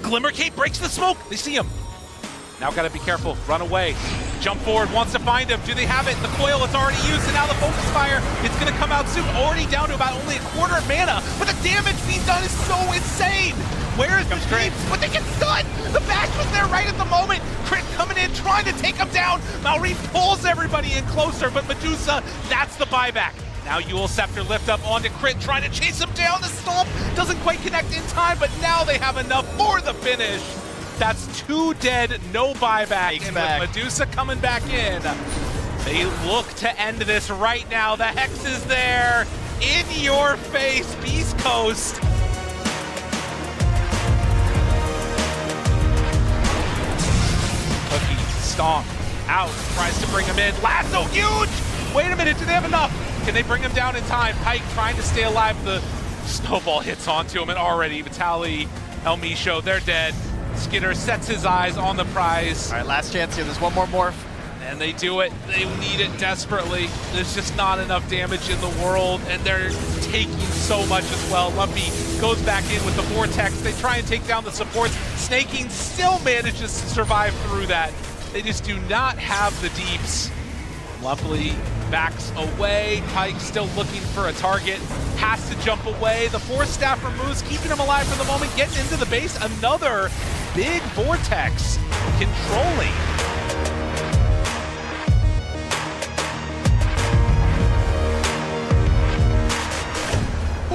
Glimmer Cape breaks the smoke. They see him. Now gotta be careful. Run away. Jump forward, wants to find him. Do they have it? The coil is already used, and now the focus fire, it's gonna come out soon. Already down to about only a quarter of mana, but the damage being done is so insane. Where is the creeps? But they get stunned! The bash was there right at the moment. Crit coming in, trying to take him down. Malrine pulls everybody in closer, but Medusa, that's the buyback. Now Yule Scepter lift up onto Crit, trying to chase him down. The stomp doesn't quite connect in time, but now they have enough for the finish. That's 2 dead, no buyback. And with Medusa coming back in, they look to end this right now. The Hex is there, in your face, Beast Coast. Cookie, stomp, out, tries to bring him in. Lasso, huge! Wait a minute, do they have enough? Can they bring him down in time? Pike trying to stay alive. The snowball hits onto him, and already Vitaly, El Misho, they're dead. Skidder sets his eyes on the prize. All right, last chance here. There's one more morph. And they do it. They need it desperately. There's just not enough damage in the world, and they're taking so much as well. Lumpy goes back in with the Vortex. They try and take down the supports. Snaking still manages to survive through that. They just do not have the deeps. Lumpy backs away. Pike still looking for a target. Has to jump away. The Force Staff removes, keeping him alive for the moment. Gets into the base. Another big Vortex controlling.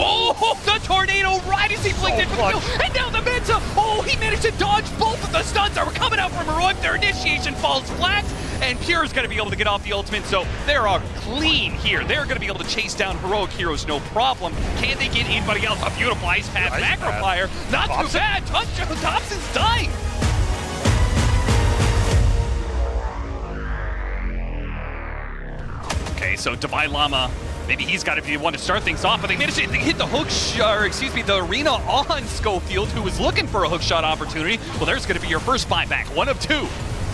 Oh, the tornado right as he blinked in for the kill. And now the Mensa. Oh, he managed to dodge both of the stuns that were coming out from Heroic. Their initiation falls flat. And Pure's going to be able to get off the ultimate, so they are clean here. They're going to be able to chase down Heroic Heroes, no problem. Can they get anybody else? A beautiful ice path, macro flyer. Not too bad. Thompson's dying. Okay, so Divine Llama, maybe he's got to be the one to start things off, but they managed to hit the the arena on Schofield, who was looking for a hookshot opportunity. Well, there's going to be your first buyback, 1 of 2.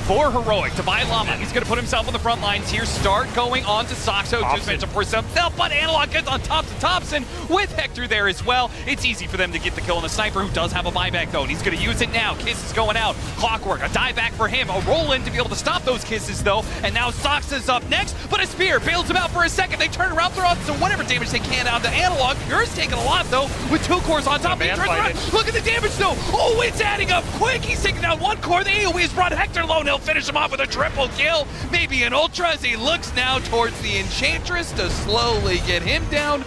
For Heroic, Divine Llama, he's going to put himself on the front lines here. Start going on to Soxo, just mentioned for himself, but Analog gets on top to Thompson with Hector there as well. It's easy for them to get the kill on the Sniper, who does have a buyback though, and he's going to use it now. Kiss is going out. Clockwork, a dive back for him. A roll in to be able to stop those kisses though, and now Soxa's up next, but a spear bails him out for a second. They turn around, throw out so whatever damage they can out to Analog. Pure's taking a lot though, with 2 cores on top. He turns around. Look at the damage though. Oh, it's adding up quick. He's taking down 1 core. The AoE has brought Hector low, and he'll finish him off with a triple kill, maybe an ultra, as he looks now towards the Enchantress to slowly get him down.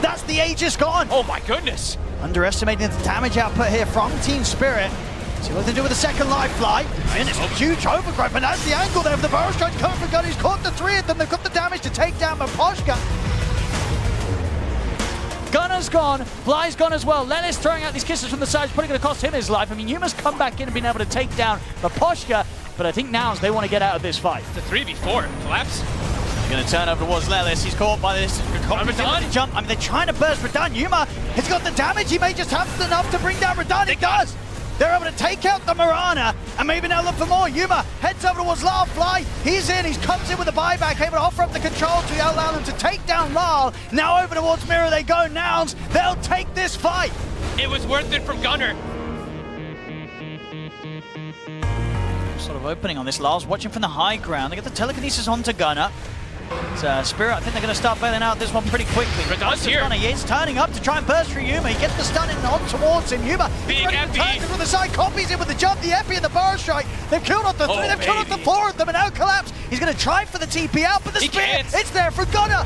That's the Aegis gone. Oh my goodness. Underestimating the damage output here from Team Spirit. See what they do with the second life fly. And it's a huge overgrowth, but that's the angle there of the Burrow Strike coming from Gun. He's caught the 3 of them. They've got the damage to take down Maposhka. Gunner's gone, Fly's gone as well. Lelis throwing out these kisses from the sides, probably going to cost him his life. I mean, Yuma's come back in and been able to take down Maposhka, but I think now they want to get out of this fight. It's a 3v4. Collapse. They're going to turn over towards Lelis. He's caught by this. Jump. I mean, they're trying to burst Radahn. Yuma has got the damage. He may just have enough to bring down Radahn. It does. They're able to take out the Mirana, and maybe now look for more. Yuma heads over towards Lal. Fly, he's in, he comes in with a buyback, able to offer up the control to allow them to take down Lal. Now over towards Mirror they go. Nouns, they'll take this fight. It was worth it from Gunner. Sort of opening on this. Lal's watching from the high ground. They get the telekinesis onto Gunner. Spirit, I think they're going to start bailing out this one pretty quickly. Radahn's here. He's turning up to try and burst through Yuma. He gets the stun in on towards him. Yuma, big Epi. Turns from the side, copies it with the jump, the Epi and the Burrow Strike. They've killed off the 3, they've killed off the 4 of them, and now Collapse. He's going to try for the TP out, but the Spirit, it's there for Gunner.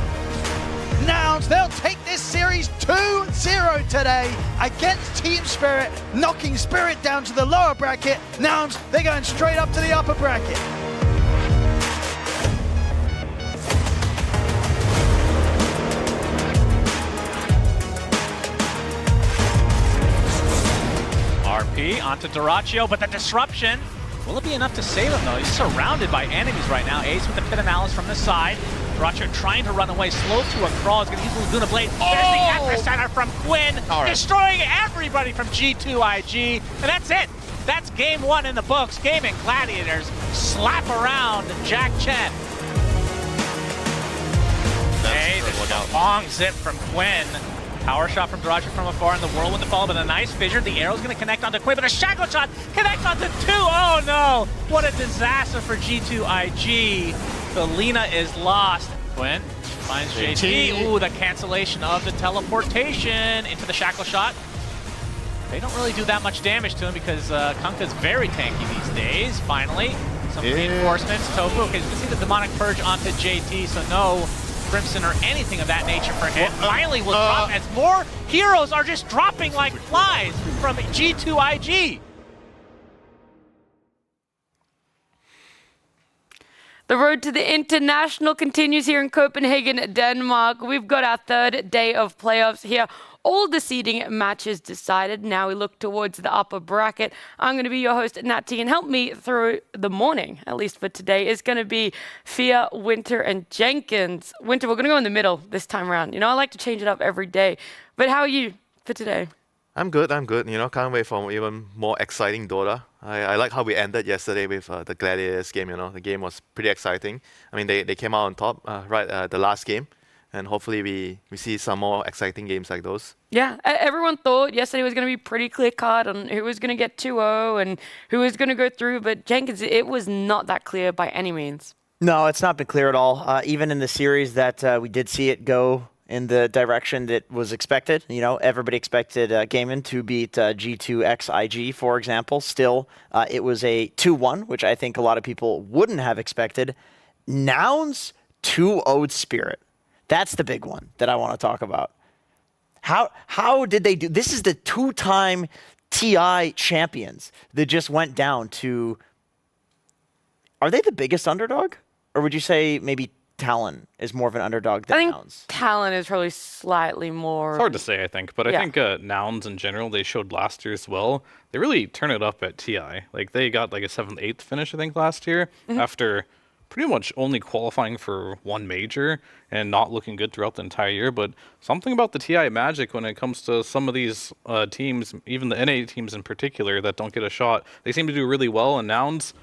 Nouns, they'll take this series 2-0 today against Team Spirit, knocking Spirit down to the lower bracket. Nouns, they're going straight up to the upper bracket. RP onto Duraccio, but the disruption, will it be enough to save him though? He's surrounded by enemies right now. Ace with the Pit of Malice from the side. Duraccio trying to run away, slow to a crawl. He's going to use Laguna Blade. There's the Epicenter from Quinn, destroying everybody from G2IG. And that's it. That's game 1 in the books. Gaming Gladiators slap around Jack Chen. Long zip from Quinn. Power shot from Daracha from afar, and the whirlwind to follow, but a nice fissure. The arrow's going to connect onto Quinn, but a shackle shot connects onto 2. Oh no! What a disaster for G2IG. The Lina is lost. Quinn finds JT. Ooh, the cancellation of the teleportation into the shackle shot. They don't really do that much damage to him because Kunkka's very tanky these days. Finally, some reinforcements. Tofu, okay, you can see the demonic purge onto JT, so no Crimson or anything of that nature for him. Finally will drop as more heroes are just dropping like flies from G2IG. The road to the international continues here in Copenhagen, Denmark. We've got our 3rd day of playoffs here. All the seeding matches decided. Now we look towards the upper bracket. I'm going to be your host, Nat T, and help me through the morning, at least for today, is going to be Fia, Winter, and Jenkins. Winter, we're going to go in the middle this time around. You know, I like to change it up every day. But how are you for today? I'm good. You know, can't wait for even more exciting Dota. I like how we ended yesterday with the Gladiators game, you know. The game was pretty exciting. I mean, they came out on top the last game. And hopefully we see some more exciting games like those. Yeah, everyone thought yesterday was going to be pretty clear-cut on who was going to get 2-0 and who was going to go through. But Jenkins, it was not that clear by any means. No, it's not been clear at all. Even in the series that we did see it go in the direction that was expected. You know, everybody expected Gaiman to beat G2XIG, for example. Still, it was a 2-1, which I think a lot of people wouldn't have expected. Nouns 2-0'd Spirit. That's the big one that I want to talk about. How did they do? This is the 2-time TI champions that just went down to. Are they the biggest underdog, or would you say maybe Talon is more of an underdog than Nouns? Talon is probably slightly more. It's hard to say, I think, but I think Nouns in general, they showed last year as well. They really turn it up at TI. Like they got like a 7th, 8th finish, I think, last year after pretty much only qualifying for one major and not looking good throughout the entire year. But something about the TI magic when it comes to some of these teams, even the NA teams in particular, that don't get a shot, they seem to do really well. And Nouns,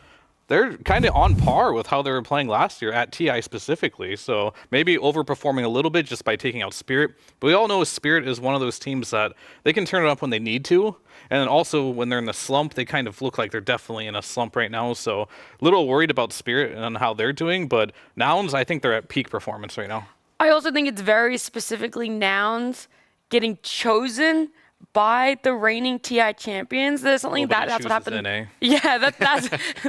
they're kind of on par with how they were playing last year at TI specifically. So maybe overperforming a little bit just by taking out Spirit. But we all know Spirit is one of those teams that they can turn it up when they need to. And also when they're in the slump, they kind of look like they're definitely in a slump right now. So a little worried about Spirit and how they're doing. But Nouns, I think they're at peak performance right now. I also think it's very specifically Nouns getting chosen by the reigning TI champions. There's something that's what happened. Yeah, that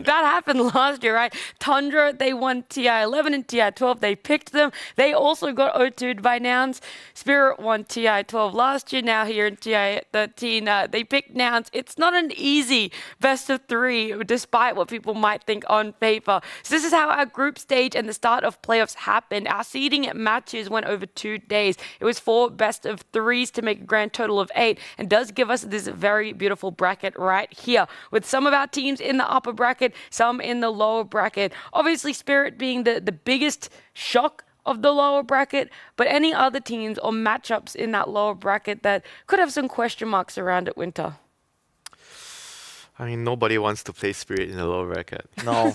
happened last year, right? Tundra, they won TI 11 and TI 12. They picked them. They also got O2'd by Nouns. Spirit won TI 12 last year. Now here in TI 13, they picked Nouns. It's not an easy best of 3, despite what people might think on paper. So this is how our group stage and the start of playoffs happened. Our seeding matches went over 2 days. It was 4 best of 3s to make a grand total of 8. And does give us this very beautiful bracket right here with some of our teams in the upper bracket, some in the lower bracket. Obviously, Spirit being the biggest shock of the lower bracket, but any other teams or matchups in that lower bracket that could have some question marks around it, Winter? I mean, nobody wants to play Spirit in the lower bracket. No.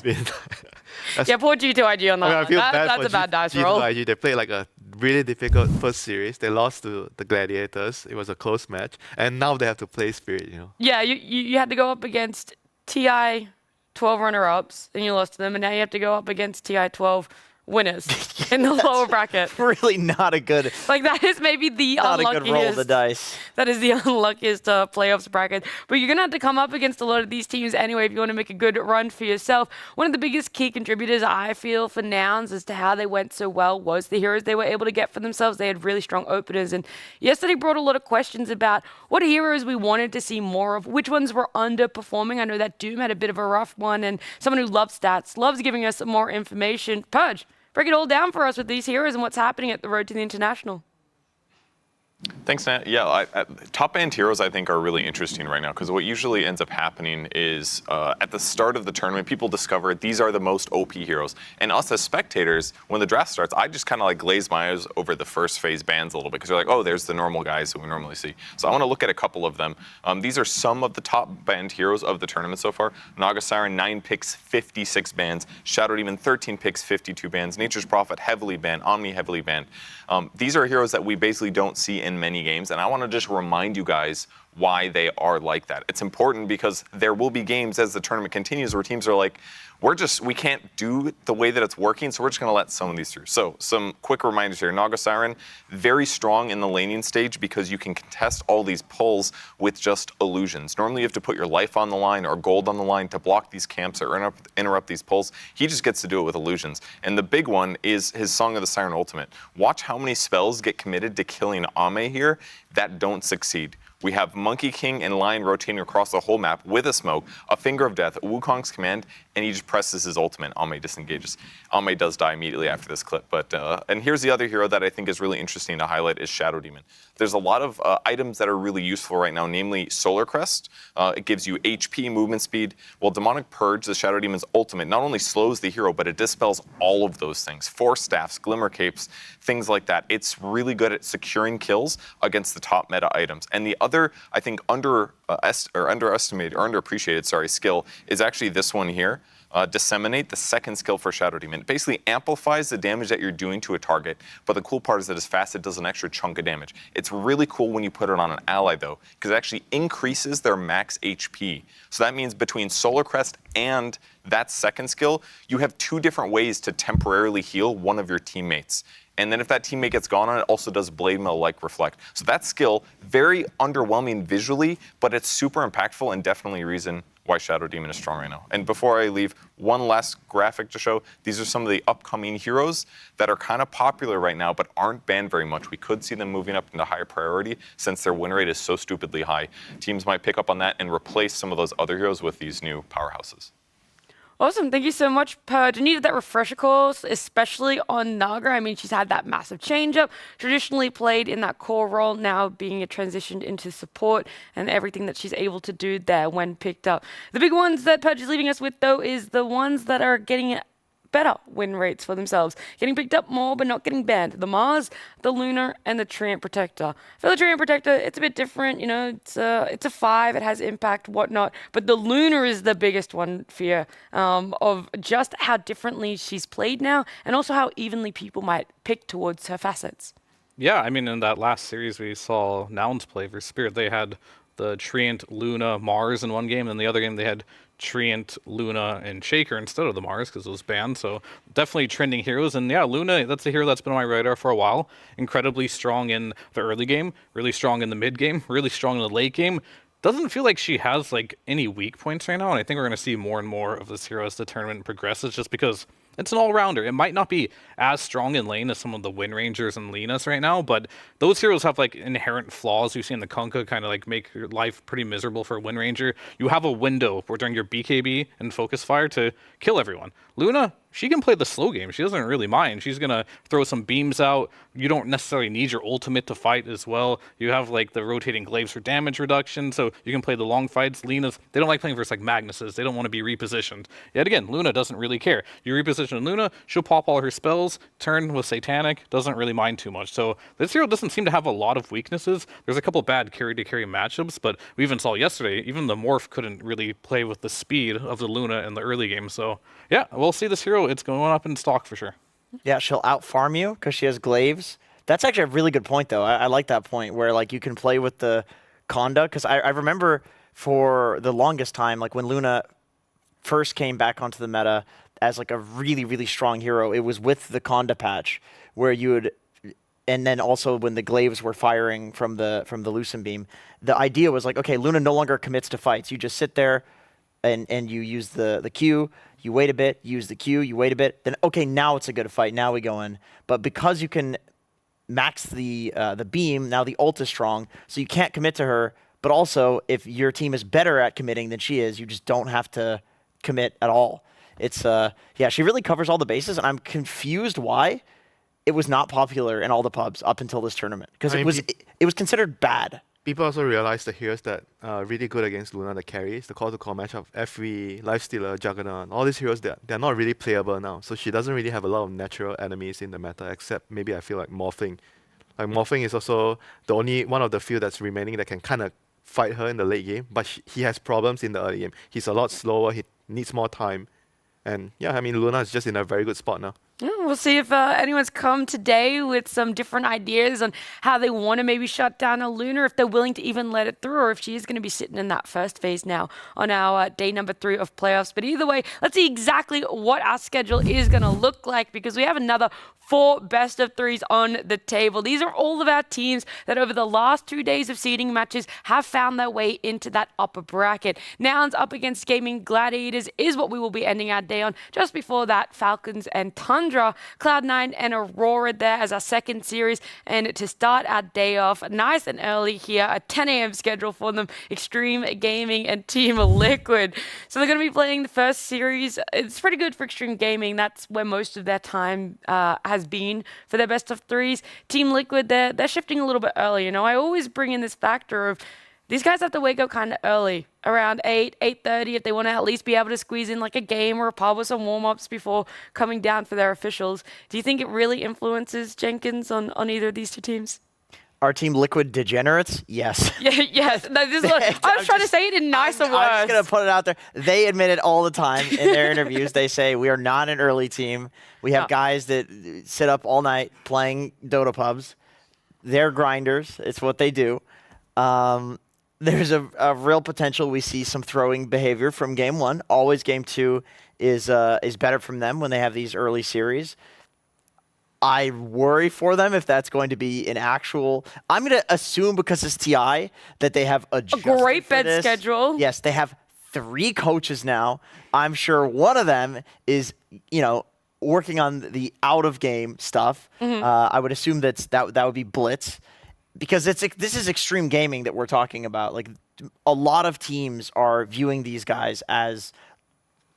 Yeah, poor G2IG on that one. I feel bad That's for a bad dice roll. G2IG. They played like a really difficult first series. They lost to the Gladiators. It was a close match. And now they have to play Spirit, you know. Yeah, you had to go up against TI 12 runner-ups, and you lost to them, and now you have to go up against TI 12 winners in the lower bracket. Really not a good. Like that is maybe the not unluckiest. a good roll of the dice. That is the unluckiest playoffs bracket. But you're gonna have to come up against a lot of these teams anyway if you want to make a good run for yourself. One of the biggest key contributors I feel for Nouns as to how they went so well was the heroes they were able to get for themselves. They had really strong openers, and yesterday brought a lot of questions about what heroes we wanted to see more of, which ones were underperforming. I know that Doom had a bit of a rough one, and someone who loves stats, loves giving us more information. Purge, break it all down for us with these heroes and what's happening at the road to the international. Thanks, Nat. Yeah, top-end heroes, I think, are really interesting right now because what usually ends up happening is at the start of the tournament, people discover these are the most OP heroes. And us as spectators, when the draft starts, I just kind of like glaze my eyes over the first phase bans a little bit because they're like, oh, there's the normal guys who we normally see. So I want to look at a couple of them. These are some of the top-banned heroes of the tournament so far. Naga Siren, 9 picks, 56 bans. Shadow Demon, 13 picks, 52 bans. Nature's Prophet, heavily banned. Omni, heavily banned. These are heroes that we basically don't see in many games, and I want to just remind you guys why they are like that. It's important because there will be games as the tournament continues where teams are like, we can't do the way that it's working, so we're just going to let some of these through. So some quick reminders here. Naga Siren, very strong in the laning stage because you can contest all these pulls with just illusions. Normally you have to put your life on the line or gold on the line to block these camps or interrupt these pulls. He just gets to do it with illusions. And the big one is his Song of the Siren ultimate. Watch how many spells get committed to killing Ame here that don't succeed. We have Monkey King and Lion rotating across the whole map with a smoke, a Finger of Death, Wukong's command, and he just presses his ultimate. Ame disengages. Ame does die immediately after this clip. And here's the other hero that I think is really interesting to highlight is Shadow Demon. There's a lot of items that are really useful right now, namely Solar Crest. It gives you HP, movement speed. Well, Demonic Purge, the Shadow Demon's ultimate, not only slows the hero, but it dispels all of those things. Force Staffs, Glimmer Capes, things like that. It's really good at securing kills against the top meta items. And the other, I think, underappreciated skill is actually this one here. Disseminate, the second skill for Shadow Demon. It basically amplifies the damage that you're doing to a target, but the cool part is that it's fast, it does an extra chunk of damage. It's really cool when you put it on an ally though, because it actually increases their max HP. So that means between Solar Crest and that second skill, you have 2 different ways to temporarily heal one of your teammates. And then if that teammate gets gone on it, also does Blade Mail like Reflect. So that skill, very underwhelming visually, but it's super impactful and definitely a reason why Shadow Demon is strong right now. And before I leave, one last graphic to show. These are some of the upcoming heroes that are kind of popular right now, but aren't banned very much. We could see them moving up into higher priority since their win rate is so stupidly high. Teams might pick up on that and replace some of those other heroes with these new powerhouses. Awesome. Thank you so much, Purge. I needed that refresher course, especially on Naga. I mean, she's had that massive change-up, traditionally played in that core role, now being transitioned into support and everything that she's able to do there when picked up. The big ones that Purge is leaving us with, though, is the ones that are getting better win rates for themselves, getting picked up more but not getting banned. The Mars, the Lunar, and the Treant Protector. For the Treant Protector, it's a bit different. You know, it's a 5. It has impact, whatnot. But the Lunar is the biggest one fear of just how differently she's played now, and also how evenly people might pick towards her facets. Yeah, I mean, in that last series we saw Nouns play for Spirit. They had the Treant, Luna, Mars in one game, and the other game they had Treant, Luna, and Shaker instead of the Mars because it was banned. So definitely trending heroes. And yeah, Luna, that's a hero that's been on my radar for a while. Incredibly strong in the early game, really strong in the mid game, really strong in the late game. Doesn't feel like she has like any weak points right now. And I think we're going to see more and more of this hero as the tournament progresses just because it's an all-rounder. It might not be as strong in lane as some of the Wind Rangers and Linas right now, but those heroes have like inherent flaws. You see in the Kunkka kind of like make your life pretty miserable for a Wind Ranger. You have a window where during your BKB and Focus Fire to kill everyone. Luna, she can play the slow game. She doesn't really mind. She's going to throw some beams out. You don't necessarily need your ultimate to fight as well. You have like the rotating glaives for damage reduction, so you can play the long fights. Linas, they don't like playing versus like Magnuses. They don't want to be repositioned. Yet again, Luna doesn't really care. You reposition Luna, she'll pop all her spells, turn with Satanic, doesn't really mind too much. So this hero doesn't seem to have a lot of weaknesses. There's a couple bad carry-to-carry matchups, but we even saw yesterday, even the Morph couldn't really play with the speed of the Luna in the early game. So yeah, we'll see this hero. It's going up in stock for sure. Yeah, she'll out-farm you because she has glaives. That's actually a really good point, though. I like that point where like you can play with the Conda, because I remember for the longest time, like when Luna first came back onto the meta as like a really, really strong hero, it was with the Conda patch where you would, and then also when the glaives were firing from the Lucent Beam, the idea was like, okay, Luna no longer commits to fights. You just sit there and you use the Q, you wait a bit, use the Q, you wait a bit, then okay, now it's a good fight, now we go in. But because you can max the beam, now the ult is strong, so you can't commit to her, but also if your team is better at committing than she is, you just don't have to commit at all. It's yeah, she really covers all the bases, and I'm confused why it was not popular in all the pubs up until this tournament, because it was considered bad. People also realize the heroes that are really good against Luna, the carries, the call-to-call matchup, FV, Lifestealer, Juggernaut, all these heroes, they're not really playable now. So she doesn't really have a lot of natural enemies in the meta, except maybe I feel like Morphling. Like Morphling is also the only one of the few that's remaining that can kind of fight her in the late game, but he has problems in the early game. He's a lot slower, he needs more time. And yeah, I mean, Luna is just in a very good spot now. Yeah, we'll see if anyone's come today with some different ideas on how they want to maybe shut down a Luna, if they're willing to even let it through, or if she is going to be sitting in that first phase now on our day number 3 of playoffs. But either way, let's see exactly what our schedule is going to look like, because we have another 4 best of 3s on the table. These are all of our teams that over the last 2 days of seeding matches have found their way into that upper bracket. Nouns up against Gaming Gladiators is what we will be ending our day on. Just before that, Falcons and Tundra, Cloud9 and Aurora there as our second series. And to start our day off nice and early here, a 10 a.m. schedule for them, Extreme Gaming and Team Liquid. So they're going to be playing the first series. It's pretty good for Extreme Gaming. That's where most of their time has been for their best of 3s. Team Liquid, they're shifting a little bit early. You know, I always bring in this factor of these guys have to wake up kind of early, around 8:30, if they want to at least be able to squeeze in like a game or a pub with some warm-ups before coming down for their officials. Do you think it really influences, Jenkins, on either of these two teams? Our Team Liquid degenerates? Yes. Yeah, yes. No, this is what, I was trying to say it in nicer words. I'm just going to put it out there. They admit it all the time in their interviews. They say, we are not an early team. We have guys that sit up all night playing Dota pubs. They're grinders. It's what they do. There's a real potential we see some throwing behavior from game 1. Always game 2 is better from them when they have these early series. I worry for them if that's going to be an actual. I'm going to assume, because it's TI, that they have a great bed schedule. Yes, they have 3 coaches now. I'm sure one of them is, working on the out of game stuff. I would assume that would be Blitz, because this is Extreme Gaming that we're talking about. Like, a lot of teams are viewing these guys as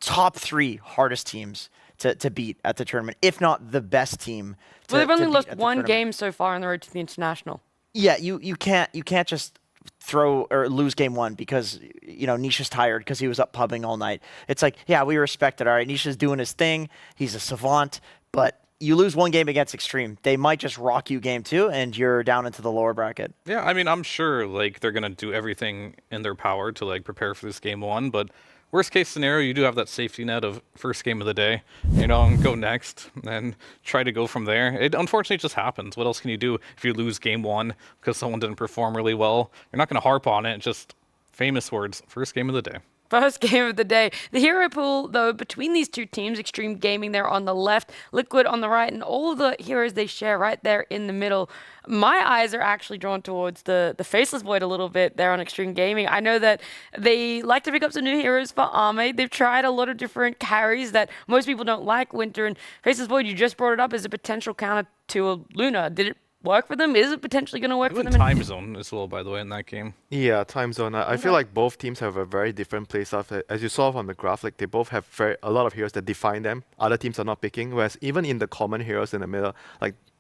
top 3 hardest teams to beat at the tournament, if not the best team. Well, they've only lost 1 game so far on the road to the international. Yeah, you can't just throw or lose game 1 because Nisha's tired because he was up pubbing all night. It's like, yeah, we respect it. All right, Nisha's doing his thing. He's a savant, but you lose 1 game against Extreme, they might just rock you game 2, and you're down into the lower bracket. Yeah, I mean, I'm sure they're gonna do everything in their power to prepare for this game 1, but worst case scenario, you do have that safety net of first game of the day, and go next and try to go from there. It unfortunately just happens. What else can you do if you lose game 1 because someone didn't perform really well? You're not going to harp on it. Just famous words, first game of the day. First game of the day. The hero pool, though, between these two teams, Extreme Gaming there on the left, Liquid on the right, and all the heroes they share right there in the middle. My eyes are actually drawn towards the Faceless Void a little bit there on Extreme Gaming. I know that they like to pick up some new heroes for Arme. They've tried a lot of different carries that most people don't like, Winter, and Faceless Void, you just brought it up as a potential counter to a Luna. Did it work for them? Is it potentially going to work for them? Time zone as well, by the way, in that game. Yeah, time zone. I feel like both teams have a very different playstyle. As you saw from the graph, they both have a lot of heroes that define them. Other teams are not picking. Whereas even in the common heroes in the middle,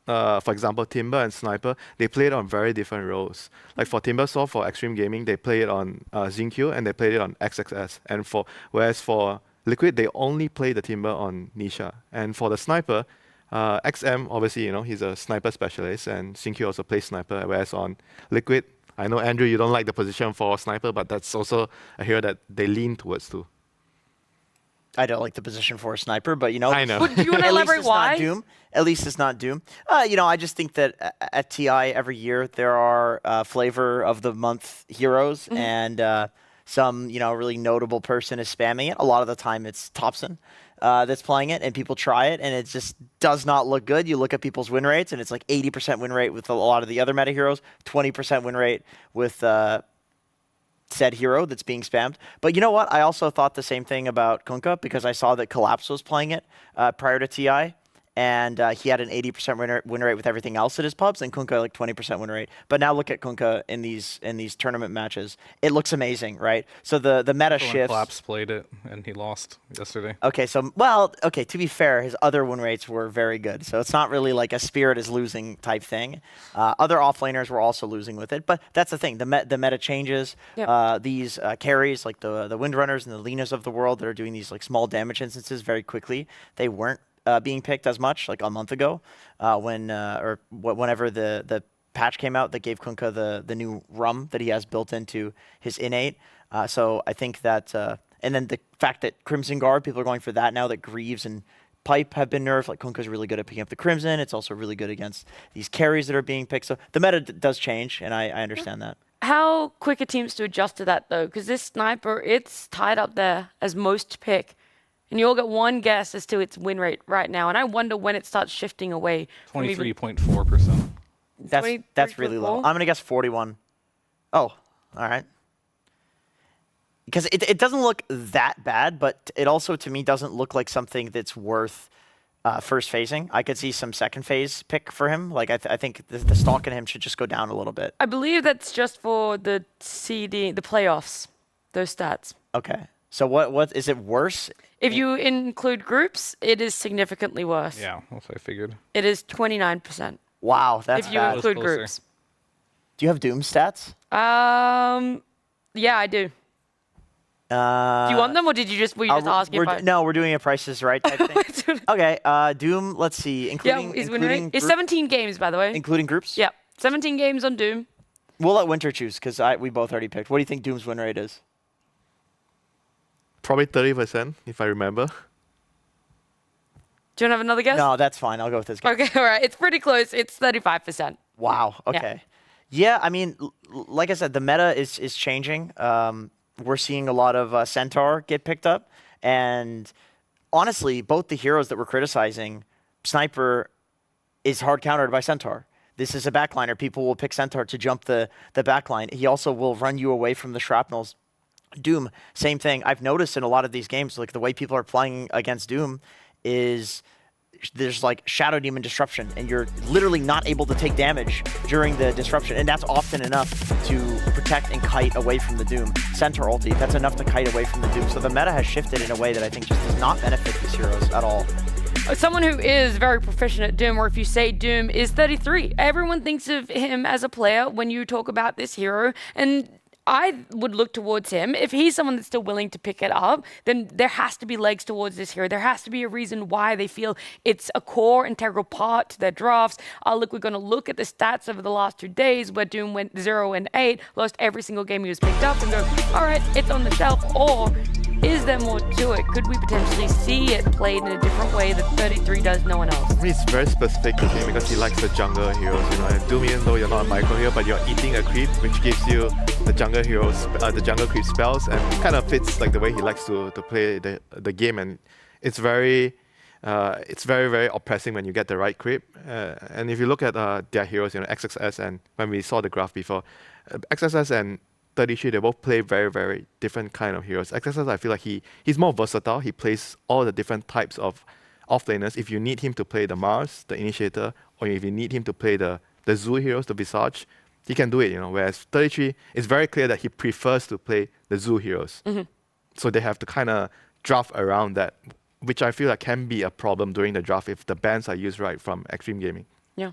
for example, Timber and Sniper, they play it on very different roles. Like for Timbersaw, for Extreme Gaming, they play it on Xingqiu and they play it on XXS. And whereas for Liquid, they only play the Timber on Nisha. And for the Sniper, XM, obviously, he's a sniper specialist, and Xingqiu also plays sniper, whereas on Liquid, I know, Andrew, you don't like the position for sniper, but that's also a hero that they lean towards too. I don't like the position for a sniper, but I know. Do you want to elaborate why? Not Doom. At least it's not Doom. I just think that at TI every year there are flavor of the month heroes, and some really notable person is spamming it. A lot of the time it's Thompson that's playing it, and people try it, and it just does not look good. You look at people's win rates, and it's like 80% win rate with a lot of the other meta heroes, 20% win rate with said hero that's being spammed. But you know what? I also thought the same thing about Kunkka, because I saw that Collapse was playing it prior to TI. And he had an 80% win rate with everything else at his pubs, and Kunkka 20% win rate. But now look at Kunkka in these tournament matches. It looks amazing, right? So the meta shifts. Collapse played it, and he lost yesterday. Okay, to be fair, his other win rates were very good. So it's not really like a Spirit is losing type thing. Other offlaners were also losing with it. But that's the thing. The meta changes. Yep. These carries, like the Windrunners and the Linas of the world that are doing these small damage instances very quickly, they weren't being picked as much a month ago whenever the patch came out that gave Kunkka the new rum that he has built into his innate. So I think that and then the fact that Crimson Guard, people are going for that now, that Greaves and pipe have been nerfed. Like Kunkka's really good at picking up the Crimson. It's also really good against these carries that are being picked. So the meta does change, and I understand that. How quick are teams to adjust to that, though? Because this sniper, it's tied up there as most pick. And you all get one guess as to its win rate right now. And I wonder when it starts shifting away. 23.4%. That's really low. I'm going to guess 41. Oh, all right. Because it doesn't look that bad, but it also, to me, doesn't look like something that's worth first phasing. I could see some second phase pick for him. Like, I think the stock in him should just go down a little bit. I believe that's just for the the playoffs, those stats. Okay. So what is it worse? If you include groups, it is significantly worse. Yeah, that's what I figured. It is 29%. Wow, that's if you bad. include groups. Do you have Doom stats? Yeah, I do. Do you want them, or did you just were you just asking? No, we're doing a Prices Right type thing. Okay, Doom. Let's see, including it's 17 games, by the way. Including groups. Yeah, 17 games on Doom. We'll let Winter choose because we both already picked. What do you think Doom's win rate is? Probably 30%, if I remember. Do you want to have another guess? No, that's fine. I'll go with this guy. Okay, all right. It's pretty close. It's 35%. Wow. Okay. Yeah, I mean, like I said, the meta is changing. We're seeing a lot of Centaur get picked up. And honestly, both the heroes that we're criticizing, Sniper is hard countered by Centaur. This is a backliner. People will pick Centaur to jump the backline. He also will run you away from the shrapnels. Doom, same thing. I've noticed in a lot of these games, like the way people are playing against Doom is there's like Shadow Demon Disruption, and you're literally not able to take damage during the disruption, and that's often enough to protect and kite away from the Doom. Centaur ulti, that's enough to kite away from the Doom. So the meta has shifted in a way that I think just does not benefit these heroes at all. Someone who is very proficient at Doom, or if you say Doom, is 33. Everyone thinks of him as a player when you talk about this hero, and I would look towards him. If he's someone that's still willing to pick it up, then there has to be legs towards this hero. There has to be a reason why they feel it's a core, integral part to their drafts. Look, we're going to look at the stats over the last 2 days where Doom went 0-8, lost every single game he was picked up, and go, all right, it's on the shelf. Or is there more to it? Could we potentially see it played in a different way that 33 does no one else? I mean, it's very specific to him because he likes the jungle heroes, you know. And Doom, even though you're not a micro hero, but you're eating a creep, which gives you the jungle heroes, the jungle creep spells, and kind of fits like the way he likes to play the game. And it's very, very oppressing when you get the right creep. And if you look at their heroes, you know, XXS, and when we saw the graph before, XXS and 33, they both play very, very different kind of heroes. XXS, I feel like he's more versatile. He plays all the different types of offlaners. If you need him to play the Mars, the Initiator, or if you need him to play the Zoo heroes, the Visage, he can do it, you know. Whereas 33, it's very clear that he prefers to play the Zoo heroes. Mm-hmm. So they have to kind of draft around that, which I feel like can be a problem during the draft if the bans are used right from Extreme Gaming. Yeah.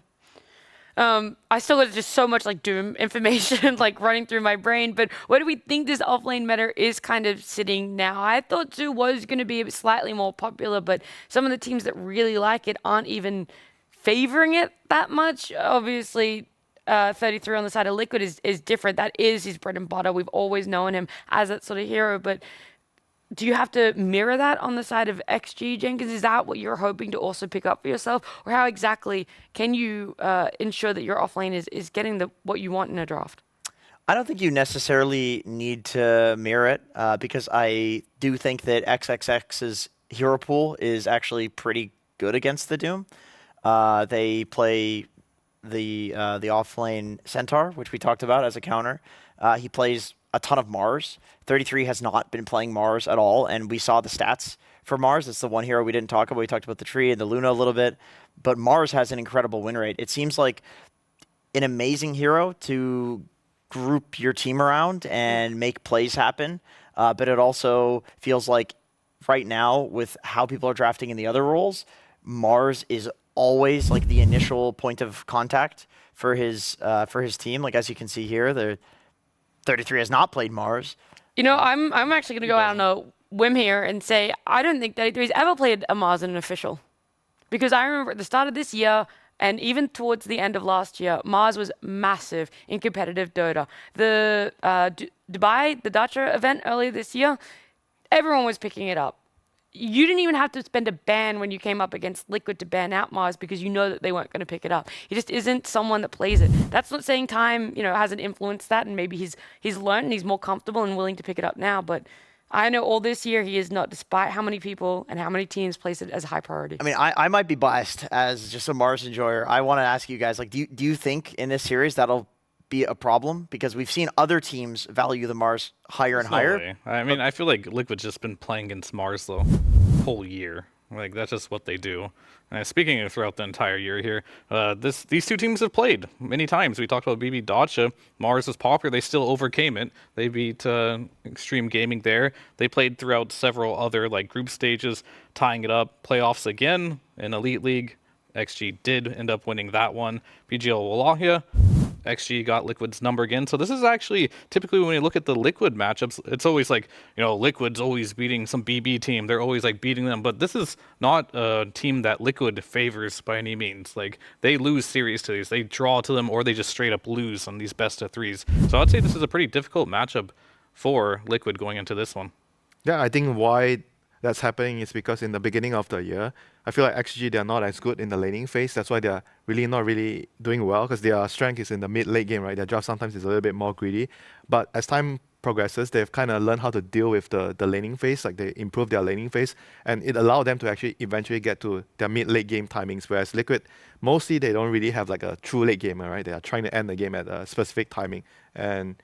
I still got just so much like Doom information like running through my brain, but where do we think this offlane meta is kind of sitting now? I thought Zoo was going to be slightly more popular, but some of the teams that really like it aren't even favoring it that much. Obviously, 33 on the side of Liquid is different. That is his bread and butter. We've always known him as that sort of hero, but do you have to mirror that on the side of XG, Jenkins? Is that what you're hoping to also pick up for yourself? Or how exactly can you ensure that your offlane is getting what you want in a draft? I don't think you necessarily need to mirror it because I do think that XXX's hero pool is actually pretty good against the Doom. They play the offlane Centaur, which we talked about as a counter. He plays a ton of Mars. 33 has not been playing Mars at all, and we saw the stats for Mars. It's the one hero we didn't talk about. We talked about the tree and the Luna a little bit, but Mars has an incredible win rate. It seems like an amazing hero to group your team around and make plays happen, but it also feels like right now with how people are drafting in the other roles, Mars is always like the initial point of contact for his team. Like as you can see here, the 33 has not played Mars. You know, I'm actually going to go out on a whim here and say I don't think 33 has ever played a Mars in an official. Because I remember at the start of this year and even towards the end of last year, Mars was massive in competitive Dota. The Dubai, the Dacha event earlier this year, everyone was picking it up. you didn't even have to spend a ban when you came up against Liquid to ban out Mars because you know that they weren't going to pick it up. He just isn't someone that plays it. That's not saying time, hasn't influenced that, and maybe he's learned and he's more comfortable and willing to pick it up now. But I know all this year he is not, despite how many people and how many teams place it as a high priority. I mean, I might be biased as just a Mars enjoyer. I want to ask you guys, like, do you think in this series that'll be a problem? Because we've seen other teams value the Mars higher and higher. I mean, I feel like Liquid's just been playing against Mars the whole year. Like, that's just what they do. Speaking of throughout the entire year here, these two teams have played many times. We talked about BB DOTA. Mars was popular. They still overcame it. They beat Extreme Gaming there. They played throughout several other group stages, tying it up. Playoffs again in Elite League. XG did end up winning that one. PGL Wallachia. XG got Liquid's number again. So this is actually, typically when you look at the Liquid matchups, it's always Liquid's always beating some BB team. They're always beating them. But this is not a team that Liquid favors by any means. They lose series to these. They draw to them or they just straight up lose on these best of threes. So I'd say this is a pretty difficult matchup for Liquid going into this one. Yeah, I think why that's happening is because in the beginning of the year, I feel like XG, they're not as good in the laning phase. That's why they're not really doing well, because their strength is in the mid-late game, right? Their draft sometimes is a little bit more greedy. But as time progresses, they've kind of learned how to deal with the laning phase. They improve their laning phase, and it allowed them to actually eventually get to their mid-late game timings. Whereas Liquid, mostly they don't really have a true late gamer, right? They are trying to end the game at a specific timing. And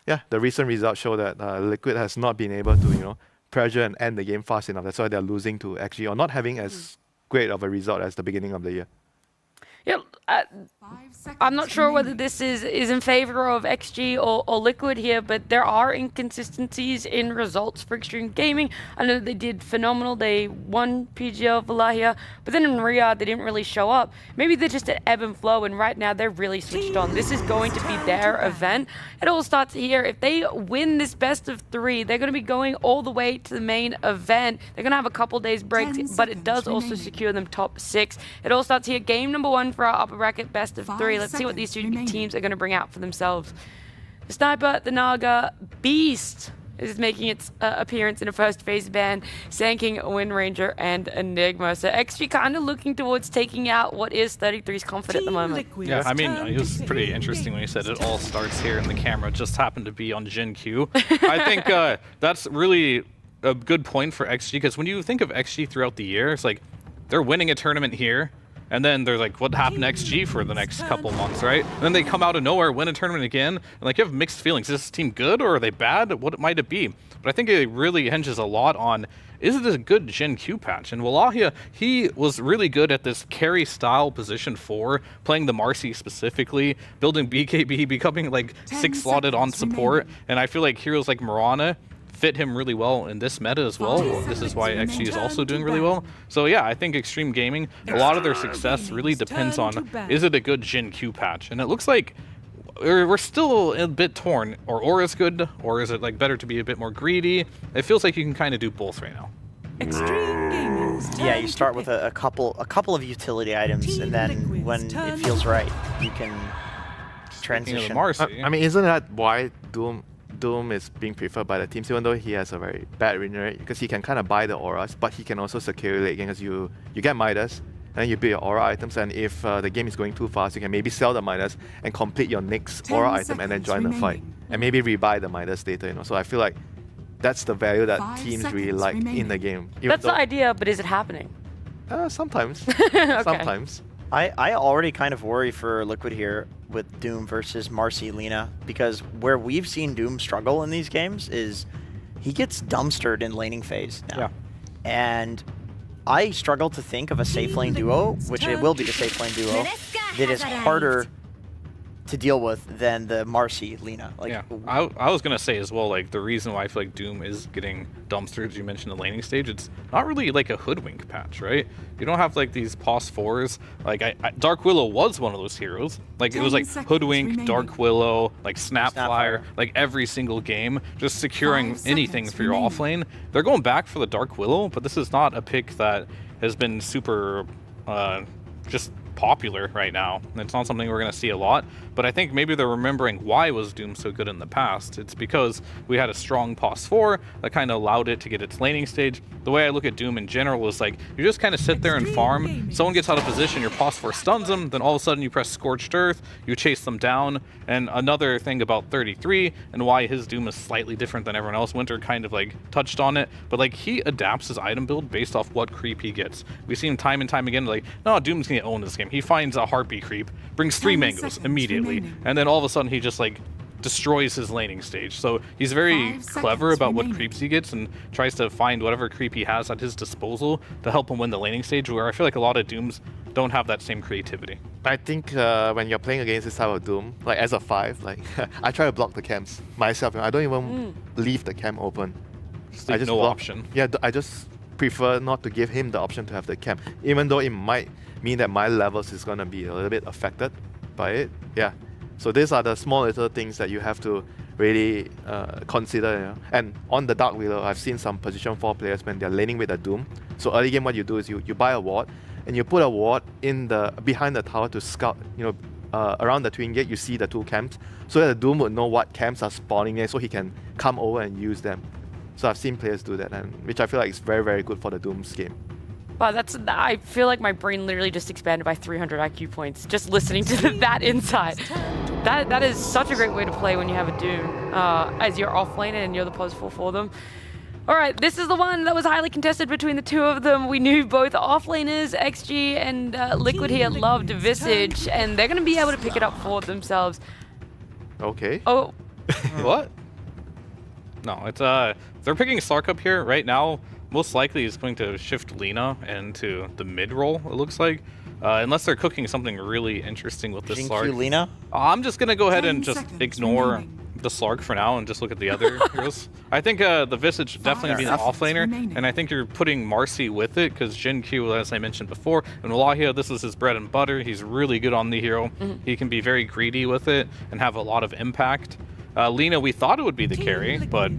yeah, the recent results show that Liquid has not been able to, pressure and end the game fast enough. That's why they're losing to XG, or not having as great of a result as the beginning of the year. Yeah, I'm not sure whether this is in favor of XG or Liquid here, but there are inconsistencies in results for Extreme Gaming. I know they did phenomenal. They won PGL Valahia, but then in Riyadh, they didn't really show up. Maybe they're just at ebb and flow, and right now they're really switched on. This is going to be their event. It all starts here. If they win this best of 3, they're going to be going all the way to the main event. They're going to have a couple days breaks, but it does also secure them top 6. It all starts here. Game number 1 for our upper bracket best of 3. Let's see what these two teams are going to bring out for themselves. The Sniper, the Naga, Beast is making its appearance in a first phase ban, Sand Wind Ranger, and Enigma. So XG kind of looking towards taking out what is 33's Comfort at the moment. Yeah, I mean, it was pretty interesting when you said it all starts here and the camera just happened to be on Gen Q. I think that's really a good point for XG, because when you think of XG throughout the year, it's they're winning a tournament here, and then they're what happened to XG for the next couple months, right? And then they come out of nowhere, win a tournament again, and you have mixed feelings. Is this team good or are they bad? What might it be? But I think it really hinges a lot on, is it a good Gen Q patch? And Wallachia, he was really good at this carry style position 4, playing the Marcy specifically, building BKB, becoming 6 slotted on support. And I feel like heroes like Mirana fit him really well in this meta as well. This is why XG is also doing really well. So yeah, I think Extreme Gaming, a lot of their success really depends on, is it a good Gen Q patch? And it looks like we're still a bit torn. Or Aura's good, or is it better to be a bit more greedy? It feels like you can kind of do both right now. Extreme Gaming's Yeah, you start with a couple of utility items, and then when it feels right, you can transition. I mean, isn't that why Doom is being preferred by the teams, even though he has a very bad win rate, because he can kind of buy the auras, but he can also secure late game, because you get Midas, and you build your aura items, and if the game is going too fast, you can maybe sell the Midas and complete your next aura item and then join the fight, and maybe rebuy the Midas later, So I feel like that's the value that teams really like in the game. That's the idea, but is it happening? Sometimes. Okay. Sometimes. I already kind of worry for Liquid here with Doom versus Marcy Lina, because where we've seen Doom struggle in these games is he gets dumpstered in laning phase now. Yeah. And I struggle to think of a safe lane duo, which it will be the safe lane duo, that is harder to deal with than the Marcy Lina. I was gonna say as well, the reason why I feel like Doom is getting dumpstered, as you mentioned, the laning stage, it's not really a hoodwink patch, right? You don't have these pos 4s. Dark Willow was one of those heroes. It was hoodwink, Dark Willow, Snapfire, every single game, just securing anything for your offlane. They're going back for the Dark Willow, but this is not a pick that has been super just popular right now. It's not something we're going to see a lot, but I think maybe they're remembering why was Doom so good in the past. It's because we had a strong pos 4 that kind of allowed it to get its laning stage. The way I look at Doom in general is like, you just kind of sit there and farm, someone gets out of position, your pos 4 stuns them, then all of a sudden you press Scorched Earth, you chase them down. And another thing about 33 and why his Doom is slightly different than everyone else, Winter kind of like touched on it, but like he adapts his item build based off what creep he gets. We see him time and time again, like, no, Doom's gonna own this game. He finds a Harpy creep, brings 3 mangoes immediately, and then all of a sudden he just like destroys his laning stage. So he's very clever about what creeps he gets and tries to find whatever creep he has at his disposal to help him win the laning stage, where I feel like a lot of Dooms don't have that same creativity. I think when you're playing against this type of Doom, like as a 5, like I try to block the camps myself. I don't even leave the camp open. I just no block. option. Yeah, I just prefer not to give him the option to have the camp, even though it might mean that my levels is gonna be a little bit affected by it. Yeah. So these are the small little things that you have to really consider. You know? And on the Dark Willow, I've seen some position 4 players when they're laning with a Doom. So early game, what you do is you buy a ward, and you put a ward in the behind the tower to scout. You know, around the Twin Gate, you see the 2 camps, so that the Doom would know what camps are spawning there, so he can come over and use them. So I've seen players do that, and which I feel like is very, very good for the Doom's game. Wow, I feel like my brain literally just expanded by 300 IQ points just listening to that insight. That is such a great way to play when you have a Doom as your offlane and you're the pos 4 for them. All right, this is the one that was highly contested between the 2 of them. We knew both offlaners, XG and Liquid here, loved Visage, and they're going to be able to pick it up for themselves. Okay. Oh. What? No, it's they're picking Slark up here right now. Most likely he's going to shift Lina into the mid role, it looks like. Unless they're cooking something really interesting with this Slark. Lina? I'm just going to go ahead and just ignore the Slark for now and just look at the other heroes. I think the Visage definitely be an offlaner, and I think you're putting Marcy with it because Jin Q, as I mentioned before, and Walahia, this is his bread and butter. He's really good on the hero. He can be very greedy with it and have a lot of impact. Lina, we thought it would be the carry, but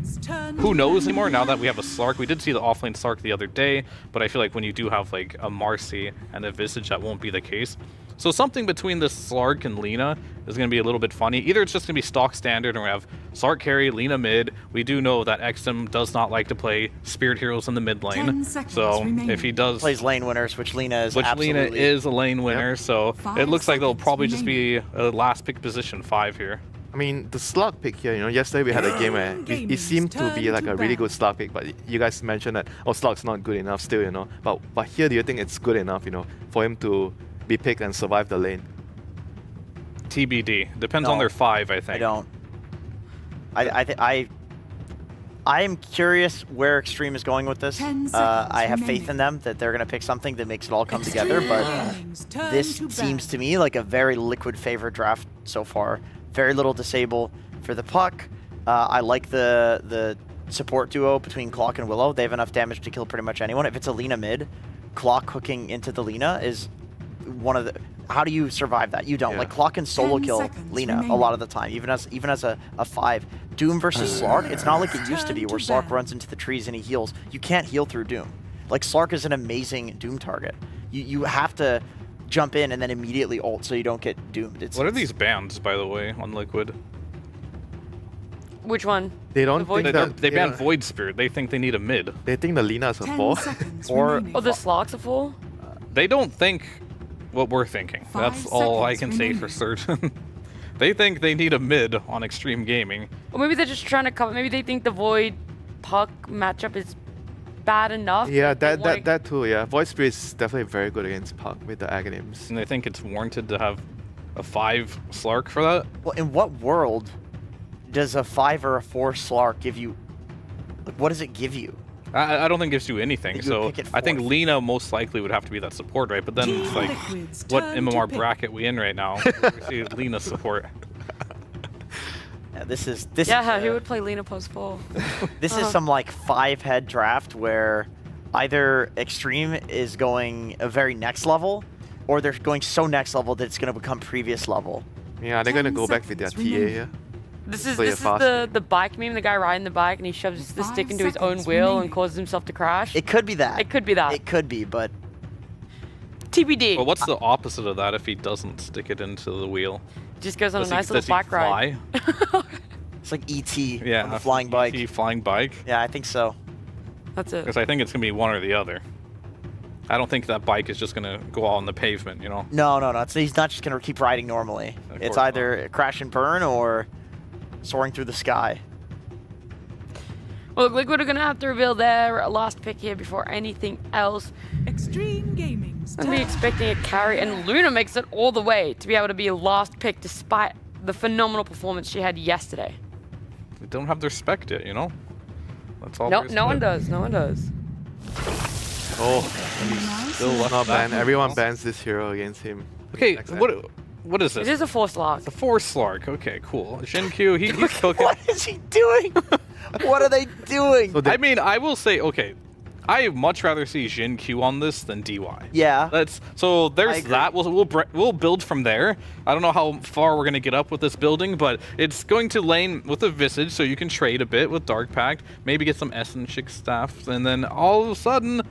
who knows anymore now that we have a Slark. We did see the offlane Slark the other day, but I feel like when you do have like a Marcy and a Visage, that won't be the case. So something between this Slark and Lina is going to be a little bit funny. Either it's just going to be stock standard and we have Slark carry, Lina mid. We do know that XM does not like to play Spirit Heroes in the mid lane. So if he does... plays lane winners, which Lina is absolutely... Lina is a lane winner, so it looks like they'll probably just be a last pick position 5 here. I mean, the Slark pick here, you know, yesterday we had a game where it seemed to be like a really good Slark pick, but you guys mentioned that, oh, Slark's not good enough still, you know. But here, do you think it's good enough, you know, for him to be picked and survive the lane? TBD. Depends on their 5, I think. I don't. I am curious where Extreme is going with this. I have faith in them that they're going to pick something that makes it all come together, but this seems to me like a very Liquid favored draft so far. Very little disable for the puck. I like the support duo between Clock and Willow. They have enough damage to kill pretty much anyone. If it's a Lina mid, Clock hooking into the Lina is one of the... How do you survive that? You don't. Yeah. Like, Clock can solo kill Lina a lot of the time, even as a 5. Doom versus Slark, it's not like it used to be where Slark runs into the trees and he heals. You can't heal through Doom. Like, Slark is an amazing Doom target. You have to jump in and then immediately ult so you don't get doomed. What are these bans, by the way, on Liquid? Which one? They don't think that... They ban Void Spirit. They think they need a mid. They think the Lina is a 4. Or the Slark's a 4? They don't think what we're thinking. That's all I can say for certain. They think they need a mid on Extreme Gaming. Or maybe they're just trying to cover... Maybe they think the Void Puck matchup is bad enough. Yeah, that too, yeah. Void Spirit is definitely very good against Puck with the Aghanim's. And I think it's warranted to have a 5 Slark for that. Well, in what world does a 5 or a 4 Slark give you... Like, what does it give you? I don't think it gives you anything, so I think Lina most likely would have to be that support, right? But then it's like, what MMR bracket we in right now? We see Lina support. Yeah, this is who would play Lina post 4? This is some like 5-head draft where either Extreme is going a very next level, or they're going so next level that it's going to become previous level. Yeah, they're going to go back with their TA here. This is the bike meme, the guy riding the bike and he shoves the stick into his own wheel and causes himself to crash. It could be that. It could be that. It could be, but TBD. Well, what's the opposite of that if he doesn't stick it into the wheel? Just goes on Does a nice he, little bike ride. It's like E.T. Yeah, on the flying bike. Flying bike. Yeah, I think so. That's it. Because I think it's gonna be one or the other. I don't think that bike is just gonna go on the pavement, you know. No. He's not just gonna keep riding normally. It's either crash and burn or soaring through the sky. Well, Liquid are going to have to reveal their last pick here before anything else. Extreme Gaming's I'm be expecting a carry, and Luna makes it all the way to be able to be a last pick despite the phenomenal performance she had yesterday. They don't have their spec yet, you know. That's all. Nope, no one does. No one does. Oh, still not banned. Everyone bans this hero against him. Okay, what is this? It is a force slark. The force slark. Okay, cool. Xingqiu, he's cooking. What is he doing? What are they doing? So I mean, I will say, okay, I much rather see Xingqiu on this than DY. Yeah. So there's that. We'll build from there. I don't know how far we're gonna get up with this building, but it's going to lane with a Visage, so you can trade a bit with Dark Pact, maybe get some Essential stuff, and then all of a sudden,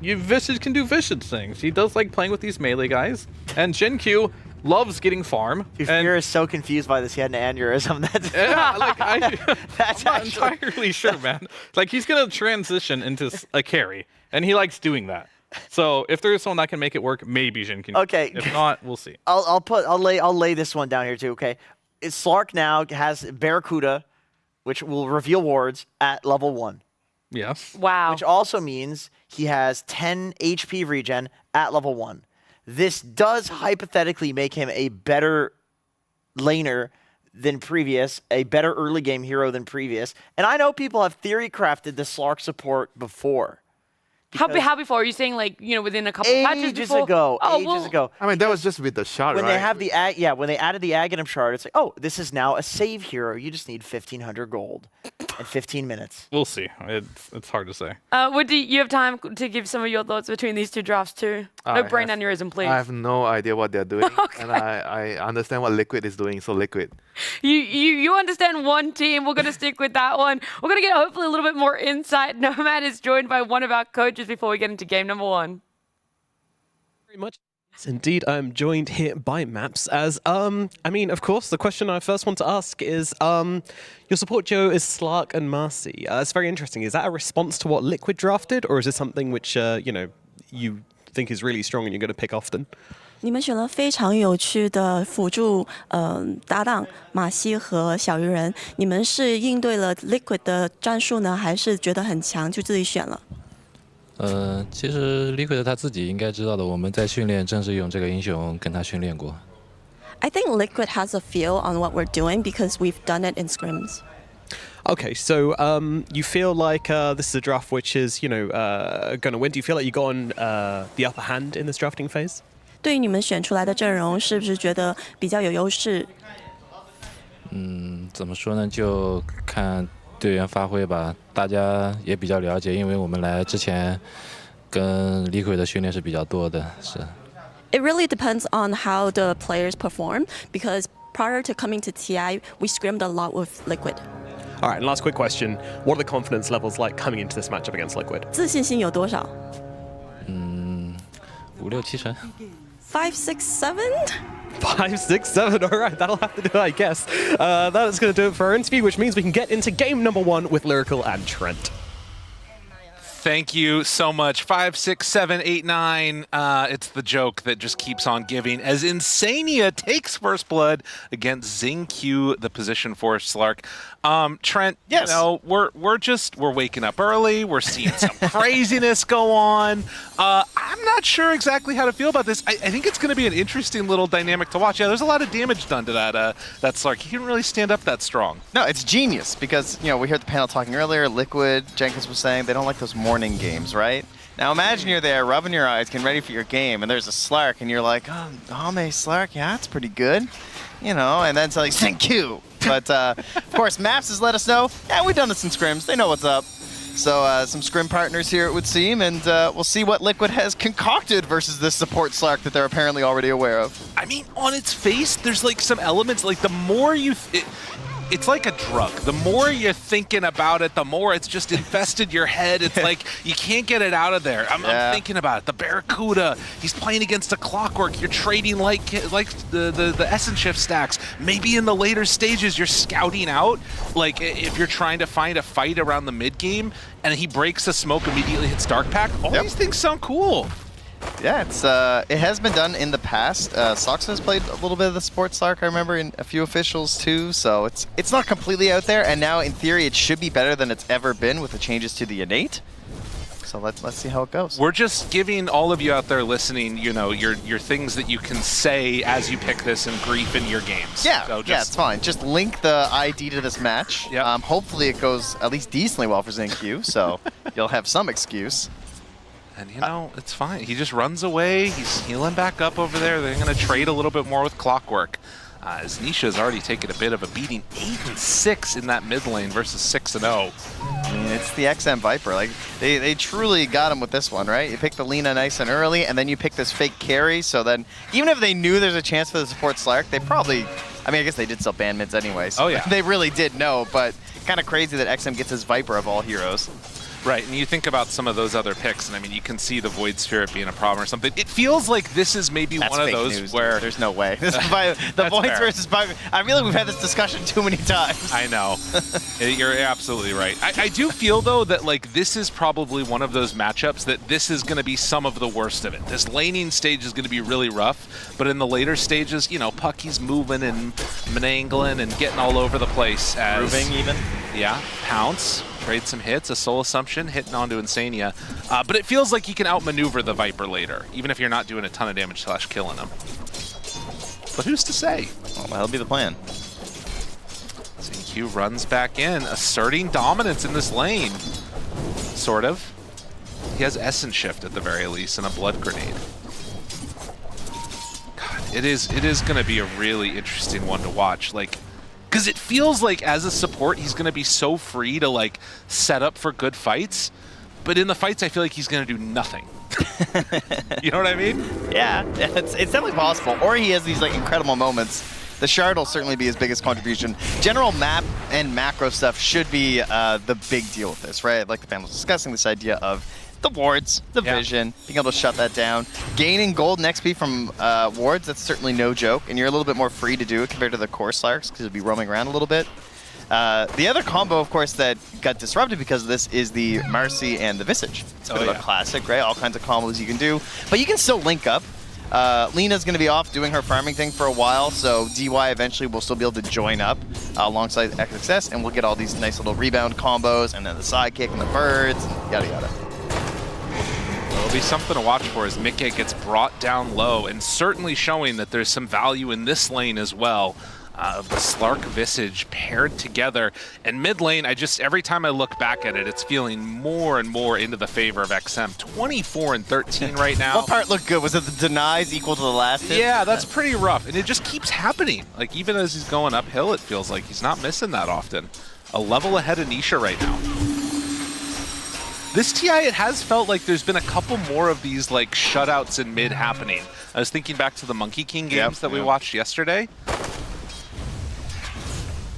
Visage can do Visage things. He does like playing with these melee guys, and Xingqiu loves getting farm. Fear is so confused by this. He had an aneurysm. That's yeah, like That's I'm not entirely sure, man. Like he's gonna transition into a carry, and he likes doing that. So if there's someone that can make it work, maybe Jin can. Okay. If not, we'll see. I'll lay this one down here too. Okay, Slark now has Barracuda, which will reveal wards at level 1. Yes. Wow. Which also means he has 10 HP regen at level 1. This does hypothetically make him a better laner than previous, a better early game hero than previous. And I know people have theory crafted the Slark support before. How before? Are you saying like, you know, within a couple patches before? Ages ago. I mean, that was just with the shard, when right? they have the when they added the Aghanim shard, it's like, oh, this is now a save hero. You just need 1,500 gold and 15 minutes. We'll see. It's hard to say. Would you have time to give some of your thoughts between these two drafts too? No brain aneurysm, please. I have no idea what they're doing, Okay. and I understand what Liquid is doing. So Liquid. You understand one team. We're gonna stick with that one. We're gonna get hopefully a little bit more insight. Nomad is joined by one of our coaches before we get into game number 1. Very much. Indeed, I'm joined here by Maps as, I mean, of course, the question I first want to ask is, your support duo is Slark and Marcy. It's very interesting. Is that a response to what Liquid drafted, or is it something which, you know, you think is really strong and you're going to pick often? 你们选了非常有趣的辅助搭档马西和小鱼人，你们是应对了 Liquid 的战术呢，还是觉得很强就自己选了？其实 Liquid 他自己应该知道的，我们在训练正式用这个英雄跟他训练过。I think Liquid has a feel on what we're doing because we've done it in scrims. Okay, so you feel like this is a draft which is, you know, going to win. Do you feel like you got on the upper hand in this drafting phase? 对于你们选出来的阵容，是不是觉得比较有优势？怎么说呢？就看队员发挥吧。大家也比较了解，因为我们来之前跟 Liquid 的训练是比较多的，是。It really depends on how the players perform because prior to coming to TI, we scrimmed a lot with Liquid. All right, and last quick question. What are the confidence levels like coming into this matchup against Liquid? 自信心有多少5、6、7成。？5, 6, 7? 5, 6, 7. All right, that'll have to do it, I guess. That is going to do it for our interview, which means we can get into game number 1 with Lyrical and Trent. Thank you so much. 5, 6, 7, 8, 9. It's the joke that just keeps on giving as Insania takes first blood against Xingqiu, the position for Slark. Trent, yes. You know, we're waking up early. We're seeing some craziness go on. I'm not sure exactly how to feel about this. I think it's going to be an interesting little dynamic to watch. Yeah, there's a lot of damage done to that Slark. He didn't really stand up that strong. No, it's genius because, you know, we heard the panel talking earlier. Liquid, Jenkins was saying they don't like those morning games, right? Now imagine you're there rubbing your eyes, getting ready for your game, and there's a Slark, and you're like, oh, Hame Slark, yeah, that's pretty good. You know, and then it's like, Xingqiu. But, of course, Maps has let us know, yeah, we've done this in scrims. They know what's up. So some scrim partners here, it would seem, and we'll see what Liquid has concocted versus this support Slark that they're apparently already aware of. I mean, on its face, there's like some elements, like the more you... it's like a drug. The more you're thinking about it, the more it's just infested your head. It's like you can't get it out of there. I'm thinking about it. The Barracuda, he's playing against a Clockwork. You're trading like the Essence Shift stacks. Maybe in the later stages, you're scouting out. Like if you're trying to find a fight around the mid game, and he breaks the smoke, immediately hits Dark Pack. All these things sound cool. Yeah, it has been done in the past. Sox has played a little bit of the Sports Slark, I remember, in a few officials too, so it's not completely out there, and now in theory it should be better than it's ever been with the changes to the innate. So let's see how it goes. We're just giving all of you out there listening, you know, your things that you can say as you pick this and grief in your games. Yeah, so yeah, it's fine. Just link the ID to this match. Yep. Hopefully it goes at least decently well for XinQ, so you'll have some excuse. And, you know, it's fine. He just runs away. He's healing back up over there. They're going to trade a little bit more with Clockwork. As Nisha's already taken a bit of a beating. 8-6 in that mid lane versus 6-0. I mean, it's the XM Viper. Like, they truly got him with this one, right? You pick the Lina nice and early, and then you pick this fake carry. So then, even if they knew there's a chance for the support Slark, they probably... I mean, I guess they did sell ban mids anyway. So they really did know, but kind of crazy that XM gets his Viper of all heroes. Right, and you think about some of those other picks, and I mean, you can see the Void Spirit being a problem or something. It feels like this is maybe one of those news, where... There's no way. The Voids versus Viper. I feel like we've had this discussion too many times. I know. You're absolutely right. I do feel, though, that like this is probably one of those matchups that this is going to be some of the worst of it. This laning stage is going to be really rough, but in the later stages, you know, Pucky's moving and manangling and getting all over the place. Moving even. Yeah, Pounce. Trade some hits, a Soul Assumption, hitting onto Insania. But it feels like you can outmaneuver the Viper later, even if you're not doing a ton of damage / killing him. But who's to say? Well, that'll be the plan. XinQ runs back in, asserting dominance in this lane. Sort of. He has Essence Shift at the very least and a Blood Grenade. God, it is going to be a really interesting one to watch. Like, because it feels like as a support, he's going to be so free to like set up for good fights. But in the fights, I feel like he's going to do nothing. You know what I mean? Yeah, it's definitely possible. Or he has these like incredible moments. The Shard will certainly be his biggest contribution. General map and macro stuff should be the big deal with this, right? Like the fan was discussing this idea of the wards, the vision, being able to shut that down. Gaining gold and XP from wards, that's certainly no joke, and you're a little bit more free to do it compared to the core Slarks because you'll be roaming around a little bit. The other combo, of course, that got disrupted because of this is the Marcy and the Visage. It's a bit of a classic, right? All kinds of combos you can do, but you can still link up. Lena's going to be off doing her farming thing for a while, so DY eventually will still be able to join up alongside XXS, and we'll get all these nice little rebound combos, and then the sidekick and the birds, and yada yada. There'll be something to watch for as Mickey gets brought down low, and certainly showing that there's some value in this lane as well. The Slark Visage paired together. And mid lane, every time I look back at it, it's feeling more and more into the favor of XM. 24-13 right now. What part looked good? Was it the denies equal to the last hit? Yeah, that's pretty rough. And it just keeps happening. Like, even as he's going uphill, it feels like he's not missing that often. A level ahead of Nisha right now. This TI, it has felt like there's been a couple more of these like shutouts in mid happening. I was thinking back to the Monkey King games that we watched yesterday.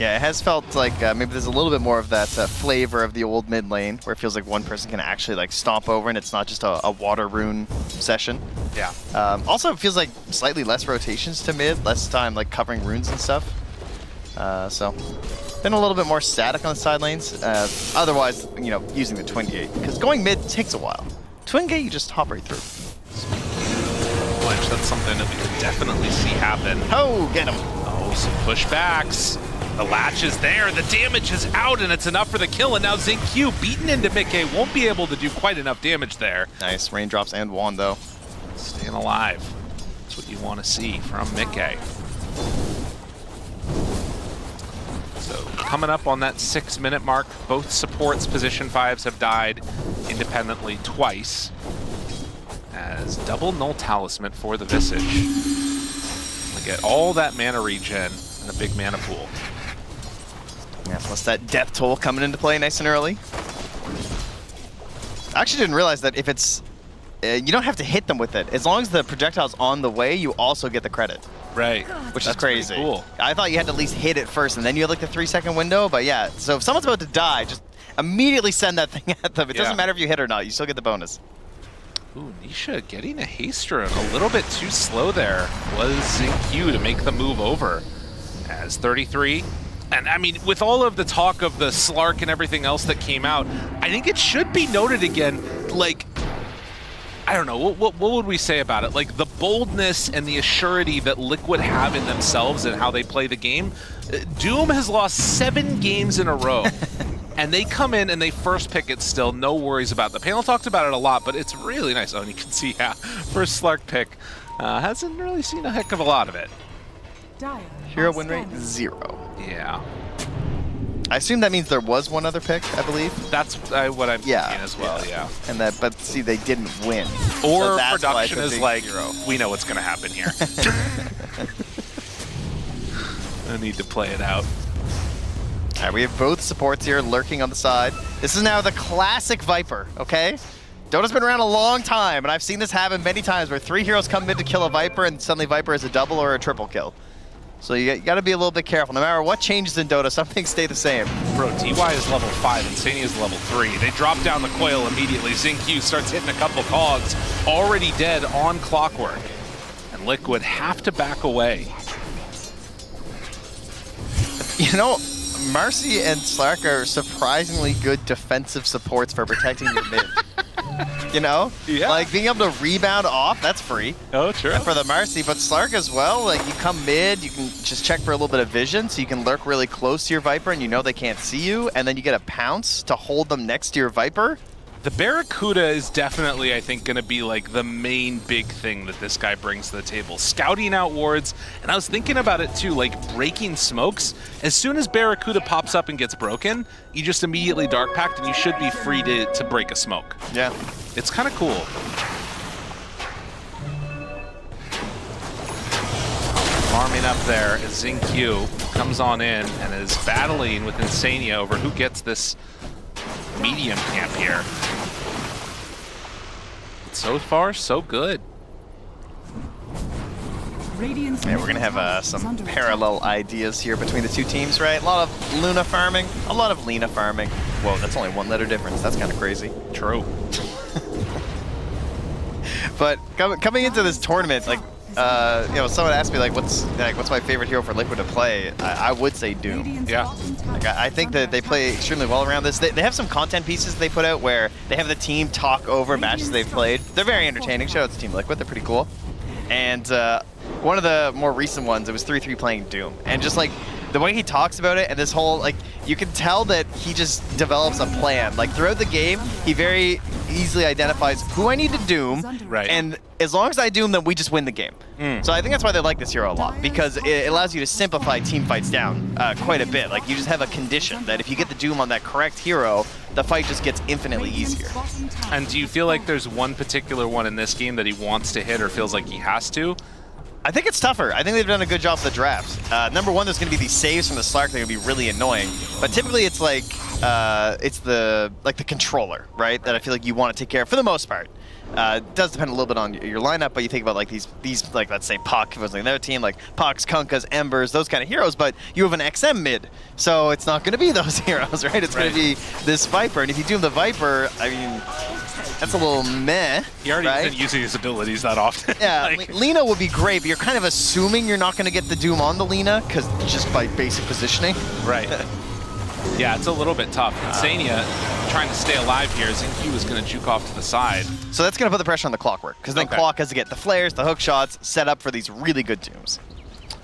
Yeah, it has felt like maybe there's a little bit more of that flavor of the old mid lane, where it feels like one person can actually like stomp over, and it's not just a water rune session. Yeah. Also, it feels like slightly less rotations to mid, less time like covering runes and stuff. So, been a little bit more static on the side lanes. Otherwise, you know, using the Twin Gate, because going mid takes a while. Twin Gate, you just hop right through. Flinch, that's something that we could definitely see happen. Oh, get him! Oh, some pushbacks. The latch is there, the damage is out, and it's enough for the kill, and now XinQ beaten into Mickey won't be able to do quite enough damage there. Nice, raindrops and wand though. Staying alive. That's what you want to see from Mickey. So coming up on that 6-minute mark, both supports position 5s have died independently twice. As double null talisman for the Visage. We get all that mana regen and a big mana pool. Yeah, plus that death toll coming into play nice and early. I actually didn't realize that if it's... you don't have to hit them with it. As long as the projectile's on the way, you also get the credit. Right. Which That's is crazy. pretty cool. I thought you had to at least hit it first, and then you had like the 3-second window. But yeah, so if someone's about to die, just immediately send that thing at them. It doesn't matter if you hit or not. You still get the bonus. Ooh, Nisha getting a haste rune. A little bit too slow there was Zinq to make the move over. As 33. And I mean, with all of the talk of the Slark and everything else that came out, I think it should be noted again, like, I don't know, what would we say about it? Like the boldness and the assurity that Liquid have in themselves and how they play the game. Doom has lost 7 games in a row. And they come in and they first pick it still, no worries about it. The panel talked about it a lot, but it's really nice. Oh, and you can see, yeah, first Slark pick. Hasn't really seen a heck of a lot of it. Hero win rate 0. Yeah. I assume that means there was one other pick, I believe. That's what I'm thinking as well, yeah. And that, but see, they didn't win. Or so production is like, we know what's going to happen here. I need to play it out. All right, we have both supports here lurking on the side. This is now the classic Viper, okay? Dota's been around a long time, and I've seen this happen many times where 3 heroes come in to kill a Viper, and suddenly Viper is a double or a triple kill. So you got to be a little bit careful. No matter what changes in Dota, some things stay the same. Bro, DY is level 5, Insania is level 3. They drop down the coil immediately. Zinq starts hitting a couple cogs, already dead on Clockwork. And Liquid have to back away. You know, Marcy and Slark are surprisingly good defensive supports for protecting your mid. You know? Yeah. Like, being able to rebound off, that's free. Oh, true. For the Marcy, but Slark as well, like, you come mid, you can just check for a little bit of vision, so you can lurk really close to your Viper and you know they can't see you, and then you get a pounce to hold them next to your Viper. The Barracuda is definitely, I think, going to be like the main big thing that this guy brings to the table. Scouting out wards, and I was thinking about it too, like breaking smokes. As soon as Barracuda pops up and gets broken, you just immediately dark packed and you should be free to break a smoke. Yeah. It's kind of cool. Farming up there as Zinq comes on in and is battling with Insania over who gets this medium camp here. So far, so good. Yeah, we're gonna have some parallel ideas here between the two teams, right? A lot of Luna farming, a lot of Lina farming. Whoa, that's only 1 letter difference. That's kind of crazy. True. But coming into this tournament, like, you know, someone asked me like, what's my favorite hero for Liquid to play? I would say Doom. Yeah. Like, I think that they play extremely well around this. They have some content pieces they put out where they have the team talk over matches they've played. They're very entertaining. Shout out to Team Liquid. They're pretty cool. And one of the more recent ones, it was 3-3 playing Doom. And just like the way he talks about it and this whole, like, you can tell that he just develops a plan. Like throughout the game, he very easily identifies who I need to Doom. Right. And as long as I Doom them, we just win the game. So I think that's why they like this hero a lot, because it allows you to simplify team fights down quite a bit. Like you just have a condition that if you get the Doom on that correct hero, the fight just gets infinitely easier. And do you feel like there's one particular one in this game that he wants to hit or feels like he has to? I think it's tougher. I think they've done a good job with the draft. Number one, there's going to be these saves from the Slark that are going to be really annoying. But typically it's like, it's the controller, right? That I feel like you want to take care of for the most part. It does depend a little bit on your lineup, but you think about like these like, let's say Puck, if it was like another team, like Pucks, Kunkas, Embers, those kind of heroes, but you have an XM mid, so it's not going to be those heroes, right? It's going to be this Viper, and if you Doom the Viper, I mean, that's a little meh. He already isn't using his abilities that often. Yeah, like, Lina would be great, but you're kind of assuming you're not going to get the Doom on the Lina, because just by basic positioning. Right. Yeah, it's a little bit tough. Insania trying to stay alive here. Zinq was going to juke off to the side. So that's going to put the pressure on the Clockwork, because then Clock has to get the flares, the hook shots, set up for these really good Dooms.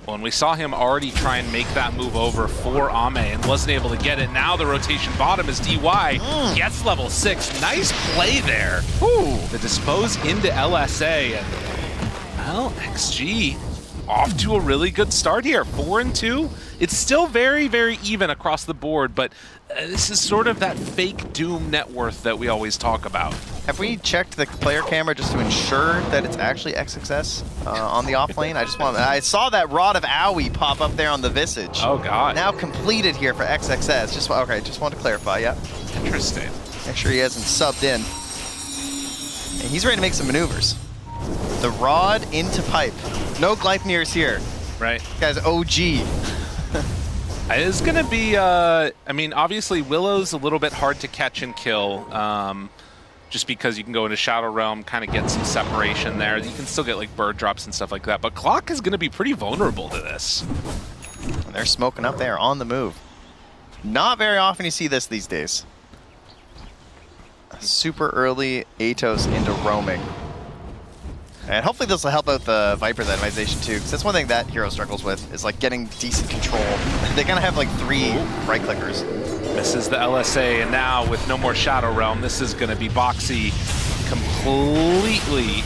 Well, and we saw him already try and make that move over for Ame and wasn't able to get it. Now the rotation bottom is DY. Gets level 6. Nice play there. Ooh. The dispose into LSA. And, well, XG off to a really good start here. 4-2. It's still very, very even across the board, but this is sort of that fake Doom net worth that we always talk about. Have we checked the player camera just to ensure that it's actually XXS on the Offlane? I saw that Rod of Owie pop up there on the Visage. Oh god. Now completed here for XXS. Just wanted to clarify, yeah. Interesting. Make sure he hasn't subbed in. And he's ready to make some maneuvers. The Rod into pipe. No Gleipnirs here. Right. This guy's OG. It's going to be, I mean, obviously Willow's a little bit hard to catch and kill, just because you can go into Shadow Realm, kind of get some separation there. You can still get like bird drops and stuff like that, but Clock is going to be pretty vulnerable to this. And they're smoking up there on the move. Not very often you see this these days. Super early Atos into roaming. And hopefully this will help out the Viper's itemization too, because that's one thing that hero struggles with, is like getting decent control. They kind of have like 3 right clickers. This is the LSA, and now with no more Shadow Realm, this is going to be Boxy completely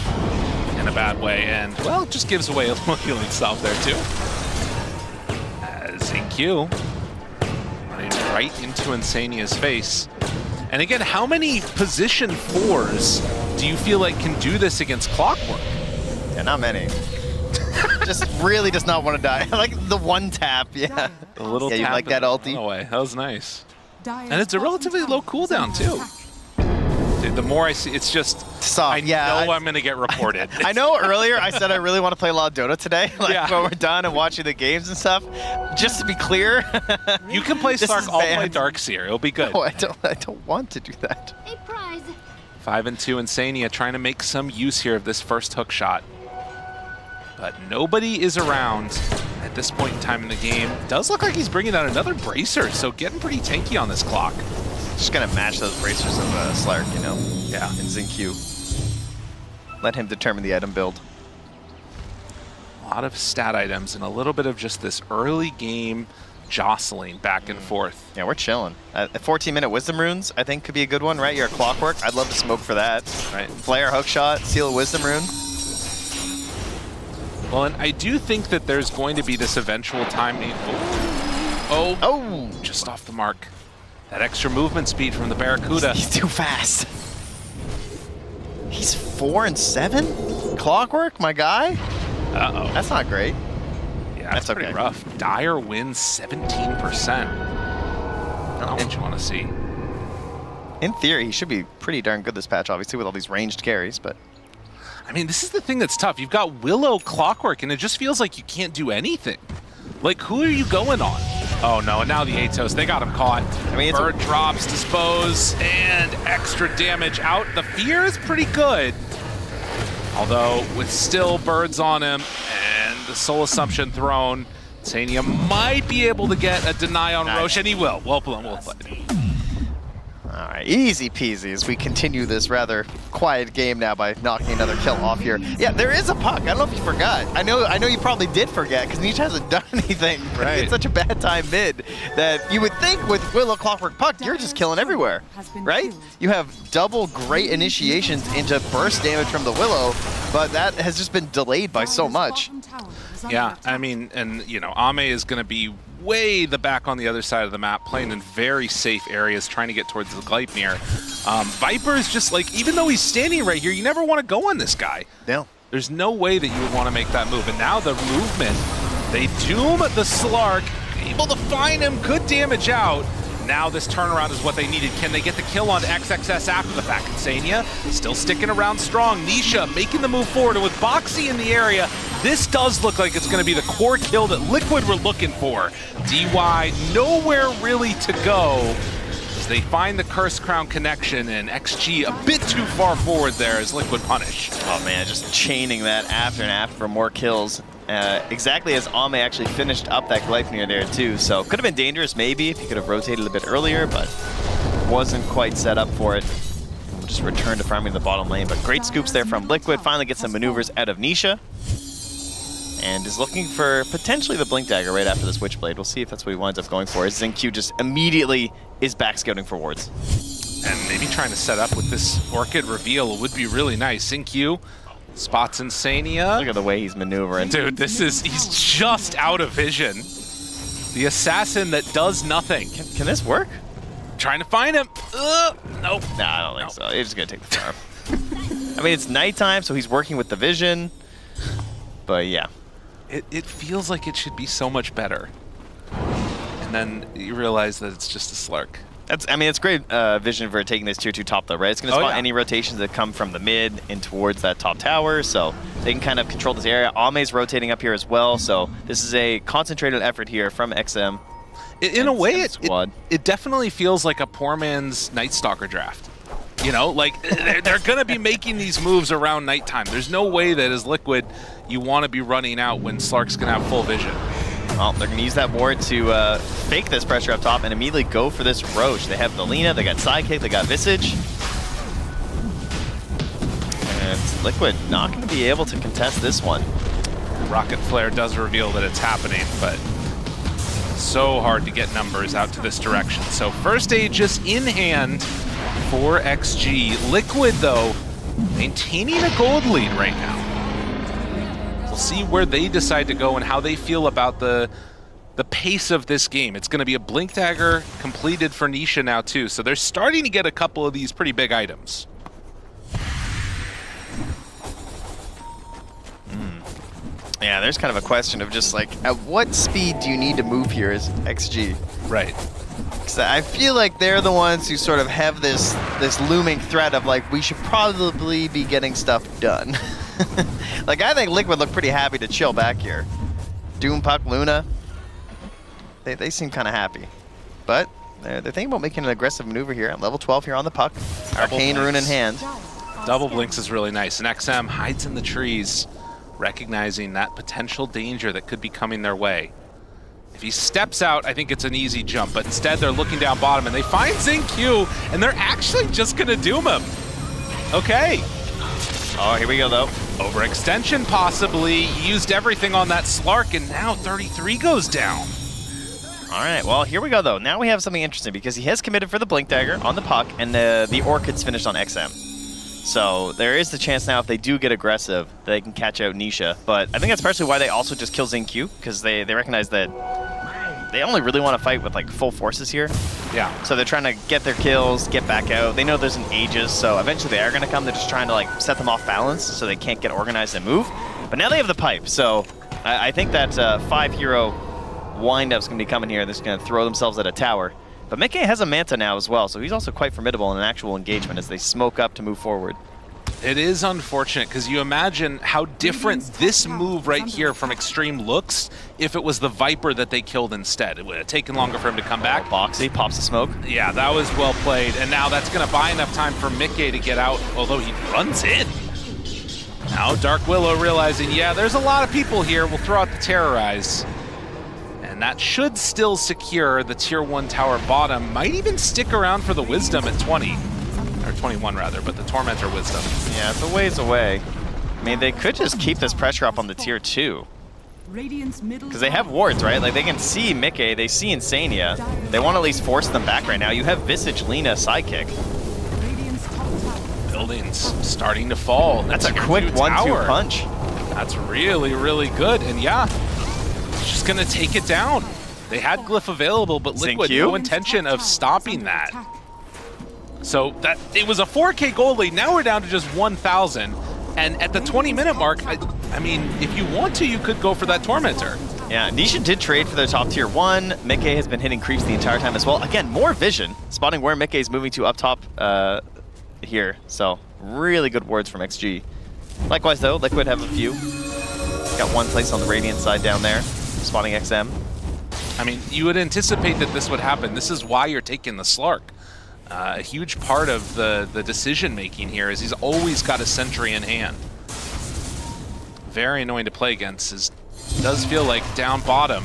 in a bad way, and, well, it just gives away a little healing salve there too. As EQ running right into Insania's face. And again, how many position 4s do you feel like can do this against Clockwork? Yeah, not many. Just really does not want to die. Like the one tap, yeah. The little tap. You like that ulti? Away. That was nice. And it's a relatively low cooldown too. Dude, the more I see, it's just soft. I know I'm gonna get reported. I know earlier I said I really want to play a lot of Dota today, like when we're done and watching the games and stuff. Just to be clear, you can play Slark, I'll play Darkseer. It'll be good. No, I don't want to do that. 5 and 2 Insania trying to make some use here of this first hook shot. But nobody is around at this point in time in the game. Does look like he's bringing out another bracer, so getting pretty tanky on this Clock. Just gonna match those bracers of Slark, you know? Yeah. And XinQ. Let him determine the item build. A lot of stat items and a little bit of just this early game jostling back and forth. Yeah, we're chilling. 14-minute Wisdom Runes, I think, could be a good one, right? You're a Clockwork. I'd love to smoke for that. Right. Flare, hookshot, seal a Wisdom Rune. Well, and I do think that there's going to be this eventual time. Oh, just off the mark. That extra movement speed from the Barracuda. He's too fast. He's 4 and 7? Clockwork, my guy? Uh-oh. That's not great. Yeah, that's pretty rough. Dire wins 17%. Not what you want to see. In theory, he should be pretty darn good this patch, obviously, with all these ranged carries, but... I mean, this is the thing that's tough. You've got Willow, Clockwork, and it just feels like you can't do anything. Like, who are you going on? Oh, no, and now the Atos, they got him caught. I mean, Bird drops, dispose, and extra damage out. The fear is pretty good. Although, with still birds on him and the Soul Assumption thrown, Insania might be able to get a deny on Roche, and he will. Well played. All right, easy peasy as we continue this rather quiet game now by knocking another kill off here. Yeah, there is a puck. I don't know if you forgot. I know you probably did forget because Nisha hasn't done anything. Right. It's such a bad time mid that you would think with Willow, Clockwork, Puck, you're just killing everywhere, right? You have double great initiations into burst damage from the Willow, but that has just been delayed by so much. Yeah, I mean, and you know, Ame is going to be way the back on the other side of the map, playing in very safe areas, trying to get towards the Gleipnir. Viper is just like, even though he's standing right here, you never want to go on this guy. No. There's no way that you would want to make that move. And now the movement, they doom the Slark, able to find him, good damage out. Now this turnaround is what they needed. Can they get the kill on XXS after the fact? Insania still sticking around strong. Nisha making the move forward, and with Boxy in the area, this does look like it's going to be the core kill that Liquid were looking for. DY nowhere really to go as they find the Curse Crown connection, and XG a bit too far forward there as Liquid punish. Oh man, just chaining that after and after for more kills. Exactly as Ame actually finished up that Gleipnir there too, so could have been dangerous maybe if he could have rotated a bit earlier, but wasn't quite set up for it. We'll just return to farming the bottom lane, but great scoops there from Liquid, finally gets some maneuvers out of Nisha, and is looking for potentially the Blink Dagger right after the Switchblade. We'll see if that's what he winds up going for, as XinQ just immediately is back scouting for wards. And maybe trying to set up with this Orchid reveal would be really nice. XinQ spots Insania. Look at the way he's maneuvering. Dude, he's just out of vision. The assassin that does nothing. Can this work? Trying to find him. Nope. Nah, I don't think so. He's just gonna take the farm. I mean, it's nighttime, so he's working with the vision. But yeah. It feels like it should be so much better. And then you realize that it's just a Slark. It's great vision for taking this tier 2 top though, right? It's going to spot any rotations that come from the mid and towards that top tower, so they can kind of control this area. Ame's rotating up here as well, so this is a concentrated effort here from XM. In a way, it definitely feels like a poor man's Night Stalker draft. You know, like, they're going to be making these moves around nighttime. There's no way that as Liquid, you want to be running out when Slark's going to have full vision. Well, they're going to use that ward to fake this pressure up top and immediately go for this Roche. They have the Lina, they got Sidekick, they got Visage. And Liquid not going to be able to contest this one. Rocket Flare does reveal that it's happening, but so hard to get numbers out to this direction. So first Aegis in hand for XG. Liquid, though, maintaining a gold lead right now. We'll see where they decide to go and how they feel about the pace of this game. It's going to be a Blink Dagger completed for Nisha now, too. So they're starting to get a couple of these pretty big items. Yeah, there's kind of a question of just like, at what speed do you need to move here as XG? Right. Because I feel like they're the ones who sort of have this looming threat of like, we should probably be getting stuff done. Like, I think Liquid look pretty happy to chill back here. Doom, Puck, Luna, they seem kind of happy. But they're thinking about making an aggressive maneuver here at level 12 here on the Puck. Arcane Rune in hand. Double Blinks is really nice. And XM hides in the trees, recognizing that potential danger that could be coming their way. If he steps out, I think it's an easy jump, but instead they're looking down bottom and they find XingQ, and they're actually just gonna doom him. Okay. Oh, here we go though. Overextension possibly. He used everything on that Slark, and now 33 goes down. All right, well, here we go though. Now we have something interesting because he has committed for the Blink Dagger on the Puck, and the Orchid's finished on XM. So there is the chance now if they do get aggressive, they can catch out Nisha. But I think that's partially why they also just kill XingQ, because they recognize that they only really want to fight with like full forces here. Yeah. So they're trying to get their kills, get back out. They know there's an Aegis, so eventually they are going to come. They're just trying to like set them off balance so they can't get organized and move. But now they have the pipe, so I think that 5-hero wind-up's going to be coming here. They're just going to throw themselves at a tower. But Mickey has a Manta now as well, so he's also quite formidable in an actual engagement as they smoke up to move forward. It is unfortunate, because you imagine how different this move right here from Extreme looks if it was the Viper that they killed instead. It would have taken longer for him to come back. Boxy pops the smoke. Yeah, that was well played, and now that's going to buy enough time for Mickey to get out, although he runs in. Now Dark Willow realizing, yeah, there's a lot of people here. We'll throw out the Terrorize. And that should still secure the tier 1 tower bottom. Might even stick around for the Wisdom at 20. Or 21 rather, but the Tormentor Wisdom. Yeah, it's a ways away. I mean, they could just keep this pressure up on the tier 2. Because they have wards, right? Like, they can see Mickey, they see Insania. They want to at least force them back right now. You have Visage, Lina, Sidekick. Buildings starting to fall. That's a quick 1-2 punch. That's really, really good. And yeah, just going to take it down. They had Glyph available, but Liquid, no intention of stopping that. So that it was a 4K gold lead. Now we're down to just 1,000. And at the 20-minute mark, I mean, if you want to, you could go for that Tormentor. Yeah, Nisha did trade for their top tier 1. Mickey has been hitting creeps the entire time as well. Again, more vision, spotting where Mickey is moving to up top here. So really good wards from XG. Likewise, though, Liquid have a few. Got one place on the Radiant side down there, spotting XM. I mean, you would anticipate that this would happen. This is why you're taking the Slark. A huge part of the decision-making here is he's always got a sentry in hand. Very annoying to play against. It does feel like down bottom,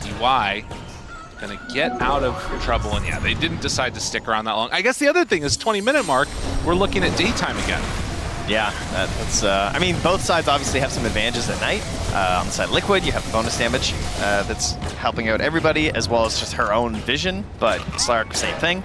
TY gonna get out of trouble, and yeah, they didn't decide to stick around that long. I guess the other thing is 20-minute mark, we're looking at daytime again. Yeah, that's, I mean, both sides obviously have some advantages at night. On the side Liquid, you have the bonus damage that's helping out everybody, as well as just her own vision, but Slark, same thing.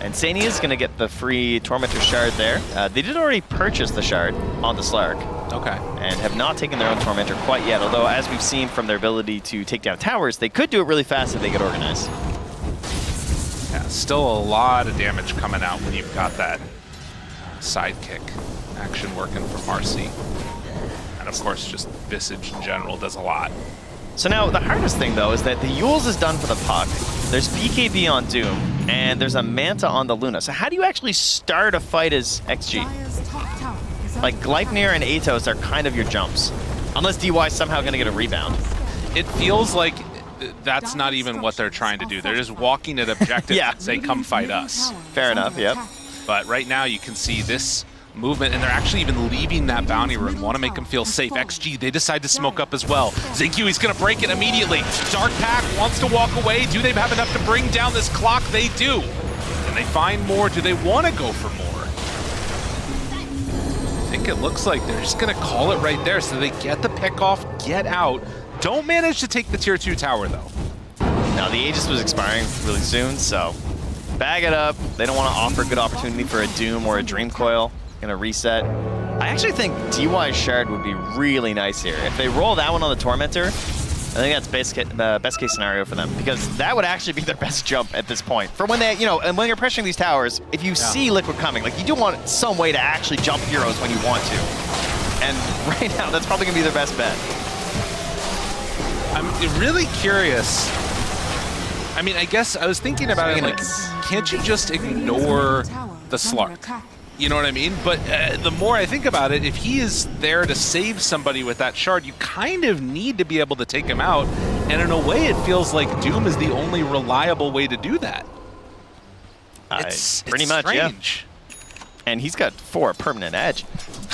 And Sani is going to get the free Tormentor Shard there. They did already purchase the Shard on the Slark. Okay. And have not taken their own Tormentor quite yet, although as we've seen from their ability to take down towers, they could do it really fast if they get organized. Yeah, still a lot of damage coming out when you've got that sidekick action working for Marcy. And of course, just Visage in general does a lot. So now, the hardest thing, though, is that the Yules is done for the Puck. There's BKB on Doom, and there's a Manta on the Luna. So how do you actually start a fight as XG? Like, Gleipnir and Atos are kind of your jumps. Unless DY is somehow going to get a rebound. It feels like that's not even what they're trying to do. They're just walking at objective and say, come fight us. Fair enough, yep. But right now you can see this movement, and they're actually even leaving that bounty rune. Want to make them feel safe. XG, they decide to smoke up as well. XinQ, he's going to break it immediately. Dark Pack wants to walk away. Do they have enough to bring down this clock? They do. And they find more. Do they want to go for more? I think it looks like they're just going to call it right there. So they get the pick off, get out. Don't manage to take the tier 2 tower, though. Now, the Aegis was expiring really soon, so bag it up. They don't want to offer a good opportunity for a Doom or a Dream Coil. Gonna reset. I actually think DY's Shard would be really nice here. If they roll that one on the Tormentor, I think that's best case scenario for them, because that would actually be their best jump at this point. For when they, and when you're pressuring these towers, if you see Liquid coming, like, you do want some way to actually jump heroes when you want to. And right now, that's probably gonna be their best bet. I'm really curious. I mean, I guess I was thinking about it, like, can't you just ignore the Slark? You know what I mean? But the more I think about it, if he is there to save somebody with that shard, you kind of need to be able to take him out. And in a way, it feels like Doom is the only reliable way to do that. It's pretty much, strange. Yeah. And he's got 4 permanent edge.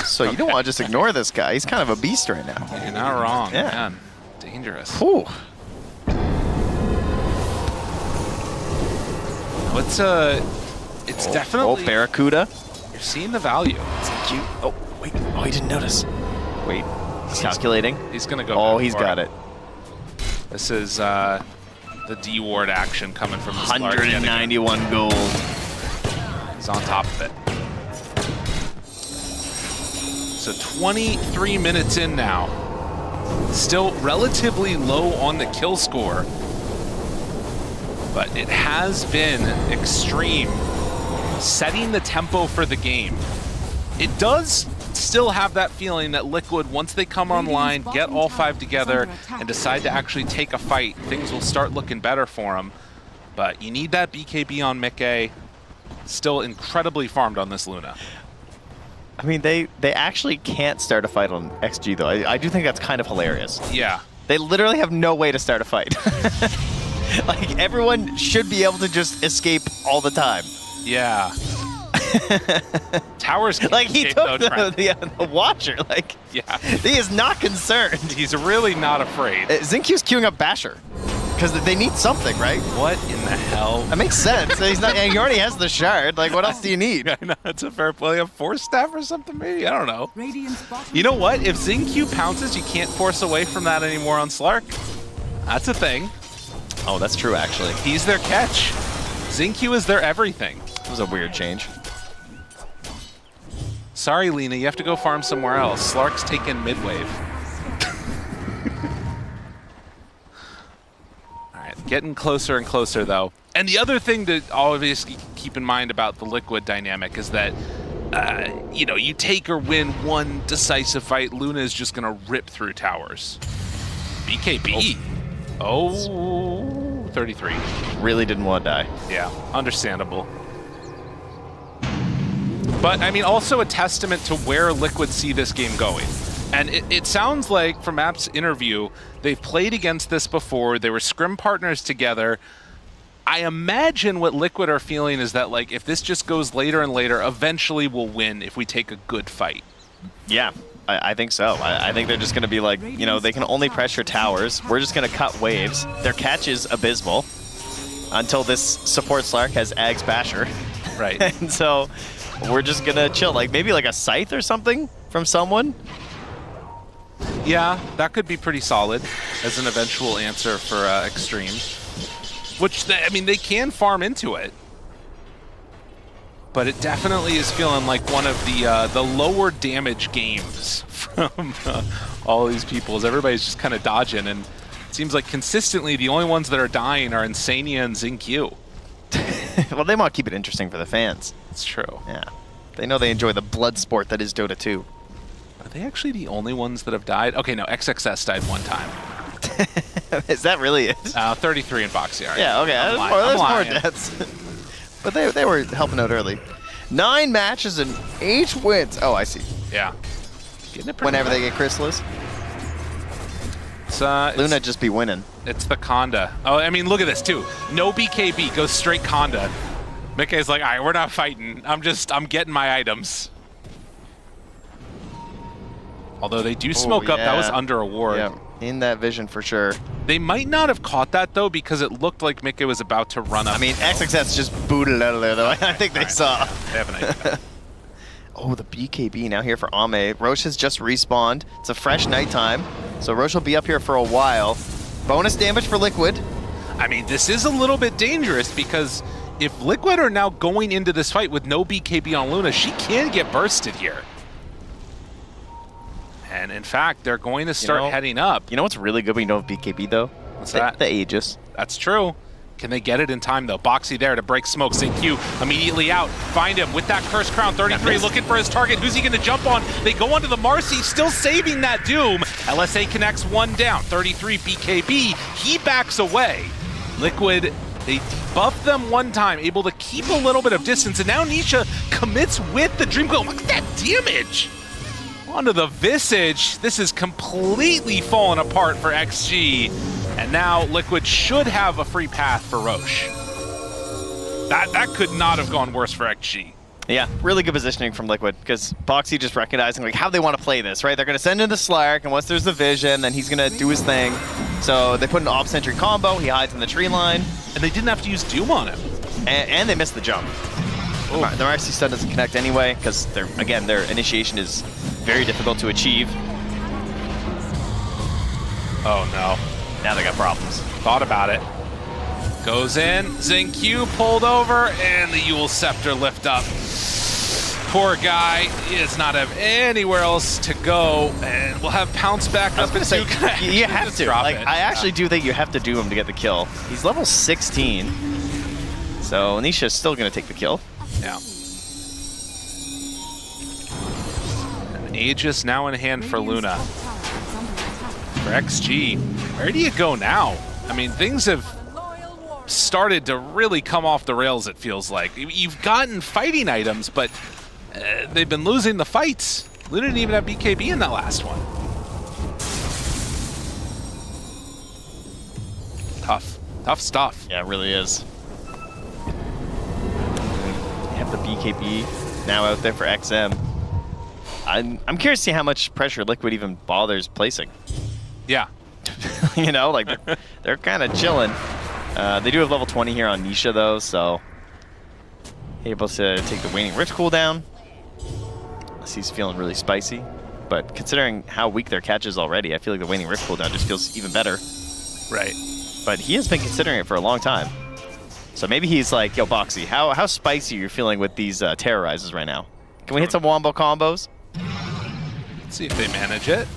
So you don't want to just ignore this guy. He's kind of a beast right now. You're not wrong, yeah. Man. Dangerous. Whew. It's definitely... Oh, Barracuda. You're seeing the value. It's cute. Oh, wait. Oh, he didn't notice. Wait. He's calculating. He's going to go. Oh, he's got it. This is the D-ward action coming from the 191 gold. He's on top of it. So 23 minutes in now. Still relatively low on the kill score. But it has been extreme, setting the tempo for the game. It does still have that feeling that Liquid, once they come online, get all 5 together, and decide to actually take a fight, things will start looking better for them. But you need that BKB on Mickey. Still incredibly farmed on this Luna. I mean, they actually can't start a fight on XG, though. I do think that's kind of hilarious. Yeah. They literally have no way to start a fight. Like, everyone should be able to just escape all the time. Yeah. Towers can't like, he escape, took though, the Watcher. Like, yeah. He is not concerned. He's really not afraid. XinQ's queuing up Basher. Because they need something, right? What in the hell? That makes sense. He's not. He already has the shard. Like, what else do you need? I know, it's a fair play. A Force Staff or something, maybe? I don't know. You know what? If XinQ pounces, you can't force away from that anymore on Slark. That's a thing. Oh, that's true, actually. He's their catch. XinQ is their everything. It was a weird change. Sorry, Lena, you have to go farm somewhere else. Slark's taking mid-wave. Getting closer and closer, though. And the other thing to obviously keep in mind about the Liquid dynamic is that, you take or win one decisive fight, Luna is just going to rip through towers. BKB. Oh, 33. Really didn't want to die. Yeah, understandable. But, I mean, also a testament to where Liquid see this game going. And it sounds like, from App's interview, they've played against this before. They were scrim partners together. I imagine what Liquid are feeling is that, like, if this just goes later and later, eventually we'll win if we take a good fight. Yeah, I think so. I think they're just going to be like, they can only pressure towers. We're just going to cut waves. Their catch is abysmal until this support Slark has Ags Basher. Right. And so we're just going to chill. Like, maybe like a Scythe or something from someone. Yeah, that could be pretty solid as an eventual answer for Extreme. Which, they can farm into it. But it definitely is feeling like one of the lower damage games from all these people, as everybody's just kind of dodging. And it seems like consistently the only ones that are dying are Insania and XinQ. Well, they want to keep it interesting for the fans. It's true. Yeah. They know they enjoy the blood sport that is Dota 2. Are they actually the only ones that have died? Okay, no, XXS died one time. Is that really it? 33 in Boxy. Right. Yeah, okay. There's more deaths. But they were helping out early. 9 matches and 8 wins. Oh, I see. Yeah. Whenever they get Chrysalis. Luna just be winning. It's the Conda. Oh, I mean, look at this too. No BKB, goes straight Conda. Mickey's like, all right, we're not fighting. I'm getting my items. Although they do smoke up, that was under a ward. Yeah, in that vision for sure. They might not have caught that though because it looked like Mickey was about to run up. I mean, XXS just booted out of there though. I think they saw. They have an idea. Oh, the BKB now here for Ame. Roche has just respawned. It's a fresh nighttime, so Roche will be up here for a while. Bonus damage for Liquid. I mean, this is a little bit dangerous because if Liquid are now going into this fight with no BKB on Luna, she can get bursted here. And in fact, they're going to start heading up. You know what's really good when you don't have BKB though? What's that? The Aegis. That's true. Can they get it in time though? Boxy there to break smoke. ZynQ immediately out. Find him with that Curse Crown. 33 looking for his target. Who's he going to jump on? They go onto the Marcy, still saving that Doom. LSA connects 1 down. 33 BKB. He backs away. Liquid, they debuffed them 1 time, able to keep a little bit of distance. And now Nisha commits with the Dream Coil. Look at that damage. Onto the Visage. This is completely fallen apart for XG. And now Liquid should have a free path for Roche. That could not have gone worse for XG. Yeah, really good positioning from Liquid because Boxy just recognizing like how they want to play this, right? They're going to send in the Slark, and once there's the vision, then he's going to do his thing. So they put an Op Sentry combo, he hides in the tree line. And they didn't have to use Doom on him. And they missed the jump. Their Marcy stun doesn't connect anyway because, again, their initiation is very difficult to achieve. Oh no. Now they got problems. Thought about it. Goes in, ZynQ pulled over, and the Yule Scepter lift up. Poor guy, he does not have anywhere else to go, and we'll have Pounce back up. You have to. Like, I actually do think you have to do him to get the kill. He's level 16, so Nisha's still going to take the kill. Yeah. And Aegis now in hand for Luna. For XG, where do you go now? I mean, things have started to really come off the rails, it feels like. You've gotten fighting items, but they've been losing the fights. Luna didn't even have BKB in that last one. Tough stuff. Yeah, it really is. You have the BKB now out there for XM. I'm curious to see how much pressure Liquid even bothers placing. Yeah. You know, like they're kind of chilling. They do have level 20 here on Nisha though, so able to take the Waning Rift cooldown. Unless he's feeling really spicy. But considering how weak their catch is already, I feel like the Waning Rift cooldown just feels even better. Right. But he has been considering it for a long time. So maybe he's like, yo, Boxy, how spicy are you feeling with these terrorizers right now? Can we hit some wombo combos? Let's see if they manage it.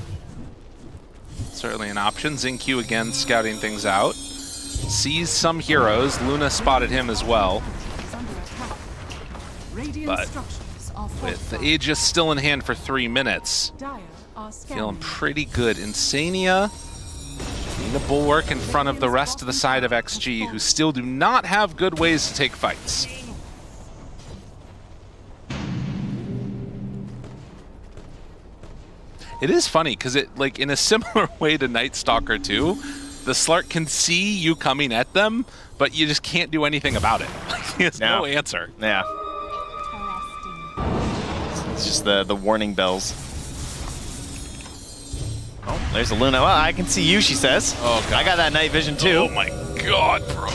Certainly an option. ZynQ again scouting things out. Sees some heroes. Luna spotted him as well. But with the Aegis still in hand for 3 minutes, feeling pretty good. Insania being a bulwark in front of the rest of the side of XG, who still do not have good ways to take fights. It is funny because it, like, in a similar way to Night Stalker 2, the Slark can see you coming at them, but you just can't do anything about it. He has no answer. Yeah. It's just the warning bells. Oh, there's a Luna. Well, I can see you, she says. Oh, God. I got that night vision, too. Oh, my God, bro.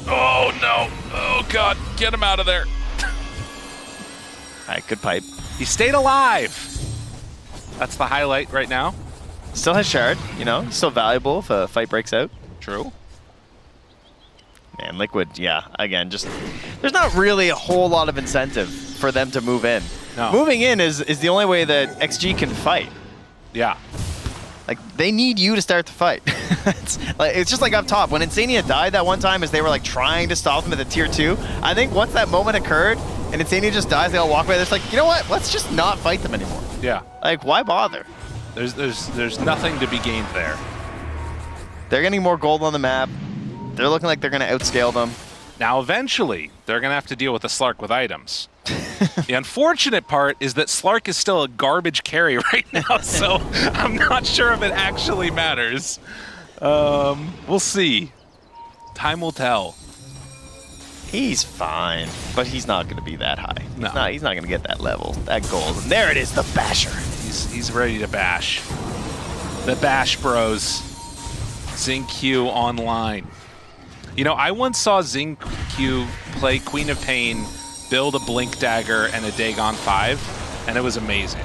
Oh, no. Oh, God. Get him out of there. All right, good pipe. He stayed alive. That's the highlight right now. Still has Shard, you know, still valuable if a fight breaks out. True. Man, Liquid, yeah, again, just there's not really a whole lot of incentive for them to move in. No. Moving in is the only way that XG can fight. Yeah. Like, they need you to start the fight. it's just like up top. When Insania died that one time as they were like trying to stop them at the tier 2, I think once that moment occurred and Insania just dies, they all walk away, they're just like, you know what, let's just not fight them anymore. Yeah. Like, why bother? There's nothing to be gained there. They're getting more gold on the map. They're looking like they're going to outscale them. Now, eventually, they're going to have to deal with the Slark with items. The unfortunate part is that Slark is still a garbage carry right now, so I'm not sure if it actually matters. We'll see. Time will tell. He's fine, but he's not going to be that high. No. He's not going to get that level, that gold. And there it is, the basher. He's ready to bash. The Bash Bros. XingQ online. You know, I once saw XingQ play Queen of Pain, build a Blink Dagger and a Dagon 5, and it was amazing.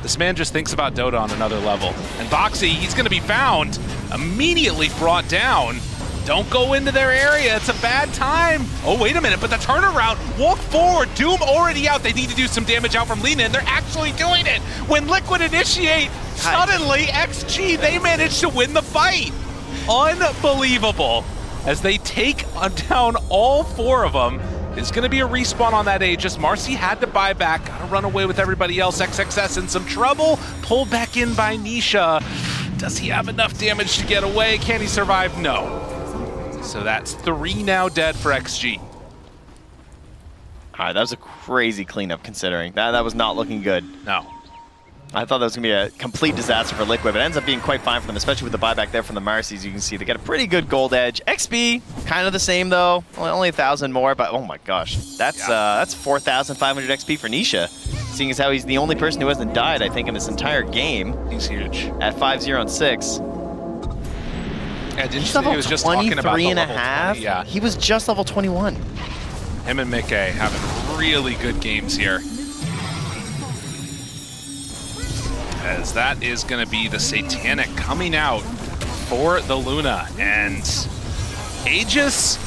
This man just thinks about Dota on another level. And Boxy, he's going to be found, immediately brought down. Don't go into their area, it's a bad time. Oh, wait a minute, but the turnaround, walk forward, Doom already out. They need to do some damage out from Lina, and they're actually doing it. When Liquid initiate, suddenly XG, they manage to win the fight. Unbelievable. As they take down all 4 of them. It's going to be a respawn on that Aegis. Marcy had to buy back, got to run away with everybody else. XXS in some trouble, pulled back in by Nisha. Does he have enough damage to get away? Can he survive? No. So that's 3 now dead for XG. All right, that was a crazy cleanup considering. That was not looking good. No. I thought that was going to be a complete disaster for Liquid, but it ends up being quite fine for them, especially with the buyback there from the Marcies. You can see they got a pretty good gold edge. XP, kind of the same though, only 1,000 more, but oh my gosh. That's 4,500 XP for Nisha, seeing as how he's the only person who hasn't died, I think, in this entire game. He's huge. At 5-0 and 6. Yeah, didn't He's you level he was just talking about 23 the and a level half? 20, yeah. He was just level 21. Him and Mickey having really good games here. As that is going to be the Satanic coming out for the Luna. And Aegis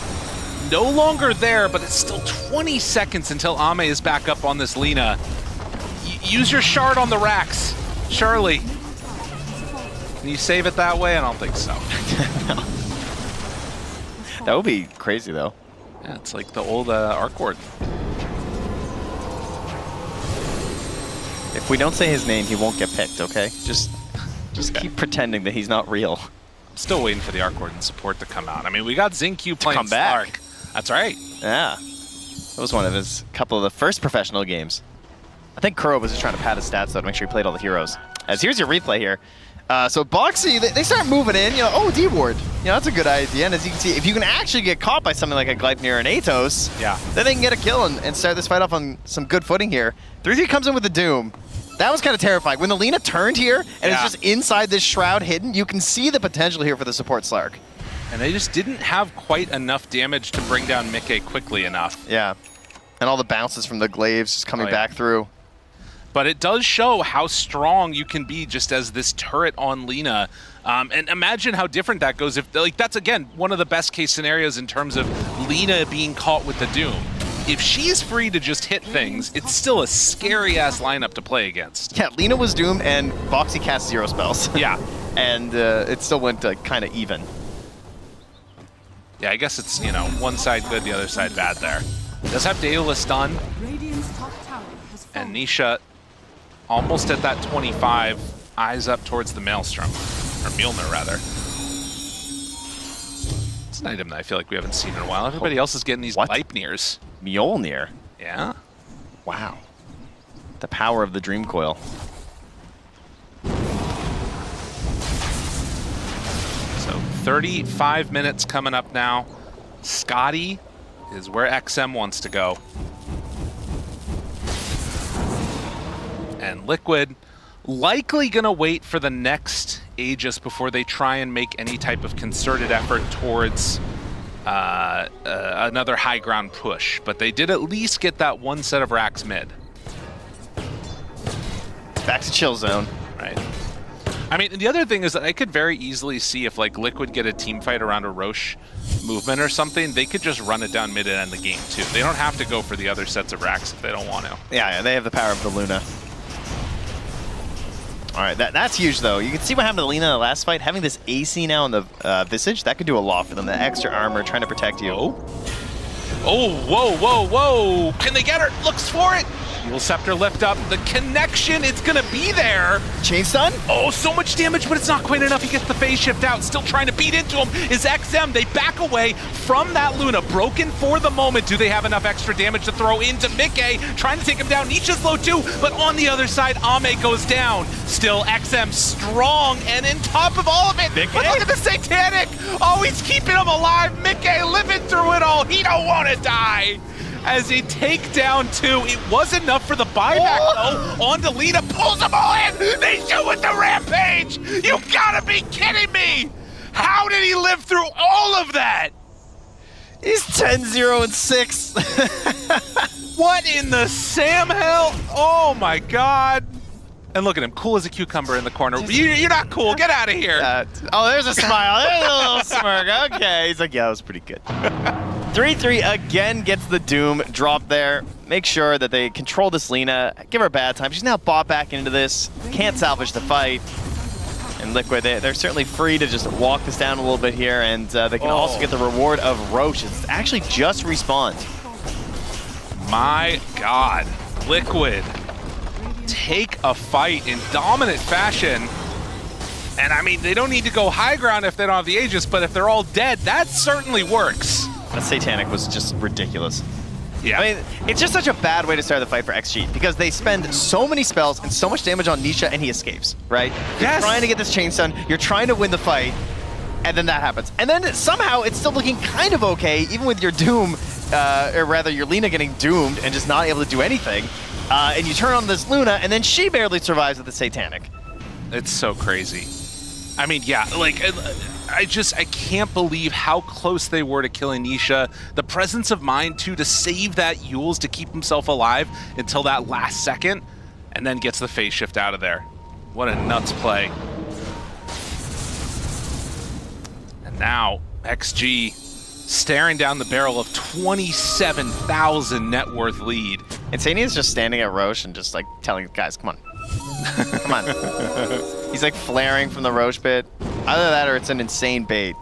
no longer there, but it's still 20 seconds until Ame is back up on this Lina. Use your shard on the racks, Charlie. Can you save it that way? I don't think so. No. That would be crazy, though. Yeah, it's like the old Arc Ward. If we don't say his name, he won't get picked, okay? Just keep pretending that he's not real. I'm still waiting for the Arc Ward and support to come out. I mean, we got XingQ playing come back. Slark. That's right. Yeah. That was one of his couple of the first professional games. I think Kuro was just trying to pad his stats, though, to make sure he played all the heroes. As here's your replay here. So Boxy, they start moving in, you know, oh, D-Ward. You know, that's a good idea. And as you can see, if you can actually get caught by something like a Gleipnir and Atos, yeah, then they can get a kill and start this fight off on some good footing here. 3-3 comes in with the Doom. That was kind of terrifying. When the Lina turned here and it's just inside this shroud hidden, you can see the potential here for the support Slark. And they just didn't have quite enough damage to bring down Mickey quickly enough. Yeah. And all the bounces from the glaives just coming back through. But it does show how strong you can be just as this turret on Lina. And imagine how different that goes if, like, that's again one of the best case scenarios in terms of Lina being caught with the Doom. If she's free to just hit things, it's still a scary ass lineup to play against. Yeah, Lina was doomed and Boxy cast 0 spells. Yeah. And it still went kind of even. Yeah, I guess it's, you know, one side good, the other side bad there. Does have Daedalus done. And Nisha almost at that 25, eyes up towards the Maelstrom, or Mjolnir rather. It's an item that I feel like we haven't seen in a while. Everybody else is getting these Gleipnirs. Mjolnir? Yeah. Wow. The power of the Dream Coil. So 35 minutes coming up now. Scotty is where XM wants to go. And Liquid likely gonna wait for the next Aegis before they try and make any type of concerted effort towards another high ground push. But they did at least get that one set of racks mid. Back to chill zone. Right. I mean, the other thing is that I could very easily see if like Liquid get a team fight around a Roche movement or something, they could just run it down mid and end the game too. They don't have to go for the other sets of racks if they don't want to. Yeah, they have the power of the Luna. All right, that's huge, though. You can see what happened to Lina in the last fight. Having this AC now in the Visage, that could do a lot for them. The extra armor, trying to protect you. Oh, whoa, whoa, whoa. Can they get her? Looks for it. Dual Scepter lift up, the connection, it's gonna be there. Chain stun? Oh, so much damage, but it's not quite enough. He gets the phase shift out, still trying to beat into him is XM. They back away from that Luna, broken for the moment. Do they have enough extra damage to throw into Mickey? Trying to take him down, Nisha's low too, but on the other side, Ame goes down. Still XM strong, and in top of all of it, but look at the Satanic! Oh, he's keeping him alive. Mickey living through it all. He don't want to die. As he take down 2, it was enough for the buyback though. On to Lita, pulls them all in. They shoot with the rampage. You gotta be kidding me. How did he live through all of that? He's 10-0-6. What in the Sam hell? Oh my God. And look at him, cool as a cucumber in the corner. You're not cool, get out of here. Oh, there's a smile, there's a little smirk. Okay, he's like, yeah, that was pretty good. 3-3 again gets the Doom drop there. Make sure that they control this Lina. Give her a bad time. She's now bought back into this. Can't salvage the fight. And Liquid, they're certainly free to just walk this down a little bit here, and they can also get the reward of Roche. It's actually just respawned. My God, Liquid take a fight in dominant fashion. And I mean, they don't need to go high ground if they don't have the Aegis, but if they're all dead, that certainly works. That Satanic was just ridiculous. Yeah. I mean, it's just such a bad way to start the fight for XG because they spend so many spells and so much damage on Nisha and he escapes, right? You're trying to get this chain stun, you're trying to win the fight, and then that happens. And then somehow it's still looking kind of okay, even with your Doom, or rather your Lina getting doomed and just not able to do anything. And you turn on this Luna, and then she barely survives with the Satanic. It's so crazy. I mean, yeah, like, I can't believe how close they were to killing Nisha. The presence of mind, too, to save that Yules to keep himself alive until that last second, and then gets the phase shift out of there. What a nuts play. And now, XG staring down the barrel of 27,000 net worth lead. Insania's just standing at Roche and just like telling the guys, come on. Come on. He's like flaring from the Roche pit. Either that or it's an insane bait.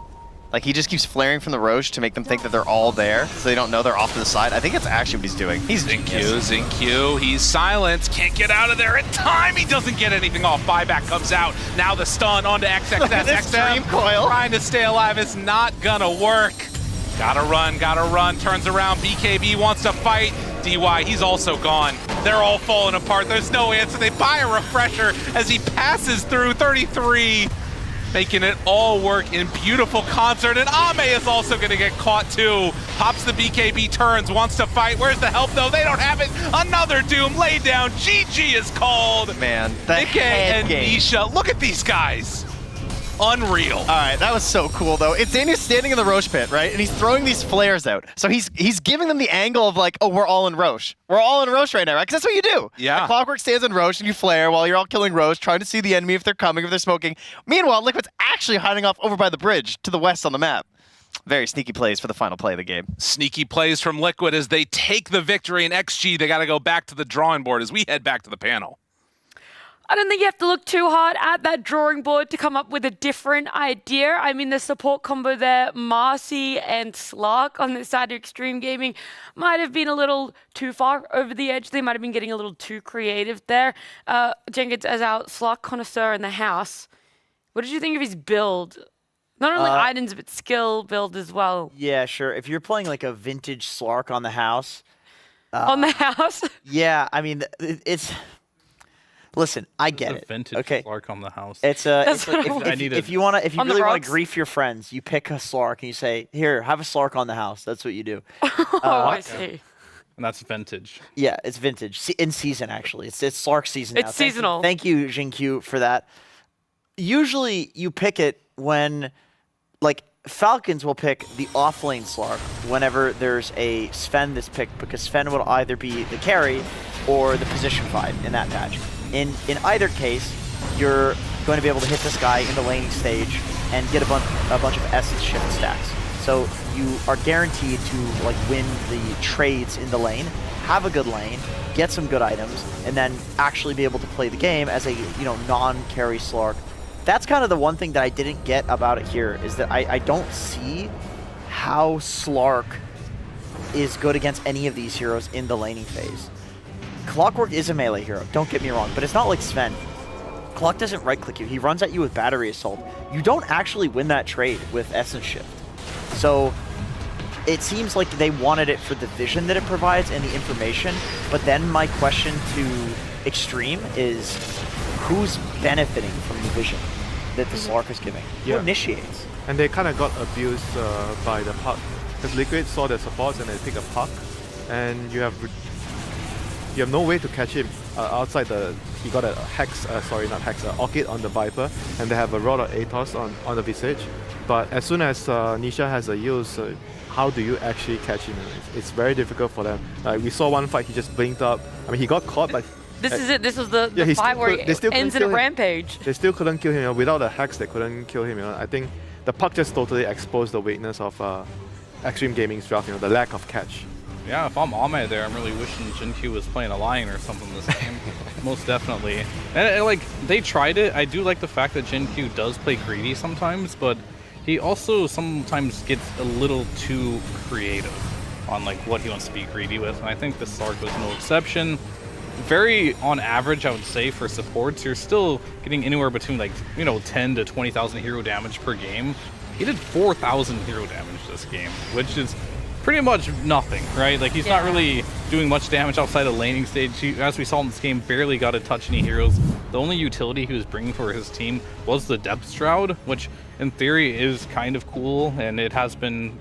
Like he just keeps flaring from the Roche to make them think that they're all there, so they don't know they're off to the side. I think that's actually what he's doing. He's Zinq, he's silenced, can't get out of there in time. He doesn't get anything off. Buyback comes out. Now the stun onto XXS. XM coil. Trying to stay alive is not gonna work. Gotta run, turns around. BKB wants to fight. DY, he's also gone. They're all falling apart. There's no answer. They buy a refresher as he passes through 33, making it all work in beautiful concert. And Ame is also gonna get caught too. Pops the BKB, turns, wants to fight. Where's the help though? They don't have it. Another Doom laid down. GG is called. Man, Nikkei and Nisha, look at these guys. Unreal. All right, that was so cool though. Insania's standing in the Roche pit, right? And he's throwing these flares out. So he's giving them the angle of like, oh, we're all in Roche. We're all in Roche right now, right? Because that's what you do. Yeah. The Clockwork stands in Roche and you flare while you're all killing Roche, trying to see the enemy if they're coming, if they're smoking. Meanwhile, Liquid's actually hiding off over by the bridge to the west on the map. Very sneaky plays for the final play of the game. Sneaky plays from Liquid as they take the victory in XG. They got to go back to the drawing board as we head back to the panel. I don't think you have to look too hard at that drawing board to come up with a different idea. I mean, the support combo there, Marcy and Slark on this side of Extreme Gaming, might have been a little too far over the edge. They might have been getting a little too creative there. Jenkins, as our Slark connoisseur in the house, what did you think of his build? Not only items, but skill build as well. Yeah, sure. If you're playing like a vintage Slark on the house. On the house? Yeah, I mean, it's... Listen, I get it. Vintage Slark on the house. It's like if you really want to grief your friends, you pick a Slark and you say, "Here, have a Slark on the house." That's what you do. I see. And that's vintage. Yeah, it's vintage. In season, actually. It's Slark season now. It's seasonal. Thank you, Jinq, for that. Usually, you pick it when, like, Falcons will pick the offlane Slark whenever there's a Sven that's picked, because Sven will either be the carry or the position 5 in that patch. In either case, you're going to be able to hit this guy in the laning stage and get a bunch of essence shift stacks. So you are guaranteed to like win the trades in the lane, have a good lane, get some good items, and then actually be able to play the game as a non-carry Slark. That's kind of the one thing that I didn't get about it here, is that I don't see how Slark is good against any of these heroes in the laning phase. Clockwork is a melee hero, don't get me wrong, but it's not like Sven. Clock doesn't right-click you, he runs at you with Battery Assault. You don't actually win that trade with Essence Shift. So it seems like they wanted it for the vision that it provides and the information, but then my question to Extreme is, who's benefiting from the vision that the Slark is giving? Who initiates? And they kind of got abused by the puck. Because Liquid saw their supports and they pick a puck, and you have no way to catch him outside the. He got a Hex, Orchid on the Viper, and they have a Rod of Atos on the Visage. But as soon as Nisha has a use, how do you actually catch him? It's very difficult for them. We saw one fight, he just blinked up. I mean, he got caught, but this is it. This was the fight where he ends in a rampage. They still couldn't kill him. Without a Hex, they couldn't kill him. I think the puck just totally exposed the weakness of Extreme Gaming's draft. The lack of catch. Yeah, if I'm Ame there, I'm really wishing Jin-Q was playing a Lion or something this game. Most definitely. And like, they tried it. I do like the fact that Jin-Q does play greedy sometimes, but he also sometimes gets a little too creative on like what he wants to be greedy with. And I think this Slark was no exception. Very on average, I would say, for supports, you're still getting anywhere between like, 10 to 20,000 hero damage per game. He did 4,000 hero damage this game, which is pretty much nothing, right? Like, he's not really doing much damage outside of laning stage. He, as we saw in this game, barely got to touch any heroes. The only utility he was bringing for his team was the Depth Shroud, which in theory is kind of cool, and it has been,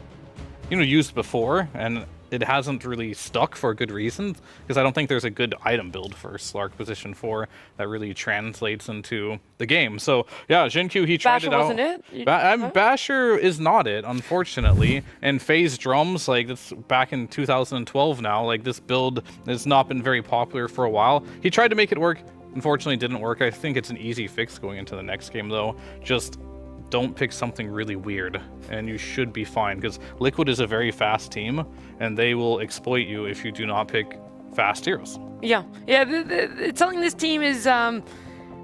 used before, and it hasn't really stuck for good reasons, because I don't think there's a good item build for Slark position 4 that really translates into the game. So yeah, Jin-Q, he tried Basher it out. wasn't it? Basher is not it, unfortunately. And phase drums, like, that's back in 2012 now. Like, this build has not been very popular for a while. He tried to make it work. Unfortunately, it didn't work. I think it's an easy fix going into the next game, though. Just don't pick something really weird, and you should be fine, because Liquid is a very fast team, and they will exploit you if you do not pick fast heroes. Yeah, it's something this team is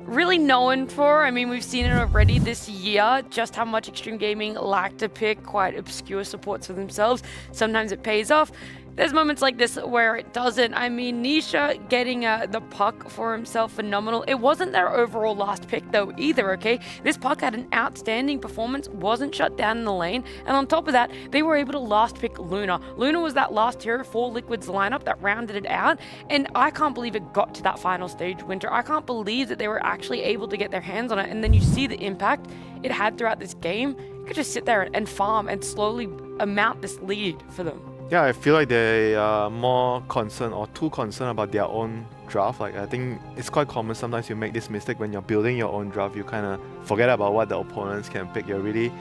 really known for. I mean, we've seen it already this year, just how much Extreme Gaming like to pick quite obscure supports for themselves. Sometimes it pays off. There's moments like this where it doesn't. I mean, Nisha getting the puck for himself, phenomenal. It wasn't their overall last pick though either, okay? This puck had an outstanding performance, wasn't shut down in the lane, and on top of that, they were able to last pick Luna. Luna was that last hero for Liquid's lineup that rounded it out, and I can't believe it got to that final stage, Winter. I can't believe that they were actually able to get their hands on it, and then you see the impact it had throughout this game. You could just sit there and farm and slowly amount this lead for them. Yeah, I feel like they are more concerned or too concerned about their own draft. Like, I think it's quite common sometimes you make this mistake when you're building your own draft. You kind of forget about what the opponents can pick. You're really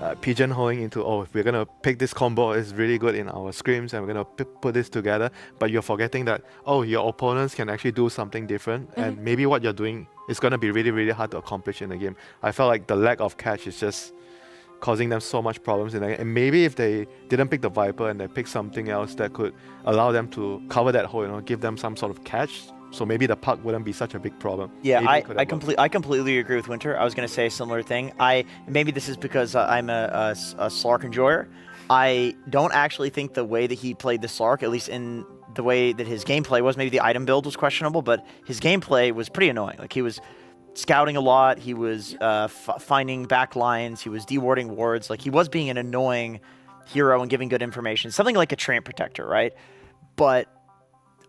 pigeonholing into, oh, if we're going to pick this combo, it's really good in our scrims and we're going to put this together. But you're forgetting that, oh, your opponents can actually do something different. And maybe what you're doing is going to be really, really hard to accomplish in the game. I felt like the lack of catch is just causing them so much problems in it. And maybe if they didn't pick the Viper and they picked something else that could allow them to cover that hole, give them some sort of catch, so maybe the puck wouldn't be such a big problem. Yeah, I completely agree with Winter. I was going to say a similar thing. Maybe this is because I'm a Slark enjoyer. I don't actually think the way that he played the Slark, at least in the way that his gameplay was, maybe the item build was questionable, but his gameplay was pretty annoying. Like, he was scouting a lot, he was finding back lines, he was dewarding wards, like, he was being an annoying hero and giving good information, something like a Tramp Protector, right? But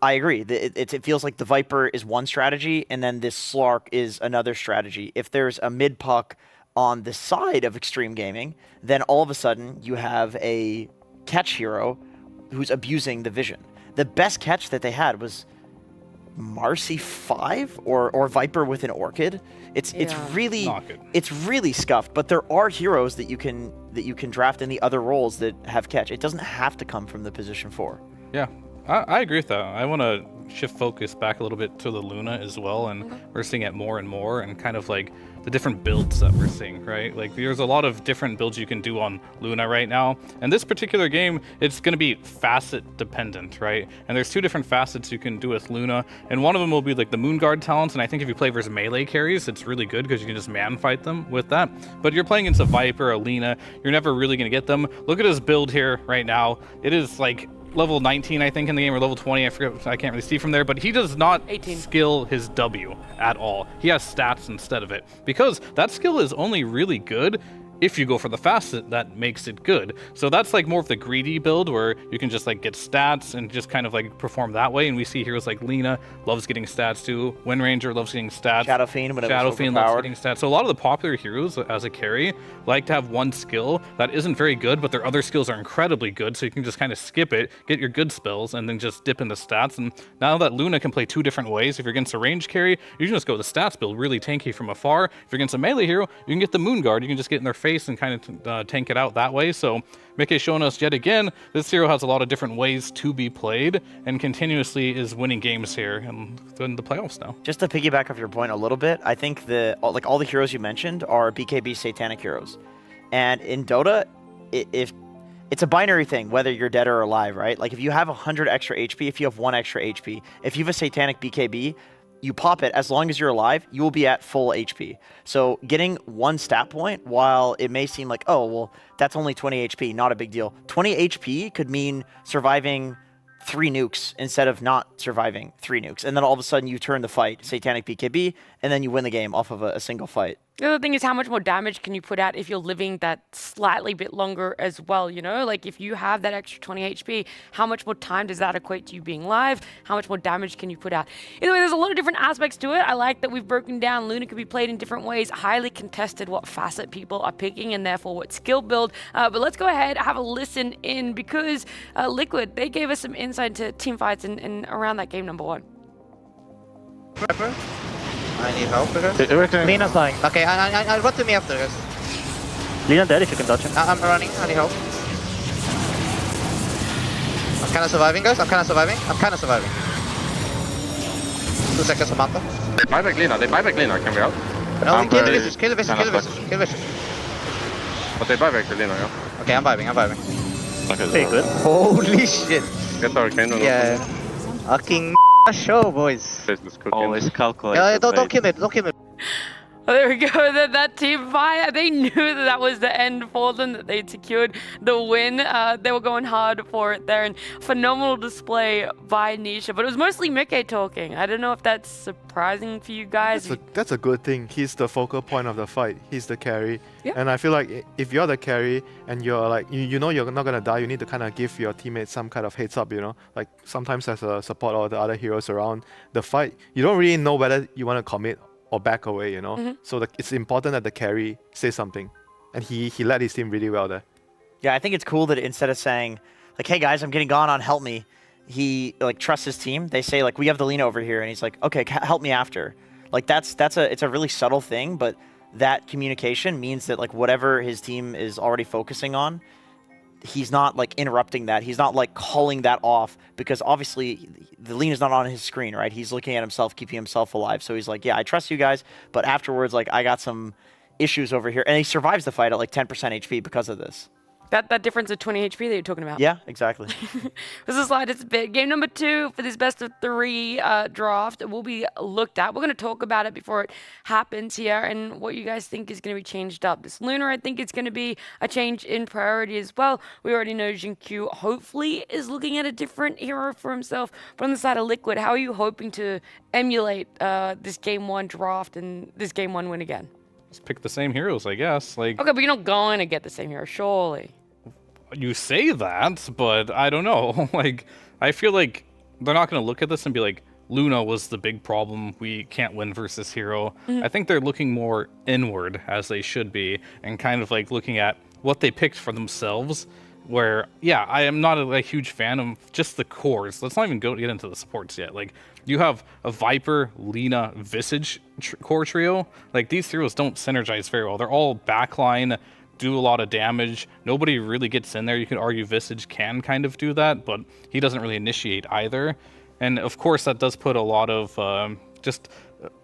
I agree, it feels like the Viper is one strategy, and then this Slark is another strategy. If there's a mid puck on the side of Extreme Gaming, then all of a sudden you have a catch hero who's abusing the vision. The best catch that they had was Marcy 5 or Viper with an Orchid. It's really scuffed, but there are heroes that you can draft in the other roles that have catch. It doesn't have to come from the position 4. Yeah, I agree with that. I want to shift focus back a little bit to the Luna as well, and we're seeing it more and more, and kind of like the different builds that we're seeing, right? Like, there's a lot of different builds you can do on Luna right now, and this particular game, it's going to be facet dependent, right? And there's 2 different facets you can do with Luna, and one of them will be like the Moonguard talents, and I think if you play versus melee carries, it's really good because you can just man fight them with that. But you're playing against a Viper, a Lina, you're never really going to get them. Look at his build here right now. It is like, level 19, I think, in the game, or level 20. I forget. I can't really see from there, but he does not 18. skill his W at all. He has stats instead of it, because that skill is only really good if you go for the facet that makes it good. So that's like more of the greedy build where you can just like get stats and just kind of like perform that way. And we see heroes like Lina loves getting stats too. Wind Ranger loves getting stats. Shadow Fiend, when it Shadow was Fiend loves getting stats. So a lot of the popular heroes as a carry like to have one skill that isn't very good, but their other skills are incredibly good. So you can just kind of skip it, get your good spells, and then just dip into stats. And now that Luna can play two different ways, if you're against a range carry, you can just go with the stats build, really tanky from afar. If you're against a melee hero, you can get the Moon Guard. You can just get in their face and kind of tank it out that way. So Mickey's showing us yet again, this hero has a lot of different ways to be played and continuously is winning games here and in the playoffs now. Just to piggyback off your point a little bit, I think like all the heroes you mentioned are BKB satanic heroes. And in Dota, if it's a binary thing, whether you're dead or alive, right? Like if you have 100 extra HP, if you have 1 extra HP, if you have a satanic BKB, you pop it, as long as you're alive, you will be at full HP. So getting 1 stat point, while it may seem like, oh, well, that's only 20 HP, not a big deal. 20 HP could mean surviving 3 nukes instead of not surviving 3 nukes. And then all of a sudden you turn the fight, satanic BKB, and then you win the game off of a single fight. The other thing is how much more damage can you put out if you're living that slightly bit longer as well, you know? Like if you have that extra 20 HP, how much more time does that equate to you being live? How much more damage can you put out? Either way, there's a lot of different aspects to it. I like that we've broken down Luna could be played in different ways, highly contested what facet people are picking and therefore what skill build. But let's go ahead, have a listen in because Liquid, they gave us some insight into team fights and around that game number 1. I need help, guys. Lina's dying. Okay, I run to me after, guys. Lina dead if you can dodge him. I'm running, I need help. I'm kinda surviving, guys. I'm kinda surviving. 2 seconds, Samantha. They buy back Lina, can we help? No, kill the Vicious, kill the Vicious. But they buy back the Lina, yeah? Okay, I'm vibing. Okay, good. Holy shit. Get our cannon. Yeah. Fucking show, boys. Always calculate. Yeah, don't kill me. Oh, there we go. That team fight, they knew that was the end for them, that they'd secured the win. They were going hard for it there, and phenomenal display by Nisha. But it was mostly Mickey talking. I don't know if that's surprising for you guys. That's a good thing. He's the focal point of the fight. He's the carry. Yeah. And I feel like if you're the carry and you're like, you know you're not going to die, you need to kind of give your teammates some kind of heads up, you know? Like sometimes as a support or the other heroes around the fight, you don't really know whether you want to commit or back away, you know? So it's important that the carry say something. And he led his team really well there. Yeah, I think it's cool that instead of saying, like, hey guys, I'm getting gone on, help me, he like trusts his team. They say like, we have the Lina over here, and he's like, okay, help me after. Like it's a really subtle thing, but that communication means that like whatever his team is already focusing on, he's not like interrupting that. He's not like calling that off because obviously the Lina's not on his screen, right? He's looking at himself, keeping himself alive. So he's like, yeah, I trust you guys, but afterwards, like I got some issues over here. And he survives the fight at like 10% HP because of this. That difference of 20 HP that you're talking about. Yeah, exactly. This is slide. It's big. Game number 2 for this best of 3 draft will be looked at. We're going to talk about it before it happens here and what you guys think is going to be changed up. This Luna, I think it's going to be a change in priority as well. We already know Jinkyu hopefully is looking at a different hero for himself. But on the side of Liquid, how are you hoping to emulate this game 1 draft and this game 1 win again? Just pick the same heroes, I guess. Like, okay, but you're not going to get the same hero, surely. You say that, but I don't know. Like, I feel like they're not going to look at this and be like, Luna was the big problem. We can't win versus hero. I think they're looking more inward, as they should be, and kind of like looking at what they picked for themselves. Where, yeah, I am not a huge fan of just the cores. Let's not even get into the supports yet. Like, you have a Viper, Lina, Visage core trio. Like, these heroes don't synergize very well. They're all backline, do a lot of damage. Nobody really gets in there. You could argue Visage can kind of do that, but he doesn't really initiate either. And of course, that does put a lot of just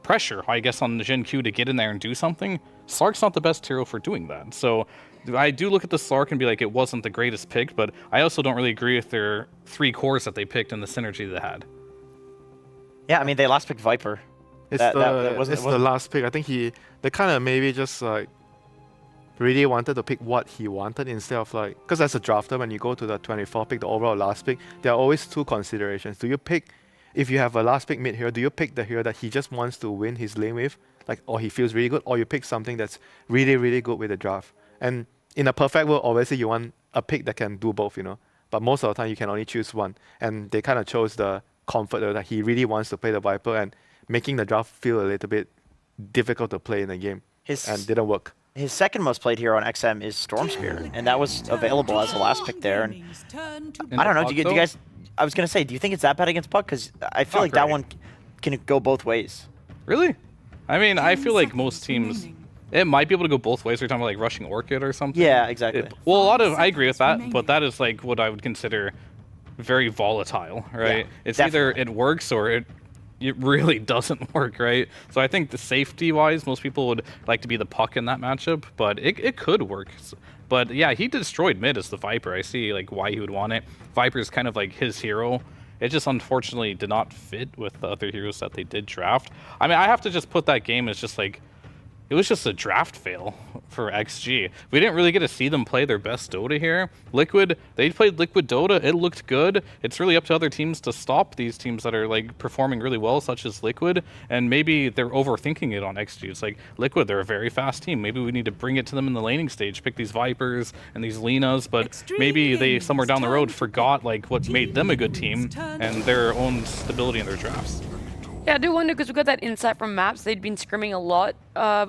pressure, I guess, on the Jinkyu to get in there and do something. Slark's not the best hero for doing that. So I do look at the Slark and be like, it wasn't the greatest pick, but I also don't really agree with their 3 cores that they picked and the synergy they had. Yeah, I mean, they last picked Viper. It's the last pick. I think they kind of maybe just like really wanted to pick what he wanted instead of like, because as a drafter, when you go to the 24 pick, the overall last pick, there are always two considerations. Do you pick, if you have a last pick mid hero, do you pick the hero that he just wants to win his lane with, like, or he feels really good, or you pick something that's really, really good with the draft? And in a perfect world, obviously you want a pick that can do both, you know. But most of the time you can only choose one. And they kind of chose the comfort that he really wants to play the Viper and making the draft feel a little bit difficult to play in the game. And didn't work. His second most played hero on XM is Storm Spear, and that was available as the last pick there. And I don't know, do you guys, I was going to say, do you think it's that bad against Puck? Because I feel like that one can go both ways. Really? I mean, I feel like most teams, it might be able to go both ways. We're talking about like rushing Orchid or something. Yeah, exactly. Well, I agree with that, but that is like what I would consider very volatile, right? Yeah, it's definitely. either it works or it really doesn't work, right? So I think the safety-wise, most people would like to be the Puck in that matchup, but it could work. But yeah, he destroyed mid as the Viper. I see like why he would want it. Viper is kind of like his hero. It just unfortunately did not fit with the other heroes that they did draft. I mean, I have to just put that game as just like, it was just a draft fail for XG. We didn't really get to see them play their best Dota here. Liquid, they played Liquid Dota. It looked good. It's really up to other teams to stop these teams that are like performing really well, such as Liquid. And maybe they're overthinking it on XG. It's like, Liquid, they're a very fast team. Maybe we need to bring it to them in the laning stage, pick these Vipers and these Linas. But maybe they, somewhere down the road, forgot like what made them a good team and their own stability in their drafts. Yeah, I do wonder, because we got that insight from Maps. They'd been scrimming a lot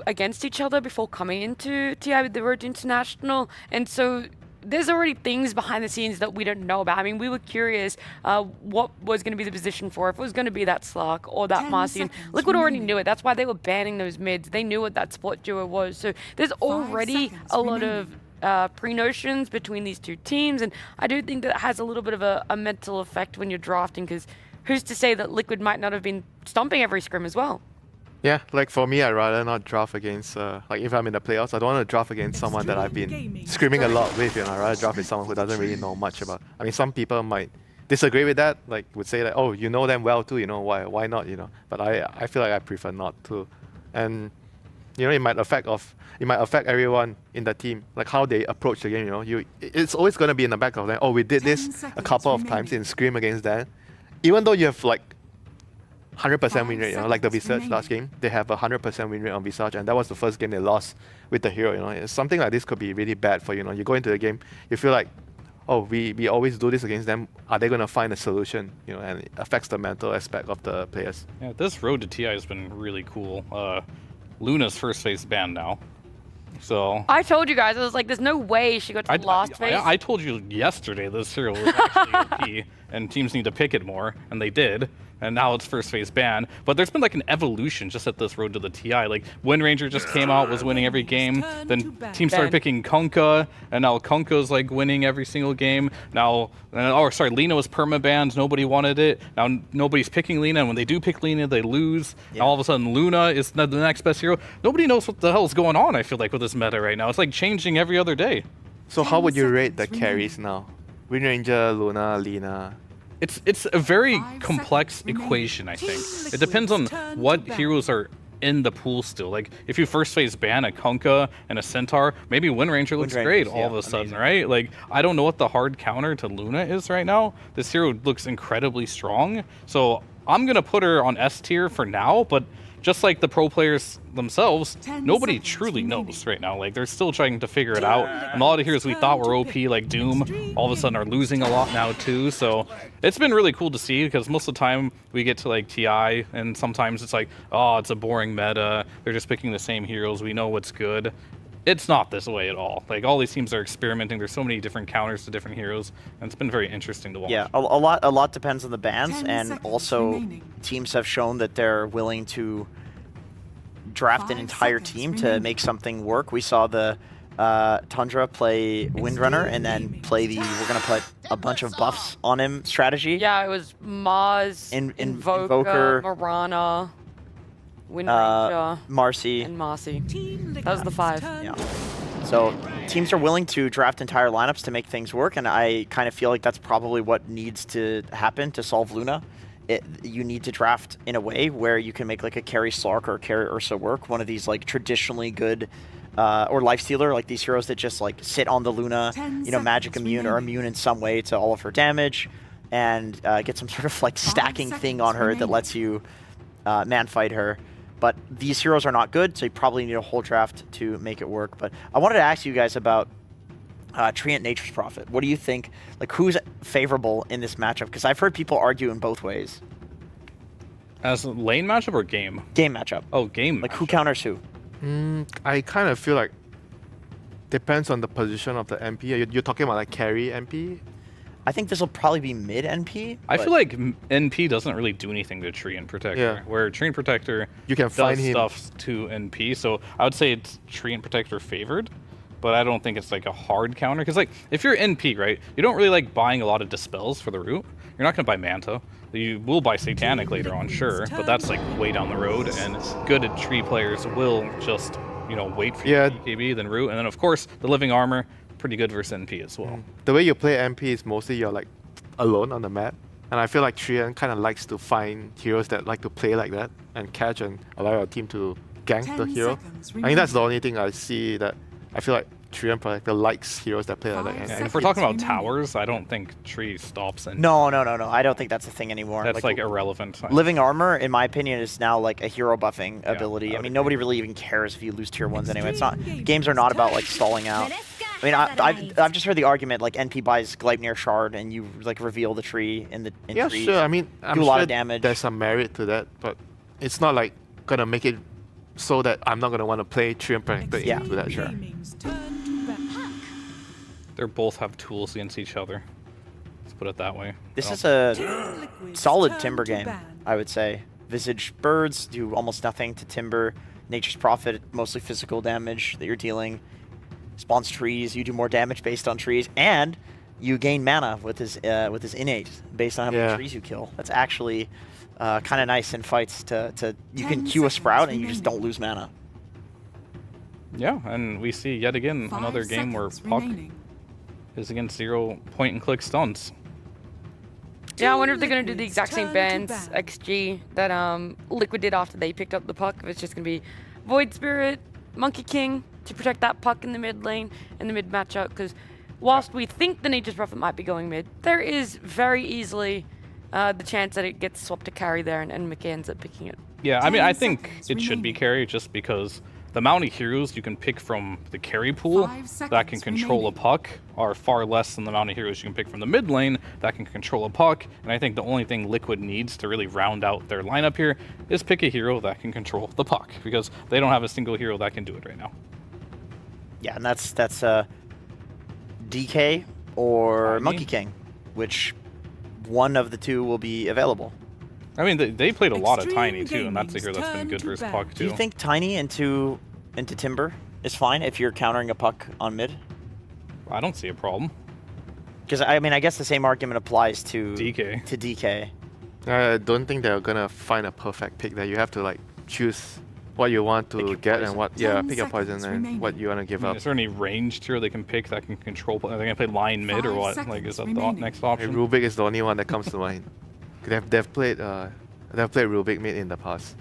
against each other before coming into TI with the Road to International. And so there's already things behind the scenes that we don't know about. I mean, we were curious what was going to be the position for, if it was going to be that Slark or that Marcy. And Liquid already knew it. That's why they were banning those mids. They knew what that spot duo was. So there's already a lot of pre-notions between these two teams. And I do think that has a little bit of a mental effect when you're drafting, because who's to say that Liquid might not have been stomping every scrim as well? Yeah, like for me, I'd rather not draft against, like if I'm in the playoffs, I don't want to draft against someone that I've been screaming a lot with, you know. I'd rather draft with someone who doesn't really know much about. I mean, some people might disagree with that, like would say like, oh, you know them well too, you know, why not, you know. But I feel like I prefer not to. And, you know, it might affect everyone in the team, like how they approach the game, you know. It's always going to be in the back of them, oh, we did this a couple of times in scrim against them. Even though you have like 100% win rate, you know, like the Visage last game, they have a 100% win rate on Visage, and that was the first game they lost with the hero, you know. Something like this could be really bad for you, know. You go into the game, you feel like, oh, we always do this against them. Are they going to find a solution, you know, and it affects the mental aspect of the players. Yeah, this road to TI has been really cool. Luna's first phase banned now. So I told you guys, I was like, there's no way she got to the last phase. I told you yesterday this hero was actually OP, and teams need to pick it more, and they did. And now it's first phase ban. But there's been like an evolution just at this road to the TI. Like Wind Ranger just came out, was winning every game. Then teams started picking Kunkka, and now Kunkka's like winning every single game. Now, Lina was perma-banned. Nobody wanted it. Now nobody's picking Lina, and when they do pick Lina, they lose. Yeah. Now all of a sudden Luna is the next best hero. Nobody knows what the hell is going on, I feel like, with this meta right now. It's like changing every other day. So how would you rate the carries now? Wind Ranger, Luna, Lina. It's a very complex equation, I think. It depends on what heroes are in the pool still. Like, if you first phase ban a Kunkka and a Centaur, maybe Wind Ranger looks great all of a sudden, right? Like, I don't know what the hard counter to Luna is right now. This hero looks incredibly strong. So I'm going to put her on S tier for now, but just like the pro players themselves, nobody truly knows right now. Like, they're still trying to figure it out. And a lot of heroes we thought were OP, like Doom, all of a sudden are losing a lot now too. So it's been really cool to see, because most of the time we get to like TI, and sometimes it's like, oh, it's a boring meta. They're just picking the same heroes. We know what's good. It's not this way at all. Like, all these teams are experimenting. There's so many different counters to different heroes, and it's been very interesting to watch. Yeah, a lot depends on the bans, and also teams have shown that they're willing to draft an entire team to make something work. We saw the Tundra play Windrunner and then play the we're gonna put a bunch of buffs on him strategy. Yeah, it was Maz, Invoker, Mirana, Wind Ranger, Marcy, and Marcy. That was the 5. Yeah. So teams are willing to draft entire lineups to make things work, and I kind of feel like that's probably what needs to happen to solve Luna. You need to draft in a way where you can make like a carry Slark or a carry Ursa work, one of these like traditionally good or Lifestealer, like these heroes that just like sit on the Luna, you know, magic immune or immune in some way to all of her damage, and get some sort of like stacking thing on her that lets you man fight her. But these heroes are not good, so you probably need a whole draft to make it work. But I wanted to ask you guys about Treant Nature's Prophet. What do you think? Like, who's favorable in this matchup? Because I've heard people argue in both ways. As a lane matchup or game? Game matchup. Oh, game. Like, who counters who? I kind of feel like depends on the position of the MP. You're talking about like carry MP? I think this will probably be mid NP. I feel like NP doesn't really do anything to Treant Protector. Where Treant Protector you can find does stuff to NP. So I would say it's Treant Protector favored, but I don't think it's like a hard counter. Because like if you're NP, right, you don't really like buying a lot of dispels for the root. You're not going to buy Manta. You will buy Satanic later on, sure, but that's like way down the road. And good tree players will just, you know, wait for your BKB, then root, and then of course the Living Armor. Pretty good versus NP as well. The way you play MP is mostly you're like alone on the map, and I feel like Treant kind of likes to find heroes that like to play like that and catch and allow your team to gank the hero. I think that's the only thing I see that I feel like Treant Protector likes heroes that play like that. And if we're talking about towers, I don't think Tree stops NP. No. I don't think that's a thing anymore. That's like irrelevant. Living Armor, in my opinion, is now like a hero buffing ability. I mean, nobody really even cares if you lose tier 1s anyway. It's not. Games are not about like stalling out. I mean, I've just heard the argument like NP buys Gleipnir Shard and you like reveal the tree in yeah, trees. Sure. I mean, I'm do a sure lot of damage. There's some merit to that, but it's not like gonna make it so that I'm not gonna want to play Treant Protector into that. Sure. They both have tools against each other. Let's put it that way. This is a solid Timber game, I would say. Visage Birds do almost nothing to Timber. Nature's Prophet, mostly physical damage that you're dealing. Spawns trees, you do more damage based on trees, and you gain mana with his innate based on how many trees you kill. That's actually kind of nice in fights. You can Q a Sprout and you just don't lose mana. Yeah, and we see yet again another game where Puck is against 0 point-and-click stuns. Yeah, I wonder if they're going to do the exact same bans XG that Liquid did after they picked up the Puck. If it's just going to be Void Spirit, Monkey King to protect that Puck in the mid lane, in the mid matchup. Because whilst we think the Nature's Prophet might be going mid, there is very easily the chance that it gets swapped to carry there and Mickey ends up picking it. Yeah, I mean, I think it should be carry just because the amount of heroes you can pick from the carry pool that can control a Puck are far less than the amount of heroes you can pick from the mid lane that can control a Puck. And I think the only thing Liquid needs to really round out their lineup here is pick a hero that can control the Puck, because they don't have a single hero that can do it right now. Yeah, and that's DK or Monkey King, which one of the two will be available. I mean, they played a lot of Tiny too, and that's a hero that's been good versus Puck too. Do you think Tiny into Timber is fine if you're countering a Puck on mid? I don't see a problem. Because I mean, I guess the same argument applies to DK. I don't think they're gonna find a perfect pick there. You have to like choose what you want to get and what pick your poison and what you want to give up. Is there any ranged hero they can pick that can control? Are they gonna play line mid or what? Like, is that the next option? Hey, Rubik is the only one that comes to mind. They've played Rubik mid in the past.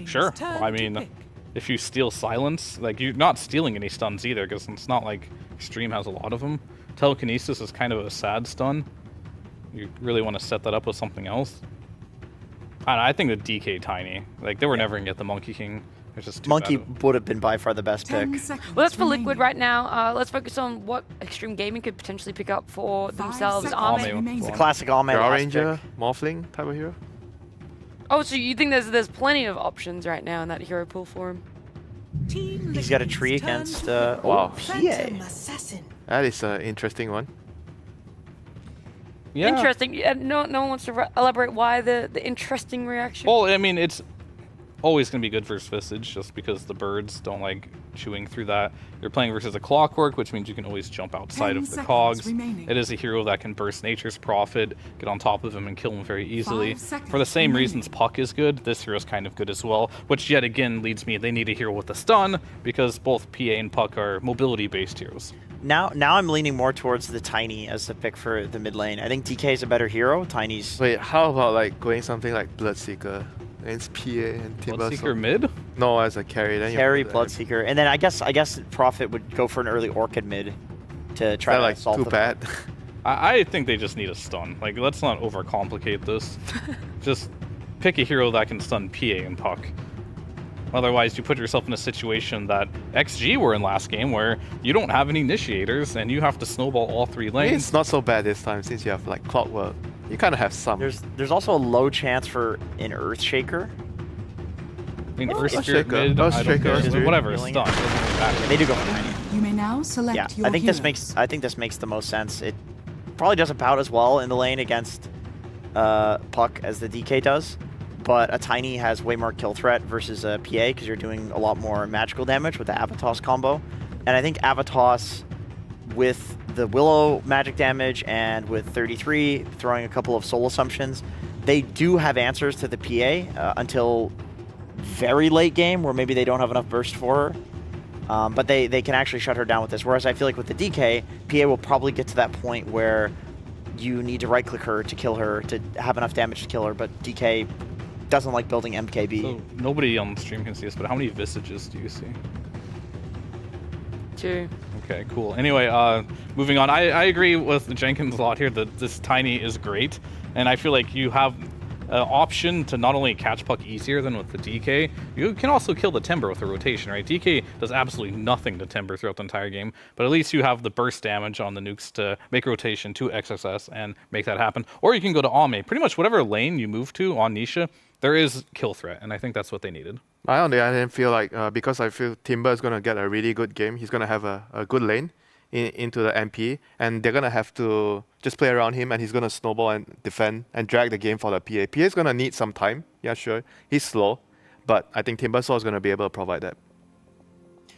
Sure. Well, I mean, if you steal Silence, like you're not stealing any stuns either, because it's not like Extreme has a lot of them. Telekinesis is kind of a sad stun. You really want to set that up with something else. I think the DK Tiny. Like, they were never going to get the Monkey King. It's just too Monkey bad. would have been by far the best pick. Well, that's for Liquid right now. Let's focus on what Extreme Gaming could potentially pick up for themselves. It's a classic Ame Power Ranger, Morphling type of hero. Oh, so you think there's plenty of options right now in that hero pool for him? He's got a tree against PA. That is an interesting one. Yeah. Interesting. No one wants to elaborate why the interesting reaction. Well, I mean, it's always going to be good versus Visage, just because the birds don't like chewing through that. You're playing versus a Clockwork, which means you can always jump outside of the cogs. It is a hero that can burst Nature's Prophet, get on top of him, and kill him very easily. For the same reasons Puck is good, this hero is kind of good as well, which yet again leads me, they need a hero with a stun, because both PA and Puck are mobility-based heroes. Now I'm leaning more towards the Tiny as the pick for the mid lane. I think DK is a better hero. Tiny's... Wait, how about like going something like Bloodseeker? against PA and Timber. Bloodseeker mid? No, as a carry. Then Carry, Bloodseeker, and then I guess Prophet would go for an early Orchid mid to try to like solve too the bad. I think they just need a stun. Like, let's not overcomplicate this. Just pick a hero that can stun PA and Puck. Otherwise, you put yourself in a situation that XG were in last game where you don't have any initiators and you have to snowball all 3 lanes. It's not so bad this time since you have like Clockwork. You kind of have some. There's also a low chance for an Earthshaker. I mean, Earth Spirit mid, I don't care. Whatever, it's stun. They do go for Tiny. You may now select your I think this makes the most sense. It probably doesn't bout as well in the lane against Puck as the DK does, but a Tiny has way more kill threat versus a PA because you're doing a lot more magical damage with the Avatos combo. And I think Avatos with the Willow magic damage and with 33 throwing a couple of soul assumptions, they do have answers to the PA until very late game where maybe they don't have enough burst for her. But they can actually shut her down with this. Whereas I feel like with the DK, PA will probably get to that point where you need to right-click her to kill her, to have enough damage to kill her, but DK doesn't like building MKB. So nobody on the stream can see this, but how many visages do you see? 2. Okay, cool. Anyway, moving on. I agree with Jenkins a lot here that this Tiny is great, and I feel like you have an option to not only catch Puck easier than with the DK, you can also kill the Timber with the rotation, right? DK does absolutely nothing to Timber throughout the entire game, but at least you have the burst damage on the nukes to make rotation to XSS and make that happen. Or you can go to Ame. Pretty much whatever lane you move to on Nisha, there is kill threat, and I think that's what they needed. I on the other hand feel like, because I feel Timber is going to get a really good game, he's going to have a good lane into the MP, and they're going to have to just play around him, and he's going to snowball and defend and drag the game for the PA. PA is going to need some time, yeah, sure. He's slow, but I think Timbersaw is going to be able to provide that.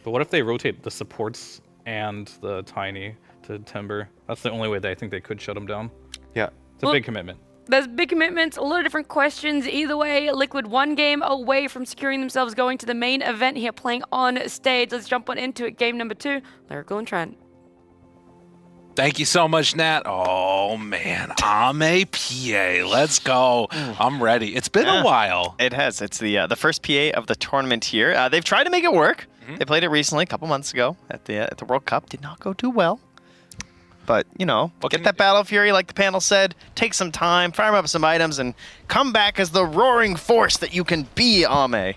But what if they rotate the supports and the Tiny to Timber? That's the only way that I think they could shut him down. Yeah. It's a big commitment. There's big commitments, a lot of different questions. Either way, Liquid 1 game away from securing themselves going to the main event here, playing on stage. Let's jump on into it. Game number 2, Lyrical and Trent. Thank you so much, Nat. Oh, man. Ame PA. Let's go. I'm ready. It's been a while. It has. It's the first PA of the tournament here. They've tried to make it work. They played it recently, a couple months ago at the World Cup. Did not go too well. But, you know, get that Battle Fury, like the panel said, take some time, fire up some items, and come back as the roaring force that you can be, Ame.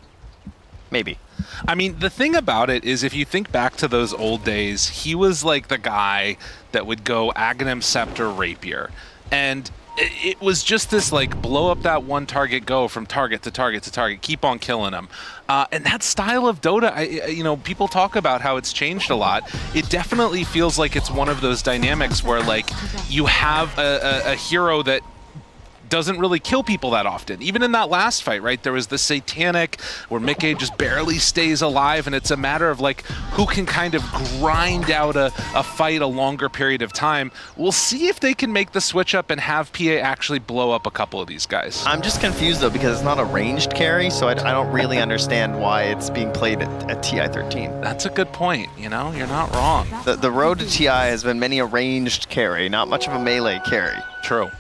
Maybe. I mean, the thing about it is if you think back to those old days, he was like the guy that would go Aghanim Scepter Rapier. And it was just this like blow up that one target, go from target to target to target, keep on killing them. And that style of Dota, you know, people talk about how it's changed a lot. It definitely feels like it's one of those dynamics where like you have a hero that doesn't really kill people that often. Even in that last fight, right, there was the Satanic where Mickey just barely stays alive, and it's a matter of like who can kind of grind out a fight a longer period of time. We'll see if they can make the switch up and have PA actually blow up a couple of these guys. I'm just confused though because it's not a ranged carry, so I don't really understand why it's being played at TI 13. That's a good point, you know, you're not wrong. The road to TI has been many a ranged carry, not much of a melee carry. True.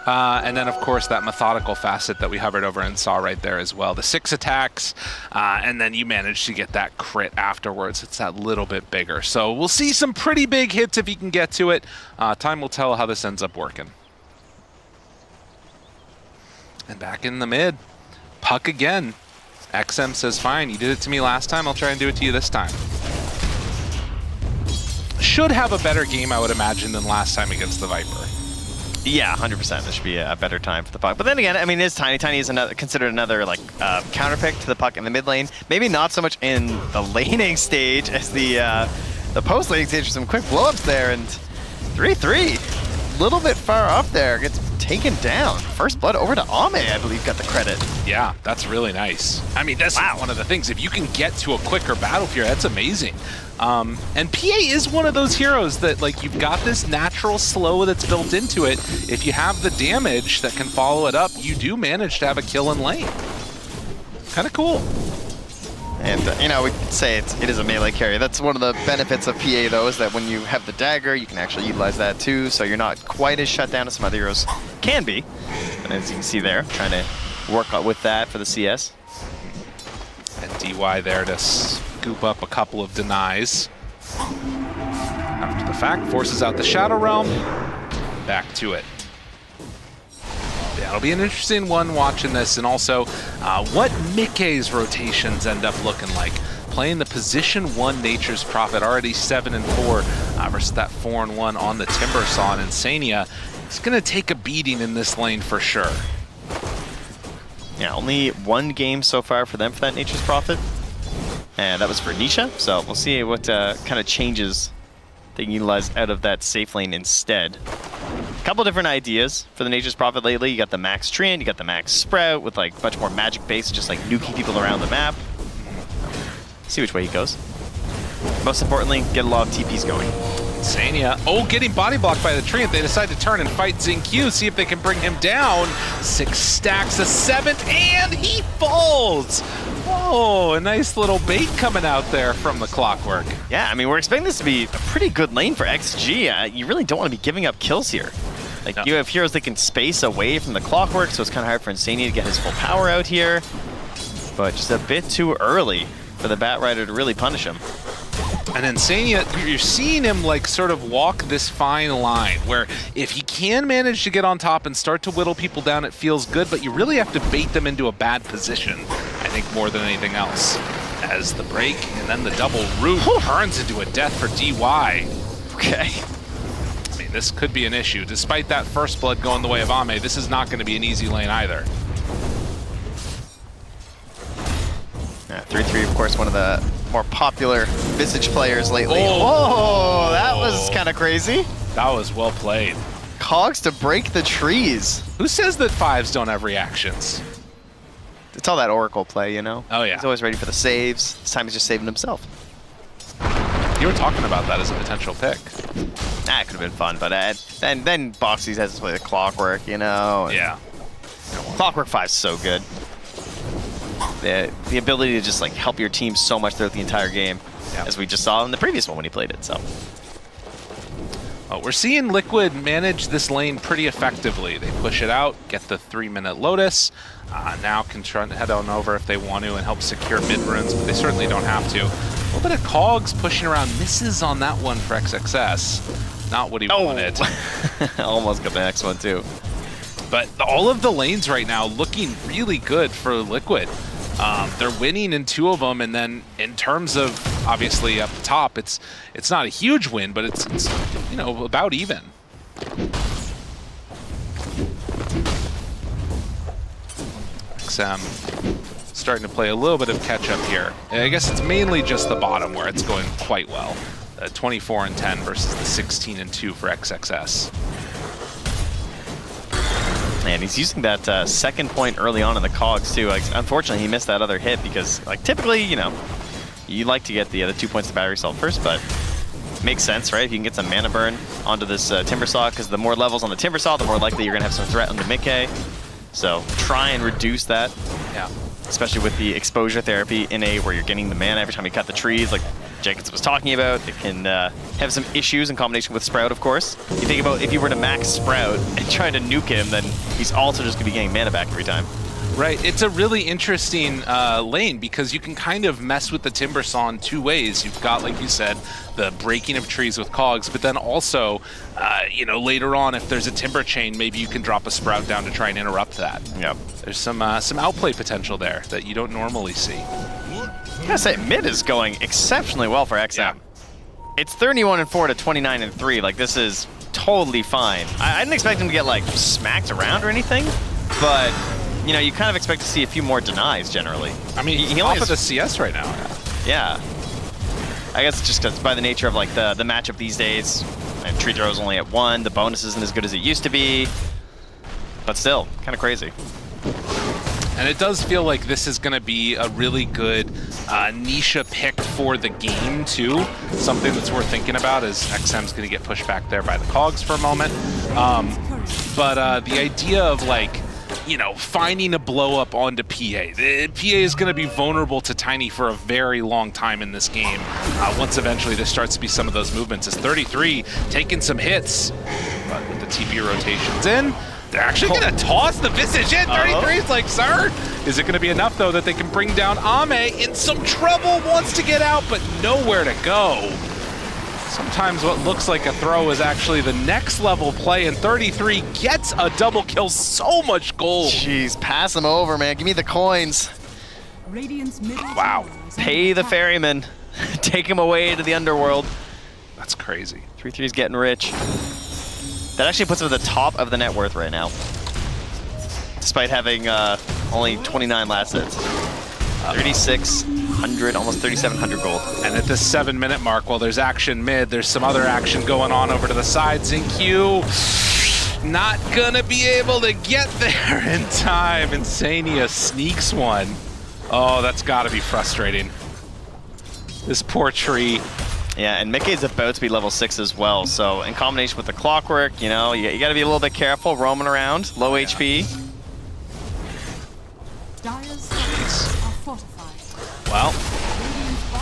And then, of course, that methodical facet that we hovered over and saw right there as well. The 6 attacks, and then you manage to get that crit afterwards. It's that little bit bigger. So we'll see some pretty big hits if he can get to it. Time will tell how this ends up working. And back in the mid, Puck again. XM says, fine, you did it to me last time, I'll try and do it to you this time. Should have a better game, I would imagine, than last time against the Viper. Yeah, 100%. This should be a better time for the Puck. But then again, I mean, it is Tiny. Tiny is considered another like counterpick to the Puck in the mid lane. Maybe not so much in the laning stage as the post laning stage. Some quick blowups there, and 3-3, a little bit far off there. Gets taken down. First blood over to Ame, I believe, got the credit. Yeah, that's really nice. I mean, that's one of the things. If you can get to a quicker battle here, that's amazing. And PA is one of those heroes that, like, you've got this natural slow that's built into it. If you have the damage that can follow it up, you do manage to have a kill in lane. Kind of cool. And, you know, we could say it is a melee carry. That's one of the benefits of PA, though, is that when you have the dagger, you can actually utilize that, too, so you're not quite as shut down as some other heroes can be. And as you can see there, trying to work with that for the CS. And DY there to scoop up a couple of denies. After the fact, forces out the Shadow Realm. Back to it. Yeah, it'll be an interesting one watching this, and also what Mickey's rotations end up looking like. Playing the position 1 Nature's Prophet, already 7-4 versus that 4-1 on the Timbersaw, and Insania. It's going to take a beating in this lane for sure. Yeah, only 1 game so far for them for that Nature's Prophet. And that was for Nisha, so we'll see what kind of changes they can utilize out of that safe lane instead. A couple different ideas for the Nature's Prophet lately. You got the Max Treant, you got the Max Sprout with like much more magic base, just like nuking people around the map. See which way he goes. Most importantly, get a lot of TPs going. Insania, oh, getting body blocked by the Treant. They decide to turn and fight XingQ, see if they can bring him down. 6 stacks, a 7th, and he falls! Oh, a nice little bait coming out there from the Clockwork. Yeah, I mean, we're expecting this to be a pretty good lane for XG. You really don't want to be giving up kills here. Like, no. You have heroes that can space away from the Clockwork, so it's kind of hard for Insania to get his full power out here. But just a bit too early for the Batrider to really punish him. And Insania, you're seeing him like sort of walk this fine line where if he can manage to get on top and start to whittle people down, it feels good, but you really have to bait them into a bad position, I think, more than anything else. As the break and then the double root turns into a death for DY. Okay. I mean, this could be an issue. Despite that first blood going the way of Ame, this is not going to be an easy lane either. Yeah, 3-3, of course, one of the more popular Visage players lately. Oh, that was kind of crazy. That was well played. Cogs to break the trees. Who says that 5s don't have reactions? It's all that Oracle play, you know? Oh, yeah. He's always ready for the saves. This time he's just saving himself. You were talking about that as a potential pick. That could have been fun, but then Boxies has to play the Clockwork, you know? Yeah. Clockwork 5's so good. The ability to just like help your team so much throughout the entire game, as we just saw in the previous one when he played it. So we're seeing Liquid manage this lane pretty effectively. They push it out, get the 3-minute Lotus. Now can try to head on over if they want to and help secure mid runes, but they certainly don't have to. A little bit of Cogs pushing around, misses on that one for XXS. Not what he wanted. Almost got the next one too. But all of the lanes right now looking really good for Liquid. They're winning in 2 of them, and then in terms of obviously up top, it's not a huge win, but it's you know, about even. XM starting to play a little bit of catch up here. I guess it's mainly just the bottom where it's going quite well. 24-10 versus the 16-2 for XXS. And he's using that second point early on in the Cogs too. Like, unfortunately, he missed that other hit because, like, typically, you know, you like to get the other 2 points of battery cell first, but makes sense, right? If you can get some mana burn onto this Timbersaw, because the more levels on the Timbersaw, the more likely you're gonna have some threat on the Mickey. So try and reduce that. Yeah. Especially with the exposure therapy in A, where you're getting the mana every time you cut the trees, like Jenkins was talking about. It can have some issues in combination with Sprout, of course. You think about if you were to max Sprout and try to nuke him, then he's also just going to be getting mana back every time. Right, it's a really interesting lane because you can kind of mess with the Timbersaw in 2 ways. You've got, like you said, the breaking of trees with Cogs, but then also, you know, later on, if there's a Timber Chain, maybe you can drop a Sprout down to try and interrupt that. Yep. There's some outplay potential there that you don't normally see. I gotta say, mid is going exceptionally well for XM. Yeah. It's 31-4 to 29-3. Like, this is totally fine. I didn't expect him to get, like, smacked around or anything, but, you know, you kind of expect to see a few more denies, generally. I mean, he only has the CS right now. Yeah. I guess it's just because by the nature of, like, the matchup these days, and tree throw is only at 1, the bonus isn't as good as it used to be, but still, kind of crazy. And it does feel like this is going to be a really good Nisha pick for the game, too. Something that's worth thinking about is XM's going to get pushed back there by the Cogs for a moment. But the idea of, like, you know, finding a blow-up onto PA. PA is going to be vulnerable to Tiny for a very long time in this game. Once eventually there starts to be some of those movements. As 33 taking some hits, but with the TP rotations in, They're actually going to toss the Visage in. 33 is like, sir. Is it going to be enough, though, that they can bring down Ame in some trouble, wants to get out, but nowhere to go. Sometimes what looks like a throw is actually the next level play, and 33 gets a double kill. So much gold. Jeez, pass him over, man. Give me the coins. Wow. Pay the ferryman. Take him away to the underworld. That's crazy. 33's getting rich. That actually puts him at the top of the net worth right now, despite having only 29 last hits. 3,600, almost 3,700 gold. And at this 7-minute mark, while there's action mid, there's some other action going on over to the side. XinQ not gonna be able to get there in time. Insania sneaks one. Oh, that's gotta be frustrating. This poor tree. Yeah, and Mickey's about to be level 6 as well, so in combination with the clockwork, you know, you gotta be a little bit careful roaming around, low HP. Well,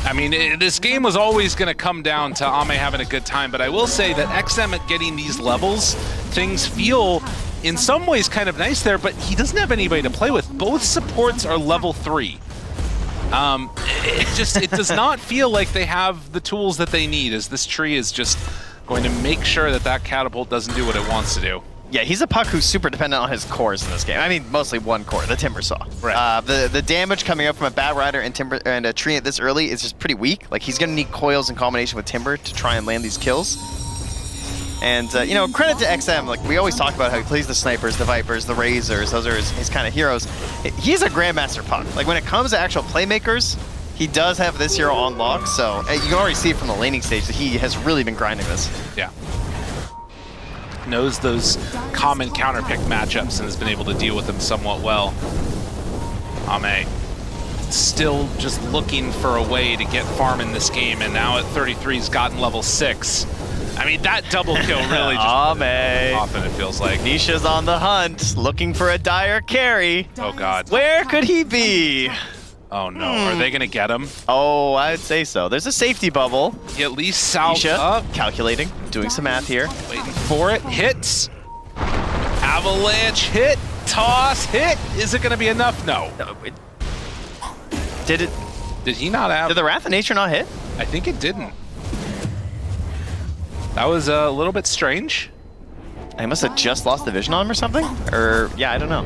I mean, this game was always going to come down to Ame having a good time, but I will say that XM at getting these levels, things feel in some ways kind of nice there, but he doesn't have anybody to play with. Both supports are level 3. It does not feel like they have the tools that they need, as this tree is just going to make sure that that catapult doesn't do what it wants to do. Yeah, he's a puck who's super dependent on his cores in this game. I mean, mostly one core, the Timber Saw. Right. The damage coming up from a Bat Rider and a Tree at this early is just pretty weak. Like, he's going to need coils in combination with Timber to try and land these kills. And, you know, credit to XM. Like, we always talk about how he plays the Snipers, the Vipers, the Razors. Those are his kind of heroes. He's a Grandmaster puck. Like, when it comes to actual playmakers, he does have this hero on lock. So you can already see it from the laning stage that he has really been grinding this. Yeah. Knows those common counterpick matchups and has been able to deal with them somewhat well. Ame still just looking for a way to get farm in this game, and now at 33 he's gotten level 6. I mean, that double kill really just Ame. often it feels like. Nisha's on the hunt, looking for a dire carry. Oh god. Where could he be? Oh no, are they gonna get him? Oh, I'd say so. There's a safety bubble. He at least salved Nisha, up. calculating, doing some math here. Waiting for it, hits. Avalanche hit, toss, hit. Is it gonna be enough? No. Did he not have? Did the Wrath of Nature not hit? I think it didn't. That was a little bit strange. I must have just lost the vision on him or something? Or, yeah, I don't know.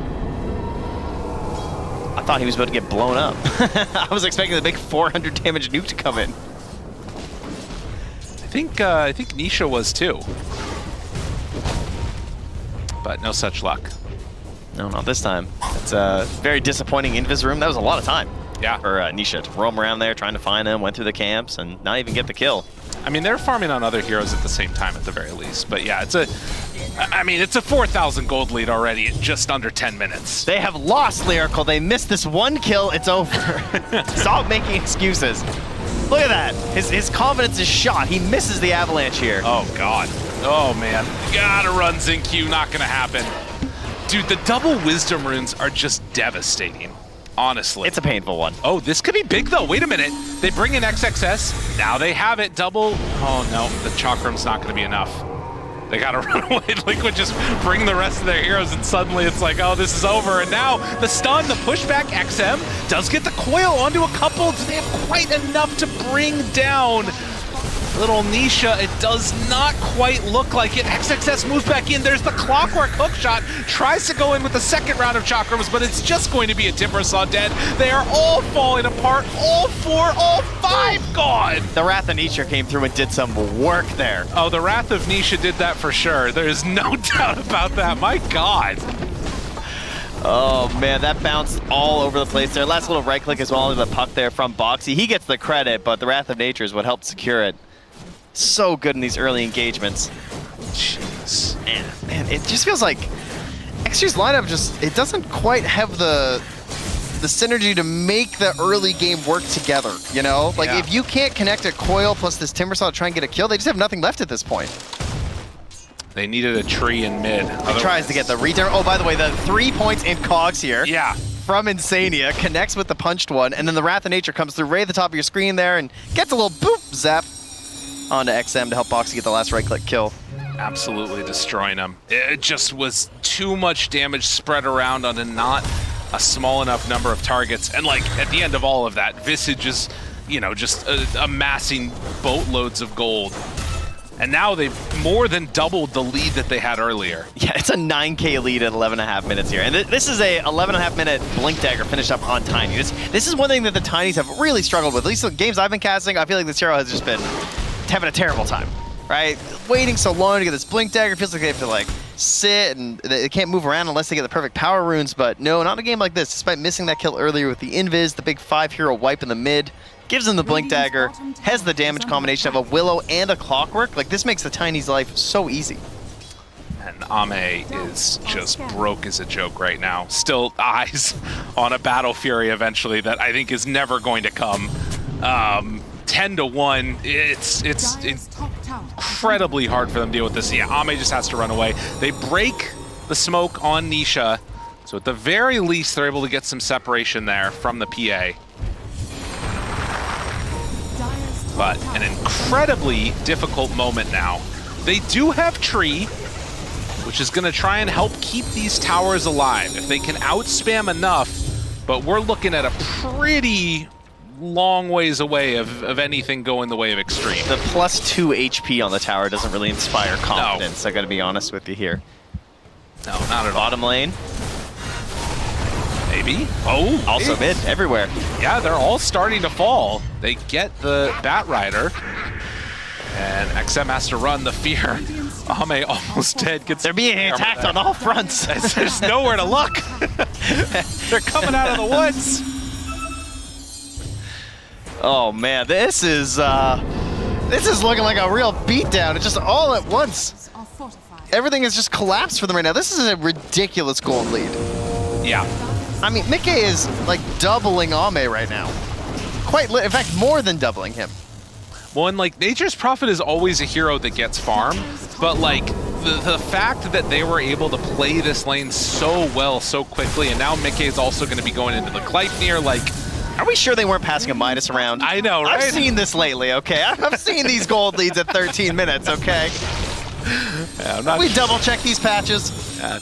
I thought he was about to get blown up. I was expecting the big 400 damage nuke to come in. I think Nisha was too. But no such luck. No, not this time. It's a very disappointing Invis room. That was a lot of time. Yeah. For Nisha to roam around there trying to find him, went through the camps, and not even get the kill. I mean, they're farming on other heroes at the same time at the very least. But yeah, it's a 4,000 gold lead already at just under 10 minutes. They have lost Lyrical. They missed this one kill. It's over. Stop making excuses. Look at that. His confidence is shot. He misses the Avalanche here. Oh, God. Oh, man. Gotta run, XinQ. Not gonna happen. Dude, the double wisdom runes are just devastating. Honestly. It's a painful one. Oh, this could be big, though. Wait a minute. They bring in XXS. Now they have it. Double. Oh, no. The Chakram's not going to be enough. They got to run away. Liquid just bring the rest of their heroes, and suddenly it's like, oh, this is over. And now the stun, the pushback, XM does get the coil onto a couple. Do they have quite enough to bring down little Nisha? It does not quite look like it. XXS moves back in. There's the clockwork hook shot. Tries to go in with the second round of chakrams, but it's just going to be a Timber Saw dead. They are all falling apart. All 4, all 5 gone. The Wrath of Nisha came through and did some work there. Oh, the Wrath of Nisha did that for sure. There's no doubt about that. My God. Oh man, that bounced all over the place there. Last little right click as well into the puck there from Boxy. He gets the credit, but the Wrath of Nature is what helped secure it. So good in these early engagements. Jeez. Man, it just feels like XG's lineup it doesn't quite have the synergy to make the early game work together, you know? Like, if you can't connect a coil plus this Timber Saw to try and get a kill, they just have nothing left at this point. They needed a tree in mid. He tries to get the return. Oh, by the way, the 3 points in cogs here. Yeah. From Insania, connects with the punched one, and then the Wrath of Nature comes through right at the top of your screen there and gets a little boop zap onto XM to help Boxy get the last right-click kill. absolutely destroying him. It just was too much damage spread around onto not a small enough number of targets. And like at the end of all of that, Visage is, you know, just amassing boatloads of gold. And now they've more than doubled the lead that they had earlier. Yeah, it's a 9K lead at 11.5 minutes here. And this is a 11.5 minute Blink Dagger finished up on Tiny. This is one thing that the Tinys have really struggled with. At least the games I've been casting, I feel like this hero has just been having a terrible time, right? Waiting so long to get this Blink Dagger, feels like they have to like sit and they can't move around unless they get the perfect power runes. But no, not a game like this. Despite missing that kill earlier with the Invis, the big 5-hero wipe in the mid, gives them the Blink Dagger, has the damage combination of a Willow and a Clockwork. Like, this makes the Tiny's life so easy. And Ame is just broke as a joke right now. Still eyes on a Battle Fury eventually that I think is never going to come. 10-1, it's incredibly hard for them to deal with this. Yeah, Ame just has to run away. They break the smoke on Nisha, so at the very least they're able to get some separation there from the PA. But an incredibly difficult moment now. They do have Tree, which is going to try and help keep these towers alive if they can outspam enough, but we're looking at a pretty long ways away of anything going the way of Extreme. The +2 HP on the tower doesn't really inspire confidence, I gotta be honest with you here. No, not at all. Bottom lane. Maybe. Oh, also mid, everywhere. Yeah, they're all starting to fall. They get the Bat Rider, and XM has to run the fear. Ame almost dead. They're being attacked on all fronts. There's nowhere to look. They're coming out of the woods. Oh man, this is looking like a real beatdown. It's just all at once. Everything has just collapsed for them right now. This is a ridiculous gold lead. Yeah. I mean, Mickey is like doubling Ame right now. In fact, more than doubling him. Well, and like Nature's Prophet is always a hero that gets farm, but like the fact that they were able to play this lane so well, so quickly, and now Mickey is also going to be going into the Gleipnir, like... Are we sure they weren't passing a Midas around? I know, right? I've seen this lately, okay? I've seen these gold leads at 13 minutes, okay? Yeah, we double check these patches.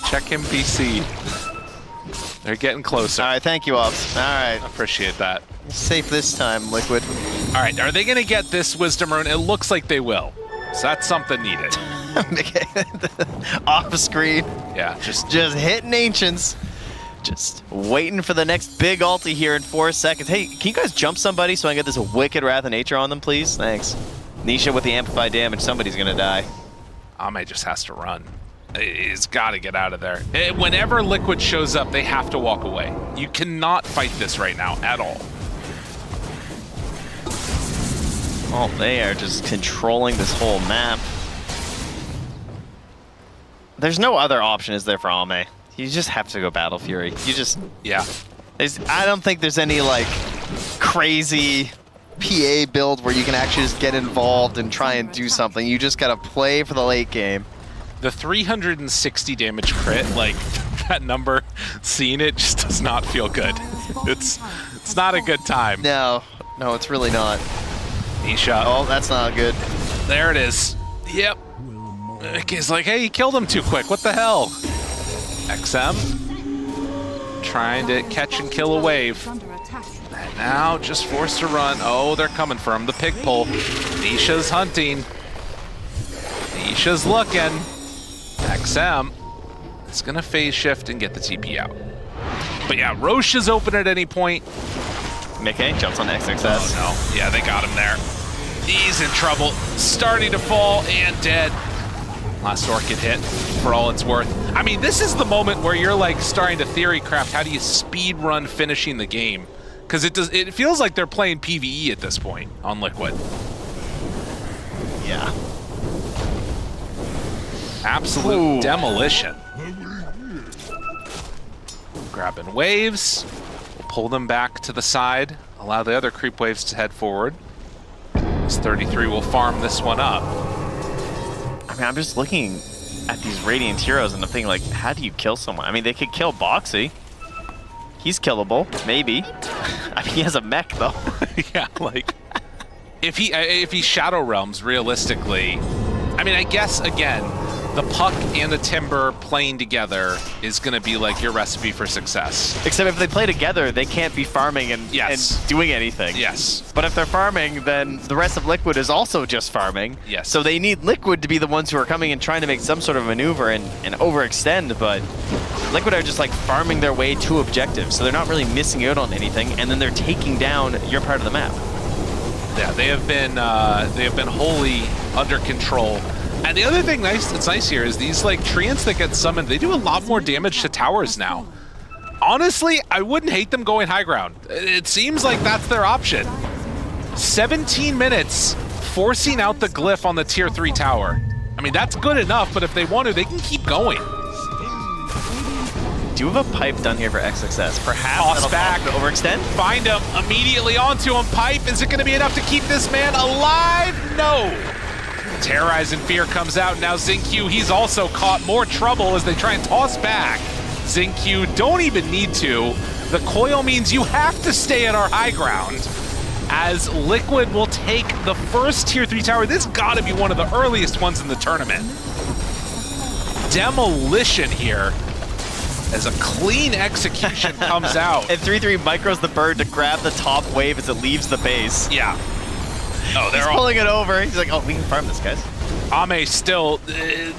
Check him PC. They're getting closer. All right, thank you, Ops. All right. Appreciate that. Safe this time, Liquid. All right, are they going to get this Wisdom Rune? It looks like they will. So that's something needed. Off screen. Yeah, just hitting Ancients. Just waiting for the next big ulti here in 4 seconds. Hey, can you guys jump somebody so I can get this Wicked Wrath of Nature on them, please? Thanks. Nisha with the amplified damage. Somebody's going to die. Ame just has to run. He's got to get out of there. Whenever Liquid shows up, they have to walk away. You cannot fight this right now at all. Oh, they are just controlling this whole map. There's no other option, is there, for Ame? You just have to go Battle Fury. You just... Yeah. I don't think there's any, like, crazy PA build where you can actually just get involved and try and do something. You just gotta play for the late game. The 360 damage crit, like, that number, seeing it just does not feel good. It's not a good time. No, it's really not. Nisha. Oh, that's not good. There it is. Yep. He's like, hey, you killed him too quick. What the hell? XM trying to catch and kill a wave. And now just forced to run. Oh, they're coming for him. The pig pull. Nisha's hunting. Nisha's looking. XM is going to phase shift and get the TP out. But yeah, Roche is open at any point. Mickey jumps on XXS. Oh no. Yeah, they got him there. He's in trouble. Starting to fall and dead. Last Orchid hit for all it's worth. I mean, this is the moment where you're like starting to theory craft how do you speed run finishing the game? Because it feels like they're playing PvE at this point on Liquid. Yeah. Absolute demolition. Grabbing waves. We'll pull them back to the side. Allow the other creep waves to head forward. This 33 will farm this one up. I mean, I'm just looking at these Radiant heroes and I'm thinking, like, how do you kill someone? I mean, they could kill Boxy. He's killable, maybe. I mean, he has a mech, though. Yeah, like, if he Shadow Realms, realistically, I mean, I guess, again, the Puck and the Timber playing together is going to be like your recipe for success. Except if they play together, they can't be farming and doing anything. Yes. But if they're farming, then the rest of Liquid is also just farming. Yes. So they need Liquid to be the ones who are coming and trying to make some sort of maneuver and overextend, but Liquid are just like farming their way to objectives, so they're not really missing out on anything, and then they're taking down your part of the map. Yeah, they have been wholly under control. And the other thing that's nice here is these like treants that get summoned, they do a lot more damage to towers now. Honestly, I wouldn't hate them going high ground. It seems like that's their option. 17 minutes forcing out the glyph on the tier 3 tower. I mean, that's good enough, but if they want to, they can keep going. Do you have a pipe done here for XXS? Perhaps Toss back to overextend? Find him immediately onto him. Pipe, is it going to be enough to keep this man alive? No. Terrorize and Fear comes out. Now XinQ, he's also caught more trouble as they try and toss back. XinQ don't even need to. The coil means you have to stay at our high ground. As Liquid will take the first tier 3 tower. This gotta be one of the earliest ones in the tournament. Demolition here as a clean execution comes out. And 3-3 micros the bird to grab the top wave as it leaves the base. Yeah. Oh, He's pulling it over. He's like, oh, we can farm this, guys. Ame still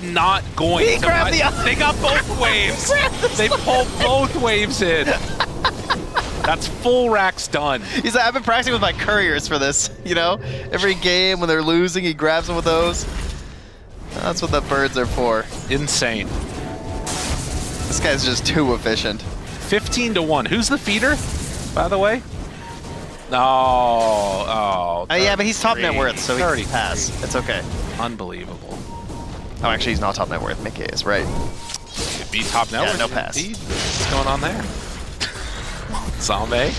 not going He to... grabbed They got both waves. They pulled both waves in. That's full racks done. He's like, I've been practicing with my couriers for this, you know? Every game when they're losing, he grabs them with those. That's what the birds are for. Insane. This guy's just too efficient. 15-1. Who's the feeder, by the way? Oh, yeah, but he's top net worth, so he 30. can pass. It's okay. Unbelievable. Oh, actually, he's not top net worth. Mickey is right. Could be top net worth. Yeah, no pass. What's going on there? Zombie.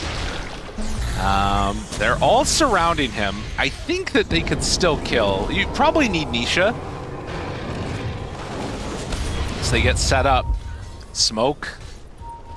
They're all surrounding him. I think that they could still kill. You probably need Nisha. So they get set up. Smoke.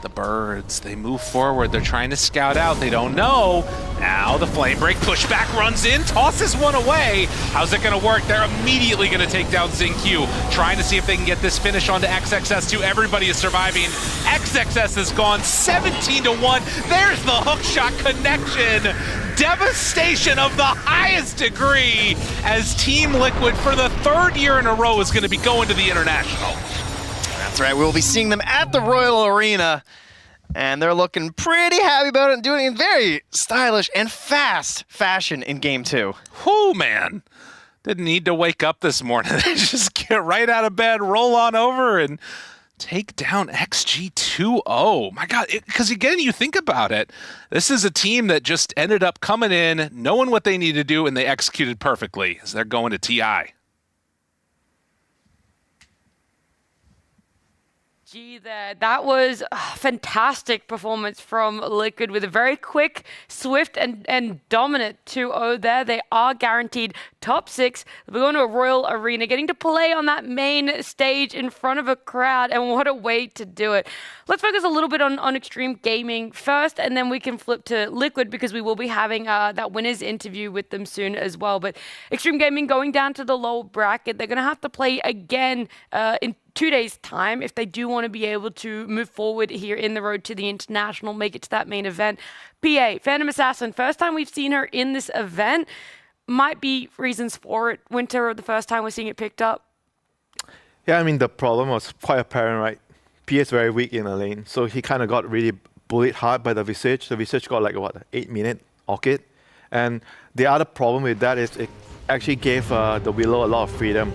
The birds, they move forward. They're trying to scout out. They don't know. Now the flame break pushback runs in, tosses one away. How's it going to work? They're immediately going to take down XinQ, trying to see if they can get this finish onto XXS2. Everybody is surviving. XXS is gone 17-1. There's the hookshot connection. Devastation of the highest degree as Team Liquid for the 3rd year in a row is going to be going to the International. That's right, we'll be seeing them at the Royal Arena, and they're looking pretty happy about it and doing it in very stylish and fast fashion in Game 2. Whoo, man. Didn't need to wake up this morning. They just get right out of bed, roll on over, and take down XG2-0. My God, because again, you think about it, this is a team that just ended up coming in, knowing what they need to do, and they executed perfectly as they're going to TI. That was a fantastic performance from Liquid with a very quick, swift, and dominant 2-0 there. They are guaranteed top 6. We're going to a Royal Arena, getting to play on that main stage in front of a crowd, and what a way to do it. Let's focus a little bit on Extreme Gaming first, and then we can flip to Liquid because we will be having that winners interview with them soon as well. But Extreme Gaming going down to the low bracket, they're going to have to play again in 2 days' time if they do want to be able to move forward here in the road to the International, make it to that main event. PA, Phantom Assassin, first time we've seen her in this event. Might be reasons for it. Winter, the first time we're seeing it picked up. Yeah, I mean, the problem was quite apparent, right? PA is very weak in the lane, so he kind of got really bullied hard by the Visage. The Visage got like, what, 8-minute orchid? And the other problem with that is it actually gave the Willow a lot of freedom.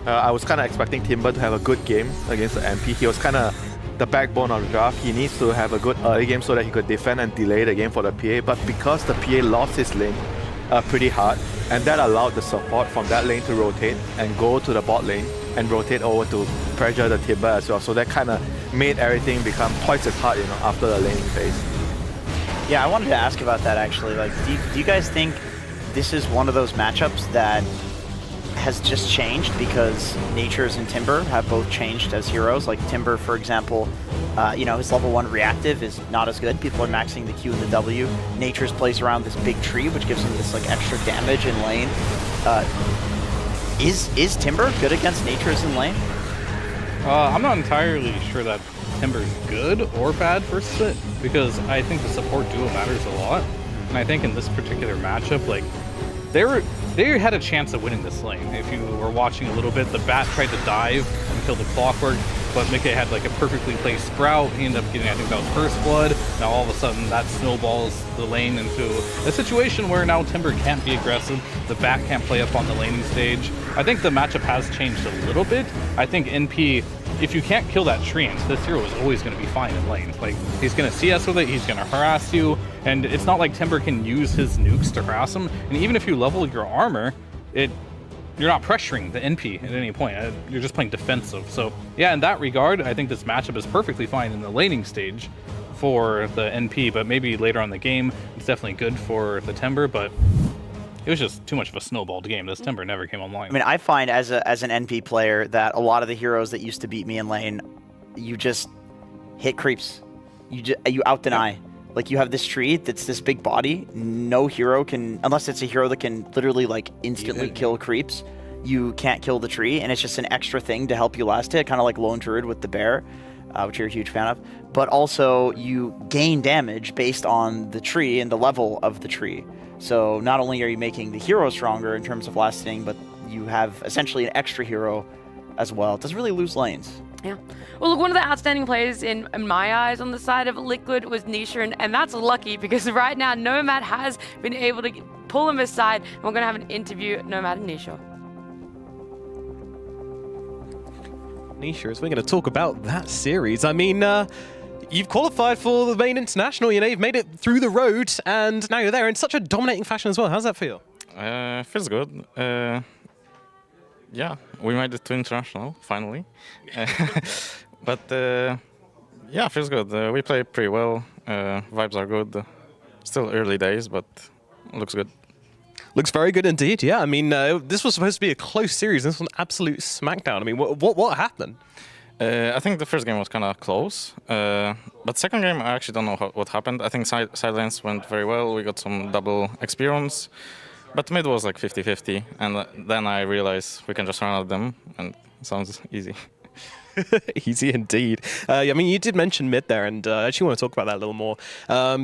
I was kind of expecting Timber to have a good game against the MP. He was kind of the backbone of the draft. He needs to have a good early game so that he could defend and delay the game for the PA. But because the PA lost his lane pretty hard, and that allowed the support from that lane to rotate and go to the bot lane and rotate over to pressure the Timber as well. So that kind of made everything become twice as hard, you know, after the laning phase. Yeah, I wanted to ask about that actually. Like, do you guys think this is one of those matchups that has just changed because Natures and Timber have both changed as heroes? Like Timber, for example, you know, his level 1 reactive is not as good. People are maxing the Q and the W. Natures plays around this big tree, which gives him this like extra damage in lane. Is Timber good against Natures in lane? I'm not entirely sure that Timber's good or bad versus it, because I think the support duo matters a lot. And I think in this particular matchup, like, they had a chance of winning this lane. If you were watching a little bit, the Bat tried to dive and kill the Clockwork, but Mickey had like a perfectly placed Sprout. He ended up getting, I think that was First Blood. Now all of a sudden that snowballs the lane into a situation where now Timber can't be aggressive. The Bat can't play up on the laning stage. I think the matchup has changed a little bit. I think NP, if you can't kill that Treant, this hero is always going to be fine in lane. Like, he's going to CS with it, he's going to harass you, and it's not like Timber can use his nukes to harass him. And even if you level your armor, you're not pressuring the NP at any point. You're just playing defensive. So yeah, in that regard, I think this matchup is perfectly fine in the laning stage for the NP, but maybe later on in the game, it's definitely good for the Timber, but it was just too much of a snowballed game. This Timber never came online. I mean, I find as an NP player that a lot of the heroes that used to beat me in lane, you just hit creeps. You out deny. Like, you have this tree that's this big body. No hero can, unless it's a hero that can literally like instantly kill creeps, you can't kill the tree, and it's just an extra thing to help you last hit, kind of like Lone Druid with the bear, which you're a huge fan of. But also you gain damage based on the tree and the level of the tree. So not only are you making the hero stronger in terms of lasting, but you have essentially an extra hero as well. It doesn't really lose lanes. Yeah. Well, look, one of the outstanding players in my eyes on the side of Liquid was Nisha, and that's lucky because right now Nomad has been able to pull him aside, and we're going to have an interview, Nomad and Nisha. Nisha, as we're going to talk about that series, I mean, you've qualified for the main international, you know, you've made it through the road, and now you're there in such a dominating fashion as well. How's that feel? Feels good. Yeah, we made it to international, finally. But yeah, feels good. We play pretty well. Vibes are good. Still early days, but looks good. Looks very good indeed, yeah. I mean, this was supposed to be a close series. This was an absolute smackdown. I mean, what happened? I think the first game was kind of close. But second game, I actually don't know what happened. I think Silence went very well. We got some double experience. But mid was like 50-50, and then I realized we can just run at them, and it sounds easy. Easy indeed. I mean, you did mention mid there, and I actually want to talk about that a little more.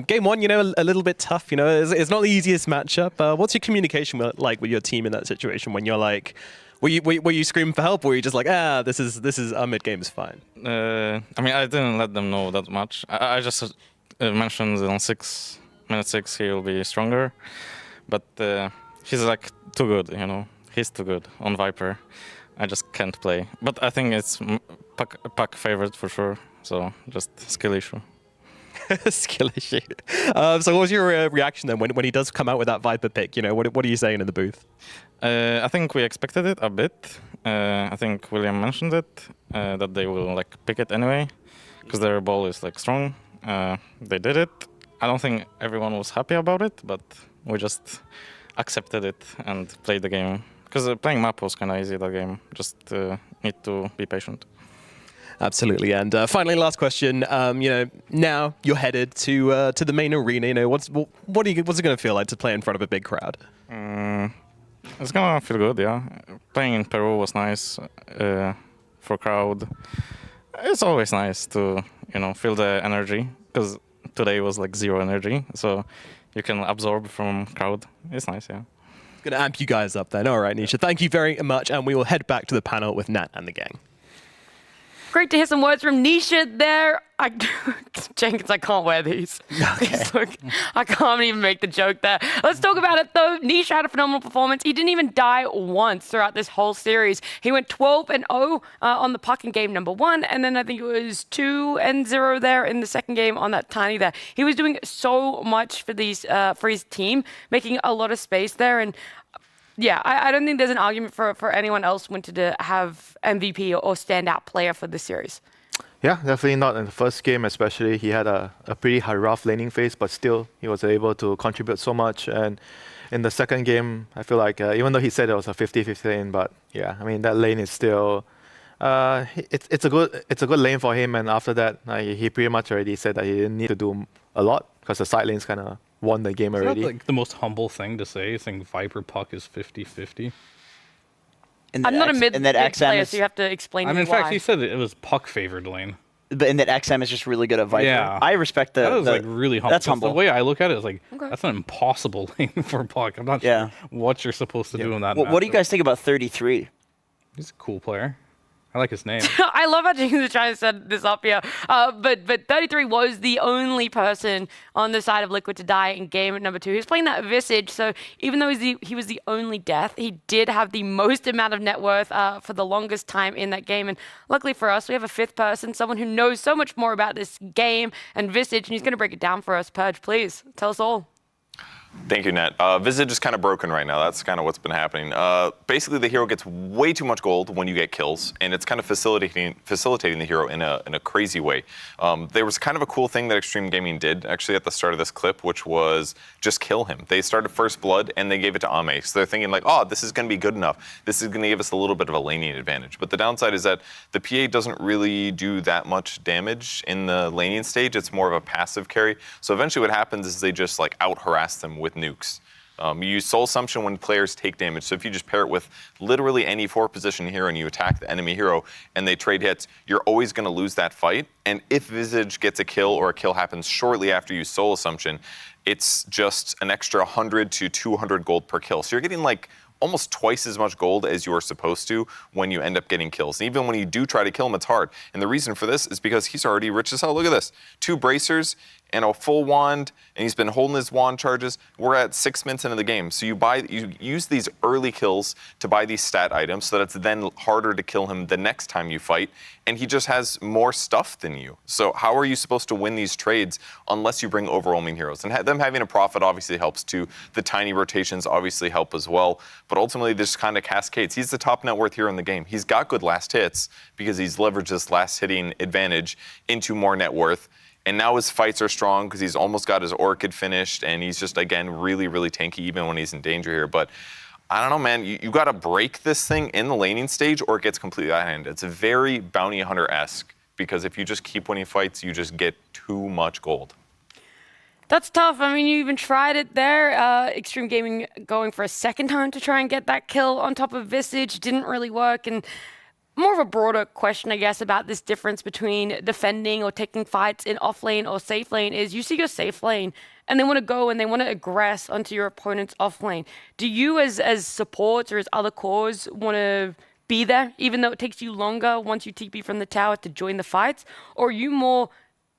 Game one, you know, a little bit tough. You know, it's not the easiest matchup. What's your communication like with your team in that situation when you're like, were you screaming for help, or were you just like, this is our mid game is fine? I mean, I didn't let them know that much. I just mentioned on minute 6 he'll be stronger. But he's like too good, you know. He's too good on Viper. I just can't play. But I think it's Puck favorite for sure. So just skill issue. Skill issue. So what was your reaction then when he does come out with that Viper pick? You know, what are you saying in the booth? I think we expected it a bit. I think William mentioned it, that they will like pick it anyway, because their ball is like strong. They did it. I don't think everyone was happy about it, but we just accepted it and played the game. Because playing map was kind of easy that game. Just need to be patient. Absolutely. And finally, last question. You know, now you're headed to the main arena. You know, what's it going to feel like to play in front of a big crowd? It's gonna feel good, yeah. Playing in Peru was nice for crowd. It's always nice to, you know, feel the energy, because today was like zero energy, so you can absorb from crowd. It's nice, yeah. Gonna amp you guys up then. All right, Nisha, thank you very much, and we will head back to the panel with Nat and the gang. Great to hear some words from Nisha there. Jenkins, I can't wear these. Okay. Look, I can't even make the joke there. Let's talk about it though. Nisha had a phenomenal performance. He didn't even die once throughout this whole series. He went 12-0 on the puck in game number 1, and then I think it was 2-0 there in the second game on that tiny there. He was doing so much for his team, making a lot of space there, and yeah, I don't think there's an argument for anyone else wanted to have MVP or standout player for this series. Yeah, definitely not in the first game especially. He had a pretty rough laning phase, but still he was able to contribute so much. And in the second game, I feel like even though he said it was a 50-50 lane, but yeah, I mean, that lane is still it's a good lane for him. And after that, he pretty much already said that he didn't need to do a lot because the side lanes kind of won the game already. Is that like the most humble thing to say, saying Viper puck is 50-50? I'm not a mid player, so you have to explain to me in why. fact, he said it was puck-favored lane. But in that XM is just really good at Viper. Yeah. I respect the... That is like really humble. That's humble. The way I look at it is like, that's an impossible lane for puck. I'm not sure what you're supposed to do in that What do you guys think about 33? He's a cool player. I like his name. I love how James is trying to set this up here. But 33 was the only person on the side of Liquid to die in game number 2. He was playing that Visage, so even though he was the only death, he did have the most amount of net worth for the longest time in that game. And luckily for us, we have a 5th person, someone who knows so much more about this game and Visage, and he's going to break it down for us. Purge, please, tell us all. Thank you, Nat. Visage is kind of broken right now. That's kind of what's been happening. Basically, the hero gets way too much gold when you get kills, and it's kind of facilitating the hero in a crazy way. There was kind of a cool thing that Extreme Gaming did, actually, at the start of this clip, which was just kill him. They started First Blood, and they gave it to Ame. So they're thinking like, oh, this is going to be good enough. This is going to give us a little bit of a laning advantage. But the downside is that the PA doesn't really do that much damage in the laning stage. It's more of a passive carry. So eventually what happens is they just like out-harass them with nukes. You use Soul Assumption when players take damage. So if you just pair it with literally any 4-position hero and you attack the enemy hero and they trade hits, you're always going to lose that fight. And if Visage gets a kill or a kill happens shortly after you Soul Assumption, it's just an extra 100 to 200 gold per kill. So you're getting like almost twice as much gold as you are supposed to when you end up getting kills. And even when you do try to kill him, it's hard. And the reason for this is because he's already rich as hell. Look at this. 2 bracers and a full wand, and he's been holding his wand charges. We're at 6 minutes into the game. So you use these early kills to buy these stat items so that it's then harder to kill him the next time you fight. And he just has more stuff than you. So how are you supposed to win these trades unless you bring overwhelming heroes? And them having a profit obviously helps too. The tiny rotations obviously help as well. But ultimately, this kind of cascades. He's the top net worth hero in the game. He's got good last hits because he's leveraged this last hitting advantage into more net worth. And now his fights are strong because he's almost got his Orchid finished, and he's just, again, really, really tanky even when he's in danger here. But I don't know, man. You got to break this thing in the laning stage or it gets completely out of hand. It's very Bounty Hunter-esque because if you just keep winning fights, you just get too much gold. That's tough. I mean, you even tried it there. Extreme Gaming going for a second time to try and get that kill on top of Visage. Didn't really work. And more of a broader question, I guess, about this difference between defending or taking fights in off lane or safe lane is you see your safe lane and they want to go and they want to aggress onto your opponent's off lane. Do you as supports or as other cores want to be there, even though it takes you longer once you TP from the tower to join the fights? Or are you more,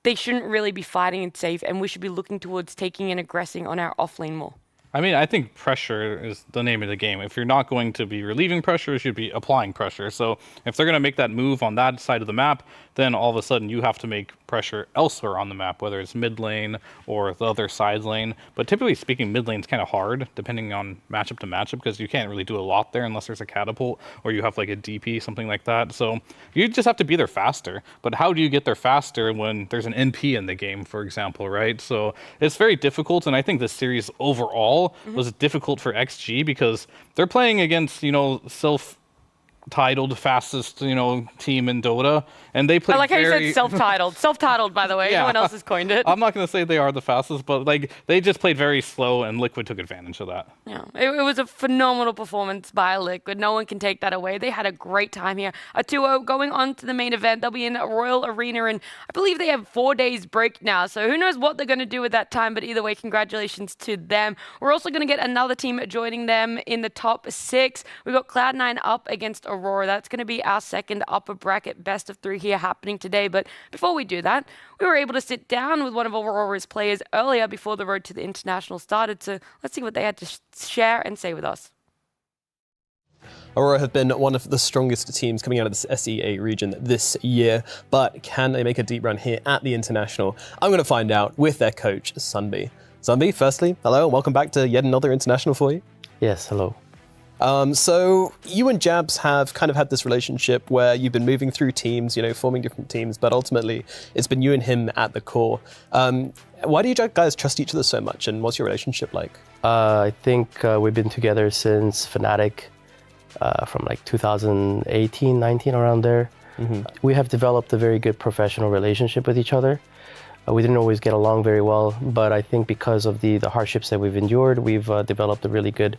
they shouldn't really be fighting in safe and we should be looking towards taking and aggressing on our off lane more? I mean, I think pressure is the name of the game. If you're not going to be relieving pressure, you should be applying pressure. So if they're going to make that move on that side of the map, then all of a sudden you have to make pressure elsewhere on the map, whether it's mid lane or the other side lane. But typically speaking, mid lane's kind of hard, depending on matchup to matchup, because you can't really do a lot there unless there's a catapult or you have like a DP, something like that. So you just have to be there faster. But how do you get there faster when there's an NP in the game, for example, right? So it's very difficult, and I think this series overall was difficult for XG because they're playing against, self-titled fastest, team in Dota, and they play. I like how you said self-titled. Self-titled, by the way. Yeah. No one else has coined it. I'm not going to say they are the fastest, but they just played very slow, and Liquid took advantage of that. Yeah, it was a phenomenal performance by Liquid. No one can take that away. They had a great time here. A 2-0 going on to the main event. They'll be in Royal Arena, and I believe they have 4 days break now. So who knows what they're going to do with that time, but either way, congratulations to them. We're also going to get another team joining them in the top 6. We've got Cloud9 up against Aurora. That's going to be our second upper bracket best of 3 here happening today. But before we do that, we were able to sit down with one of Aurora's players earlier before the road to the international started. So let's see what they had to share and say with us. Aurora have been one of the strongest teams coming out of this SEA region this year, but can they make a deep run here at the international? I'm going to find out with their coach, Sunbi. Sunbi, firstly, hello, and welcome back to yet another international for you. Yes, hello. So you and Jabs have kind of had this relationship where you've been moving through teams, forming different teams, but ultimately it's been you and him at the core. Why do you guys trust each other so much, and what's your relationship like? I think we've been together since Fnatic, from like 2018, 19, around there. Mm-hmm. We have developed a very good professional relationship with each other. We didn't always get along very well, but I think because of the hardships that we've endured, we've developed a really good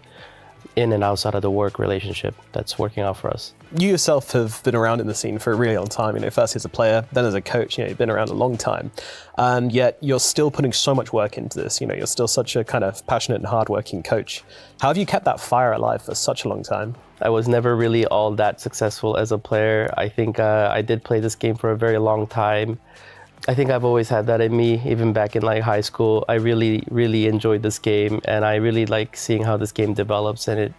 in and outside of the work relationship that's working out for us. You yourself have been around in the scene for a really long time. First as a player, then as a coach. You've been around a long time, and yet you're still putting so much work into this. You're still such a kind of passionate and hardworking coach. How have you kept that fire alive for such a long time? I was never really all that successful as a player. I think I did play this game for a very long time. I think I've always had that in me, even back in like high school. I really, really enjoyed this game, and I really like seeing how this game develops. And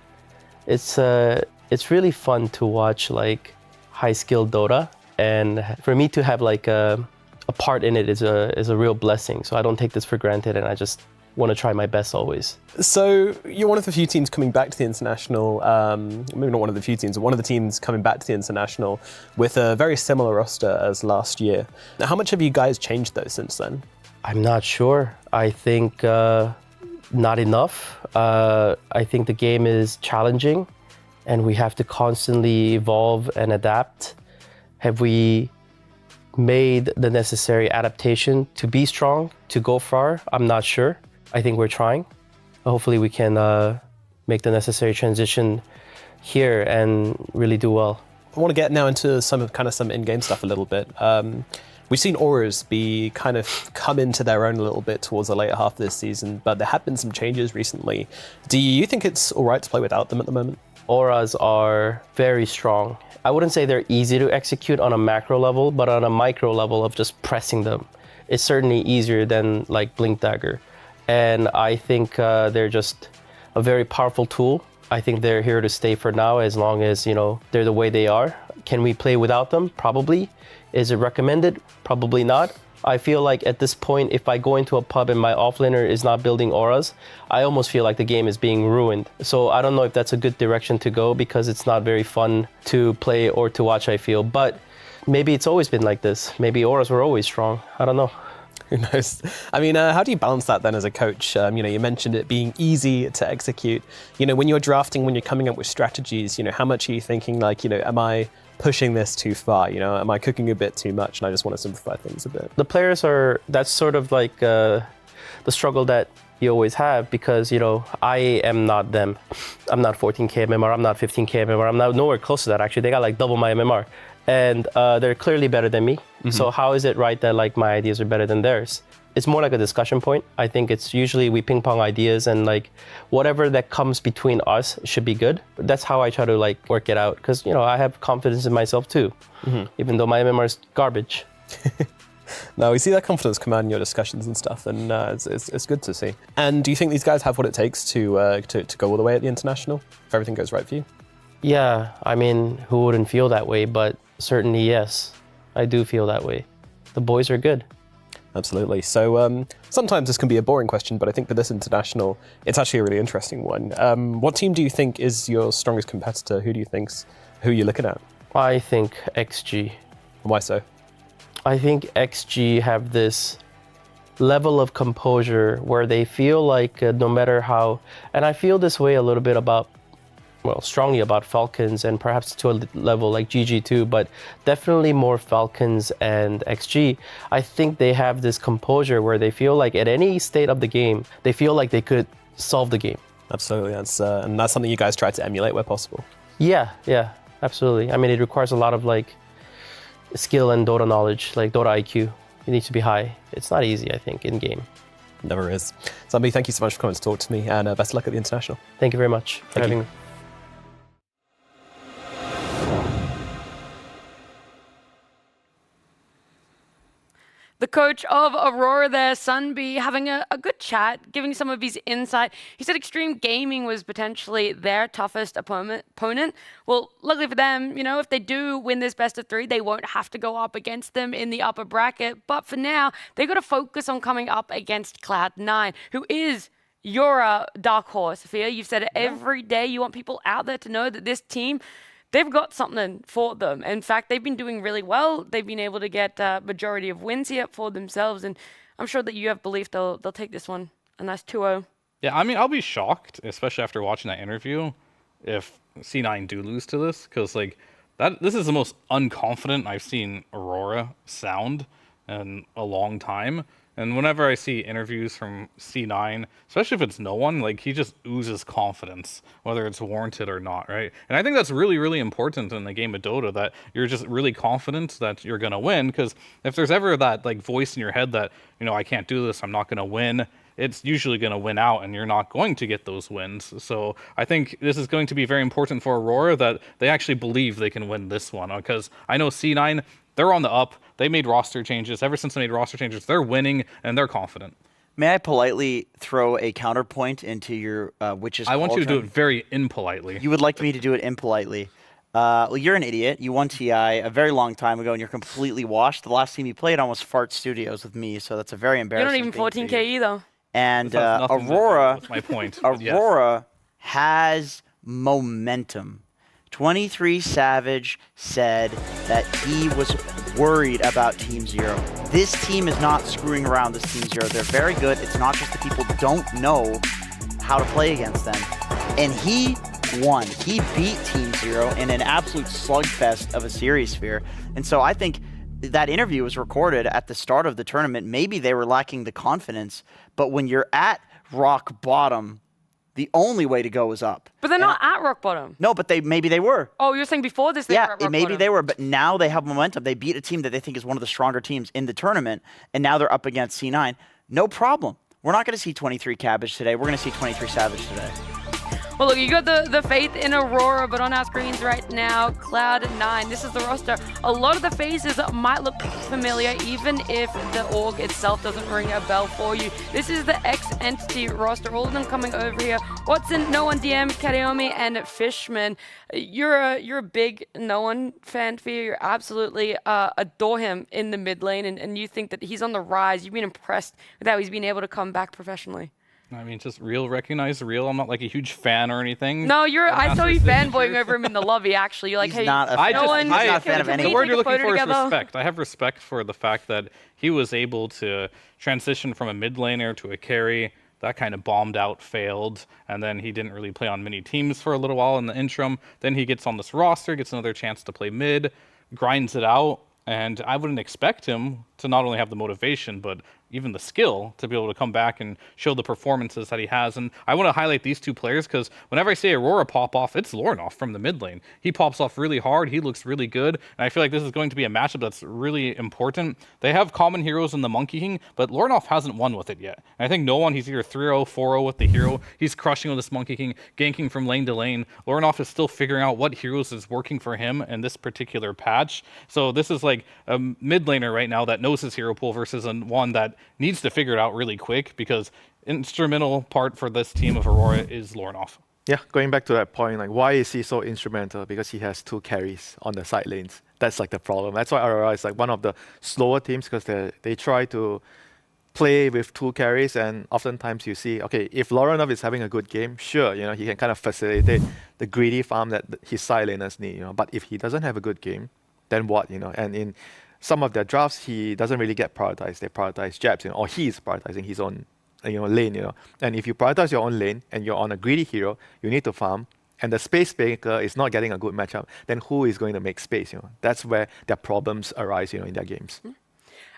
it's really fun to watch like high skill Dota, and for me to have like a part in it is a real blessing. So I don't take this for granted, and I just want to try my best always. So you're one of the few teams coming back to the international, maybe not one of the few teams, but one of the teams coming back to the international with a very similar roster as last year. Now, how much have you guys changed though since then? I'm not sure. I think not enough. I think the game is challenging, and we have to constantly evolve and adapt. Have we made the necessary adaptation to be strong, to go far? I'm not sure. I think we're trying. Hopefully we can make the necessary transition here and really do well. I want to get now into some in-game stuff a little bit. We've seen Auras be kind of come into their own a little bit towards the later half of this season, but there have been some changes recently. Do you think it's all right to play without them at the moment? Auras are very strong. I wouldn't say they're easy to execute on a macro level, but on a micro level of just pressing them, it's certainly easier than like Blink Dagger. And I think they're just a very powerful tool. I think they're here to stay for now, as long as, they're the way they are. Can we play without them? Probably. Is it recommended? Probably not. I feel like at this point, if I go into a pub and my offlaner is not building auras, I almost feel like the game is being ruined. So I don't know if that's a good direction to go, because it's not very fun to play or to watch, I feel. But maybe it's always been like this. Maybe auras were always strong. I don't know. Who knows? I mean, how do you balance that then as a coach? You mentioned it being easy to execute. When you're drafting, when you're coming up with strategies, how much are you thinking like, am I pushing this too far? Am I cooking a bit too much and I just want to simplify things a bit? The players that's sort of like the struggle that you always have, because, I am not them. I'm not 14k MMR, I'm not 15k MMR, I'm not nowhere close to that actually. They got like double my MMR. And they're clearly better than me. Mm-hmm. So how is it right that like my ideas are better than theirs? It's more like a discussion point. I think it's usually we ping pong ideas, and like whatever that comes between us should be good. That's how I try to like work it out, because I have confidence in myself too, even though my MMR is garbage. No, we see that confidence come out in your discussions and stuff, and it's good to see. And do you think these guys have what it takes to go all the way at the international, if everything goes right for you? Yeah, I mean, who wouldn't feel that way? But certainly, yes, I do feel that way. The boys are good. Absolutely. So sometimes this can be a boring question, but I think for this international, it's actually a really interesting one. What team do you think is your strongest competitor? Who you're looking at? I think XG. Why so? I think XG have this level of composure where they feel like no matter how, and I feel this way a little bit strongly about Falcons, and perhaps to a level like GG too, but definitely more Falcons and XG. I think they have this composure where they feel like at any state of the game, they feel like they could solve the game. Absolutely, and that's something you guys try to emulate where possible. Yeah, absolutely. I mean, it requires a lot of like skill and Dota knowledge, like Dota IQ. It needs to be high. It's not easy, I think, in game. Never is. Zambi, thank you so much for coming to talk to me, and best of luck at the international. Thank you very much for having me. The coach of Aurora there, Sunbi, having a good chat, giving some of his insight. He said Extreme Gaming was potentially their toughest opponent. Well, luckily for them, if they do win this best of 3, they won't have to go up against them in the upper bracket. But for now, they've got to focus on coming up against Cloud9, who is your dark horse, Sophia. You've said it every day. You want people out there to know that this team, they've got something for them. In fact, they've been doing really well. They've been able to get a majority of wins here for themselves, and I'm sure that you have belief they'll take this one a nice 2-0. Yeah, I mean, I'll be shocked, especially after watching that interview, if C9 do lose to this, because like this is the most unconfident I've seen Aurora sound in a long time. And whenever I see interviews from C9, especially if it's no one, like he just oozes confidence, whether it's warranted or not, right? And I think that's really, really important in the game of Dota, that you're just really confident that you're gonna win. Because if there's ever that like voice in your head that, you know, I can't do this, I'm not gonna win, it's usually going to win out, and you're not going to get those wins. So I think this is going to be very important for Aurora, that they actually believe they can win this one. Because I know C9, they're on the up. They made roster changes. Ever since they made roster changes, they're winning, and they're confident. May I politely throw a counterpoint into your witch's I want you to do it cauldron? very impolitely. You would like me to do it impolitely. Well, you're an idiot. You won TI a very long time ago, and you're completely washed. The last team you played on was Fart Studios with me, so that's a very You're embarrassing not even thing for you. 14K either. And This has nothing to do Aurora, with my point, but yes. Aurora has momentum. 23 Savage said that he was worried about Team Zero. This team is not screwing around this Team Zero. They're very good. It's not just that people don't know how to play against them. And he won. He beat Team Zero in an absolute slugfest of a series sphere. And so I think that interview was recorded at the start of the tournament. Maybe they were lacking the confidence, but when you're at rock bottom, the only way to go is up. But they're not at rock bottom. No, but maybe they were. Oh, you're saying before this they were at rock maybe bottom. they were, but now they have momentum. They beat a team that they think is one of the stronger teams in the tournament, and now they're up against C9. No problem. We're not going to see 23 Cabbage today. We're going to see 23 Savage today. Well, look, you got the faith in Aurora, but on our screens right now, Cloud9. This is the roster. A lot of the faces might look familiar, even if the org itself doesn't ring a bell for you. This is the X-Entity roster, all of them coming over here. Watson, No One DM, Kareomi, and Fishman. You're a big No One fan, Fia. You absolutely adore him in the mid lane, and you think that he's on the rise. You've been impressed with how he's been able to come back professionally. I mean, just real, recognize real. I'm not like a huge fan or anything. No, I saw you fanboying over him in the lobby, actually. You're like, hey, not a fan. he's not a fan of any. The word you're looking for is respect. I have respect for the fact that he was able to transition from a mid laner to a carry. That kind of bombed out, failed, and then he didn't really play on many teams for a little while in the interim. Then he gets on this roster, gets another chance to play mid, grinds it out, and I wouldn't expect him to not only have the motivation, but even the skill to be able to come back and show the performances that he has. And I want to highlight these two players because whenever I say Aurora pop off, it's Lornoff from the mid lane. He pops off really hard. He looks really good. And I feel like this is going to be a matchup that's really important. They have common heroes in the Monkey King, but Lornoff hasn't won with it yet. And I think no one, he's either 3-0, 4-0 with the hero. He's crushing with this Monkey King, ganking from lane to lane. Lornoff is still figuring out what heroes is working for him in this particular patch. So this is like a mid laner right now that knows his hero pool versus one that needs to figure it out really quick, because instrumental part for this team of Aurora is Lornoff. Yeah, going back to that point, like why is he so instrumental? Because he has 2 carries on the side lanes. That's like the problem. That's why Aurora is like one of the slower teams, because they try to play with 2 carries, and oftentimes you see, okay, if Lornoff is having a good game, sure, you know, he can kind of facilitate the greedy farm that his side laners need, you know. But if he doesn't have a good game, then what, you know? And in some of their drafts, he doesn't really get prioritized. They prioritize jabs, you know, or he's prioritizing his own, lane, you know. And if you prioritize your own lane and you're on a greedy hero, you need to farm, and the space maker is not getting a good matchup, then who is going to make space, you know? That's where their problems arise, you know, in their games.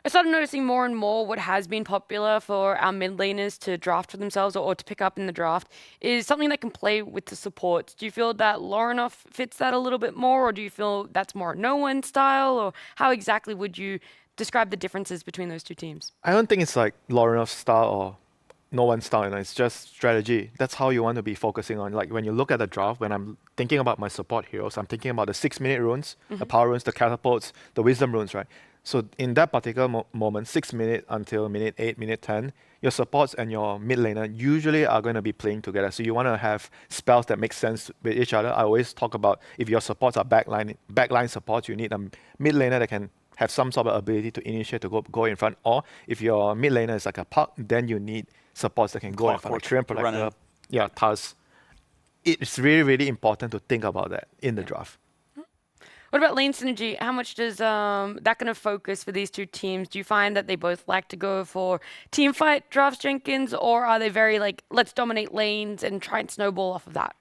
I started noticing more and more what has been popular for our mid laners to draft for themselves or to pick up in the draft is something that can play with the supports. Do you feel that Lornoff fits that a little bit more, or do you feel that's more no one style, or how exactly would you describe the differences between those two teams? I don't think it's like Lornoff's style or no one style, you know, it's just strategy. That's how you want to be focusing on. Like when you look at the draft, when I'm thinking about my support heroes, I'm thinking about the 6-minute runes, the power runes, the catapults, the wisdom runes, right? So in that particular moment, 6 minutes until minute 8, minute 10, your supports and your mid laner usually are going to be playing together. So you want to have spells that make sense with each other. I always talk about if your supports are backline supports, you need a mid laner that can have some sort of ability to initiate to go in front. Or if your mid laner is like a puck, then you need supports that can go in front, like Treant Protector, Taz. It's really, really important to think about that in the draft. What about lane synergy? How much does that kind of focus for these two teams? Do you find that they both like to go for team fight drafts, Jenkins, or are they very like, let's dominate lanes and try and snowball off of that?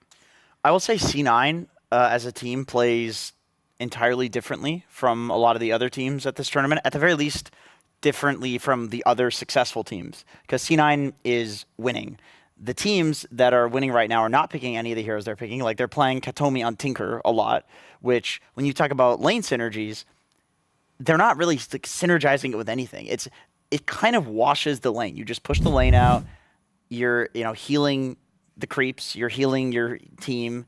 I will say C9 as a team plays entirely differently from a lot of the other teams at this tournament. At the very least, differently from the other successful teams because C9 is winning. The teams that are winning right now are not picking any of the heroes they're picking. Like they're playing Katomi on Tinker a lot, which when you talk about lane synergies, they're not really like, synergizing it with anything. It kind of washes the lane. You just push the lane out. You're healing the creeps. You're healing your team.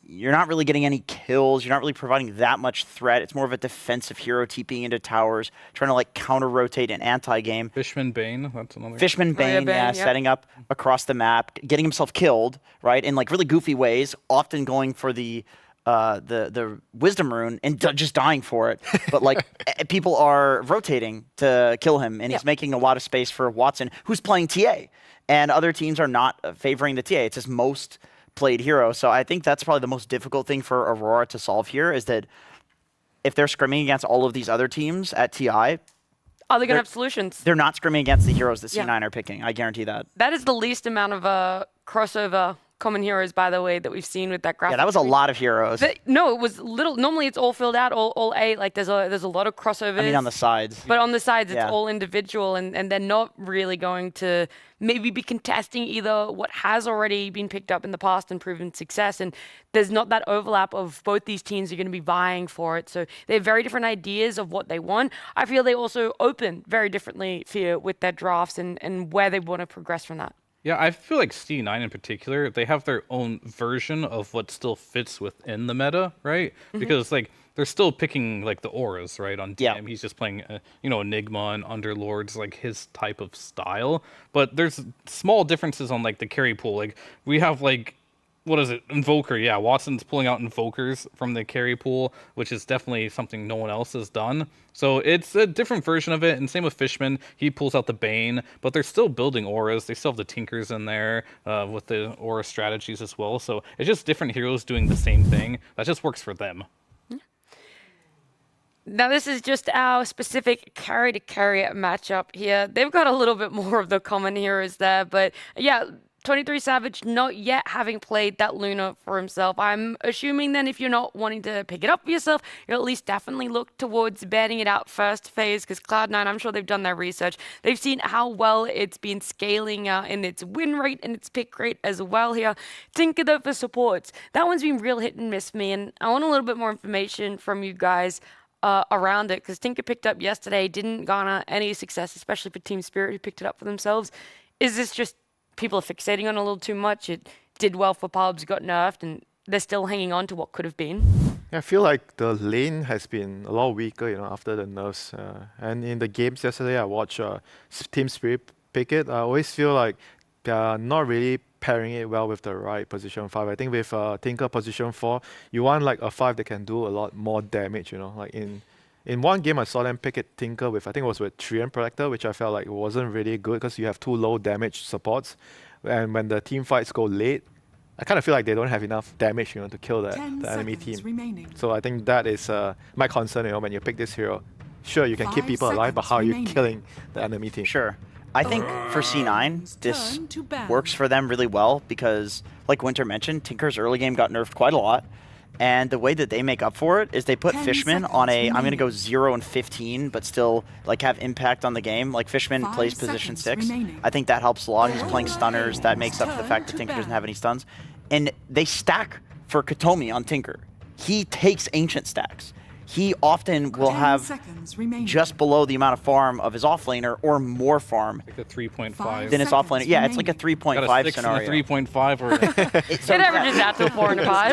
You're not really getting any kills. You're not really providing that much threat. It's more of a defensive hero TPing into towers, trying to like counter-rotate an anti-game. Fishman Bane, that's another. Fishman Bane, setting up across the map, getting himself killed, right, in like really goofy ways, often going for the Wisdom Rune and just dying for it. But like people are rotating to kill him, and he's making a lot of space for Watson, who's playing TA. And other teams are not favoring the TA. It's his most played hero. So I think that's probably the most difficult thing for Aurora to solve here is that if they're scrimming against all of these other teams at TI, are they going to have solutions? They're not scrimming against the heroes that C9 are picking. I guarantee that. That is the least amount of crossover common heroes, by the way, that we've seen with that graphic. Yeah, that was a lot of heroes. No, it was little. Normally, it's all filled out, all 8. Like there's a lot of crossovers. I mean, on the sides. But on the sides, it's all individual, and they're not really going to maybe be contesting either what has already been picked up in the past and proven success. And there's not that overlap of both these teams are going to be vying for it. So they have very different ideas of what they want. I feel they also open very differently for with their drafts and where they want to progress from that. Yeah, I feel like C9 in particular, they have their own version of what still fits within the meta, right? Because like they're still picking like the auras, right? On DM, he's just playing Enigma and Underlords, like his type of style. But there's small differences on like the carry pool. Like we have like what is it? Invoker. Yeah, Watson's pulling out Invokers from the carry pool, which is definitely something no one else has done. So it's a different version of it. And same with Fishman. He pulls out the Bane, but they're still building auras. They still have the Tinkers in there with the aura strategies as well. So it's just different heroes doing the same thing. That just works for them. Now, this is just our specific carry-to-carry matchup here. They've got a little bit more of the common heroes there, but yeah, 23 Savage not yet having played that Luna for himself. I'm assuming then if you're not wanting to pick it up for yourself, you'll at least definitely look towards betting it out first phase, because Cloud9, I'm sure they've done their research. They've seen how well it's been scaling in its win rate and its pick rate as well here. Tinker though for supports, that one's been real hit and miss for me, and I want a little bit more information from you guys around it, because Tinker picked up yesterday, didn't garner any success, especially for Team Spirit who picked it up for themselves. Is this just people are fixating on a little too much? It did well for pubs, got nerfed, and they're still hanging on to what could have been. Yeah, I feel like the lane has been a lot weaker, after the nerfs. And in the games yesterday, I watched Team Spirit pick it. I always feel like they're not really pairing it well with the right position 5. I think with Tinker position 4, you want like a 5 that can do a lot more damage, Like in one game, I saw them pick it Tinker with, I think it was with Treant Protector, which I felt like it wasn't really good because you have 2 low damage supports. And when the team fights go late, I kind of feel like they don't have enough damage, to kill the enemy team. Remaining. So I think that is my concern, when you pick this hero. Sure, you can keep people alive, but how are you killing the enemy team? Sure. I think for C9, this works for them really well because, like Winter mentioned, Tinker's early game got nerfed quite a lot. And the way that they make up for it is they put Fishman on a, I'm going to go 0 and 15, but still like have impact on the game. Like Fishman plays position 6. I think that helps a lot. He's playing stunners. That makes up for the fact that Tinker doesn't have any stuns. And they stack for Katomi on Tinker. He takes ancient stacks. He often will have just below the amount of farm of his offlaner or more farm. Like a 3.5. Than his offlaner. Yeah, it's like a 3.5 scenario. 3.5 or it averages out to 4 and 5.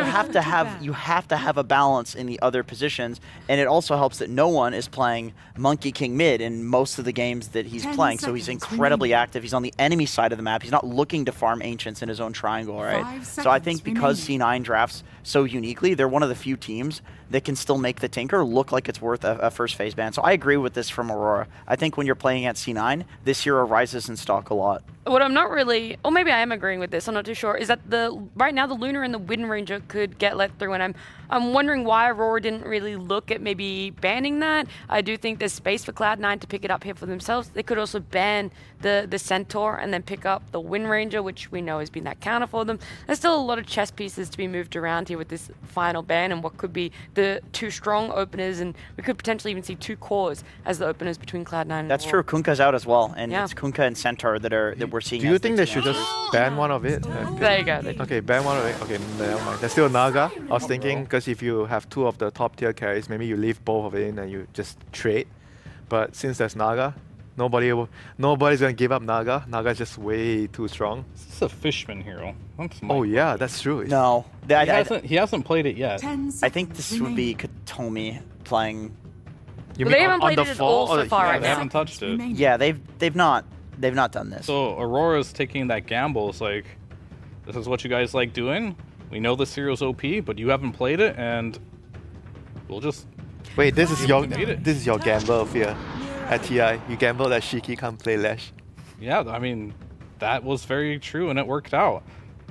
You have to have a balance in the other positions, and it also helps that no one is playing Monkey King mid in most of the games that he's playing. So he's incredibly active. He's on the enemy side of the map. He's not looking to farm ancients in his own triangle, right? So I think because C9 drafts so uniquely, they're one of the few teams that can still make the Tinker look like it's worth a first phase ban. So I agree with this from Aurora. I think when you're playing at C9, this hero rises in stock a lot. What I'm not really, or maybe I am agreeing with this, I'm not too sure, is that right now the Luna and the Wind Ranger could get let through, and I'm wondering why Aurora didn't really look at maybe banning that. I do think there's space for Cloud9 to pick it up here for themselves. They could also ban the Centaur and then pick up the Wind Ranger, which we know has been that counter for them. There's still a lot of chess pieces to be moved around here with this final ban and what could be the two strong openers, and we could potentially even see two cores as the openers between Cloud9 and That's Aurora. true. Kunkka's out as well, and it's Kunkka and Centaur that we're seeing. Do you think they should just ban one of it? There you go. Okay, ban one of it. Okay, never mind. There's still Naga. I was thinking, because if you have two of the top tier carries, maybe you leave both of it in and you just trade. But since there's Naga, nobody's gonna give up Naga. Naga's just way too strong. This is a Fishman hero. Oh yeah, that's true. No, he hasn't played it yet. I think this would be Katomi playing. You they haven't played it at all so far right They now. haven't touched it. Yeah, they've not done this. So Aurora's taking that gamble. It's like, this is what you guys like doing. We know this hero's OP, but you haven't played it, and we'll just wait. This is your gamble here at TI. You gamble that Shiki can't play Lash. Yeah, I mean, that was very true, and it worked out.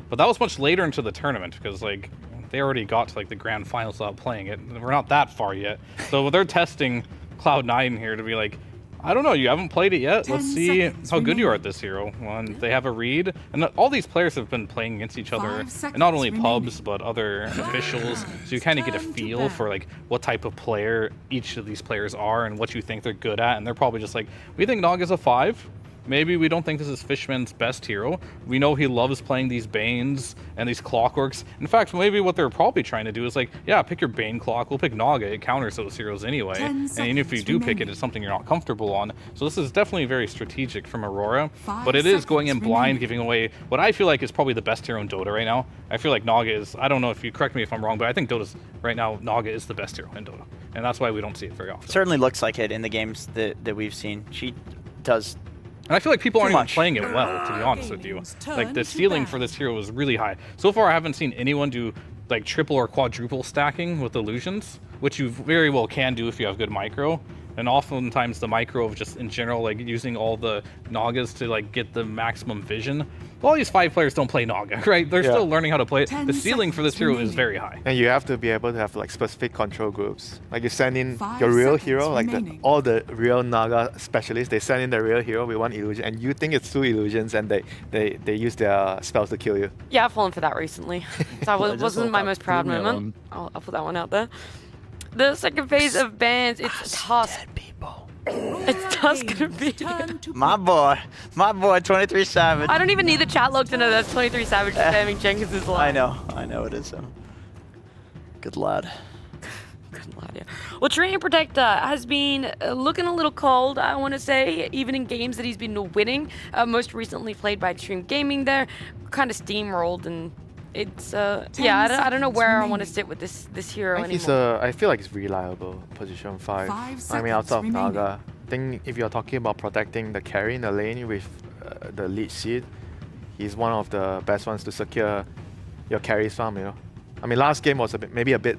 But that was much later into the tournament because like they already got to like the grand finals without playing it. We're not that far yet. So they're testing Cloud9 here to be like, I don't know, you haven't played it yet. Let's see how good you are at this hero. And they have a read. And all these players have been playing against each other, and not only pubs, but other officials. So you kind of get a feel for like what type of player each of these players are and what you think they're good at. And they're probably just like, we think Naga's a 5. Maybe we don't think this is Fishman's best hero. We know he loves playing these Banes and these Clockworks. In fact, maybe what they're probably trying to do is like, yeah, pick your Bane Clock. We'll pick Naga. It counters those heroes anyway. And even if you do pick it, it's something you're not comfortable on. So this is definitely very strategic from Aurora. But it is going in blind, giving away what I feel like is probably the best hero in Dota right now. I feel like Naga is, I don't know if you correct me if I'm wrong, but I think Dota's right now, Naga is the best hero in Dota. And that's why we don't see it very often. Certainly looks like it in the games that we've seen. She does. And I feel like people aren't even playing it well, to be honest with you. Like, the ceiling for this hero is really high. So far, I haven't seen anyone do, like, triple or quadruple stacking with illusions, which you very well can do if you have good micro. And oftentimes, the micro of just, in general, like, using all the Nagas to, like, get the maximum vision. All these 5 players don't play Naga, right? They're still learning how to play it. The ceiling for this hero is very high. And you have to be able to have like specific control groups. Like you send in your real hero, like all the real Naga specialists, they send in the real hero with one illusion, and you think it's 2 illusions, and they use their spells to kill you. Yeah, I've fallen for that recently. That wasn't my most proud moment. I'll put that one out there. The second phase of bans, it's Tusk. It's Tusk gonna be. My boy, 23 Savage. I don't even need the chat log to know that's 23 Savage spamming Jenkins' line. I know it is so. Good lad. Good lad, yeah. Well, Treant Protector has been looking a little cold, I want to say, even in games that he's been winning. Most recently played by Extreme Gaming there, kind of steamrolled, and it's yeah, I don't know where I want to sit with this hero anymore. I feel like it's reliable position 5. I mean, outside of Naga, I think if you're talking about protecting the carry in the lane with the lead seed, he's one of the best ones to secure your carry's farm. You know, I mean, last game was maybe a bit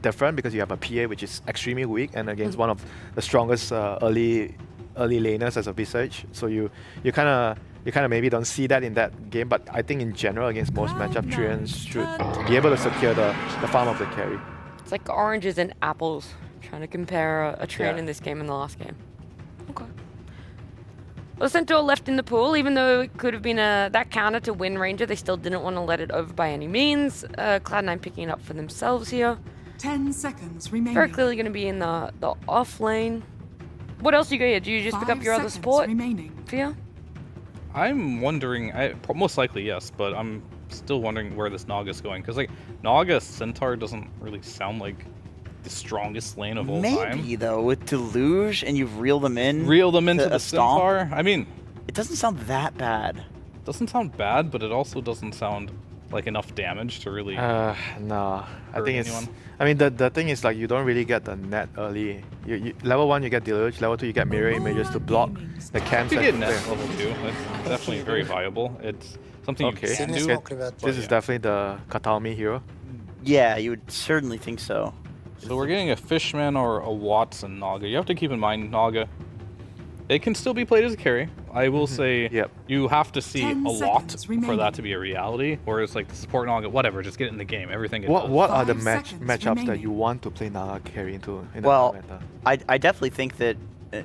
different because you have a PA which is extremely weak and against one of the strongest early laners as a Visage. So you kind of maybe don't see that in that game, but I think in general against most matchup, Treants should be able to secure the farm of the carry. It's like oranges and apples, trying to compare a Treant in this game and the last game. Okay. Well, Centaur left in the pool, even though it could have been that counter to Wind Ranger, they still didn't want to let it over by any means. Cloud9 picking it up for themselves here. 10 seconds remaining. Very clearly going to be in the off lane. What else you got here? Do you just pick up your other support? Fia? I'm wondering, most likely yes, but I'm still wondering where this Naga's going. Because like, Naga Centaur doesn't really sound like the strongest lane of all time. Maybe though, with Deluge and you've reeled them in. Reel them into the Centaur? I mean, it doesn't sound that bad. It doesn't sound bad, but it also doesn't sound like enough damage to really no. I think anyone. it's, I mean, the thing is like you don't really get the net early. Level 1 you get Deluge, level 2 you get mirror images to block the camps. You get net level 2, that's definitely very viable. It's something you can do. This is definitely the Katami hero. Yeah, you would certainly think so. So we're getting a Fishman or a Watson Naga. You have to keep in mind Naga, It can still be played as a carry. I will say you have to see 10 a lot seconds for remaining. that to be a reality. Whereas like the support Naga, whatever, just get it in the game. Everything. What are the 5 seconds matchups that remaining. you want to play Naga carry into in Well, the meta? I definitely think that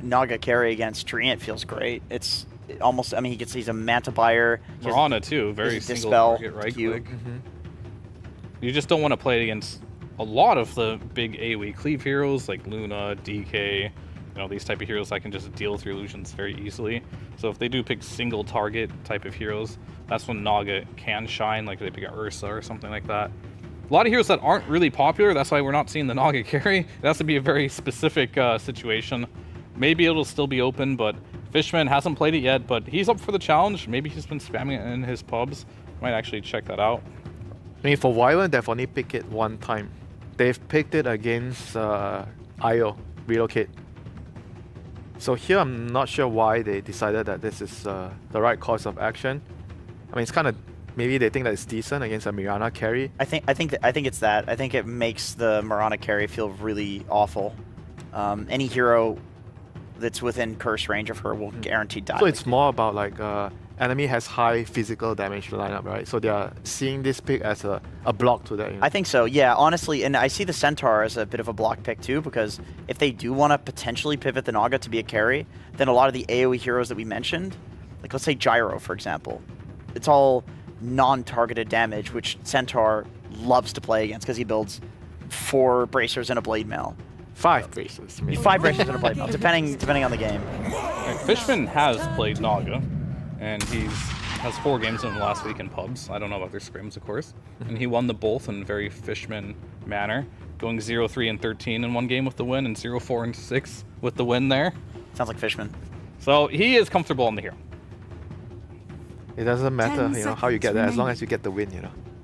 Naga carry against Treant feels great. It's almost, I mean, he's a Manta Buyer. Mirana too, very single Dispel, target right cute. click. You just don't want to play it against a lot of the big AoE cleave heroes like Luna, DK, these type of heroes that can just deal with your illusions very easily. So if they do pick single target type of heroes, that's when Naga can shine, like they pick an Ursa or something like that. A lot of heroes that aren't really popular, that's why we're not seeing the Naga carry. It has to be a very specific situation. Maybe it'll still be open, but Fishman hasn't played it yet, but he's up for the challenge. Maybe he's been spamming it in his pubs. Might actually check that out. I mean, for Wyvern, they've only picked it one time. They've picked it against IO, Relocate. So here, I'm not sure why they decided that this is the right course of action. I mean, it's kind of, maybe they think that it's decent against a Mirana carry. I think it's that. I think it makes the Mirana carry feel really awful. Any hero that's within curse range of her will guarantee die. So it's more about like enemy has high physical damage to lineup, right? So they are seeing this pick as a block to that. I think so, yeah, honestly, and I see the Centaur as a bit of a block pick too, because if they do want to potentially pivot the Naga to be a carry, then a lot of the AoE heroes that we mentioned, like let's say Gyro, for example, it's all non-targeted damage, which Centaur loves to play against because he builds 4 bracers and a blade mail. 5 bracers. Maybe. 5 bracers and a blade mail, depending on the game. Fishman has played Naga, and has 4 games in the last week in pubs. I don't know about their scrims, of course. And he won the both in very Fishman manner, going 0-3 and 13 in one game with the win, and 0-4 and 6 with the win there. Sounds like Fishman. So he is comfortable on the hero. It doesn't matter, how you get there, as long as you get the win,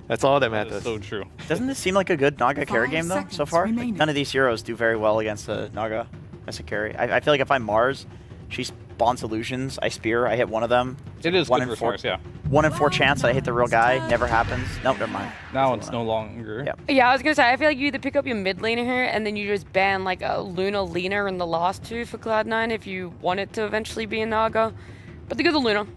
That's all that matters. That is so true. Doesn't this seem like a good Naga carry game though so far? Like, none of these heroes do very well against the Naga as a carry. I feel like if I'm Mars, she spawns illusions, I spear, I hit one of them. It is good for Mars, yeah. 1 in 4 chance that I hit the real guy, never happens. Nope, never mind. Now it's no longer. Yep. Yeah, I was gonna say, I feel like you either pick up your mid laner here and then you just ban like a Luna Lina in the last 2 for Cloud9 if you want it to eventually be a Naga. But they go the Luna.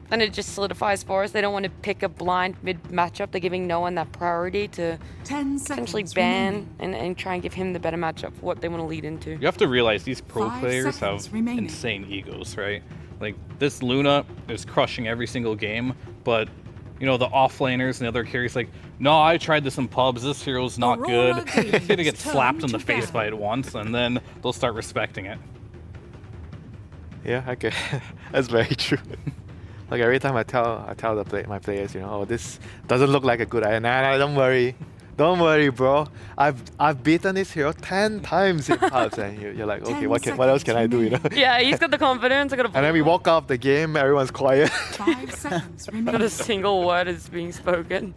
And it just solidifies for us. They don't want to pick a blind mid matchup. They're giving no one that priority to essentially ban and try and give him the better matchup for what they want to lead into. You have to realize these pro 5 players have seconds remaining. insane egos, right? Like this Luna is crushing every single game, but the offlaners and the other carries like, no, I tried this in pubs, this hero's not Aurora good. They're gonna get turn slapped in the to face by battle. it once, and then they'll start respecting it. Yeah, okay. That's very true. Like every time I tell my players, oh, this doesn't look like a good idea. Nah, don't worry. Don't worry, bro. I've beaten this hero 10 times in pubs, and you're like, okay, what else can I do, Yeah, he's got the confidence. I gotta. And then we walk out of the game, everyone's quiet. 5 seconds remaining. Not a single word is being spoken.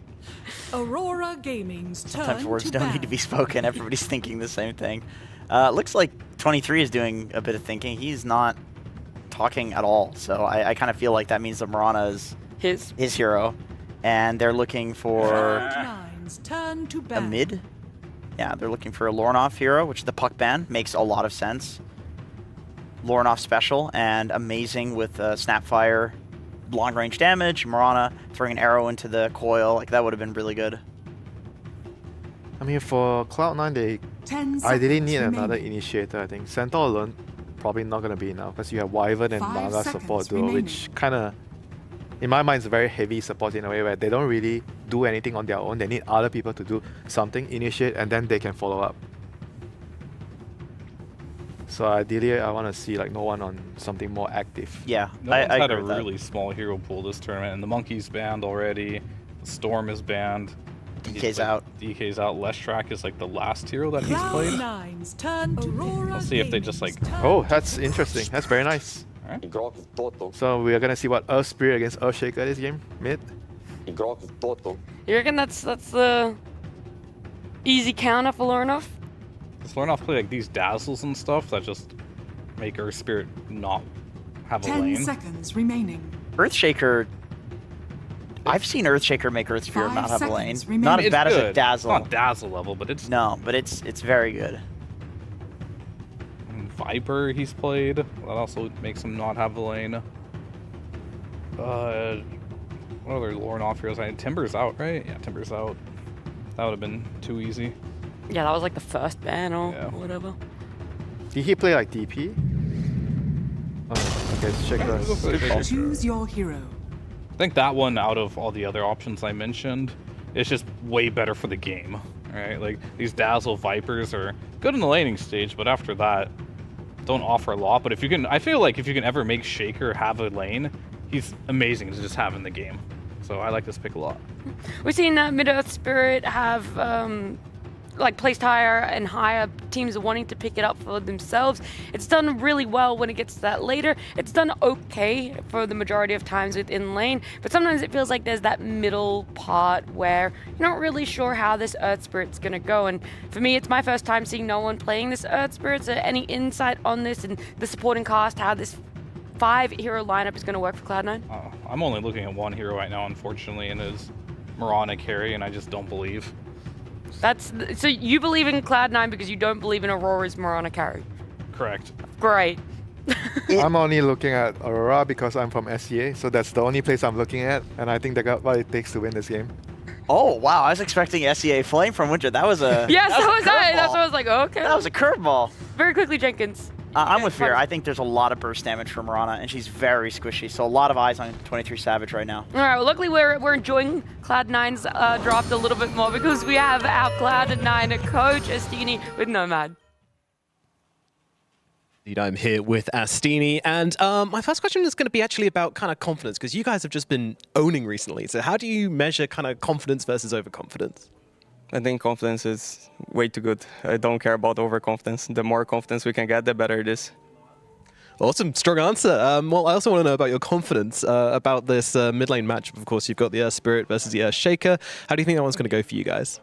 Aurora Gaming's turn Sometimes words to don't need to be spoken. Everybody's thinking the same thing. Looks like 23 is doing a bit of thinking. He's not talking at all, so I kind of feel like that means that Mirana is his hero, and they're looking for Cloud9's turn to a battle. mid. Yeah, they're looking for a Lornoff hero, which the puck ban makes a lot of sense. Lornoff special and amazing with Snapfire, long range damage. Mirana throwing an arrow into the coil, like that would have been really good. I mean, for Cloud9, they 10 ideally need seconds another remaining. initiator, I think. Centaur alone probably not going to be enough because you have Wyvern and 5 Naga seconds support duo, remaining. which kind of, in my mind, is a very heavy support in a way where they don't really do anything on their own. They need other people to do something, initiate, and then they can follow up. So ideally, I want to see like no one on something more active. Yeah, No one's had a agree with that. really small hero pool this tournament, and the Monkey's banned already. Storm is banned. DK's out. DK's out. Leshrac is like the last hero that he's played. Cloud9's turn to Aurora. Let's see if they just like. Oh, that's interesting. That's very nice. So we are gonna see what Earth Spirit against Earthshaker this game, mid. You reckon that's the easy counter for Lornoff? Does Lornoff play like these dazzles and stuff that just make Earth Spirit not have a 10 lane? seconds remaining. Earthshaker. I've seen Earthshaker make Earthsphere 5 not have a lane. seconds remaining. Not as It's bad as a good. Dazzle. It's not Dazzle level, but it's No, but it's very good. Viper he's played. That also makes him not have the lane. What other Lauren off heroes? Timber's out, right? Yeah, Timber's out. That would have been too easy. Yeah, that was like the first ban or whatever. Did he play like DP? Oh, okay, let's check this. Choose your hero. I think that one, out of all the other options I mentioned, is just way better for the game. Right? Like, these Dazzle Vipers are good in the laning stage, but after that, don't offer a lot. But if you can, I feel like if you can ever make Shaker have a lane, he's amazing to just have in the game. So I like this pick a lot. We've seen Mid-Earth Spirit have like placed higher and higher, teams wanting to pick it up for themselves. It's done really well when it gets to that later. It's done okay for the majority of times within lane, but sometimes it feels like there's that middle part where you're not really sure how this Earth Spirit's gonna go. And for me, it's my first time seeing no one playing this Earth Spirit, so any insight on this and the supporting cast, how this 5-hero lineup is going to work for Cloud9? I'm only looking at one hero right now, unfortunately, and it is Mirana carry, and I just don't believe. So you believe in Cloud9 because you don't believe in Aurora's Mirana carry? Correct. Great. I'm only looking at Aurora because I'm from SCA, so that's the only place I'm looking at, and I think they got what it takes to win this game. Oh, wow. I was expecting SEA Flame from Winter. That was a Yes, so was I. That's what I was like, okay. That was a curveball. Very quickly, Jenkins. I'm with Fear. I think there's a lot of burst damage from Mirana, and she's very squishy. So a lot of eyes on 23 Savage right now. All right. Well, luckily we're enjoying Cloud9's draft a little bit more because we have our Cloud9 coach Astini with Nomad. I'm here with Astini, and my first question is going to be actually about kind of confidence, because you guys have just been owning recently. So how do you measure kind of confidence versus overconfidence? I think confidence is way too good. I don't care about overconfidence. The more confidence we can get, the better it is. Awesome, strong answer. Well, I also want to know about your confidence about this mid lane matchup. Of course, you've got the Spirit versus the Shaker. How do you think that one's going to go for you guys?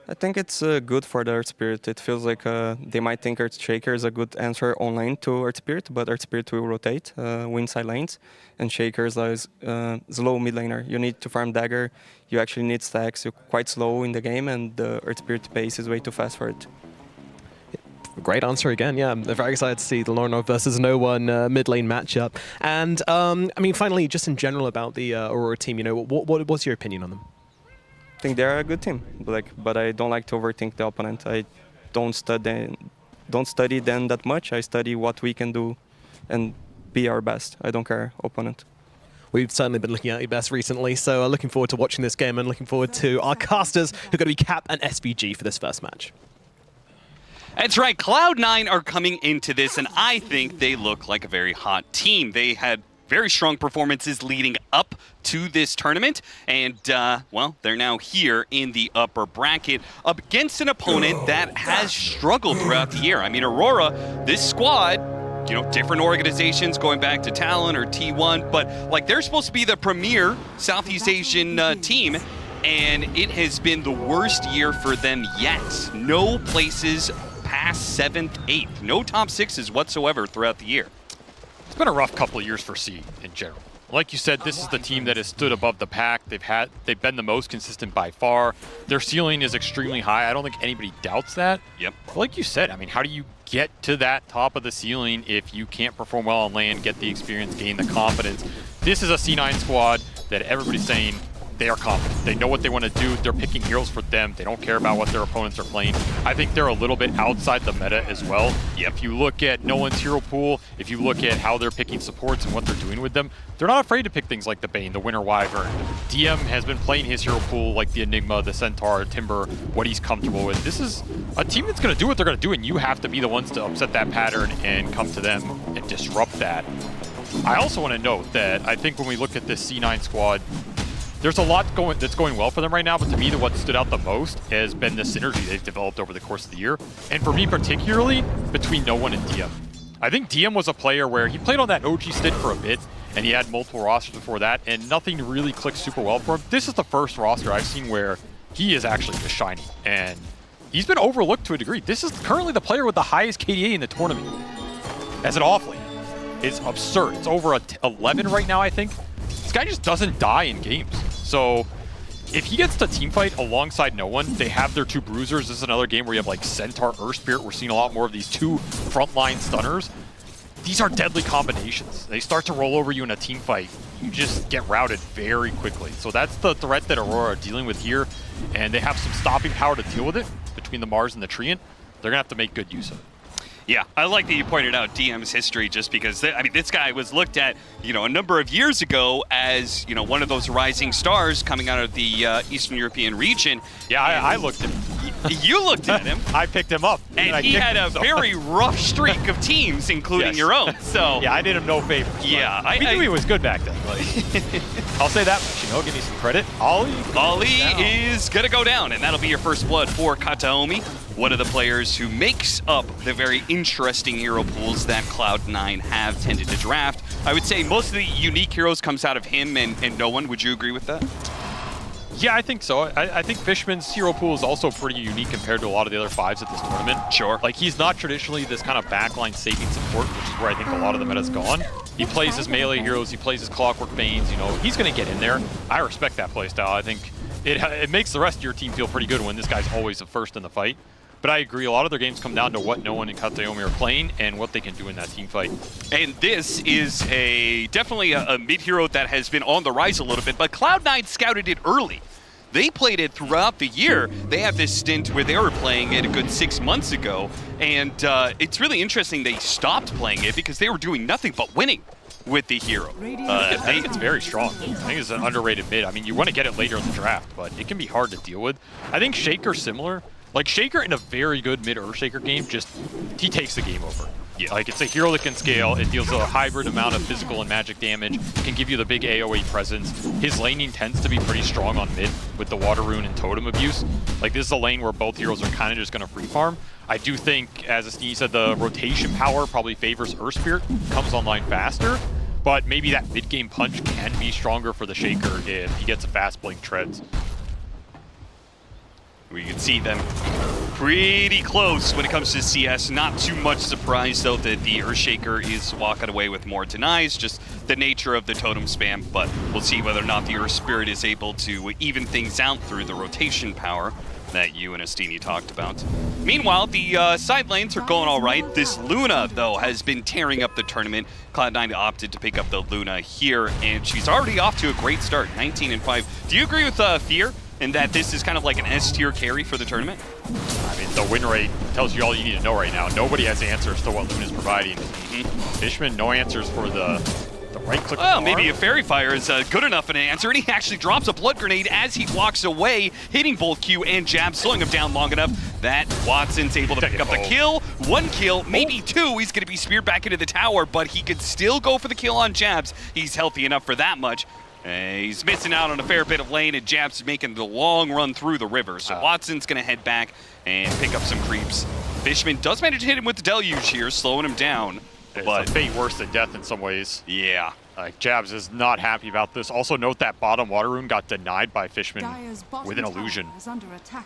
I think it's good for the Earth Spirit. It feels like they might think Earth Shaker is a good answer on lane to Earth Spirit, but Earth Spirit will rotate, win side lanes, and Shaker is slow mid laner. You need to farm dagger, you actually need stacks, you're quite slow in the game, and the Earth Spirit pace is way too fast for it. Great answer again. Yeah, I'm very excited to see the Lorna versus no one mid lane matchup. And I mean, finally, just in general about the Aurora team, you know, what's your opinion on them? I think they're a good team, but I don't like to overthink the opponent. I don't study them that much. I study what we can do and be our best. I don't care opponent. We've certainly been looking at your best recently, so looking forward to watching this game and looking forward to our casters who are going to be Cap and SVG for this first match. That's right, Cloud9 are coming into this, and I think they look like a very hot team. They had very strong performances leading up to this tournament, and well, they're now here in the upper bracket up against an opponent that has struggled throughout the year. I mean, Aurora, this squad, you know, different organizations going back to Talon or T1, but like they're supposed to be the premier Southeast Asian team, and it has been the worst year for them yet. No places past 7th, 8th, no top 6s whatsoever throughout the year. It's been a rough couple of years for C in general. Like you said, this is the team that has stood above the pack. They've been the most consistent by far. Their ceiling is extremely high. I don't think anybody doubts that. Yep. But like you said, I mean, how do you get to that top of the ceiling if you can't perform well on lane, get the experience, gain the confidence? This is a C9 squad that everybody's saying they are confident. They know what they want to do. They're picking heroes for them. They don't care about what their opponents are playing. I think they're a little bit outside the meta as well. If you look at no one's hero pool, if you look at how they're picking supports and what they're doing with them, they're not afraid to pick things like the Bane, the Winter Wyvern. DM has been playing his hero pool like the Enigma, the Centaur, Timber, what he's comfortable with. This is a team that's going to do what they're going to do, and you have to be the ones to upset that pattern and come to them and disrupt that. I also want to note that I think when we look at this C9 squad, there's a lot that's going well for them right now, but to me, what stood out the most has been the synergy they've developed over the course of the year. And for me, particularly, between No One and DM. I think DM was a player where he played on that OG stint for a bit, and he had multiple rosters before that, and nothing really clicked super well for him. This is the first roster I've seen where he is actually just shining, and he's been overlooked to a degree. This is currently the player with the highest KDA in the tournament as an offlane. It's absurd. It's over 11 right now, I think. This guy just doesn't die in games. So if he gets to teamfight alongside no one, they have their 2 bruisers. This is another game where you have like Centaur, Earth Spirit. We're seeing a lot more of these 2 frontline stunners. These are deadly combinations. They start to roll over you in a team fight. You just get routed very quickly. So that's the threat that Aurora are dealing with here. And they have some stopping power to deal with it between the Mars and the Treant. They're going to have to make good use of it. Yeah, I like that you pointed out DM's history just because, I mean, this guy was looked at, you know, a number of years ago as, you know, one of those rising stars coming out of the Eastern European region. Yeah, I looked at him. You looked at him. I picked him up. And he had a very rough streak of teams, including your own. So yeah, I did him no favors. Yeah. We knew he was good back then. Like, I'll say that much, you know, give me some credit. Ali is going to go down, and that'll be your first blood for Kataomi, one of the players who makes up the very interesting hero pools that Cloud9 have tended to draft. I would say most of the unique heroes comes out of him and no one. Would you agree with that? Yeah, I think so. I think Fishman's hero pool is also pretty unique compared to a lot of the other 5s at this tournament. Sure. Like, he's not traditionally this kind of backline saving support, which is where I think a lot of the meta's gone. He plays his melee heroes, he plays his Clockwork Banes, you know, he's going to get in there. I respect that playstyle. I think it makes the rest of your team feel pretty good when this guy's always the first in the fight. But I agree, a lot of their games come down to what No One and Kataomi are playing and what they can do in that team fight. And this is definitely a mid-hero that has been on the rise a little bit, but Cloud9 scouted it early. They played it throughout the year. They have this stint where they were playing it a good 6 months ago, and it's really interesting they stopped playing it because they were doing nothing but winning with the hero. I think it's very strong. I think it's an underrated mid. I mean, you want to get it later in the draft, but it can be hard to deal with. I think Shaker's similar. Like, Shaker in a very good mid-Earthshaker game, he takes the game over. Yeah. Like, it's a hero that can scale, it deals a hybrid amount of physical and magic damage, can give you the big AoE presence. His laning tends to be pretty strong on mid with the Water Rune and Totem abuse. Like, this is a lane where both heroes are kind of just going to free farm. I do think, as Astini said, the rotation power probably favors Earth Spirit, comes online faster, but maybe that mid-game punch can be stronger for the Shaker if he gets a fast blink treads. We can see them pretty close when it comes to CS. Not too much surprise, though, that the Earthshaker is walking away with more denies, just the nature of the totem spam, but we'll see whether or not the Earth Spirit is able to even things out through the rotation power that you and Astini talked about. Meanwhile, the side lanes are going all right. This Luna, though, has been tearing up the tournament. Cloud9 opted to pick up the Luna here, and she's already off to a great start, 19-5. Do you agree with Fear? And that this is kind of like an S-tier carry for the tournament? I mean, the win rate tells you all you need to know right now. Nobody has answers to what Luna's providing. Fishman, no answers for the right-click. Well, maybe a Fairy Fire is good enough an answer, and he actually drops a Blood Grenade as he walks away, hitting both Q and Jab, slowing him down long enough that Watson's able to pick up the kill. 1 kill, maybe 2. He's going to be speared back into the tower, but he could still go for the kill on Jabs. He's healthy enough for that much. He's missing out on a fair bit of lane, and Jab's making the long run through the river. So Watson's going to head back and pick up some creeps. Fishman does manage to hit him with the Deluge here, slowing him down. It's but a fate worse than death in some ways. Yeah. Jabs is not happy about this. Also note that bottom Water Rune got denied by Fishman with an illusion.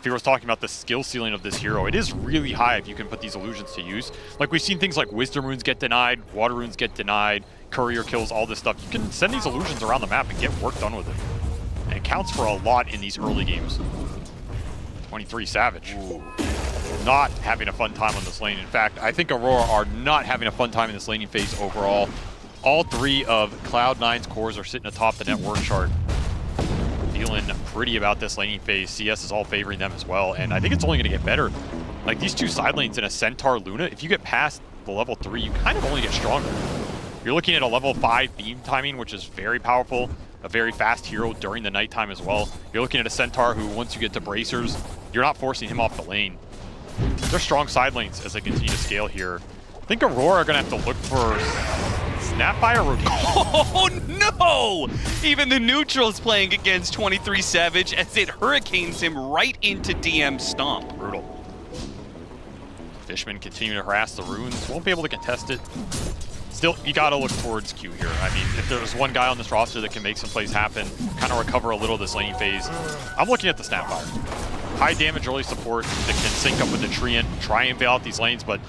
Fear was talking about the skill ceiling of this hero. It is really high if you can put these illusions to use. Like, we've seen things like Wisdom Runes get denied, Water Runes get denied, Courier kills, all this stuff. You can send these illusions around the map and get work done with it. And it counts for a lot in these early games. 23 Savage. Ooh. Not having a fun time on this lane. In fact, I think Aurora are not having a fun time in this laning phase overall. All 3 of Cloud9's cores are sitting atop the network chart. Feeling pretty about this laning phase. CS is all favoring them as well, and I think it's only going to get better. Like, these 2 side lanes in a Centaur Luna, if you get past the level 3, you kind of only get stronger. You're looking at a level 5 beam timing, which is very powerful. A very fast hero during the nighttime as well. You're looking at a Centaur who, once you get to bracers, you're not forcing him off the lane. They're strong side lanes as they continue to scale here. I think Aurora are going to have to look for Snapfire rotation. Oh no! Even the neutral's playing against 23 Savage as it hurricanes him right into DM Stomp. Brutal. Fishman continuing to harass the runes. Won't be able to contest it. Still, you got to look towards Q here. I mean, if there's one guy on this roster that can make some plays happen, kind of recover a little of this laning phase, I'm looking at the Snapfire. High damage early support that can sync up with the Treant, try and bail out these lanes, but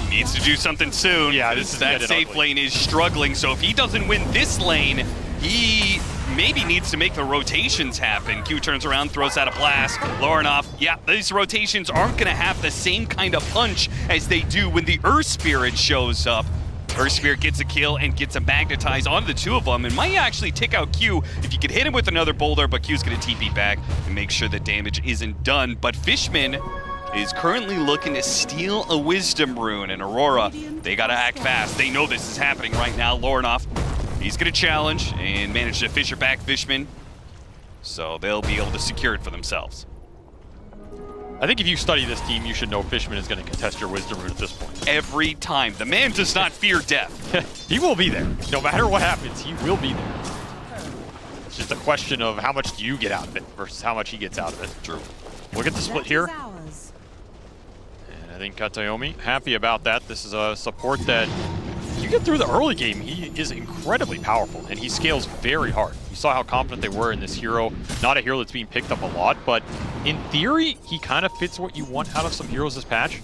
he needs to do something soon. Yeah, that safe lane is struggling, so if he doesn't win this lane, he maybe needs to make the rotations happen. Q turns around, throws out a blast. Lorinov, yeah, these rotations aren't going to have the same kind of punch as they do when the Earth Spirit shows up. Earth Spirit gets a kill and gets a magnetize onto the two of them, and might actually take out Q if you could hit him with another boulder, but Q's going to TP back and make sure the damage isn't done. But Fishman is currently looking to steal a Wisdom Rune, and Aurora, they got to act fast. They know this is happening right now. Lorinov, he's going to challenge and manage to fisher back Fishman, so they'll be able to secure it for themselves. I think if you study this team, you should know Fishman is going to contest your Wisdom Rune at this point. Every time. The man does not fear death. He will be there. No matter what happens, he will be there. It's just a question of how much do you get out of it versus how much he gets out of it. True. Look at the split here. And I think Katayomi, happy about that. This is a support that, you get through the early game, he is incredibly powerful, and he scales very hard. You saw how confident they were in this hero. Not a hero that's being picked up a lot, but in theory, he kind of fits what you want out of some heroes this patch.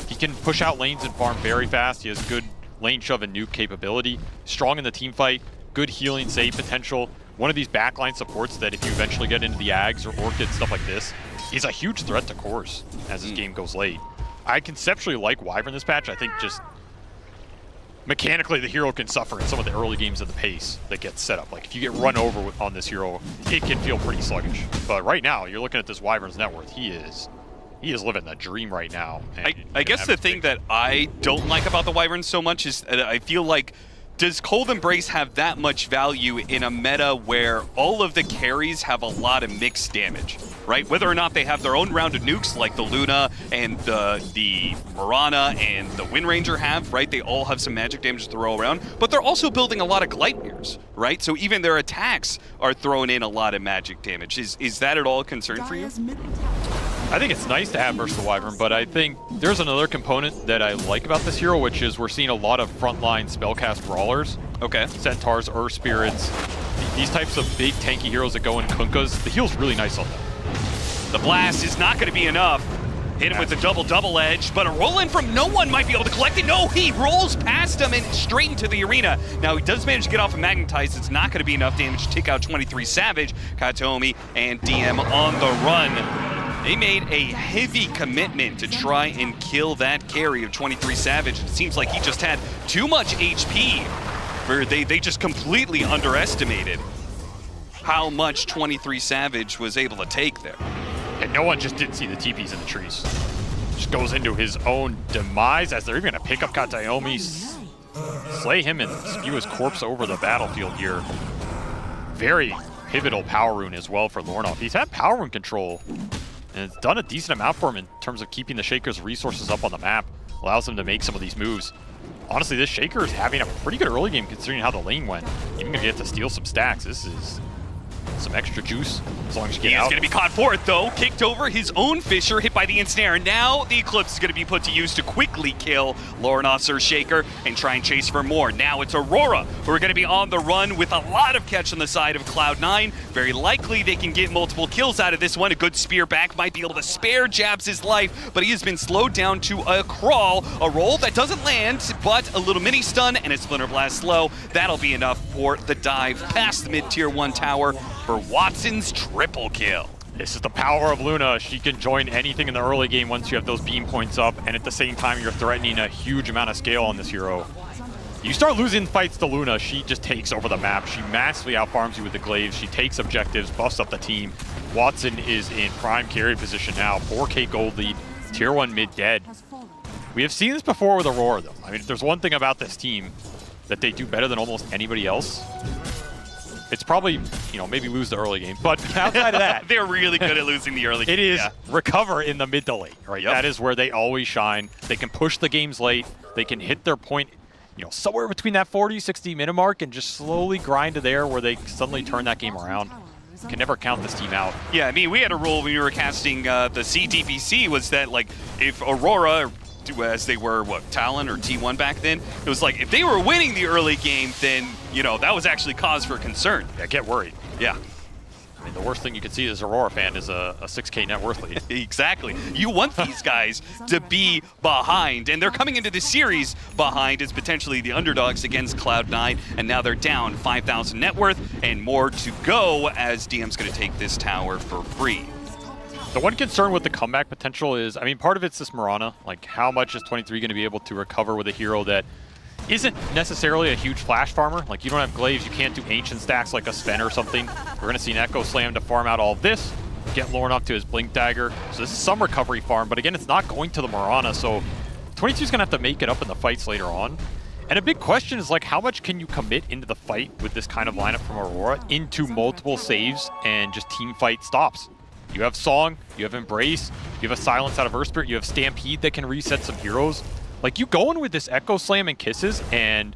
He can push out lanes and farm very fast. He has good lane shove and nuke capability. Strong in the team fight, good healing save potential. One of these backline supports that if you eventually get into the Ags or Orchid, stuff like this, is a huge threat to cores as this game goes late. I conceptually like Wyvern this patch. I think just mechanically, the hero can suffer in some of the early games of the pace that gets set up. Like, if you get run over on this hero, it can feel pretty sluggish. But right now, you're looking at this Wyvern's net worth. He is living the dream right now. I guess the thing that I don't like about the Wyvern so much is I feel like, does Cold Embrace have that much value in a meta where all of the carries have a lot of mixed damage, right? Whether or not they have their own round of nukes like the Luna and the Mirana and the Wind Ranger have, right? They all have some magic damage to throw around, but they're also building a lot of Gleipnirs, right? So even their attacks are throwing in a lot of magic damage. Is that at all a concern for you? I think it's nice to have Versatile Wyvern, but I think there's another component that I like about this hero, which is we're seeing a lot of frontline spellcast brawlers. Okay. Centaurs, Earth Spirits, these types of big tanky heroes that go in Kunkas. The heal's really nice on them. The blast is not going to be enough. Hit him with the double edge, but a roll in from no one might be able to collect it. No, he rolls past him and straight into the arena. Now he does manage to get off a magnetize. It's not going to be enough damage to take out 23 Savage. Kataomi and DM on the run. They made a heavy commitment to try and kill that carry of 23 Savage. It seems like he just had too much HP. They just completely underestimated how much 23 Savage was able to take there. And no one just didn't see the TPs in the trees. Just goes into his own demise as they're even going to pick up Katayomi, slay him, and spew his corpse over the battlefield here. Very pivotal power rune as well for Lorinov. He's had power rune control, and it's done a decent amount for him in terms of keeping the Shaker's resources up on the map. Allows him to make some of these moves. Honestly, this Shaker is having a pretty good early game considering how the lane went. Even gonna get to steal some stacks. This is some extra juice as long as you get out. He's going to be caught for it, though. Kicked over his own Fisher, hit by the Ensnare. Now the Eclipse is going to be put to use to quickly kill Lorinov's Shaker and try and chase for more. Now it's Aurora, who are going to be on the run with a lot of catch on the side of Cloud9. Very likely they can get multiple kills out of this one. A good spear back might be able to spare Jabs' life, but he has been slowed down to a crawl. A roll that doesn't land, but a little mini stun and a Splinter Blast slow. That'll be enough for the dive past the mid-tier 1 tower for Watson's triple kill. This is the power of Luna. She can join anything in the early game once you have those beam points up, and at the same time you're threatening a huge amount of scale on this hero. You start losing fights to Luna, she just takes over the map. She massively outfarms you with the glaives. She takes objectives, buffs up the team. Watson is in prime carry position now. 4K gold lead, tier 1 mid dead. We have seen this before with Aurora though. I mean, if there's one thing about this team that they do better than almost anybody else, it's probably, you know, maybe lose the early game. But outside of that, they're really good at losing the early game. It is recover in the mid to late, right? Yep. That is where they always shine. They can push the games late. They can hit their point, you know, somewhere between that 40, 60 minute mark and just slowly grind to there where they suddenly turn that game around. Can never count this team out. Yeah, I mean, we had a rule when we were casting the CTPC was that, like, if Aurora, as they were, what, Talon or T1 back then, it was like, if they were winning the early game, then, you know, that was actually cause for concern. Yeah, get worried. Yeah. I mean, the worst thing you can see as a Aurora fan is a 6K net worth lead. Exactly. You want these guys to be behind, and they're coming into the series behind as potentially the underdogs against Cloud9, and now they're down 5,000 net worth and more to go as DM's going to take this tower for free. The one concern with the comeback potential is, I mean, part of it's this Mirana. Like, how much is 23 going to be able to recover with a hero that isn't necessarily a huge flash farmer? Like, you don't have glaives, you can't do ancient stacks like a Sven or something. We're going to see an Echo Slam to farm out all of this, get Lorne up to his Blink Dagger. So this is some recovery farm, but again, it's not going to the Mirana, so 22's going to have to make it up in the fights later on. And a big question is, like, how much can you commit into the fight with this kind of lineup from Aurora into multiple saves and just team fight stops? You have Song, you have Embrace, you have a Silence out of Earth Spirit, you have Stampede that can reset some heroes. Like, you go in with this Echo Slam and Kisses, and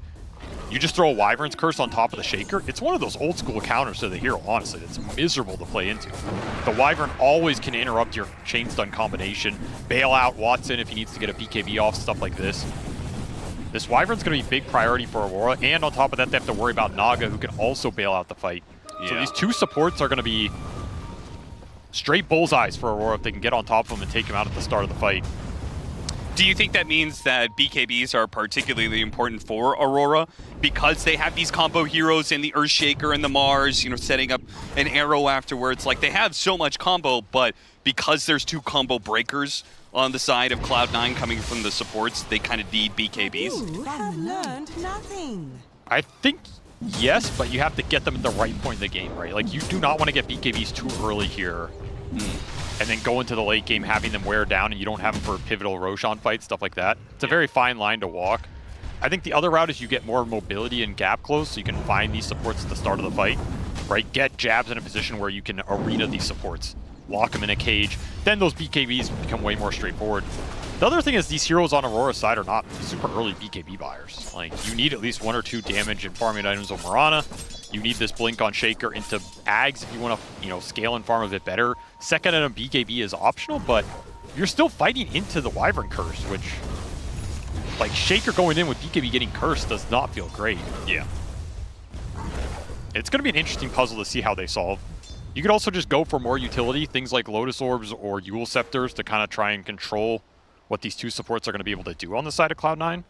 you just throw a Wyvern's Curse on top of the Shaker. It's one of those old school counters to the hero, honestly. It's miserable to play into. The Wyvern always can interrupt your chain stun combination, bail out Watson if he needs to get a BKB off, stuff like this. This Wyvern's going to be a big priority for Aurora, and on top of that, they have to worry about Naga, who can also bail out the fight. Yeah. So these two supports are going to be straight bullseyes for Aurora if they can get on top of him and take him out at the start of the fight. Do you think that means that BKBs are particularly important for Aurora because they have these combo heroes in the Earthshaker and the Mars, you know, setting up an arrow afterwards? Like, they have so much combo, but because there's two combo breakers on the side of Cloud9 coming from the supports, they kind of need BKBs? You have learned nothing. I think yes, but you have to get them at the right point in the game, right? Like, you do not want to get BKBs too early here. And then go into the late game having them wear down and you don't have them for a pivotal Roshan fight, stuff like that. It's a very fine line to walk. I think the other route is you get more mobility and gap close so you can find these supports at the start of the fight, right? Get jabs in a position where you can arena these supports, lock them in a cage, then those BKBs become way more straightforward. The other thing is these heroes on Aurora's side are not super early BKB buyers. Like, you need at least 1 or 2 damage and farming items on Mirana. You need this blink on Shaker into Ags if you want to, you know, scale and farm a bit better. Second item BKB is optional, but you're still fighting into the Wyvern Curse, which, like, Shaker going in with BKB getting cursed does not feel great. Yeah. It's going to be an interesting puzzle to see how they solve. You could also just go for more utility, things like Lotus Orbs or Yule Scepters to kind of try and control what these two supports are going to be able to do on the side of Cloud9.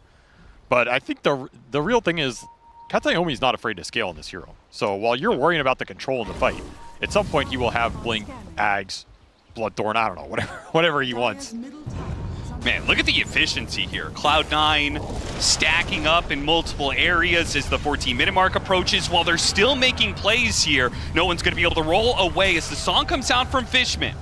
But I think the real thing is Katayomi is not afraid to scale in this hero. So while you're worrying about the control in the fight, at some point he will have Blink, Ags, Bloodthorn, I don't know, whatever he wants. Man, look at the efficiency here. Cloud9 stacking up in multiple areas as the 14-minute mark approaches. While they're still making plays here, no one's going to be able to roll away as the song comes out from Fishman.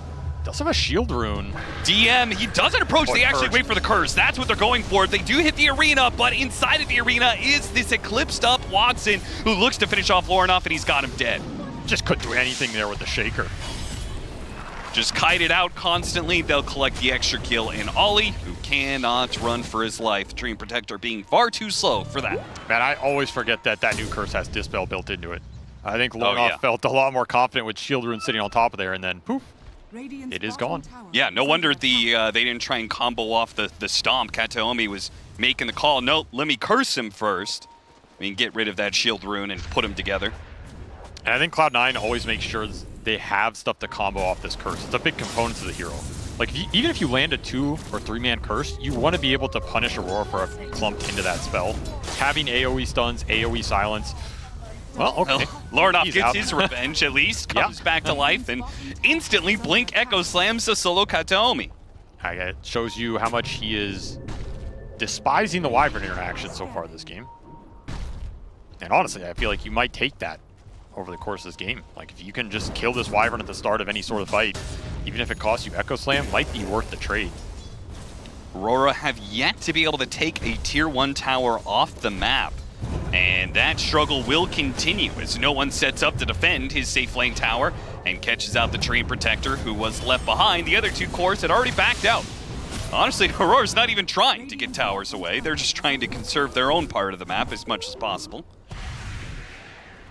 Does have a shield rune. DM, he doesn't approach, they actually wait for the curse. That's what they're going for. They do hit the arena, but inside of the arena is this eclipsed up Watson, who looks to finish off Lorne and he's got him dead. Just couldn't do anything there with the Shaker. Just kite it out constantly. They'll collect the extra kill in Ollie, who cannot run for his life. Dream Protector being far too slow for that. Man, I always forget that that new curse has Dispel built into it. I think Lorne felt a lot more confident with shield rune sitting on top of there, and then poof. It is gone. Yeah, no wonder they didn't try and combo off the stomp. Kataomi was making the call. No, let me curse him first. I mean, get rid of that shield rune and put them together. And I think Cloud9 always makes sure they have stuff to combo off this curse. It's a big component to the hero. Like, even if you land a 2 or 3-man curse, you want to be able to punish Aurora for a clump into that spell. Having AoE stuns, AoE silence. Well, okay. Lorne gets his revenge at least, comes back to life, and instantly Blink Echo slams the solo Kataomi. It shows you how much he is despising the Wyvern interaction so far this game. And honestly, I feel like you might take that over the course of this game. Like, if you can just kill this Wyvern at the start of any sort of fight, even if it costs you Echo Slam, might be worth the trade. Aurora have yet to be able to take a tier 1 tower off the map. And that struggle will continue as no one sets up to defend his safe lane tower and catches out the Dream Protector, who was left behind. The other 2 cores had already backed out. Honestly, Aurora's not even trying to get towers away. They're just trying to conserve their own part of the map as much as possible.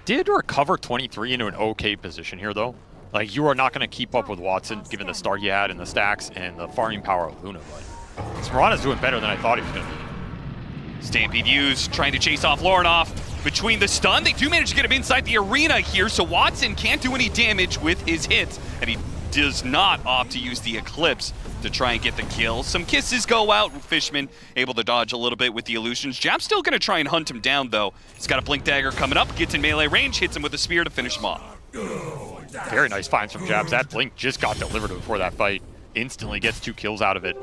Did recover 23 into an okay position here, though. Like, you are not going to keep up with Watson, given the start he had and the stacks and the farming power of Luna, but Mirana's doing better than I thought he was going to be. Stampede used, trying to chase off Lorne. between the stun. They do manage to get him inside the arena here, so Watson can't do any damage with his hits, and he does not opt to use the Eclipse to try and get the kill. Some kisses go out. Fishman able to dodge a little bit with the illusions. Jab's still going to try and hunt him down, though. He's got a Blink Dagger coming up, gets in melee range, hits him with a spear to finish him off. Very nice finds from Jabs. That Blink just got delivered before that fight. Instantly gets 2 kills out of it.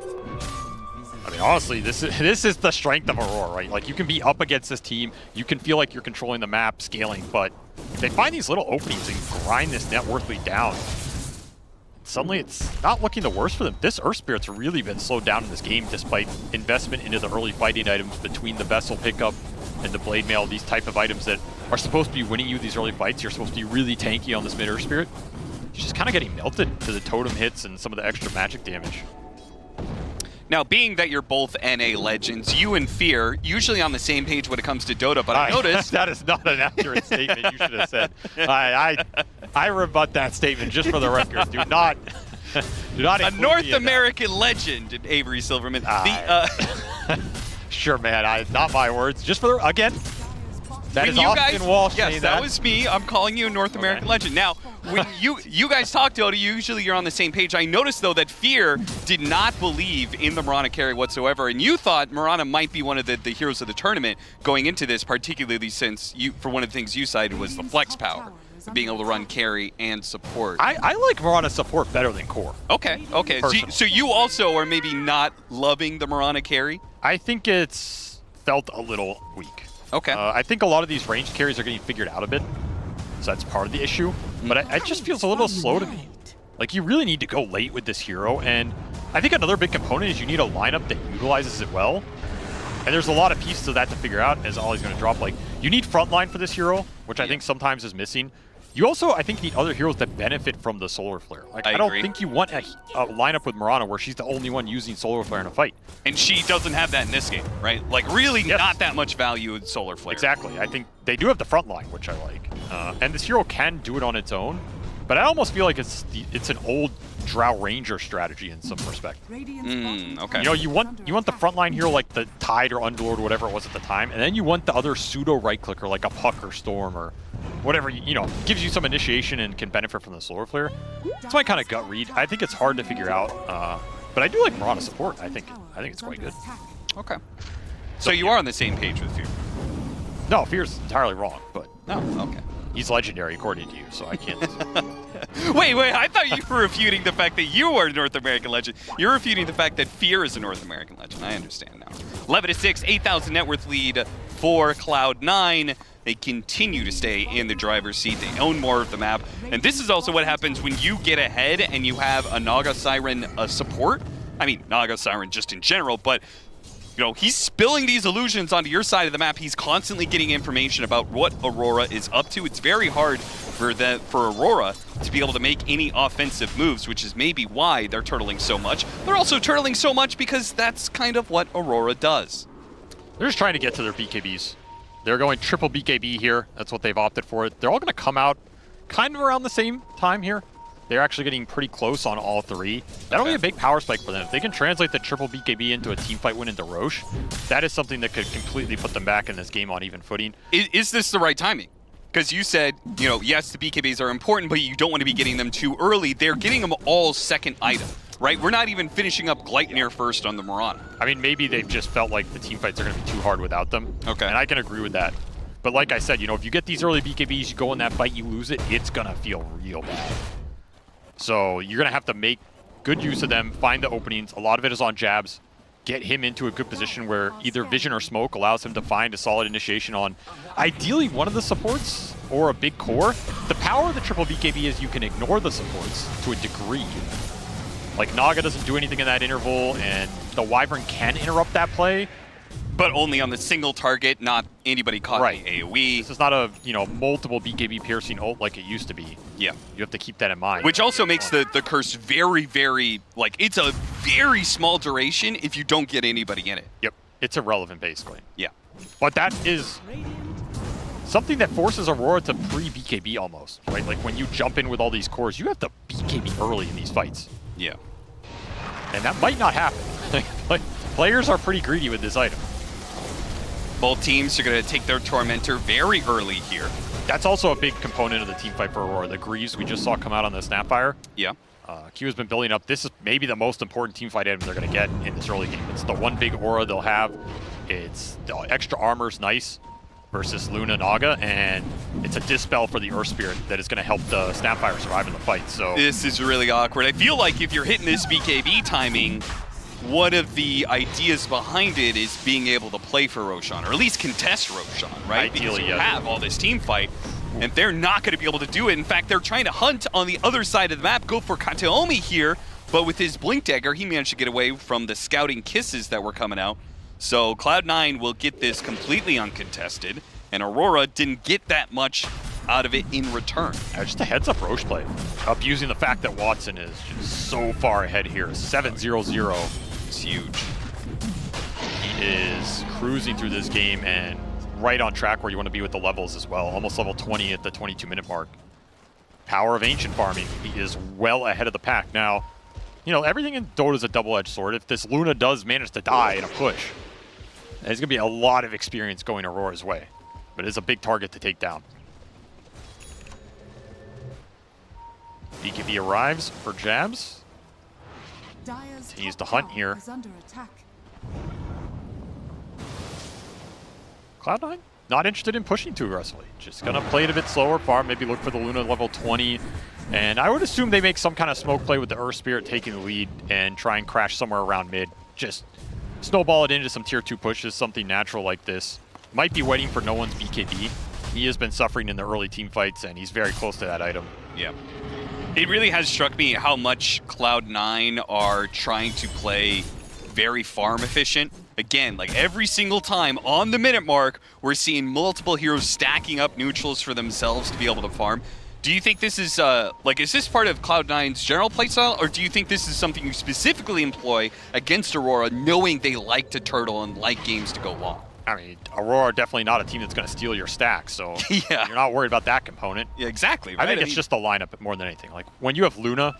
I mean, honestly, this is the strength of Aurora, right? Like, you can be up against this team, you can feel like you're controlling the map, scaling, but they find these little openings and grind this net worthly down. Suddenly, it's not looking the worst for them. This Earth Spirit's really been slowed down in this game, despite investment into the early fighting items between the Vessel pickup and the Blade Mail, these type of items that are supposed to be winning you these early fights. You're supposed to be really tanky on this mid Earth Spirit. He's just kind of getting melted to the totem hits and some of the extra magic damage. Now, being that you're both NA legends, you and Fear usually on the same page when it comes to Dota, but I noticed... that is not an accurate statement, you should have said. I rebut that statement just for the record. Do not a North American legend in Avery Silverman. Sure, man. Not my words. Just for the... Again, that when is you Austin guys, Walsh. Yes, that was me. I'm calling you a North American legend. Now, when you guys talk Dota, usually you're on the same page. I noticed, though, that Fear did not believe in the Mirana carry whatsoever, and you thought Mirana might be one of the heroes of the tournament going into this, particularly since, for one of the things you cited was the flex power, being able to run carry and support. I like Mirana support better than core. Okay. So you also are maybe not loving the Mirana carry? I think it's felt a little weak. Okay. I think a lot of these ranged carries are getting figured out a bit, so that's part of the issue. But it just feels a little slow to me. Like, you really need to go late with this hero, and I think another big component is you need a lineup that utilizes it well. And there's a lot of pieces of that to figure out, as Ollie's going to drop. Like, you need frontline for this hero, which I think sometimes is missing. You also, I think, need other heroes that benefit from the Solar Flare. Like, I don't think you want a lineup with Mirana where she's the only one using Solar Flare in a fight. And she doesn't have that in this game, right? Like, really not that much value in Solar Flare. Exactly. I think they do have the front line, which I like. And this hero can do it on its own, but I almost feel like it's an old Drow Ranger strategy in some respect. Okay. You know, you want the frontline hero like the Tide or Underlord or whatever it was at the time, and then you want the other pseudo right clicker like a Puck or Storm or whatever, you know, gives you some initiation and can benefit from the Solar Flare. That's my kind of gut read. I think it's hard to figure out, but I do like Mirana support. I think it's quite good. Okay. So you are on the same page with Fear? No, Fear's entirely wrong, but okay. He's legendary according to you, so I can't. Wait, I thought you were refuting the fact that you are a North American legend. You're refuting the fact that Fear is a North American legend. I understand now. 11-6, 8,000 net worth lead for Cloud9. They continue to stay in the driver's seat. They own more of the map. And this is also what happens when you get ahead and you have a Naga Siren support. I mean, Naga Siren just in general, but you know, he's spilling these illusions onto your side of the map. He's constantly getting information about what Aurora is up to. It's very hard for Aurora to be able to make any offensive moves, which is maybe why they're turtling so much. They're also turtling so much because that's kind of what Aurora does. They're just trying to get to their BKBs. They're going triple BKB here. That's what they've opted for. They're all going to come out kind of around the same time here. They're actually getting pretty close on all three. That'll be a big power spike for them. If they can translate the triple BKB into a teamfight win into Roche, that is something that could completely put them back in this game on even footing. Is this the right timing? Because you said, you know, yes, the BKBs are important, but you don't want to be getting them too early. They're getting them all second item, right? We're not even finishing up Gleipnir first on the Mirana. I mean, maybe they've just felt like the teamfights are going to be too hard without them. Okay. And I can agree with that. But like I said, you know, if you get these early BKBs, you go in that fight, you lose it, it's going to feel real bad. So you're going to have to make good use of them, find the openings. A lot of it is on jabs. Get him into a good position where either vision or smoke allows him to find a solid initiation on ideally one of the supports or a big core. The power of the triple BKB is you can ignore the supports to a degree. Like Naga doesn't do anything in that interval, and the Wyvern can interrupt that play. But only on the single target, not anybody caught in the AoE. This is not a, you know, multiple BKB piercing ult like it used to be. Yeah. You have to keep that in mind. Which also makes the curse very, very, like, it's a very small duration if you don't get anybody in it. Yep. It's irrelevant, basically. Yeah. But that is something that forces Aurora to pre-BKB almost, right? Like, when you jump in with all these cores, you have to BKB early in these fights. Yeah. And that might not happen. Like, players are pretty greedy with this item. Both teams are going to take their Tormentor very early here. That's also a big component of the team fight for Aurora. The Greaves we just saw come out on the Snapfire. Yeah. Q has been building up. This is maybe the most important team fight item they're going to get in this early game. It's the one big aura they'll have. It's the extra armor's nice versus Luna Naga, and it's a dispel for the Earth Spirit that is going to help the Snapfire survive in the fight. So this is really awkward. I feel like if you're hitting this BKB timing, one of the ideas behind it is being able to play for Roshan, or at least contest Roshan, right? Ideally, because you yeah. have all this team fight, and they're not going to be able to do it. In fact, they're trying to hunt on the other side of the map, go for Kataomi here, but with his Blink Dagger, he managed to get away from the scouting kisses that were coming out. So Cloud9 will get this completely uncontested, and Aurora didn't get that much out of it in return. Just a heads up Roche play, abusing the fact that Watson is just so far ahead here. 7-0-0. It's huge. He is cruising through this game and right on track where you want to be with the levels as well. Almost level 20 at the 22-minute mark. Power of ancient farming. He is well ahead of the pack. Now, you know, everything in Dota is a double-edged sword. If this Luna does manage to die in a push, there's going to be a lot of experience going Aurora's way. But it is a big target to take down. BKB arrives for jabs. Continues to hunt here. Cloud9, not interested in pushing too aggressively. Just gonna play it a bit slower, farm, maybe look for the Luna level 20. And I would assume they make some kind of smoke play with the Earth Spirit taking the lead and try and crash somewhere around mid. Just snowball it into some tier 2 pushes, something natural like this. Might be waiting for no one's BKB. He has been suffering in the early team fights, and he's very close to that item. Yeah. It really has struck me how much Cloud9 are trying to play very farm efficient. Again, like every single time on the minute mark, we're seeing multiple heroes stacking up neutrals for themselves to be able to farm. Do you think this is, is this part of Cloud9's general playstyle, or do you think this is something you specifically employ against Aurora, knowing they like to turtle and like games to go long? I mean, Aurora are definitely not a team that's going to steal your stack, so yeah. You're not worried about that component. Yeah, exactly. Right? I think it's just the lineup more than anything. Like, when you have Luna,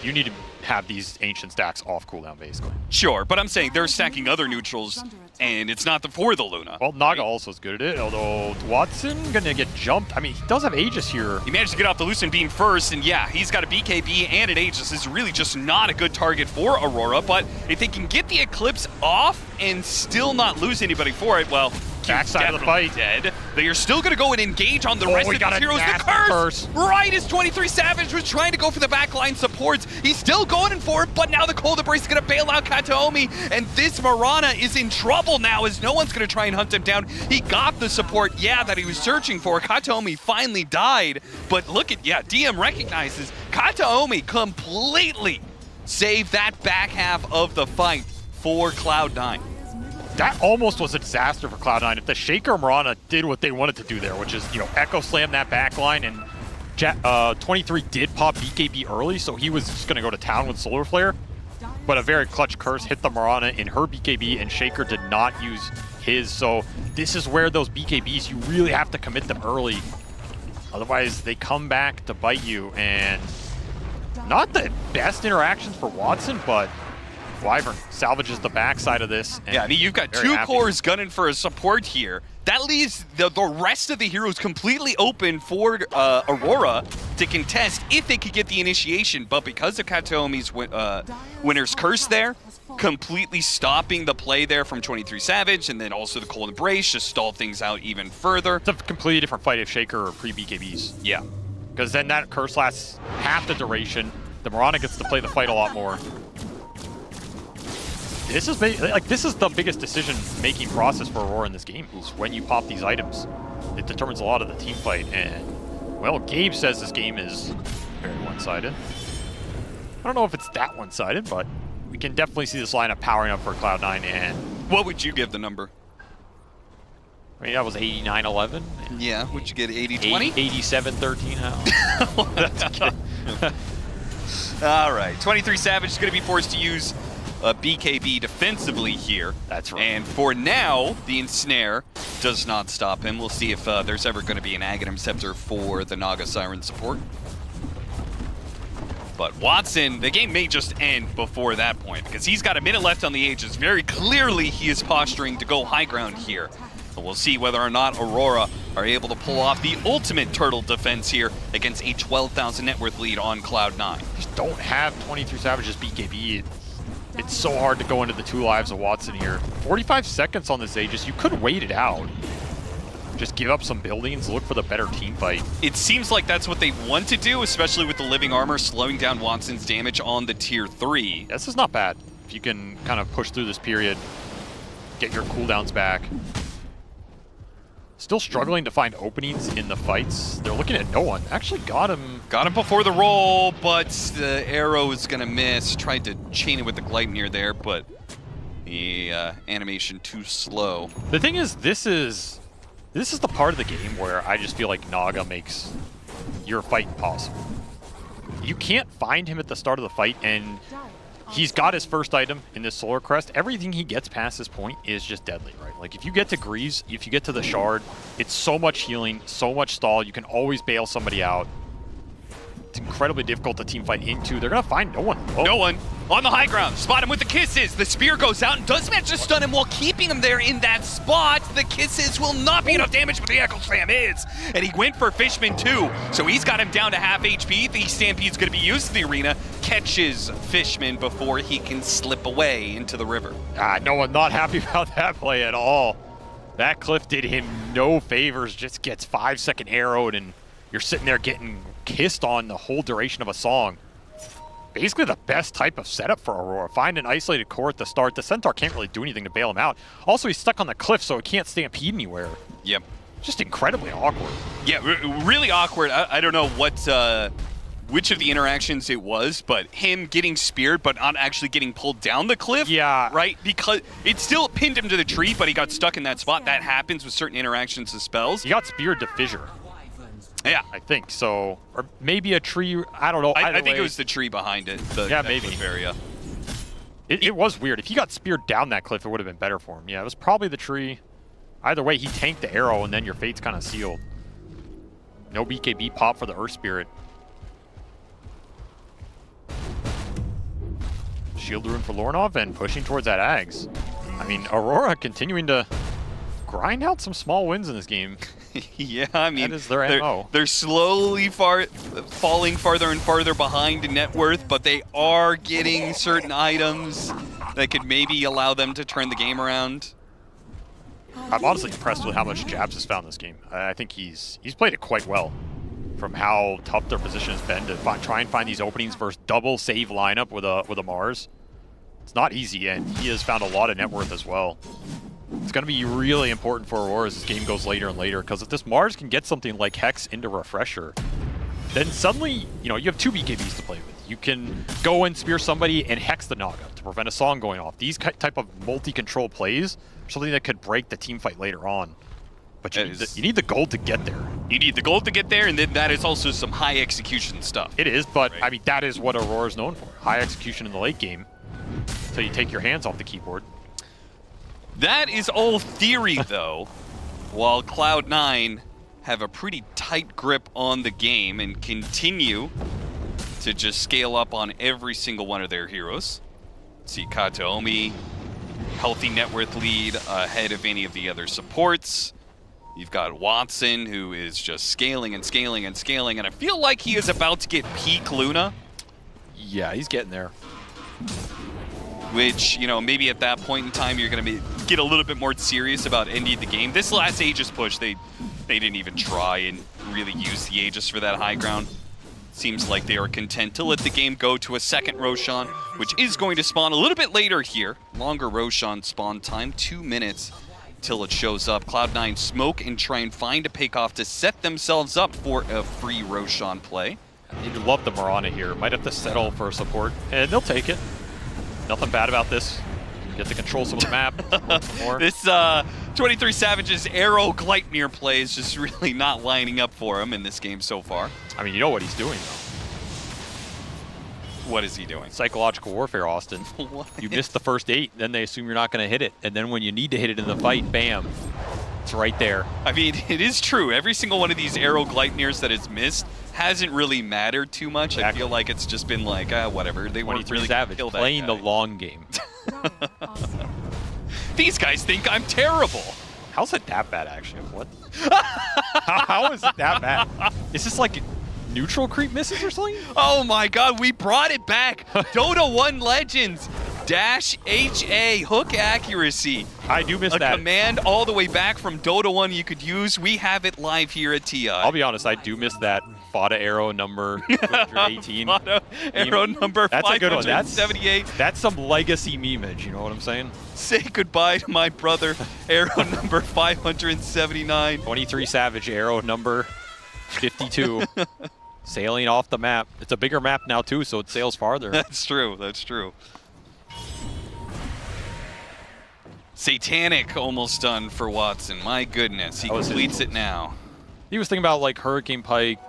you need to have these ancient stacks off cooldown, basically. Sure, but I'm saying they're stacking other neutrals, and it's not for the Luna. Well, Naga also is good at it, although Watson gonna get jumped. I mean, he does have Aegis here. He managed to get off the Lucent Beam first, and yeah, he's got a BKB and an Aegis. This is really just not a good target for Aurora, but if they can get the Eclipse off and still not lose anybody for it, well, backside of the fight. Dead. They are still going to go and engage on the rest of the heroes. The curse! Right as 23 Savage was trying to go for the backline supports. He's still going in for it, but now the Cold Embrace is going to bail out Kataomi, and this Mirana is in trouble now as no one's going to try and hunt him down. He got the support, yeah, that he was searching for. Kataomi finally died, but look at, yeah, DM recognizes Kataomi completely saved that back half of the fight for Cloud9. That almost was a disaster for Cloud9. If the Shaker Mirana did what they wanted to do there, which is, you know, Echo Slam that backline, and 23 did pop BKB early, so he was just going to go to town with Solar Flare. But a very clutch curse hit the Mirana in her BKB, and Shaker did not use his. So this is where those BKBs, you really have to commit them early. Otherwise, they come back to bite you, and not the best interactions for Watson, but Wyvern salvages the backside of this. Yeah, I mean, you've got two cores gunning for a support here. That leaves the rest of the heroes completely open for Aurora to contest if they could get the initiation, but because of Kataomi's Winner's Curse there, completely stopping the play there from 23 Savage, and then also the Cold Embrace just stalled things out even further. It's a completely different fight if Shaker or pre-BKBs. Yeah. Because then that curse lasts half the duration. The Mirana gets to play the fight a lot more. This is the biggest decision-making process for Aurora in this game, is when you pop these items. It determines a lot of the team fight, and, well, Gabe says this game is very one-sided. I don't know if it's that one-sided, but we can definitely see this lineup powering up for Cloud9, and... What would you give the number? I mean, that was 89-11. Yeah, would you get 80-20? 87-13 That's good. All right, 23 Savage is going to be forced to use BKB defensively here. That's right. And for now, the Ensnare does not stop him. We'll see if there's ever going to be an Aghanim Scepter for the Naga Siren support. But Watson, the game may just end before that point, because he's got a minute left on the Aegis. Very clearly, he is posturing to go high ground here. But we'll see whether or not Aurora are able to pull off the ultimate turtle defense here against a 12,000 net worth lead on Cloud9. Just don't have 23 Savages BKB. It's so hard to go into the 2 lives of Watson here. 45 seconds on this Aegis, you could wait it out. Just give up some buildings, look for the better team fight. It seems like that's what they want to do, especially with the living armor slowing down Watson's damage on the tier 3. This is not bad. If you can kind of push through this period, get your cooldowns back. Still struggling to find openings in the fights. They're looking at no one. Actually got him. Got him before the roll, but the arrow is going to miss. Tried to chain it with the Gleipnir there, but the animation too slow. The thing is, this is the part of the game where I just feel like Naga makes your fight possible. You can't find him at the start of the fight, and he's got his first item in this Solar Crest. Everything he gets past this point is just deadly, right? Like, if you get to Greaves, if you get to the Shard, it's so much healing, so much stall. You can always bail somebody out. It's incredibly difficult to team fight into. They're going to find no one. Oh. No one on the high ground. Spot him with the kisses. The spear goes out and does manage to stun him while keeping him there in that spot. The kisses will not be enough damage, but the Echo Slam is. And he went for Fishman too. So he's got him down to half HP. The Stampede's going to be used in the arena. Catches Fishman before he can slip away into the river. No one not happy about that play at all. That cliff did him no favors. Just gets 5-second arrowed, and you're sitting there getting kissed on the whole duration of a song. Basically the best type of setup for Aurora. Find an isolated core at the start. The Centaur can't really do anything to bail him out. Also, he's stuck on the cliff, so he can't stampede anywhere. Yep. Just incredibly awkward. Yeah, really awkward. I don't know what, which of the interactions it was, but him getting speared but not actually getting pulled down the cliff. Yeah. Right? Because it still pinned him to the tree, but he got stuck in that spot. That happens with certain interactions of spells. He got speared to fissure. Yeah. I think so. Or maybe a tree, I don't know. I think it was the tree behind it. Yeah, maybe. Area. It was weird. If he got speared down that cliff, it would have been better for him. Yeah, it was probably the tree. Either way, he tanked the arrow, and then your fate's kind of sealed. No BKB pop for the Earth Spirit. Shield Rune for Lornov and pushing towards that Ags. I mean, Aurora continuing to grind out some small wins in this game. Yeah, I mean, that is their MO. They're slowly falling farther and farther behind in net worth, but they are getting certain items that could maybe allow them to turn the game around. I'm honestly impressed with how much Jabs has found this game. I think he's played it quite well from how tough their position has been to try and find these openings versus double save lineup with a Mars. It's not easy, and he has found a lot of net worth as well. It's going to be really important for Aurora as this game goes later and later, because if this Mars can get something like Hex into Refresher, then suddenly, you know, you have 2 BKBs to play with. You can go and spear somebody and Hex the Naga to prevent a song going off. These type of multi-control plays are something that could break the team fight later on. But you need the gold to get there. You need the gold to get there, and then that is also some high execution stuff. It is, but right. I mean, that is what Aurora is known for. High execution in the late game, until you take your hands off the keyboard. That is all theory, though, while Cloud9 have a pretty tight grip on the game and continue to just scale up on every single one of their heroes. See Kataomi, healthy net worth lead ahead of any of the other supports. You've got Watson, who is just scaling and scaling and scaling, and I feel like he is about to get peak Luna. Yeah, he's getting there. Which, you know, maybe at that point in time, you're going to get a little bit more serious about ending the game. This last Aegis push, they didn't even try and really use the Aegis for that high ground. Seems like they are content to let the game go to a second Roshan, which is going to spawn a little bit later here. Longer Roshan spawn time, 2 minutes till it shows up. Cloud9 smoke and try and find a pick-off to set themselves up for a free Roshan play. You'd love the Mirana here. Might have to settle for support, and they'll take it. Nothing bad about this. Get to control some of the map more. This 23 Savage's Arrow Gleipnir play is just really not lining up for him in this game so far. I mean, you know what he's doing, though. What is he doing? Psychological warfare, Austin. You missed the first 8, then they assume you're not going to hit it. And then when you need to hit it in the fight, bam, it's right there. I mean, it is true. Every single one of these Arrow Gleipnirs that is missed hasn't really mattered too much. Exactly. I feel like it's just been like, whatever. They weren't really Savage, kill that playing guy. the long game. These guys think I'm terrible. How's it that bad, actually? What? How is it that bad? Is this like neutral creep misses or something? Oh my god, we brought it back. Dota 1 Legends. Dash HA, hook accuracy. I do miss a that. A command all the way back from Dota 1 you could use. We have it live here at TI. I'll be honest, I do miss that Fada arrow number 218. Fada arrow number That's a good one. 578. That's some legacy memeage, you know what I'm saying? Say goodbye to my brother, arrow number 579. 23 Savage, arrow number 52. Sailing off the map. It's a bigger map now too, so it sails farther. That's true, that's true. Satanic almost done for Watson. My goodness, he completes it now. He was thinking about like Hurricane Pike.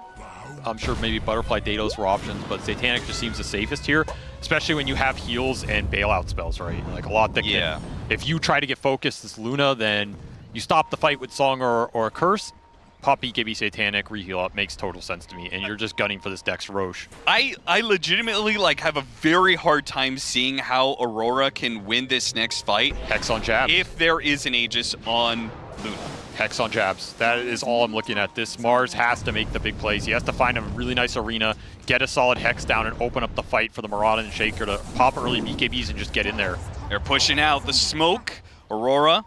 I'm sure maybe Butterfly Dados were options, but Satanic just seems the safest here, especially when you have heals and bailout spells, right? Like a lot that can, if you try to get focused as Luna, then you stop the fight with Song or a Curse. Pop BKB Satanic, reheal up, makes total sense to me, and you're just gunning for this Dex Roche. I legitimately like have a very hard time seeing how Aurora can win this next fight. Hex on jabs. If there is an Aegis on Luna. Hex on jabs. That is all I'm looking at. This Mars has to make the big plays. He has to find a really nice arena, get a solid Hex down, and open up the fight for the Marauder and Shaker to pop early BKBs and just get in there. They're pushing out the smoke. Aurora.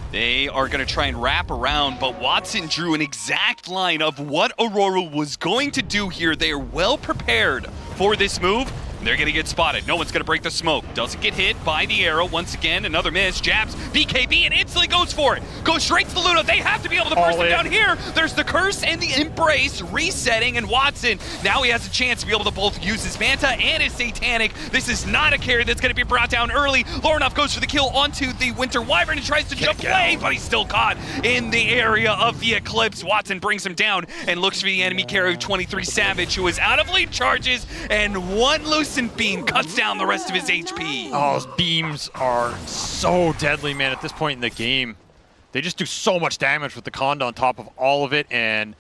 They are going to try and wrap around, but Watson drew an exact line of what Aurora was going to do here. They are well prepared for this move. They're going to get spotted. No one's going to break the smoke. Doesn't get hit by the arrow. Once again, another miss. Jabs, BKB, and instantly goes for it. Goes straight to the Luna. They have to be able to burst it down here. There's the Curse and the Embrace resetting, and Watson, now he has a chance to be able to both use his Manta and his Satanic. This is not a carry that's going to be brought down early. Lornoff goes for the kill onto the Winter Wyvern and tries to jump away, but he's still caught in the area of the Eclipse. Watson brings him down and looks for the enemy carry of 23 Savage, who is out of lead charges, and one Lucent Beam cuts down the rest of his HP. Oh, those beams are so deadly, man, at this point in the game. They just do so much damage with the Conda on top of all of it, and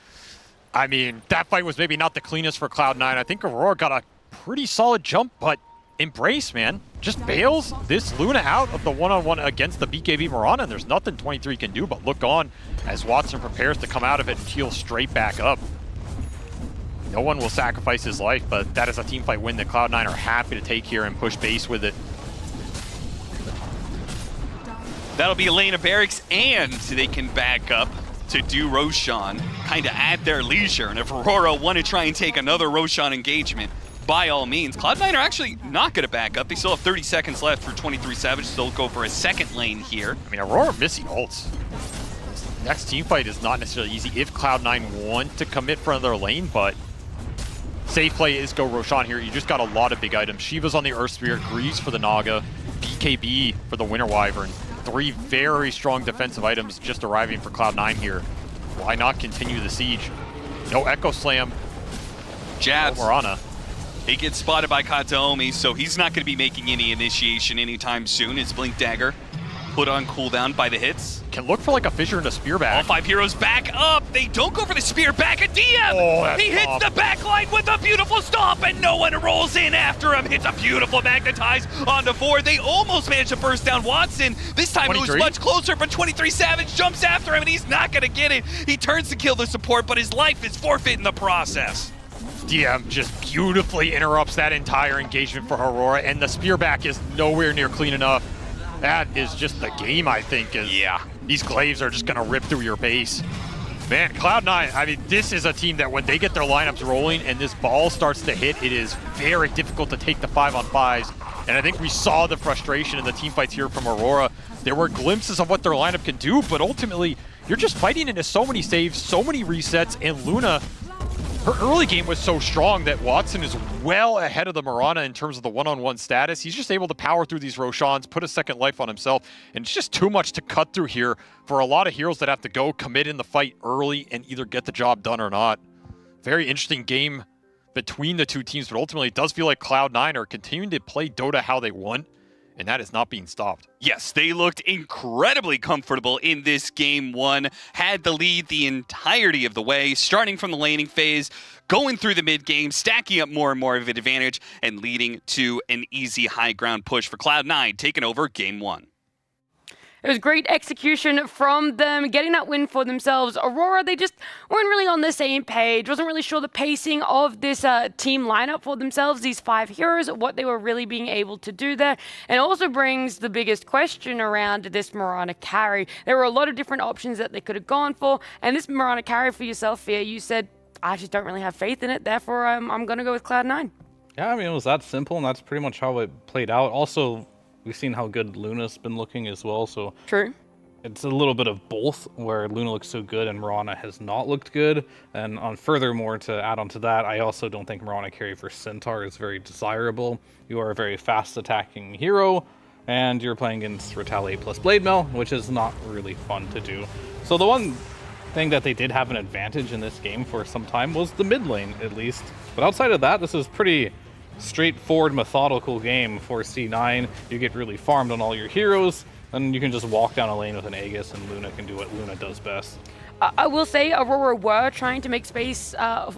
I mean, that fight was maybe not the cleanest for Cloud9. I think Aurora got a pretty solid jump, but Embrace, man, just bails this Luna out of the one-on-one against the BKB Mirana, and there's nothing 23 can do but look on as Watson prepares to come out of it and heal straight back up. No one will sacrifice his life, but that is a teamfight win that Cloud9 are happy to take here and push base with it. That'll be a lane of barracks, and they can back up to do Roshan kind of at their leisure. And if Aurora want to try and take another Roshan engagement, by all means. Cloud9 are actually not going to back up. They still have 30 seconds left for 23 Savage. They'll go for a second lane here. I mean, Aurora missing ults. This next teamfight is not necessarily easy if Cloud9 want to commit for another lane, but safe play is go Roshan here. You just got a lot of big items. Shiva's on the Earth Spirit, Greaves for the Naga, BKB for the Winter Wyvern. 3 very strong defensive items just arriving for Cloud9 here. Why not continue the siege? No Echo Slam. Jabs. Marana. He gets spotted by Kataomi, so he's not going to be making any initiation anytime soon. His Blink Dagger put on cooldown by the hits. Can look for like a fissure and a spear back. All 5 heroes back up. They don't go for the spear back at DM. Oh, he hits the back line with a beautiful stomp, and no one rolls in after him. Hits a beautiful magnetize onto 4. They almost managed to burst down Watson. This time 23? It was much closer, but 23 Savage jumps after him, and he's not going to get it. He turns to kill the support, but his life is forfeit in the process. DM just beautifully interrupts that entire engagement for Aurora, and the spear back is nowhere near clean enough. That is just the game, I think. Yeah. These glaives are just going to rip through your base. Man, Cloud9, I mean, this is a team that when they get their lineups rolling and this ball starts to hit, it is very difficult to take the 5-on-5s. And I think we saw the frustration in the teamfights here from Aurora. There were glimpses of what their lineup can do, but ultimately, you're just fighting into so many saves, so many resets, and Luna, her early game was so strong that Watson is well ahead of the Marana in terms of the one-on-one status. He's just able to power through these Roshans, put a second life on himself, and it's just too much to cut through here for a lot of heroes that have to go commit in the fight early and either get the job done or not. Very interesting game between the two teams, but ultimately it does feel like Cloud9 are continuing to play Dota how they want, and that is not being stopped. Yes, they looked incredibly comfortable in this game one, had the lead the entirety of the way, starting from the laning phase, going through the mid game, stacking up more and more of an advantage, and leading to an easy high ground push for Cloud9, taking over game one. It was great execution from them, getting that win for themselves. Aurora, they just weren't really on the same page. Wasn't really sure the pacing of this team lineup for themselves, these 5 heroes, what they were really being able to do there. And also brings the biggest question around this Mirana carry. There were a lot of different options that they could have gone for. And this Mirana carry for yourself, Fia, you said, I just don't really have faith in it. Therefore, I'm going to go with Cloud9. Yeah, I mean, it was that simple, and that's pretty much how it played out. Also, we've seen how good Luna's been looking as well, so true. It's a little bit of both, where Luna looks so good and Mirana has not looked good. And furthermore, to add on to that, I also don't think Mirana carry for Centaur is very desirable. You are a very fast attacking hero, and you're playing against Retaliate plus Blade Mail, which is not really fun to do. So the one thing that they did have an advantage in this game for some time was the mid lane, at least. But outside of that, this is pretty straightforward, methodical game for C9. You get really farmed on all your heroes, and you can just walk down a lane with an Aegis, and Luna can do what Luna does best. I will say Aurora were trying to make space,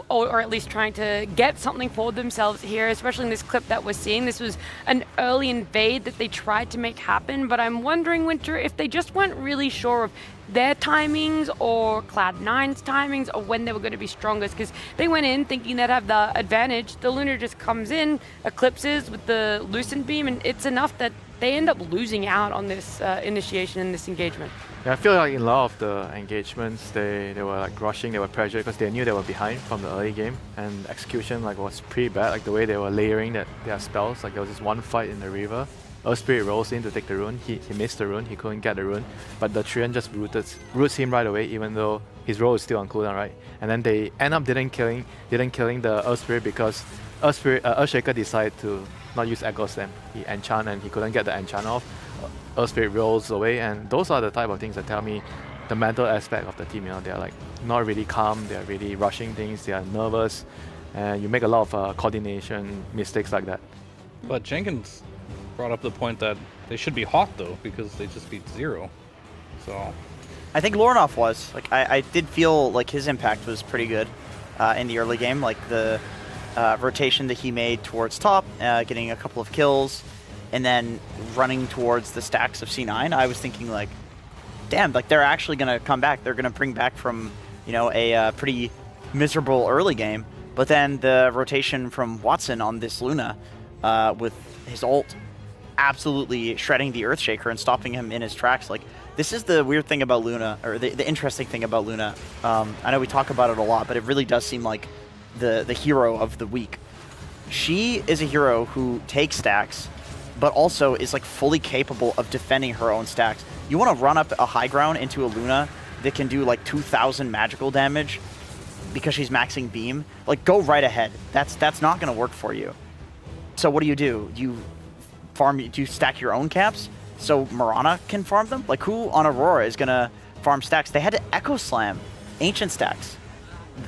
or at least trying to get something for themselves here, especially in this clip that we're seeing. This was an early invade that they tried to make happen, but I'm wondering, Winter, if they just weren't really sure of their timings or Cloud9's timings or when they were going to be strongest, because they went in thinking they'd have the advantage. The Lunar just comes in, eclipses with the Lucent Beam, and it's enough that they end up losing out on this initiation and this engagement. Yeah, I feel like in a lot of the engagements, they were like rushing, they were pressured because they knew they were behind from the early game, and execution was pretty bad. Like the way they were layering their spells. Like there was this one fight in the river. Earth Spirit rolls in to take the rune. He missed the rune. He couldn't get the rune, but the Treant just roots him right away, even though his roll is still on cooldown, right? And then they end up didn't killing the Earth Spirit because Earthshaker decided to not use Echo Slam. He enchant and he couldn't get the enchant off. Earth Spirit rolls away, and those are the type of things that tell me the mental aspect of the team. You know, they're like not really calm. They're really rushing things. They are nervous, and you make a lot of coordination mistakes like that. But Jenkins brought up the point that they should be hot though, because they just beat 0. So I think Lornoff was. Like I did feel like his impact was pretty good in the early game. Like the rotation that he made towards top, getting a couple of kills, and then running towards the stacks of C9. I was thinking like, damn, like they're actually gonna come back. They're gonna bring back from, you know, a pretty miserable early game. But then the rotation from Watson on this Luna with his ult absolutely shredding the Earthshaker and stopping him in his tracks. Like, this is the weird thing about Luna, or the interesting thing about Luna. I know we talk about it a lot, but it really does seem like the hero of the week. She is a hero who takes stacks, but also is like fully capable of defending her own stacks. You want to run up a high ground into a Luna that can do like 2,000 magical damage because she's maxing beam, like go right ahead. That's not going to work for you. So what do? Do you stack your own caps so Mirana can farm them? Like who on Aurora is gonna farm stacks? They had to Echo Slam Ancient stacks.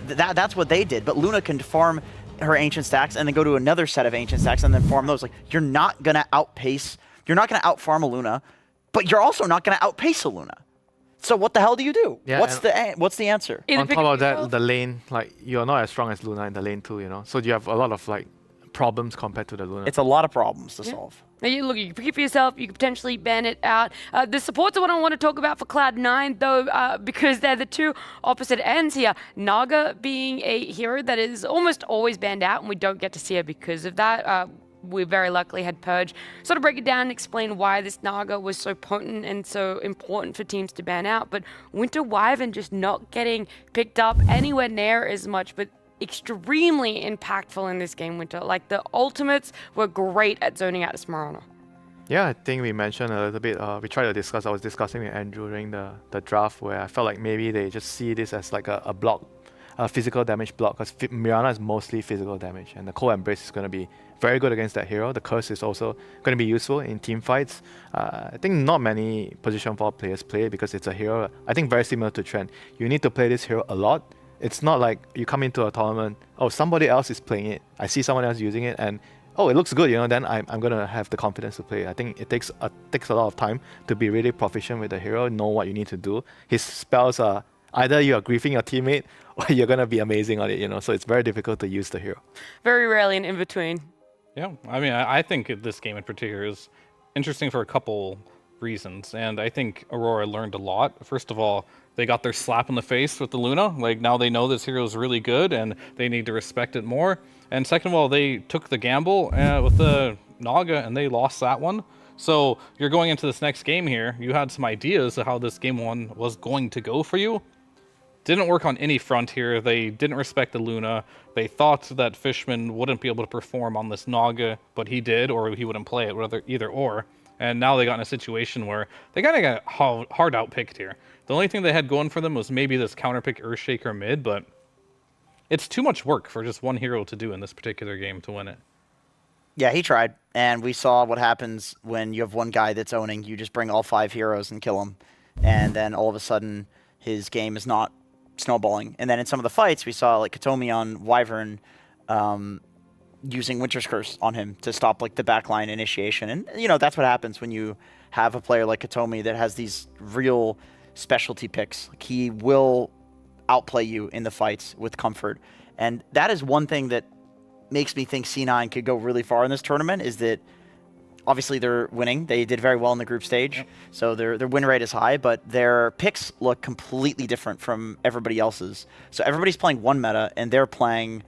That's what they did, but Luna can farm her Ancient stacks and then go to another set of Ancient stacks and then farm those. Like you're not gonna outfarm a Luna, but you're also not gonna outpace a Luna. So what the hell do you do? Yeah, what's the answer? On top of that, the lane, like you're not as strong as Luna in the lane too, you know. So you have a lot of like problems compared to the Luna. It's a lot of problems to solve. Now look, you can keep for yourself, you could potentially ban it out. The supports are what I want to talk about for Cloud9, though, because they're the two opposite ends here. Naga being a hero that is almost always banned out, and we don't get to see her because of that. We very luckily had Purge sort of break it down and explain why this Naga was so potent and so important for teams to ban out. But Winter Wyvern just not getting picked up anywhere near as much, but extremely impactful in this game, Winter. Like the ultimates were great at zoning out this Mirana. Yeah, I think we mentioned a little bit, we tried to discuss, I was discussing with Andrew during the draft, where I felt like maybe they just see this as like a block, a physical damage block, because Mirana is mostly physical damage, and the Cold Embrace is going to be very good against that hero. The Curse is also going to be useful in team fights. I think not many position 4 players play it because it's a hero, I think very similar to Trent. You need to play this hero a lot. It's not like you come into a tournament, oh, somebody else is playing it, I see someone else using it, and oh, it looks good, you know, then I'm going to have the confidence to play. I think it takes a lot of time to be really proficient with the hero, know what you need to do. His spells are either you are griefing your teammate or you're going to be amazing on it, you know, so it's very difficult to use the hero. Very rarely an in-between. Yeah, I mean, I think this game in particular is interesting for a couple reasons. And I think Aurora learned a lot. First of all, they got their slap in the face with the Luna. Like, now they know this hero is really good and they need to respect it more. And second of all, they took the gamble with the Naga and they lost that one. So you're going into this next game here. You had some ideas of how this game one was going to go for you. Didn't work on any front here. They didn't respect the Luna. They thought that Fishman wouldn't be able to perform on this Naga, but he did, or he wouldn't play it, either or. And now they got in a situation where they kind of got hard outpicked here. The only thing they had going for them was maybe this counterpick Earthshaker mid, but it's too much work for just one hero to do in this particular game to win it. Yeah, he tried, and we saw what happens when you have one guy that's owning. You just bring all 5 heroes and kill him, and then all of a sudden his game is not snowballing. And then in some of the fights, we saw like Katomi on Wyvern using Winter's Curse on him to stop like the backline initiation. And you know, that's what happens when you have a player like Katomi that has these real specialty picks. Like, he will outplay you in the fights with comfort. And that is one thing that makes me think C9 could go really far in this tournament, is that obviously they're winning. They did very well in the group stage, so their win rate is high, but their picks look completely different from everybody else's. So everybody's playing one meta, and they're playing,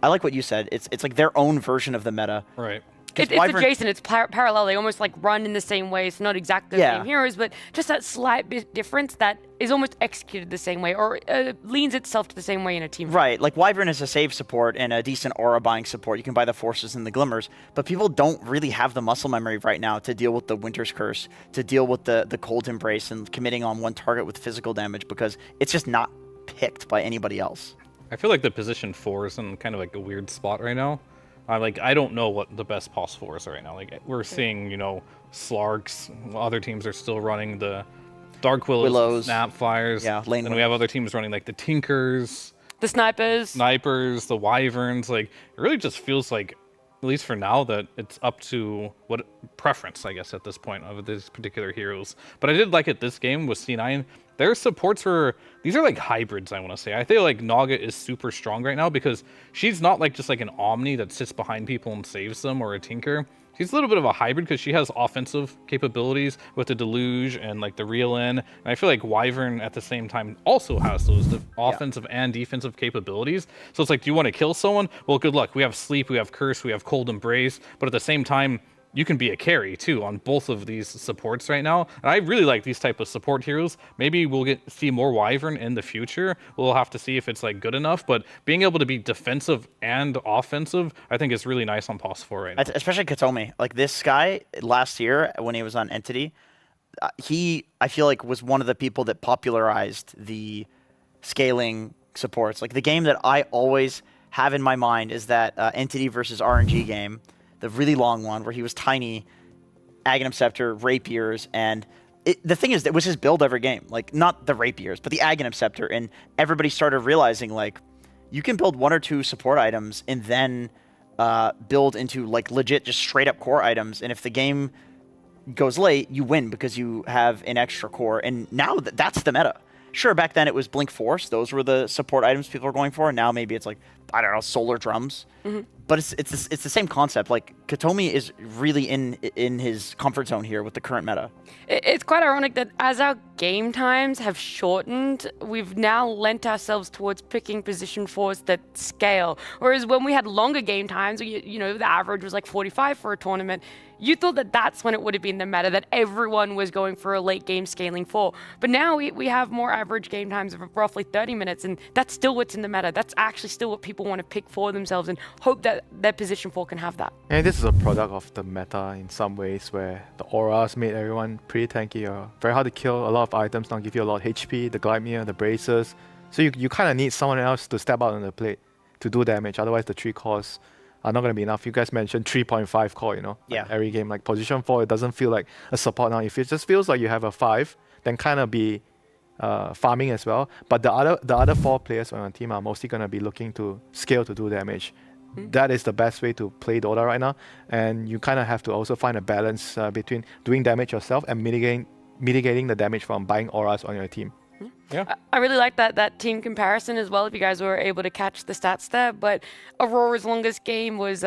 I like what you said, it's like their own version of the meta. Right. It's adjacent, it's parallel. They almost like run in the same way. It's not exactly the same heroes, but just that slight bit difference that is almost executed the same way, or leans itself to the same way in a team. Right, like Wyvern is a save support and a decent aura buying support. You can buy the Forces and the Glimmers, but people don't really have the muscle memory right now to deal with the Winter's Curse, to deal with the Cold Embrace and committing on one target with physical damage, because it's just not picked by anybody else. I feel like the position 4 is in kind of like a weird spot right now. I don't know what the best pos 4 is right now. Like, we're seeing, you know, Slarks. Other teams are still running the Dark Willows, Snapfires. Yeah, lane. And we have other teams running like the Tinkers, the Snipers, the Wyverns. Like, it really just feels like, at least for now, that it's up to what preference, I guess, at this point of these particular heroes. But I did like it this game with C9. Their supports were, these are like hybrids, I want to say. I feel like Naga is super strong right now because she's not like just like an Omni that sits behind people and saves them, or a Tinker. She's a little bit of a hybrid because she has offensive capabilities with the Deluge and like the Reel In. And I feel like Wyvern at the same time also has those offensive and defensive capabilities. So it's like, do you want to kill someone? Well, good luck. We have Sleep, we have Curse, we have Cold Embrace. But at the same time, you can be a carry too on both of these supports right now. And I really like these type of support heroes. Maybe we'll see more Wyvern in the future. We'll have to see if it's like good enough, but being able to be defensive and offensive, I think is really nice on POS 4 right now. Especially Katomi. Like, this guy last year when he was on Entity, I feel like was one of the people that popularized the scaling supports. Like, the game that I always have in my mind is that Entity versus RNG game, the really long one where he was tiny, Aghanim Scepter, Rapiers, and the thing is, that was his build every game. Like, not the Rapiers, but the Aghanim Scepter, and everybody started realizing, like, you can build 1 or 2 support items and then build into, like, legit just straight up core items, and if the game goes late, you win because you have an extra core, and now that's the meta. Sure, back then it was Blink Force. Those were the support items people were going for. Now maybe it's like, I don't know, Solar Drums. But it's the same concept. Like, Katomi is really in his comfort zone here with the current meta. It's quite ironic that as our game times have shortened, we've now lent ourselves towards picking position 4s that scale. Whereas when we had longer game times, you know, the average was like 45 for a tournament, you thought that that's when it would have been the meta, that everyone was going for a late game scaling 4. But now we have more average game times of roughly 30 minutes, and that's still what's in the meta. That's actually still what people want to pick for themselves and hope that their position 4 can have that. And this is a product of the meta in some ways, where the auras made everyone pretty tanky, or very hard to kill. A lot of items don't give you a lot of HP, the Gleipnir, the Braces. So you kind of need someone else to step out on the plate to do damage. Otherwise, the 3 cores are not going to be enough. You guys mentioned 3.5 core, you know? Yeah. Like every game, like position 4, it doesn't feel like a support now. If it just feels like you have a 5, then kind of be farming as well. But the other 4 players on your team are mostly going to be looking to scale to do damage. That is the best way to play Dota right now. And you kind of have to also find a balance between doing damage yourself and mitigating the damage from buying auras on your team. Yeah. I really like that team comparison as well, if you guys were able to catch the stats there. But Aurora's longest game was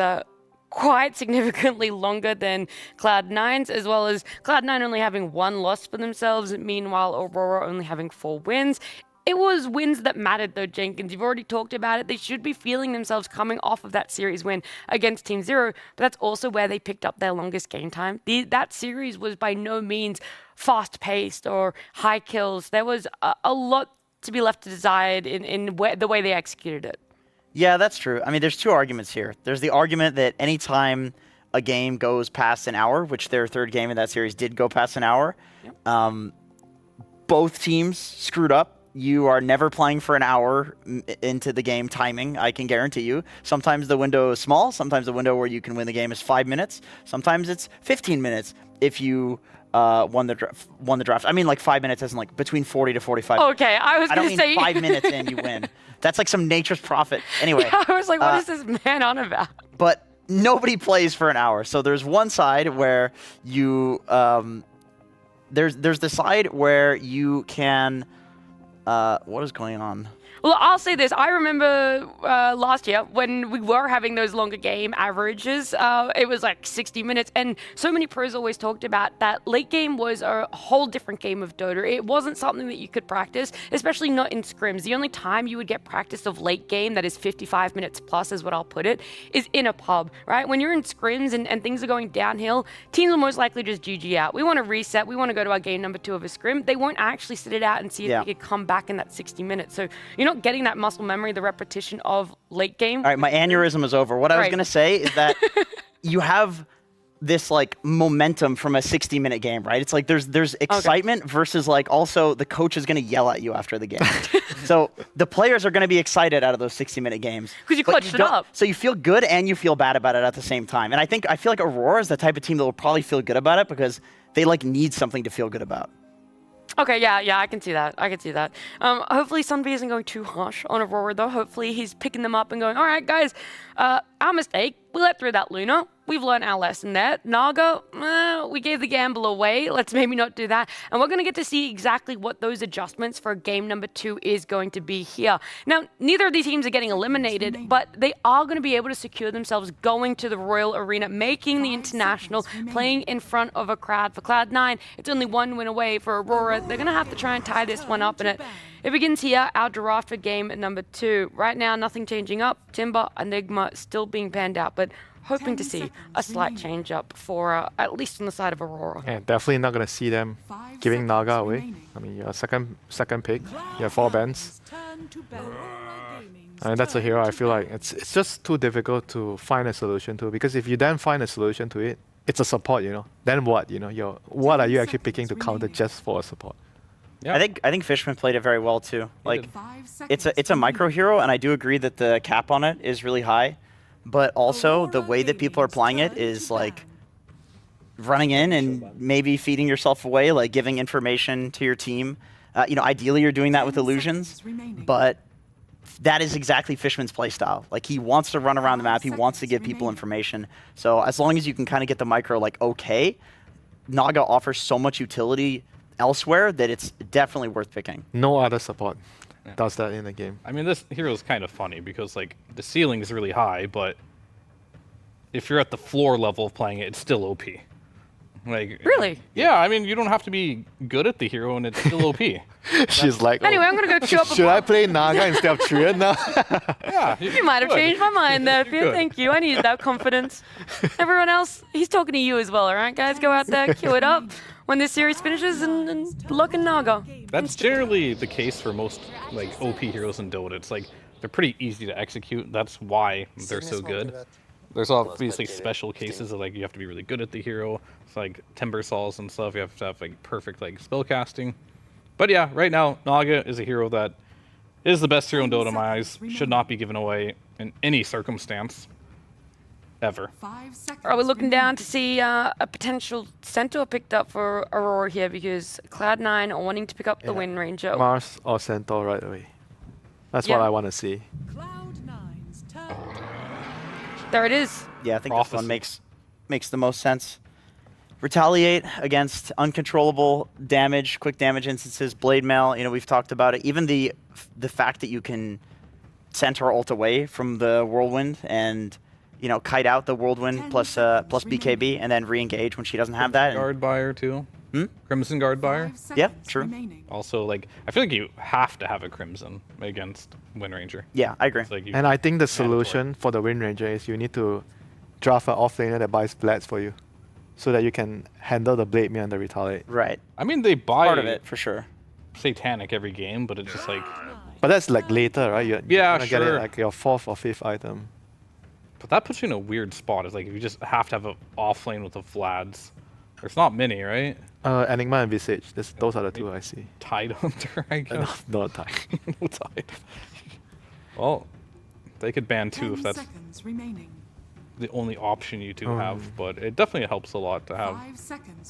quite significantly longer than Cloud9's, as well as Cloud9 only having 1 loss for themselves, meanwhile Aurora only having 4 wins. It was wins that mattered though, Jenkins. You've already talked about it. They should be feeling themselves coming off of that series win against Team Zero, but that's also where they picked up their longest game time. That series was by no means fast-paced or high kills. There was a lot to be left to desired in the way they executed it. Yeah, that's true. I mean, there's 2 arguments here. There's the argument that anytime a game goes past an hour, which their 3rd game in that series did go past an hour, both teams screwed up. You are never playing for an hour into the game timing, I can guarantee you. Sometimes the window is small. Sometimes the window where you can win the game is 5 minutes. Sometimes it's 15 minutes if you won the draft. I mean, like 5 minutes isn't like between 40 to 45. Okay, I was going to say... I don't mean 5 minutes in, you win. That's like some nature's prophet. Anyway. Yeah, I was like, what is this man on about? But nobody plays for an hour. So there's one side where you... there's the side where you can... what is going on? Well, I'll say this. I remember last year when we were having those longer game averages, it was like 60 minutes. And so many pros always talked about that late game was a whole different game of Dota. It wasn't something that you could practice, especially not in scrims. The only time you would get practice of late game, that is 55 minutes plus is what I'll put it, is in a pub, right? When you're in scrims and things are going downhill, teams will most likely just GG out. We want to reset. We want to go to our game number 2 of a scrim. They won't actually sit it out and see if they could come back in that 60 minutes. So you're not getting that muscle memory, the repetition of late game. All right, my aneurysm is over. What I was going to say is that you have this like momentum from a 60-minute game, right? It's like there's excitement versus like also the coach is going to yell at you after the game. So the players are going to be excited out of those 60-minute games. Because you clutched it up. So you feel good and you feel bad about it at the same time. And I feel like Aurora is the type of team that will probably feel good about it because they like need something to feel good about. Okay, yeah, I can see that. Hopefully Sunby isn't going too harsh on Aurora, though. Hopefully he's picking them up and going, all right, guys, our mistake. We let through that Luna. We've learned our lesson there. Naga, we gave the gamble away. Let's maybe not do that. And we're going to get to see exactly what those adjustments for game number 2 is going to be here. Now, neither of these teams are getting eliminated, but they are going to be able to secure themselves going to the Royal Arena, making the International, playing in front of a crowd. For Cloud9, it's only 1 win away. For Aurora, they're going to have to try and tie this one up. And it begins here, our draft for game number 2. Right now, nothing changing up. Timber, Enigma still being panned out, but hoping to see a slight change up for at least on the side of Aurora. Yeah, definitely not going to see them giving Naga away. I mean, you're a second pick. You have 4 bans. I mean, that's a hero I feel like it's just too difficult to find a solution to, because if you then find a solution to it, it's a support, you know. Then what, you know? What are you actually picking to counter just for a support? Yeah. I think Fishman played it very well too. Like it's a micro hero, and I do agree that the cap on it is really high, but also the way that people are playing it is like running in and maybe feeding yourself away, like giving information to your team. You know, ideally you're doing that with illusions, but that is exactly Fishman's playstyle. Like he wants to run around the map, he wants to give people information. So as long as you can kind of get the micro like okay, Naga offers so much utility elsewhere that it's definitely worth picking. No other support does that in the game. I mean, this hero is kind of funny because like the ceiling is really high, but if you're at the floor level of playing it, it's still OP. Like really? Yeah, I mean, you don't have to be good at the hero, and it's still OP. She's like, anyway, I'm gonna go chew up. Should I play Naga instead of Triad now? Yeah, you might have changed my mind there, Fia. Thank you. I needed that confidence. Everyone else, he's talking to you as well, all right, guys? Go out there, queue it up when this series finishes, and look in Naga. That's generally the case for most like OP heroes in Dota. It's like they're pretty easy to execute. That's why they're so good. There's obviously special cases of like you have to be really good at the hero. It's like Timber Saws and stuff. You have to have like perfect like spell casting. But yeah, right now Naga is a hero that is the best hero in Dota in my eyes. Should not be given away in any circumstance, ever. Are we looking down to see a potential Centaur picked up for Aurora here, because Cloud9 are wanting to pick up the Wind Ranger? Mars or Centaur right away. That's what I want to see. There it is. Yeah, I think this one makes the most sense. Retaliate against uncontrollable damage, quick damage instances, blade mail. You know, we've talked about it. Even the fact that you can Centaur ult away from the whirlwind and you know, kite out the Whirlwind plus BKB and then re-engage when she doesn't have that. Guard buyer too. Crimson guard buyer. Yeah, true. Also, like, I feel like you have to have a Crimson against Wind Ranger. Yeah, I agree. Like And I think the solution for the Wind Ranger is you need to draft an offlaner that buys Blades for you, so that you can handle the Blade Mirror and the Retaliate. Right. I mean, they buy part of it for sure. Satanic every game, but it's just like. But that's like later, right? You're gonna get it like your 4th or 5th item. But that puts you in a weird spot. It's like if you just have to have an offlane with the Vlads. There's not many, right? Enigma and Visage. Those are the two I see. Tide Hunter, I guess. No Tide. No Tide. Well, they could ban 2 if that's the only option you two have, but it definitely helps a lot to have.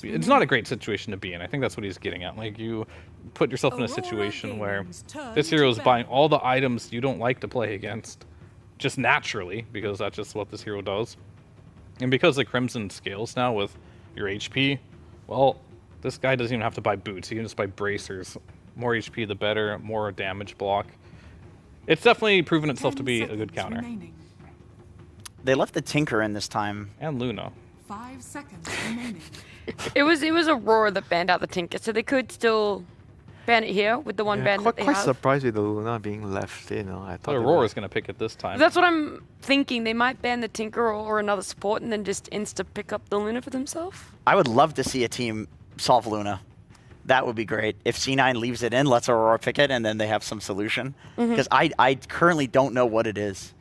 It's not a great situation to be in. I think that's what he's getting at. Like, you put yourself in a situation where this hero is buying all the items you don't like to play against, just naturally, because that's just what this hero does. And because the Crimson scales now with your HP, well, this guy doesn't even have to buy boots. He can just buy bracers. More HP, the better. More damage block. It's definitely proven itself to be a good counter. They left the Tinker in this time. And Luna. 5 seconds remaining. It was Aurora that banned out the Tinker, so they could still ban it here with the one ban that they Quite have. surprised with the Luna being left in. I thought Aurora's going to pick it this time. That's what I'm thinking. They might ban the Tinker or another support and then just insta pick up the Luna for themselves. I would love to see a team solve Luna. That would be great. If C9 leaves it in, lets Aurora pick it, and then they have some solution. Because I currently don't know what it is,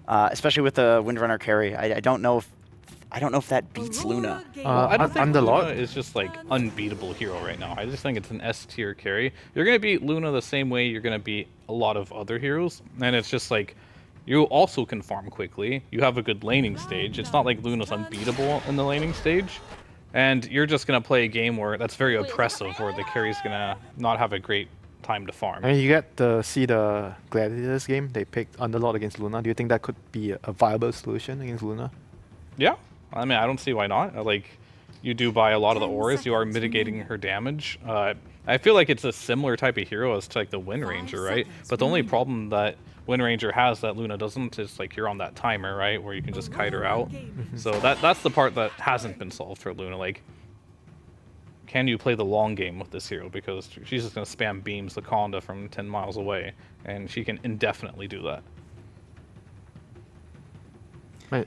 especially with the Windrunner carry. I don't know if that beats Luna. I don't think Luna is just like unbeatable hero right now. I just think it's an S tier carry. You're gonna beat Luna the same way you're gonna beat a lot of other heroes, and it's just like you also can farm quickly. You have a good laning stage. It's not like Luna's unbeatable in the laning stage. And you're just going to play a game where that's very oppressive, where the carry's going to not have a great time to farm. I mean, you get to see the Gladiators game. They picked Underlord against Luna. Do you think that could be a viable solution against Luna? Yeah. I mean, I don't see why not. Like, you do buy a lot of the auras. You are mitigating her damage. I feel like it's a similar type of hero as to like the Wind Ranger, right? But the only problem that Wind Ranger has that Luna doesn't is like you're on that timer, right, where you can just kite her out. So that's the part that hasn't been solved for Luna. Like, can you play the long game with this hero? Because she's just going to spam beams the Conda from 10 miles away, and she can indefinitely do that.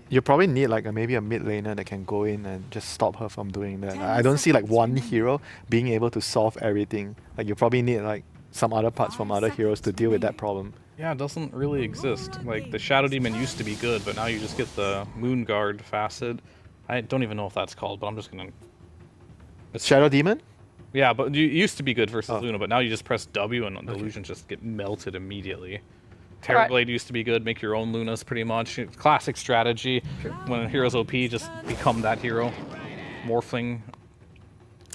You probably need like maybe a mid laner that can go in and just stop her from doing that. I don't see like one hero being able to solve everything. Like, you probably need like some other parts from other heroes to deal with that problem. Yeah, it doesn't really exist. Like, the Shadow Demon used to be good, but now you just get the Moon Guard Facet. I don't even know if that's called, but I'm just gonna... Shadow Demon? Yeah, but it used to be good versus Luna, but now you just press W and the illusions just get melted immediately. Terrorblade used to be good, make your own Lunas pretty much. Classic strategy. When a hero's OP, just become that hero. Morphling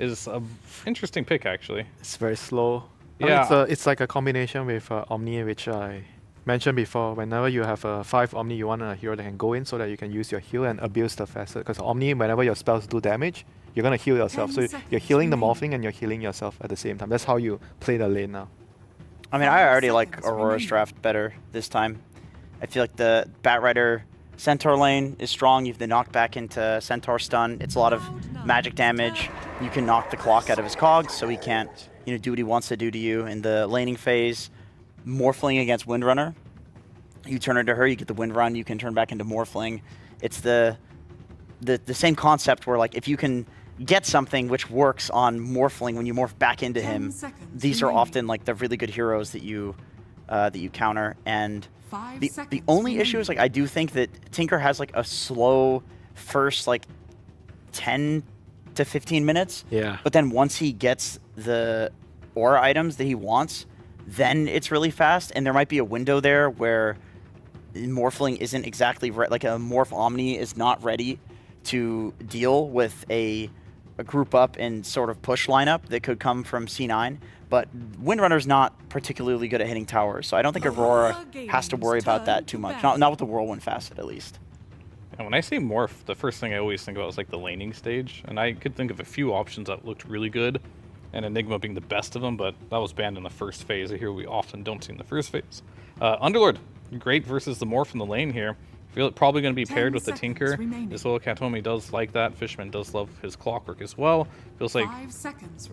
is an interesting pick, actually. It's very slow. Yeah. I mean, it's like a combination with Omni, which I mentioned before. Whenever you have a 5 Omni, you want a hero that can go in so that you can use your heal and abuse the facet. Because Omni, whenever your spells do damage, you're going to heal yourself. So you're healing the Morphling and you're healing yourself at the same time. That's how you play the lane now. I mean, I already like Aurora's draft better this time. I feel like the Batrider Centaur lane is strong. You have the knockback into Centaur stun. It's a lot of magic damage. You can knock the clock out of his cogs so he can't, you know, do what he wants to do to you in the laning phase. Morphling against Windrunner. You turn into her, you get the Wind Run, you can turn back into Morphling. It's the same concept where, like, if you can get something which works on Morphling when you morph back into him, these are often like the really good heroes that you counter. And the only issue is, like, I do think that Tinker has like a slow first like 10 to 15 minutes. Yeah. But then once he gets the aura items that he wants, then it's really fast. And there might be a window there where Morphling isn't exactly like a Morph Omni is not ready to deal with a group up and sort of push lineup that could come from C9. But Windrunner's not particularly good at hitting towers, so I don't think Aurora has to worry about that too much. Not with the Whirlwind Facet, at least. And when I say morph, the first thing I always think about is like the laning stage, and I could think of a few options that looked really good, and Enigma being the best of them, but that was banned in the first phase. I hear we often don't see in the first phase. Underlord, great versus the morph in the lane here. Probably going to be paired with the Tinker as well. Katomi does like that. Fishman does love his Clockwork as well. Feels like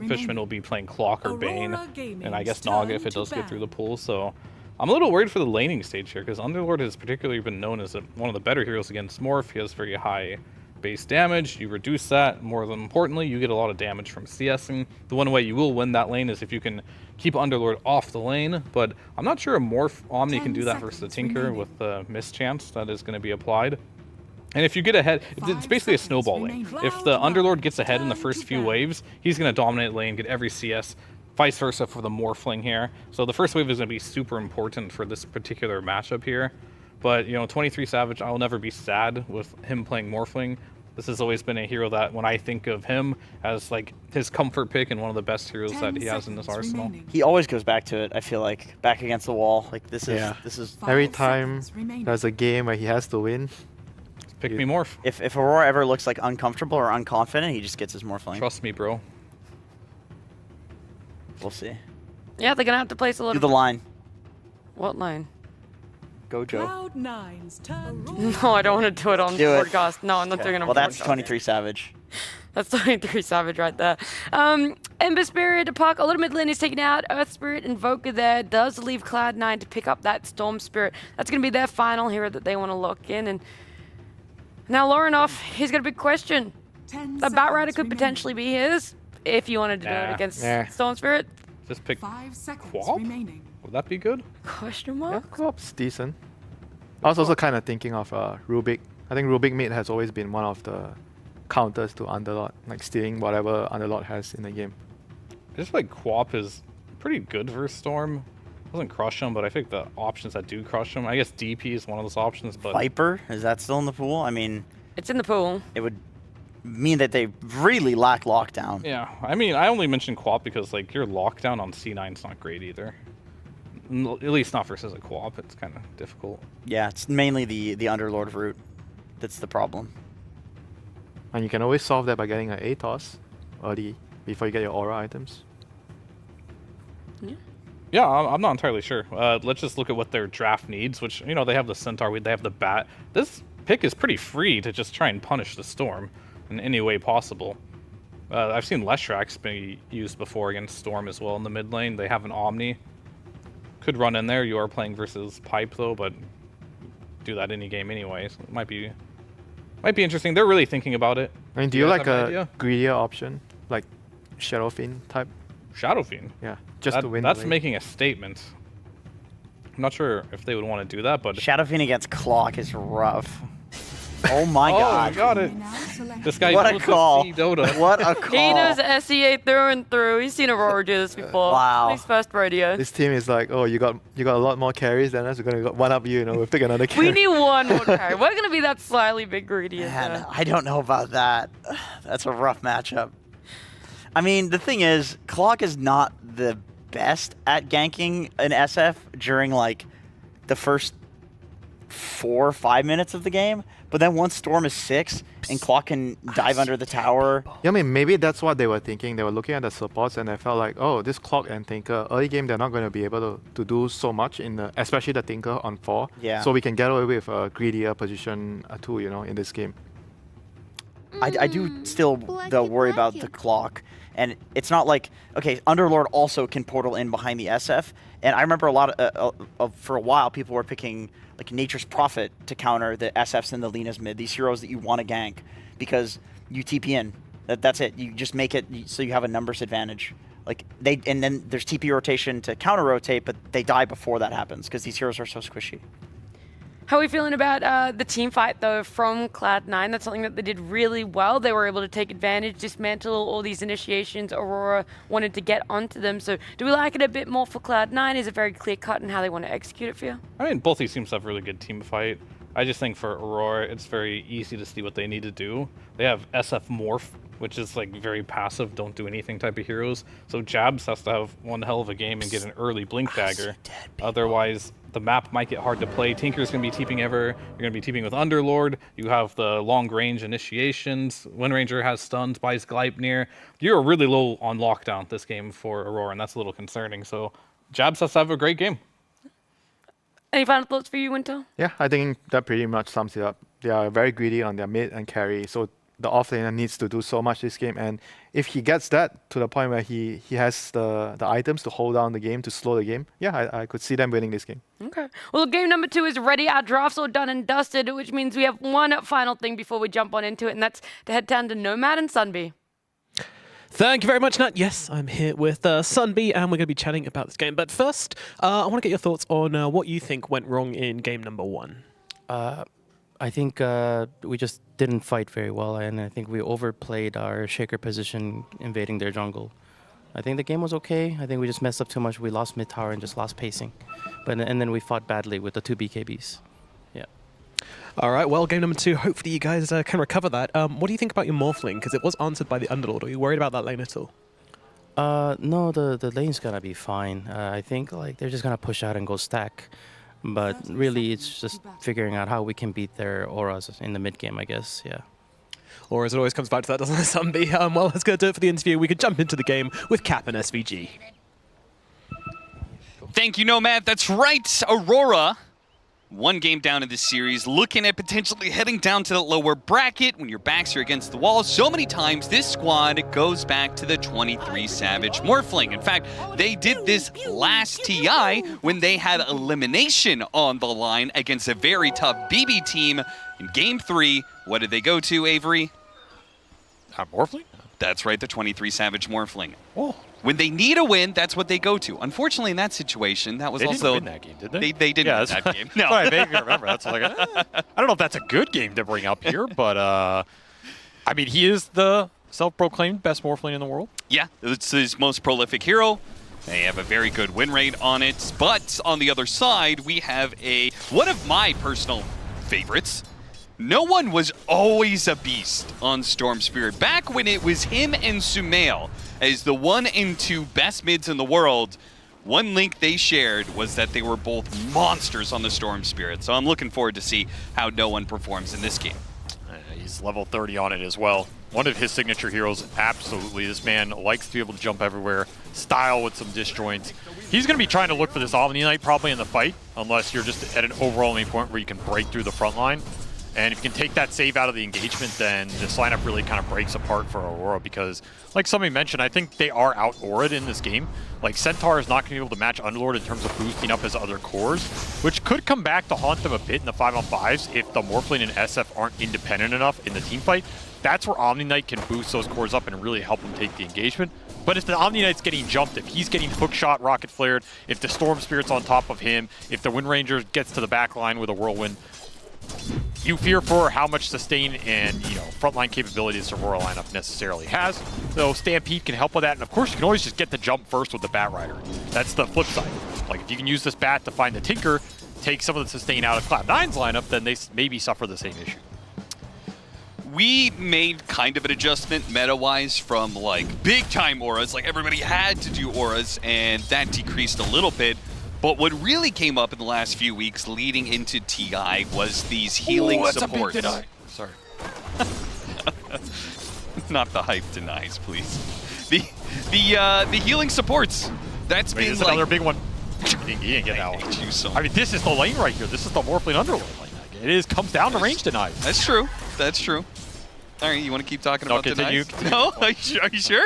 Fishman will be playing Clock or Bane, and I guess Naga if it does get through the pool. So I'm a little worried for the laning stage here, because Underlord has particularly been known as one of the better heroes against Morph. He has very high base damage. You reduce that. More than importantly, you get a lot of damage from CSing. The one way you will win that lane is if you can keep Underlord off the lane, but I'm not sure a Morph Omni can do that versus the Tinker with the mischance that is going to be applied. And if you get ahead, it's basically a snowball lane. If the Underlord gets ahead in the first few waves, he's going to dominate lane, get every CS, vice versa for the Morphling here. So the first wave is going to be super important for this particular matchup here. But, you know, 23 Savage, I'll never be sad with him playing Morphling. This has always been a hero that, when I think of him, as like his comfort pick and one of the best heroes that he has in his arsenal. He always goes back to it. I feel like back against the wall. Like this is every time there's a game where he has to win. Pick me Morph. If Aurora ever looks like uncomfortable or unconfident, he just gets his Morphling. Trust me, bro. We'll see. Yeah, they're gonna have to place a little. Do the line. What line? Go, Joe. Cloud9's turn. No, I don't want to do it on broadcast. No, I'm not doing it on Well, that's broadcast. 23 Savage. That's 23 Savage right there. Ember Spirit, Puck, a little mid lane is taken out. Earth Spirit, Invoker there does leave Cloud9 to pick up that Storm Spirit. That's going to be their final hero that they want to lock in. And now Lorinoff, he's got a big question. The Batrider could potentially be his if you wanted to do it against Storm Spirit. Just pick 5 seconds Quap? remaining. Would that be good? Question mark? Yeah, Quap's decent. I was also kind of thinking of Rubik. I think Rubik mid has always been one of the counters to Underlord, like stealing whatever Underlord has in the game. I just like Quap is pretty good versus Storm. Doesn't crush him, but I think the options that do crush him, I guess DP is one of those options. But Viper, is that still in the pool? I mean, it's in the pool. It would mean that they really lack lockdown. Yeah, I mean, I only mentioned Quap because like your lockdown on C9 is not great either. At least not versus a Quap. It's kind of difficult. Yeah, it's mainly the Underlord route that's the problem. And you can always solve that by getting an ATOS early before you get your aura items. Yeah, I'm not entirely sure. Let's just look at what their draft needs, which, you know, they have the Centaur, they have the Bat. This pick is pretty free to just try and punish the Storm in any way possible. I've seen Leshrax be used before against Storm as well in the mid lane. They have an Omni. Could run in there. You are playing versus Pipe, though, but do that any game anyway. So it might be interesting. They're really thinking about it. I mean, do you like a greedier option, like Shadow Fiend type? Shadow Fiend? Yeah, just to win. That's making a statement. I'm not sure if they would want to do that, but Shadow Fiend against Clock is rough. Oh my god. Oh, got it. This guy what a call. Dota. What a call. He knows SEA through and through. He's seen Aurora do this before. Wow. His first rodeo. This team is like, oh, you got a lot more carries than us. We're gonna one up you. You know, we'll pick another carry. We need one more carry. We're gonna be that slightly big greedy. Man, I don't know about that. That's a rough matchup. I mean, the thing is, Clock is not the best at ganking an SF during like the first 4 or 5 minutes of the game. But then once Storm is 6 and Clock can dive under the tower. Yeah, I mean, maybe that's what they were thinking. They were looking at the supports and they felt like, oh, this Clock and Tinker, early game, they're not going to be able to do so much, especially the Tinker on 4. Yeah. So we can get away with a greedier position 2, you know, in this game. I do still, though, worry about the Clock. And it's not like, okay, Underlord also can portal in behind the SF. And I remember a lot of for a while, people were picking like Nature's Prophet to counter the SFs and the Lena's mid, these heroes that you want to gank because you TP in. That's it. You just make it so you have a numbers advantage. Like and then there's TP rotation to counter rotate, but they die before that happens because these heroes are so squishy. How are we feeling about the team fight, though, from Cloud9? That's something that they did really well. They were able to take advantage, dismantle all these initiations. Aurora wanted to get onto them. So do we like it a bit more for Cloud9? Is it very clear-cut in how they want to execute it for you? I mean, both these teams have really good team fight. I just think for Aurora, it's very easy to see what they need to do. They have SF Morph, which is like very passive, don't do anything type of heroes. So Jabs has to have one hell of a game and get an early Blink Dagger. Otherwise, the map might get hard to play. Tinker's going to be TPing You're going to be TPing with Underlord. You have the long range initiations. Wind Ranger has stuns, buys Gleipnir. You're really low on lockdown this game for Aurora, and that's a little concerning. So Jabs has to have a great game. Any final thoughts for you, Winter? Yeah, I think that pretty much sums it up. They are very greedy on their mid and carry, so the offlaner needs to do so much this game. And if he gets that to the point where he has the items to hold down the game, to slow the game, yeah, I could see them winning this game. Okay. Well, game number 2 is ready. Our draft's all done and dusted, which means we have one final thing before we jump on into it, and that's to head down to Nomad and Sunby. Thank you very much, Nat. Yes, I'm here with Sunby, and we're going to be chatting about this game. But first, I want to get your thoughts on what you think went wrong in game number 1. I think we just didn't fight very well, and I think we overplayed our Shaker position invading their jungle. I think the game was okay. I think we just messed up too much. We lost mid tower and just lost pacing. And then we fought badly with the 2 BKBs. Yeah. All right, well, game number 2, hopefully you guys can recover that. What do you think about your Morphling? Because it was answered by the Underlord. Are you worried about that lane at all? No, the lane's going to be fine. I think like they're just going to push out and go stack. But really, it's just figuring out how we can beat their auras in the mid game, I guess, yeah. Or as it always comes back to that, doesn't it, Sunby? Well, let's go do it for the interview. We can jump into the game with Cap and SVG. Thank you, Nomad. That's right, Aurora. 1 game down in this series, looking at potentially heading down to the lower bracket when your backs are against the wall. So many times, this squad goes back to the 23 Savage Morphling. In fact, they did this last TI when they had elimination on the line against a very tough BB team. In game 3, what did they go to, Avery? Morphling? That's right, the 23 Savage Morphling. Oh. When they need a win, that's what they go to. Unfortunately, in that situation, that was they also... They didn't win that game, did they? They didn't win that game. No. I vaguely remember. That's like, I don't know if that's a good game to bring up here, but I mean, he is the self-proclaimed best Morphling in the world. Yeah, it's his most prolific hero. They have a very good win rate on it. But on the other side, we have one of my personal favorites. No one was always a beast on Storm Spirit. Back when it was him and Sumail as the 1 and 2 best mids in the world, one link they shared was that they were both monsters on the Storm Spirit. So I'm looking forward to see how no one performs in this game. He's level 30 on it as well. One of his signature heroes, absolutely. This man likes to be able to jump everywhere, style with some disjoints. He's going to be trying to look for this Omni Knight probably in the fight, unless you're just at an overwhelming point where you can break through the front line. And if you can take that save out of the engagement, then this lineup really kind of breaks apart for Aurora because, like somebody mentioned, I think they are out-aura'd in this game. Like, Centaur is not going to be able to match Underlord in terms of boosting up his other cores, which could come back to haunt them a bit in the 5-on-5s if the Morphling and SF aren't independent enough in the team fight. That's where Omni Knight can boost those cores up and really help them take the engagement. But if the Omni Knight's getting jumped, if he's getting hookshot, rocket flared, if the Storm Spirit's on top of him, if the Wind Ranger gets to the back line with a Whirlwind, you fear for how much sustain and, frontline capabilities Aurora lineup necessarily has. So Stampede can help with that, and of course you can always just get the jump first with the Bat Rider. That's the flip side. Like, if you can use this Bat to find the Tinker, take some of the sustain out of Cloud9's lineup, then they maybe suffer the same issue. We made kind of an adjustment meta-wise from, like, big-time auras. Like, everybody had to do auras, and that decreased a little bit. But what really came up in the last few weeks leading into TI was these healing supports. A big deny. Sorry. Not the hype denies, please. The healing supports. That's been like another big one. He didn't get that one. So. I mean, this is the lane right here. This is the Morphling Underlord lane. It comes down to range denies. That's true. That's true. All right, you want to keep talking about continue. denies? No, are you sure?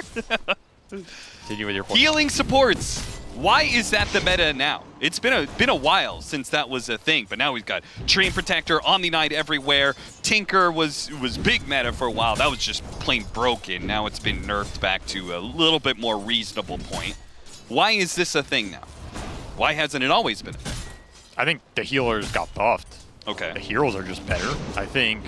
Continue with your point. Healing supports. Why is that the meta now? It's been a while since that was a thing, but now we've got Treant Protector, Omni Knight everywhere. Tinker was big meta for a while. That was just plain broken. Now it's been nerfed back to a little bit more reasonable point. Why is this a thing now? Why hasn't it always been a thing? I think the healers got buffed. Okay. The heroes are just better. I think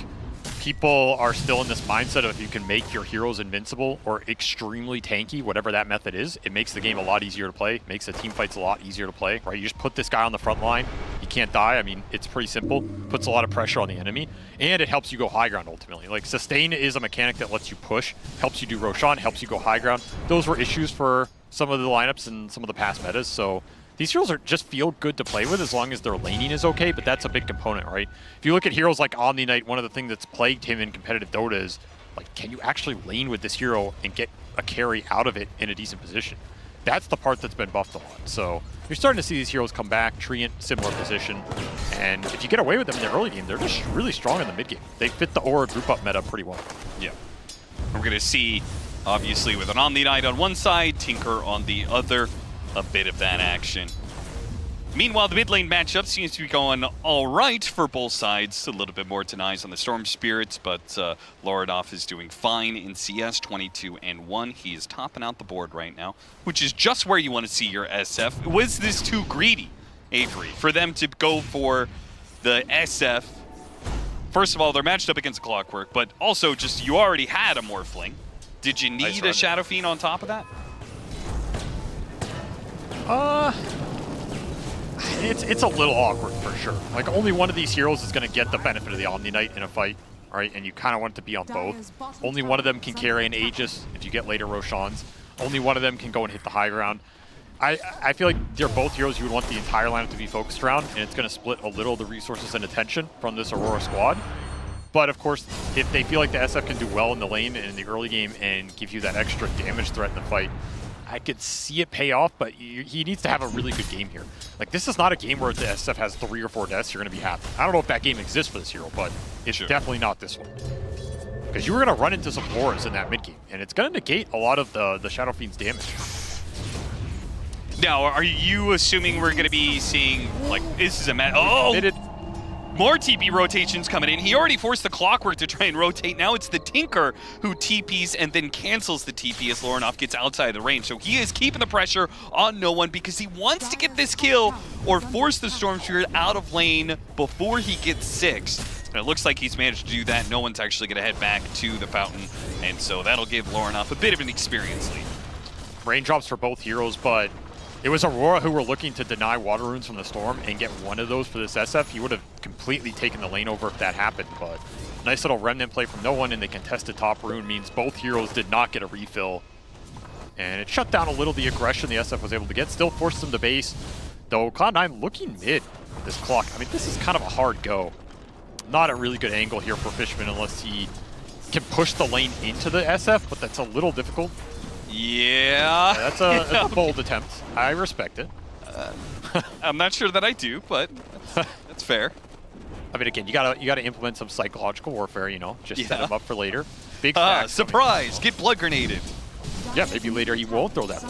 people are still in this mindset of if you can make your heroes invincible or extremely tanky, whatever that method is, it makes the game a lot easier to play, makes the team fights a lot easier to play, right? You just put this guy on the front line, he can't die. I mean, it's pretty simple, puts a lot of pressure on the enemy, and it helps you go high ground ultimately. Like, sustain is a mechanic that lets you push, helps you do Roshan, helps you go high ground. Those were issues for some of the lineups and some of the past metas, so these heroes just feel good to play with as long as their laning is okay, but that's a big component, right? If you look at heroes like Omni Knight, one of the things that's plagued him in competitive Dota is, like, can you actually lane with this hero and get a carry out of it in a decent position? That's the part that's been buffed a lot. So You're starting to see these heroes come back, Treant, similar position. And if you get away with them in the early game, they're just really strong in the mid game. They fit the Aura group up meta pretty well. Yeah. We're going to see, obviously, with an Omni Knight on one side, Tinker on the other, a bit of that action. Meanwhile, the mid lane matchup seems to be going all right for both sides. A little bit more denies on the Storm Spirits, but Loradov is doing fine in CS, 22-1. He is topping out the board right now, which is just where you want to see your SF. Was this too greedy, Avery, for them to go for the SF? First of all, they're matched up against a Clockwork, but also just you already had a Morphling. Did you need a Shadow Fiend on top of that? It's a little awkward for sure. Like, only one of these heroes is going to get the benefit of the Omni Knight in a fight, right? And you kind of want it to be on both. Only one of them can carry an Aegis if you get later Roshan's. Only one of them can go and hit the high ground. I feel like they're both heroes you would want the entire lineup to be focused around, and it's going to split a little of the resources and attention from this Aurora squad. But of course, if they feel like the SF can do well in the lane and in the early game and give you that extra damage threat in the fight, I could see it pay off, but he needs to have a really good game here. Like, this is not a game where the SF has 3 or 4 deaths, you're going to be happy. I don't know if that game exists for this hero, but it's definitely not this one. Because you were going to run into some Auroras in that mid game, and it's going to negate a lot of the Shadow Fiend's damage. Now, are you assuming we're going to be seeing, like, this is a match? Oh! More TP rotations coming in. He already forced the Clockwork to try and rotate. Now it's the Tinker who TPs and then cancels the TP as Loranov gets outside the range. So he is keeping the pressure on no one because he wants to get this kill or force the Storm Spirit out of lane before he gets 6. And it looks like he's managed to do that. No one's actually going to head back to the fountain. And so that'll give Loranov a bit of an experience lead. Raindrops for both heroes, but it was Aurora who were looking to deny Water Runes from the Storm and get one of those for this SF. He would have completely taken the lane over if that happened, but nice little Remnant play from no one, and the contested top rune means both heroes did not get a refill. And it shut down a little the aggression the SF was able to get, still forced them to base, though Cloud9 looking mid this clock. I mean, this is kind of a hard go. Not a really good angle here for Fishman unless he can push the lane into the SF, but that's a little difficult. Yeah. That's a bold attempt. I respect it. I'm not sure that I do, but that's fair. I mean, again, you gotta implement some psychological warfare, you know, just set him up for later. Big surprise! Get blood grenaded. Yeah, maybe later he won't throw that.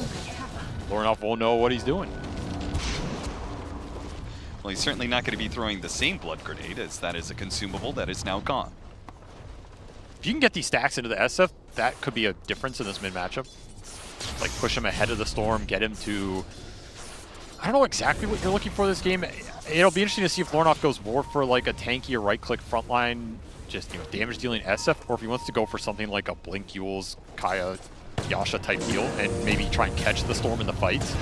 Loranov won't know what he's doing. Well, he's certainly not going to be throwing the same blood grenade, as that is a consumable that is now gone. If you can get these stacks into the SF, that could be a difference in this mid matchup. Like, push him ahead of the Storm, get him to... I don't know exactly what you're looking for this game. It'll be interesting to see if Loranov goes more for like a tanky or right-click frontline, just, you know, damage-dealing SF, or if he wants to go for something like a Blink Yules, Kaya, Yasha type deal, and maybe try and catch the Storm in the fights.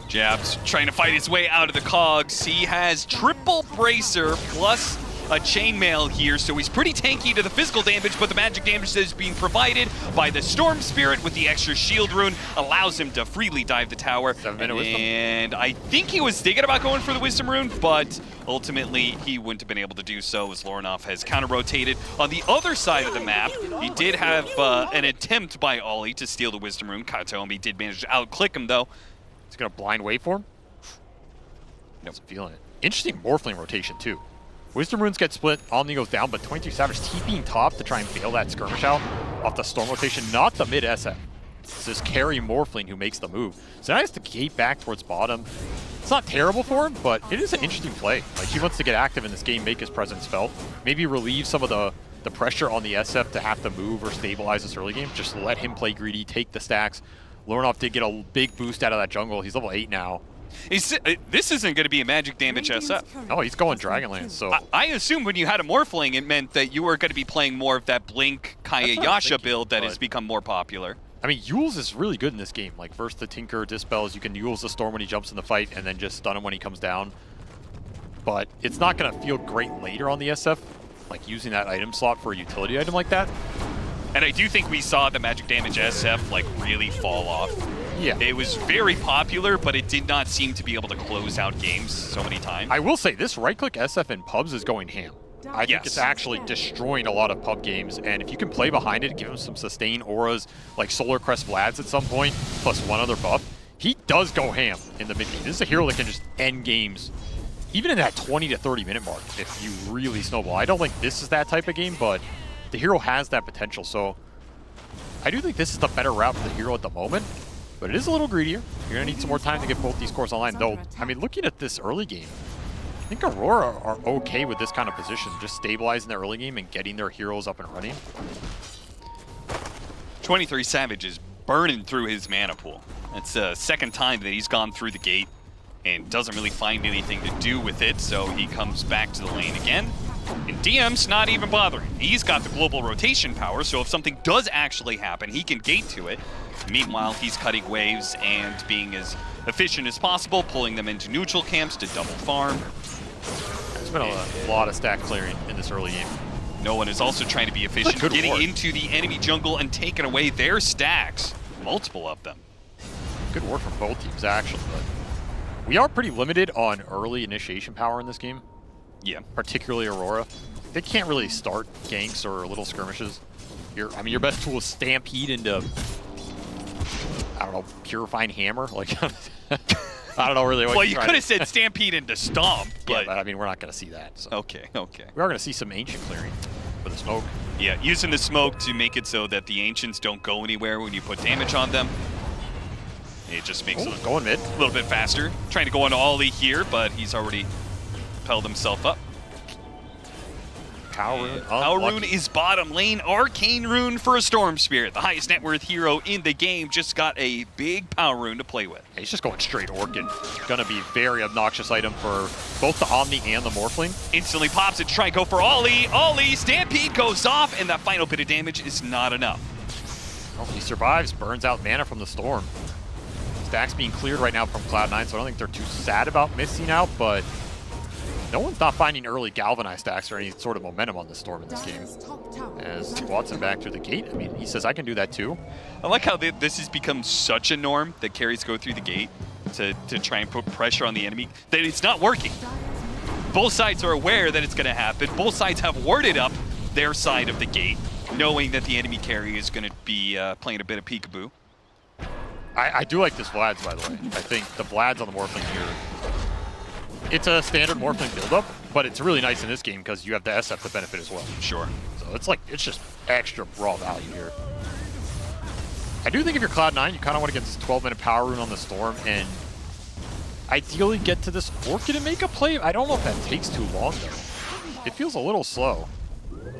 Jabs trying to fight his way out of the cogs. He has triple bracer plus a chainmail here, so he's pretty tanky to the physical damage, but the magic damage that is being provided by the Storm Spirit with the extra shield rune allows him to freely dive the tower. 7-minute wisdom. And I think he was thinking about going for the wisdom rune, but ultimately he wouldn't have been able to do so as Loranov has counter-rotated. On the other side of the map, he did have an attempt by Ollie to steal the wisdom rune. Katomi did manage to outclick him though. He's gonna blind wait for him. Nope. Feeling it. Interesting Morphling rotation too. Wisdom runes get split, Omni goes down, but 23 Savage TPing top to try and bail that skirmish out off the Storm rotation, not the mid SF. It's this carry Morphling who makes the move. So now he has to gate back towards bottom. It's not terrible for him, but it is an interesting play. Like, he wants to get active in this game, make his presence felt, maybe relieve some of the pressure on the SF to have to move or stabilize this early game. Just let him play greedy, take the stacks. Loranov did get a big boost out of that jungle. He's level 8 now. This isn't going to be a magic damage SF. No, he's going Dragonlance, so... I assume when you had a Morphling, it meant that you were going to be playing more of that Blink, Kaya, Yasha build that has become more popular. I mean, Yules is really good in this game. Like, versus the Tinker, Dispels, you can Yules the Storm when he jumps in the fight and then just stun him when he comes down. But it's not going to feel great later on the SF, like using that item slot for a utility item like that. And I do think we saw the magic damage SF like really fall off. Yeah. It was very popular, but it did not seem to be able to close out games so many times. I will say, this right-click SF in pubs is going ham. I think it's actually destroying a lot of pub games, and if you can play behind it, give him some sustained auras like Solar Crest Vlad's at some point, plus one other buff, he does go ham in the mid game. This is a hero that can just end games, even in that 20 to 30 minute mark, if you really snowball. I don't think this is that type of game, but the hero has that potential. So I do think this is the better route for the hero at the moment, but it is a little greedier. You're going to need some more time to get both these cores online, though. I mean, looking at this early game, I think Aurora are okay with this kind of position, just stabilizing the early game and getting their heroes up and running. 23 Savage is burning through his mana pool. It's the second time that he's gone through the gate and doesn't really find anything to do with it, so he comes back to the lane again. And DM's not even bothering. He's got the global rotation power, so if something does actually happen, he can gate to it. Meanwhile, he's cutting waves and being as efficient as possible, pulling them into neutral camps to double farm. There's been a lot of stack clearing in this early game. No one is also trying to be efficient, getting into the enemy jungle and taking away their stacks. Multiple of them. Good work from both teams, actually, but we are pretty limited on early initiation power in this game. Yeah. Particularly Aurora. They can't really start ganks or little skirmishes. Your best tool is Stampede into, I don't know, Purifying Hammer? Like, I don't know really what well, you could have said Stampede into Stomp, but... Yeah, but I mean, we're not going to see that. So. Okay. We are going to see some Ancient clearing for the smoke. Yeah, using the smoke to make it so that the Ancients don't go anywhere when you put damage on them. It just makes it going mid a little bit faster. Trying to go on Ollie here, but he's already propelled himself up. Power Rune is bottom lane. Arcane Rune for a Storm Spirit. The highest net worth hero in the game just got a big Power Rune to play with. He's just going straight Orchid. Gonna be a very obnoxious item for both the Omni and the Morphling. Instantly pops it, try and go for Ollie. Ollie, Stampede goes off, and that final bit of damage is not enough. Oh, he survives, burns out mana from the Storm. Stacks being cleared right now from Cloud9, so I don't think they're too sad about missing out, but no one's not finding early Galvanized stacks or any sort of momentum on the Storm in this game. As Watson back through the gate, I mean, he says, I can do that too. I like how this has become such a norm that carries go through the gate to try and put pressure on the enemy, that it's not working. Both sides are aware that it's going to happen. Both sides have warded up their side of the gate, knowing that the enemy carry is going to be playing a bit of peekaboo. I do like this Vlad's, by the way. I think the Vlad's on the Morphling here, it's a standard Morphling build-up, but it's really nice in this game because you have the SF to benefit as well. Sure. So it's just extra raw value here. I do think if you're Cloud9, you kind of want to get this 12-minute Power Rune on the Storm and ideally get to this Orchid and make a play. I don't know if that takes too long, though. It feels a little slow. They're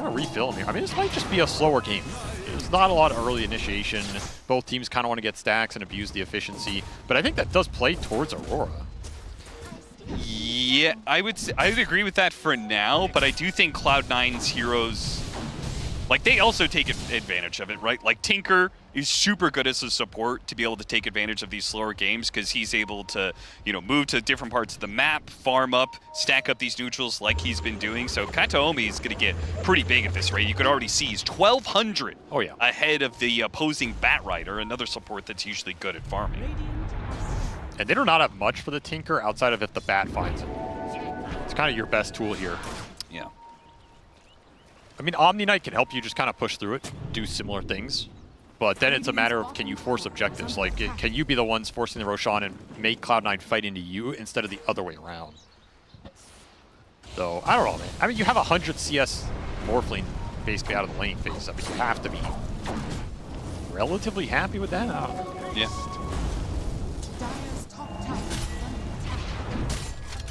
going to refill him here. I mean, this might just be a slower game. There's not a lot of early initiation. Both teams kind of want to get stacks and abuse the efficiency, but I think that does play towards Aurora. Yeah, I would agree with that for now, but I do think Cloud9's heroes, like, they also take advantage of it, right? Like, Tinker is super good as a support to be able to take advantage of these slower games because he's able to, you know, move to different parts of the map, farm up, stack up these neutrals like he's been doing. So Kataomi is going to get pretty big at this rate. You could already see he's 1,200 ahead of the opposing Batrider, another support that's usually good at farming. And they do not have much for the Tinker outside of if the Bat finds it. It's kind of your best tool here. Yeah. I mean, Omni Knight can help you just kind of push through it, do similar things. But then it's a matter of, can you force objectives? Like, can you be the ones forcing the Roshan and make Cloud9 fight into you instead of the other way around? So, I don't know, man. I mean, you have 100 CS Morphling basically out of the lane phase. I mean, you have to be relatively happy with that. I don't know. Yeah.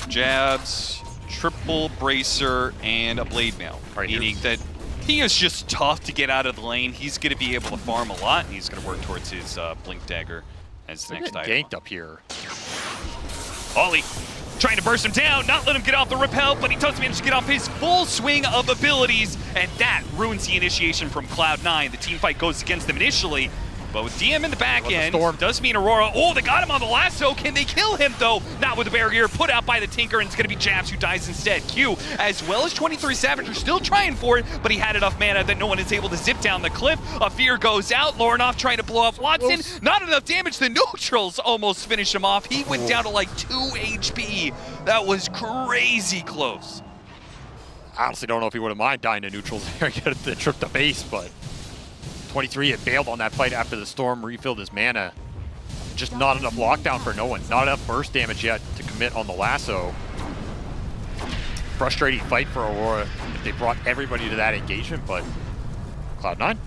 Jabs, triple bracer, and a blade mail. Meaning that he is just tough to get out of the lane. He's going to be able to farm a lot, and he's going to work towards his Blink Dagger as the next item. Ganked up here. Ollie trying to burst him down, not let him get off the repel, but he does manage to get off his full swing of abilities, and that ruins the initiation from Cloud9. The team fight goes against them initially, but with DM in the back end, does mean Aurora. Oh, they got him on the lasso. Can they kill him, though? Not with the barrier. Put out by the Tinker, and it's going to be Jabs who dies instead. Q, as well as 23 Savage, are still trying for it, but he had enough mana that no one is able to zip down the cliff. A fear goes out. Lornoff trying to blow up Watson. Not enough damage. The neutrals almost finish him off. He went down to like 2 HP. That was crazy close. I honestly don't know if he would have mind dying to neutrals there, get the trip to base, but 23 had bailed on that fight after the Storm refilled his mana. Just not enough lockdown for no one. Not enough burst damage yet to commit on the lasso. Frustrating fight for Aurora if they brought everybody to that engagement, but Cloud9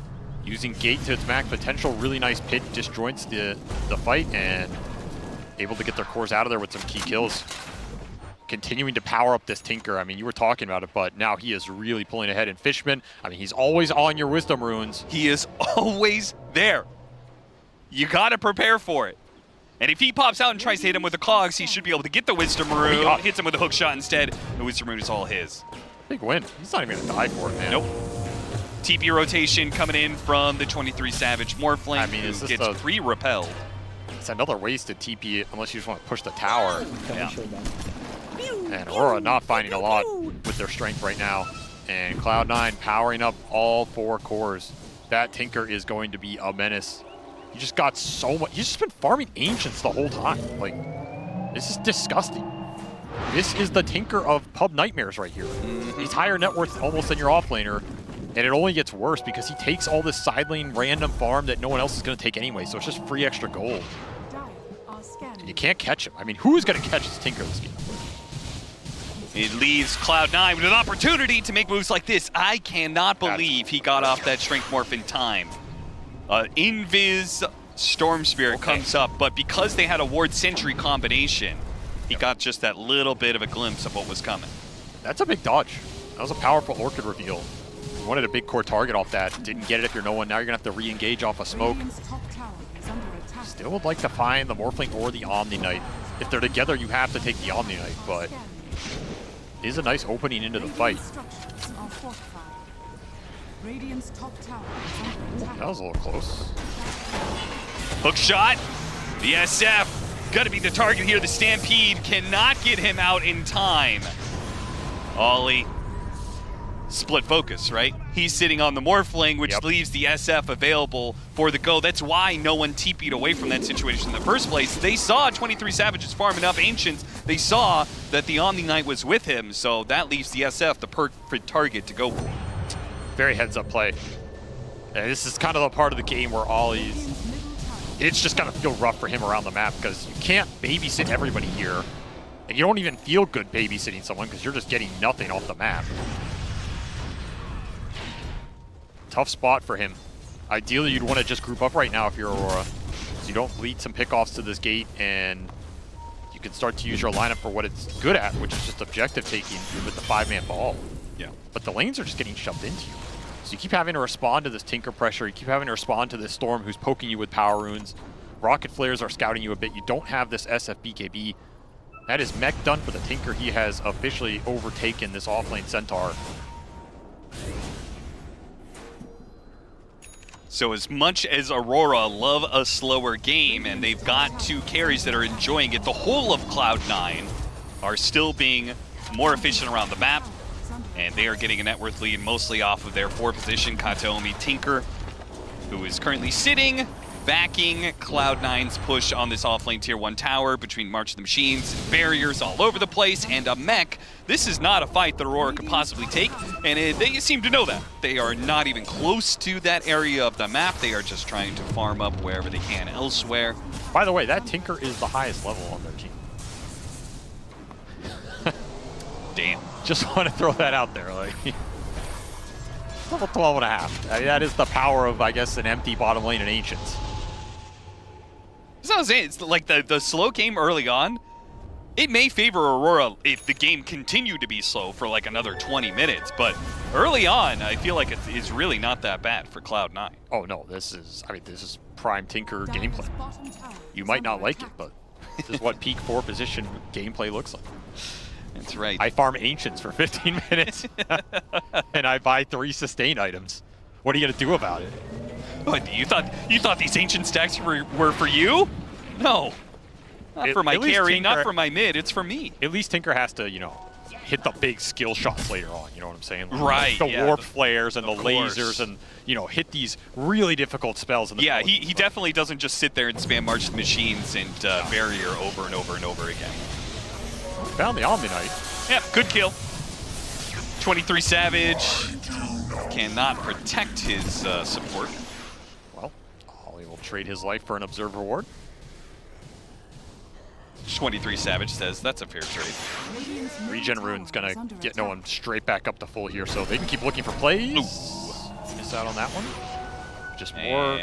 using Gate to its max potential. Really nice pit disjoints the fight and able to get their cores out of there with some key kills. Continuing to power up this Tinker. I mean, you were talking about it, but now he is really pulling ahead. And Fishman, I mean, he's always on your Wisdom runes. He is always there. You gotta prepare for it. And if he pops out and tries to hit him with the Clogs, he should be able to get the Wisdom Rune. Hits him with a hook shot instead. The Wisdom Rune is all his. Big win. He's not even gonna die for it, man. Nope. TP rotation coming in from the 23 Savage Morphling, I mean, who gets pre-repelled. It's another wasted TP unless you just want to push the tower. Yeah. And Aurora not finding a lot with their strength right now. And Cloud9 powering up all 4 cores. That Tinker is going to be a menace. He just got so much. He's just been farming Ancients the whole time. Like, this is disgusting. This is the Tinker of pub nightmares right here. He's higher net worth almost than your offlaner. And it only gets worse because he takes all this side lane random farm that no one else is going to take anyway. So it's just free extra gold. And you can't catch him. I mean, who is going to catch this Tinker this game? It leaves Cloud9 with an opportunity to make moves like this. I cannot believe he got off that Strength Morph in time. Invis Storm Spirit comes up, but because they had a Ward Sentry combination, he got just that little bit of a glimpse of what was coming. That's a big dodge. That was a powerful Orchid reveal. You wanted a big core target off that. Didn't get it if you're no one. Now you're going to have to re-engage off a smoke. Still would like to find the Morphling or the Omni Knight. If they're together, you have to take the Omni Knight, but it is a nice opening into the fight. That was a little close. Hook shot. The SF gonna be the target here. The Stampede cannot get him out in time. Ollie. Split focus, right? He's sitting on the Morphling, which leaves the SF available for the go. That's why no one TP'd away from that situation in the first place. They saw 23 Savages farm enough Ancients. They saw that the Omni Knight was with him, so that leaves the SF the perfect target to go for. Very heads-up play. And this is kind of the part of the game where Ollie's... It's just going to feel rough for him around the map because you can't babysit everybody here. And you don't even feel good babysitting someone because you're just getting nothing off the map. Tough spot for him. Ideally, you'd want to just group up right now if you're Aurora. So you don't lead some pickoffs to this gate and you can start to use your lineup for what it's good at, which is just objective taking with the 5-man ball. Yeah. But the lanes are just getting shoved into you. So you keep having to respond to this Tinker pressure. You keep having to respond to this Storm who's poking you with power runes. Rocket Flares are scouting you a bit. You don't have this SFBKB. That is mech done for the Tinker. He has officially overtaken this offlane Centaur. So as much as Aurora love a slower game, and they've got 2 carries that are enjoying it, the whole of Cloud9 are still being more efficient around the map, and they are getting a net worth lead mostly off of their 4 position Kataomi Tinker, who is currently sitting, backing Cloud9's push on this offlane tier 1 tower between March of the Machines, barriers all over the place, and a mech. This is not a fight that Aurora could possibly take, and they seem to know that. They are not even close to that area of the map. They are just trying to farm up wherever they can elsewhere. By the way, that Tinker is the highest level on their team. Damn. Just want to throw that out there. Like, level 12 and a half. I mean, that is the power of, I guess, an empty bottom lane in Ancients. That's what I was saying. It's like the slow game early on. It may favor Aurora if the game continued to be slow for like another 20 minutes, but early on, I feel like it's really not that bad for Cloud9. Oh no, this is prime Tinker gameplay. You might not like it, but this is what peak 4 position gameplay looks like. That's right. I farm Ancients for 15 minutes, and I buy 3 sustain items. What are you gonna do about it? What, you thought these Ancient stacks were for you? No. Not for my carry, Tinker, not for my mid, it's for me. At least Tinker has to, you know, hit the big skill shots later on, you know what I'm saying? Right, the warp flares and the lasers and, you know, hit these really difficult spells. In the yeah, he definitely doesn't just sit there and spam March of the Machines and Barrier over and over and over again. Found the Omni Knight. Yeah, good kill. 23 Savage cannot protect his support. definitely will trade his life for an observed reward. 23 Savage says that's a fair trade. Regen Rune's gonna get no one straight back up to full here, so they can keep looking for plays. Miss out on that one. Just more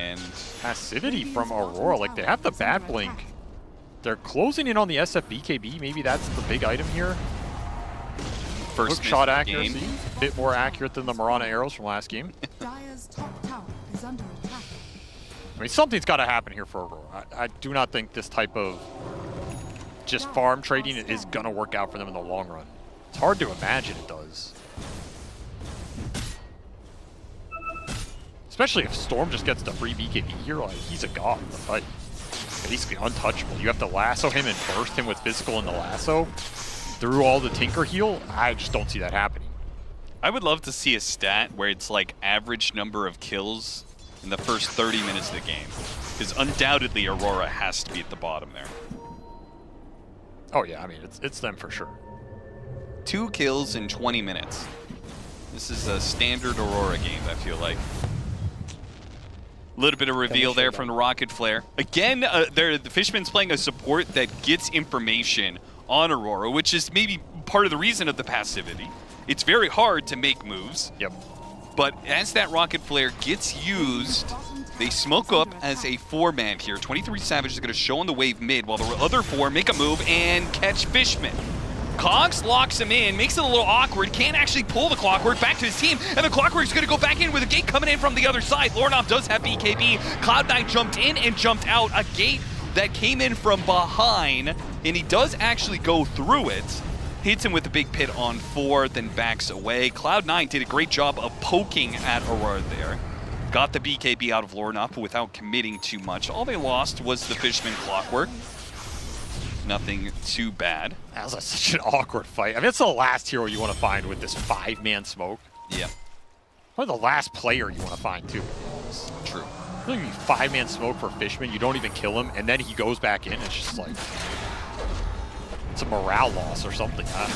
passivity from Aurora. Like, they have the Bat Blink. They're closing in on the SFBKB. Maybe that's the big item here. First hook shot game. accuracy, a bit more accurate than the Marana arrows from last game. Dire's top tower is under attack. I mean, something's got to happen here for Aurora. I do not think this type of just farm trading is going to work out for them in the long run. It's hard to imagine it does. Especially if Storm just gets the free BKB here, like, he's a god in the fight. Basically untouchable. You have to lasso him and burst him with physical in the lasso through all the Tinker heal. I just don't see that happening. I would love to see a stat where it's like average number of kills in the first 30 minutes of the game. Because undoubtedly Aurora has to be at the bottom there. Oh yeah, I mean, it's them for sure. 2 kills in 20 minutes. This is a standard Aurora game, I feel like. A little bit of reveal there from the Rocket Flare. Again, the Fishman's playing a support that gets information on Aurora, which is maybe part of the reason of the passivity. It's very hard to make moves. Yep. But as that Rocket Flare gets used, they smoke up as a 4-man here. 23 Savage is going to show on the wave mid while the other 4 make a move and catch Fishman. Cogs locks him in, makes it a little awkward, can't actually pull the Clockwork back to his team, and the Clockwork's gonna go back in with a gate coming in from the other side. Lornov does have BKB. Cloud9 jumped in and jumped out. A gate that came in from behind, and he does actually go through it. Hits him with a big pit on 4, then backs away. Cloud9 did a great job of poking at Aurora there. Got the BKB out of Lornov without committing too much. All they lost was the Fishman Clockwork. Nothing too bad. That was such an awkward fight. I mean, it's the last hero you want to find with this 5-man smoke. Yeah. Or the last player you want to find, too. It's true. Maybe 5-man smoke for Fishman, you don't even kill him, and then he goes back in. It's just like... it's a morale loss or something, huh?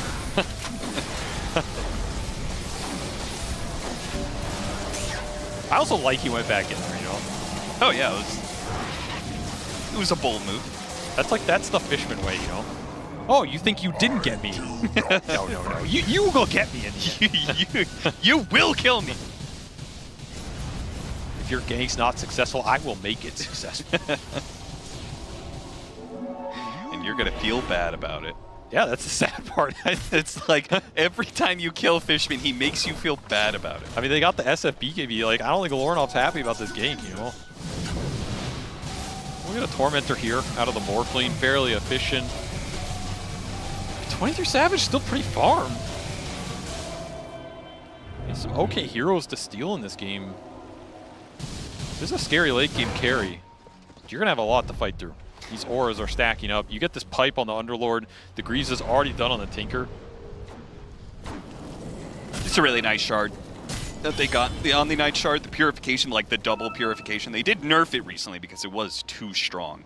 I also like he went back in there, you know? Oh, yeah, it was a bold move. That's the Fishman way, you know? Oh, you think you didn't get me? No. You will get me in here. you will kill me. If your gank's not successful, I will make it successful. And you're gonna feel bad about it. Yeah, that's the sad part. It's like every time you kill Fishman, he makes you feel bad about it. I mean, they got the SFBKB. Like, I don't think Lornov's happy about this gank, you know? We got a Tormentor here out of the Morphling, fairly efficient. 23 Savage still pretty farm. There's some okay heroes to steal in this game. This is a scary late game carry. You're gonna have a lot to fight through. These auras are stacking up. You get this pipe on the Underlord. The Grease is already done on the Tinker. It's a really nice shard that they got. The Omni-Knight shard, the purification, like the double purification. They did nerf it recently because it was too strong,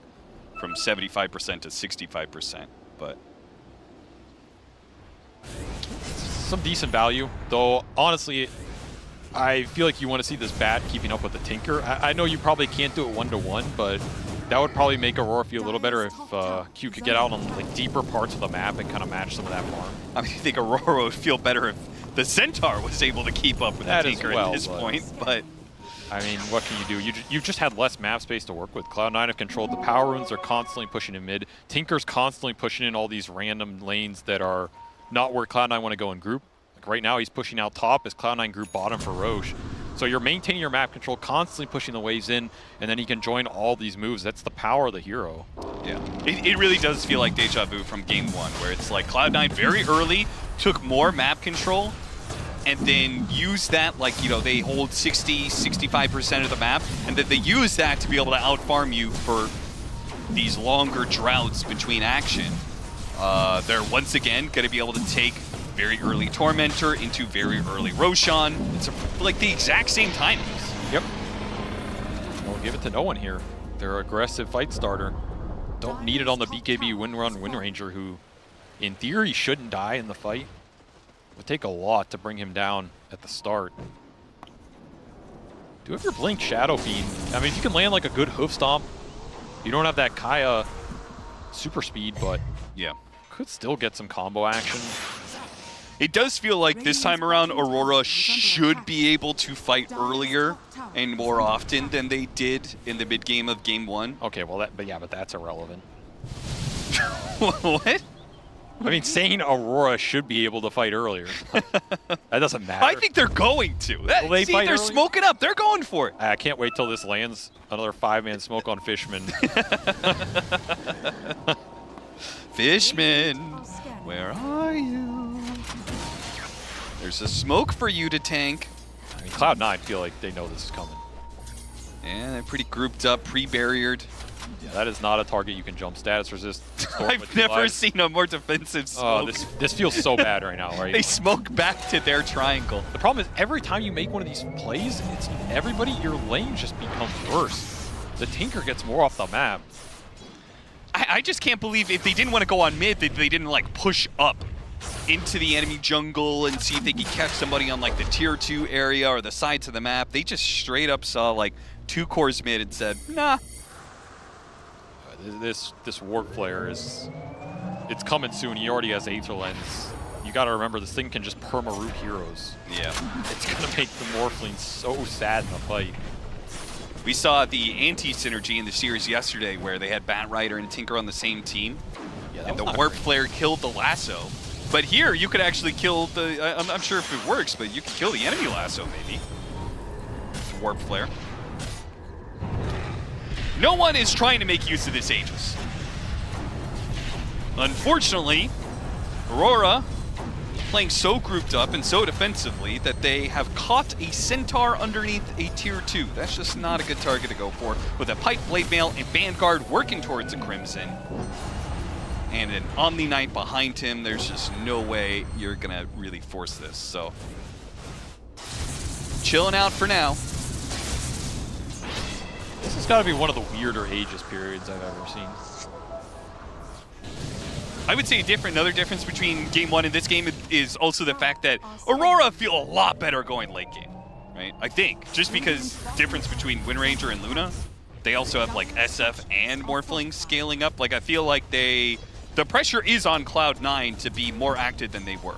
from 75% to 65%, but some decent value, though honestly, I feel like you want to see this Bat keeping up with the Tinker. I know you probably can't do it 1-to-1, but that would probably make Aurora feel a little better if Q could get out on like deeper parts of the map and kind of match some of that farm. I mean, I think Aurora would feel better if the Centaur was able to keep up with the Tinker at this point, but I mean, what can you do? You've just had less map space to work with. Cloud9 have controlled the power runes, are constantly pushing in mid. Tinker's constantly pushing in all these random lanes that are not where Cloud9 want to go in group. Like right now, he's pushing out top as Cloud9 group bottom for Roche. So you're maintaining your map control, constantly pushing the waves in, and then he can join all these moves. That's the power of the hero. Yeah, it really does feel like deja vu from game 1, where it's like Cloud9 very early took more map control, and then use that, like, you know, they hold 60–65% of the map, and then they use that to be able to out-farm you for these longer droughts between action. They're once again going to be able to take very early Tormentor into very early Roshan. It's like the exact same timings. Yep. We'll give it to no one here. They're aggressive fight starter. Don't need it on the BKB Windrun Windranger, who in theory shouldn't die in the fight. It would take a lot to bring him down at the start. Do have your Blink Shadow Fiend. I mean, if you can land like a good hoof stomp, you don't have that Kaya super speed, but yeah, could still get some combo action. It does feel like this time around Aurora should be able to fight earlier and more often than they did in the mid game of game 1. Okay, well but that's irrelevant. What? I mean, saying Aurora should be able to fight earlier. That doesn't matter. I think they're going to. Will they fight they're early? smoking up. They're going for it. I can't wait till this lands. Another 5-man smoke on Fishman. Fishman, where are you? There's a smoke for you to tank. I mean, Cloud9 feel like they know this is coming. And they're pretty grouped up, pre-barriered. Yeah, that is not a target you can jump status resist. I've never seen a more defensive smoke. Oh, this feels so bad right now, right? They smoke back to their triangle. The problem is every time you make one of these plays, it's everybody, your lane just becomes worse. The Tinker gets more off the map. I just can't believe if they didn't want to go on mid, that they didn't like push up into the enemy jungle and see if they could catch somebody on like the tier 2 area or the sides of the map. They just straight up saw like 2 cores mid and said, nah. This Ward player it's coming soon. He already has Aether Lens. You got to remember this thing can just perma-root heroes. Yeah. It's going to make the Morphling so sad in the fight. We saw the anti-synergy in the series yesterday where they had Bat Rider and Tinker on the same team. Yeah, and the Warp Flare killed the lasso. But here, you could actually kill the... I'm not sure if it works, but you could kill the enemy lasso, maybe. Warp Flare. No one is trying to make use of this Aegis. Unfortunately, Aurora playing so grouped up and so defensively that they have caught a Centaur underneath a tier 2. That's just not a good target to go for. With a Pipe Blade Mail and Vanguard working towards a Crimson. And an Omni Knight behind him, there's just no way you're gonna really force this, so. Chilling out for now. This has got to be one of the weirder Aegis periods I've ever seen. I would say another difference between game 1 and this game is also the fact that Aurora feel a lot better going late game, right? I think, just because difference between Windranger and Luna, they also have like SF and Morphling scaling up. Like I feel like the pressure is on Cloud9 to be more active than they were.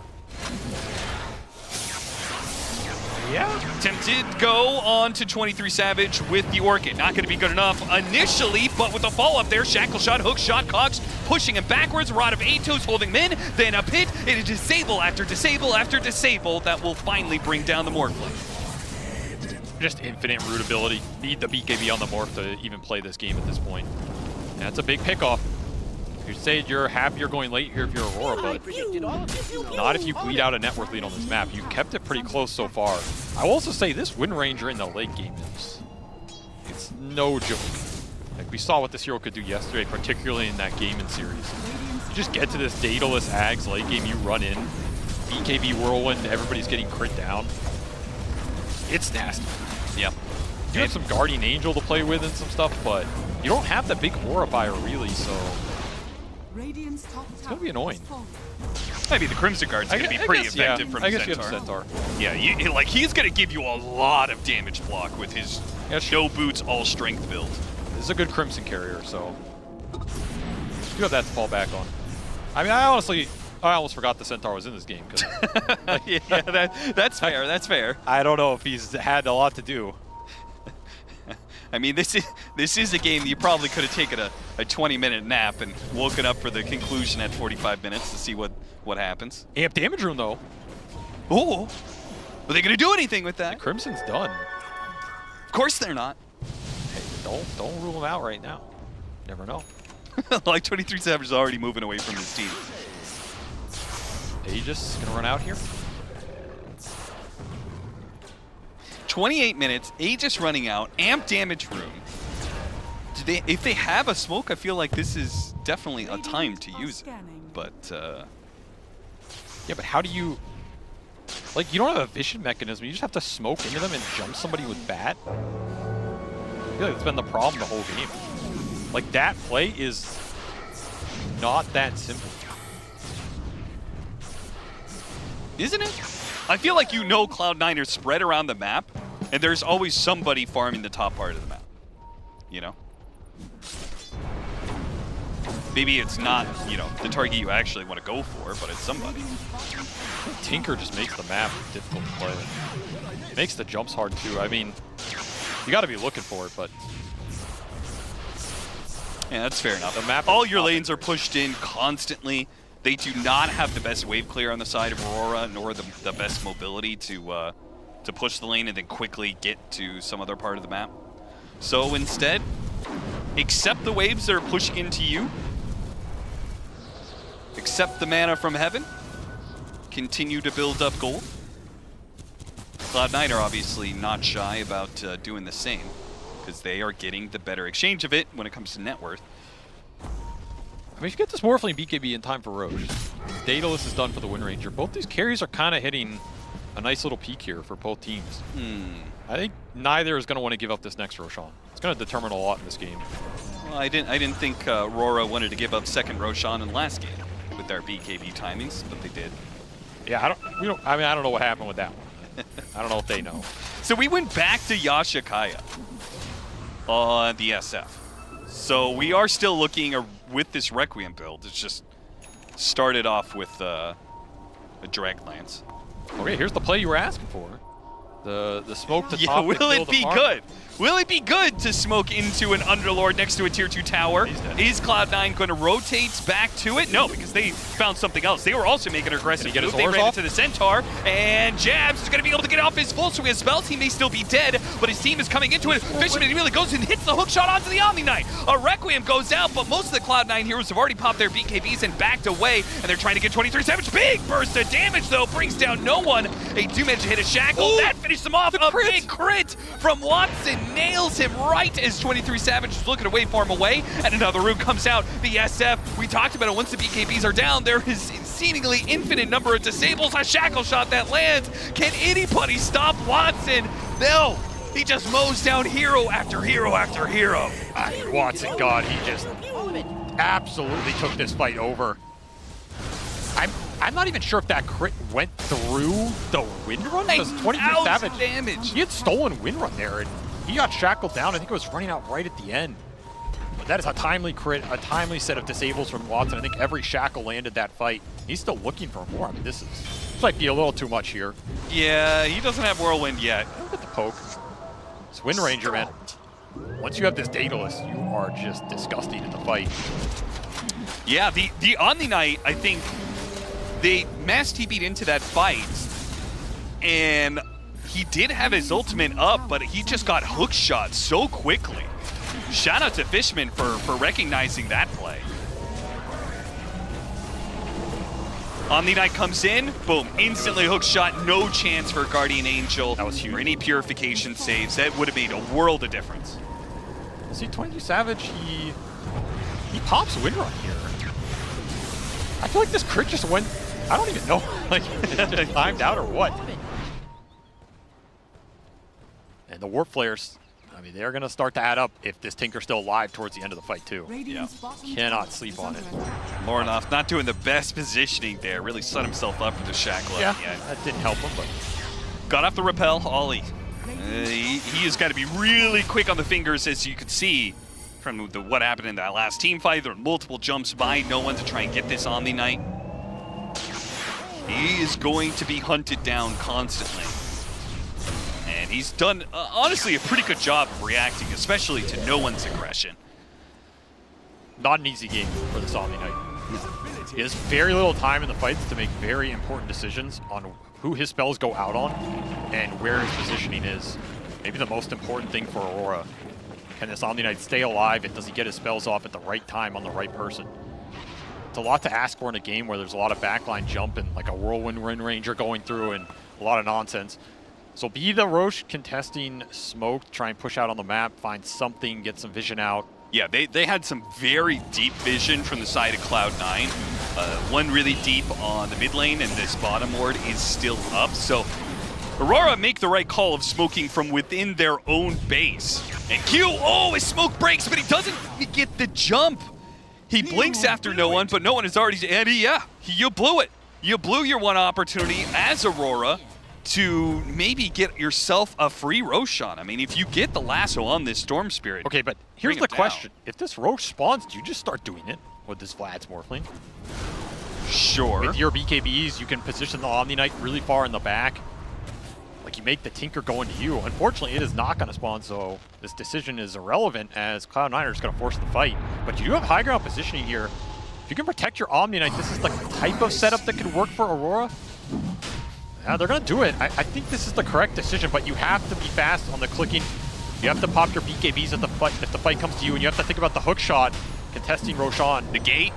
Yeah. Tempted go on to 23 Savage with the Orchid. Not going to be good enough initially, but with the follow-up there, Shackle Shot, Hook Shot, Cox pushing him backwards, Rod of Atos holding him in, then a pit, and a disable after disable after disable that will finally bring down the Morphling. Just infinite root ability. Need the BKB on the Morph to even play this game at this point. That's a big pickoff. You say you're happy you're going late here if you're Aurora, but not if you bleed out a network lead on this map. You've kept it pretty close so far. I will also say this Windranger in the late game it's no joke. Like we saw what this hero could do yesterday, particularly in that game in series. You just get to this dataless Ags late game, you run in, BKB Whirlwind, everybody's getting crit down. It's nasty. Yep. You have some Guardian Angel to play with and some stuff, but you don't have the big Aura Fire really, so it's gonna be annoying. I mean, the Crimson Guard's gonna be pretty effective from Centaur. You have Centaur. Yeah, he's gonna give you a lot of damage block with his no boots, all strength build. This is a good Crimson carrier, so you have that to fall back on. I mean, I almost forgot the Centaur was in this game. Yeah, that's fair. That's fair. I don't know if he's had a lot to do. I mean, this is a game that you probably could have taken a 20-minute nap and woken up for the conclusion at 45 minutes to see what happens. Amp damage room though. Ooh, are they gonna do anything with that? The Crimson's done. Of course they're not. Hey, don't rule him out right now. Never know. Like 23 Savage is already moving away from his team. Aegis gonna run out here. 28 minutes, Aegis running out, amp damage room. If they have a smoke, I feel like this is definitely a time to use it. But, yeah, but how do you... Like, you don't have a vision mechanism. You just have to smoke into them and jump somebody with bat. I feel like that's been the problem the whole game. Like, that play is not that simple. Isn't it? I feel like Cloud9 are spread around the map, And there's always somebody farming the top part of the map, you know? Maybe it's not, you know, the target you actually want to go for, but it's somebody. Tinker just makes the map difficult to play. Makes the jumps hard too. I mean, you got to be looking for it, but yeah, that's fair enough. The map all your lanes are pushed in constantly. They do not have the best wave clear on the side of Aurora, nor the best mobility to push the lane and then quickly get to some other part of the map. So instead, accept the waves that are pushing into you. Accept the mana from heaven. Continue to build up gold. Cloud9 are obviously not shy about doing the same, because they are getting the better exchange of it when it comes to net worth. I mean, if you get this Morphling BKB in time for Roche, Daedalus is done for the Wind Ranger. Both these carries are kind of hitting a nice little peak here for both teams. I think neither is going to want to give up this next Roshan. It's going to determine a lot in this game. Well, I didn't think Aurora wanted to give up second Roshan in the last game with their BKB timings, but they did. Yeah, I don't know what happened with that one. I don't know if they know. So we went back to Yashikaya on the SF. So we are still looking with this Requiem build. It's just started off with a Drag Lance. Okay, here's the play you were asking for. The smoke to top. Will it be good? Will it be good to smoke into an Underlord next to a Tier 2 tower? Is Cloud9 going to rotate back to it? No, because they found something else. They were also making an aggressive move. They ran into the Centaur, and Jabs is going to be able to get off his full swing of spells. He may still be dead, but his team is coming into it. Fisherman really goes and hits the hook shot onto the Omni Knight. A Requiem goes out, but most of the Cloud9 heroes have already popped their BKBs and backed away, and they're trying to get 23 Savage. Big burst of damage, though, brings down no one. They do manage to hit a Shackle. Ooh, that finishes them off. A big crit from Watson. Nails him right as 23 Savage is looking to wave farm away, and another rune comes out. The SF, we talked about it, once the BKBs are down, there is seemingly infinite number of disables. A Shackle shot that lands. Can anybody stop Watson? No, he just mows down hero after hero after hero. Watson, God, he just absolutely took this fight over. I'm not even sure if that crit went through the Wind Run, because 23 Savage damage. He had stolen Wind Run there, and he got shackled down. I think it was running out right at the end. But that is a timely crit, a timely set of disables from Watson. I think every shackle landed that fight. He's still looking for more. I mean, this might be a little too much here. Yeah, he doesn't have Whirlwind yet. Look at the poke. It's Wind Ranger, man. Once you have this Daedalus, you are just disgusting in the fight. Yeah, the Omni Knight, I think, they mass TP'd into that fight, and he did have his ultimate up, but he just got hook shot so quickly. Shout out to Fishman for recognizing that play. Omni Knight comes in, boom, instantly hook shot, no chance for Guardian Angel. That was huge. Or any purification saves. That would have made a world of difference. See, 23 Savage, he pops Wind Run here. I feel like this crit just went, I don't even know, like, it timed out or what. And the Warp Flares, I mean, they're going to start to add up if this Tinker's still alive towards the end of the fight, too. Yeah. Cannot sleep on it. Lornoff not doing the best positioning there. Really set himself up for the Shackle at the end. That didn't help him, but got off the repel, Ollie. He has got to be really quick on the fingers, as you could see from what happened in that last team fight. There were multiple jumps by no one to try and get this Omni Knight. He is going to be hunted down constantly. And he's done, honestly, a pretty good job of reacting, especially to no one's aggression. Not an easy game for this Omni Knight. He has very little time in the fights to make very important decisions on who his spells go out on and where his positioning is. Maybe the most important thing for Aurora. Can this Omni Knight stay alive, and does he get his spells off at the right time on the right person? It's a lot to ask for in a game where there's a lot of backline jump and like a Whirlwind Wind Ranger going through and a lot of nonsense. So be the Roche contesting smoke, try and push out on the map, find something, get some vision out. Yeah, they had some very deep vision from the side of Cloud9. One really deep on the mid lane, and this bottom ward is still up. So Aurora make the right call of smoking from within their own base. And Q, his smoke breaks, but he doesn't get the jump. He blinks after no one, but no one is already, and you blew it. You blew your one opportunity as Aurora. to maybe get yourself a free Roshan. I mean, if you get the lasso on this Storm Spirit. Okay, but here's the question. If this Roche spawns, do you just start doing it with this Vlad's Morphling? Sure. With your BKBs, you can position the Omni Knight really far in the back. Like, you make the Tinker go into you. Unfortunately, it is not going to spawn, so this decision is irrelevant as Cloud9 are just going to force the fight. But you do have high ground positioning here. If you can protect your Omni Knight, this is the type of setup that could work for Aurora. Yeah, they're going to do it. I think this is the correct decision, but you have to be fast on the clicking. You have to pop your BKBs if the fight comes to you, and you have to think about the hook shot, contesting Roshan. The gate,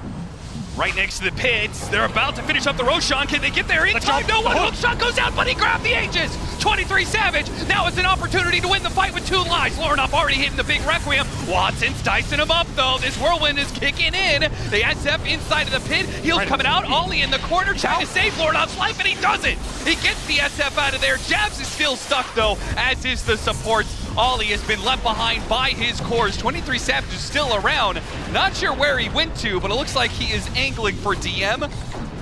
right next to the pits. They're about to finish up the Roshan. Can they get there in time? No one. Hook shot goes out, but he grabbed the Aegis. 23 Savage. Now it's an opportunity to win the fight with 2 lives. Lornoff already hitting the big Requiem. Watson's dicing him up, though. This whirlwind is kicking in. The SF inside of the pit. Heels coming out. Ollie in the corner trying to save Lornoff's life, and he does it. He gets the SF out of there. Jabs is still stuck, though, as is the supports. Ollie has been left behind by his cores. 23 Savage is still around. Not sure where he went to, but it looks like he is angling for DM.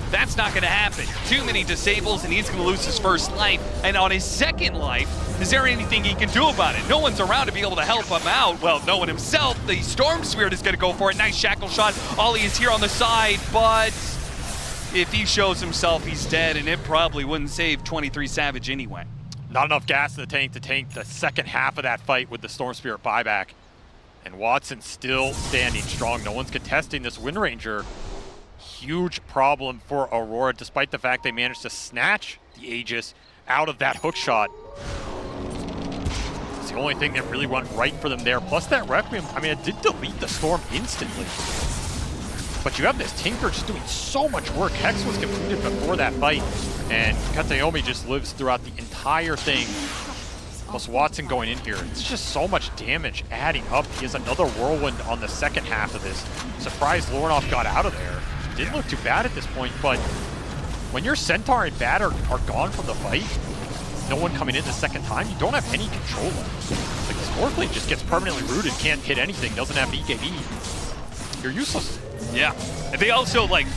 That's not going to happen. Too many disables, and he's going to lose his first life. And on his second life, is there anything he can do about it? No one's around to be able to help him out. Well, no one himself. The Storm Spirit is going to go for it. Nice shackle shot. Ollie is here on the side, but if he shows himself, he's dead, and it probably wouldn't save 23 Savage anyway. Not enough gas in the tank to tank the second half of that fight with the Storm Spirit buyback. And Watson still standing strong. No one's contesting this Wind Ranger. Huge problem for Aurora, despite the fact they managed to snatch the Aegis out of that hook shot. It's the only thing that really went right for them there. Plus that Requiem, I mean, it did delete the Storm instantly. But you have this Tinker just doing so much work. Hex was completed before that fight, and Katayomi just lives throughout the entire thing. Plus Watson going in here. It's just so much damage adding up. He has another Whirlwind on the second half of this. Surprised Lornoff got out of there. Didn't look too bad at this point, but when your Centaur and Bat are gone from the fight, no one coming in the second time, you don't have any control left. Like, this Morphling just gets permanently rooted, can't hit anything, doesn't have BKB. You're useless. Yeah. And they also, like,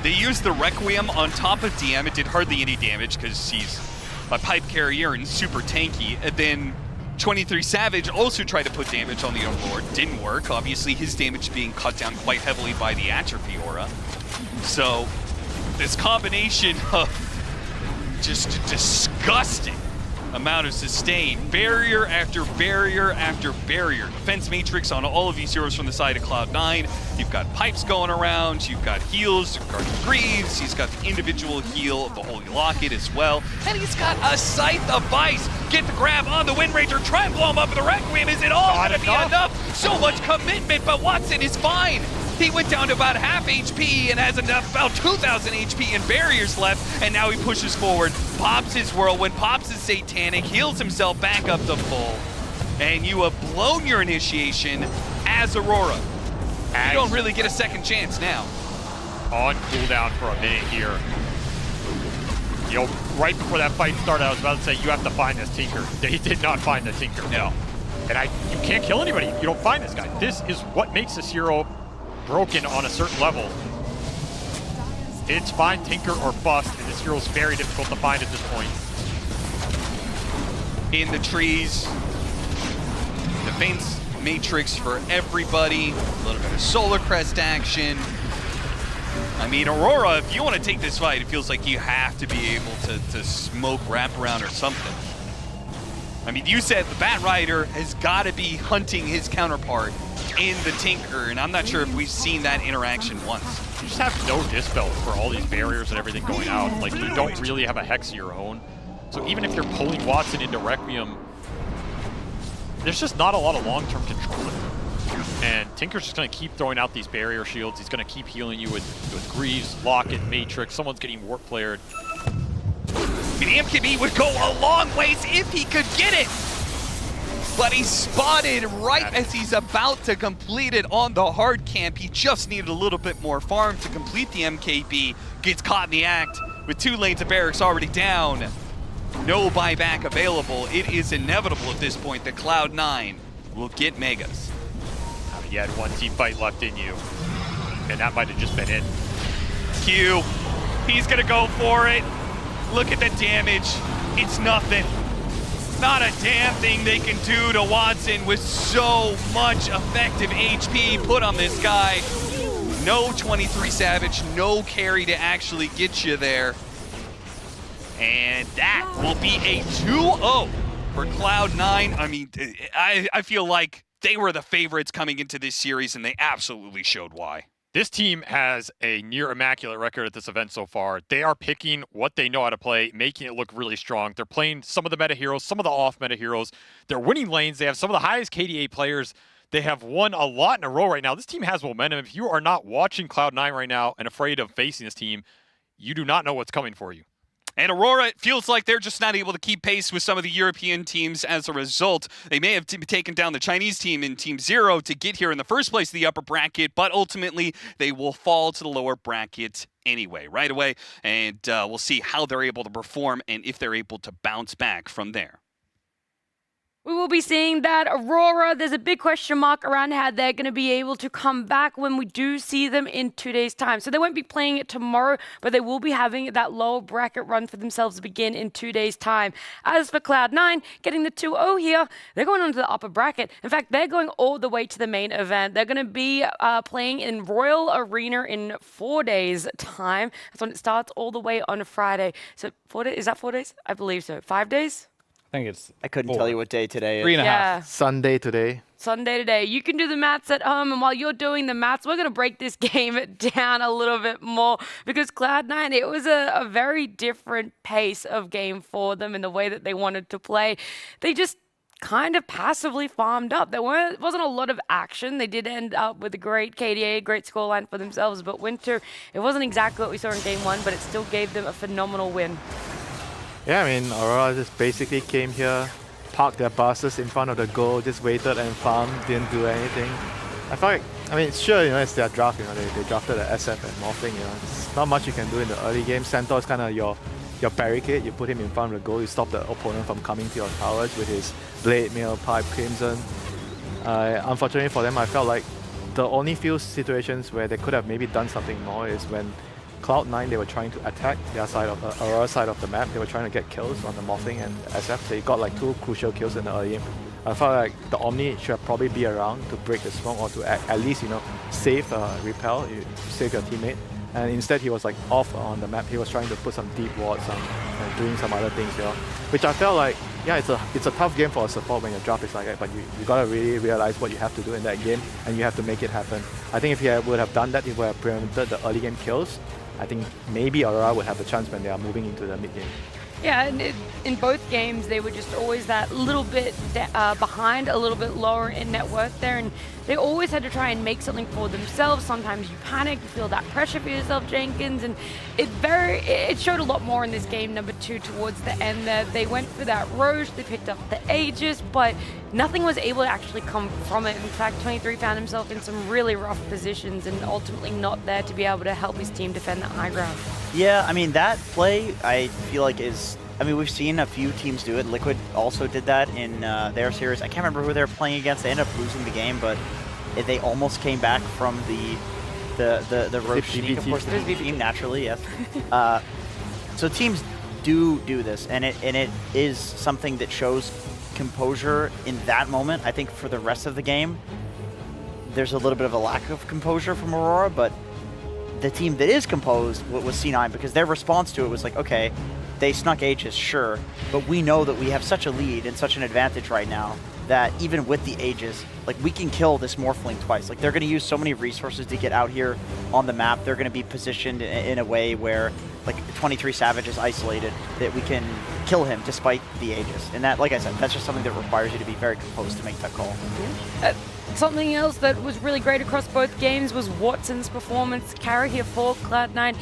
they used the Requiem on top of DM. It did hardly any damage because he's a pipe carrier and super tanky. And then 23 Savage also tried to put damage on the Overlord. Didn't work. Obviously, his damage being cut down quite heavily by the Atrophy Aura. So, this combination of just disgusting amount of sustain, barrier after barrier after barrier. Defense matrix on all of these heroes from the side of Cloud9. You've got pipes going around, you've got heals, you've got Greaves, he's got the individual heal of the Holy Locket as well, and he's got a Scythe of Vice. Get the grab on the Wind Ranger, try and blow him up with the Requiem. Is it all going to be enough? So much commitment, but Watson is fine. He went down to about half HP and has about 2,000 HP and barriers left, and now he pushes forward, pops his Whirlwind, pops his Satanic, heals himself back up to full, and you have blown your initiation as Aurora. You don't really get a second chance now. On cooldown for a minute here. You know, right before that fight started, I was about to say, you have to find this Tinker. They did not find the Tinker. No. And you can't kill anybody if you don't find this guy. This is what makes this hero broken on a certain level. It's find Tinker or bust, and this hero's very difficult to find at this point. In the trees, defense matrix for everybody, a little bit of Solar Crest action. I mean, Aurora, if you want to take this fight, it feels like you have to be able to smoke wraparound or something. I mean, you said the Bat Rider has got to be hunting his counterpart in the Tinker, and I'm not sure if we've seen that interaction once. You just have no dispel for all these barriers and everything going out. Like, you don't really have a Hex of your own. So even if you're pulling Watson into Requiem, there's just not a lot of long-term control in it. And Tinker's just going to keep throwing out these barrier shields. He's going to keep healing you with Greaves, Locket, Matrix. Someone's getting warp flared. The MKB would go a long ways if he could get it. But he's spotted right as he's about to complete it on the hard camp. He just needed a little bit more farm to complete the MKB. Gets caught in the act with 2 lanes of barracks already down. No buyback available. It is inevitable at this point that Cloud9 will get Megas. You had one team fight left in you, and that might have just been it. Q, he's gonna go for it. Look at the damage. It's nothing. Not a damn thing they can do to Watson with so much effective HP put on this guy. No 23 Savage, no carry to actually get you there. And that will be a 2-0 for Cloud9. I mean, I feel like they were the favorites coming into this series, and they absolutely showed why. This team has a near immaculate record at this event so far. They are picking what they know how to play, making it look really strong. They're playing some of the meta heroes, some of the off meta heroes. They're winning lanes. They have some of the highest KDA players. They have won a lot in a row right now. This team has momentum. If you are not watching Cloud9 right now and afraid of facing this team, you do not know what's coming for you. And Aurora, it feels like they're just not able to keep pace with some of the European teams as a result. They may have taken down the Chinese team in Team 0 to get here in the first place to the upper bracket, but ultimately they will fall to the lower bracket anyway, right away. And we'll see how they're able to perform and if they're able to bounce back from there. We will be seeing that Aurora, there's a big question mark around how they're going to be able to come back when we do see them in 2 days' time. So they won't be playing it tomorrow, but they will be having that lower bracket run for themselves to begin in 2 days' time. As for Cloud9, getting the 2-0 here, they're going on to the upper bracket. In fact, they're going all the way to the main event. They're going to be playing in Royal Arena in 4 days' time. That's when it starts all the way on Friday. So 4 days, is that 4 days? I believe so. 5 days? I think it's I couldn't tell you what day today is. 3.5. Sunday today. Sunday today. You can do the maths at home, and while you're doing the maths, we're going to break this game down a little bit more because Cloud9, it was a very different pace of game for them in the way that they wanted to play. They just kind of passively farmed up. There wasn't a lot of action. They did end up with a great KDA, great scoreline for themselves, but Winter, it wasn't exactly what we saw in game 1, but it still gave them a phenomenal win. Yeah, I mean, Aurora just basically came here, parked their buses in front of the goal, just waited and farmed, didn't do anything. I felt like, I mean, sure, it's their draft, they drafted the SF and Morphling, it's not much you can do in the early game. Centaur is kind of your barricade, you put him in front of the goal, you stop the opponent from coming to your towers with his Blade, Mail, Pipe, Crimson. Unfortunately for them, I felt like the only few situations where they could have maybe done something more is when Cloud9, they were trying to attack their side of the Aurora side of the map. They were trying to get kills on the Morphling and SF. They got like 2 crucial kills in the early game. I felt like the Omni should probably be around to break the smoke or to at least, save, repel, save your teammate. And instead he was like off on the map. He was trying to put some deep wards and doing some other things, which I felt like, yeah, it's a tough game for a support when your draft is like that, but you gotta really realize what you have to do in that game and you have to make it happen. I think if he would have done that, he would have prevented the early game kills. I think maybe Aurora would have a chance when they are moving into the mid game. Yeah, and in both games, they were just always that little bit behind, a little bit lower in net worth there, and they always had to try and make something for themselves. Sometimes you panic, you feel that pressure for yourself, Jenkins, and it showed a lot more in this game number 2 towards the end there. They went for that Roche, they picked up the Aegis, but nothing was able to actually come from it. In fact, 23 found himself in some really rough positions and ultimately not there to be able to help his team defend that high ground. Yeah, I mean, that play, I feel like we've seen a few teams do it. Liquid also did that in their series. I can't remember who they were playing against. They ended up losing the game, but they almost came back from the Roche sneak, of course, the PB team, naturally, yes. So teams do this, and it is something that shows composure in that moment. I think for the rest of the game, there's a little bit of a lack of composure from Aurora, but the team that is composed was C9, because their response to it was like, okay, they snuck Aegis, sure, but we know that we have such a lead and such an advantage right now that even with the Aegis, like, we can kill this Morphling twice. Like, they're going to use so many resources to get out here on the map. They're going to be positioned in a way where, like, 23 Savage is isolated, that we can kill him despite the Aegis. And that, like I said, that's just something that requires you to be very composed to make that call. Something else that was really great across both games was Watson's performance. Carry here for Cloud9.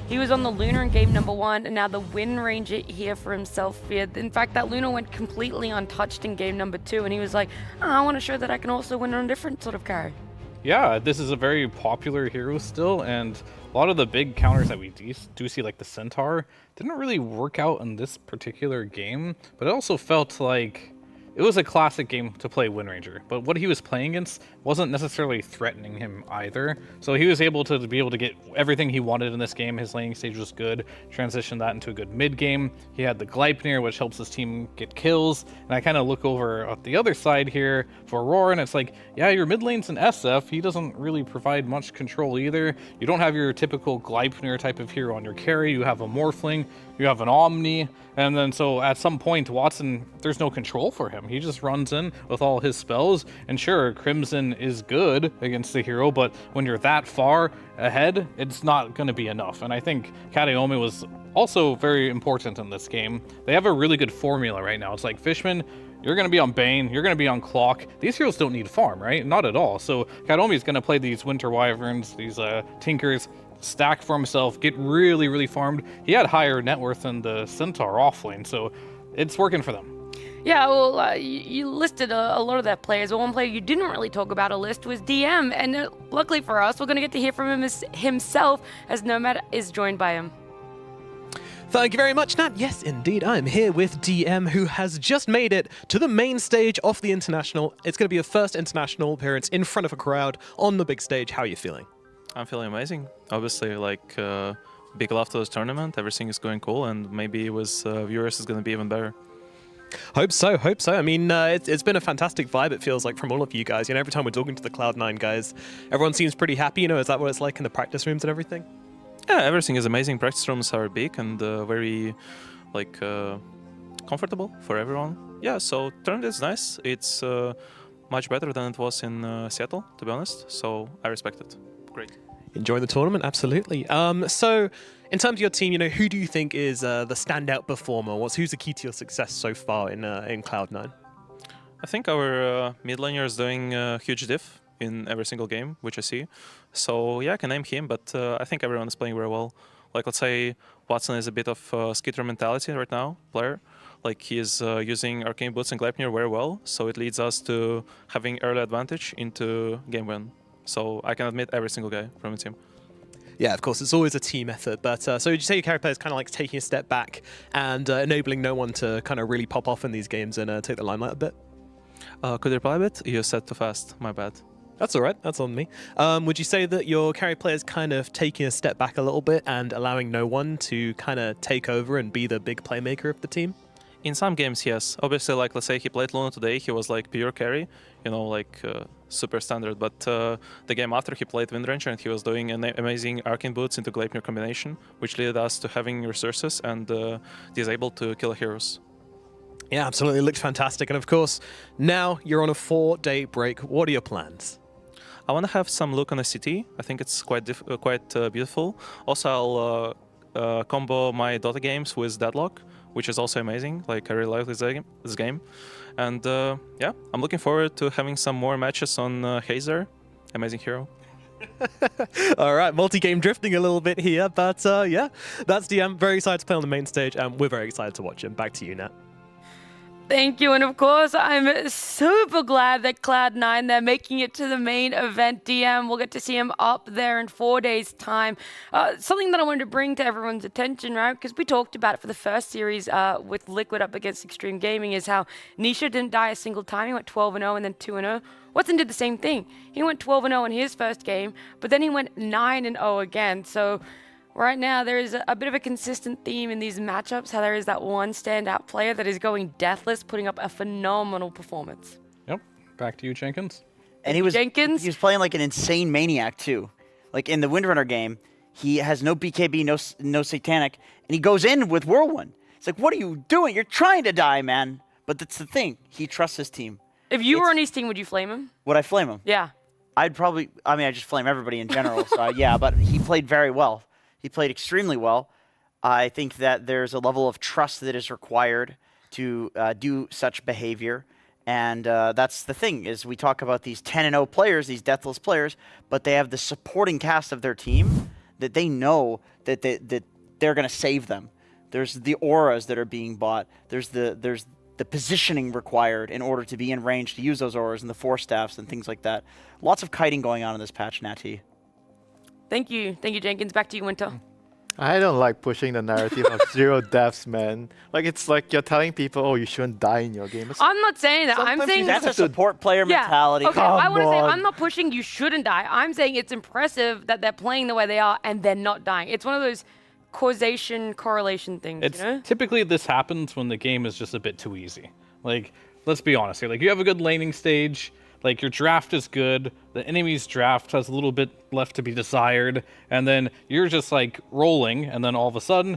He was on the Luna in game number 1, and now the Wind Ranger here for himself. In fact, that Luna went completely untouched in game number 2, and he was like, I want to show that I can also win on a different sort of carry. Yeah, this is a very popular hero still, and a lot of the big counters that we do see, like the Centaur, didn't really work out in this particular game, but it also felt like it was a classic game to play Wind Ranger, but what he was playing against wasn't necessarily threatening him either. So he was able to get everything he wanted in this game. His laning stage was good, transitioned that into a good mid game. He had the Gleipnir, which helps his team get kills. And I kind of look over at the other side here for Aurora, and it's like, yeah, your mid lane's an SF. He doesn't really provide much control either. You don't have your typical Gleipnir type of hero on your carry. You have a Morphling, you have an Omni, and then so at some point, Watson, there's no control for him. He just runs in with all his spells, and sure, Crimson is good against the hero, but when you're that far ahead, it's not going to be enough. And I think Kataomi was also very important in this game. They have a really good formula right now. It's like, Fishman, you're going to be on Bane, you're going to be on Clock. These heroes don't need farm, right? Not at all. So Kataomi is going to play these Winter Wyverns, these Tinkers, stack for himself, get really, really farmed. He had higher net worth than the Centaur offlane, so it's working for them. Yeah, well, you listed a lot of that players, but one player you didn't really talk about a list was DM, and luckily for us, we're going to get to hear from him himself as Nomad is joined by him. Thank you very much, Nat. Yes, indeed, I'm here with DM, who has just made it to the main stage of the International. It's going to be a first international appearance in front of a crowd on the big stage. How are you feeling? I'm feeling amazing. Obviously, like, big love to this tournament. Everything is going cool, and maybe with viewers it's going to be even better. Hope so, hope so. I mean, it's been a fantastic vibe, it feels like, from all of you guys. You know, every time we're talking to the Cloud9 guys, everyone seems pretty happy. You know, is that what it's like in the practice rooms and everything? Yeah, everything is amazing. Practice rooms are big and very, like, comfortable for everyone. Yeah, so tournament is nice. It's much better than it was in Seattle, to be honest. So I respect it. Great. Enjoy the tournament, absolutely. So, in terms of your team, you know, who do you think is the standout performer? Who's the key to your success so far in Cloud9? I think our mid laner is doing a huge diff in every single game, which I see. So yeah, I can name him, but I think everyone is playing very well. Like, let's say Watson is a bit of skitter mentality right now, player. Like, he is using Arcane Boots and Gleipnir very well, so it leads us to having early advantage into game win. So I can admit every single guy from the team. Yeah, of course, it's always a team effort. But so would you say your character player is kind of like taking a step back and enabling no one to kind of really pop off in these games and take the limelight a bit? Could you reply a bit? You said too fast. My bad. That's all right. That's on me. Would you say that your character player is kind of taking a step back a little bit and allowing no one to kind of take over and be the big playmaker of the team? In some games, yes. Obviously, like, let's say he played Luna today, he was like pure carry, you know, like super standard. But the game after, he played Wind Ranger and he was doing an amazing Arcane Boots into Gleipnir combination, which led us to having resources and disabled to kill heroes. Yeah, absolutely. It looked fantastic. And of course, now you're on a 4-day break. What are your plans? I want to have some look on the city. I think it's quite beautiful. Also, I'll combo my Dota games with Deadlock, which is also amazing. Like, I really like this game. And yeah, I'm looking forward to having some more matches on Hazer. Amazing hero. All right, multi-game drifting a little bit here, but yeah, that's DM. Very excited to play on the main stage, and we're very excited to watch him. Back to you, Nat. Thank you, and of course, I'm super glad that Cloud9, they're making it to the main event. DM, we'll get to see him up there in 4 days' time. Something that I wanted to bring to everyone's attention, right? Because we talked about it for the first series with Liquid up against Extreme Gaming, is how Nisha didn't die a single time. He went 12-0 and then 2-0. Watson did the same thing. He went 12-0 in his first game, but then he went 9-0 again. So right now, there is a bit of a consistent theme in these matchups, how there is that one standout player that is going deathless, putting up a phenomenal performance. Yep. Back to you, Jenkins. And he was playing like an insane maniac, too. Like, in the Windrunner game, he has no BKB, no Satanic, and he goes in with Whirlwind. It's like, what are you doing? You're trying to die, man. But that's the thing. He trusts his team. If you were on his team, would you flame him? Would I flame him? Yeah. I'd probably, I mean, I just flame everybody in general. So yeah, but he played very well. He played extremely well. I think that there's a level of trust that is required to do such behavior. And that's the thing, is we talk about these 10-0 players, these deathless players, but they have the supporting cast of their team that they know that they're going to save them. There's the auras that are being bought. There's the positioning required in order to be in range to use those auras and the force staffs and things like that. Lots of kiting going on in this patch, Natty. Thank you, Jenkins. Back to you, Winter. I don't like pushing the narrative of 0 deaths, man. Like, it's like you're telling people, oh, you shouldn't die in your game. I'm not saying that. I'm saying that's a support player mentality. Okay, I want to say I'm not pushing you shouldn't die. I'm saying it's impressive that they're playing the way they are and they're not dying. It's one of those causation correlation things, It's you know? typically this happens when the game is just a bit too easy. Like, let's be honest here. Like, you have a good laning stage. Like, your draft is good, the enemy's draft has a little bit left to be desired, and then you're just, like, rolling, and then all of a sudden,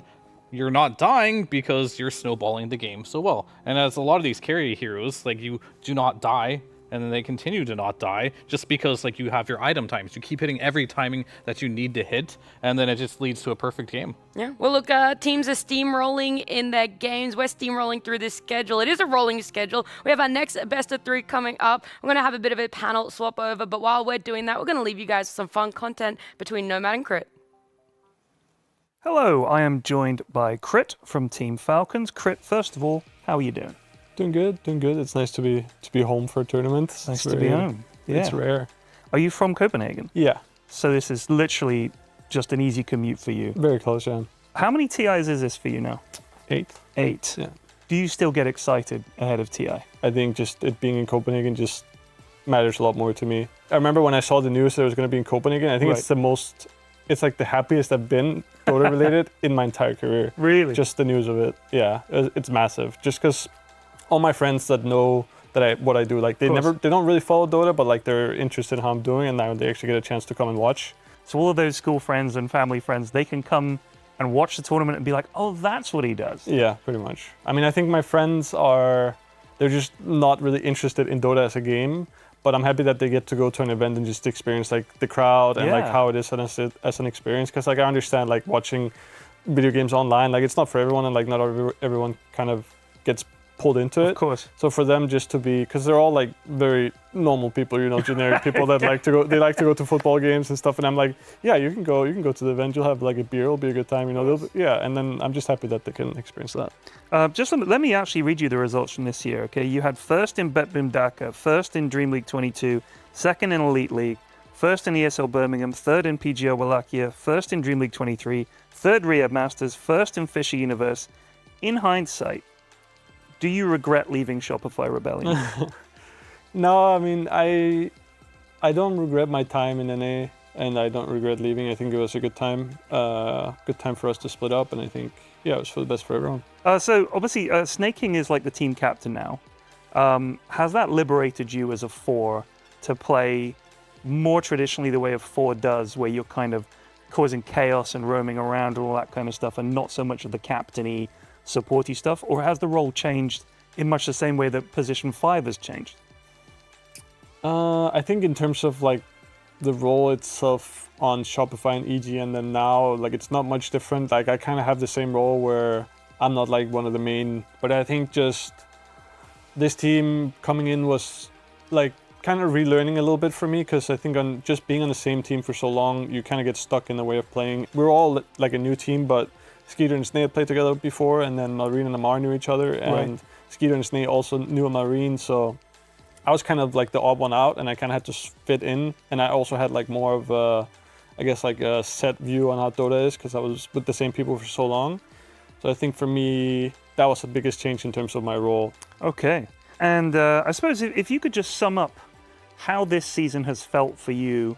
you're not dying because you're snowballing the game so well. And as a lot of these carry heroes, like, you do not die, and then they continue to not die, just because, like, you have your item times. You keep hitting every timing that you need to hit, and then it just leads to a perfect game. Yeah, well, look, teams are steamrolling in their games. We're steamrolling through this schedule. It is a rolling schedule. We have our next best of 3 coming up. We're going to have a bit of a panel swap over, but while we're doing that, we're going to leave you guys with some fun content between Nomad and Crit. Hello, I am joined by Crit from Team Falcons. Crit, first of all, how are you doing? Doing good, doing good. It's nice to be home for a tournament. Nice to be home. Yeah. It's rare. Are you from Copenhagen? Yeah. So this is literally just an easy commute for you. Very close, yeah. How many TIs is this for you now? 8. 8. Yeah. Do you still get excited ahead of TI? I think just it being in Copenhagen just matters a lot more to me. I remember when I saw the news that it was going to be in Copenhagen, I think it's like the happiest I've been Dota related in my entire career. Really? Just the news of it. Yeah, it's massive. Just because all my friends that know what I do, like they don't really follow Dota, but like they're interested in how I'm doing, and now they actually get a chance to come and watch. So all of those school friends and family friends, they can come and watch the tournament and be like, oh, that's what he does. Yeah, pretty much. I mean, I think my friends they're just not really interested in Dota as a game, but I'm happy that they get to go to an event and just experience like the crowd and like how it is as an experience. Because like I understand like watching video games online, like it's not for everyone, and like not everyone kind of gets pulled into it. Of course. So for them just to be, because they're all like very normal people, you know, generic people that like to go to football games and stuff. And I'm like, yeah, you can go to the event. You'll have like a beer. It'll be a good time, you know. And then I'm just happy that they can experience that. Let me actually read you the results from this year. Okay, you had first in BetBoom Dhaka, first in Dream League 22, second in Elite League, first in ESL Birmingham, third in PGL Wallachia, first in Dream League 23, third Riyadh Masters, first in Fisher Universe. In hindsight, do you regret leaving Shopify Rebellion? No, I mean, I don't regret my time in NA, and I don't regret leaving. I think it was a good time for us to split up, and I think, yeah, it was for the best for everyone. So obviously, Snake King is like the team captain now. Has that liberated you as a 4 to play more traditionally the way a 4 does, where you're kind of causing chaos and roaming around and all that kind of stuff, and not so much of the captain-y, supporty stuff? Or has the role changed in much the same way that position 5 has changed? I think in terms of like the role itself on Shopify and EG, and then now, like it's not much different. Like I kind of have the same role where I'm not like one of the main, but I think just this team coming in was like kind of relearning a little bit for me, because I think on just being on the same team for so long, you kind of get stuck in the way of playing. We're all like a new team, but Skeeter and Snake had played together before, and then Marine and Amar knew each other, and Skeeter and Snake also knew Marine, so I was kind of like the odd one out, and I kind of had to fit in, and I also had like more of a, I guess like a set view on how Dota is, because I was with the same people for so long. So I think for me, that was the biggest change in terms of my role. Okay. And I suppose if you could just sum up how this season has felt for you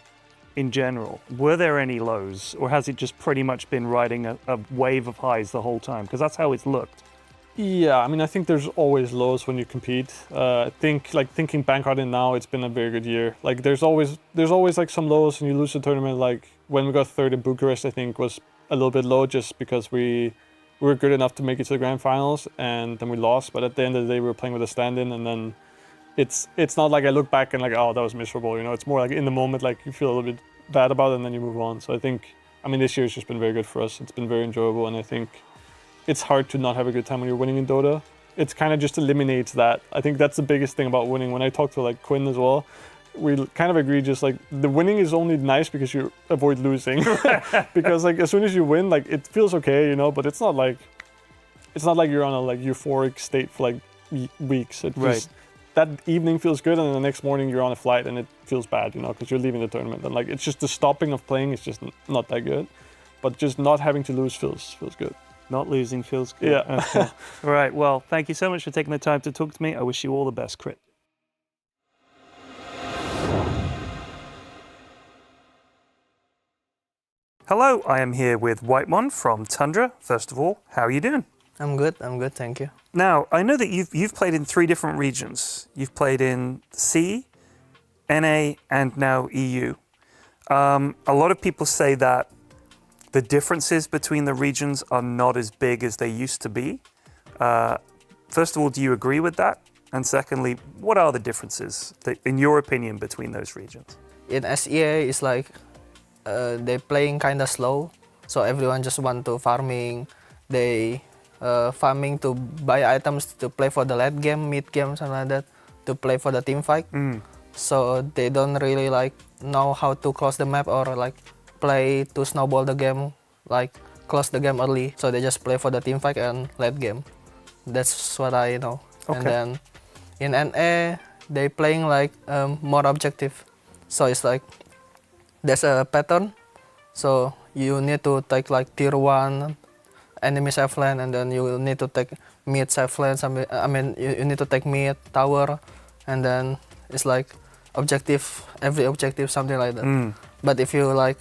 in general, were there any lows, or has it just pretty much been riding a wave of highs the whole time? Because that's how it's looked. Yeah, I mean, I think there's always lows when you compete. I think, like, thinking back on it now, it's been a very good year. Like, there's always like some lows, and you lose the tournament. Like when we got third in Bucharest, I think was a little bit low, just because we were good enough to make it to the grand finals, and then we lost. But at the end of the day, we were playing with a stand-in, and then it's not like I look back and like, oh, that was miserable. You know, it's more like in the moment, like you feel a little bit bad about it, and then you move on. So I think, I mean, this year has just been very good for us. It's been very enjoyable, and I think it's hard to not have a good time when you're winning in Dota. It's kind of just eliminates that. I think that's the biggest thing about winning. When I talk to like Quinn as well, we kind of agree just like the winning is only nice because you avoid losing. Because like as soon as you win, like it feels okay, you know, but it's not like you're on a like euphoric state for like weeks. It just, that evening feels good, and then the next morning you're on a flight and it feels bad, you know, because you're leaving the tournament. And like it's just the stopping of playing is just not that good. but just not having to lose feels good. Not losing feels good. Yeah. Okay. All right. Well, thank you so much for taking the time to talk to me. I wish you all the best, Crit. Hello, I am here with Whitemon from Tundra. First of all, how are you doing? I'm good, thank you. Now, I know that you've played in 3 different regions. You've played in C, NA, and now EU. A lot of people say that the differences between the regions are not as big as they used to be. First of all, do you agree with that? And secondly, what are the differences, in your opinion, between those regions? In SEA, it's like they playing kind of slow, so everyone just want to farming. They farming to buy items to play for the late game, mid game, something like that, to play for the team fight. So they don't really like know how to close the map or like play to snowball the game, like close the game early. So they just play for the team fight and late game. That's what I know. Okay. And then in NA, they playing like more objective. So it's like there's a pattern. So you need to take like tier 1 enemy safe lane, and then you need to take mid safe lane. You need to take mid tower, and then it's like objective, every objective, something like that. But if you like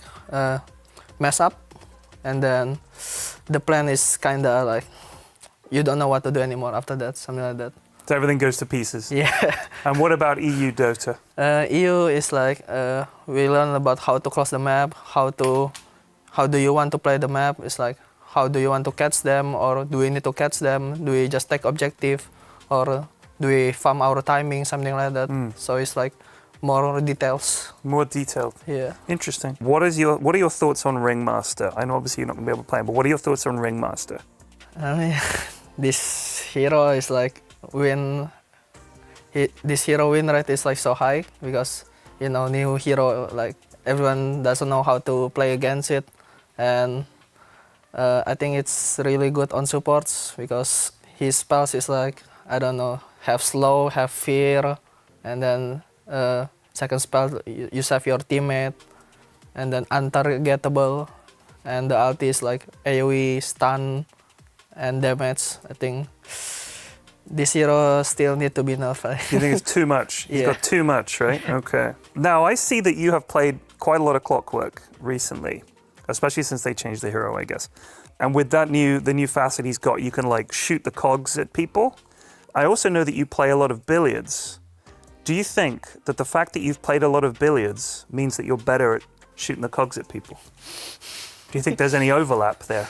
mess up, and then the plan is kind of like you don't know what to do anymore after that, something like that. So everything goes to pieces. Yeah. And what about EU Dota? EU is like we learn about how to close the map, how do you want to play the map. It's like how do you want to catch them, or do we need to catch them? Do we just take objective, or do we farm our timing, something like that? So it's like more details. More detailed. Yeah. Interesting. What are your thoughts on Ringmaster? I know obviously you're not gonna be able to play him, but what are your thoughts on Ringmaster? I mean, this hero is like this hero win rate is like so high because new hero, like everyone doesn't know how to play against it, and I think it's really good on supports because his spells is like, I don't know, have slow, have fear, and then second spell you save your teammate, and then untargetable, and the ulti is like AoE, stun, and damage. I think this hero still need to be nerfed. You think it's too much? He's got too much, right? Okay. Now I see that you have played quite a lot of Clockwork recently, especially since they changed the hero, I guess. And with that the new facet he's got, you can like shoot the cogs at people. I also know that you play a lot of billiards. Do you think that the fact that you've played a lot of billiards means that you're better at shooting the cogs at people? Do you think there's any overlap there?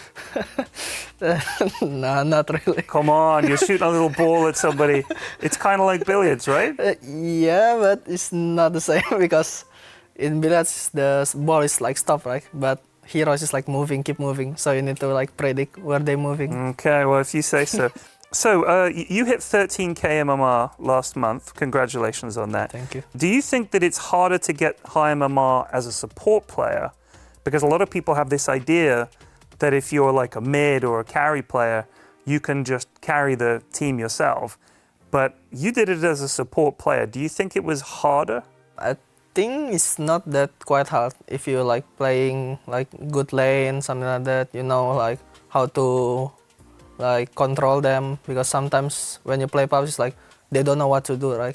No, not really. Come on, you're shooting a little ball at somebody. It's kind of like billiards, right? Yeah, but it's not the same because in billiards the ball is like stop, right? But heroes is like moving, keep moving. So you need to like predict where they're moving. Okay, well if you say so. So you hit 13k MMR last month. Congratulations on that. Thank you. Do you think that it's harder to get high MMR as a support player? Because a lot of people have this idea that if you're like a mid or a carry player, you can just carry the team yourself. But you did it as a support player. Do you think it was harder? I think it's not that quite hard if you like playing like good lane, something like that. You know like how to like control them, because sometimes when you play PUBG, it's like they don't know what to do, right?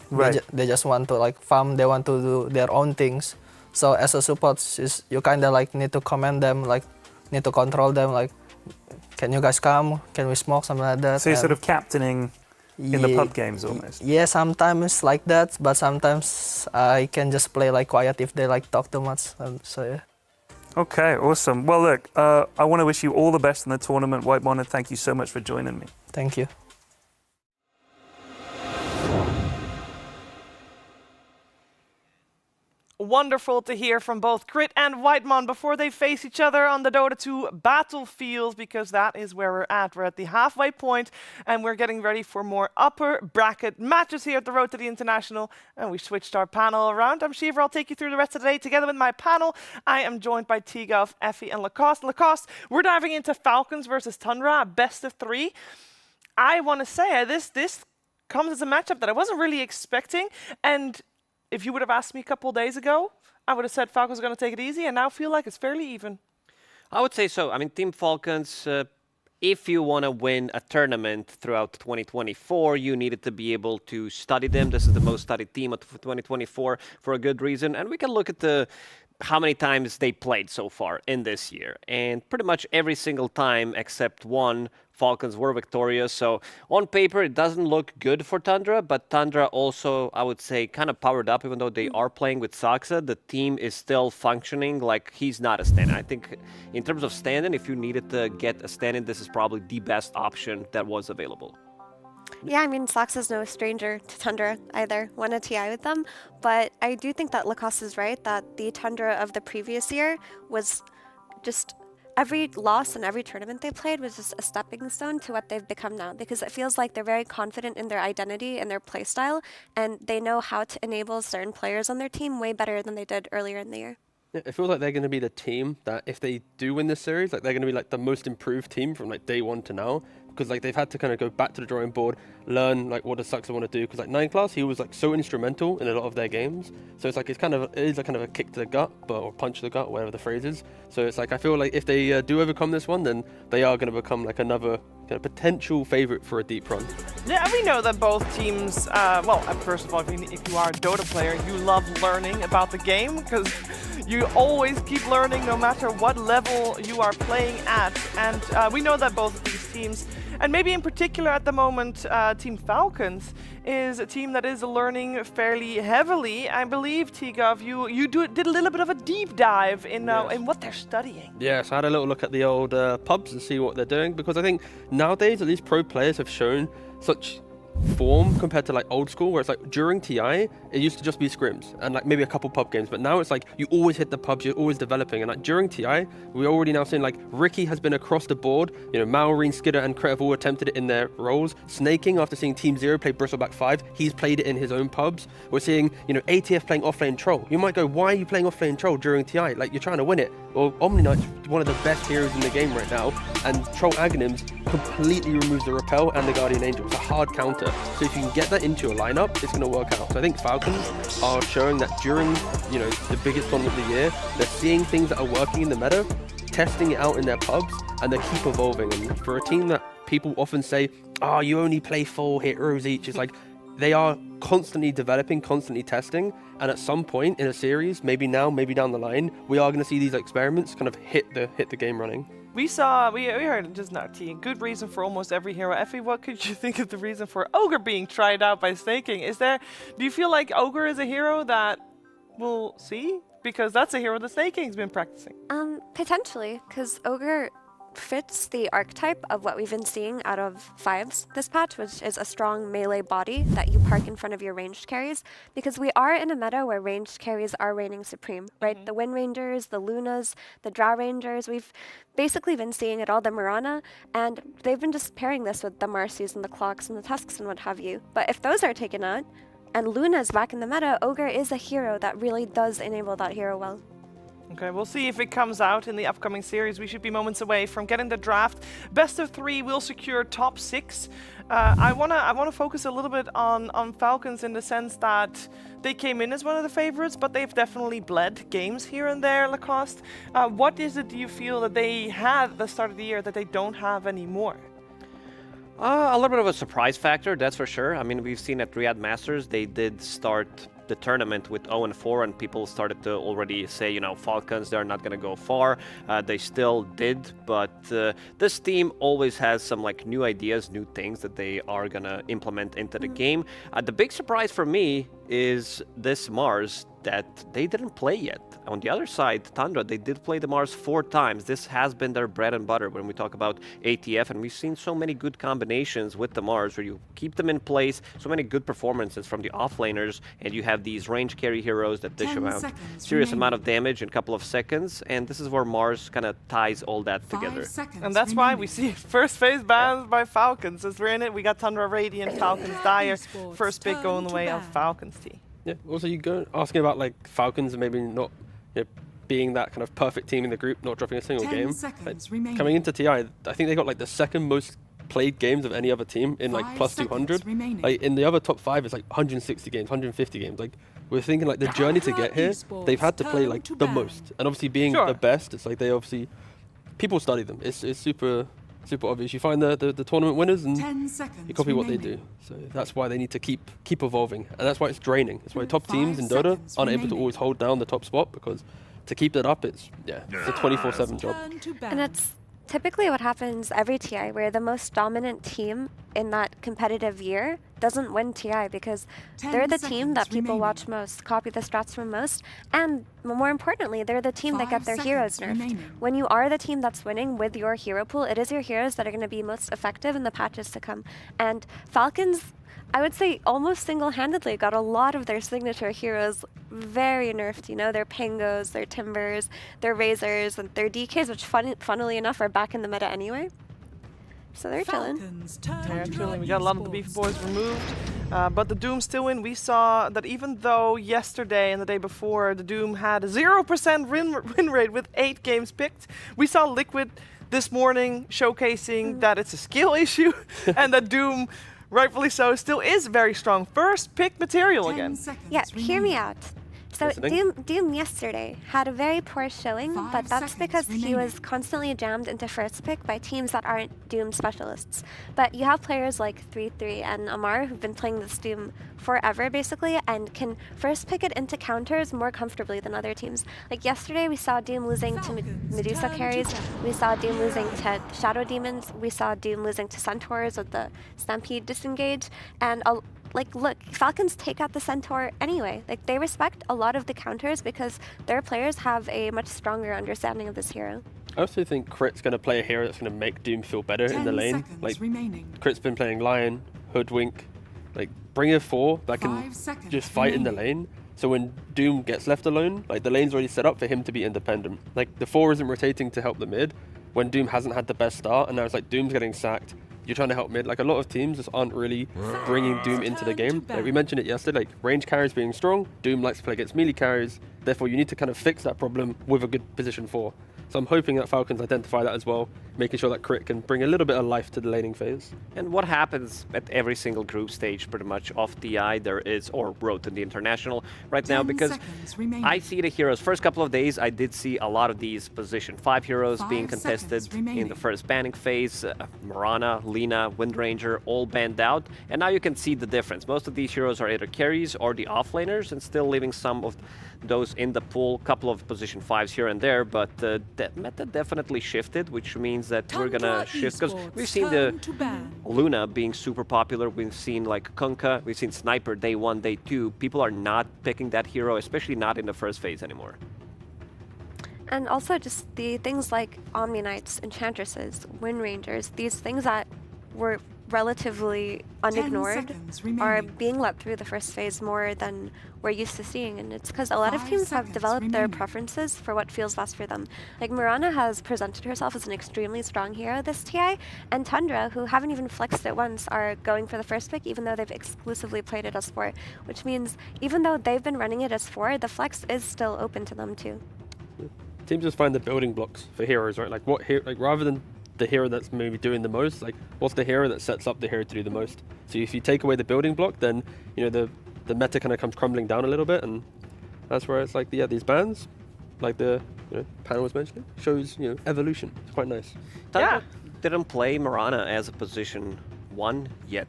They just want to like farm. They want to do their own things. So as a support, you kind of like need to command them, like need to control them, like can you guys come? Can we smoke? Something like that. So you're sort of captaining in the pub games almost. Yeah, sometimes like that, but sometimes I can just play like quiet if they like talk too much. So yeah. Okay, awesome. Well, look, I want to wish you all the best in the tournament, Whitemon, and thank you so much for joining me. Thank you. Wonderful to hear from both Crit and Whitemon before they face each other on the Dota 2 battlefield, because that is where we're at. We're at the halfway point and we're getting ready for more upper bracket matches here at the Road to the International, and we switched our panel around. I'm Shiva. I'll take you through the rest of the day together with my panel. I am joined by Tigov, Effie and Lacoste. Lacoste, we're diving into Falcons versus Tundra, best of 3. I want to say this comes as a matchup that I wasn't really expecting, and if you would have asked me a couple of days ago, I would have said Falcons are going to take it easy, and now feel like it's fairly even. I would say so. I mean, Team Falcons, if you want to win a tournament throughout 2024, you needed to be able to study them. This is the most studied team of 2024 for a good reason. And we can look at how many times they played so far in this year. And pretty much every single time except one, Falcons were victorious. So on paper, it doesn't look good for Tundra, but Tundra also, I would say, kind of powered up, even though they are playing with Saksa. The team is still functioning like he's not a stand-in. I think in terms of stand-in, if you needed to get a stand-in, this is probably the best option that was available. Yeah, I mean, Saksa's no stranger to Tundra either. Won a TI with them, but I do think that Lacoste is right, that the Tundra of the previous year was just every loss in every tournament they played was just a stepping stone to what they've become now, because it feels like they're very confident in their identity and their play style, and they know how to enable certain players on their team way better than they did earlier in the year. Yeah, it feels like they're going to be the team that if they do win this series, like they're going to be like the most improved team from like day one to now, because like they've had to kind of go back to the drawing board, learn like what does Saksa want to do, because like 9class, he was like so instrumental in a lot of their games, so it's like it is like kind of a kick to the gut, or punch to the gut, whatever the phrase is. So it's like I feel like if they do overcome this one, then they are going to become like another kind of potential favorite for a deep run. Yeah, we know that both teams, well, first of all, if you are a Dota player, you love learning about the game, because you always keep learning no matter what level you are playing at. And we know that both of these teams, and maybe in particular at the moment, Team Falcons is a team that is learning fairly heavily. I believe, Tigov, you did a little bit of a deep dive in what they're studying. Yeah, so I had a little look at the old pubs and see what they're doing, because I think nowadays at least pro players have shown such form compared to like old school, where it's like during TI it used to just be scrims and like maybe a couple pub games, but now it's like you always hit the pubs, you're always developing. And like during TI we're already now seeing like Ricky has been across the board, you know, Maureen, Skidder and Cret have all attempted it in their roles. Snaking, after seeing Team Zero play Bristleback 5, he's played it in his own pubs. We're seeing, you know, ATF playing Offlane Troll. You might go, why are you playing Offlane Troll during TI? Like, you're trying to win it. Well, Omni Knight's one of the best heroes in the game right now, and Troll Aghanims completely removes the Repel and the Guardian Angel. It's a hard counter. So if you can get that into your lineup, it's going to work out. So I think Falcons are showing that during, you know, the biggest tournament of the year, they're seeing things that are working in the meta, testing it out in their pubs, and they keep evolving. And for a team that people often say, oh, you only play 4 heroes each, it's like they are constantly developing, constantly testing, and at some point in a series, maybe now, maybe down the line, we are going to see these experiments kind of hit the game running. We heard just now, T, good reason for almost every hero. Effie, what could you think of the reason for Ogre being tried out by Snaking? Do you feel like Ogre is a hero that we'll see? Because that's a hero that Snaking's been practicing. Potentially, because Ogre fits the archetype of what we've been seeing out of Fives this patch, which is a strong melee body that you park in front of your ranged carries, because we are in a meta where ranged carries are reigning supreme, right? The Wind Rangers, the Lunas, the Drow Rangers, we've basically been seeing it all, the Mirana, and they've been just pairing this with the Marcies and the Clocks and the Tusks and what have you. But if those are taken out, and Luna's back in the meta, Ogre is a hero that really does enable that hero well. Okay, we'll see if it comes out in the upcoming series. We should be moments away from getting the draft. Best of 3 will secure top 6. I wanna focus a little bit on Falcons in the sense that they came in as one of the favorites, but they've definitely bled games here and there, Lacoste. What is it do you feel that they had at the start of the year that they don't have anymore? A little bit of a surprise factor, that's for sure. I mean, we've seen at Riyadh Masters, they did start the tournament with 0-4, and people started to already say, you know, Falcons, they're not going to go far. They still did, but this team always has some like new ideas, new things that they are going to implement into the game. The big surprise for me is this Mars that they didn't play yet. On the other side, Tundra, they did play the Mars 4 times. This has been their bread and butter when we talk about ATF, and we've seen so many good combinations with the Mars where you keep them in place, so many good performances from the offlaners, and you have these range carry heroes that dish out serious amount of damage in a couple of seconds, and this is where Mars kind of ties all that together. And that's why we see first phase bans by Falcons. As we're in it, we got Tundra Radiant, Falcons Dire, first pick going the way of Falcons T. Yeah, also you go asking about like Falcons and maybe not, you know, being that kind of perfect team in the group, not dropping a single game. Like, coming into TI, I think they got like the second most played games of any other team in like plus 200. Like in the other top 5 it's like 160 games, 150 games. Like we're thinking like the journey to get here, they've had to play like the most. And obviously being the best, it's like they obviously people study them. It's super obvious. You find the tournament winners and 10 seconds you copy what they remaining. do. So that's why they need to keep evolving, and that's why it's draining. That's why top teams in Dota aren't able to always hold down the top spot, because to keep that up, it's a 24/7 job. And it's typically what happens every TI, where the most dominant team in that competitive year doesn't win TI because they're the team that people watch most, copy the strats from most, and more importantly, they're the team that get their heroes nerfed. When you are the team that's winning with your hero pool, it is your heroes that are going to be most effective in the patches to come. And Falcons, I would say almost single-handedly got a lot of their signature heroes very nerfed, you know, their Pangos, their Timbers, their Razors, and their DKs, which funnily enough are back in the meta anyway. So they're chilling. They're chilling. We got a lot of the beefy boys removed, but the Doom still win. We saw that even though yesterday and the day before the Doom had a 0% win rate with 8 games picked, we saw Liquid this morning showcasing that it's a skill issue and that Doom, rightfully so, still is very strong. First pick material again. Yeah, hear me out. So Doom yesterday had a very poor showing, but that's because he was constantly jammed into first pick by teams that aren't Doom specialists. But you have players like 3-3 and Amar who've been playing this Doom forever basically and can first pick it into counters more comfortably than other teams. Like yesterday we saw Doom losing to Medusa carries, we saw Doom losing to Shadow Demons, we saw Doom losing to Centaurs with the Stampede disengage, and like, look, Falcons take out the Centaur anyway. Like, they respect a lot of the counters because their players have a much stronger understanding of this hero. I also think Crit's going to play a hero that's going to make Doom feel better in the lane. Like, Crit's been playing Lion, Hoodwink, like, bring a 4 that can just fight in the lane. So when Doom gets left alone, like, the lane's already set up for him to be independent. Like, the 4 isn't rotating to help the mid when Doom hasn't had the best start, and now it's like Doom's getting sacked. You're trying to help mid. Like, a lot of teams just aren't really bringing Doom into the game. Like, we mentioned it yesterday, like, range carries being strong, Doom likes to play against melee carries, therefore you need to kind of fix that problem with a good position 4. So I'm hoping that Falcons identify that as well, making sure that Crit can bring a little bit of life to the laning phase. And what happens at every single group stage pretty much of TI there is, or Road to the International right now, because I see the heroes. First couple of days I did see a lot of these position 5 heroes being contested in the first banning phase. Morana, Lina, Windranger all banned out, and now you can see the difference. Most of these heroes are either carries or the offlaners, and still leaving some of those in the pool, couple of position 5s here and there, but that meta definitely shifted, which means that we're gonna shift, because we've seen the Luna being super popular, we've seen like Kunkka, we've seen Sniper day 1, day 2. People are not picking that hero, especially not in the first phase anymore. And also just the things like Omni Knights, Enchantresses, Wind Rangers, these things that were relatively unignored are being let through the first phase more than we're used to seeing, and it's because a lot of teams have developed their preferences for what feels best for them. Like Morana has presented herself as an extremely strong hero this TI, and Tundra, who haven't even flexed it once, are going for the first pick even though they've exclusively played it as 4, which means even though they've been running it as 4, the flex is still open to them too. Teams just find the building blocks for heroes, right? Like, what hero, like, rather than the hero that's maybe doing the most, like, what's the hero that sets up the hero to do the most? So if you take away the building block, then, you know, the meta kind of comes crumbling down a little bit, and that's where it's like, yeah, these bans, like the panel was mentioning, shows, evolution. It's quite nice. Tundra didn't play Morana as a position 1 yet.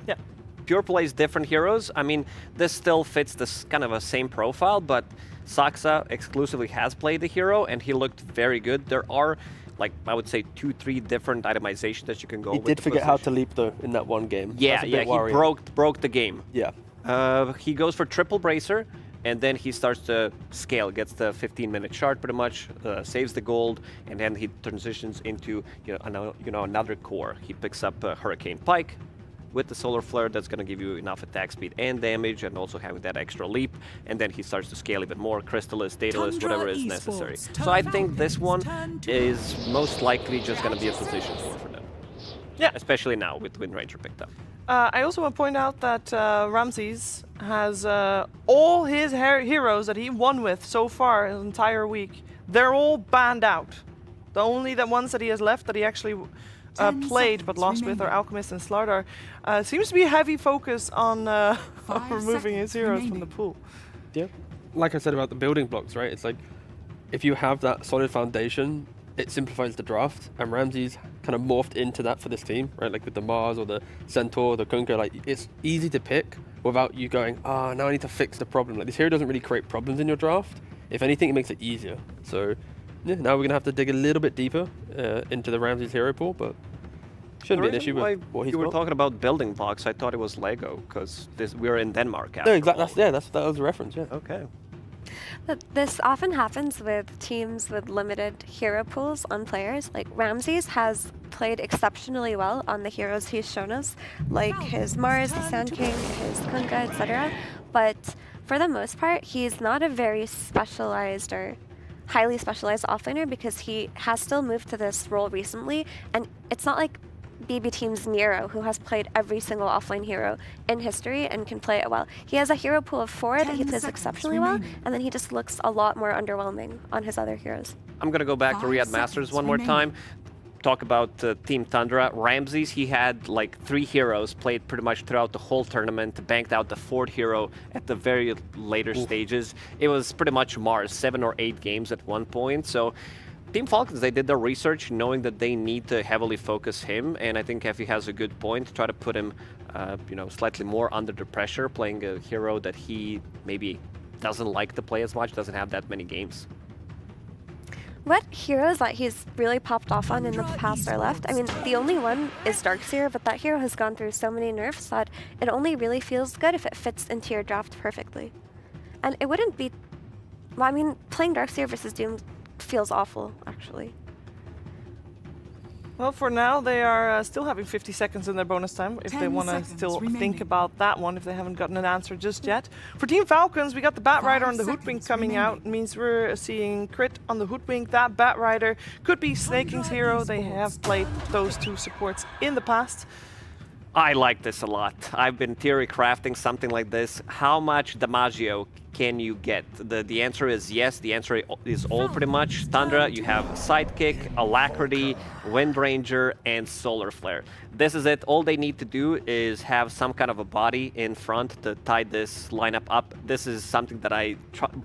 Yeah. Pure plays different heroes. I mean, this still fits this kind of a same profile, but Saksa exclusively has played the hero, and he looked very good. There are, like, I would say 2-3 different itemizations that you can go with. He did forget how to leap, though, in that one game. Yeah, he broke the game. Yeah. He goes for triple bracer, and then he starts to scale, gets the 15-minute shard pretty much, saves the gold, and then he transitions into another core. He picks up Hurricane Pike with the solar flare. That's going to give you enough attack speed and damage, and also having that extra leap, and then he starts to scale even more, Crystallis, Daedalus, whatever is necessary. So I think this one is most likely just going to be a position 4 for them. Yeah. Especially now with Wind Ranger picked up. I also want to point out that Ramses has all his heroes that he won with so far his entire week. They're all banned out. The only ones that he has left that he actually played but lost with are Alchemist and Slardar. Seems to be a heavy focus on removing his heroes from the pool. Yeah. Like I said about the building blocks, right? It's like, if you have that solid foundation, it simplifies the draft, and Ramsey's kind of morphed into that for this team, right? Like with the Mars or the Centaur, the Kunkka, like it's easy to pick without you going, now I need to fix the problem. Like this hero doesn't really create problems in your draft. If anything, it makes it easier. So yeah, now we're gonna have to dig a little bit deeper into the Ramsey's hero pool, but shouldn't be an issue with what he's You were got. talking about building blocks. I thought it was Lego because we were in Denmark. No, after exactly. all. That was a reference. Yeah. Okay. But this often happens with teams with limited hero pools on players. Like Ramses has played exceptionally well on the heroes he's shown us, like his Mars, the Sand King, his Kunkka, etc. But for the most part, he's not a very specialized or highly specialized offlaner because he has still moved to this role recently, and it's not like BB Team's Nero, who has played every single offlane hero in history and can play it well. He has a hero pool of 4 that he plays exceptionally well, and then he just looks a lot more underwhelming on his other heroes. I'm going to go back to Riyadh Masters one more time. Talk about Team Tundra. Ramses, he had like 3 heroes played pretty much throughout the whole tournament, banked out the 4th hero at the very later stages. It was pretty much Mars, 7 or 8 games at one point. So Team Falcons, they did their research knowing that they need to heavily focus him, and I think Effie has a good point. Try to put him, slightly more under the pressure, playing a hero that he maybe doesn't like to play as much, doesn't have that many games. What heroes that he's really popped off on in the past are left? I mean, the only one is Darkseer, but that hero has gone through so many nerfs that it only really feels good if it fits into your draft perfectly. And it wouldn't be... Well, I mean, playing Darkseer versus Doom feels awful, actually. Well, for now, they are still having 50 seconds in their bonus time if they want to still think about that one, if they haven't gotten an answer just yet. For Team Falcons, we got the Bat Rider on the Hoodwink coming out. It means we're seeing Crit on the Hoodwink. That Bat Rider could be Snaking's hero. They have played those 2 supports in the past. I like this a lot. I've been theory crafting something like this. How much Damaggio can you get? The answer is yes. The answer is all pretty much. Tundra, you have Sidekick, Alacrity, Wind Ranger, and Solar Flare. This is it. All they need to do is have some kind of a body in front to tie this lineup up. This is something that I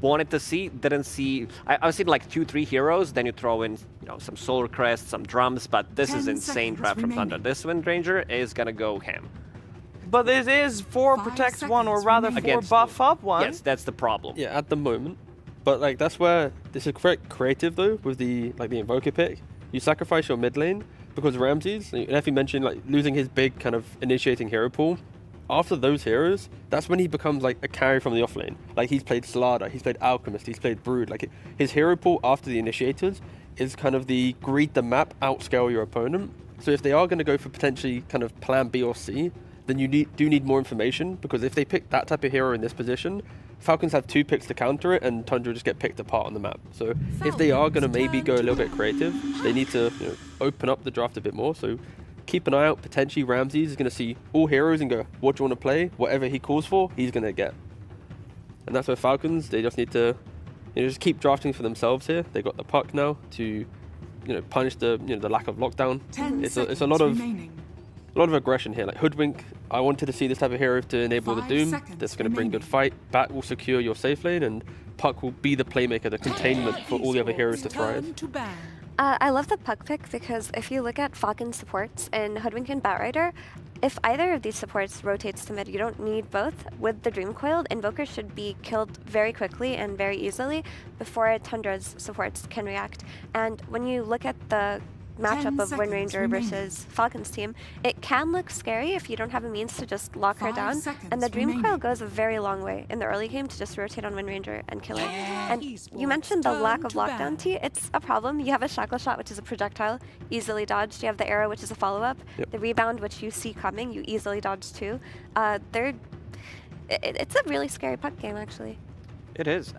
wanted to see, didn't see. I was seeing like 2-3 heroes, then you throw in some Solar Crest, some drums, but this is insane draft from Tundra. This Wind Ranger is gonna go ham. But it is 4 protect 1, or rather 4 buff up 1. Yes, that's the problem. Yeah, at the moment. But like that's where this is quite creative though with the Invoker pick. You sacrifice your mid lane because Ramses, and if you mentioned like losing his big kind of initiating hero pool, after those heroes, that's when he becomes like a carry from the offlane. Like he's played Slardar, he's played Alchemist, he's played Brood. Like his hero pool after the initiators is kind of the read the map, outscale your opponent. So if they are going to go for potentially kind of plan B or C, then you do need more information, because if they pick that type of hero in this position, Falcons have 2 picks to counter it, and Tundra just get picked apart on the map. So if they are going to maybe go a little bit creative, they need to open up the draft a bit more. So keep an eye out. Potentially Ramses is going to see all heroes and go, what do you want to play? Whatever he calls for, he's going to get. And that's where Falcons, they just need to just keep drafting for themselves here. They got the puck now to punish the the lack of lockdown. It's a lot of aggression here. Like Hoodwink, I wanted to see this type of hero to enable the Doom. That's going to bring good fight. Bat will secure your safe lane, and Puck will be the playmaker, the containment for all the other heroes to thrive. I love the Puck pick because if you look at Falcon supports in Hoodwink and Bat Rider, if either of these supports rotates to mid, you don't need both. With the Dream Coiled, Invoker should be killed very quickly and very easily before Tundra's supports can react. And when you look at the matchup of Wind Ranger versus Falcon's team, it can look scary if you don't have a means to just lock her down, and the Dream Coil goes a very long way in the early game to just rotate on Wind Ranger and kill her. And you mentioned the lack of lockdown T. It's a problem. You have a Shackle Shot, which is a projectile, easily dodged. You have the Arrow, which is a follow-up. Yep. The Rebound, which you see coming, you easily dodge too. It's a really scary puck game, actually. It is.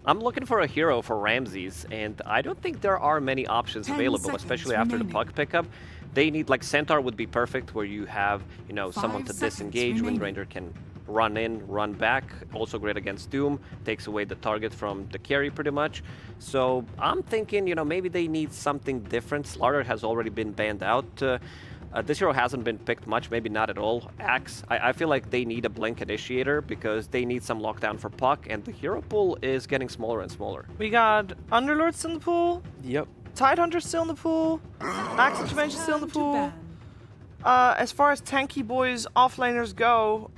I'm looking for a hero for Ramses, and I don't think there are many options available, especially after the puck pickup. They need, like, Centaur would be perfect, where you have, someone to disengage. Wind Ranger can run in, run back. Also great against Doom. Takes away the target from the carry, pretty much. So I'm thinking, maybe they need something different. Slardar has already been banned out. This hero hasn't been picked much, maybe not at all. Axe, I feel like they need a Blink Initiator because they need some lockdown for Puck, and the hero pool is getting smaller and smaller. We got Underlords in the pool. Yep. Tidehunter's still in the pool. Max Intervention's still in the pool. As far as tanky boys offlaners go,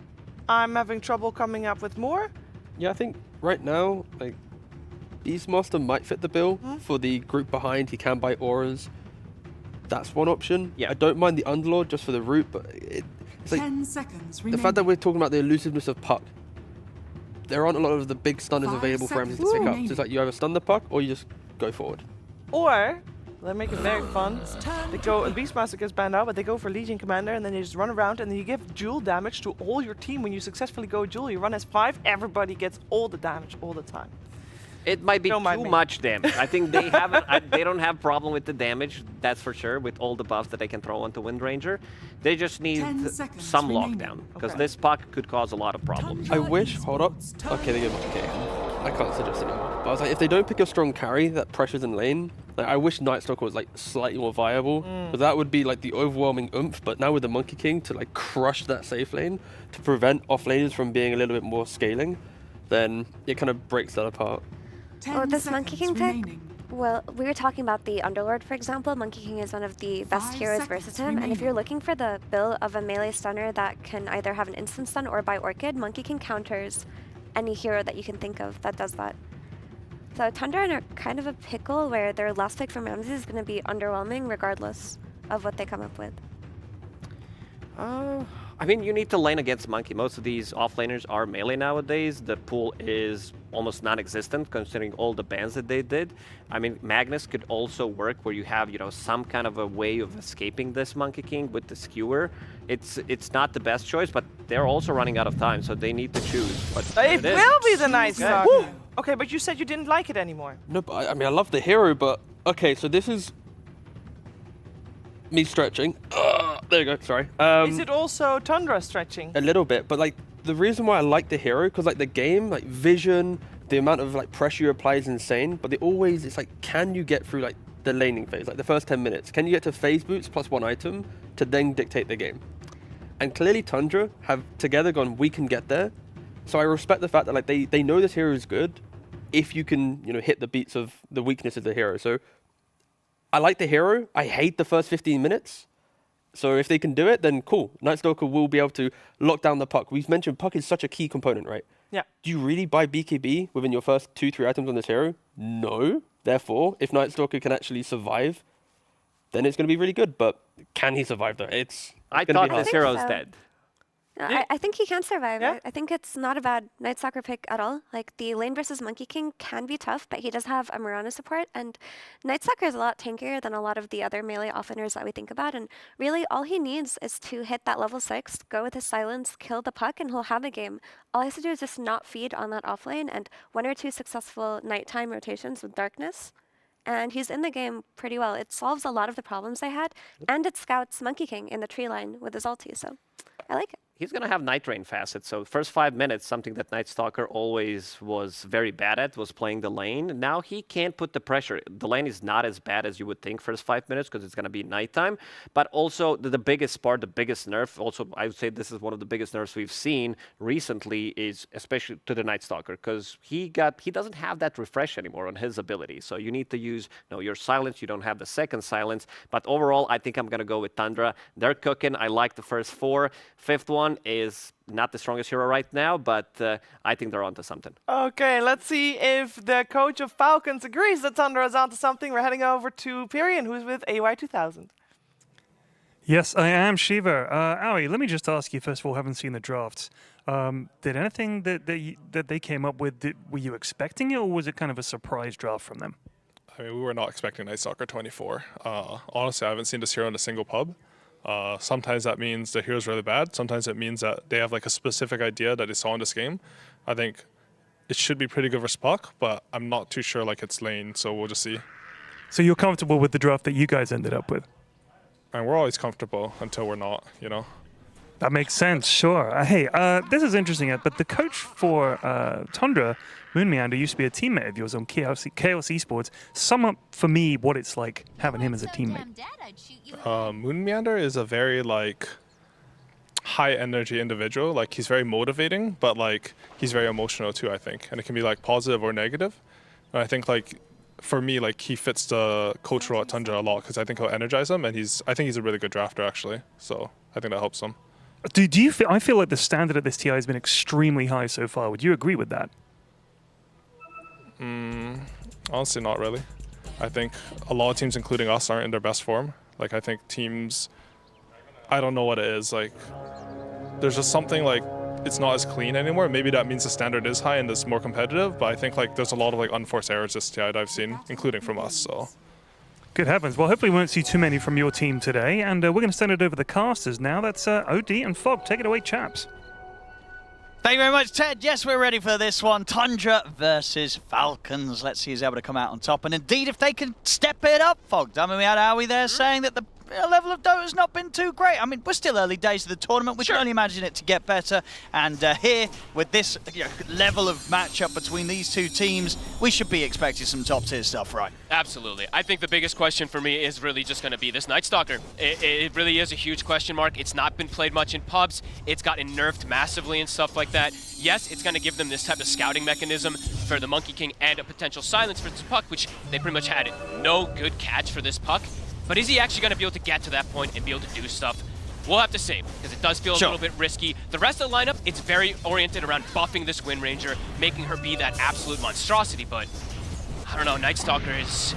I'm having trouble coming up with more. Yeah, I think right now, like, Beastmaster might fit the bill. For the group behind, he can buy auras. That's one option. Yeah. I don't mind the Underlord just for the root, but it's like 10 seconds the remaining. fact that we're talking about the elusiveness of Puck. There aren't a lot of the big stunners 5 available for him to seconds pick up. remaining. So it's like you either stun the Puck or you just go forward. Or, they make it very fun. They go, Beastmaster gets banned out, but they go for Legion Commander, and then they just run around, and then you give dual damage to all your team. When you successfully go dual, you run S5, everybody gets all the damage all the time. It might be Don't mind too me. much damage. I think they haven't. They don't have problem with the damage. That's for sure. With all the buffs that they can throw onto Wind Ranger, they just need 10 seconds some remaining. lockdown because Okay. this puck could cause a lot of problems. I wish, hold up. Okay, they give okay. I can't suggest anymore. But I was like, if they don't pick a strong carry that pressures in lane, like, I wish Night Stalker was like slightly more viable. But that would be like the overwhelming oomph. But now with the Monkey King to like crush that safe lane to prevent offlaners from being a little bit more scaling, then it kind of breaks that apart. Oh, this Monkey King pick? remaining. Well, we were talking about the Underlord, for example. Monkey King is one of the best 5 heroes seconds versus him, and if remaining. you're looking for the build of a melee stunner that can either have an instant stun or buy Orchid, Monkey King counters any hero that you can think of that does that. So Tundra are kind of a pickle where their last pick from Ramsey is going to be underwhelming regardless of what they come up with. I mean, you need to lane against Monkey. Most of these offlaners are melee nowadays. The pool is almost non-existent considering all the bans that they did. I mean, Magnus could also work where you have, some kind of a way of escaping this Monkey King with the skewer. It's not the best choice, but they're also running out of time, so they need to choose. But It will be the Night Okay. Stalker. Okay, but you said you didn't like it anymore. No, but I mean, I love the hero, but okay, so this is me stretching. There you go, sorry. Is it also Tundra stretching? A little bit, but like the reason why I like the hero, because like the game, like vision, the amount of like pressure you apply is insane, but it's like, can you get through like the laning phase, like the first 10 minutes? Can you get to phase boots plus one item to then dictate the game? And clearly Tundra have together gone, we can get there. So I respect the fact that like they know this hero is good if you can, hit the beats of the weakness of the hero. So I like the hero. I hate the first 15 minutes. So if they can do it, then cool. Night Stalker will be able to lock down the puck. We've mentioned puck is such a key component, right? Yeah. Do you really buy BKB within your first 2-3 items on this hero? No. Therefore, if Night Stalker can actually survive, then it's going to be really good. But can he survive though? I gonna be thought hard. this hero's dead. I think he can survive. Yeah. I think it's not a bad Night Stalker pick at all. Like, the lane versus Monkey King can be tough, but he does have a Mirana support, and Night Stalker is a lot tankier than a lot of the other melee offenders that we think about, and really all he needs is to hit that level 6, go with his silence, kill the puck, and he'll have a game. All he has to do is just not feed on that offlane, and 1 or 2 successful nighttime rotations with darkness, and he's in the game pretty well. It solves a lot of the problems they had, and it scouts Monkey King in the tree line with his ulti, so I like it. He's going to have Night Rain facets. So first 5 minutes, something that Night Stalker always was very bad at was playing the lane. Now he can't put the pressure. The lane is not as bad as you would think first 5 minutes because it's going to be nighttime. But also the biggest part, the biggest nerf, also I would say this is one of the biggest nerfs we've seen recently is especially to the Night Stalker because he doesn't have that refresh anymore on his ability. So you need to use your silence. You don't have the second silence. But overall, I think I'm going to go with Tundra. They're cooking. I like the first 4. 5th one is not the strongest hero right now, but I think they're onto something. Okay, let's see if the coach of Falcons agrees that Tundra is onto something. We're heading over to Pyrian, who's with AY2000. Yes, I am, Shiva. Aoi, let me just ask you, first of all, haven't seen the drafts. Did anything that they came up with, were you expecting it, or was it kind of a surprise draft from them? I mean, we were not expecting Night Stalker 24. Honestly, I haven't seen this hero in a single pub. Sometimes that means the hero's really bad. Sometimes it means that they have like a specific idea that they saw in this game. I think it should be pretty good for Puck, but I'm not too sure like it's lane, so we'll just see. So you're comfortable with the draft that you guys ended up with? And we're always comfortable until we're not, That makes sense, sure. Hey, this is interesting, but the coach for Tundra, Moonmeander, used to be a teammate of yours on Chaos Esports. Sum up for me what it's like having him as a teammate. Moonmeander is a very like high energy individual. Like he's very motivating, but like he's very emotional too, I think. And it can be like positive or negative. And I think like for me, like he fits the coach role at Tundra a lot because I think he'll energize him, and I think he's a really good drafter actually. So I think that helps him. Do you feel? I feel like the standard at this TI has been extremely high so far. Would you agree with that? Honestly, not really. I think a lot of teams, including us, aren't in their best form. Like I think teams, I don't know what it is. Like there's just something like it's not as clean anymore. Maybe that means the standard is high and it's more competitive. But I think like there's a lot of like unforced errors this TI that I've seen, including from us. So. Good heavens. Well, hopefully we won't see too many from your team today. And we're going to send it over the casters now. That's OD and Fog. Take it away, chaps. Thank you very much, Ted. Yes, we're ready for this one. Tundra versus Falcons. Let's see who's able to come out on top. And indeed, if they can step it up, Fog. I mean, we had Howie there saying that the level of Dota's not been too great. I mean, we're still early days of the tournament. We can only imagine it to get better. And here, with this level of matchup between these two teams, we should be expecting some top-tier stuff, right? Absolutely. I think the biggest question for me is really just going to be this Night Stalker. It really is a huge question mark. It's not been played much in pubs. It's gotten nerfed massively and stuff like that. Yes, it's going to give them this type of scouting mechanism for the Monkey King and a potential silence for this puck, which they pretty much had no good catch for this puck. But is he actually going to be able to get to that point and be able to do stuff? We'll have to see, because it does feel a little bit risky. The rest of the lineup, it's very oriented around buffing this Wind Ranger, making her be that absolute monstrosity, but I don't know, Night Stalker is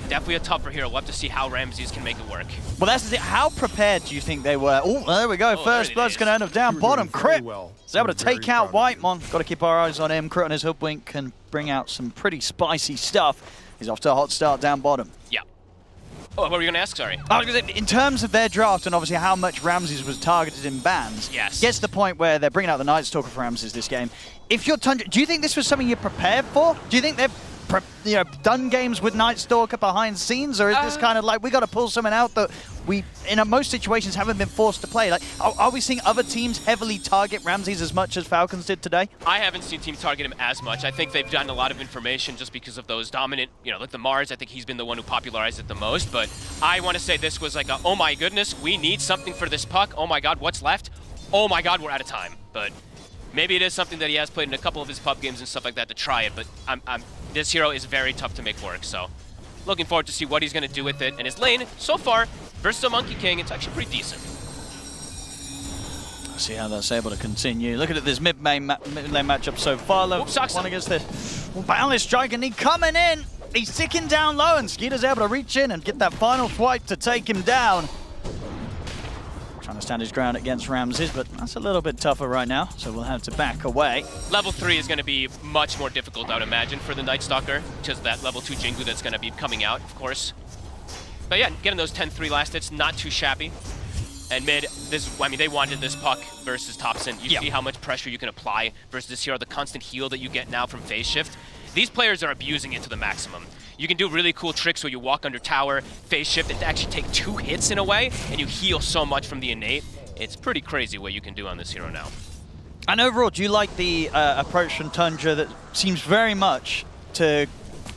definitely a tougher hero. We'll have to see how Ramses can make it work. Well, that's the thing. How prepared do you think they were? Oh, there we go. First blood's going to end up down bottom. Crit is able to take out Whitemon. Got to keep our eyes on him. Crit on his hoodwink can bring out some pretty spicy stuff. He's off to a hot start down bottom. Yeah. Oh, what were you going to ask? Sorry. I was going to say, in terms of their draft and obviously how much Ramses was targeted in bans, yes, gets to the point where they're bringing out the Night Stalker for Ramses this game. If you're Tundra, do you think this was something you're prepared for? Do you think they've done games with Night Stalker behind the scenes, or is this kind of like we got to pull something out that we, in most situations, haven't been forced to play? Like, are we seeing other teams heavily target Ramses as much as Falcons did today? I haven't seen teams target him as much. I think they've done a lot of information just because of those dominant, like the Mars. I think he's been the one who popularized it the most. But I want to say this was like, oh my goodness, we need something for this puck. Oh my God, what's left? Oh my God, we're out of time. But maybe it is something that he has played in a couple of his pub games and stuff like that to try it. But this hero is very tough to make work. So looking forward to see what he's going to do with it. And his lane, so far, versus the Monkey King, it's actually pretty decent. Let's see how that's able to continue. Look at this mid-lane matchup so far. One against the Boundless Striker, and he coming in. He's ticking down low, and Skeeter's able to reach in and get that final swipe to take him down. Trying to stand his ground against Ramses, but that's a little bit tougher right now, so we'll have to back away. Level 3 is going to be much more difficult, I would imagine, for the Night Stalker, because that level 2 Jingu that's going to be coming out, of course. But yeah, getting those 10-3 last hits, not too shabby. And mid, they wanted this puck versus Thompson. You see how much pressure you can apply versus this hero, the constant heal that you get now from phase shift. These players are abusing it to the maximum. You can do really cool tricks where you walk under tower, phase shift, and actually take 2 hits in a way, and you heal so much from the innate. It's pretty crazy what you can do on this hero now. And overall, do you like the approach from Tundra that seems very much to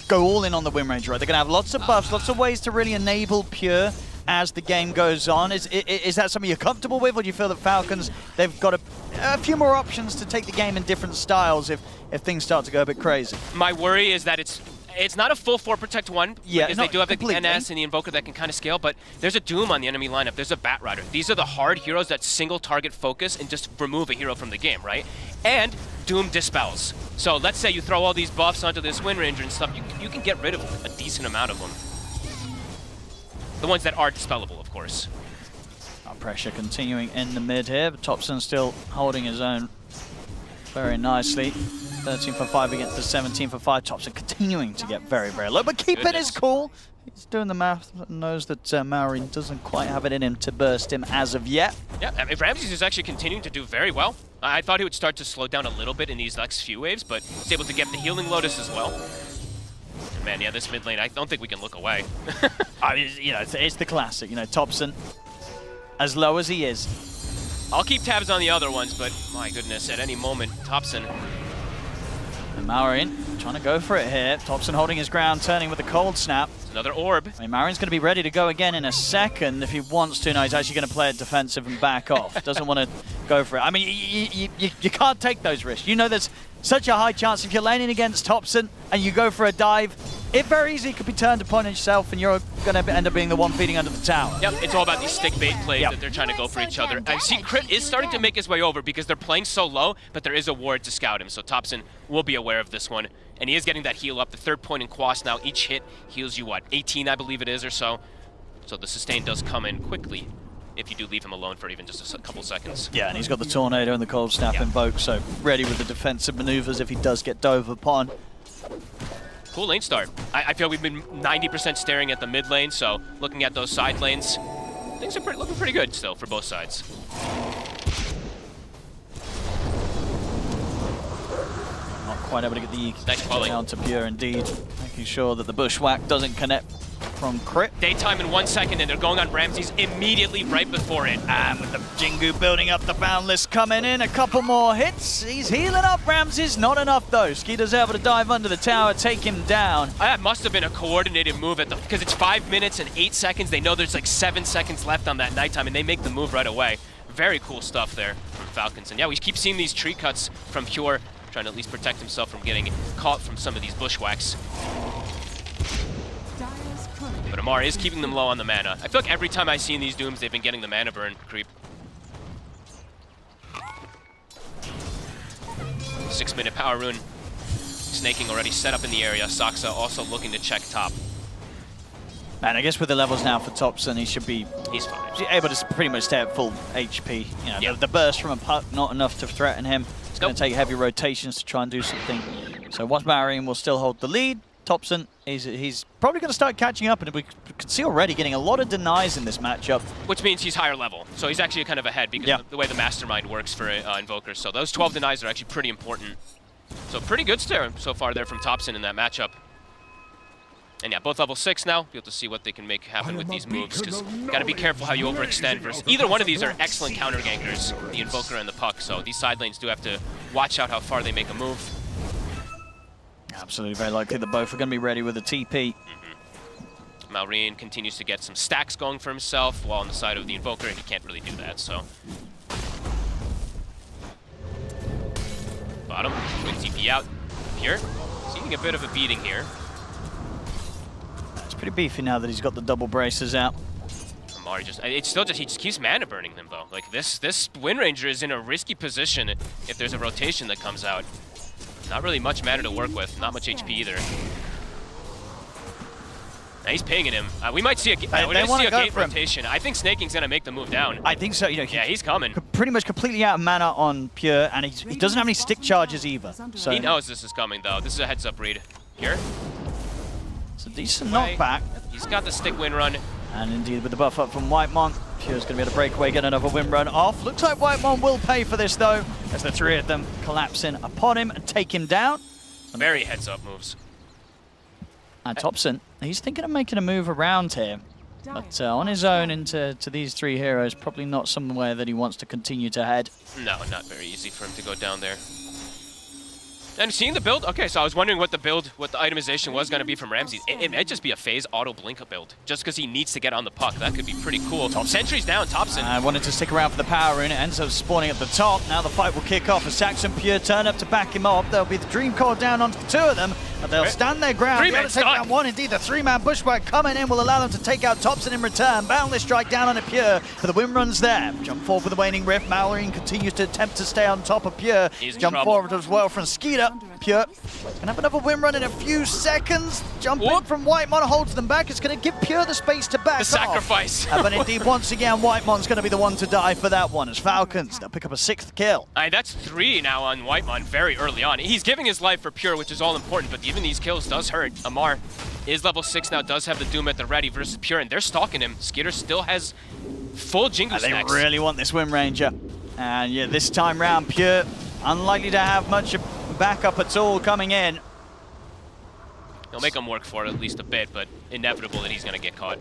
go all in on the Wind Ranger, right? They're going to have lots of buffs, lots of ways to really enable Pure as the game goes on. Is that something you're comfortable with, or do you feel that Falcons, they've got a few more options to take the game in different styles if things start to go a bit crazy? My worry is that it's not a full 4 Protect 1, because they do have the NS and the Invoker that can kind of scale, but there's a Doom on the enemy lineup, there's a Bat Rider. These are the hard heroes that single target focus and just remove a hero from the game, right? And Doom dispels. So let's say you throw all these buffs onto this Wind Ranger and stuff, you can get rid of a decent amount of them. The ones that are dispellable, of course. Pressure continuing in the mid here, but Thompson still holding his own very nicely. 13 for 5 against the 17 for 5. Thompson continuing to get very, very low, but keeping his cool. He's doing the math and knows that Maori doesn't quite have it in him to burst him as of yet. Yeah, I mean, Ramses is actually continuing to do very well. I thought he would start to slow down a little bit in these next few waves, but he's able to get the Healing Lotus as well. And man, yeah, this mid lane, I don't think we can look away. It's the classic, Thompson, as low as he is. I'll keep tabs on the other ones, but my goodness, at any moment, Thompson. And Maureen trying to go for it here. Thompson holding his ground, turning with a cold snap. It's another orb. I mean, Maureen's going to be ready to go again in a second if he wants to. No, he's actually going to play it defensive and back off. Doesn't want to go for it. I mean, you can't take those risks. There's such a high chance if you're laning against Thompson and you go for a dive, it very easily could be turned upon yourself, and you're going to end up being the one feeding under the tower. Yep, it's all about these stick bait plays that they're trying to go for each other. I see Crit is starting to make his way over because they're playing so low, but there is a ward to scout him, so Thompson will be aware of this one. And he is getting that heal up. The 3rd point in Quas now. Each hit heals you, what, 18 I believe it is or so. So the sustain does come in quickly if you do leave him alone for even just a couple seconds. Yeah, and he's got the Tornado and the Cold Snap invoke, so ready with the defensive maneuvers if he does get dove upon. Cool lane start. I feel we've been 90% staring at the mid lane, so looking at those side lanes, things are looking pretty good still for both sides. Not quite able to get the nice pulling down to Pure indeed, making sure that the bushwhack doesn't connect from Crit. Daytime in 1 second, and they're going on Ramses immediately right before it. And with the Jingu building up, the Boundless coming in, a couple more hits. He's healing up Ramses, not enough though. Skeeter's able to dive under the tower, take him down. That must have been a coordinated move at because it's 5 minutes and 8 seconds. They know there's like 7 seconds left on that nighttime, and they make the move right away. Very cool stuff there from Falcons. And yeah, we keep seeing these tree cuts from Pure, trying to at least protect himself from getting caught from some of these bushwhacks. But Amar is keeping them low on the mana. I feel like every time I've seen these Dooms, they've been getting the mana burn creep. 6-minute power rune. Snaking already set up in the area. Saksa also looking to check top. And I guess with the levels now for Thompson, he should be able to pretty much stay at full HP. You know, the burst from a puck, not enough to threaten him. It's going to take heavy rotations to try and do something. So Wasp Marion will still hold the lead. Thompson, he's probably going to start catching up, and we can see already getting a lot of denies in this matchup. Which means he's higher level, so he's actually kind of ahead because of the way the Mastermind works for Invokers. So those 12 denies are actually pretty important. So pretty good stare so far there from Thompson in that matchup. And yeah, both level 6 now. Be able to see what they can make happen with these moves, because got to be careful how you overextend versus either one of these are excellent counter gankers, the Invoker and the Puck. So these side lanes do have to watch out how far they make a move. Absolutely, very likely that both are going to be ready with a TP. Malrine continues to get some stacks going for himself, while on the side of the Invoker, and he can't really do that, so. Bottom, quick TP out. Pure, seeing a bit of a beating here. It's pretty beefy now that he's got the double braces out. Amari he just keeps mana burning them though. Like this Wind Ranger is in a risky position if there's a rotation that comes out. Not really much mana to work with, not much HP either. Now he's pinging him. We might see a gate rotation. I think Snaking's gonna make the move down. I think so. You know, yeah, he's coming. Pretty much completely out of mana on Pure, and he doesn't have any stick charges either. So he knows this is coming though. This is a heads up read. Pure. It's a decent knockback. He's got the stick win run. And indeed with the buff up from Whitemon, Pure's going to be able to break away, get another win run off. Looks like Whitemon will pay for this though, as the three of them collapse in upon him and take him down. Very heads up moves. And Thompson, he's thinking of making a move around here. But on his own into these three heroes, probably not somewhere that he wants to continue to head. No, not very easy for him to go down there. And seeing the build, okay, so I was wondering what the itemization was going to be from Ramsey. It might just be a phase auto blink build, just because he needs to get on the puck. That could be pretty cool. Sentry's down, Thompson. I wanted to stick around for the power rune. It ends up spawning at the top. Now the fight will kick off as Saxon Pure turn up to back him up. There'll be the Dream Core down onto the two of them, but they'll stand their ground. Be able to take down one. Indeed, the three-man bushwhack coming in will allow them to take out Thompson in return. Boundless strike down on a Pure, but the win runs there. Jump forward with the waning rift. Mallory continues to attempt to stay on top of Pure. Jump forward as well from Skeeter. Pure can have another win run in a few seconds. Jumping from Whitemon holds them back. It's going to give Pure the space to back off. The sacrifice. But indeed, once again, Whitemon's going to be the one to die for that one as Falcons, they'll pick up a 6th kill. That's 3 now on Whitemon very early on. He's giving his life for Pure, which is all important, but even these kills does hurt. Amar is level 6 now, does have the Doom at the ready versus Pure, and they're stalking him. Skeeter still has full Jingle stacks. They really want this Wind Ranger. And yeah, this time round, Pure unlikely to have much backup at all coming in. He'll make him work for it at least a bit, but inevitable that he's going to get caught.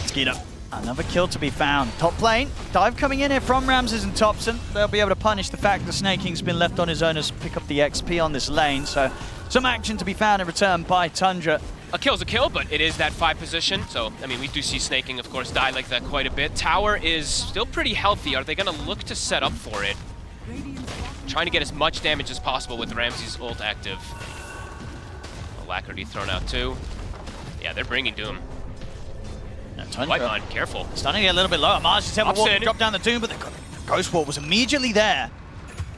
Skeeter, another kill to be found. Top lane, dive coming in here from Ramses and Thompson. They'll be able to punish the fact that Snaking's been left on his own as pick up the XP on this lane, so some action to be found in return by Tundra. A kill's a kill, but it is that 5 position, so, I mean, we do see Snaking, of course, die like that quite a bit. Tower is still pretty healthy. Are they going to look to set up for it? Trying to get as much damage as possible with Ramsey's ult active. Alacrity thrown out too. Yeah, they're bringing Doom. Tundra. Whitemon, careful. Starting to get a little bit lower. Mars is able to drop down the Doom, but the Ghost Wall was immediately there.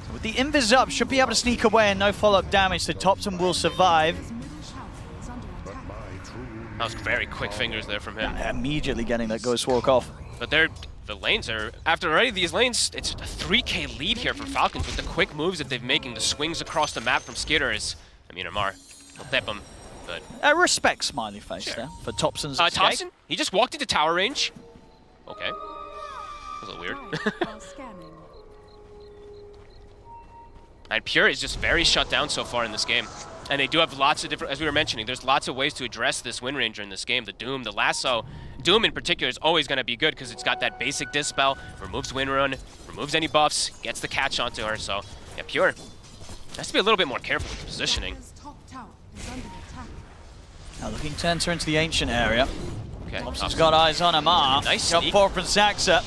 So with the Invis up, should be able to sneak away and no follow-up damage, so Thompson will survive. That was very quick fingers there from him. Yeah, immediately getting that Ghost Walk off. But the lanes are, after already these lanes, it's a 3K lead here for Falcons with the quick moves that they're making, the swings across the map from Skitters. I mean, Amar, he'll tap him, but... Respect smiley face there for Thompson's escape. Thompson, he just walked into tower range. Okay. That was a little weird. And Pure is just very shut down so far in this game. And they do have lots of different, as we were mentioning, there's lots of ways to address this Wind Ranger in this game. The Doom, the Lasso. Doom in particular is always going to be good because it's got that basic Dispel, removes Wind Rune, removes any buffs, gets the catch onto her. So, yeah, Pure has to be a little bit more careful with the positioning. Now looking to enter into the Ancient area. Okay. Thompson's got eyes on Amar. Nice Jump sneak. forward from Saxa.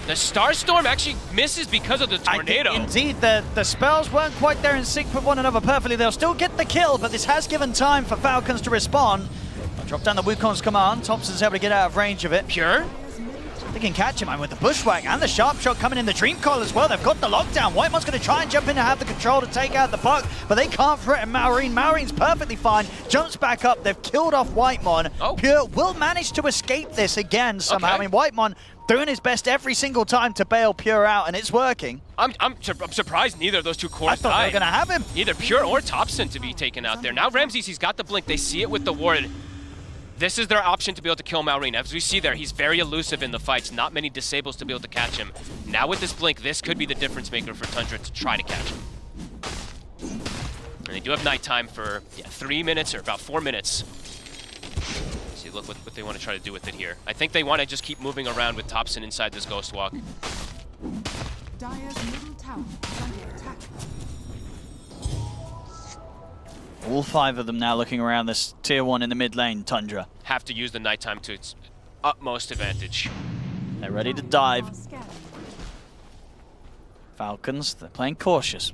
The Starstorm actually misses because of the tornado. Indeed, the spells weren't quite there in sync with one another perfectly. They'll still get the kill, but this has given time for Falcons to respond. I'll drop down the Wukong's command. Thompson's able to get out of range of it. Pure? They can catch him, and with the Bushwhack and the Sharp Shot coming in the Dream Coil as well, they've got the lockdown. Whitemon's going to try and jump in and have the control to take out the puck, but they can't threaten Maureen. Maureen's perfectly fine, jumps back up. They've killed off Whitemon. Pure will manage to escape this again somehow. I mean, Whitemon doing his best every single time to bail Pure out, and it's working. I'm surprised neither of those two cores I thought they were going to have him. Either Pure or Thompson to be taken out there. Now Ramses, he's got the blink. They see it with the ward. This is their option to be able to kill Maureen. As we see there, he's very elusive in the fights. Not many disables to be able to catch him. Now with this blink, this could be the difference maker for Tundra to try to catch him. And they do have nighttime for 3 minutes or about 4 minutes. See, look what they want to try to do with it here. I think they want to just keep moving around with Thompson inside this Ghost Walk. Dire's middle tower is under attack. All 5 of them now looking around this tier 1 in the mid lane, Tundra. Have to use the nighttime to its utmost advantage. They're ready to dive. Falcons, they're playing cautious.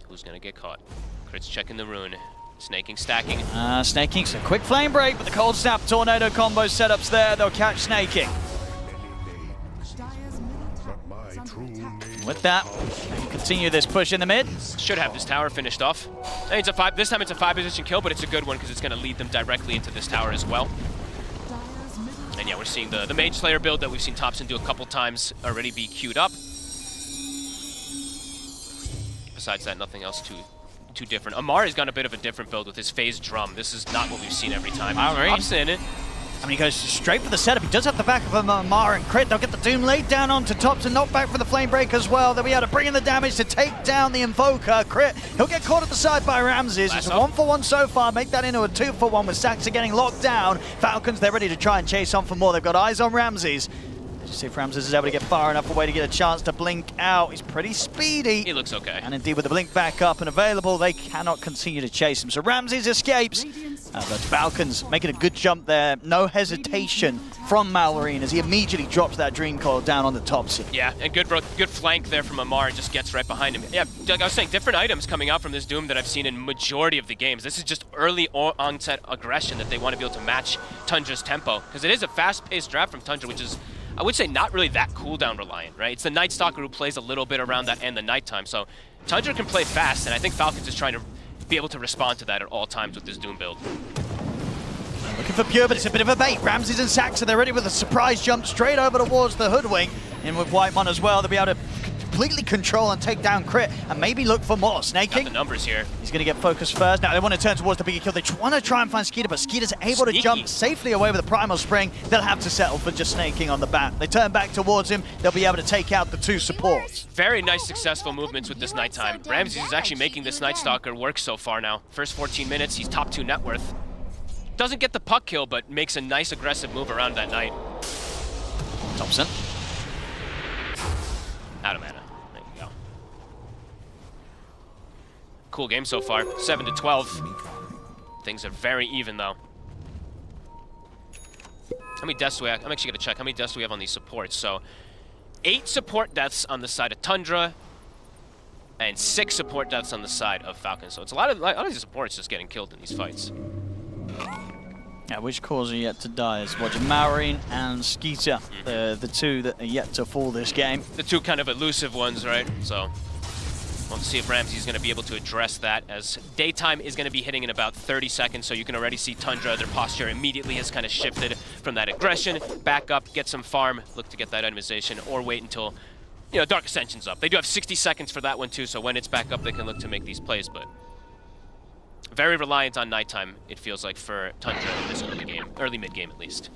Who's going to get caught? Crit's checking the rune. Snaking, stacking. Snaking, so quick flame break, but the cold snap tornado combo setups there. They'll catch Snaking. With that, they can continue this push in the mid. Should have this tower finished off. And it's a 5. This time it's a 5-position kill, but it's a good one because it's going to lead them directly into this tower as well. And yeah, we're seeing the Mage Slayer build that we've seen Thompson do a couple times already be queued up. Besides that, nothing else too different. Amar has got a bit of a different build with his phase drum. This is not what we've seen every time. Thompson. I mean, he goes straight for the setup. He does have the back of Amar and Crit. They'll get the Doom laid down onto Thompson. Knocked back for the Flame Break as well. They'll be able to bring in the damage to take down the Invoker. Crit, he'll get caught at the side by Ramses. It's a 1-for-1 so far. Make that into a 2-for-1 with Saxa getting locked down. Falcons, they're ready to try and chase on for more. They've got eyes on Ramses. Let's see if Ramses is able to get far enough away to get a chance to blink out. He's pretty speedy. He looks okay. And indeed, with the blink back up and available, they cannot continue to chase him. So Ramses escapes. But Falcons making a good jump there. No hesitation from Mallory as he immediately drops that Dream Coil down on the Thompson. Yeah, and good flank there from Amar. Just gets right behind him. Yeah, like I was saying, different items coming out from this Doom that I've seen in majority of the games. This is just early onset aggression that they want to be able to match Tundra's tempo. Because it is a fast-paced draft from Tundra, which is, I would say, not really that cooldown reliant, right? It's the Night Stalker who plays a little bit around that and the nighttime. So Tundra can play fast, and I think Falcons is trying to be able to respond to that at all times with this Doom build. Looking for Pure, but it's a bit of a bait. Ramses and Saxa, they're ready with a surprise jump straight over towards the Hoodwink. In with Whitemon as well, they'll be able to completely control and take down Crit, and maybe look for more. Snaking. Got the numbers here. He's going to get focused first. Now they want to turn towards the bigger kill. They want to try and find Skeeter, but Skeeter's able to jump safely away with the Primal Spring. They'll have to settle for just snaking on the bat. They turn back towards him. They'll be able to take out the 2 supports. Very nice, successful movements with this nighttime. Ramses is actually making this Night Stalker work so far now. First 14 minutes, he's top 2 net worth. Doesn't get the puck kill, but makes a nice aggressive move around that Knight. Thompson. Out of mana. There you go. Cool game so far. 7-12. Things are very even, though. How many deaths do we have? I'm actually going to check how many deaths do we have on these supports. So, 8 support deaths on the side of Tundra. and 6 support deaths on the side of Falcons. So it's a lot of these supports just getting killed in these fights. Yeah, which cores are yet to die is watching Maureen and Skeeter, the two that are yet to fall this game. The two kind of elusive ones, right? So we'll see if Ramsey's going to be able to address that, as daytime is going to be hitting in about 30 seconds, so you can already see Tundra, their posture immediately has kind of shifted from that aggression, back up, get some farm, look to get that itemization, or wait until, you know, Dark Ascension's up. They do have 60 seconds for that one too, so when it's back up, they can look to make these plays, but very reliant on nighttime, it feels like, for Tundra in this early game, early mid-game at least.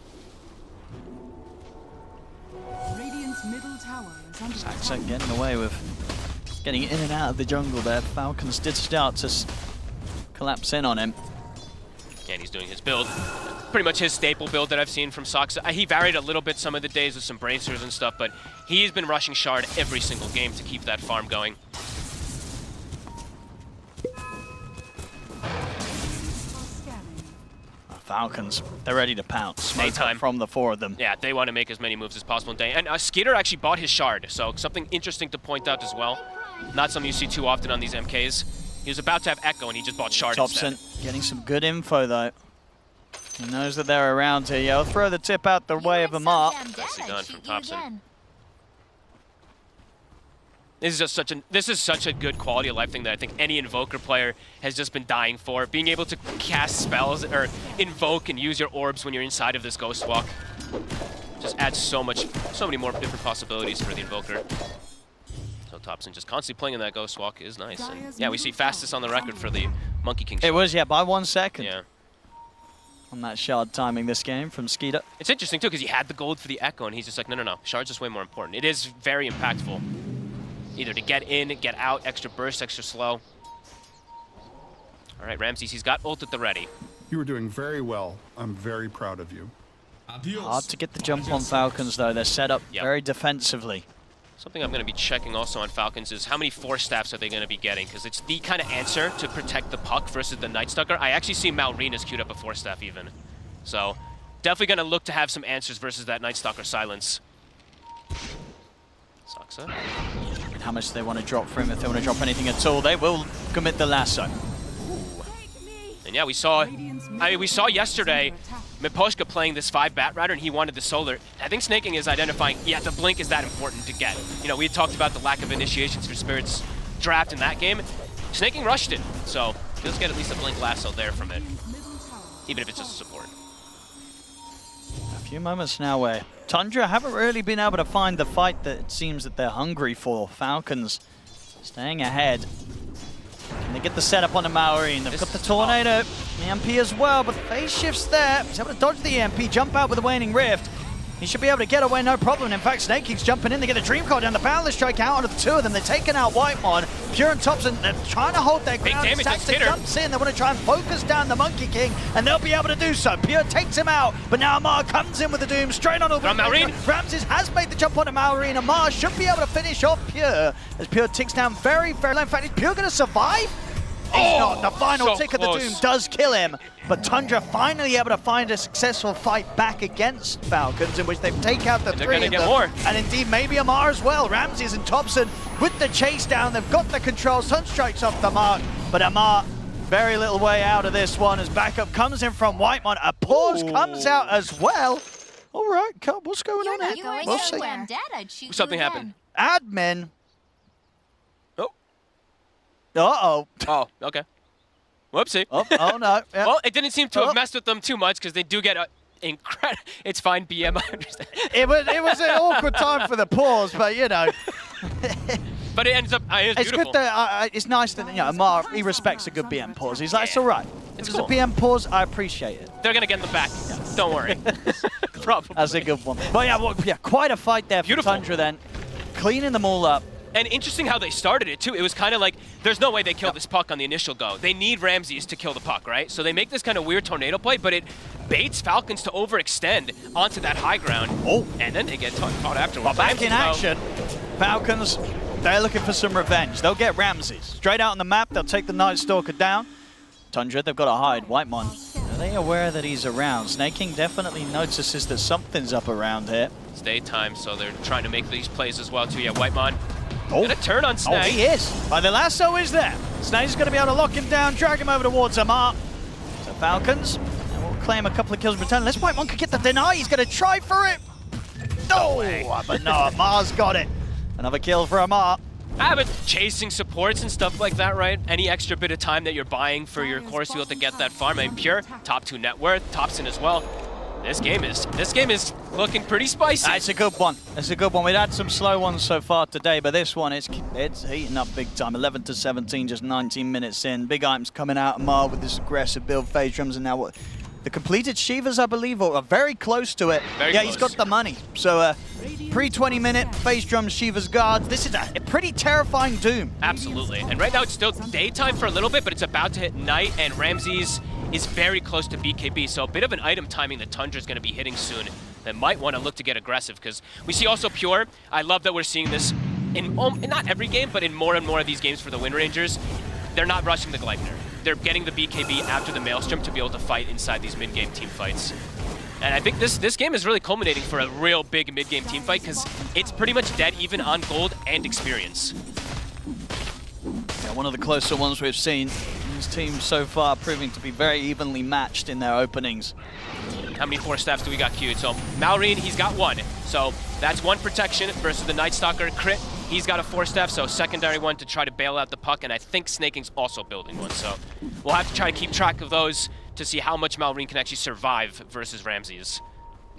Radiant's middle tower is under Saxa getting away with getting in and out of the jungle there. Falcons did start to collapse in on him. And he's doing his build. Pretty much his staple build that I've seen from Saxa. He varied a little bit some of the days with some bracers and stuff, but he's been rushing Shard every single game to keep that farm going. Falcons, they're ready to pounce. Smoke up from the 4 of them. Yeah, they want to make as many moves as possible in day. And Skeeter actually bought his Shard, so something interesting to point out as well. Not something you see too often on these MKs. He was about to have Echo, and he just bought Shard Thompson instead. getting some good info, though. He knows that they're around here. Yeah, I'll throw the tip out the way of Amar. Nicely done from Thompson. This is such a good quality of life thing that I think any Invoker player has just been dying for. Being able to cast spells or invoke and use your orbs when you're inside of this Ghost Walk just adds so many more different possibilities for the Invoker. So Thompson just constantly playing in that Ghost Walk is nice. And yeah, we see fastest on the record for the Monkey King shot. It was, yeah, by 1 second. Yeah. On that Shard timing this game from Skeeter. It's interesting too, because he had the gold for the Echo, and he's just like, no, Shard's just way more important. It is very impactful. Either to get in, get out, extra burst, extra slow. All right, Ramses, he's got ult at the ready. You were doing very well. I'm very proud of you. Hard to get the jump on Falcons, though. They're set up very defensively. Something I'm going to be checking also on Falcons is how many Force Staffs are they going to be getting, because it's the kind of answer to protect the puck versus the Night Stalker. I actually see Malrina's queued up a Force Staff even. So definitely going to look to have some answers versus that Night Stalker silence. Saxa. And how much do they want to drop for him? If they want to drop anything at all, they will commit the lasso. And yeah, we saw yesterday Miposhka playing this 5 Bat Rider, and he wanted the Solar. I think Snaking is identifying, yeah, the Blink is that important to get. You know, we had talked about the lack of initiations for Spirit's draft in that game. Snaking rushed it, so he'll get at least a Blink Lasso there from it, even if it's just a support. A few moments now where Tundra haven't really been able to find the fight that it seems that they're hungry for. Falcons staying ahead. Can they get the setup on the Maureen? They've got the Tornado, the EMP as well, but the phase shift's there. He's able to dodge the EMP, jump out with the Waning Rift. He should be able to get away, no problem. In fact, Snake keeps jumping in. They get a Dream Card down. The Boundless Strike out of the 2 of them. They're taking out Whitemon. Pure and Thompson, they're trying to hold their ground. Big damage on Saxon jumps in. They want to try and focus down the Monkey King, and they'll be able to do so. Pure takes him out, but now Amar comes in with the Doom straight on the Maureen. Ramses has made the jump on the Maureen. Amar should be able to finish off Pure, as Pure ticks down very, very low. In fact, is Pure going to survive? He's not. The final tick of the Doom does kill him, but Tundra finally able to find a successful fight back against Falcons, in which they take out the 3 of them. More. And indeed, maybe Amar as well. Ramses and Thompson with the chase down. They've got the control. Sunstrike's off the mark, but Amar very little way out of this one as backup comes in from Whitemon. A pause comes out as well. All right, what's going on here? We'll see. Something happened. Admin. Uh-oh. Oh, okay. Whoopsie. Oh no. Yeah. Well, it didn't seem to have messed with them too much, because they do get incredible. It's fine, BM, I understand. It was an awkward time for the pause, but you know. But it ends up, it's beautiful. Good that, it's nice that, you know, Amar, he respects a good BM pause. He's like, it's all right. If it's a BM pause, I appreciate it. They're going to get them back. Yeah. Don't worry. Probably. That's a good one. But yeah, quite a fight there for Tundra then. Cleaning them all up. And interesting how they started it, too. It was kind of like, there's no way they kill this puck on the initial go. They need Ramses to kill the puck, right? So they make this kind of weird tornado play, but it baits Falcons to overextend onto that high ground. Oh. And then they get caught afterwards. Well, back in action. Falcons, they're looking for some revenge. They'll get Ramses. Straight out on the map, they'll take the Night Stalker down. Tundra, they've got to hide. Whitemon, are they aware that he's around? Snake King definitely notices that something's up around here. It's daytime, so they're trying to make these plays as well, too. Yeah, Whitemon Oh, gonna turn on Snag. Oh, he is. But the lasso is there. Snag's going to be able to lock him down, drag him over towards Amar. So Falcons will claim a couple of kills in return. Unless Whitemon could get the deny. He's going to try for it. Oh, but no, Amar's got it. Another kill for Amar. But chasing supports and stuff like that, right? Any extra bit of time that you're buying for your core to be able to get that farm. I mean, Pure, top 2 net worth, Thompson as well. This game is looking pretty spicy. It's a good one. It's a good one. We've had some slow ones so far today, but this one, it's heating up big time. 11 to 17, just 19 minutes in. Big items coming out of Mar with this aggressive build, phase drums, and now what? The completed Shivas, I believe, are very close to it. Very yeah, close. He's got the money. So pre-20-minute phase drums, Shivas guards. This is a pretty terrifying Doom. Absolutely. And right now it's still daytime for a little bit, but it's about to hit night, and Ramses is very close to BKB. So a bit of an item timing that Tundra is going to be hitting soon that might want to look to get aggressive, because we see also Pure. I love that we're seeing this in not every game, but in more and more of these games for the Wind Rangers. They're not rushing the Gleipnir. They're getting the BKB after the Maelstrom to be able to fight inside these mid-game team fights. And I think this game is really culminating for a real big mid-game team fight, because it's pretty much dead even on gold and experience. Yeah, one of the closer ones we've seen. These teams so far proving to be very evenly matched in their openings. How many 4-staffs do we got queued? So Malrine, he's got 1. So that's 1 protection versus the Night Stalker. Crit, he's got a 4-staff, so secondary one to try to bail out the puck, and I think Snaking's also building one. So we'll have to try to keep track of those to see how much Malrine can actually survive versus Ramses.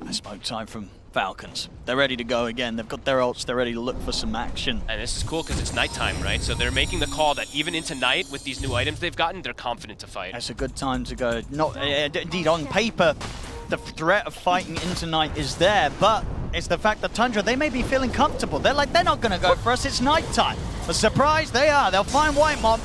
Nice smoke time from Falcons. They're ready to go again. They've got their ults. They're ready to look for some action. And this is cool because it's nighttime, right? So they're making the call that even into night, with these new items they've gotten, they're confident to fight. It's a good time to go. Not indeed, on paper, the threat of fighting into night is there, but it's the fact that Tundra, they may be feeling comfortable. They're like, they're not going to go for us. It's nighttime. But surprise, they are. They'll find Whitemon.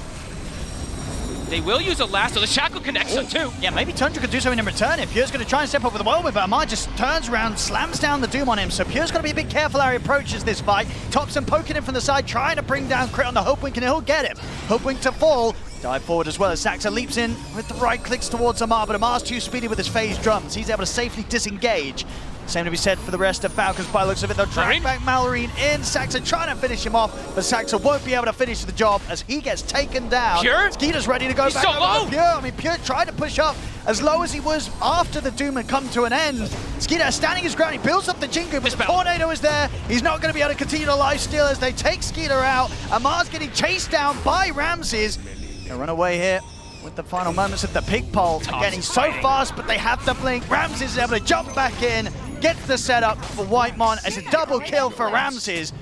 They will use a lasso. The shackle connects them too. Yeah, maybe Tundra could do something in return. If Pure's going to try and step up with the whirlwind, but Amar just turns around, slams down the Doom on him. So Pure's got to be a bit careful how he approaches this fight. Thompson poking him from the side, trying to bring down Crit on the Hopewink, and he'll get him. Hopewink to fall. Dive forward as well as Saxa leaps in with the right clicks towards Amar, but Amar's too speedy with his phase drums. He's able to safely disengage. Same to be said for the rest of Falcons by the looks of it. They'll drag back Malrine in. Saxa trying to finish him off, but Saxa won't be able to finish the job as he gets taken down. Pure? Skeeter's ready to go back over to Pure. I mean, Pure tried to push up as low as he was after the Doom had come to an end. Skeeter standing his ground. He builds up the Jingu, but the Tornado is there. He's not going to be able to continue to lifesteal as they take Skeeter out. Amar's getting chased down by Ramses. They'll run away here with the final moments of the pig pole. They're getting so fast, but they have to blink. Ramses is able to jump back in, gets the setup for Whitemon. It's a double kill for Ramses.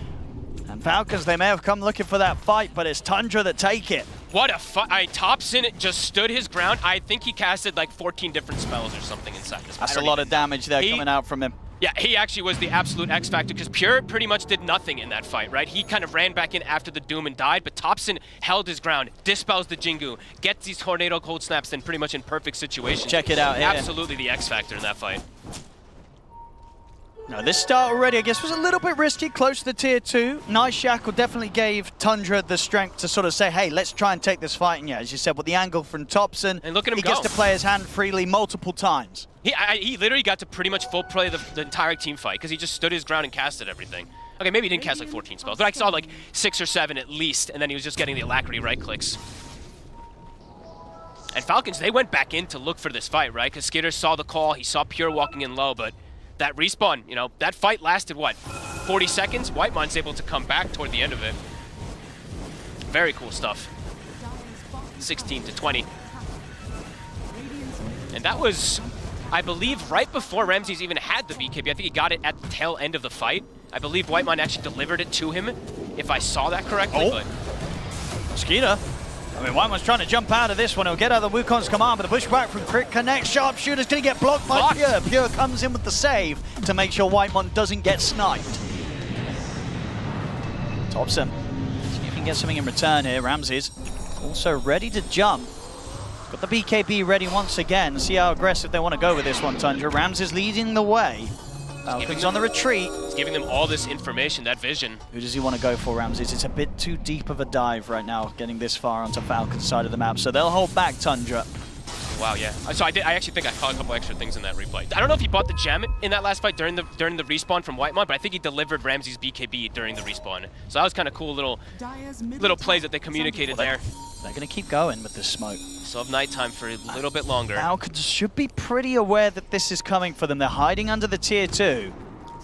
And Falcons, they may have come looking for that fight, but it's Tundra that take it. What a fight. Thompson just stood his ground. I think he casted like 14 different spells or something inside this. That's a lot of damage there coming out from him. Yeah, he actually was the absolute X factor because Pure pretty much did nothing in that fight, right? He kind of ran back in after the Doom and died, but Thompson held his ground, dispels the Jingu, gets these Tornado cold snaps, and pretty much in perfect situations. Check it out here. Absolutely the X factor in that fight. Now this start already, I guess, was a little bit risky, close to the tier 2. Nice Shackle definitely gave Tundra the strength to sort of say, hey, let's try and take this fight. And yeah, as you said, with the angle from Thompson, and look at him he gets to play his hand freely multiple times. He literally got to pretty much full play the entire team fight because he just stood his ground and casted everything. Okay, maybe he didn't cast like 14 spells, but I saw like 6 or 7 at least, and then he was just getting the Alacrity right clicks. And Falcons, they went back in to look for this fight, right? Because Skitter saw the call, he saw Pure walking in low, but that respawn, you know, that fight lasted, what, 40 seconds? Whitemon's able to come back toward the end of it. Very cool stuff. 16 to 20. And that was, I believe, right before Ramses even had the BKB. I think he got it at the tail end of the fight. I believe Whitemon actually delivered it to him, if I saw that correctly. But Skeeter. I mean, Whitemon's trying to jump out of this one. He'll get out of the Wukong's command, but the pushback from Crit connects. Sharpshooter's going to get blocked by Pure. Pure comes in with the save to make sure Whitemon doesn't get sniped. Thompson, see if he can get something in return here. Ramses also ready to jump. Got the BKB ready once again. See how aggressive they want to go with this one, Tundra. Ramses leading the way. Falcons on the retreat. He's giving them all this information, that vision. Who does he want to go for, Ramses? It's a bit too deep of a dive right now, getting this far onto Falcon's side of the map, so they'll hold back Tundra. Wow, yeah. So I actually think I caught a couple extra things in that replay. I don't know if he bought the gem in that last fight during the respawn from Whitemon, but I think he delivered Ramsey's BKB during the respawn. So that was kind of cool little plays that they communicated there. They're going to keep going with this smoke. So have nighttime for a little bit longer. Falcons should be pretty aware that this is coming for them. They're hiding under the tier 2.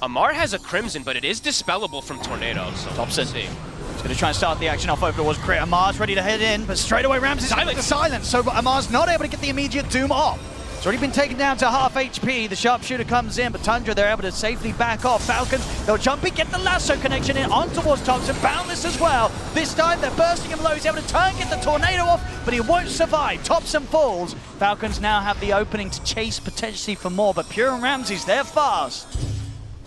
Amar has a Crimson, but it is dispellable from Tornado, so Thompson. we'll see. He's going to try and start the action off over towards Crit. Amar's ready to head in, but straight away Ramsey's with the silence, so Amar's not able to get the immediate Doom off. It's already been taken down to half HP. The sharpshooter comes in, but Tundra, they're able to safely back off. Falcons, they'll jump in, get the lasso connection in on towards Thompson. Boundless as well. This time they're bursting him low. He's able to turn, get the tornado off, but he won't survive. Thompson falls. Falcons now have the opening to chase potentially for more, but Pure and Ramsey's, they're fast.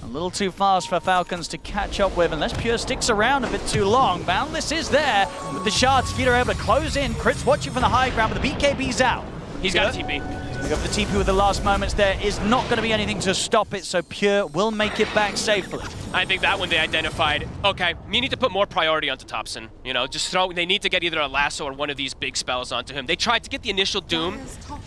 A little too fast for Falcons to catch up with, unless Pure sticks around a bit too long. Boundless is there with the shards. Skeeter able to close in. Crit's watching from the high ground, but the BKB's out. He's got a TP. We go for the TP with the last moments. There is not going to be anything to stop it, so Pure will make it back safely. I think that one they identified, okay, you need to put more priority onto Thompson. You know, just they need to get either a lasso or one of these big spells onto him. They tried to get the initial Doom.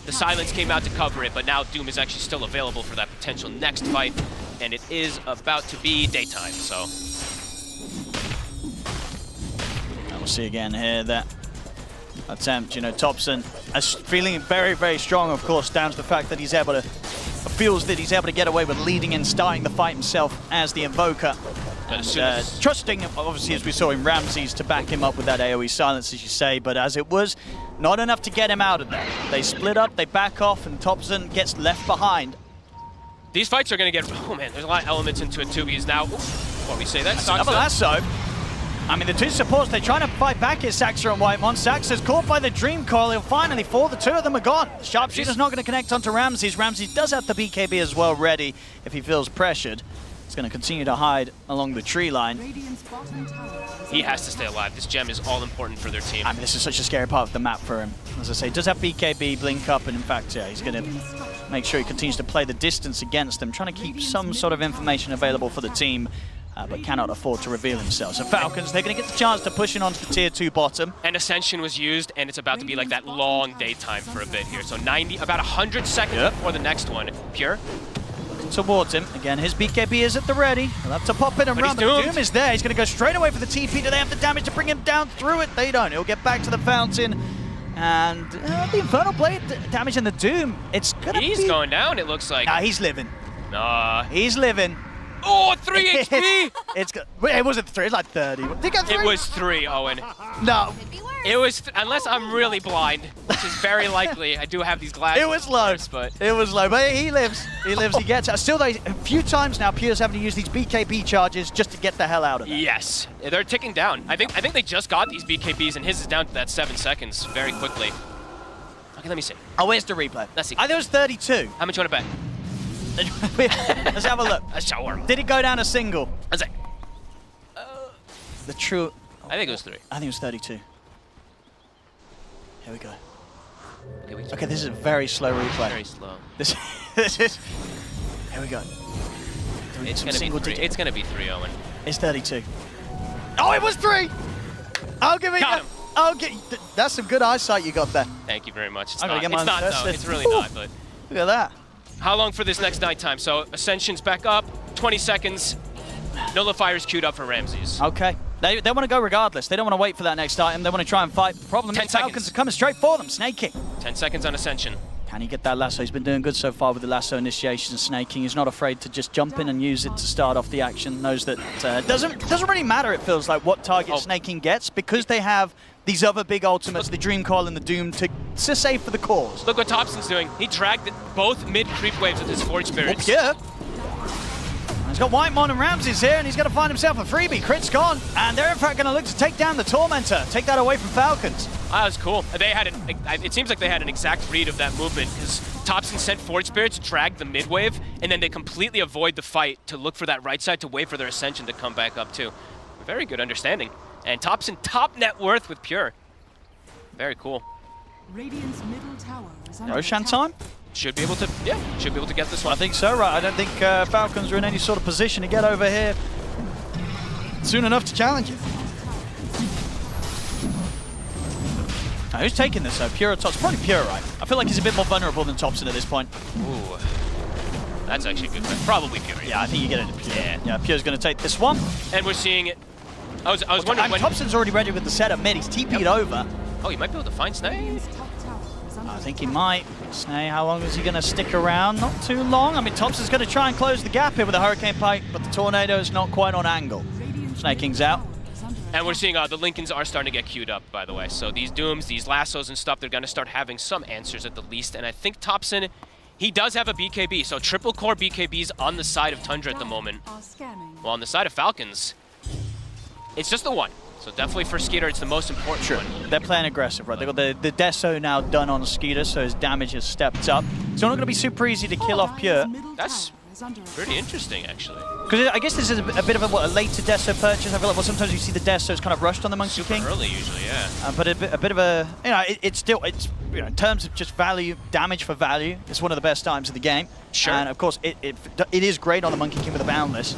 The silence came out to cover it, but now Doom is actually still available for that potential next fight. And it is about to be daytime, so. And we'll see again here that attempt, you know, Thompson is feeling very, very strong, of course, down to the fact that he's able to, feels that he's able to get away with leading and starting the fight himself as the Invoker. And, trusting, obviously, as we saw in Ramsey's, to back him up with that AoE silence, as you say, but as it was, not enough to get him out of there. They split up, they back off, and Thompson gets left behind. These fights are going to get, oh man, there's a lot of elements into it too, because now, what we say that? That's another lasso. I mean, the two supports, they're trying to fight back here, Saxa and Whitemon. Saxa's caught by the Dream Coil. He'll finally fall. The two of them are gone. Sharpshooter's not going to connect onto Ramsey's. Ramsey does have the BKB as well ready if he feels pressured. He's going to continue to hide along the tree line. He has to stay alive. This gem is all important for their team. I mean, this is such a scary part of the map for him. As I say, does have BKB, blink up, and in fact, yeah, he's going to make sure he continues to play the distance against them, trying to keep some sort of information available for the team, but cannot afford to reveal himself. So Falcons, they're going to get the chance to push in onto the tier 2 bottom. And Ascension was used, and it's about to be like that long daytime for a bit here. So 90, about 100 seconds before the next one. Pure. Towards him. Again, his BKB is at the ready. He'll have to pop in and run, but Doom is there. He's going to go straight away for the TP. Do they have the damage to bring him down through it? They don't. He'll get back to the fountain. And the Infernal Blade damaging the Doom. It's going to be... He's going down, it looks like. Nah, he's living. Nah. He's living. Oh, 3 HP! It wasn't 3, it's like 30. Did you get 3? It was 3, Owen. No. It was, unless I'm really blind, which is very likely. I do have these glasses. It was low, but it was low. But he lives. He lives. He gets it. Still, a few times now, Pure's having to use these BKB charges just to get the hell out of it. Yes, they're ticking down. I think they just got these BKBs, and his is down to that 7 seconds very quickly. Okay, let me see. Oh, where's the replay? Let's see. I think it was 32. How much you want to bet? Let's have a look. A shower. Did it go down a single? Let's see. The true. I think it was 3. I think it was 32. Here we go. Okay, this is a very slow replay. Very slow. This is. Here we go. It's gonna be 3. It's gonna be 3, Owen. It's 32. Oh, it was 3. I'll give it. Got him. I'll get. That's some good eyesight you got there. Thank you very much. It's I'm not. gonna get It's not. first No, it's really not. But look at that. How long for this next nighttime? So Ascension's back up. 20 seconds. Nullifier's queued up for Ramsey's. Okay. They want to go regardless. They don't want to wait for that next item. They want to try and fight. The problem is Falcons are coming straight for them. Snaking. 10 seconds on Ascension. Can he get that lasso? He's been doing good so far with the lasso initiation and snaking. He's not afraid to just jump in and use it to start off the action. Knows that doesn't really matter, it feels like, what target snaking gets, because they have these other big ultimates, the Dream Coil and the Doom, to save for the cause. Look what Thompson's doing. He dragged both mid creep waves with his Forge Spirits. Yeah. He's got Whitemon and Ramsey's here, and he's going to find himself a freebie. Crit's gone, and they're in fact going to look to take down the Tormentor, take that away from Falcons. That was cool. They had it seems like they had an exact read of that movement, because Thompson sent Forge Spirits, dragged the mid wave, and then they completely avoid the fight to look for that right side to wait for their Ascension to come back up too. Very good understanding. And Thompson top net worth with Pure. Very cool. Radiant's middle tower is under Roshan time? Should be able to, should be able to get this one. I think so, right? I don't think Falcons are in any sort of position to get over here soon enough to challenge it. Who's taking this though? Pure or Tops? Probably Pure, right? I feel like he's a bit more vulnerable than Topson at this point. Ooh. That's actually a good bet. Probably Pure. Yeah, I think you get it to Pure. Yeah, Pure's going to take this one. And we're seeing it. I was wondering when... Topson's already ready with the setup mid. He's TP'd over. Oh, he might be able to find Snake. I think he might. Snake, how long is he going to stick around? Not too long. I mean, Topson's going to try and close the gap here with a Hurricane Pike, but the Tornado is not quite on angle. Snaking's out. And we're seeing the Lincolns are starting to get queued up, by the way. So these Dooms, these Lassos and stuff, they're going to start having some answers at the least. And I think Topson, he does have a BKB. So triple core BKBs on the side of Tundra at the moment. Well, on the side of Falcons, it's just the one. So definitely for Skeeter, it's the most important one. They're playing aggressive, right? They've got the Deso now done on Skeeter, so his damage has stepped up. It's not going to be super easy to kill off Pure. That's pretty interesting, actually. Because I guess this is a bit of a later Deso purchase. I feel like sometimes you see the Desos kind of rushed on the Monkey King. Super early, usually, yeah. But a bit of a, it's still, in terms of just value, damage for value, it's one of the best times of the game. Sure. And of course, it is great on the Monkey King with a Boundless.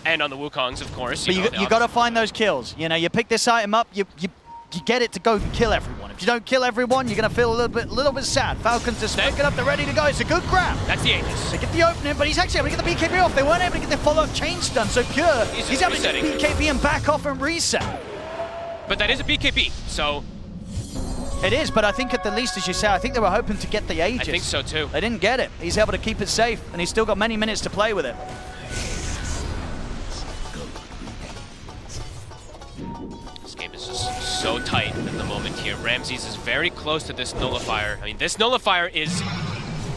And on the Wukongs, of course. But you got to find those kills. You pick this item up, you get it to go kill everyone. If you don't kill everyone, you're going to feel a little bit sad. Falcons just pick it up, they're ready to go. It's a good grab. That's the Aegis. They get the opening, but he's actually able to get the BKB off. They weren't able to get their follow-up chain stun, so Pure, he's able to get BKB and back off and reset. But that is a BKB, so... It is, but I think at the least, as you say, I think they were hoping to get the Aegis. I think so too. They didn't get it. He's able to keep it safe, and he's still got many minutes to play with it. This game is just so tight at the moment here. Ramses is very close to this nullifier. I mean, this nullifier is...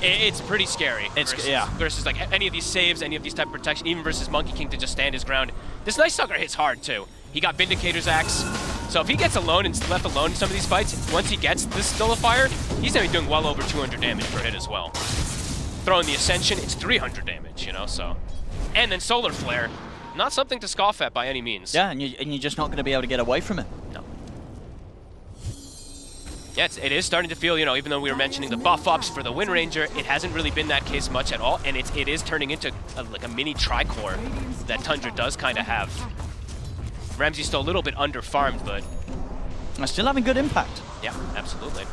It's pretty scary. Versus like any of these saves, any of these type of protection, even versus Monkey King to just stand his ground. This Night Stalker hits hard too. He got Vindicator's Axe. So if he gets alone and left alone in some of these fights, once he gets this nullifier, he's gonna be doing well over 200 damage per hit as well. Throwing the Ascension, it's 300 damage, so. And then Solar Flare, not something to scoff at by any means. Yeah, and you're just not gonna be able to get away from it. No. Yeah, it is starting to feel, even though we were mentioning the buff ups for the Wind Ranger, it hasn't really been that case much at all, and it is turning into like a mini Tricore that Tundra does kind of have. Ramsey's still a little bit under-farmed, but... Still having good impact. Yeah, absolutely.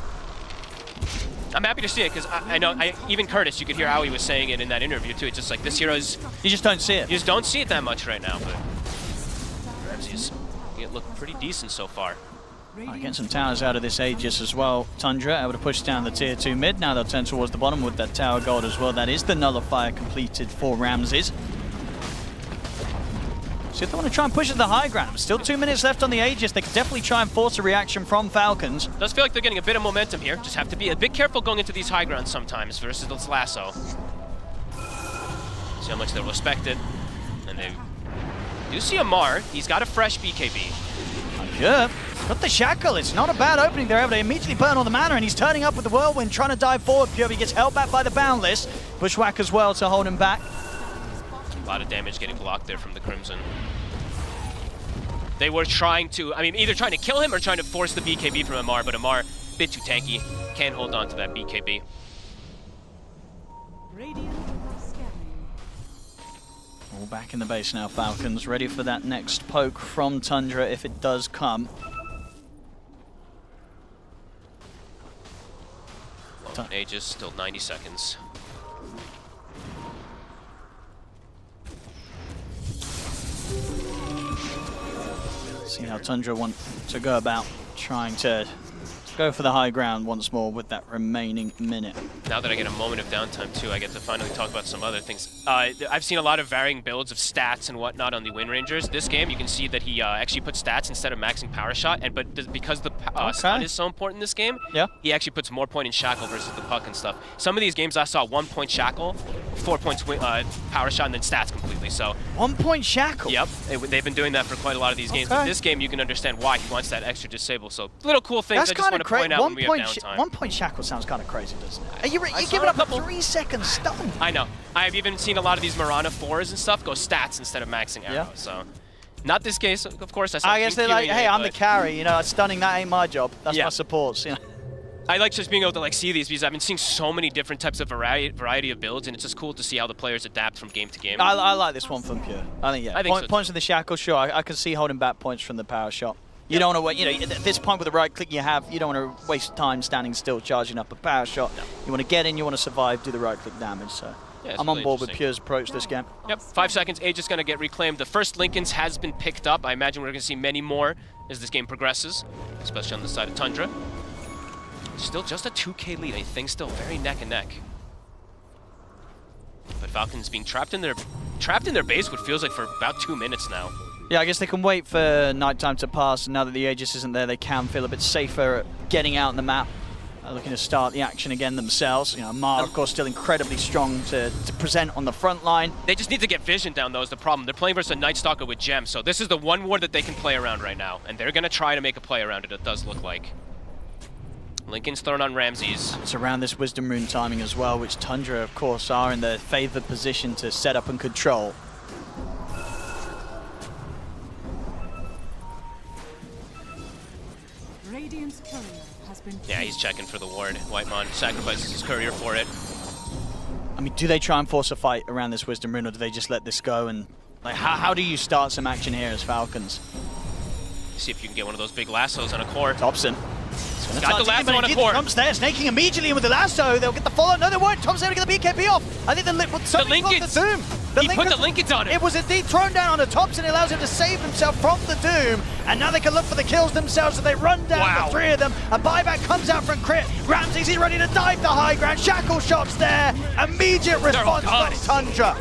I'm happy to see it, because I know, even Curtis, you could hear how he was saying it in that interview, too. It's just like, this hero's... You just don't see it. You just don't see it that much right now, but... Ramsey's looked pretty decent so far. Getting some towers out of this Aegis as well. Tundra able to push down the tier 2 mid. Now they'll turn towards the bottom with that tower gold as well. That is the nullifier completed for Ramses. So if they want to try and push it to the high ground, still 2 minutes left on the Aegis, they could definitely try and force a reaction from Falcons. Does feel like they're getting a bit of momentum here. Just have to be a bit careful going into these high grounds sometimes versus this Lasso. See how much they'll respect it. And they do see Amar. He's got a fresh BKB. Yeah, got the Shackle. It's not a bad opening. They're able to immediately burn all the mana, and he's turning up with the Whirlwind, trying to dive forward. Pure, he gets held back by the Boundless. Bushwhack as well to hold him back. A lot of damage getting blocked there from the Crimson. They were trying to, either trying to kill him or trying to force the BKB from Amar, but Amar, a bit too tanky, can't hold on to that BKB. All back in the base now, Falcons, ready for that next poke from Tundra if it does come. Aegis, still 90 seconds. See how Tundra want to go about trying to go for the high ground once more with that remaining minute. Now that I get a moment of downtime too, I get to finally talk about some other things. I've seen a lot of varying builds of stats and whatnot on the Wind Rangers. This game, you can see that he actually puts stats instead of maxing power shot, but because the stun is so important in this game, he actually puts more point in shackle versus the puck and stuff. Some of these games I saw 1 point shackle, 4 points power shot, and then stats completely. So 1 point shackle. Yep, they've been doing that for quite a lot of these games. But this game, you can understand why he wants that extra disable. So little cool things I just want to point out when we have downtime. 1 point shackle sounds kind of crazy, doesn't it? You give it up a 3 second stun. I know. I've even seen a lot of these Marana 4s and stuff go stats instead of maxing arrow. So not this case, of course. I guess they're like, hey, I'm the carry. Stunning that ain't my job. That's my supports. I like just being able to see these because I've been seeing so many different types of variety of builds, and it's just cool to see how the players adapt from game to game. I like this one from Pure. I think points in the shackle, sure. I can see holding back points from the power shot. You don't want to wait, you know, at this point with the right click you have, you don't want to waste time standing still, charging up a power shot. No. You want to get in, you want to survive, do the right click damage, so yeah, I'm really on board with Pure's approach this game. Yep, 5 seconds, Age is going to get reclaimed. The first Lincolns has been picked up. I imagine we're going to see many more as this game progresses, especially on the side of Tundra. Still just a 2K lead, I think still very neck and neck. But Falcons being trapped in their base, what feels like for about 2 minutes now. Yeah, I guess they can wait for nighttime to pass, and now that the Aegis isn't there, they can feel a bit safer at getting out on the map, looking to start the action again themselves. You know, Mar, of course, still incredibly strong to present on the front line. They just need to get vision down, though, is the problem. They're playing versus a Night Stalker with gems, so this is the one ward that they can play around right now, and they're going to try to make a play around it, it does look like. Lincoln's thrown on Ramses. It's around this Wisdom Rune timing as well, which Tundra, of course, are in the favored position to set up and control. Radiant's courier has been Yeah, he's checking for the ward. Whitemon sacrifices his courier for it. I mean, do they try and force a fight around this Wisdom Rune, or do they just let this go? And like, how do you start some action here as Falcons? See if you can get one of those big lassos on a core. Thompson. Got the lasso on a core. Trump's there, snaking immediately in with the lasso. They'll get the follow. No, they won't. Trump's there to get the BKB off. I think the Lincolns. The Doom. He put the Lincolns on him. It was indeed thrown down on the Thompson. It allows him to save himself from the Doom. And now they can look for the kills themselves, so they run down the 3 of them. A buyback comes out from Crit. Ramses, he's ready to dive the high ground. Shackle shots there. Immediate response from Tundra.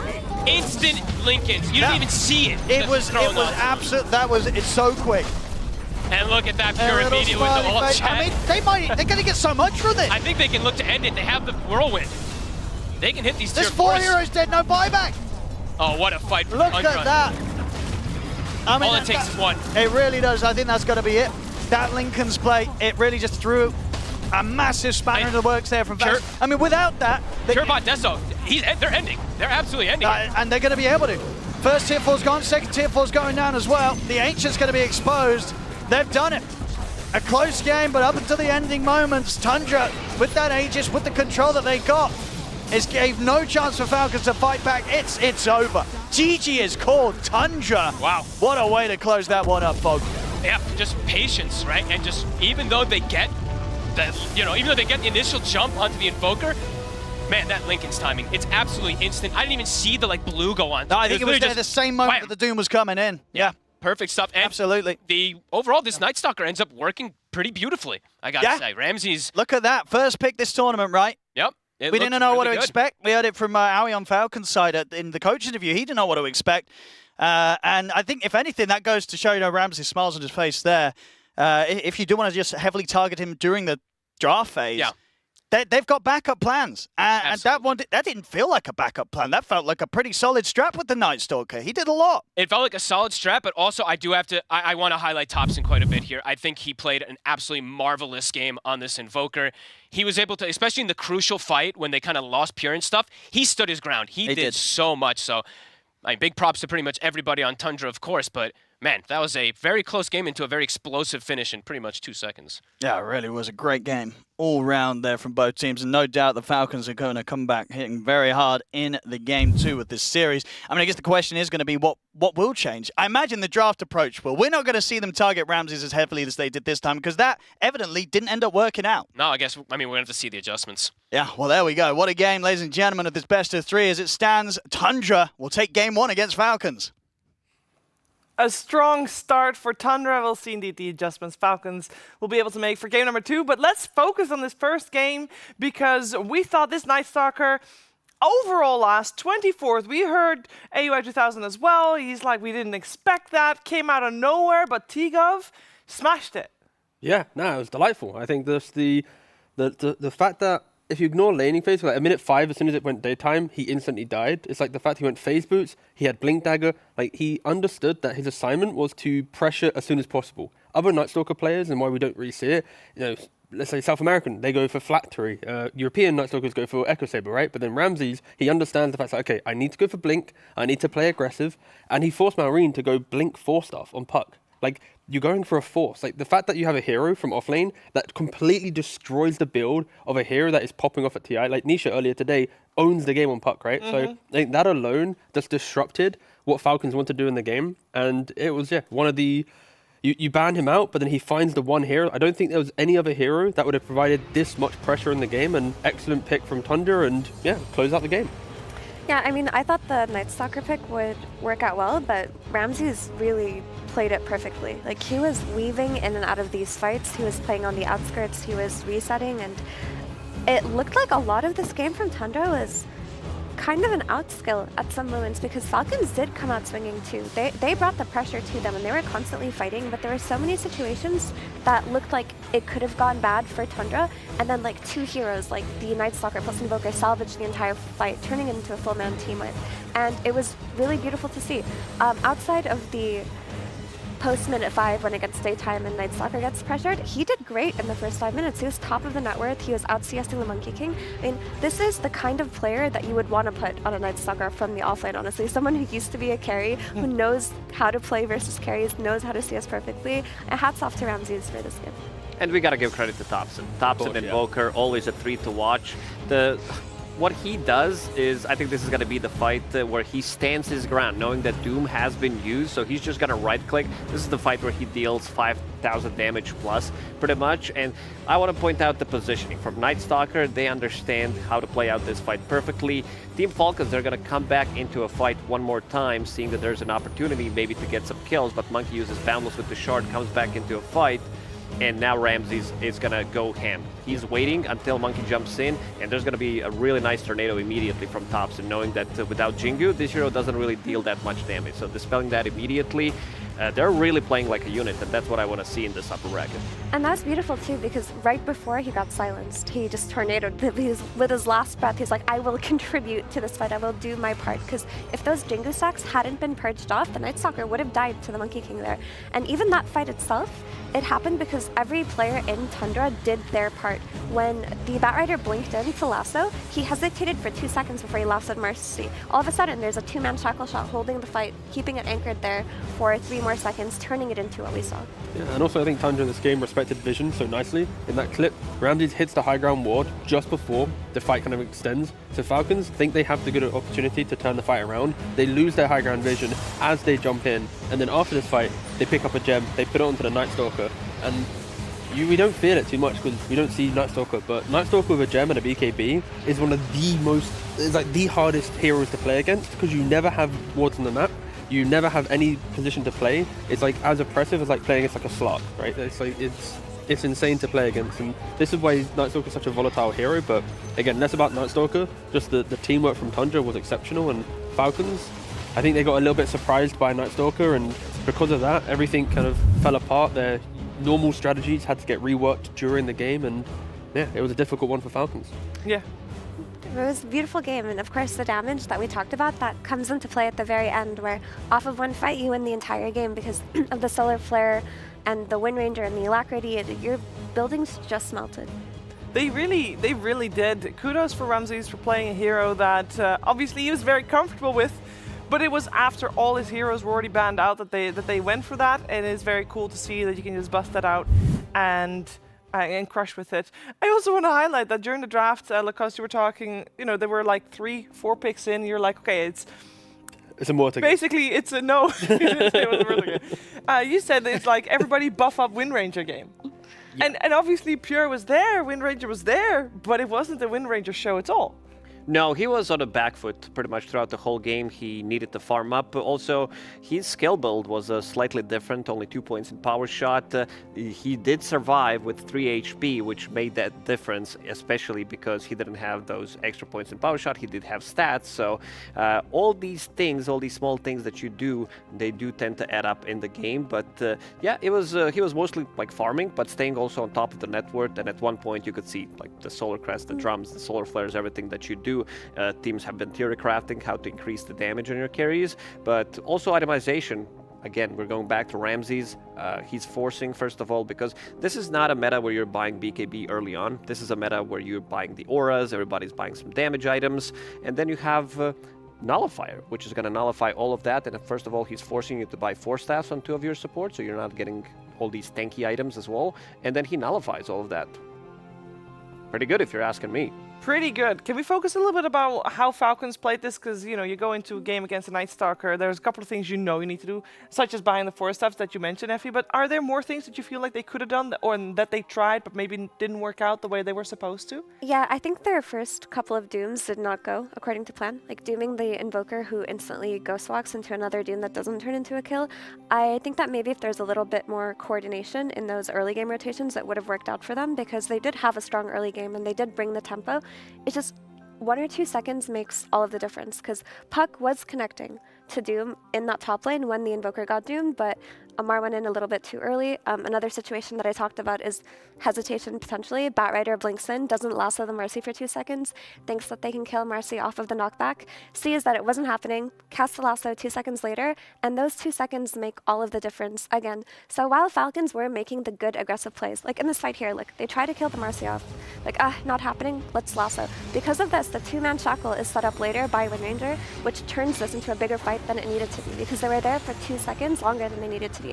Instant Lincolns. You didn't even see it. It was absolute. It's so quick. And look at that Pure immediately with the ult chat. I mean, they're going to get so much from this. I think they can look to end it. They have the whirlwind. They can hit these tier 4s. There's 4 heroes dead, no buyback. Oh, what a fight for Look Tundra. at that. I mean, all it takes is one. It really does. I think that's got to be it. That Lincoln's play, it really just threw a massive spanner into the works there from Pure. I mean, without that... Purebot Deso, they're ending. They're absolutely ending. And they're going to be able to. First tier 4's gone, second tier 4's going down as well. The Ancient's going to be exposed. They've done it. A close game, but up until the ending moments, Tundra, with that Aegis, with the control that they got, gave no chance for Falcons to fight back. It's over. GG is called. Tundra. Wow. What a way to close that one up, Fog. Yeah, just patience, right? And just even though they get the initial jump onto the Invoker, man, that Lincoln's timing, it's absolutely instant. I didn't even see the blue go on. No, I think it was there the same moment that the Doom was coming in. Yeah. Perfect stuff. And absolutely. Overall, this Night Stalker ends up working pretty beautifully, I gotta say. Ramses. Look at that. First pick this tournament, right? Yep. We didn't know what to expect. We heard it from Aoi on Falcon's side in the coach interview. He didn't know what to expect. And I think, if anything, that goes to show, Ramses smiles on his face there. If you do want to just heavily target him during the draft phase, they've got backup plans. And that didn't feel like a backup plan. That felt like a pretty solid strap with the Night Stalker. He did a lot. It felt like a solid strap, but also I want to highlight Thompson quite a bit here. I think he played an absolutely marvelous game on this Invoker. He was able to, especially in the crucial fight when they kind of lost Pure and stuff, he stood his ground. He did so much. So, big props to pretty much everybody on Tundra, of course, but man, that was a very close game into a very explosive finish in pretty much 2 seconds. Yeah, it really was a great game all round there from both teams, and no doubt the Falcons are going to come back hitting very hard in the game 2 with this series. I mean, I guess the question is going to be what will change? I imagine the draft approach will. We're not going to see them target Ramses as heavily as they did this time, because that evidently didn't end up working out. No, we're going to have to see the adjustments. Yeah, well, there we go. What a game, ladies and gentlemen, of this best of 3. As it stands, Tundra will take game 1 against Falcons. A strong start for Tundra. We'll see indeed the adjustments Falcons will be able to make for game number 2. But let's focus on this first game, because we thought this Night Stalker overall last 24th. We heard AUI 2000 as well. He's like, we didn't expect that. Came out of nowhere, but T-Gov smashed it. Yeah, no, it was delightful. I think this the fact that if you ignore laning phase, like a minute 5, as soon as it went daytime, he instantly died. It's like the fact he went phase boots, he had blink dagger. Like, he understood that his assignment was to pressure as soon as possible. Other Night Stalker players, and why we don't really see it, let's say South American, they go for Flattery. European Night Stalkers go for Echo Saber, right? But then Ramses, he understands the fact that, okay, I need to go for blink, I need to play aggressive, and he forced Maureen to go blink 4 stuff on Puck. Like, you're going for a force. Like, the fact that you have a hero from offlane that completely destroys the build of a hero that is popping off at TI, like Nisha earlier today, owns the game on Puck, right? So like, that alone just disrupted what Falcons want to do in the game. And it was, one of the, you banned him out, but then he finds the one hero. I don't think there was any other hero that would have provided this much pressure in the game, and excellent pick from Tundra, and yeah, close out the game. Yeah, I mean, I thought the Night Stalker pick would work out well, but Ramses really played it perfectly. Like, he was weaving in and out of these fights, he was playing on the outskirts, he was resetting, and it looked like a lot of this game from Tundra was kind of an outskill at some moments, because Falcons did come out swinging too. They brought the pressure to them and they were constantly fighting, but there were so many situations that looked like it could have gone bad for Tundra, and then like two heroes like the Night Stalker plus Invoker salvaged the entire fight, turning it into a full man team wipe. And it was really beautiful to see. Outside of the post-minute 5 when it gets daytime and Night Stalker gets pressured, he did great in the first 5 minutes. He was top of the net worth, he was out-CSing the Monkey King. I mean, this is the kind of player that you would want to put on a Night Stalker from the offlane, honestly. Someone who used to be a carry, who knows how to play versus carries, knows how to CS perfectly. And hats off to Ramses for this game. And we gotta give credit to Thompson. Thompson Invoker, always a treat to watch. What he does is, I think this is going to be the fight where he stands his ground, knowing that Doom has been used, so he's just going to right-click. This is the fight where he deals 5,000 damage plus, pretty much, and I want to point out the positioning. From Night Stalker, they understand how to play out this fight perfectly. Team Falcons, they're going to come back into a fight one more time, seeing that there's an opportunity maybe to get some kills, but Monkey uses Boundless with the shard, comes back into a fight. And now Ramses is gonna go ham. He's waiting until Monkey jumps in, and there's gonna be a really nice tornado immediately from Thompson, knowing that without Jingu, this hero doesn't really deal that much damage. So dispelling that immediately, they're really playing like a unit, and that's what I want to see in this upper bracket. And that's beautiful too, because right before he got silenced, he just tornadoed with his last breath. He's like, I will contribute to this fight, I will do my part. Because if those Jingu stacks hadn't been purged off, the Night Stalker would have died to the Monkey King there. And even that fight itself, it happened because every player in Tundra did their part. When the Batrider blinked in to lasso, he hesitated for 2 seconds before he lassoed Mercy. All of a sudden, there's a 2-man shackle shot holding the fight, keeping it anchored there for 3 more seconds, turning it into what we saw. Yeah, and also I think Tundra in this game respected vision so nicely. In that clip, Ramses hits the high ground ward just before the fight kind of extends. So Falcons think they have the good opportunity to turn the fight around. They lose their high ground vision as they jump in, and then after this fight, they pick up a gem, they put it onto the Night Stalker, and we don't feel it too much because we don't see Night Stalker, but Night Stalker with a gem and a BKB is one of the most, it's like the hardest heroes to play against, because you never have wards on the map, you never have any position to play. It's like as oppressive as like playing against like a slark, right? It's like it's insane to play against, and this is why Night Stalker is such a volatile hero. But again, less about Night Stalker, just the teamwork from Tundra was exceptional, and Falcons, I think they got a little bit surprised by Night Stalker, and because of that, everything kind of fell apart. Their normal strategies had to get reworked during the game, and yeah, it was a difficult one for Falcons. Yeah. It was a beautiful game, and of course the damage that we talked about, that comes into play at the very end, where off of one fight you win the entire game because of the Solar Flare and the Wind Ranger and the Alacrity, and your buildings just melted. They really did. Kudos for Ramses for playing a hero that obviously he was very comfortable with, but it was after all his heroes were already banned out that they went for that, and it's very cool to see that you can just bust that out and crush with it. I also want to highlight that during the draft, Lacoste, you were talking, you know, there were like 3-4 picks in, you're like, okay, it's a Mortar game. Basically, it's a no. You said that it's like everybody buff up Wind Ranger game. Yeah. And obviously Pure was there, Wind Ranger was there, but it wasn't the Wind Ranger show at all. No, he was on the back foot pretty much throughout the whole game. He needed to farm up. But also, his skill build was slightly different, only 2 points in power shot. He did survive with 3 HP, which made that difference, especially because he didn't have those extra points in power shot. He did have stats. So all these things, all these small things that you do, they do tend to add up in the game. But yeah, he was mostly like farming, but staying also on top of the net worth. And at one point, you could see like the Solar Crest, the drums, the Solar Flares, everything that you do. Teams have been theory crafting how to increase the damage on your carries, but also itemization. Again, we're going back to Ramses. He's forcing, first of all, because this is not a meta where you're buying BKB early on. This is a meta where you're buying the auras, everybody's buying some damage items, and then you have Nullifier, which is going to nullify all of that. And first of all, he's forcing you to buy 4 staffs on 2 of your supports, so you're not getting all these tanky items as well. And then he nullifies all of that. Pretty good if you're asking me. Pretty good. Can we focus a little bit about how Falcons played this? Because, you know, you go into a game against a Night Stalker, there's a couple of things you know you need to do, such as buying the 4-steps that you mentioned, Effie. But are there more things that you feel like they could have done or that they tried but maybe didn't work out the way they were supposed to? Yeah, I think their first couple of dooms did not go according to plan. Like dooming the Invoker who instantly ghost walks into another doom that doesn't turn into a kill. I think that maybe if there's a little bit more coordination in those early game rotations, that would have worked out for them, because they did have a strong early game and they did bring the tempo. It's just 1 or 2 seconds makes all of the difference, because Puck was connecting to Doom in that top lane when the Invoker got doomed, but Amar went in a little bit too early. Another situation that I talked about is hesitation potentially. Batrider blinks in, doesn't lasso the Mercy for 2 seconds, thinks that they can kill Mercy off of the knockback, sees that it wasn't happening, casts the lasso 2 seconds later, and those 2 seconds make all of the difference again. So while Falcons were making the good aggressive plays, like in this fight here, look, they try to kill the Mercy off, like, not happening, let's lasso. Because of this, the 2-man shackle is set up later by Windranger, which turns this into a bigger fight than it needed to be, because they were there for 2 seconds longer than they needed to be.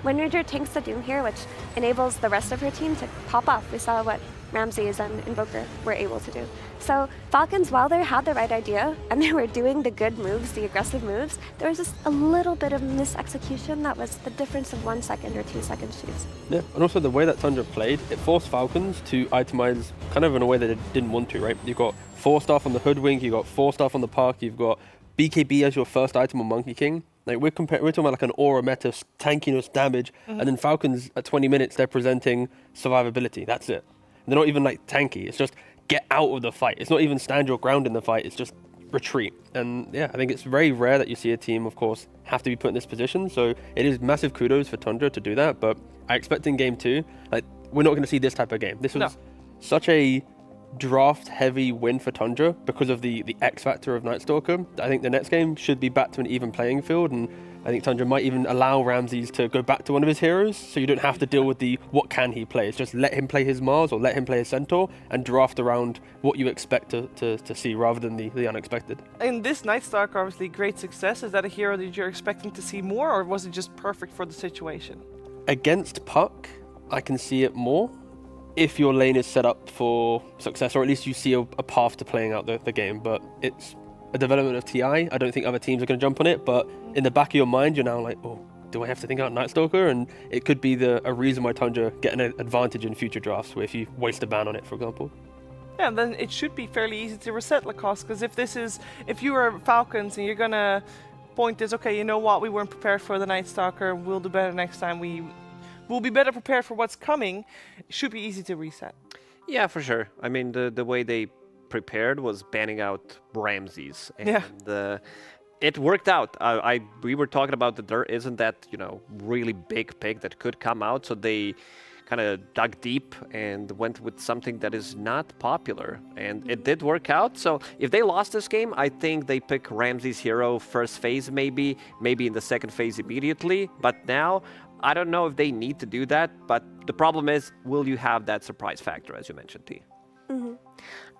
Windranger tanks the Doom here, which enables the rest of her team to pop off. We saw what Ramses and Invoker were able to do. So Falcons, while they had the right idea and they were doing the good moves, the aggressive moves, there was just a little bit of misexecution that was the difference of 1 second or 2 second shoots. Yeah, and also the way that Tundra played, it forced Falcons to itemize kind of in a way that they didn't want to, right? You've got 4 staff on the Hoodwink, you've got 4 staff on the Park, you've got BKB as your first item on Monkey King. Like we're talking about like an Aura meta, tankiness, damage, and then Falcons at 20 minutes they're presenting survivability. That's it. They're not even like tanky. It's just get out of the fight. It's not even stand your ground in the fight. It's just retreat. And yeah, I think it's very rare that you see a team, of course, have to be put in this position. So it is massive kudos for Tundra to do that. But I expect in game 2, like we're not going to see this type of game. This was such a draft-heavy win for Tundra because of the X factor of Night Stalker. I think the next game should be back to an even playing field, and I think Tundra might even allow Ramses to go back to one of his heroes, so you don't have to deal with the what can he play. It's just let him play his Mars or let him play his Centaur and draft around what you expect to see rather than the unexpected. In this Night Stalker, obviously great success. Is that a hero that you're expecting to see more, or was it just perfect for the situation? Against Puck, I can see it more. If your lane is set up for success, or at least you see a path to playing out the game, but it's a development of TI. I don't think other teams are going to jump on it, but in the back of your mind, you're now like, oh, do I have to think about Night Stalker? And it could be a reason why Tundra get an advantage in future drafts, where if you waste a ban on it, for example. Yeah, and then it should be fairly easy to reset Lacoste, because if you are Falcons and you're going to point this, okay, you know what, we weren't prepared for the Night Stalker, we'll do better next time, we'll be better prepared for what's coming, it should be easy to reset. Yeah, for sure. I mean, the way they prepared was banning out Ramses. And it worked out. We were talking about that there isn't that, really big pick that could come out, so they kind of dug deep and went with something that is not popular, and it did work out. So if they lost this game, I think they pick Ramses hero first phase, maybe in the second phase immediately, but now I don't know if they need to do that, but the problem is, will you have that surprise factor, as you mentioned, T?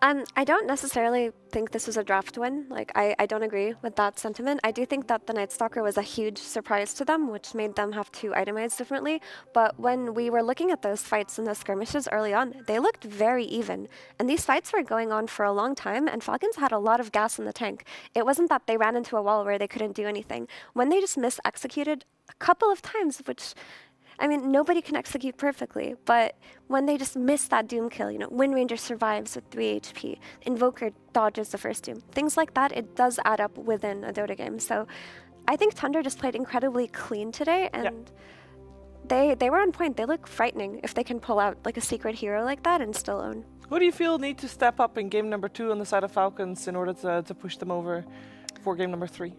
I don't necessarily think this was a draft win. Like, I don't agree with that sentiment. I do think that the Night Stalker was a huge surprise to them, which made them have to itemize differently. But when we were looking at those fights and those skirmishes early on, they looked very even. And these fights were going on for a long time, and Falcons had a lot of gas in the tank. It wasn't that they ran into a wall where they couldn't do anything. When they just mis-executed a couple of times, which, I mean, nobody can execute perfectly, but when they just miss that Doom kill, Windranger survives with 3 HP, Invoker dodges the first Doom, things like that, it does add up within a Dota game. So I think Tundra just played incredibly clean today, and they were on point. They look frightening if they can pull out like a secret hero like that and still own. Who do you feel need to step up in game number 2 on the side of Falcons in order to push them over for game number 3?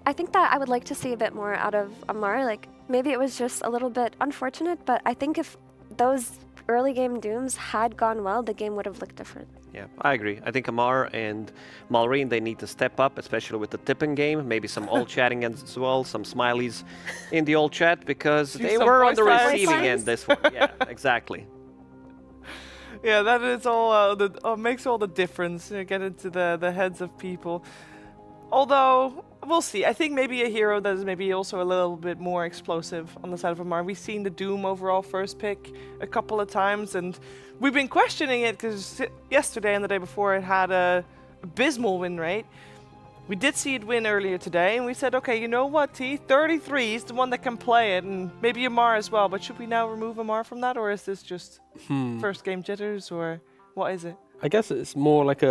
I think that I would like to see a bit more out of Amar. Like, maybe it was just a little bit unfortunate, but I think if those early game Dooms had gone well, the game would have looked different. Yeah, I agree. I think Amar and Malrine, they need to step up, especially with the tipping game. Maybe some old chatting as well, some smileys in the old chat, because they were on the receiving end this one. Yeah, exactly. Yeah, that is all makes all the difference. Get into the heads of people. Although, We'll see. I think maybe a hero that is maybe also a little bit more explosive on the side of Amar. We've seen the Doom overall first pick a couple of times, and we've been questioning it because yesterday and the day before it had a abysmal win rate. We did see it win earlier today, and we said, okay, you know what, T? 33 is the one that can play it, and maybe Amar as well. But should we now remove Amar from that, or is this just first game jitters, or what is it? I guess it's more like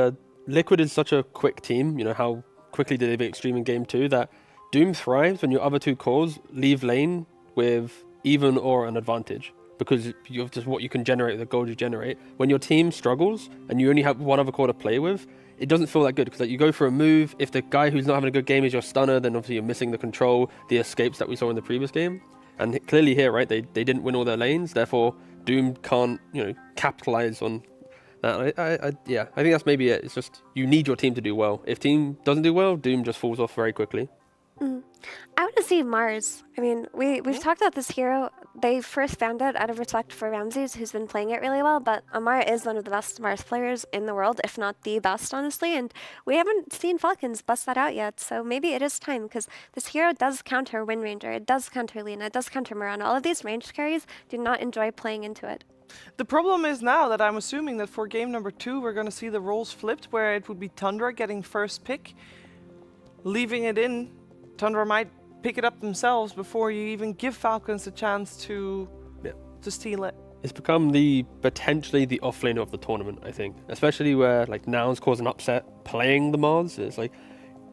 Liquid is such a quick team, you know, how quickly did they be extreme in game 2, that Doom thrives when your other two cores leave lane with even or an advantage, because you have just what you can generate, the gold you generate. When your team struggles and you only have one other core to play with, it doesn't feel that good, because like, you go for a move, if the guy who's not having a good game is your stunner, then obviously you're missing the control, the escapes that we saw in the previous game. And clearly here, right, they didn't win all their lanes, therefore Doom can't, you know, capitalize on that. Yeah, I think that's maybe it. It's just you need your team to do well. If team doesn't do well, Doom just falls off very quickly. I want to see Mars. I mean, we've talked about this hero. They first found it out of respect for Ramses, who's been playing it really well, but Amar is one of the best Mars players in the world, if not the best, honestly, and we haven't seen Falcons bust that out yet, so maybe it is time, because this hero does counter Wind Ranger, it does counter Lina, it does counter Mirana. All of these ranged carries do not enjoy playing into it. The problem is now that I'm assuming that for game number 2, we're going to see the roles flipped, where it would be Tundra getting first pick, leaving it in. Tundra might pick it up themselves before you even give Falcons a chance to steal it. It's become potentially the offlane of the tournament, I think. Especially where like Nouns cause an upset playing the Mars. It's like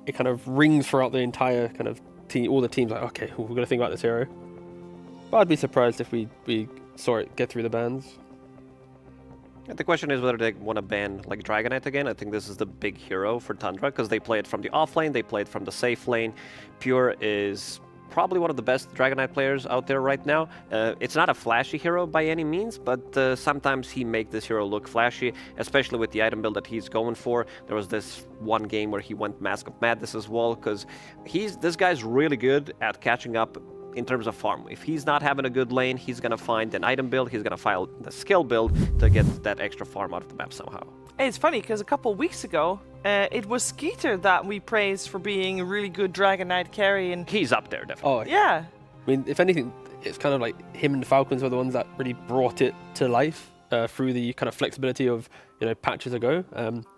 it kind of rings throughout the entire kind of team. All the teams like, okay, we're gonna think about this hero. But I'd be surprised if we saw it get through the bans. The question is whether they want to ban like Dragonite again. I think this is the big hero for Tundra because they play it from the offlane, they play it from the safe lane. Pure is probably one of the best Dragonite players out there right now. It's not a flashy hero by any means, but sometimes he makes this hero look flashy, especially with the item build that he's going for. There was this one game where he went Mask of Madness as well, because this guy's really good at catching up in terms of farm. If he's not having a good lane, he's gonna find an item build, he's gonna find the skill build to get that extra farm out of the map somehow. Hey, it's funny, because a couple of weeks ago, it was Skeeter that we praised for being a really good Dragonite carry, and he's up there, definitely. Oh, yeah. I mean, if anything, it's kind of like him and the Falcons were the ones that really brought it to life through the kind of flexibility of, you know, patches ago.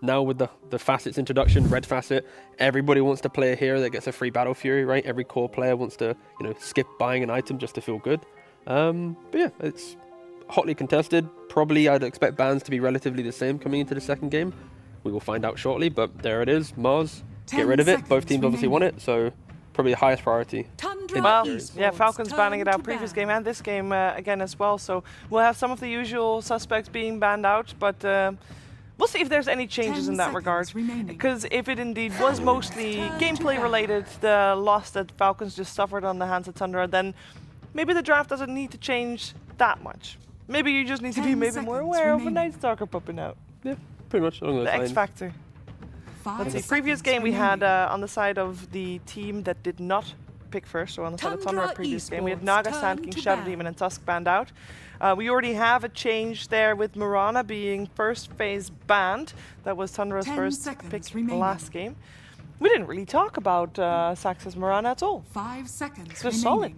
Now with the facets introduction, red facet, everybody wants to play a hero that gets a free Battle Fury, right? Every core player wants to, you know, skip buying an item just to feel good. But yeah, it's hotly contested. Probably I'd expect bans to be relatively the same coming into the second game. We will find out shortly, but there it is. Mars, get rid of it. Both teams obviously want it, so probably the highest priority. Well, yeah, Falcons banning it out previous game and this game again as well, so we'll have some of the usual suspects being banned out, but we'll see if there's any changes in that regard, because if it indeed was mostly gameplay related, the loss that Falcons just suffered on the hands of Tundra, then maybe the draft doesn't need to change that much. Maybe you just need to be maybe more aware of a Night Stalker popping out. Yeah, pretty much along those the lines. X Factor. Let's see, previous game we had on the side of the team that did not pick first, so on the side of Tundra previous game, we had Naga, Sand King, Shadow Demon, and Tusk banned out. We already have a change there with Mirana being first phase banned. That was Tundra's first pick last game. We didn't really talk about Sax's Mirana at all. 5 seconds. It's just solid.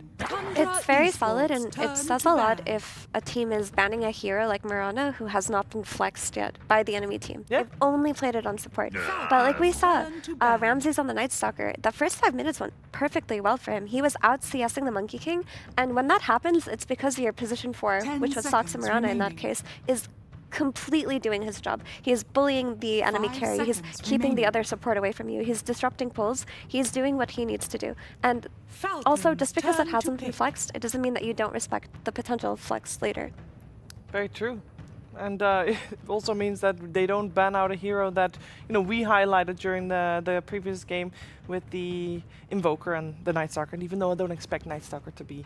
It's very solid, and it says a lot if a team is banning a hero like Mirana who has not been flexed yet by the enemy team. Yeah. They've only played it on support. But like we saw, Ramses on the Night Stalker, the first 5 minutes went perfectly well for him. He was out CSing the Monkey King, and when that happens, it's because your position 4, which was Sox and Mirana in that case, is completely doing his job. He is bullying the enemy carry. He's keeping the other support away from you. He's disrupting pulls. He's doing what he needs to do. And also, just because it hasn't been flexed, it doesn't mean that you don't respect the potential flex later. Very true. And it also means that they don't ban out a hero that, you know, we highlighted during the previous game with the Invoker and the Night Stalker. And even though I don't expect Night Stalker to be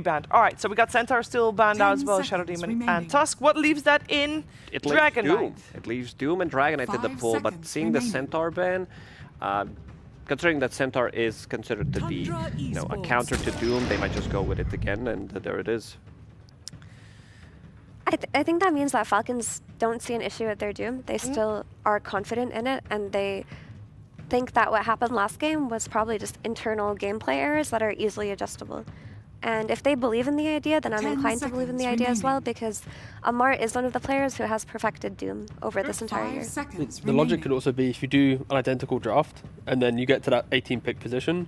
banned. All right, so we got Centaur still banned out as well as Shadow Demon and Tusk. What leaves that in? It leaves Dragonite. Doom. It leaves Doom and Dragonite in the pool, but seeing the Centaur ban, considering that Centaur is considered to be, you know, a counter to Doom, they might just go with it again, and there it is. I think that means that Falcons don't see an issue with their Doom. They still are confident in it, and they think that what happened last game was probably just internal gameplay errors that are easily adjustable. And if they believe in the idea, then I'm inclined to believe in the idea as well, because Amar is one of the players who has perfected Doom over this entire year. The logic could also be if you do an identical draft and then you get to that 18 pick position,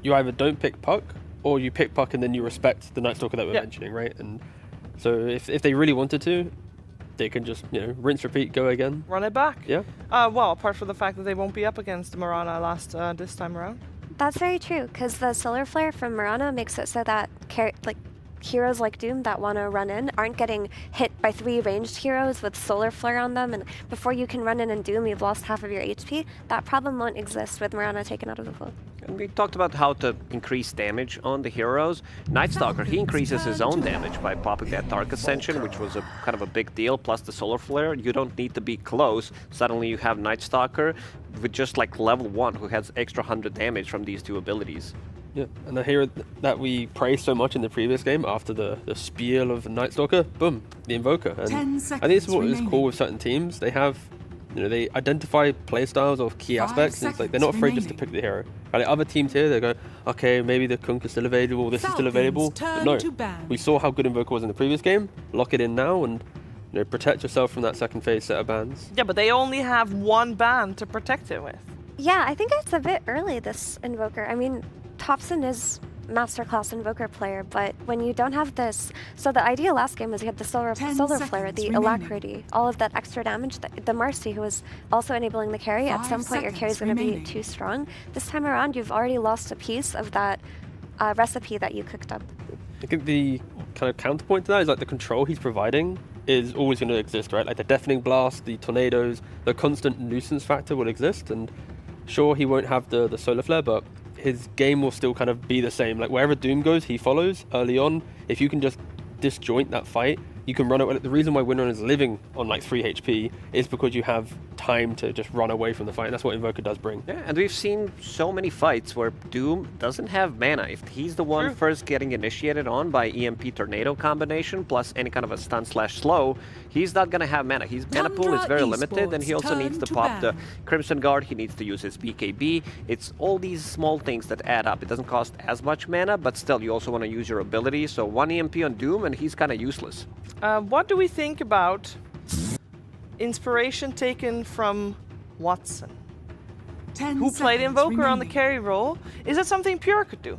you either don't pick Puck or you pick Puck and then you respect the Night Stalker that we're mentioning, right? And so if they really wanted to, they can just, you know, rinse, repeat, go again. Run it back. Yeah. Well, apart from the fact that they won't be up against Marana this time around. That's very true, because the Solar Flare from Marana makes it so that heroes like Doom that want to run in aren't getting hit by 3 ranged heroes with Solar Flare on them, and before you can run in and Doom, you've lost half of your HP. That problem won't exist with Marana taken out of the pool. And we talked about how to increase damage on the heroes. Night Stalker, he increases his own damage by popping that Dark Ascension, which was a kind of a big deal, plus the Solar Flare. You don't need to be close. Suddenly you have Night Stalker with just like level 1 who has extra 100 damage from these 2 abilities. Yeah, and the hero that we praised so much in the previous game after the spiel of Night Stalker, boom, the Invoker. And I think this is what is cool with certain teams. They have, you know, they identify playstyles or key aspects, and it's like they're not afraid just to pick the hero. Like other teams here, they go, okay, maybe the Kunk is still available, this is still available. But no, we saw how good Invoker was in the previous game. Lock it in now and, you know, protect yourself from that second phase set of bans. Yeah, but they only have 1 ban to protect it with. Yeah, I think it's a bit early, this Invoker. I mean, Thompson is masterclass Invoker player, but when you don't have this, so the idea last game was you had the Solar Flare, the Alacrity, all of that extra damage, the Marcy who was also enabling the carry. At some point your carry is going to be too strong. This time around you've already lost a piece of that recipe that you cooked up. I think the kind of counterpoint to that is like the control he's providing is always going to exist, right? Like the Deafening Blast, the Tornadoes, the constant nuisance factor will exist, and sure, he won't have the Solar Flare, but his game will still kind of be the same. Like wherever Doom goes, he follows early on. If you can just disjoint that fight, you can run it. The reason why Winrun is living on like 3 HP is because you have time to just run away from the fight, and that's what Invoker does bring. Yeah, and we've seen so many fights where Doom doesn't have mana. If he's the one first getting initiated on by EMP Tornado combination plus any kind of a stun/slow, he's not gonna have mana. His mana pool is very limited, and he also needs to pop the Crimson Guard, he needs to use his BKB. It's all these small things that add up. It doesn't cost as much mana, but still you also want to use your ability. So 1 EMP on Doom and he's kind of useless. What do we think about inspiration taken from Watson, who played Invoker on the carry role? Is it something Pure could do?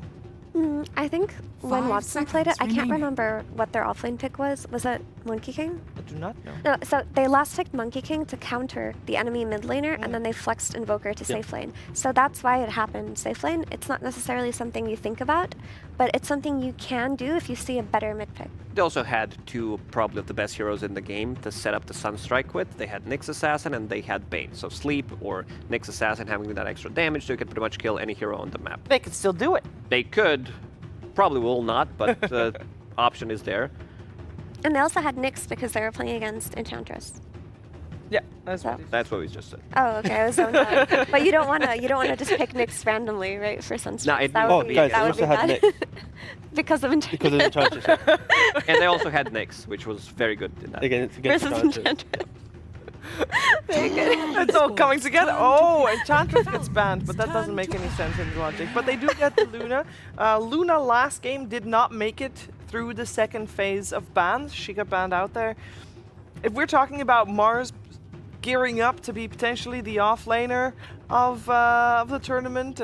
I think when Watson played it, I can't remember what their offlane pick was. Was it Monkey King? I do not know. No, so they last picked Monkey King to counter the enemy mid laner, and then they flexed Invoker to safe lane. So that's why it happened safe lane. It's not necessarily something you think about, but it's something you can do if you see a better mid pick. They also had 2 probably of the best heroes in the game to set up the Sunstrike with. They had Nyx Assassin and they had Bane. So Sleep or Nyx Assassin having that extra damage, so you could pretty much kill any hero on the map. They could still do it. They could. Probably will not, but the option is there. And they also had Nyx because they were playing against Enchantress. Yeah, that's what we just said. Oh, okay, I was zoned out. But you don't wanna just pick Nyx randomly, right? For Sunstrike. No, guys, they also had Nyx. Because of Enchantress. Because of Enchantress. And they also had Nyx, which was very good in that. Against Versus Enchantress. Very good. It's all coming together. Oh, Enchantress gets banned, but that doesn't make any sense in logic. But they do get the Luna. Luna last game did not make it through the second phase of bans. She got banned out there. If we're talking about Mars gearing up to be potentially the offlaner of the tournament,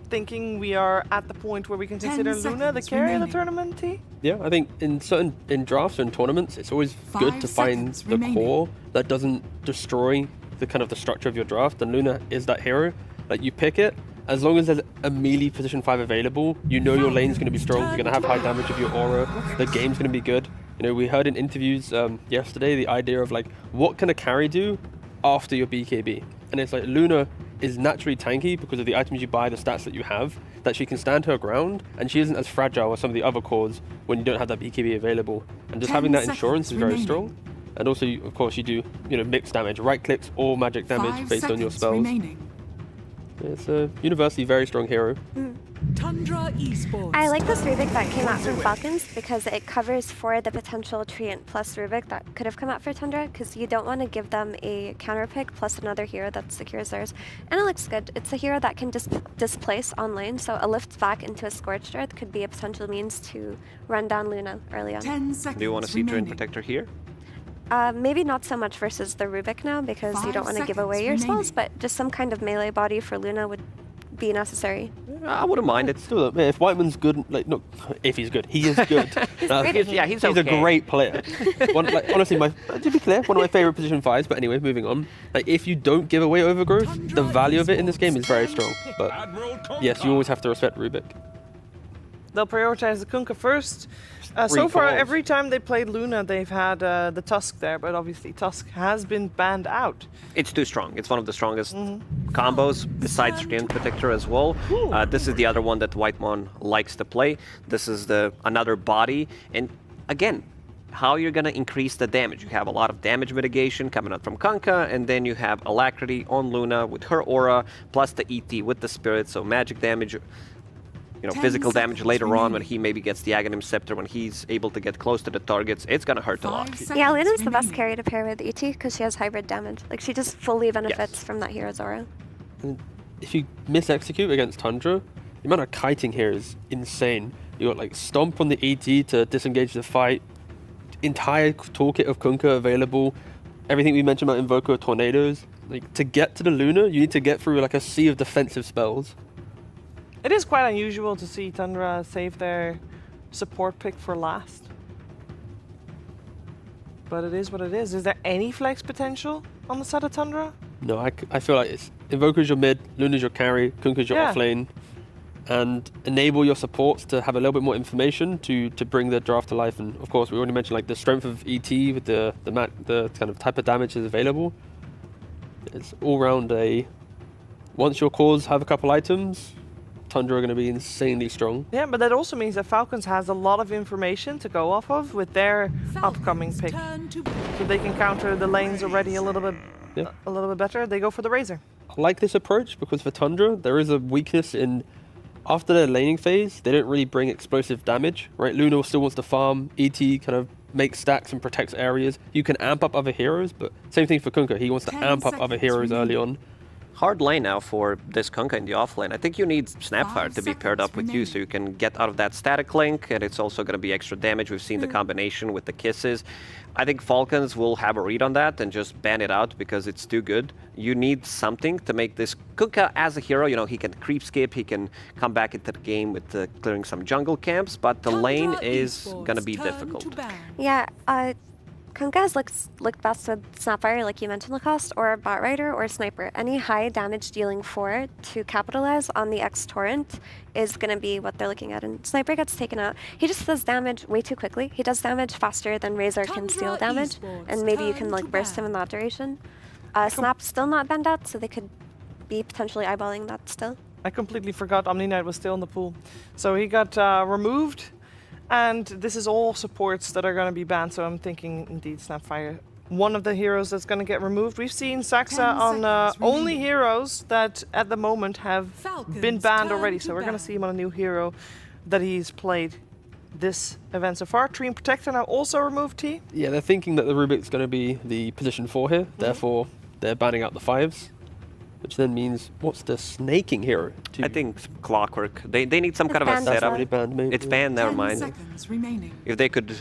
thinking we are at the point where we can consider Luna the carry of the tournament, T? Yeah, I think in drafts and tournaments, it's always good to find the core that doesn't destroy the kind of the structure of your draft, and Luna is that hero. Like you pick it, as long as there's a melee position 5 available, you know your lane's going to be strong, you're going to have high damage of your aura, the game's going to be good. You know, we heard in interviews yesterday the idea of like, what can a carry do after your BKB? And it's like Luna is naturally tanky because of the items you buy, the stats that you have, that she can stand her ground, and she isn't as fragile as some of the other cores when you don't have that BKB available. And just having that insurance is very strong. And also, of course, you do mixed damage, right clicks or magic damage based on your spells. It's a universally very strong hero. Tundra Esports. I like this Rubik that came out from Falcons because it covers for the potential Treant plus Rubik that could have come out for Tundra, because you don't want to give them a counter pick plus another hero that secures theirs. And it looks good. It's a hero that can displace on lane, so a lift back into a Scorched Earth could be a potential means to run down Luna early on. 10 seconds Do you want to see Treant Protector here? Maybe not so much versus the Rubik now, because you don't want to give away your spells, but just some kind of melee body for Luna would be necessary. I wouldn't mind it. Still, if Whiteman's good, like, no, if he's good, he is good. He's he's okay. a great player. Honestly, to be clear, one of my favorite position 5s. But anyway, moving on. Like, if you don't give away Overgrowth, the value of it in this game is very strong. But yes, you always have to respect Rubik. They'll prioritize the Kunkka first. So far, every time they played Luna, they've had the Tusk there, but obviously Tusk has been banned out. It's too strong. It's one of the strongest combos, besides Treant Protector as well. This is the other one that Whitemon likes to play. This is another body. And again, how you're going to increase the damage. You have a lot of damage mitigation coming out from Kunkka, and then you have Alacrity on Luna with her aura, plus the ET with the Spirit, so magic damage. You know, physical damage later on when he maybe gets the Aghanim Scepter, when he's able to get close to the targets, it's gonna hurt a lot. Yeah, Luna's the best carry to pair with ET because she has hybrid damage. Like, she just fully benefits from that hero's aura. And if you miss-execute against Tundra, the amount of kiting here is insane. You got like Stomp on the ET to disengage the fight, entire toolkit of Kunkka available, everything we mentioned about Invoker Tornadoes. Like, to get to the Luna, you need to get through like a sea of defensive spells. It is quite unusual to see Tundra save their support pick for last. But it is what it is. Is there any flex potential on the side of Tundra? No, I feel like it's Invoker's your mid, Luna's your carry, Kunkka's your offlane, and enable your supports to have a little bit more information to bring the draft to life. And of course, we already mentioned like the strength of ET with the kind of type of damage is available. It's all round once your cores have a couple items, Tundra are going to be insanely strong. Yeah, but that also means that Falcons has a lot of information to go off of with their upcoming pick. So they can counter the lanes already a little bit better. They go for the Razor. I like this approach because for Tundra, there is a weakness in after their laning phase, they don't really bring explosive damage, right? Luna still wants to farm, ET kind of makes stacks and protects areas. You can amp up other heroes, but same thing for Kunkka. He wants to amp up other heroes early on. Hard lane now for this Kunkka in the offlane. I think you need Snapfire to be paired up with you so you can get out of that static link, and it's also going to be extra damage. We've seen the combination with the kisses. I think Falcons will have a read on that and just ban it out because it's too good. You need something to make this Kunkka as a hero. You know, he can creep skip, he can come back into the game with clearing some jungle camps, but the lane is going to be difficult. Yeah, Kunkka has looked best with Snapfire, like you mentioned, Lacoste, or Bot Rider, or Sniper. Any high damage dealing 4 to capitalize on the X Torrent is going to be what they're looking at. And Sniper gets taken out. He just does damage way too quickly. He does damage faster than Razor can steal damage, and maybe you can like burst him in that duration. Snap's still not banned out, so they could be potentially eyeballing that still. I completely forgot Omni Knight was still in the pool. So he got removed. And this is all supports that are going to be banned, so I'm thinking indeed Snapfire. One of the heroes that's going to get removed. We've seen Saxa on only heroes that at the moment have been banned already, so we're going to see him on a new hero that he's played this event so far. Treant Protector now also removed T. Yeah, they're thinking that the Rubik's going to be the position 4 here, therefore they're banning out the 5s. Which then means, what's the snaking hero? I think Clockwork. They need some kind of a setup. It's banned, never mind. If they could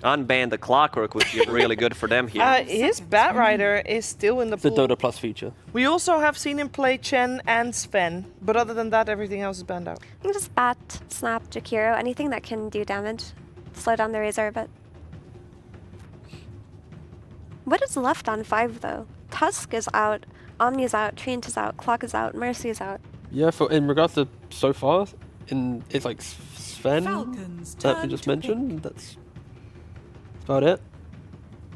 unban the Clockwork, would be really good for them here. His Bat Rider is still in the pool. The DOTA Plus feature. We also have seen him play Chen and Sven, but other than that, everything else is banned out. I think just Bat, Snap, Jakiro, anything that can do damage. Slow down the Razor a bit. What is left on 5, though? Tusk is out. Omni's out, Treant is out, Clock is out, Mercy is out. Yeah, in regards to so far, it's like Sven that we just mentioned. That's about it.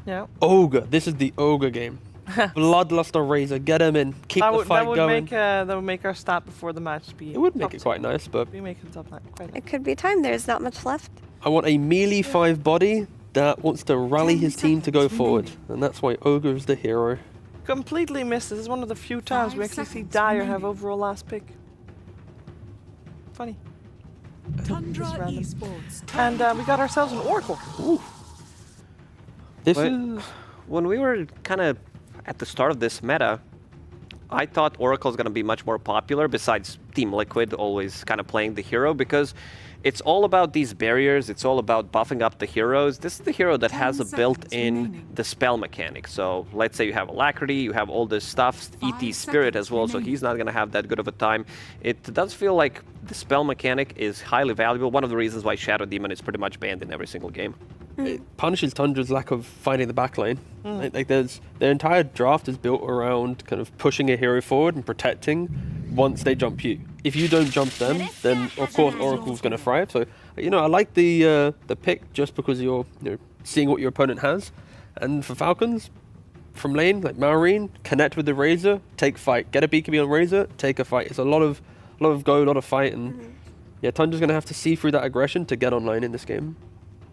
Yeah. Ogre. This is the Ogre game. Bloodluster Razor. Get him in. Keep the fight going. That would make our stat before the match be. It would make it quite nice, but we make it top quite nice. It could be time. There's not much left. I want a melee 5 body that wants to rally his team to go forward, and that's why Ogre is the hero. completely missed. This is one of the few times we actually see Dire have overall last pick. Funny. Tundra Esports. And we got ourselves an Oracle. Ooh. This is... When we were kind of at the start of this meta, I thought Oracle's going to be much more popular, besides Team Liquid always kind of playing the hero, because it's all about these barriers, it's all about buffing up the heroes. This is the hero that has a built-in the spell mechanic. So let's say you have Alacrity, you have all this stuff, ET Spirit as well, so he's not going to have that good of a time. It does feel like the spell mechanic is highly valuable. One of the reasons why Shadow Demon is pretty much banned in every single game. It punishes Tundra's lack of finding the back lane. Like their entire draft is built around kind of pushing a hero forward and protecting once they jump you. If you don't jump them, then of course Oracle's going to thrive. So I like the pick just because you're seeing what your opponent has. And for Falcons, from lane like Maureen, connect with the Razor, take fight, get a BKB on Razor, take a fight. It's a lot of go, a lot of fight, and yeah, Tundra's going to have to see through that aggression to get online in this game.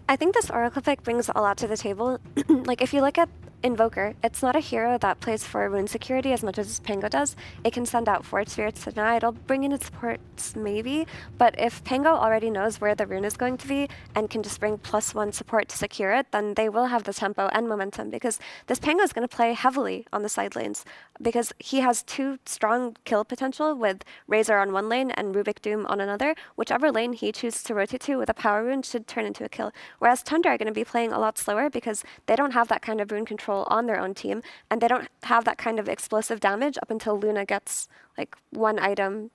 I think this Oracle pick brings a lot to the table. Like, if you look at Invoker, it's not a hero that plays for rune security as much as Pango does. It can send out Fort Spirits to deny, it'll bring in its supports maybe, but if Pango already knows where the rune is going to be and can just bring +1 support to secure it, then they will have the tempo and momentum, because this Pango is going to play heavily on the side lanes, because he has 2 strong kill potential with Razor on one lane and Rubik Doom on another. Whichever lane he chooses to rotate to with a power rune should turn into a kill. Whereas Tundra are going to be playing a lot slower because they don't have that kind of rune control on their own team, and they don't have that kind of explosive damage up until Luna gets like 1 item,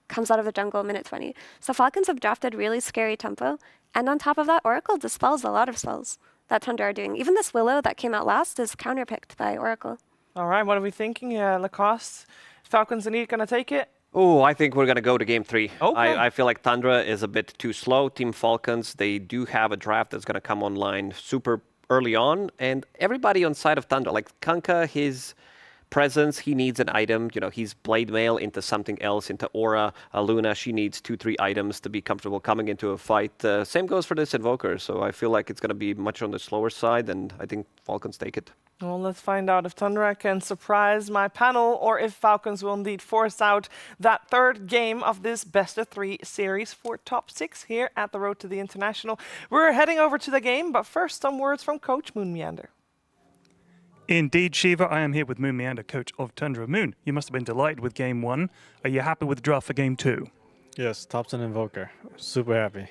comes out of the jungle minute 20. So Falcons have drafted really scary tempo, and on top of that, Oracle dispels a lot of spells that Tundra are doing. Even this Willow that came out last is counterpicked by Oracle. All right, what are we thinking? Lacoste, Falcons and Elite going to take it? Oh, I think we're going to go to game 3. Okay. I feel like Tundra is a bit too slow. Team Falcons, they do have a draft that's going to come online super early on, and everybody on side of Tundra, like Kanka, his presence, he needs an item. He's Blade Mail into something else, into Aura. Luna, she needs 2-3 items to be comfortable coming into a fight. Same goes for this Invoker, so I feel like it's going to be much on the slower side, and I think Falcons take it. Well, let's find out if Tundra can surprise my panel, or if Falcons will indeed force out that 3rd game of this best-of-3 series for top 6 here at the Road to the International. We're heading over to the game, but first, some words from Coach Moon Meander. Indeed, Shiva, I am here with Moon Meander, coach of Tundra. Moon, you must have been delighted with Game 1. Are you happy with the draft for Game 2? Yes, Thompson Invoker. Super happy.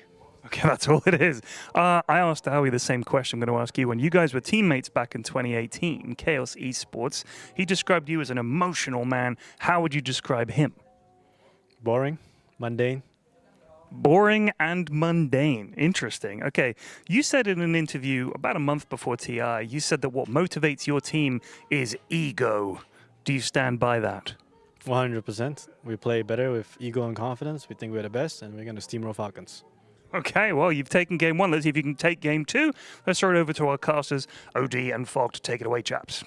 Okay, that's all it is. I asked Howie the same question I'm going to ask you. When you guys were teammates back in 2018, Chaos Esports, he described you as an emotional man. How would you describe him? Boring, mundane. Boring and mundane. Interesting. Okay, you said in an interview about a month before TI, you said that what motivates your team is ego. Do you stand by that? 100%. We play better with ego and confidence. We think we're the best, and we're going to steamroll Falcons. Okay, well, you've taken Game 1. Let's see if you can take Game 2. Let's throw it over to our casters, OD and Fog, to take it away, chaps.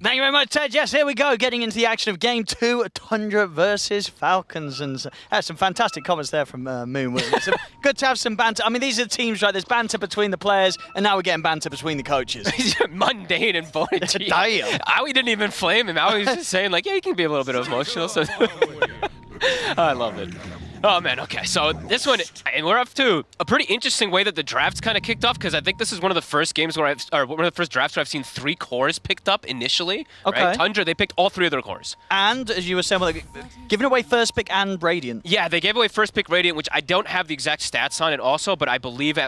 Thank you very much, Ted. Yes, here we go, getting into the action of Game 2, Tundra versus Falcons. And some fantastic comments there from Moon. It's good to have some banter. I mean, these are the teams, right? There's banter between the players, and now we're getting banter between the coaches. Mundane and boring. Damn. Howie didn't even flame him. Howie was just saying, like, yeah, you can be a little bit emotional. So I love it. Oh, man, okay, so this one, and we're up to a pretty interesting way that the draft's kind of kicked off, because I think this is one of the first games where one of the first drafts where I've seen 3 cores picked up initially. Okay. Right? Tundra, they picked all 3 of their cores. And, as you were saying, like, giving away first pick and Radiant. Yeah, they gave away first pick Radiant, which I don't have the exact stats on it also, but I believe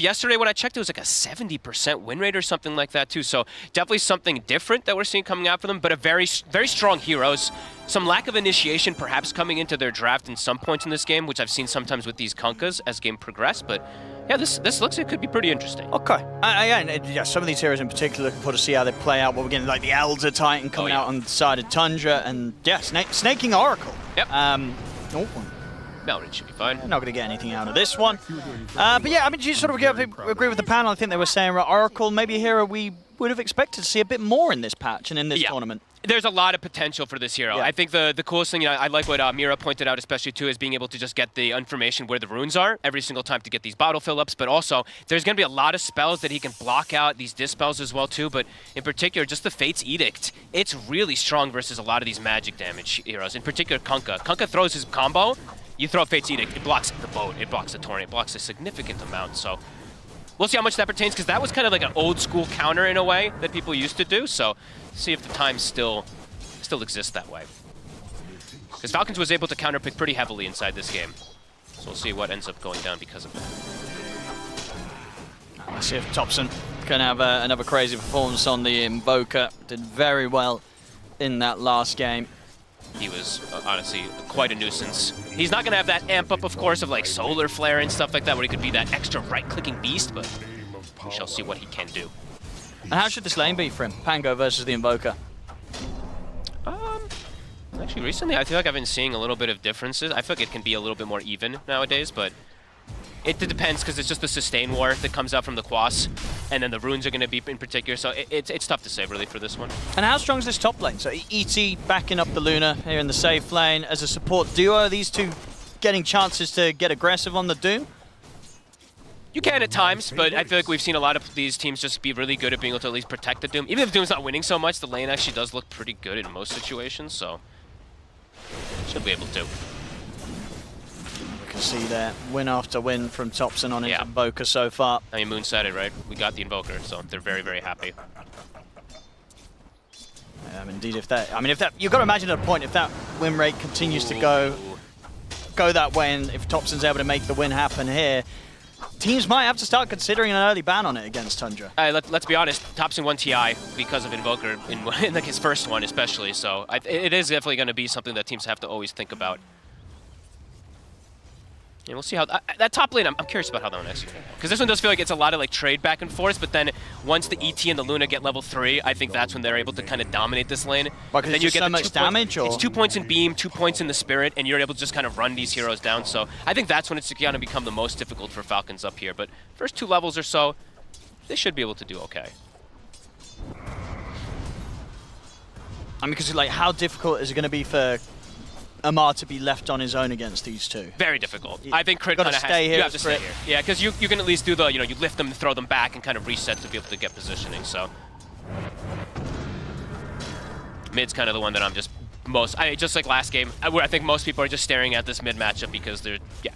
yesterday when I checked, it was like a 70% win rate or something like that, too. So definitely something different that we're seeing coming out for them, but a very, very strong heroes. Some lack of initiation perhaps coming into their draft in some points in this game, which I've seen sometimes with these Kunkas as game progressed, but yeah, this looks like it could be pretty interesting. Okay. Yeah, some of these heroes in particular, looking forward to see how they play out. But we're getting like the Elder Titan coming out on the side of Tundra, and yeah, snaking Oracle. Yep. No, it should be fine. Not going to get anything out of this one. But yeah, I mean, do you sort of agree with the panel? I think they were saying, right, Oracle, maybe a hero we would have expected to see a bit more in this patch and in this tournament. There's a lot of potential for this hero. I think the coolest thing, I like what Mira pointed out especially too, is being able to just get the information where the runes are every single time to get these bottle fill-ups, but also there's going to be a lot of spells that he can block out, these dispels as well too, but in particular just the Fate's Edict. It's really strong versus a lot of these magic damage heroes, in particular Kunkka. Kunkka throws his combo, you throw Fate's Edict, it blocks the boat, it blocks the torrent, it blocks a significant amount, so we'll see how much that pertains, because that was kind of like an old school counter in a way that people used to do, so see if the time still exists that way. Because Falcons was able to counterpick pretty heavily inside this game. So we'll see what ends up going down because of that. Let's see if Topson can have another crazy performance on the Invoker. Did very well in that last game. He was honestly quite a nuisance. He's not going to have that amp up, of course, of like Solar Flare and stuff like that, where he could be that extra right-clicking beast, but we shall see what he can do. And how should this lane be for him? Pango versus the Invoker. Actually, recently I feel like I've been seeing a little bit of differences. I feel like it can be a little bit more even nowadays, but it depends because it's just the sustain war that comes out from the Quas, and then the runes are going to be in particular, so it's tough to say really for this one. And how strong is this top lane? So ET backing up the Luna here in the safe lane as a support duo. Are these two getting chances to get aggressive on the Doom? You can at times, but I feel like we've seen a lot of these teams just be really good at being able to at least protect the Doom. Even if Doom's not winning so much, the lane actually does look pretty good in most situations, so should be able to. We can see there win after win from Topson on his Invoker so far. I mean, Moon said it, right? We got the Invoker, so they're very, very happy. Indeed, if that, you've got to imagine at a point if that win rate continues to go that way, and if Topson's able to make the win happen here, teams might have to start considering an early ban on it against Tundra. Let's be honest, Topson won TI because of Invoker in like his first one especially, so it is definitely going to be something that teams have to always think about. And we'll see how that top lane. I'm curious about how that one executes, because this one does feel like it's a lot of like trade back and forth. But then once the ET and the Luna get level 3, I think that's when they're able to kind of dominate this lane. Because then you get so much damage. It's 2 points in Beam, 2 points in the Spirit, and you're able to just kind of run these heroes down. So I think that's when it's going to become the most difficult for Falcons up here. But first 2 levels or so, they should be able to do okay. I mean, because like, how difficult is it going to be for Amar to be left on his own against these two? Very difficult. I think Crit kind of has stay here. You have to stay here. Yeah, because you can at least do the, you lift them, throw them back, and kind of reset to be able to get positioning. So mid's kind of the one that I'm just just like last game, where I think most people are just staring at this mid matchup because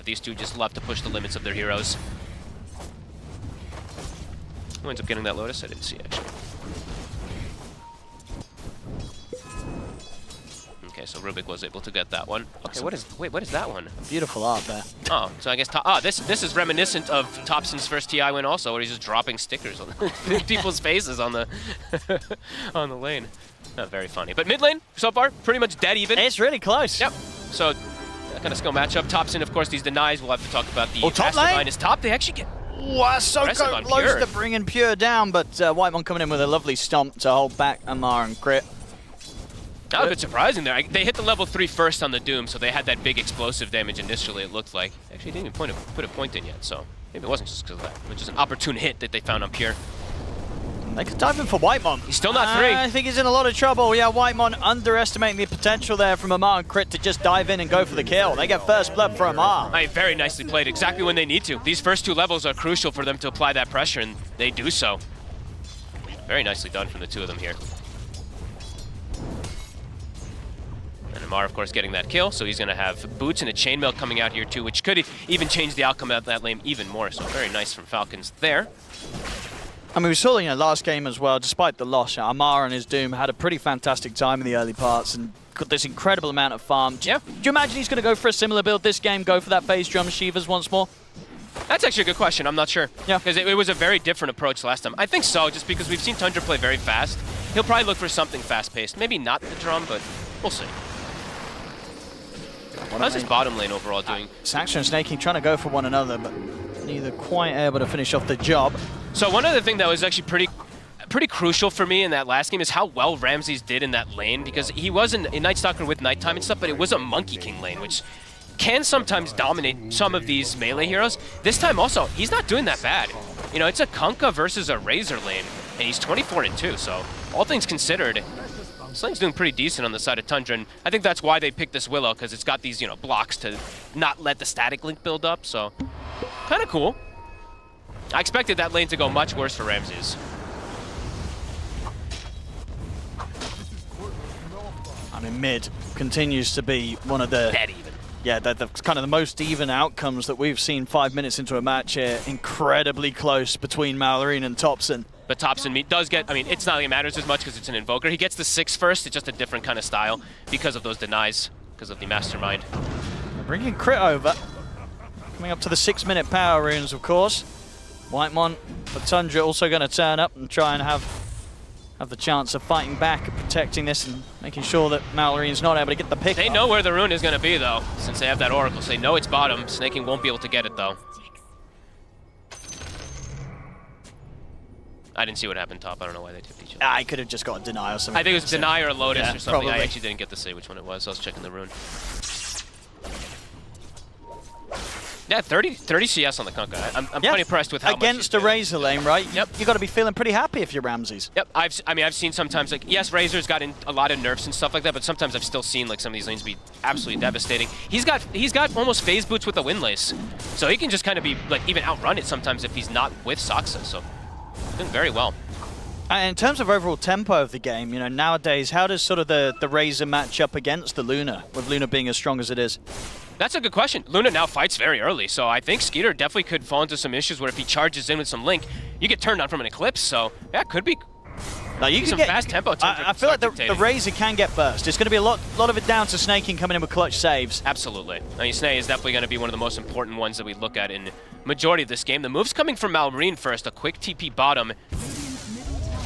these two just love to push the limits of their heroes. Who ends up getting that Lotus? I didn't see actually. Okay, so Rubik was able to get that one. Okay, what is that one? Beautiful art there. Oh, so I guess this is reminiscent of Topson's first TI win also, where he's just dropping stickers on people's faces on the on the lane. Not very funny. But mid lane so far pretty much dead even. It's really close. Yep. So that kind of skill matchup. Topson, of course, these denies. We'll have to talk about the top lane is top. They actually get. Wow, so close to bringing Pure down, but Whitemon coming in with a lovely stomp to hold back Amar and Crit. That was a bit surprising there. They hit the level 3 first on the Doom, so they had that big explosive damage initially, it looked like. Actually, didn't even put a point in yet, so maybe it wasn't just because of that. Which is an opportune hit that they found on Pure. They could dive in for Whitemon. He's still not 3. I think he's in a lot of trouble. Yeah, Whitemon underestimating the potential there from Amar and Crit to just dive in and go for the kill. They get first blood for Amar. Very nicely played, exactly when they need to. These first 2 levels are crucial for them to apply that pressure, and they do so. Very nicely done from the 2 of them here. And Amar, of course, getting that kill, so he's going to have Boots and a Chainmail coming out here too, which could even change the outcome of that lane even more. So very nice from Falcons there. I mean, we saw, last game as well, despite the loss, Amar and his Doom had a pretty fantastic time in the early parts and got this incredible amount of farm. Do you imagine he's going to go for a similar build this game, go for that phase drum Shivas once more? That's actually a good question. I'm not sure. Yeah. Because it was a very different approach last time. I think so, just because we've seen Tundra play very fast. He'll probably look for something fast-paced. Maybe not the drum, but we'll see. How's his bottom lane overall doing? Saxon and Snaking trying to go for one another, but neither quite able to finish off the job. So one other thing that was actually pretty crucial for me in that last game is how well Ramses did in that lane, because he was a Night Stalker with Nighttime and stuff, but it was a Monkey King lane, which can sometimes dominate some of these melee heroes. This time also, he's not doing that bad. It's a Kunkka versus a Razor lane, and he's 24-2, so all things considered, Sling's doing pretty decent on the side of Tundra, and I think that's why they picked this Willow, because it's got these, blocks to not let the static link build up, so kind of cool. I expected that lane to go much worse for Ramses. I mean, mid continues to be one of the... Dead even. Yeah, the kind of the most even outcomes that we've seen 5 minutes into a match here. Incredibly close between Mallory and Thompson. But Thompson does get, I mean, it's not like it matters as much because it's an Invoker. He gets the 6 first, it's just a different kind of style because of those denies, because of the Mastermind. Bringing Crit over. Coming up to the 6-minute power runes, of course. Whitemon for Tundra also going to turn up and try and have the chance of fighting back and protecting this and making sure that Mallory's not able to get the pick. They know where the rune is going to be, though, since they have that Oracle. So they know it's bottom. Snaking won't be able to get it, though. I didn't see what happened top. I don't know why they tipped each other. I could have just got a deny or something. I think it was deny or Lotus or something. Probably. I actually didn't get to see which one it was. So I was checking the rune. Yeah, 30 CS on the Kunkka. I'm pretty impressed with how against a Razor lane, right? Yep. You got to be feeling pretty happy if you're Ramses. Yep. I've seen sometimes, like, yes, Razor's gotten a lot of nerfs and stuff like that, but sometimes I've still seen like some of these lanes be absolutely devastating. He's got almost phase boots with the Windlace, so he can just kind of be like even outrun it sometimes if he's not with Saksa. So doing very well. And in terms of overall tempo of the game, nowadays, how does sort of the Razor match up against the Luna, with Luna being as strong as it is? That's a good question. Luna now fights very early, so I think Skeeter definitely could fall into some issues where if he charges in with some Link, you get turned on from an Eclipse, so yeah, could be you can some get, fast tempo. I feel like the Razor can get burst. It's going to be a lot of it down to Snaking coming in with clutch saves. Absolutely. I mean, Snake is definitely going to be one of the most important ones that we look at in majority of this game. The move's coming from Malrine first, a quick TP bottom.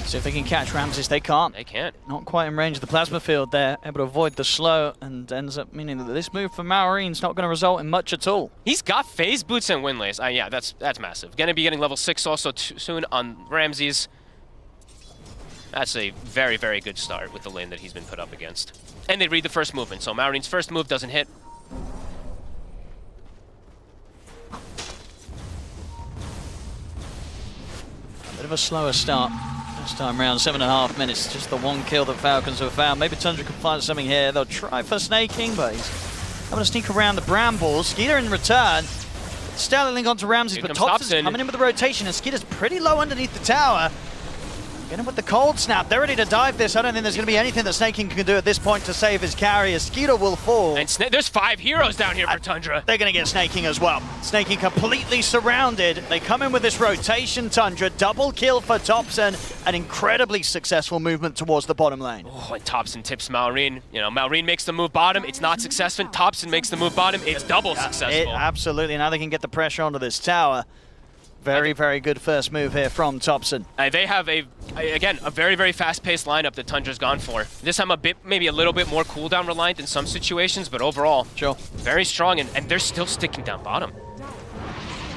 See if they can catch Ramses. They can't. They can't. Not quite in range of the plasma field there. Able to avoid the slow, and ends up meaning that this move from Malrine's not going to result in much at all. He's got phase boots and Windlace. Yeah, that's massive. Going to be getting level 6 also soon on Ramses. That's a very, very good start with the lane that he's been put up against. And they read the first movement, so Malrine's first move doesn't hit. A bit of a slower start. This time around, 7.5 minutes, just the one kill that Falcons have found. Maybe Tundra can find something here. They'll try for Snaking, but he's having to sneak around the brambles. Skeeter in return. Stellar link onto Ramses, but Thompson's coming in with the rotation, and Skeeter's pretty low underneath the tower. Get him with the cold snap. They're ready to dive this. I don't think there's going to be anything that Snaking can do at this point to save his carry. Skeeter will fall. And there's 5 heroes down here for Tundra. They're going to get Snaking as well. Snaking completely surrounded. They come in with this rotation, Tundra. Double kill for Thompson. An incredibly successful movement towards the bottom lane. Oh, and Thompson tips Malrine. Malrine makes the move bottom. It's not successful. Thompson makes the move bottom. It's double successful. Absolutely. Now they can get the pressure onto this tower. Very, very good first move here from Thompson. They have again, a very, very fast-paced lineup that Tundra's gone for. This time maybe a little bit more cooldown reliant in some situations, but overall, very strong, and they're still sticking down bottom.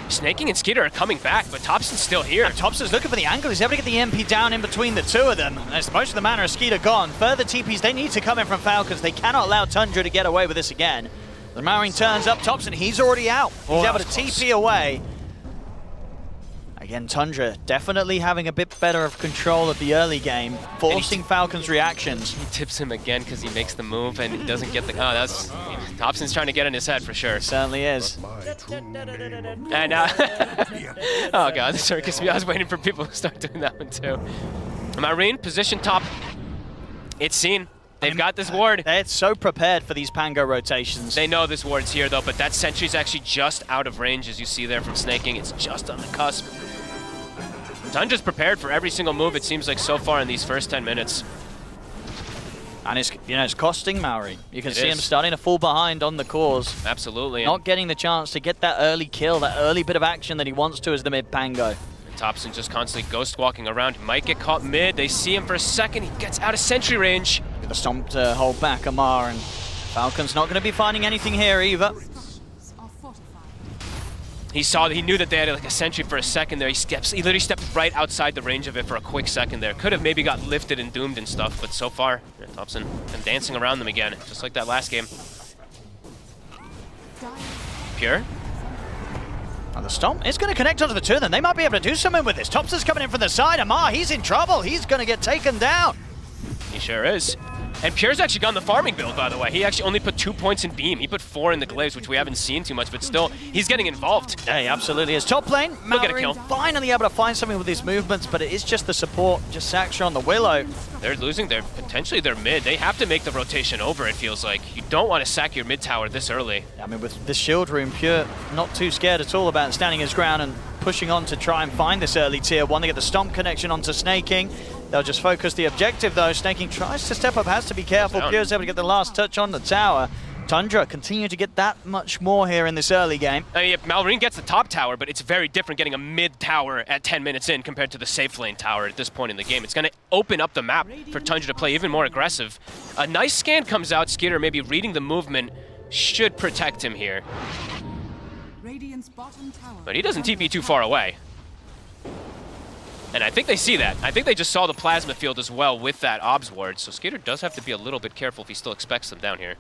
Snaking and Skeeter are coming back, but Thompson's still here. Thompson's looking for the angle. He's able to get the MP down in between the two of them. As most of the mana of Skeeter gone. Further TPs, they need to come in from Falcons. They cannot allow Tundra to get away with this again. The Marine turns up. Thompson, he's already out. He's able to TP away. Again, Tundra definitely having a bit better of control of the early game, forcing Falcon's reactions. He tips him again because he makes the move and he doesn't get the... Oh, that's... Thompson's trying to get in his head for sure. Certainly is. And, oh god, the circus. I was waiting for people to start doing that one too. Marine, position top. It's seen. They've got this ward. They're so prepared for these Pango rotations. They know this ward's here though, but that sentry's actually just out of range as you see there from Snaking. It's just on the cusp. Tundra's prepared for every single move, it seems like, so far in these first 10 minutes. And it's costing Maori. You can see him starting to fall behind on the cores. Absolutely. Not getting the chance to get that early kill, that early bit of action that he wants to as the mid Pango. And Thompson just constantly ghost walking around. He might get caught mid. They see him for a second. He gets out of sentry range. Get the stomp to hold back Amar, and Falcon's not going to be finding anything here either. He knew that they had like a sentry for a second there. He literally stepped right outside the range of it for a quick second there. Could have maybe got lifted and doomed and stuff, but so far, Thompson and dancing around them again, just like that last game. Pure. And the stomp is going to connect onto the two of them. They might be able to do something with this. Thompson's coming in from the side. Amar, he's in trouble. He's going to get taken down. He sure is. And Pierre's actually gone the farming build, by the way. He actually only put 2 points in Beam. He put 4 in the Glaives, which we haven't seen too much, but still, he's getting involved. Yeah, he absolutely is. Top lane, He'll get a Mallory kill. finally able to find something with his movements, but it is just the support, just Saxtra on the Willow. They're losing potentially their mid. They have to make the rotation over, it feels like. You don't want to sack your mid tower this early. I mean, with this shield room, Pure not too scared at all about standing his ground and pushing on to try and find this early tier 1. They get the stomp connection onto Snaking. They'll just focus the objective though. Snaking tries to step up, has to be careful. Pure's able to get the last touch on the tower. Tundra continue to get that much more here in this early game. I mean, Malrine gets the top tower, but it's very different getting a mid tower at 10 minutes in compared to the safe lane tower at this point in the game. It's going to open up the map for Tundra to play even more aggressive. A nice scan comes out. Skeeter maybe reading the movement should protect him here. But he doesn't TP too far away. And I think they see that. I think they just saw the plasma field as well with that Obs ward. So Skeeter does have to be a little bit careful if he still expects them down here.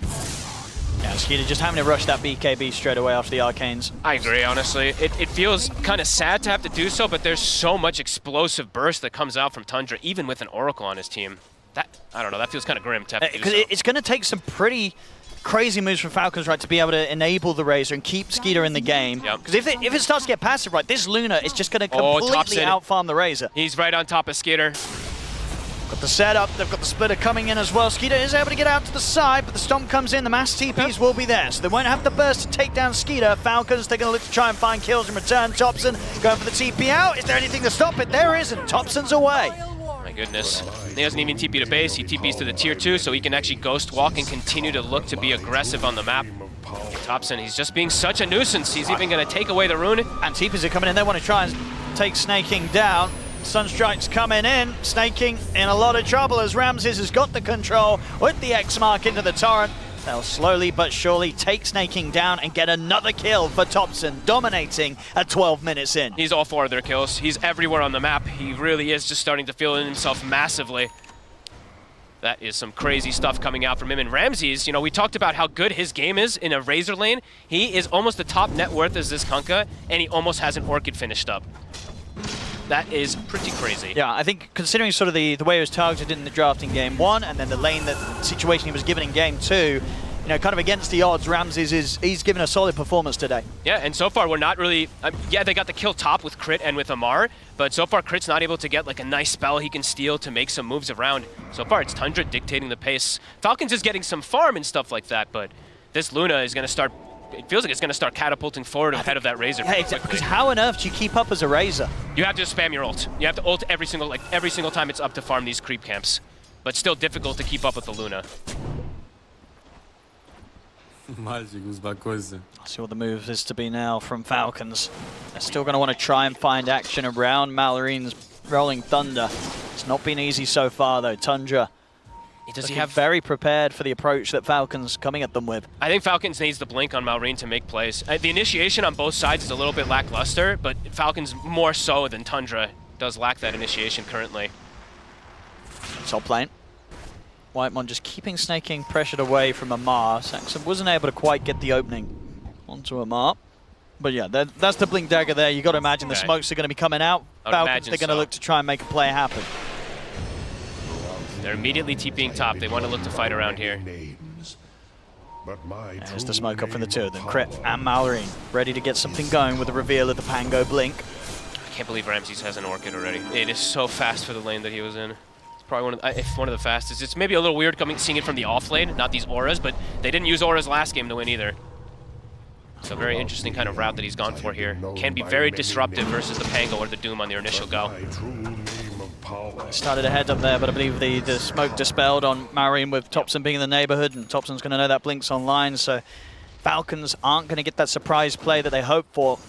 Yeah, Skeeter just having to rush that BKB straight away after the Arcanes. I agree, honestly. It feels kind of sad to have to do so, but there's so much explosive burst that comes out from Tundra, even with an Oracle on his team. That, I don't know, that feels kind of grim to have to do so. It's going to take some pretty crazy moves from Falcons, right, to be able to enable the Razor and keep Skeeter in the game. Because if it starts to get passive, right, this Luna is just going to completely out-farm the Razor. He's right on top of Skeeter. Got the setup, they've got the splitter coming in as well. Skeeter is able to get out to the side, but the stomp comes in, the mass TPs will be there, so they won't have the burst to take down Skeeter. Falcons, they're going to look to try and find kills in return. Thompson going for the TP out. Is there anything to stop it? There isn't. Thompson's away. My goodness. He doesn't even TP to base, he TPs to the tier 2, so he can actually ghost walk and continue to look to be aggressive on the map. Thompson, he's just being such a nuisance. He's even going to take away the rune. And TPs are coming in, they want to try and take Snaking down. Sunstrike's coming in, Snaking in a lot of trouble as Ramses has got the control with the X mark into the torrent. They'll slowly but surely take Snaking down and get another kill for Thompson, dominating at 12 minutes in. He's all 4 of their kills. He's everywhere on the map. He really is just starting to feel in himself massively. That is some crazy stuff coming out from him. And Ramses, you know, we talked about how good his game is in a Razor lane. He is almost the top net worth as this Kunkka, and he almost has an Orchid finished up. That is pretty crazy. Yeah, I think considering sort of the way he was targeted in the draft in game 1 and then the lane situation he was given in game 2, you know, kind of against the odds, Ramses he's given a solid performance today. Yeah, and so far we're not really, yeah, they got the kill top with Crit and with Amar, but so far Crit's not able to get like a nice spell he can steal to make some moves around. So far it's Tundra dictating the pace. Falcons is getting some farm and stuff like that, but this Luna is going to start, it feels like it's going to start catapulting forward ahead of that Razor. Yeah, exactly. Because how on earth do you keep up as a Razor? You have to spam your ult. You have to ult every single time it's up to farm these creep camps. But still difficult to keep up with the Luna. I'll see what the move is to be now from Falcons. They're still going to want to try and find action around Malorine's Rolling Thunder. It's not been easy so far though. Tundra looking very prepared for the approach that Falcons coming at them with. I think Falcons needs the blink on Malrine to make plays. The initiation on both sides is a little bit lackluster, but Falcons more so than Tundra does lack that initiation currently. Top lane. Whitemon just keeping Snaking pressured away from Amar. Saxon wasn't able to quite get the opening onto Amar. But yeah, that's the blink dagger there. You got to imagine the smokes are going to be coming out. Falcons, they're going to look to try and make a play happen. They're immediately TPing top. They want to look to fight around here. There's the smoke up from the two of them. Crit and Malorine ready to get something going with the reveal of the Pango blink. I can't believe Ramses has an Orchid already. It is so fast for the lane that he was in. It's probably one of the fastest. It's maybe a little weird seeing it from the off lane, not these auras, but they didn't use auras last game to win either. It's a very interesting kind of route that he's gone for here. Can be very disruptive versus the Pango or the Doom on their initial go. Started ahead up there, but I believe the smoke dispelled on Malorine with Thompson being in the neighborhood, and Thompson's going to know that blink's online, so Falcons aren't going to get that surprise play that they hope for.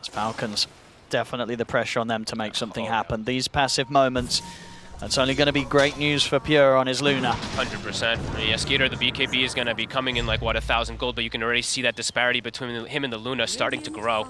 As Falcons, definitely the pressure on them to make something happen. These passive moments, that's only going to be great news for Pure on his Luna. 100%. Yeah, Skeeter, the BKB is going to be coming in like, what, 1,000 gold, but you can already see that disparity between him and the Luna starting to grow.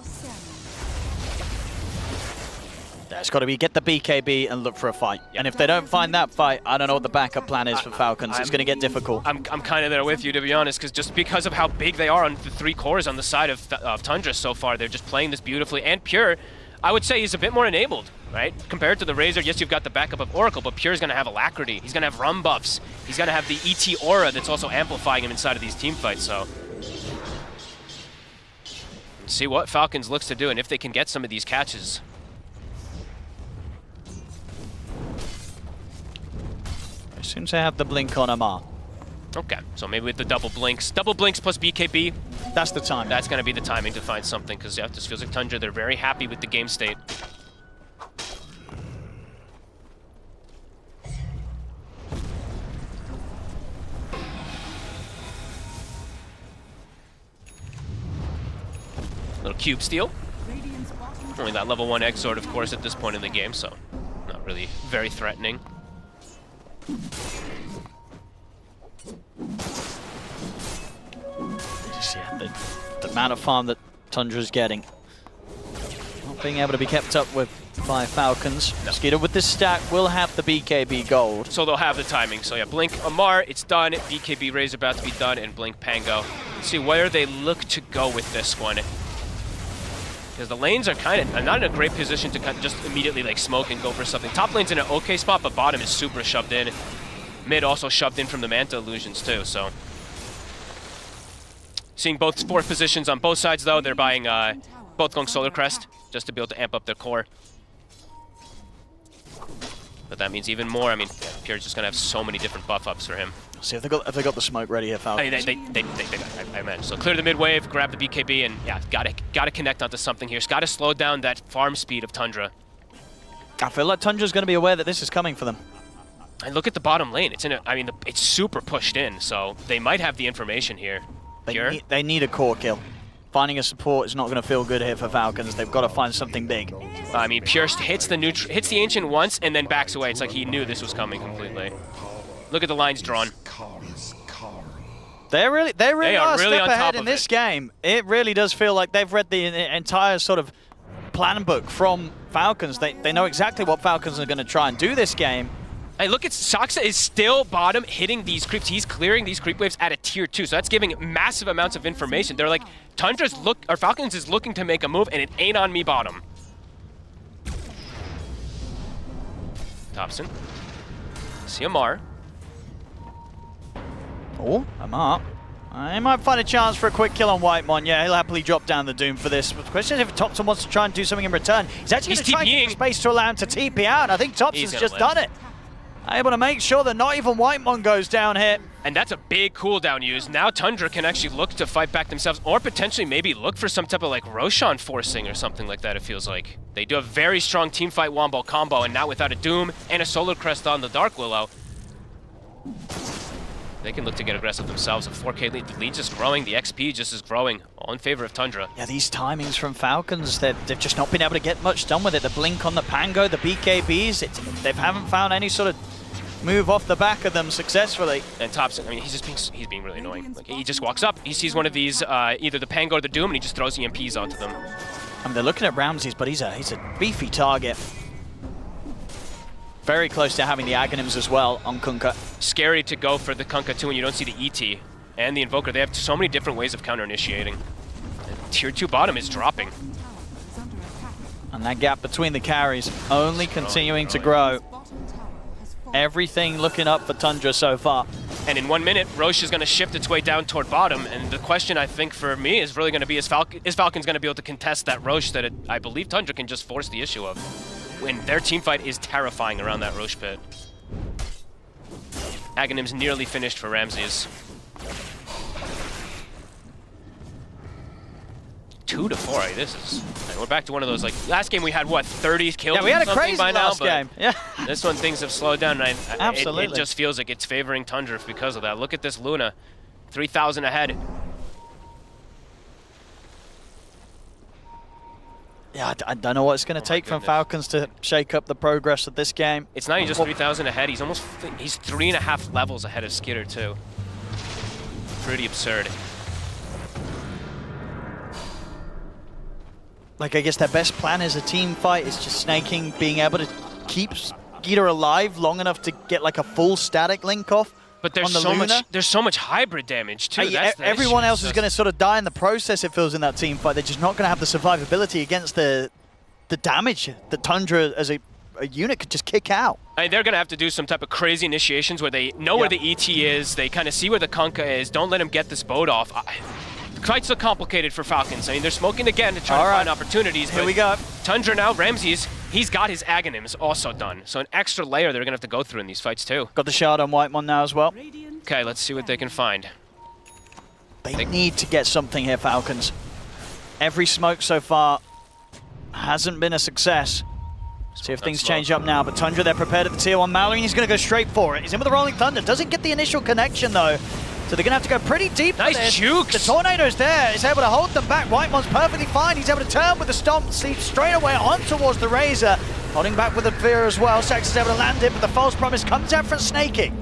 it's got to be get the BKB and look for a fight. And if they don't find that fight, I don't know what the backup plan is for Falcons. It's going to get difficult. I'm kind of there with you, to be honest, because of how big they are on the 3 cores on the side of Tundra so far. They're just playing this beautifully. And Pure, I would say, is a bit more enabled, right? Compared to the Razor, yes, you've got the backup of Oracle, but Pure's going to have Alacrity. He's going to have Rum buffs. He's going to have the ET Aura that's also amplifying him inside of these team fights, so... see what Falcons looks to do and if they can get some of these catches. As soon as I have the blink on Amar. Okay, so maybe with the double blinks plus BKB. That's the time. That's going to be the timing to find something, because yeah, this feels like Tundra, they're very happy with the game state. Little cube steal. Only that level 1 Exort, of course, at this point in the game, so not really very threatening. You see the amount of farm that Tundra's getting. Not being able to be kept up with by Falcons. No. Skeeter with this stack will have the BKB gold. So they'll have the timing. So yeah, Blink Amar, it's done. BKB Razor about to be done, and Blink Pango. Let's see where they look to go with this one. Because the lanes are kind of not in a great position to kind of just immediately like smoke and go for something. Top lane's in an okay spot, but bottom is super shoved in. Mid also shoved in from the Manta illusions too, so. Seeing both 4th positions on both sides though, they're buying both going Solar Crest just to be able to amp up their core. But that means even more. I mean, yeah, Pure's just gonna have so many different buff ups for him. See if they got the smoke ready here, Falcons. They got, I imagine. So clear the mid wave, grab the BKB, and yeah, gotta connect onto something here. It's gotta slow down that farm speed of Tundra. I feel like Tundra's gonna be aware that this is coming for them. And look at the bottom lane. It's in a, I mean, it's super pushed in, so they might have the information here. They need a core kill. Finding a support is not going to feel good here for Falcons. They've got to find something big. I mean, Pure hits the Ancient once and then backs away. It's like he knew this was coming completely. Look at the lines drawn. They really are a really step on ahead top in of this it. game. It really does feel like they've read the entire sort of plan book from Falcons. They know exactly what Falcons are going to try and do this game. Hey, look at Saksa is still bottom hitting these creeps. He's clearing these creep waves at a tier 2, so that's giving massive amounts of information. They're like, Falcons is looking to make a move, and it ain't on me bottom. Thompson. See Amar. Oh, Amar. He might find a chance for a quick kill on Whitemon. Yeah, he'll happily drop down the Doom for this. But the question is if Thompson wants to try and do something in return. He's actually going to try and get space to allow him to TP out. I think Thompson's just done it. Able to make sure that not even Whitemon goes down here. And that's a big cooldown use. Now Tundra can actually look to fight back themselves, or potentially maybe look for some type of like Roshan forcing or something like that, it feels like. They do a very strong team fight Wombo combo, and now without a Doom and a Solar Crest on the Dark Willow, they can look to get aggressive themselves. A 4K lead, the lead's just growing, the XP just is growing, all in favor of Tundra. Yeah, these timings from Falcons, they've just not been able to get much done with it. The blink on the Pango, the BKBs, they haven't found any sort of move off the back of them successfully. And Thompson, I mean, he's being really annoying. Like, he just walks up, he sees one of these, either the Pango or the Doom, and he just throws EMPs onto them. I mean, they're looking at Ramses, but he's a beefy target. Very close to having the Aghanims as well on Kunkka. Scary to go for the Kunkka too when you don't see the ET and the Invoker. They have so many different ways of counter-initiating. And tier 2 bottom is dropping. And that gap between the carries only continuing to grow. Everything looking up for Tundra so far. And in 1 minute, Roche is going to shift its way down toward bottom. And the question, I think, for me is really going to be, is Falcons going to be able to contest that Roche that I believe Tundra can just force the issue of? When their team fight is terrifying around that Roche pit. Aghanim's nearly finished for Ramses. 2 to 4. This is. We're back to one of those, like, last game we had, what, 30 kills? Yeah, we had a crazy by now, last game. Yeah. This one, things have slowed down, and Absolutely. It just feels like it's favoring Tundra because of that. Look at this Luna. 3,000 ahead. Yeah, I don't know what it's going to take from Falcons to shake up the progress of this game. It's not even just 3,000 ahead. He's 3.5 levels ahead of Skitter, too. Pretty absurd. like, I guess their best plan is a team fight. It's just snaking, being able to keep Skeeter alive long enough to get like a full static link off. But there's on the there's so much hybrid damage too. Everyone else is going to sort of die in the process, it feels, in that team fight. They're just not going to have the survivability against the damage that Tundra as a unit could just kick out. I mean, they're going to have to do some type of crazy initiations where they know where the ET is, they kind of see where the Kunkka is, don't let him get this boat off. The fight's so complicated for Falcons. I mean, they're smoking again to try to find opportunities. Here we go. Tundra now, Ramses, he's got his Aghanims also done. So an extra layer they're going to have to go through in these fights too. Got the shard on Whitemon now as well. Okay, let's see what they can find. They need to get something here, Falcons. Every smoke so far hasn't been a success. See if things change up now, but Tundra, they're prepared at the tier 1. Mallory, he's going to go straight for it. He's in with the Rolling Thunder. Doesn't get the initial connection, though. So they're going to have to go pretty deep. Nice jukes. The Tornado's there. He's able to hold them back. Whitemon's perfectly fine. He's able to turn with the Stomp, sleep straight away on towards the Razor. Holding back with the Fear as well. Sax is able to land it, but the False Promise comes out from Snaking.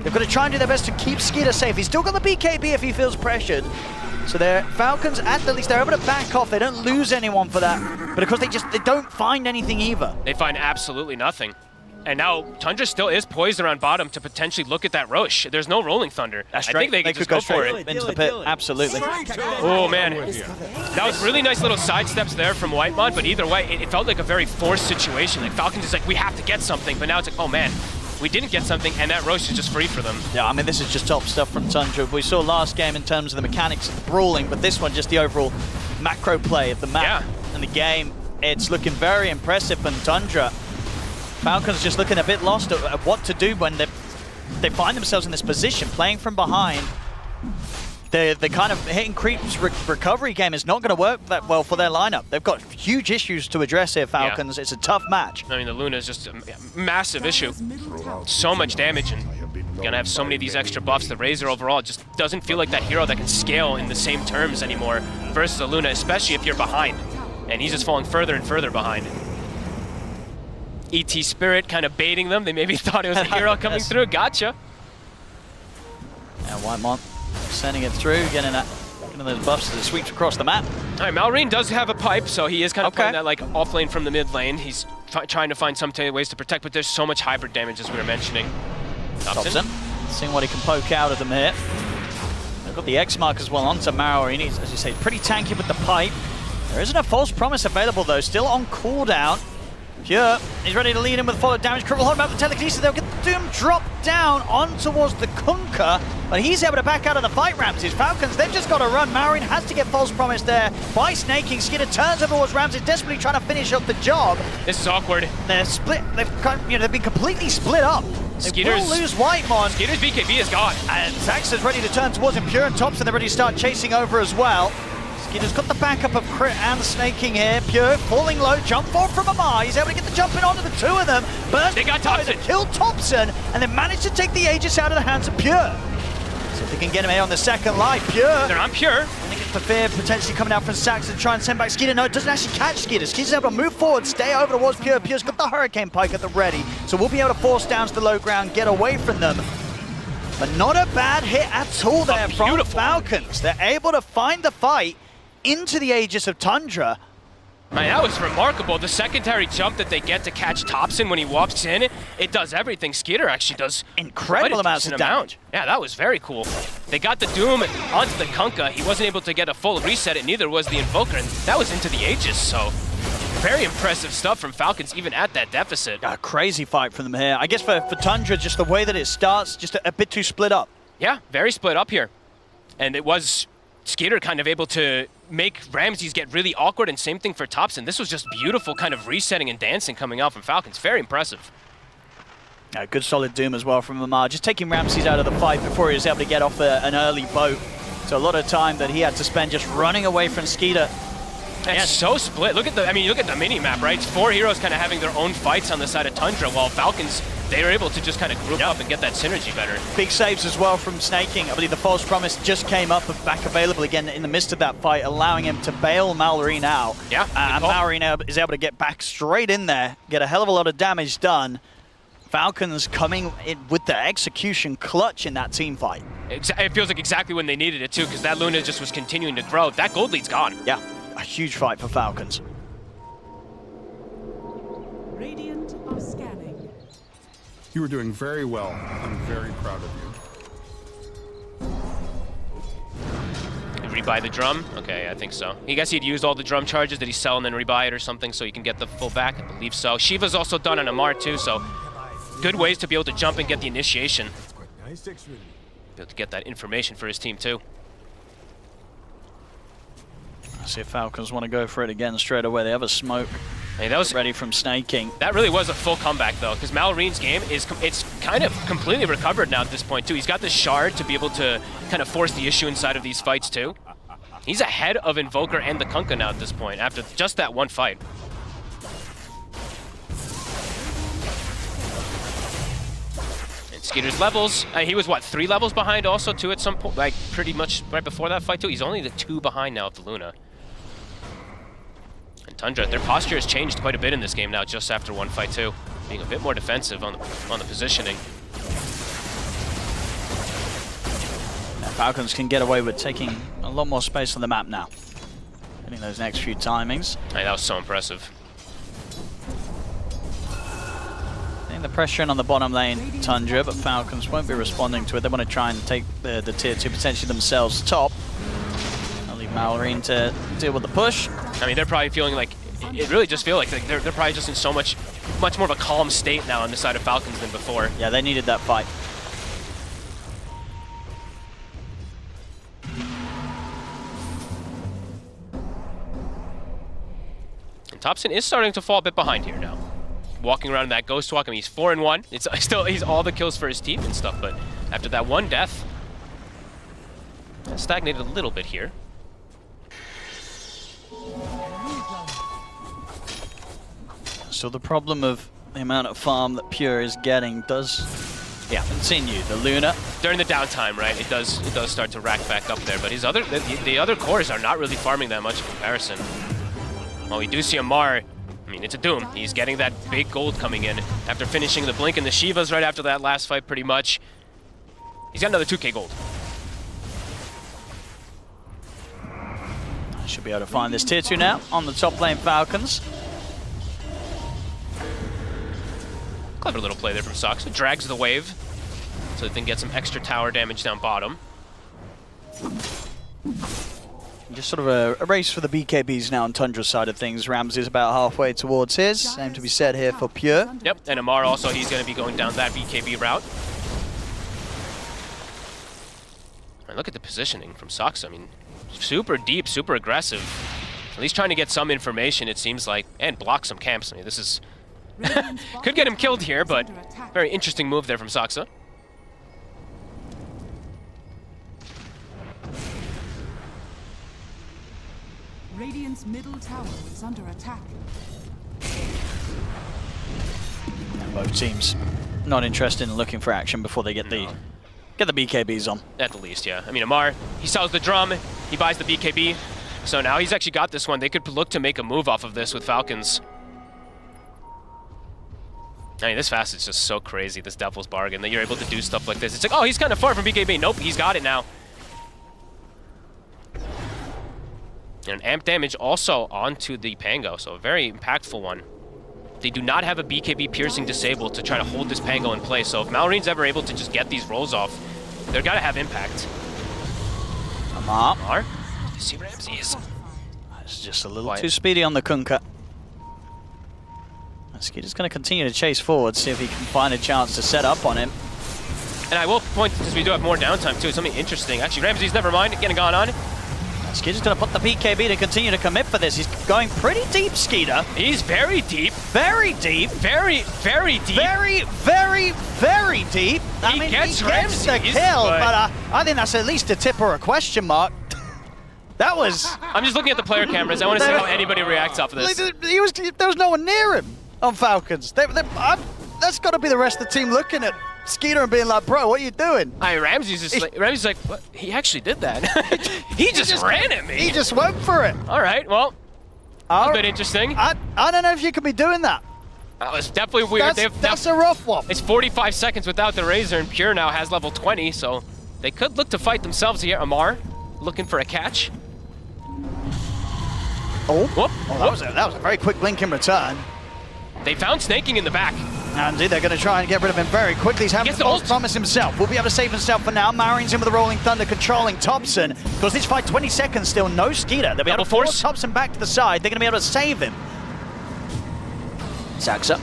They've got to try and do their best to keep Skeeter safe. He's still got the BKB if he feels pressured. So their Falcons, at least, they're able to back off. They don't lose anyone for that. But of course, they don't find anything either. They find absolutely nothing. And now Tundra still is poised around bottom to potentially look at that Roche. There's no Rolling Thunder. That's I think they could just go for it. Into the pit, absolutely. Oh man, that was really nice little sidesteps there from Whitemon, but either way, it felt like a very forced situation. Like Falcons is like, we have to get something, but now it's like, oh man, we didn't get something, and that Roche is just free for them. Yeah, I mean, this is just top stuff from Tundra. We saw last game in terms of the mechanics of the brawling, but this one, just the overall macro play of the map and the game. It's looking very impressive from Tundra. Falcons just looking a bit lost at what to do when they find themselves in this position, playing from behind. The kind of hitting creeps recovery game is not going to work that well for their lineup. They've got huge issues to address here, Falcons. It's a tough match. I mean, the Luna is just a massive issue. So much damage, and gonna have so many of these extra buffs. The Razor overall just doesn't feel like that hero that can scale in the same terms anymore versus a Luna, especially if you're behind. And he's just falling further and further behind. ET Spirit kind of baiting them. They maybe thought it was a hero coming through. Gotcha. And Whitemon sending it through, getting those buffs as it sweeps across the map. All right, Malrine does have a pipe, so he is kind of playing that like off lane from the mid lane. He's trying to find some ways to protect, but there's so much hybrid damage as we were mentioning. Thompson, seeing what he can poke out of them here. They've got the X mark as well onto Malrine. He's, as you say, pretty tanky with the pipe. There isn't a False Promise available though, still on cooldown. Pure, he's ready to lead in with follow damage. Cripple hold him out the telekinesis. They'll get the Doom drop down on towards the Kunkka, but he's able to back out of the fight. Ramses. Falcons, they've just got to run. Malrine has to get False Promise there by snaking. Skeeter turns over towards Ramses, desperately trying to finish up the job. This is awkward. They're split. They've been completely split up. They will lose Whitemon. Skeeter's BKB is gone. And Sax is ready to turn towards him. Pure and Thompson, they're ready to start chasing over as well. Skeeter's got the backup of Crit and Snaking here. Pure falling low, jump forward from Amar. He's able to get the jump in onto the two of them. Burst they got Thompson. Killed Thompson, and then managed to take the Aegis out of the hands of Pure. See if they can get him here on the second light. Pure. They're on Pure. I think it's the fear potentially coming out from Sax to try and send back Skeeter. No, it doesn't actually catch Skeeter. Skeeter's able to move forward, stay over towards Pure. Pure's got the Hurricane Pike at the ready, so we'll be able to force down to the low ground, get away from them. But not a bad hit at all there from Falcons. They're able to find the fight into the Aegis of Tundra. Man, that was remarkable. The secondary jump that they get to catch Thompson when he walks in, it does everything. Skeeter actually does incredible amounts of damage. Yeah, that was very cool. They got the Doom onto the Kunkka. He wasn't able to get a full reset, and neither was the Invoker, and that was into the Aegis, so very impressive stuff from Falcons, even at that deficit. A crazy fight from them here. I guess for Tundra, just the way that it starts, just a bit too split up. Yeah, very split up here. And it was Skeeter kind of able to make Ramses get really awkward, and same thing for Thompson. This was just beautiful kind of resetting and dancing coming out from Falcons. Very impressive. Good solid Doom as well from Amar. Just taking Ramses out of the fight before he was able to get off an early boat. So a lot of time that he had to spend just running away from Skeeter. It's so split. Look at the mini map, right? It's 4 heroes kind of having their own fights on the side of Tundra, while Falcons, they were able to just kind of group up and get that synergy better. Big saves as well from Snaking. I believe the False Promise just came up and back available again in the midst of that fight, allowing him to bail Malrine out. Yeah. And Malrine is able to get back straight in there, get a hell of a lot of damage done. Falcons coming in with the execution clutch in that team fight. It feels like exactly when they needed it too, because that Luna just was continuing to grow. That gold lead's gone. Yeah, a huge fight for Falcons. Scanning. You were doing very well. I'm very proud of you. Rebuy the drum? Okay, I think so. I guess he'd used all the drum charges. Did he sell and then rebuy it or something so he can get the full back? I believe so. Shiva's also done on Amar too, so good ways to be able to jump and get the initiation. Be able to get that information for his team too. Let's see if Falcons want to go for it again straight away. They have a smoke. Hey, that was ready from snaking. That really was a full comeback though, because Malorine's game is it's kind of completely recovered now at this point too. He's got the shard to be able to kind of force the issue inside of these fights too. He's ahead of Invoker and the Kunkka now at this point after just that one fight. And Skeeter's levels, he was what, 3 levels behind also too at some point, like pretty much right before that fight too. He's only the 2 behind now of the Luna. And Tundra, their posture has changed quite a bit in this game now just after one fight too, being a bit more defensive on the positioning. Falcons can get away with taking a lot more space on the map now. Getting those next few timings. Hey, that was so impressive. Getting the pressure in on the bottom lane, Tundra, but Falcons won't be responding to it. They want to try and take the tier 2 potentially themselves top. I'll leave Malorine to deal with the push. I mean, they're probably feeling like, it really just feels like they're probably just in so much more of a calm state now on the side of Falcons than before. Yeah, they needed that fight. Thompson is starting to fall a bit behind here now. Walking around in that ghost walk, I mean, he's 4-1. It's still, he's all the kills for his team and stuff, but after that one death, stagnated a little bit here. So the problem of the amount of farm that Pure is getting does continue. The Luna. During the downtime, right, it does start to rack back up there, but his other the other cores are not really farming that much in comparison. Well, we do see Amar. I mean, it's a Doom. He's getting that big gold coming in after finishing the Blink and the Shivas right after that last fight, pretty much. He's got another 2k gold. Should be able to find this tier 2 now on the top lane Falcons. Clever little play there from Sox. It drags the wave so they can get some extra tower damage down bottom. Just sort of a race for the BKBs now on Tundra's side of things. Ramsey's about halfway towards his. Same to be said here for Pure. Yep, and Amar also, he's going to be going down that BKB route. And look at the positioning from Sox. I mean, super deep, super aggressive. At least trying to get some information, it seems like, and block some camps. I mean, this is... could get him killed here, but very interesting move there from Soxa. Radiant's middle tower is under attack. And both teams not interested in looking for action before they get the BKBs on. At the least, yeah. I mean, Amar, he sells the drum, he buys the BKB, so now he's actually got this one. They could look to make a move off of this with Falcons. I mean, this fast is just so crazy, this Devil's Bargain, that you're able to do stuff like this. It's like, oh, he's kind of far from BKB. Nope, he's got it now. And amp damage also onto the Pango, so a very impactful one. They do not have a BKB piercing disabled to try to hold this Pango in place, so if Malorine's ever able to just get these rolls off, they're gotta have impact. Amar. You see Ramses. It's just a little too speedy on the Kunkka. Skeeter's going to continue to chase forward, see if he can find a chance to set up on him. And I will point, because we do have more downtime too, something interesting. Actually, Ramses, never mind, getting gone on. Skeeter's going to put the BKB to continue to commit for this. He's going pretty deep, Skeeter. He's very deep. Very deep. Very, very deep. Very, very, very deep. I mean, he gets the kill, but I think that's at least a tip or a question mark. That was... I'm just looking at the player cameras. I want to see how anybody reacts off of this. There was no one near him on Falcons. That's got to be the rest of the team looking at Skeeter and being like, bro, what are you doing? Ramses is like, what? He actually did that. he just ran at me. He just went for it. All right, well, a bit interesting. I don't know if you could be doing that. That was definitely weird. That's a rough one. It's 45 seconds without the Razor, and Pure now has level 20, so they could look to fight themselves here. Amar looking for a catch. Oh, whoop. Oh, that was a very quick blink in return. They found Snaking in the back. Indeed, they're going to try and get rid of him very quickly. He's having the false promise himself. Will be able to save himself for now. Marin's in with the Rolling Thunder, controlling Thompson. Because this fight, 20 seconds still, no Skeeter. They'll be able to force Thompson back to the side. They're going to be able to save him. Zaxa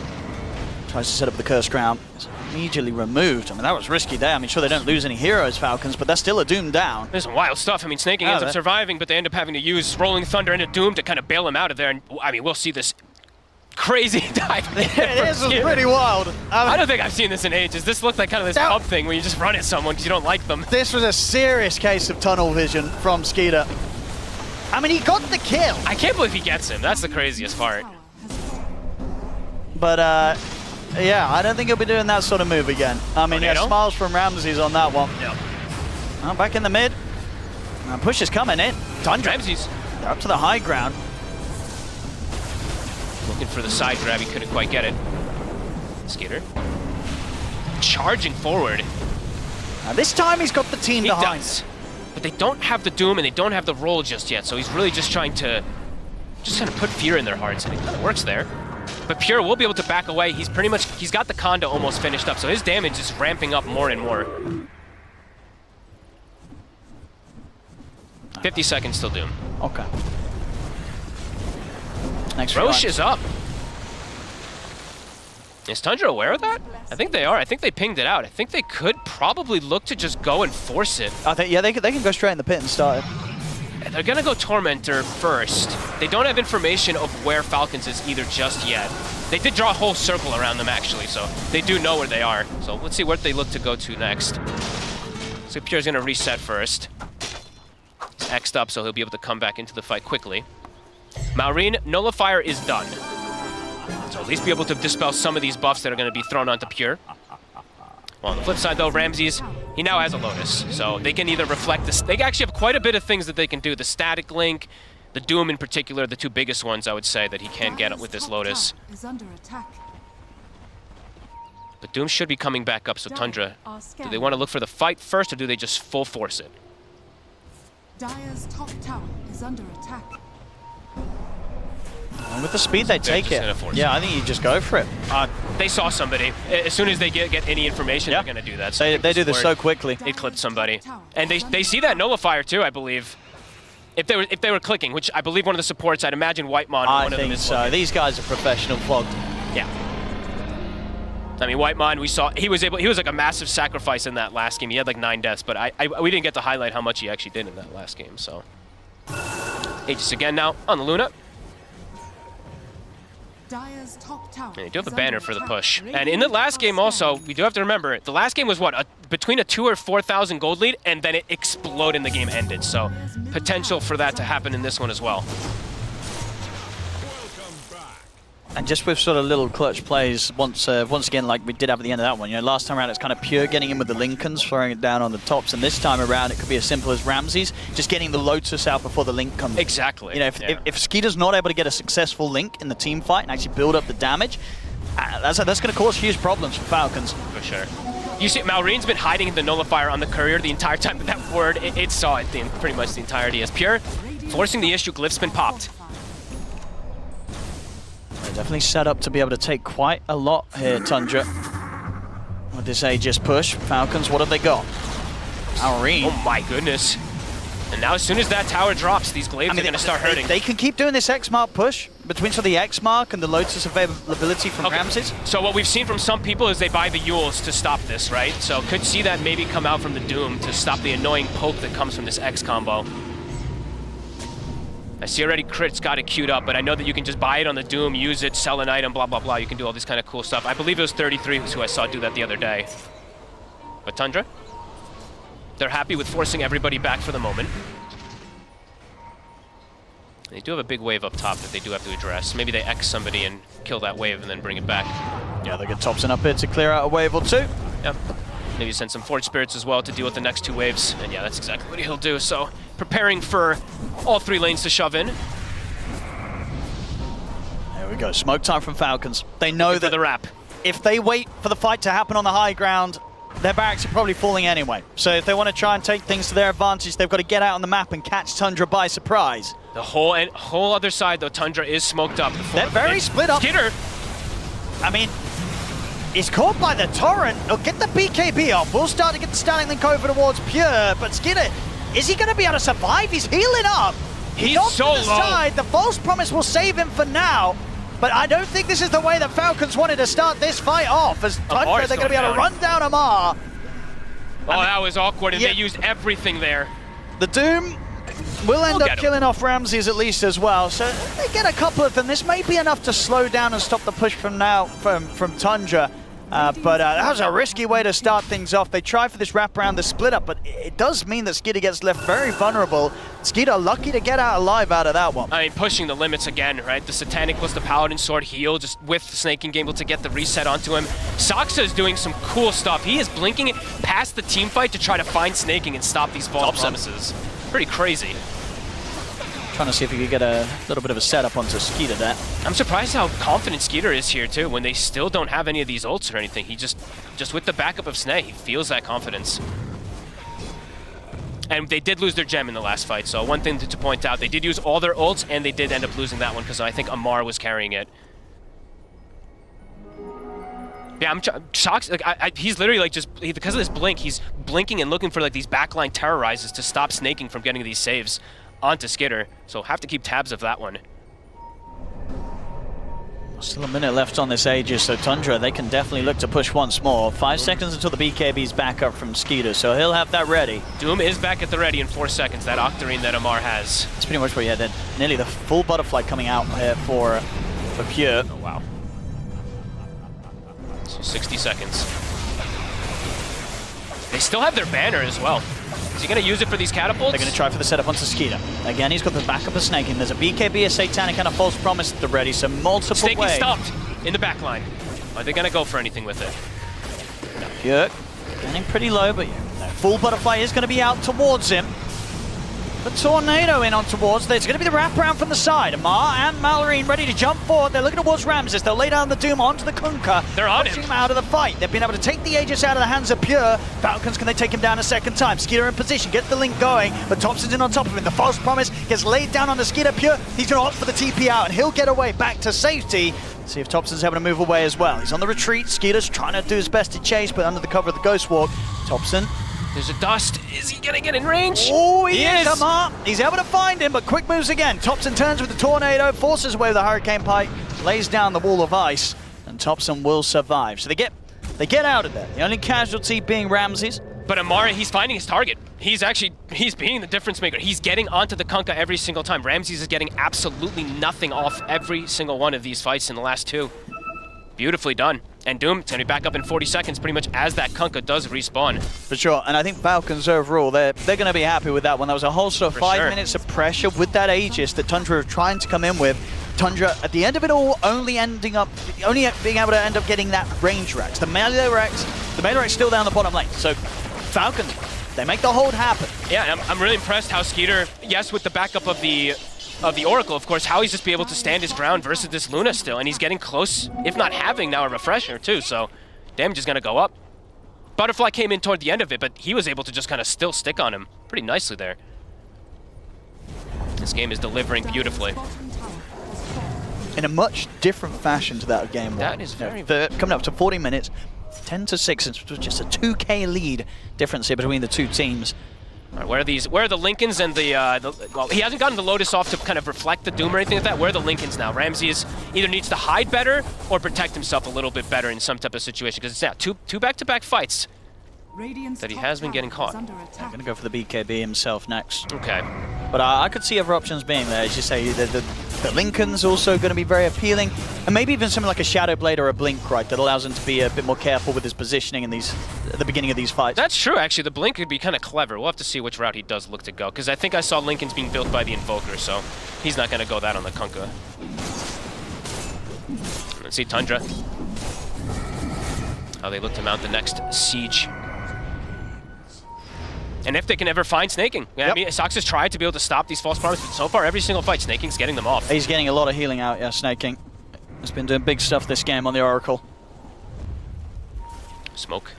tries to set up the cursed ground. It's immediately removed. I mean, that was risky there. I mean, sure, they don't lose any heroes, Falcons, but that's still a Doom down. There's some wild stuff. I mean, Snaking ends up surviving, but they end up having to use Rolling Thunder into Doom to kind of bail him out of there. And I mean, we'll see this crazy dive. It is pretty wild. I don't think I've seen this in ages. This looked like kind of this pub thing where you just run at someone because you don't like them. This was a serious case of tunnel vision from Skeeter. I mean, he got the kill. I can't believe he gets him. That's the craziest part. But, yeah, I don't think he'll be doing that sort of move again. I mean, yeah, smiles from Ramses on that one. Yep. Well, back in the mid. Push is coming in. Tundra. Ramses. They're up to the high ground. Looking for the side grab, he couldn't quite get it. Skeeter. Charging forward. Now this time he's got the team behind. Does. But they don't have the Doom and they don't have the roll just yet, so he's really just trying to kind of put fear in their hearts, and it kind of works there. But Pure will be able to back away. He's got the condo almost finished up, so his damage is ramping up more and more. 50 seconds till Doom. Okay. Next Roche is up. Is Tundra aware of that? I think they are. I think they pinged it out. I think they could probably look to just go and force it. I think, yeah, they can go straight in the pit and start it. They're gonna go Tormentor first. They don't have information of where Falcons is either just yet. They did draw a whole circle around them actually, so they do know where they are. So let's see what they look to go to next. So Pure's gonna reset first. He's X'd up, so he'll be able to come back into the fight quickly. Maureen, Nullifier is done. So at least be able to dispel some of these buffs that are going to be thrown onto Pure. Well, on the flip side though, Ramses, he now has a Lotus. So they can either reflect this. They actually have quite a bit of things that they can do. The Static Link, the Doom in particular, the two biggest ones I would say that he can get with this Lotus. But Doom should be coming back up, so Tundra, do they want to look for the fight first or do they just full force it? Dire's top tower is under attack. And with the speed they take it, yeah, I think you just go for it. They saw somebody. As soon as they get any information, they're going to do that. So they do this so quickly. They clipped somebody. And they see that Nullifier too, I believe. If they were clicking, which I believe one of the supports, I'd imagine Whitemon. I think so. These guys are professional flogged. Yeah. I mean, Whitemon, we saw he was like a massive sacrifice in that last game. He had like 9 deaths, but we didn't get to highlight how much he actually did in that last game. So, Aegis again now on the Luna. Dire's top tower. And they do have a banner for the push. And in the last game also, we do have to remember, the last game was what, between a 2,000 or 4,000 gold lead, and then it exploded and the game ended. So potential for that to happen in this one as well. And just with sort of little clutch plays, once again, like we did have at the end of that one, you know, last time around it's kind of Pure getting in with the Lincolns, throwing it down on the tops, and this time around it could be as simple as Ramses, just getting the Lotus out before the Link comes. Exactly. You know, if Skeeter's not able to get a successful Link in the team fight and actually build up the damage, that's going to cause huge problems for Falcons. For sure. You see, Maureen's been hiding in the Nullifier on the Courier the entire time, but that word, it saw it pretty much the entirety as Pure, forcing the issue, Glyph's been popped. They're definitely set up to be able to take quite a lot here, Tundra. With this Aegis push, Falcons, what have they got? Maureen. Oh my goodness. And now as soon as that tower drops, these glaives are going to start hurting. They can keep doing this X-Mark push between sort of the X-Mark and the Lotus availability from Ramses. So what we've seen from some people is they buy the Yules to stop this, right? So could see that maybe come out from the Doom to stop the annoying poke that comes from this X combo. I see already Crit's got it queued up, but I know that you can just buy it on the Doom, use it, sell an item, blah, blah, blah. You can do all this kind of cool stuff. I believe it was 33 who I saw do that the other day. But Tundra, they're happy with forcing everybody back for the moment. They do have a big wave up top that they do have to address. Maybe they X somebody and kill that wave and then bring it back. Yeah, they get Thompson up here to clear out a wave or two. Yep. Maybe send some Forge Spirits as well to deal with the next 2 waves. And yeah, that's exactly what he'll do. So preparing for all 3 lanes to shove in. There we go. Smoke time from Falcons. They know that the wrap. If they wait for the fight to happen on the high ground, their barracks are probably falling anyway. So if they want to try and take things to their advantage, they've got to get out on the map and catch Tundra by surprise. The whole other side, though, Tundra is smoked up. They're very split up. Skitter! I mean, he's caught by the torrent. He'll get the BKB off. We'll start to get the Starling Link over towards Pure, but Skeeter, is he going to be able to survive? He's healing up. He's off so to the low. side. The false promise will save him for now, but I don't think this is the way that Falcons wanted to start this fight off. As Tundra, they're going to be able to run down Amar. Oh, that was awkward, and they used everything there. The Doom will end up killing off Ramses at least as well, so they get a couple of them. This may be enough to slow down and stop the push from Tundra. But that was a risky way to start things off. They try for this wraparound, the split up, but it does mean that Skeeter gets left very vulnerable. Skeeter lucky to get out alive out of that one. I mean, pushing the limits again, right? The Satanic plus the Paladin Sword heal, just with Snaking able to get the reset onto him. Saksa is doing some cool stuff. He is blinking it past the team fight to try to find Snaking and stop these false promises. Pretty crazy. Trying to see if he could get a little bit of a setup onto Skeeter there. I'm surprised how confident Skeeter is here too, when they still don't have any of these ults or anything. He just with the backup of Snay, he feels that confidence. And they did lose their gem in the last fight, so one thing to point out, they did use all their ults, and they did end up losing that one because I think Amar was carrying it. Yeah, shocked. Like, he's literally like because of this blink, he's blinking and looking for like these backline terrorizes to stop Snaking from getting these saves onto Skitter, so have to keep tabs of that one. Still a minute left on this Aegis, so Tundra, they can definitely look to push once more. 5 seconds until the BKB's back up from Skeeter, so he'll have that ready. Doom is back at the ready in 4 seconds, that Octarine that Amar has. That's pretty much what he had. Nearly the full butterfly coming out here for Pure. Oh, wow. So 60 seconds. They still have their banner as well. Is he going to use it for these catapults? They're going to try for the setup onto Skeeter. Again, he's got the backup of Snaking. There's a BKB, a Satanic, and a False Promise at the ready, so multiple Snaking ways. stopped in the back line. Are they going to go for anything with it? Pure getting pretty low, but full butterfly is going to be out towards him. The tornado in on towards. There's going to be the wraparound from the side. Amar and Malorine ready to jump forward. They're looking towards Ramses. They'll lay down the Doom onto the Kunkka. They're on him. Out of the fight. They've been able to take the Aegis out of the hands of Pure. Falcons, can they take him down a second time? Skeeter in position, get the link going, but Thompson's in on top of him. The false promise gets laid down on the Skeeter. Pure, he's going to opt for the TP out, and he'll get away back to safety. See if Thompson's able to move away as well. He's on the retreat. Skeeter's trying to do his best to chase, but under the cover of the Ghost Walk. Thompson. There's a dust. Is he going to get in range? Oh, he is. Amar. He's able to find him, but quick moves again. Thompson turns with the tornado, forces away with the Hurricane Pike, lays down the wall of ice, and Thompson will survive. So they get out of there. The only casualty being Ramses. But Amara, he's finding his target. He's being the difference maker. He's getting onto the Kunkka every single time. Ramses is getting absolutely nothing off every single one of these fights in the last 2. Beautifully done. And Doom's going to be back up in 40 seconds pretty much as that Kunkka does respawn. For sure, and I think Falcons overall, they're going to be happy with that one. That was a whole sort of 5 minutes of pressure with that Aegis that Tundra are trying to come in with. Tundra, at the end of it all, only being able to end up getting that range Rex. The melee Rex still down the bottom lane. So Falcons, they make the hold happen. Yeah, I'm really impressed how Skeeter, yes, with the backup of the Oracle, of course, how he's just be able to stand his ground versus this Luna still, and he's getting close, if not having now a refresher too, so damage is going to go up. Butterfly came in toward the end of it, but he was able to just kind of still stick on him pretty nicely there. This game is delivering beautifully. In a much different fashion to that of game 1. That is very... coming up to 40 minutes, 10-6, it's just a 2k lead difference here between the two teams. All right, where are the Lincolns and well, he hasn't gotten the Lotus off to kind of reflect the Doom or anything like that. Where are the Lincolns now? Ramses either needs to hide better or protect himself a little bit better in some type of situation, because it's now two back-to-back fights that he has been getting caught. I'm going to go for the BKB himself next. Okay. But I could see other options being there. As you say, the Lincoln's also going to be very appealing. And maybe even something like a Shadow Blade or a Blink, right, that allows him to be a bit more careful with his positioning in at the beginning of these fights. That's true, actually. The Blink could be kind of clever. We'll have to see which route he does look to go, because I think I saw Lincoln's being built by the Invoker, so he's not going to go that on the Kunkka. Let's see Tundra. How they look to mount the next siege. And if they can ever find Snaking. I mean, Sox has tried to be able to stop these false promises, but so far every single fight, Snaking's getting them off. He's getting a lot of healing out, yeah, Snaking. He's been doing big stuff this game on the Oracle. Smoke.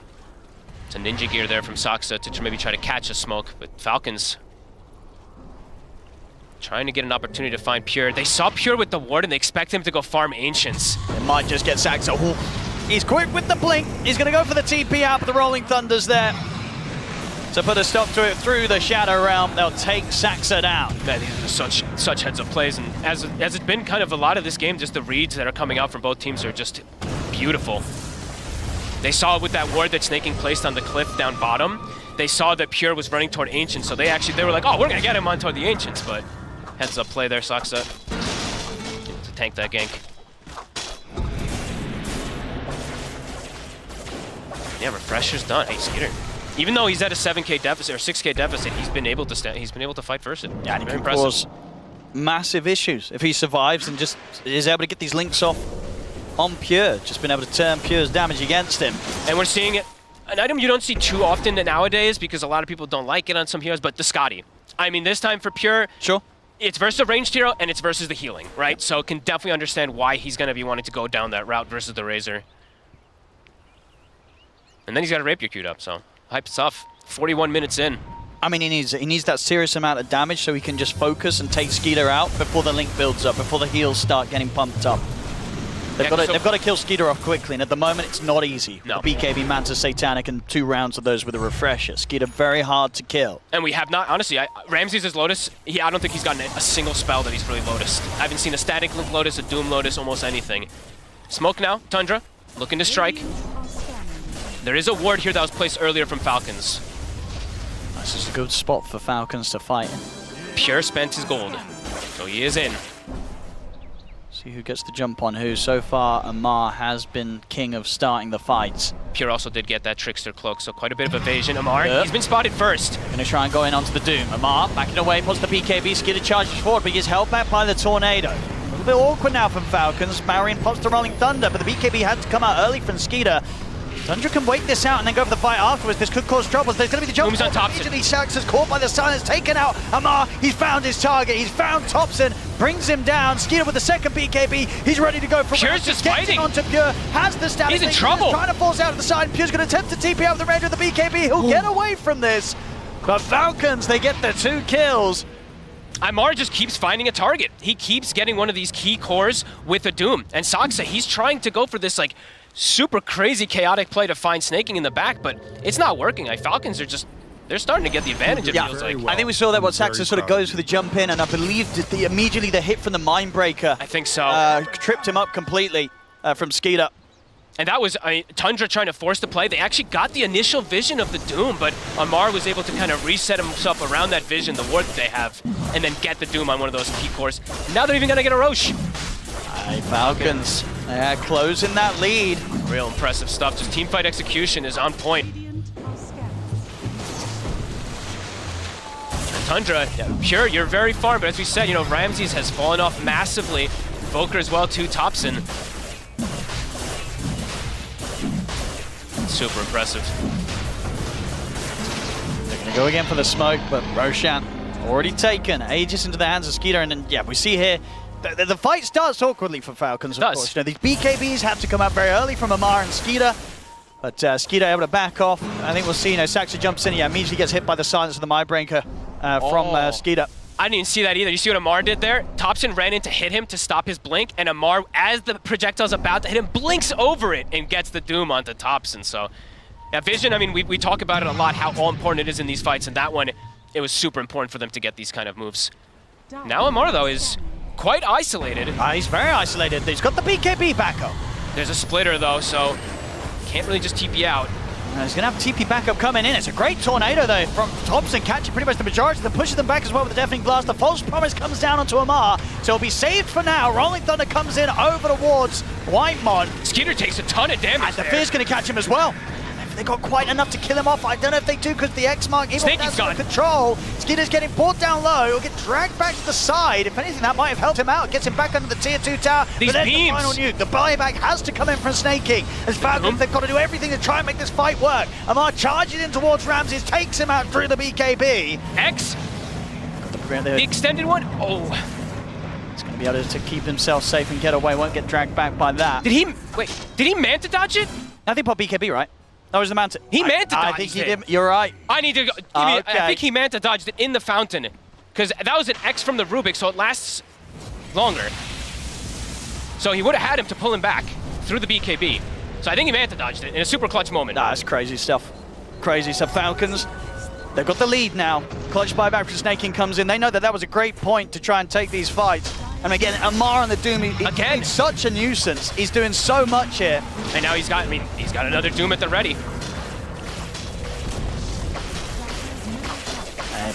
It's a ninja gear there from Soxa to maybe try to catch a smoke, but Falcons trying to get an opportunity to find Pure. They saw Pure with the ward and they expect him to go farm Ancients. might just get Saxa. Ooh. He's quick with the blink. He's going to go for the TP out, but the Rolling Thunder's there to put a stop to it through the Shadow Realm. They'll take Saxa down. Man, these are such heads-up plays, and as it's been kind of a lot of this game, just the reads that are coming out from both teams are just beautiful. They saw it with that ward that Snaking placed on the cliff down bottom. They saw that Pure was running toward Ancients, so they were like, oh, we're gonna get him on toward the Ancients, but heads-up play there, Saxa to tank that gank. Yeah, Refresher's done. Hey, Skeeter. Even though he's at a 7k deficit or 6k deficit, he's been able to fight first. Yeah, and he can cause massive issues if he survives and just is able to get these links off on Pure. Just been able to turn Pure's damage against him. And we're seeing it, an item you don't see too often nowadays because a lot of people don't like it on some heroes, but the Scotty. I mean, this time for Pure, sure, it's versus a ranged hero and it's versus the healing, right? So can definitely understand why he's going to be wanting to go down that route versus the Razor. And then he's got a Rapier queued up, so hype stuff. 41 minutes in. I mean, he needs that serious amount of damage so he can just focus and take Skeeter out before the link builds up, before the heals start getting pumped up. They've got to kill Skeeter off quickly, and at the moment it's not easy. No. The BKB, Manta, Satanic, and 2 rounds of those with a Refresher. Skeeter very hard to kill. And we have not, honestly, Ramses is Lotus. I don't think he's gotten a single spell that he's really Lotus. I haven't seen a Static Link Lotus, a Doom Lotus, almost anything. Smoke now, Tundra, looking to strike. There is a ward here that was placed earlier from Falcons. This is a good spot for Falcons to fight in. Pure spent his gold, so he is in. See who gets the jump on who. So far, Amar has been king of starting the fights. Pure also did get that Trickster Cloak, so quite a bit of evasion. Amar, he's been spotted first. Gonna try and go in onto the Doom. Amar backing away, puts the BKB, Skeeter charges forward, but he gets held back by the Tornado. A little bit awkward now from Falcons. Marion pops the Rolling Thunder, but the BKB had to come out early from Skeeter. Tundra can wait this out and then go for the fight afterwards. This could cause troubles. There's going to be the jump. On Thompson. Immediately Shax is caught by the silence, taken out. Amar, he's found his target. He's found Thompson, brings him down. Skeeter with the second BKB. He's ready to go for Pure's just fighting. Onto Pure, has the status. He's in trouble. Trying to force out to the side. Pure's going to attempt to TP out the range of the BKB. He'll get away from this. But Falcons, they get their 2 kills. Amar just keeps finding a target. He keeps getting one of these key cores with a Doom. And Saxa, he's trying to go for this, like, super crazy chaotic play to find Snaking in the back, but it's not working. Falcons are just, they're starting to get the advantage, it feels like. I think we saw that what Saxa sort of goes for the jump in, and I believe that immediately the hit from the Mindbreaker. I think so. Tripped him up completely from Skeeter. And that was Tundra trying to force the play. They actually got the initial vision of the Doom, but Amar was able to kind of reset himself around that vision, the ward that they have, and then get the Doom on one of those key cores. Now they're even going to get a Roche. Falcons, they're closing that lead. Real impressive stuff. Just teamfight execution is on point. Tundra, Pure, you're very far, but as we said, Ramses has fallen off massively. Volker as well, too. Thompson. Super impressive. They're going to go again for the smoke, but Roshan already taken. Aegis into the hands of Skeeter, and then, we see here, the fight starts awkwardly for Falcons, of course. These BKBs have to come out very early from Amar and Skeeter, but Skeeter able to back off. I think we'll see, Saxa jumps in, immediately gets hit by the silence of the Mindbreaker from Skeeter. I didn't even see that either. You see what Amar did there? Thompson ran in to hit him to stop his blink, and Amar, as the projectile's about to hit him, blinks over it and gets the Doom onto Thompson. So, vision, I mean, we talk about it a lot, how all important it is in these fights, and that one, it was super important for them to get these kind of moves. Now Amar, though, is quite isolated. He's very isolated. He's got the BKB backup. There's a splitter, though, so can't really just TP out. He's going to have TP backup coming in. It's a great Tornado, though, from Thompson, catching pretty much the majority of them, pushes them back as well with the Deafening Blast. The False Promise comes down onto Amar, so he'll be saved for now. Rolling Thunder comes in over towards Whitemon. Skeeter takes a ton of damage and the Fear's going to catch him as well. They got quite enough to kill him off. I don't know if they do because the X mark, even with that sort of control, Skeeter's getting brought down low. He'll get dragged back to the side. If anything, that might have helped him out. Gets him back under the tier 2 tower. These but then beams. The final nuke. The buyback has to come in from Snaking. As Falcons, they've got to do everything to try and make this fight work. Amar charges in towards Ramses, takes him out through the BKB. X. The extended one. Oh. He's going to be able to keep himself safe and get away. Won't get dragged back by that. Did he Manta dodge it? I think pop BKB, right? That was the Manta. He Manta dodged I think he did. You're right. I need to go. I think he Manta dodged it in the fountain. Because that was an X from the Rubik, so it lasts longer. So he would have had him to pull him back through the BKB. So I think he Manta dodged it in a super clutch moment. Nah, that's crazy stuff. Crazy stuff. Falcons, they've got the lead now. Clutch buyback from Snake King comes in. They know that that was a great point to try and take these fights. And again, Amar on the Doom, he's such a nuisance. He's doing so much here. And now he's got another Doom at the ready.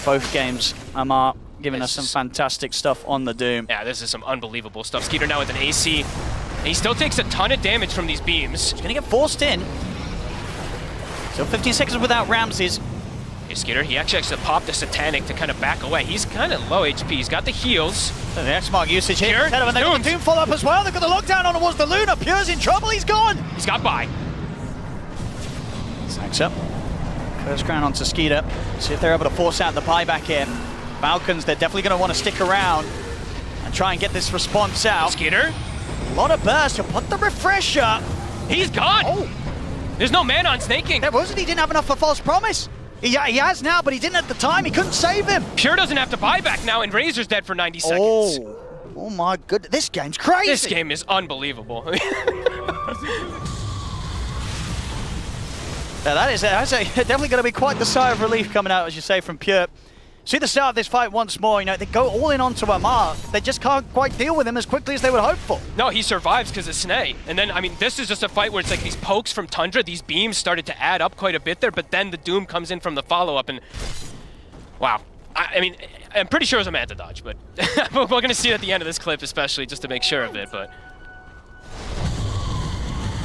Both games, Amar giving us some fantastic stuff on the Doom. Yeah, this is some unbelievable stuff. Skeeter now with an AC. And he still takes a ton of damage from these beams. He's gonna get forced in. Still 15 seconds without Ramses. Hey, Skeeter, he actually has to pop the Satanic to kind of back away. He's kind of low HP. He's got the heals. The X-Mark usage here. Pure, And they've got the Doom follow-up as well. They've got the lockdown on towards the Luna. Pure's in trouble. He's gone. He's got by. Sacks up. First ground onto Skeeter. See if they're able to force out the buyback here. Falcons, they're definitely going to want to stick around and try and get this response out. Skeeter. A lot of burst. He'll put the refresher. He's gone. Oh. There's no mana on Snake King. There wasn't. He didn't have enough for False Promise. He has now, but he didn't at the time. He couldn't save him. Pure doesn't have to buy back now, and Razor's dead for 90 seconds. Oh my goodness. This game's crazy. This game is unbelievable. Now that's definitely going to be quite the sigh of relief coming out, as you say, from Pure. See the start of this fight once more. You know, they go all in onto Amar. They just can't quite deal with him as quickly as they would hope for. No, he survives because of Snay. And then, I mean, this is just a fight where it's like these pokes from Tundra, these beams started to add up quite a bit there, but then the Doom comes in from the follow-up, and wow. I mean, I'm pretty sure it was a Manta dodge, but we're going to see it at the end of this clip, especially just to make sure of it, but...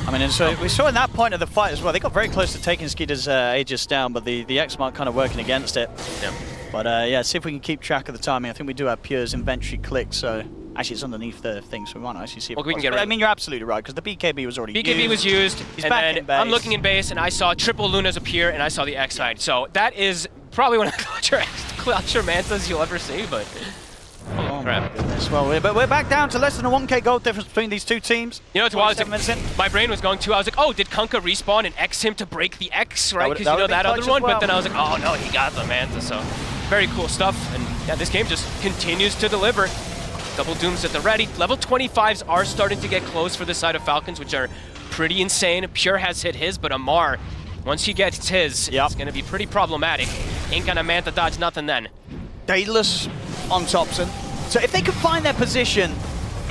I mean, and so we saw in that point of the fight as well, they got very close to taking Skeeter's Aegis down, but the X-Mark kind of working against it. Yeah. But yeah, see if we can keep track of the timing. I think we do have Pure's inventory clicked, so actually it's underneath the thing, so we might actually see if we can get rid of it. I mean, you're absolutely right, because the BKB was already used. BKB was used, He's and back then in base. I'm looking in base, and I saw triple Lunas appear, and I saw the X-Side. So that is probably one of the clutcher Mantas you'll ever see, but... Oh crap. My goodness. Well, we're back down to less than a 1k gold difference between these two teams. You know, my brain was going to, I was like, oh, did Kunkka respawn and X him to break the X, right? Because you know that other one, but then I was like, oh no, he got the Manta, so very cool stuff. And yeah, this game just continues to deliver. Double Dooms at the ready. Level 25s are starting to get close for the side of Falcons, which are pretty insane. Pure has hit his, but Amar, once he gets his, it's going to be pretty problematic. Ain't gonna Manta dodge nothing then. Daedalus on Thompson. So if they can find their position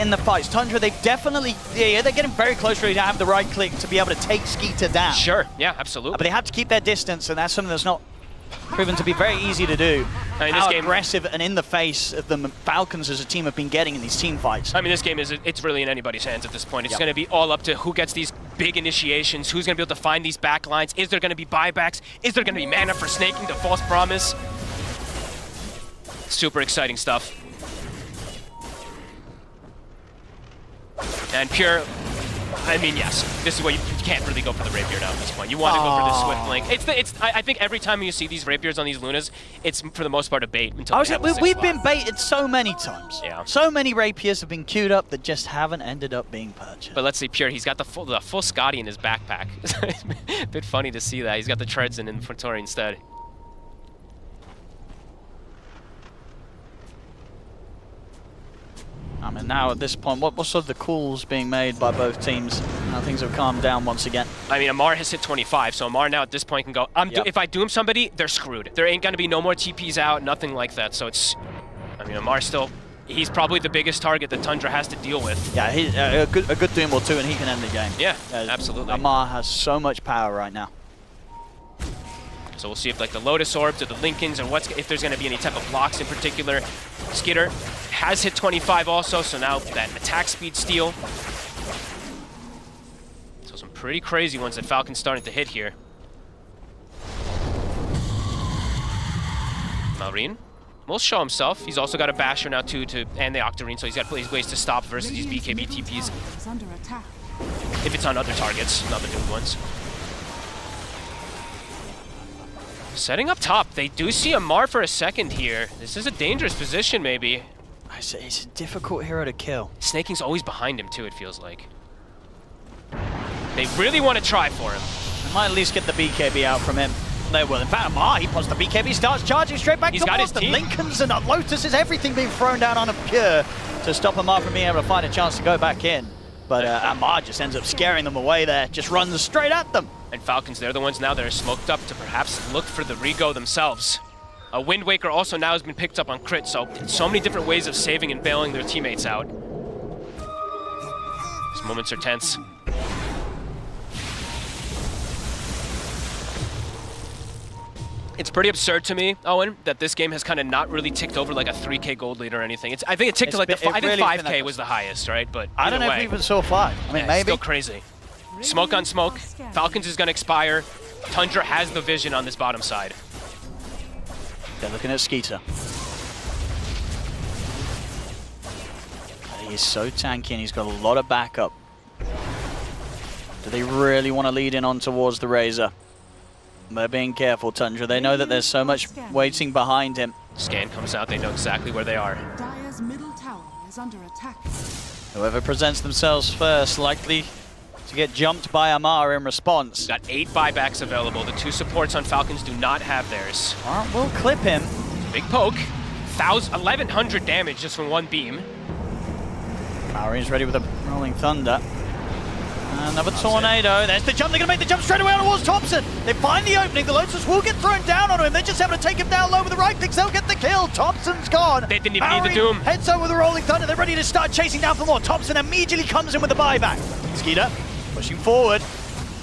in the fights, Tundra, they've definitely, they're getting very close really to have the right click to be able to take Skeeter down. Sure, yeah, absolutely. But they have to keep their distance, and that's something that's not proven to be very easy to do. I mean, How this game, aggressive and in the face of the Falcons as a team have been getting in these team fights. I mean, this game it's really in anybody's hands at this point. It's going to be all up to who gets these big initiations, who's going to be able to find these back lines. Is there going to be buybacks? Is there going to be mana for snaking the False Promise? Super exciting stuff. And Pure, I mean, yes, this is where you can't really go for the Rapier now at this point. You want to go for the Swift Link. I think every time you see these Rapiers on these Lunas, it's for the most part a bait until we've been baited so many times. Yeah. So many Rapiers have been queued up that just haven't ended up being purchased. But let's see, Pure, he's got the full Scotty in his backpack. It's a bit funny to see that. He's got the treads in inventory instead. I mean, now at this point, what sort of the calls being made by both teams? Now things have calmed down once again. I mean, Amar has hit 25, so Amar now at this point can go, if I doom somebody, they're screwed. There ain't gonna be no more TPs out, nothing like that. So it's, I mean, Amar still, he's probably the biggest target that Tundra has to deal with. Yeah, a good doom or two and he can end the game. Yeah, absolutely. Amar has so much power right now. So we'll see if like the Lotus Orbs or the Lincolns or if there's gonna be any type of blocks in particular. Skitter has hit 25 also, so now that attack speed steal. So some pretty crazy ones that Falcon's starting to hit here. Malrine will show himself. He's also got a Basher now too, and the Octarine, so he's got these ways to stop versus these BKB TPs. Under attack. If it's on other targets, not the doomed ones. Setting up top, they do see Amar for a second here. This is a dangerous position, maybe. It's a difficult hero to kill. Snaking's always behind him, too, it feels like. They really want to try for him. They might at least get the BKB out from him. They will. In fact, Amar, he pops the BKB, starts charging straight back He's got his team. Lincolns and Lotuses, everything being thrown down on a Pure to stop Amar from being able to find a chance to go back in. But Amar just ends up scaring them away there, just runs straight at them. And Falcons, they're the ones now that are smoked up to perhaps look for the rego themselves. A Wind Waker also now has been picked up on crit, so many different ways of saving and bailing their teammates out. These moments are tense. It's pretty absurd to me, Owen, that this game has kind of not really ticked over like a 3K gold lead or anything. I think it ticked to like I think 5K was the highest, right? But I don't know if we even saw 5. I mean, maybe. It's still crazy. Smoke on smoke. Falcons is going to expire. Tundra has the vision on this bottom side. They're looking at Skeeter. He is so tanky and he's got a lot of backup. Do they really want to lead in on towards the Razor? They're being careful, Tundra. They know that there's so much waiting behind him. Scan comes out, they know exactly where they are. Dire's middle tower is under attack. Whoever presents themselves first, likely to get jumped by Amar in response. Got 8 buybacks available. The 2 supports on Falcons do not have theirs. Well, we'll clip him. Big poke. 1,100 damage just from 1 beam. Maorine's ready with a Rolling Thunder. Another tornado. There's the jump. They're going to make the jump straight away towards Thompson. They find the opening. The Lotus will get thrown down on him. They're just able to take him down low with the right clicks. They'll get the kill. Thompson's gone. They didn't even need the Doom. Heads over with the Rolling Thunder. They're ready to start chasing down for more. Thompson immediately comes in with the buyback. Skeeter pushing forward.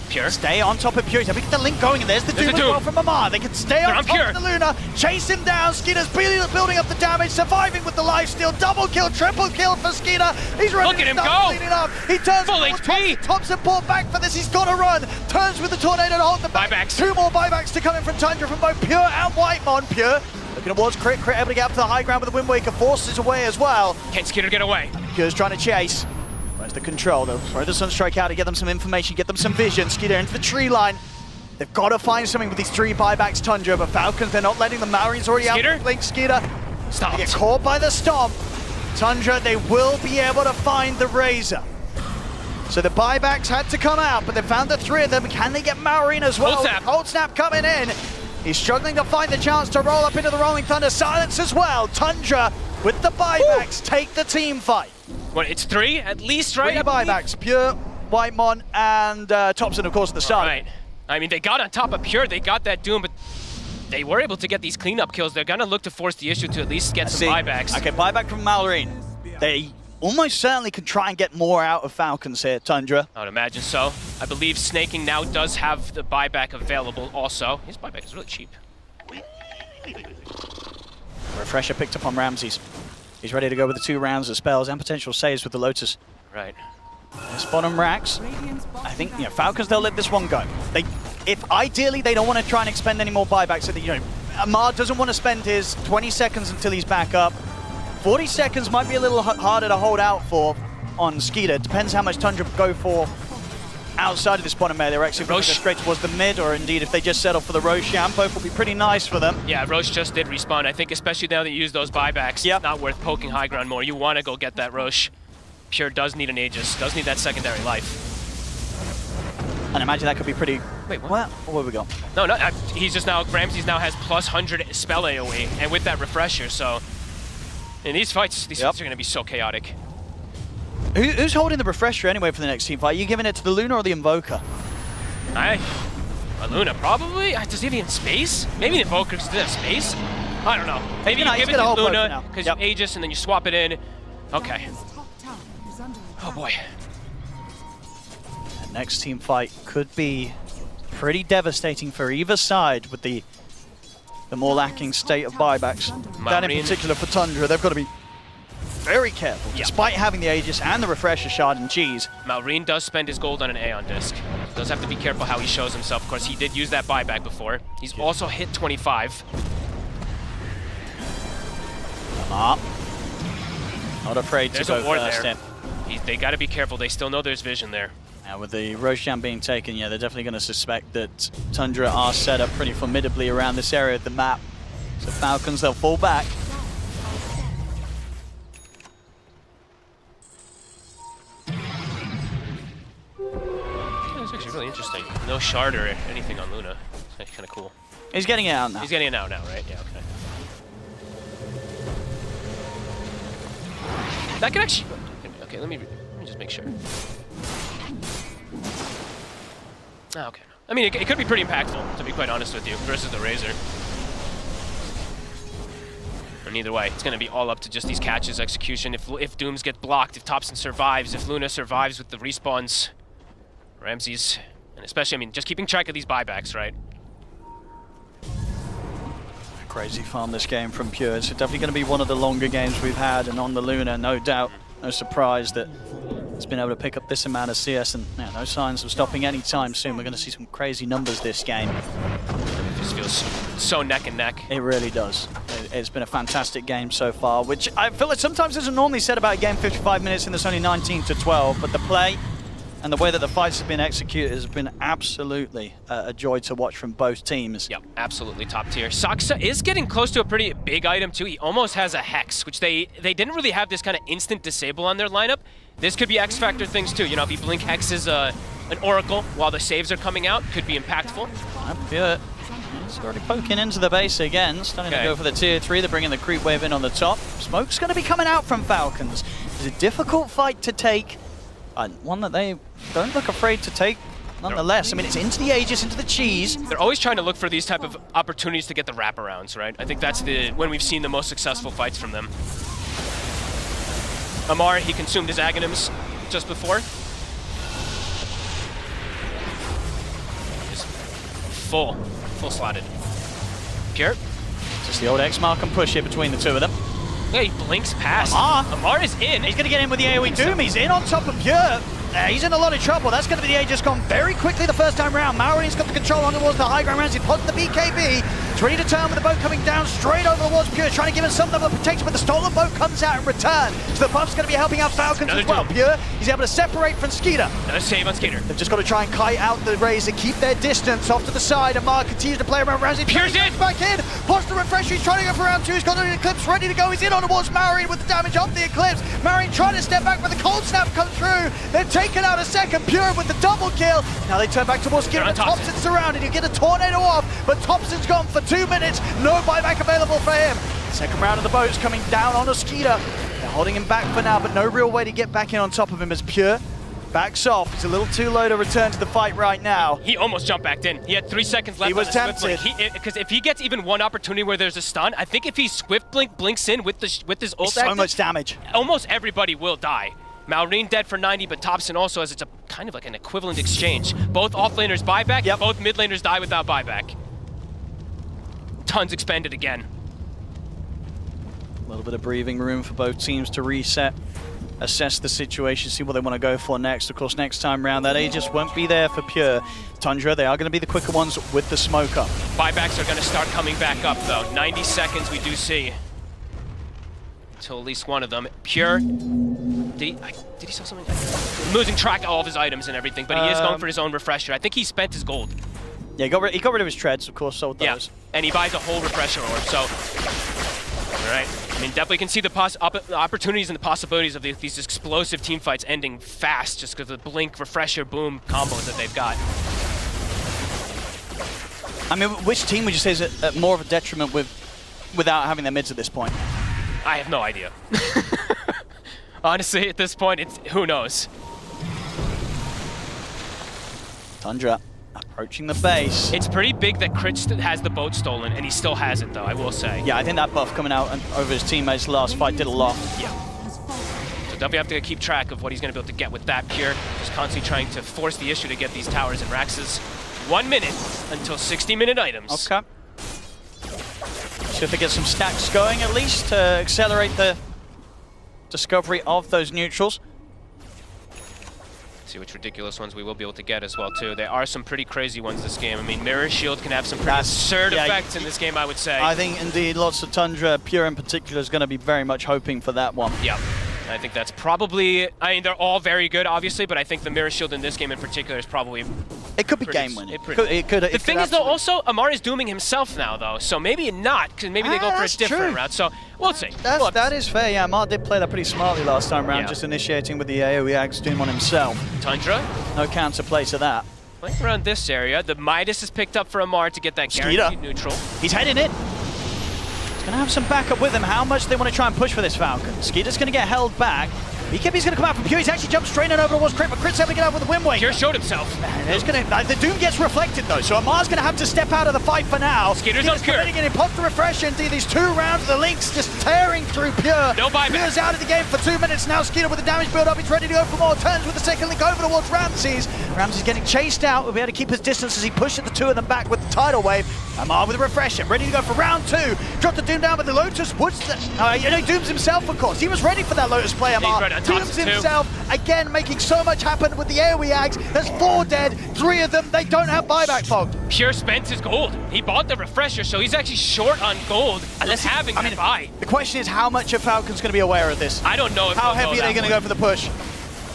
Pure. Stay on top of Pure. They get the link going, and there's the Doom as well from Amar. They can stay on top of the Luna, chase him down. Skeeter's building up the damage, surviving with the lifesteal. Double kill, triple kill for Skeeter. He's ready to start cleaning up. He turns full HP. Thompson pulled back for this. He's got to run. Turns with the tornado to hold the back. Buybacks. 2 more buybacks to come in from Tundra from both Pure and Whitemon. Pure looking towards Crit. Crit able to get up to the high ground with the Wind Waker. Forces away as well. Can Skeeter get away? Pure's trying to chase. Where's the control? They'll throw the Sunstrike out to get them some information, get them some vision. Skeeter into the tree line. They've got to find something with these 3 buybacks, Tundra, but Falcons, they're not letting them. Maorine's already out. Blink Skeeter. Stop. They get caught by the Stomp. Tundra, they will be able to find the Razor. So the buybacks had to come out, but they found the 3 of them. Can they get Maorine as well? Cold Snap coming in. He's struggling to find the chance to roll up into the Rolling Thunder. Silence as well. Tundra, with the buybacks, take the team fight. What, it's 3 at least, right? 3 buybacks, Pure, Whitemon, and Thompson, of course, at the start. Right. I mean, they got on top of Pure, they got that Doom, but they were able to get these cleanup kills. They're gonna look to force the issue to at least get some buybacks. Okay, buyback from Maorine. They almost certainly can try and get more out of Falcons here, Tundra. I would imagine so. I believe Snaking now does have the buyback available also. His buyback is really cheap. Refresher picked up on Ramses. He's ready to go with the 2 rounds of spells and potential saves with the Lotus. Right. There's bottom racks. I think, Falcons, they'll let this one go. If ideally they don't want to try and expend any more buybacks, so that, Amar doesn't want to spend his 20 seconds until he's back up. 40 seconds might be a little harder to hold out for on Skeeter. Depends how much Tundra go for outside of this bottom area. They're actually going to go straight towards the mid, or indeed if they just settle for the Roshan, both will be pretty nice for them. Yeah, Roche just did respawn. I think especially now that you use those buybacks, it's not worth poking high ground more. You want to go get that Roche. Pure does need an Aegis, does need that secondary life. And imagine that could be pretty... Wait, what? Where we go? No, he's just now... Ramses now has plus 100 spell AoE, and with that refresher, so... In these fights, fights are going to be so chaotic. Who's holding the refresher anyway for the next team fight? Are you giving it to the Luna or the Invoker? A Luna, probably? Does he have it in space? Maybe the Invoker does have space? I don't know. Maybe you give it to Luna, because you Aegis and then you swap it in. Okay. Oh boy. The next team fight could be pretty devastating for either side with the more lacking state of buybacks. That in particular for Tundra, they've got to be very careful, despite having the Aegis and the Refresher Shard and Cheese. Maorine does spend his gold on an Aeon Disc. Does have to be careful how he shows himself. Of course, he did use that buyback before. He's also hit 25. Not afraid to go first in. They got to be careful. They still know there's vision there. Now with the Roshan being taken, they're definitely going to suspect that Tundra are set up pretty formidably around this area of the map. So Falcons, they'll fall back. That's actually really interesting. No shard or anything on Luna. It's actually kind of cool. He's getting it out now. He's getting it out now, right? Yeah, okay. That could actually... Okay, let me... me just make sure. Oh, okay. I mean, it could be pretty impactful, to be quite honest with you, versus the Razor. And either way, it's going to be all up to just these catches, execution. If Dooms get blocked, if Topson survives, if Luna survives with the respawns, Ramses, and especially, I mean, just keeping track of these buybacks, right? Crazy farm this game from Pure. It's definitely going to be one of the longer games we've had, and on the Luna, no doubt, no surprise that it's been able to pick up this amount of CS, and yeah, no signs of stopping anytime soon. We're going to see some crazy numbers this game. It just feels so neck and neck. It really does. It's been a fantastic game so far, which I feel like sometimes isn't normally said about a game 55 minutes and there's only 19 to 12, but the play and the way that the fights have been executed has been absolutely a joy to watch from both teams. Yep, absolutely top tier. Saksa is getting close to a pretty big item too. He almost has a Hex, which they didn't really have this kind of instant disable on their lineup. This could be X Factor things too. You know, if he blink Hexes an Oracle while the saves are coming out, could be impactful. Pure. He's already poking into the base again, starting to go for the tier 3. They're bringing the creep wave in on the top. Smoke's going to be coming out from Falcons. It's a difficult fight to take, and one that they don't look afraid to take nonetheless. I mean, it's into the Aegis, into the cheese. They're always trying to look for these type of opportunities to get the wraparounds, right? I think that's when we've seen the most successful fights from them. Amar, he consumed his Aghanims just before. Just full slotted. Pure. Just the old X-Mark and push here between the two of them. Yeah, he blinks past. Amar is in. He's going to get in with the AoE Doom. He's in on top of Pure. He's in a lot of trouble. That's going to be the Aegis gone very quickly the first time round. Maori's got the control on towards the high ground. Ramsey pods the BKB. It's ready to turn with the boat coming down straight over towards Pure, trying to give him some level of protection, but the stolen boat comes out in return. So the buff's going to be helping out Falcons as well. Pure, he's able to separate from Skeeter. Another save on Skeeter. They've just got to try and kite out the Razor, keep their distance off to the side, and Mark continues to play around Ramsey. Pure's in! Back in. Pods the refresh. He's trying to go for round 2. He's got an Eclipse ready to go. He's in on towards Maori with the damage of the Eclipse. Maori trying to step back, but the cold snap comes through. They're taken out a second. Pure with the double kill. Now they turn back towards Skeeter, and Thompson's surrounded. You get a tornado off, but Thompson's gone for 2 minutes. No buyback available for him. Second round of the boat's coming down on a Skeeter. They're holding him back for now, but no real way to get back in on top of him as Pure backs off. It's a little too low to return to the fight right now. He almost jumped back in. He had 3 seconds left. He was tempted. Because if he gets even one opportunity where there's a stun, I think if he Swift blinks in with his ult, so much damage. Almost everybody will die. Malrine dead for 90, but Thompson also, as it's a kind of like an equivalent exchange. Both offlaners buyback, both mid laners die without buyback. Tons expended again. A little bit of breathing room for both teams to reset, assess the situation, see what they want to go for next. Of course, next time round, that Aegis won't be there for Pure. Tundra, they are going to be the quicker ones with the smoke up. Buybacks are going to start coming back up, though. 90 seconds we do see. Until at least one of them. Pure. Did he sell something? I'm losing track of all of his items and everything, but he is going for his own refresher. I think he spent his gold. Yeah, he got rid of his treads, of course, sold those. Yeah, and he buys a whole refresher orb, so... Alright, I mean, definitely can see the opportunities and the possibilities of these explosive team fights ending fast just because of the blink, refresher, boom combos that they've got. I mean, which team would you say is at more of a detriment without having their mids at this point? I have no idea. Honestly, at this point, who knows? Tundra approaching the base. It's pretty big that Crit has the boat stolen, and he still has it, though, I will say. Yeah, I think that buff coming out and over his teammates last fight did a lot. Yeah. So definitely have to keep track of what he's going to be able to get with that Pure. Just constantly trying to force the issue to get these towers and Raxes. 1 minute until 60-minute items. Okay. See if they get some stacks going at least to accelerate the discovery of those neutrals. See which ridiculous ones we will be able to get as well too. There are some pretty crazy ones this game. I mean, Mirror Shield can have some pretty absurd effects in this game, I would say. I think indeed lots of Tundra, Pure in particular, is going to be very much hoping for that one. Yeah. I think that's probably, I mean, they're all very good, obviously, but I think the Mirror Shield in this game in particular is probably... It could be game-winning. The thing is, though, also, Amar is dooming himself now, though, so maybe not, because maybe they go for a different route, so we'll see. That is fair, yeah. Amar did play that pretty smartly last time around, just initiating with the AoE Axe Doom on himself. Tundra? No counterplay to that. Playing around this area, the Midas is picked up for Amar to get that guaranteed neutral. He's heading in. He's going to have some backup with him. How much they want to try and push for this Falcon? Skeeter's going to get held back. BKB's going to come out from Pure. He's actually jumped straight in over towards Crit, but Crit's able to get out with the Wind Waker. Pure showed himself. The Doom gets reflected though, so Amar's going to have to step out of the fight for now. Skitter's on Pure. Getting an imposter refresh into these 2 rounds. The Lynx just tearing through Pure. No buyback. Pure's out of the game for 2 minutes now. Skeeter with the damage build up. He's ready to go for more turns with the second link over towards Ramses. Ramses getting chased out. Will be able to keep his distance as he pushes the 2 of them back with the tidal wave. Amar with a refresher, ready to go for round 2. Drop the Doom down, but the Lotus puts the... Dooms himself, of course. He was ready for that Lotus play, Amar. Dooms himself, again, making so much happen with the AoE Ags. There's 4 dead, 3 of them. They don't have buyback, Fog. Pure spent his gold. He bought the refresher, so he's actually short on gold. Unless having that buy. The question is how much are Falcons going to be aware of this? I don't know if how heavy are they going to go for the push?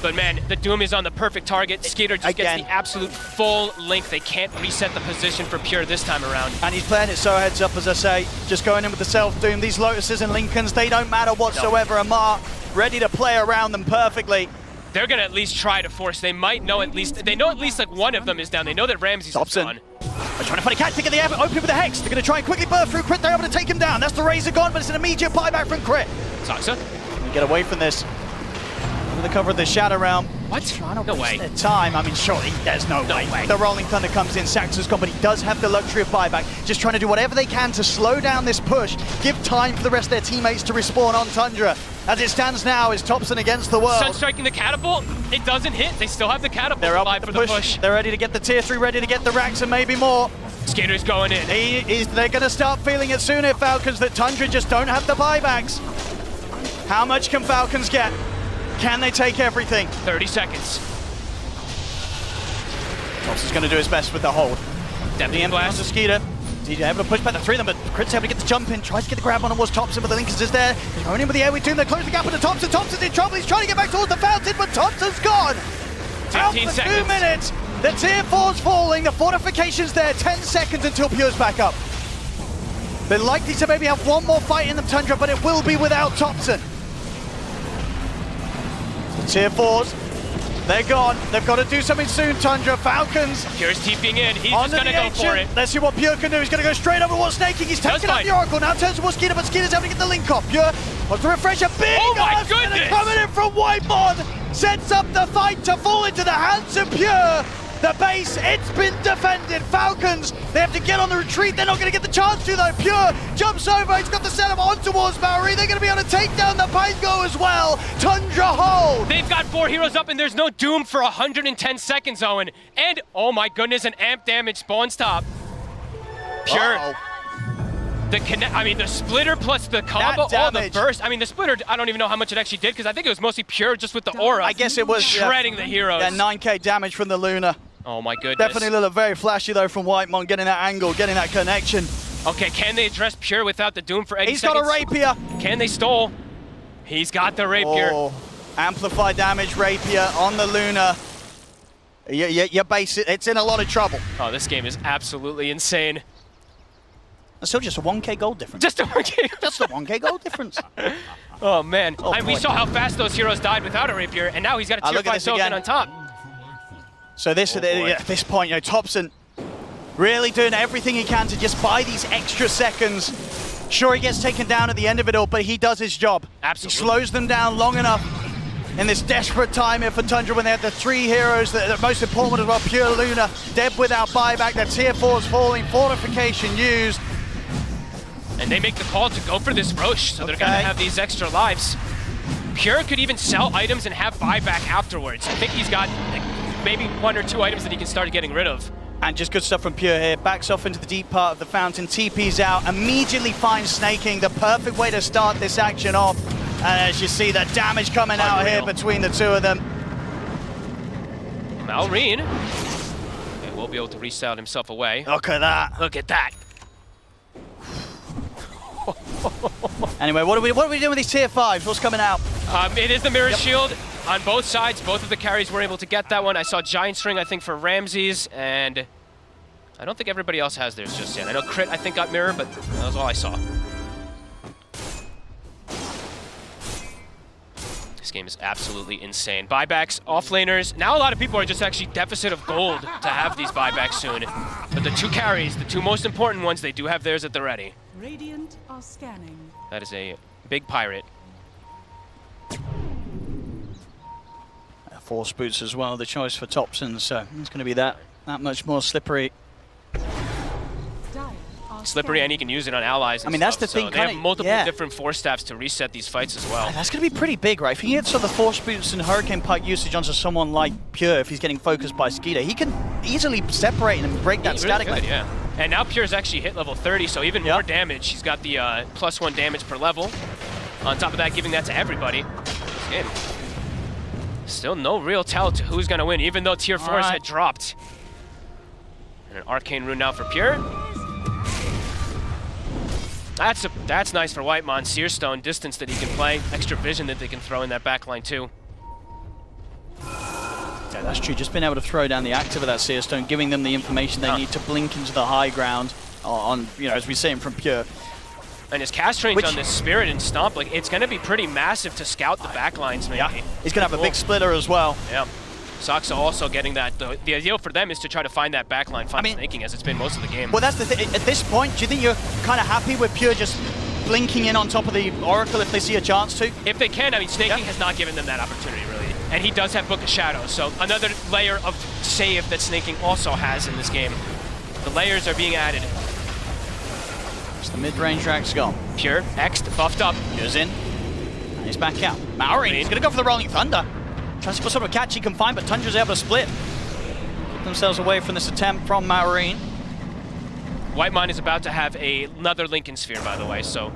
But man, the Doom is on the perfect target. Skeeter just gets the absolute full link. They can't reset the position for Pure this time around. And he's playing it so heads up, as I say. Just going in with the self-Doom. These Lotuses and Lincolns, they don't matter whatsoever. No. Amar ready to play around them perfectly. They're going to at least try to force. They might know at least, they know at least like one of them is down. They know that Ramses is gone. They're trying to find a cat, pick in the air, but open with the Hex. They're going to try and quickly burst through Crit. They're able to take him down. That's the Razor gone, but it's an immediate buyback from Crit. Saxa. Get away from this. Under the cover of the Shadow Realm. What? No way. Time. I mean, surely there's no way. The Rolling Thunder comes in. Saxa's gone, but he does have the luxury of buyback. Just trying to do whatever they can to slow down this push. Give time for the rest of their teammates to respawn on Tundra. As it stands now, is Thompson against the world. Sun striking the catapult. It doesn't hit. They still have the catapult. They're up for the push. They're ready to get the tier 3, ready to get the racks and maybe more. Skater's going in. They're going to start feeling it soon here, Falcons, that Tundra just don't have the buybacks. How much can Falcons get? Can they take everything? 30 seconds. Thompson's going to do his best with the hold. Definitely blast. Skeeter. He's able to push back the 3 of them, but Crit's able to get the jump in, tries to get the grab on towards Thompson, but the Linkers is there. He's going in with the AoE Doom, they're closing the gap into Thompson. Thompson's in trouble, he's trying to get back towards the fountain, but Thompson's gone! 15 seconds. 2 minutes! The tier 4's falling, the fortification's there, 10 seconds until Pure's back up. They're likely to maybe have one more fight in the Tundra, but it will be without Thompson. The tier 4's, they're gone. They've got to do something soon, Tundra. Falcons. Pure's TPing in. He's just going to go for it. Let's see what Pure can do. He's going to go straight over towards Snaking. He's taking out the Oracle. Now turns towards Skeeter, but Skeeter's able to get the link off. Pure wants to refresh a big goodness! Coming in from Whitemon. Sets up the fight to fall into the hands of Pure. The base, it's been defended. Falcons, they have to get on the retreat. They're not going to get the chance to, though. Pure jumps over. He's got the setup on towards Maori. They're going to be able to take down the Pango as well. Tundra hold. They've got 4 heroes up, and there's no Doom for 110 seconds, Owen. And, oh my goodness, an amp damage spawns top. Pure. The splitter plus the combo, the burst. I mean, the splitter, I don't even know how much it actually did, because I think it was mostly Pure just with the aura. I guess it was shredding the heroes. Yeah, 9k damage from the Luna. Oh my goodness. Definitely look very flashy though from Whitemon, getting that angle, getting that connection. Okay, can they address Pure without the Doom for 80 He's seconds? got a rapier. Can they stole? He's got the rapier. Oh, amplified damage rapier on the Luna. Your base, it's in a lot of trouble. Oh, this game is absolutely insane. It's still just a 1k gold difference. Just a 1k? Just a 1k gold difference. Oh man, we saw how fast those heroes died without a rapier, and now he's got a tier 5 token on top. So at this point, Thompson really doing everything he can to just buy these extra seconds. Sure, he gets taken down at the end of it all, but he does his job. Absolutely. He slows them down long enough in this desperate time here for Tundra when they had the 3 heroes, the most important one as well, Pure Luna, dead without buyback, their tier 4's falling, fortification used. And they make the call to go for this Roche, so they're going to have these extra lives. Pure could even sell items and have buyback afterwards. I think he's got maybe 1 or 2 items that he can start getting rid of. And just good stuff from Pure here. Backs off into the deep part of the fountain, TP's out, immediately finds Snaking, the perfect way to start this action off. And as you see, the damage coming out here between the 2 of them. Malrine will be able to restyle himself away. Look at that. Look at that. Anyway, what are we doing with these tier 5s? What's coming out? It is the Mirror Shield on both sides. Both of the carries were able to get that one. I saw Giant String, I think, for Ramses, and I don't think everybody else has theirs just yet. I know Crit, I think, got Mirror, but that was all I saw. This game is absolutely insane. Buybacks, offlaners. Now a lot of people are just actually deficit of gold to have these buybacks soon. But the 2 carries, the 2 most important ones, they do have theirs at the ready. Radiant are scanning. That is a big pirate. Force boots as well, the choice for Thompson, so it's going to be that much more slippery. Slippery, and he can use it on allies and that's stuff, the thing. So they have multiple different force staffs to reset these fights as well. That's going to be pretty big, right? If he gets some of the Force Boots and Hurricane Pike usage onto someone like Pure, if he's getting focused by Skeeter, he can easily separate and break that static lane. Yeah. And now Pure's actually hit level 30, so even more damage. He's got the +1 damage per level. On top of that, giving that to everybody. Again, still no real tell to who's going to win, even though Tier 4s had dropped. And an Arcane Rune now for Pure. That's nice for Whitemon. Searstone, distance that he can play. Extra vision that they can throw in that backline too. Yeah, that's true. Just being able to throw down the active of that Searstone, giving them the information they need to blink into the high ground on, as we see him from Pure. And his cast range on this Spirit and Stomp, like, it's going to be pretty massive to scout the backlines, maybe. Yeah, he's going to have a big splitter as well. Yeah. Soxa also getting that. The ideal for them is to try to find that backline, snaking as it's been most of the game. Well, that's the thing. At this point, do you think you're kind of happy with Pure just blinking in on top of the Oracle if they see a chance to? If they can, I mean, snaking has not given them that opportunity, really. And he does have Book of Shadows, so another layer of save that snaking also has in this game. The layers are being added. It's the mid-range rack's gone. Pure, X'd, buffed up. Pure's in, and he's back out. Maori, he's going to go for the Rolling Thunder. Tries to put sort of a catch he can find, but Tundra's able to split. Keep themselves away from this attempt from Maureen. Whitemon is about to have another Lincoln Sphere, by the way, so...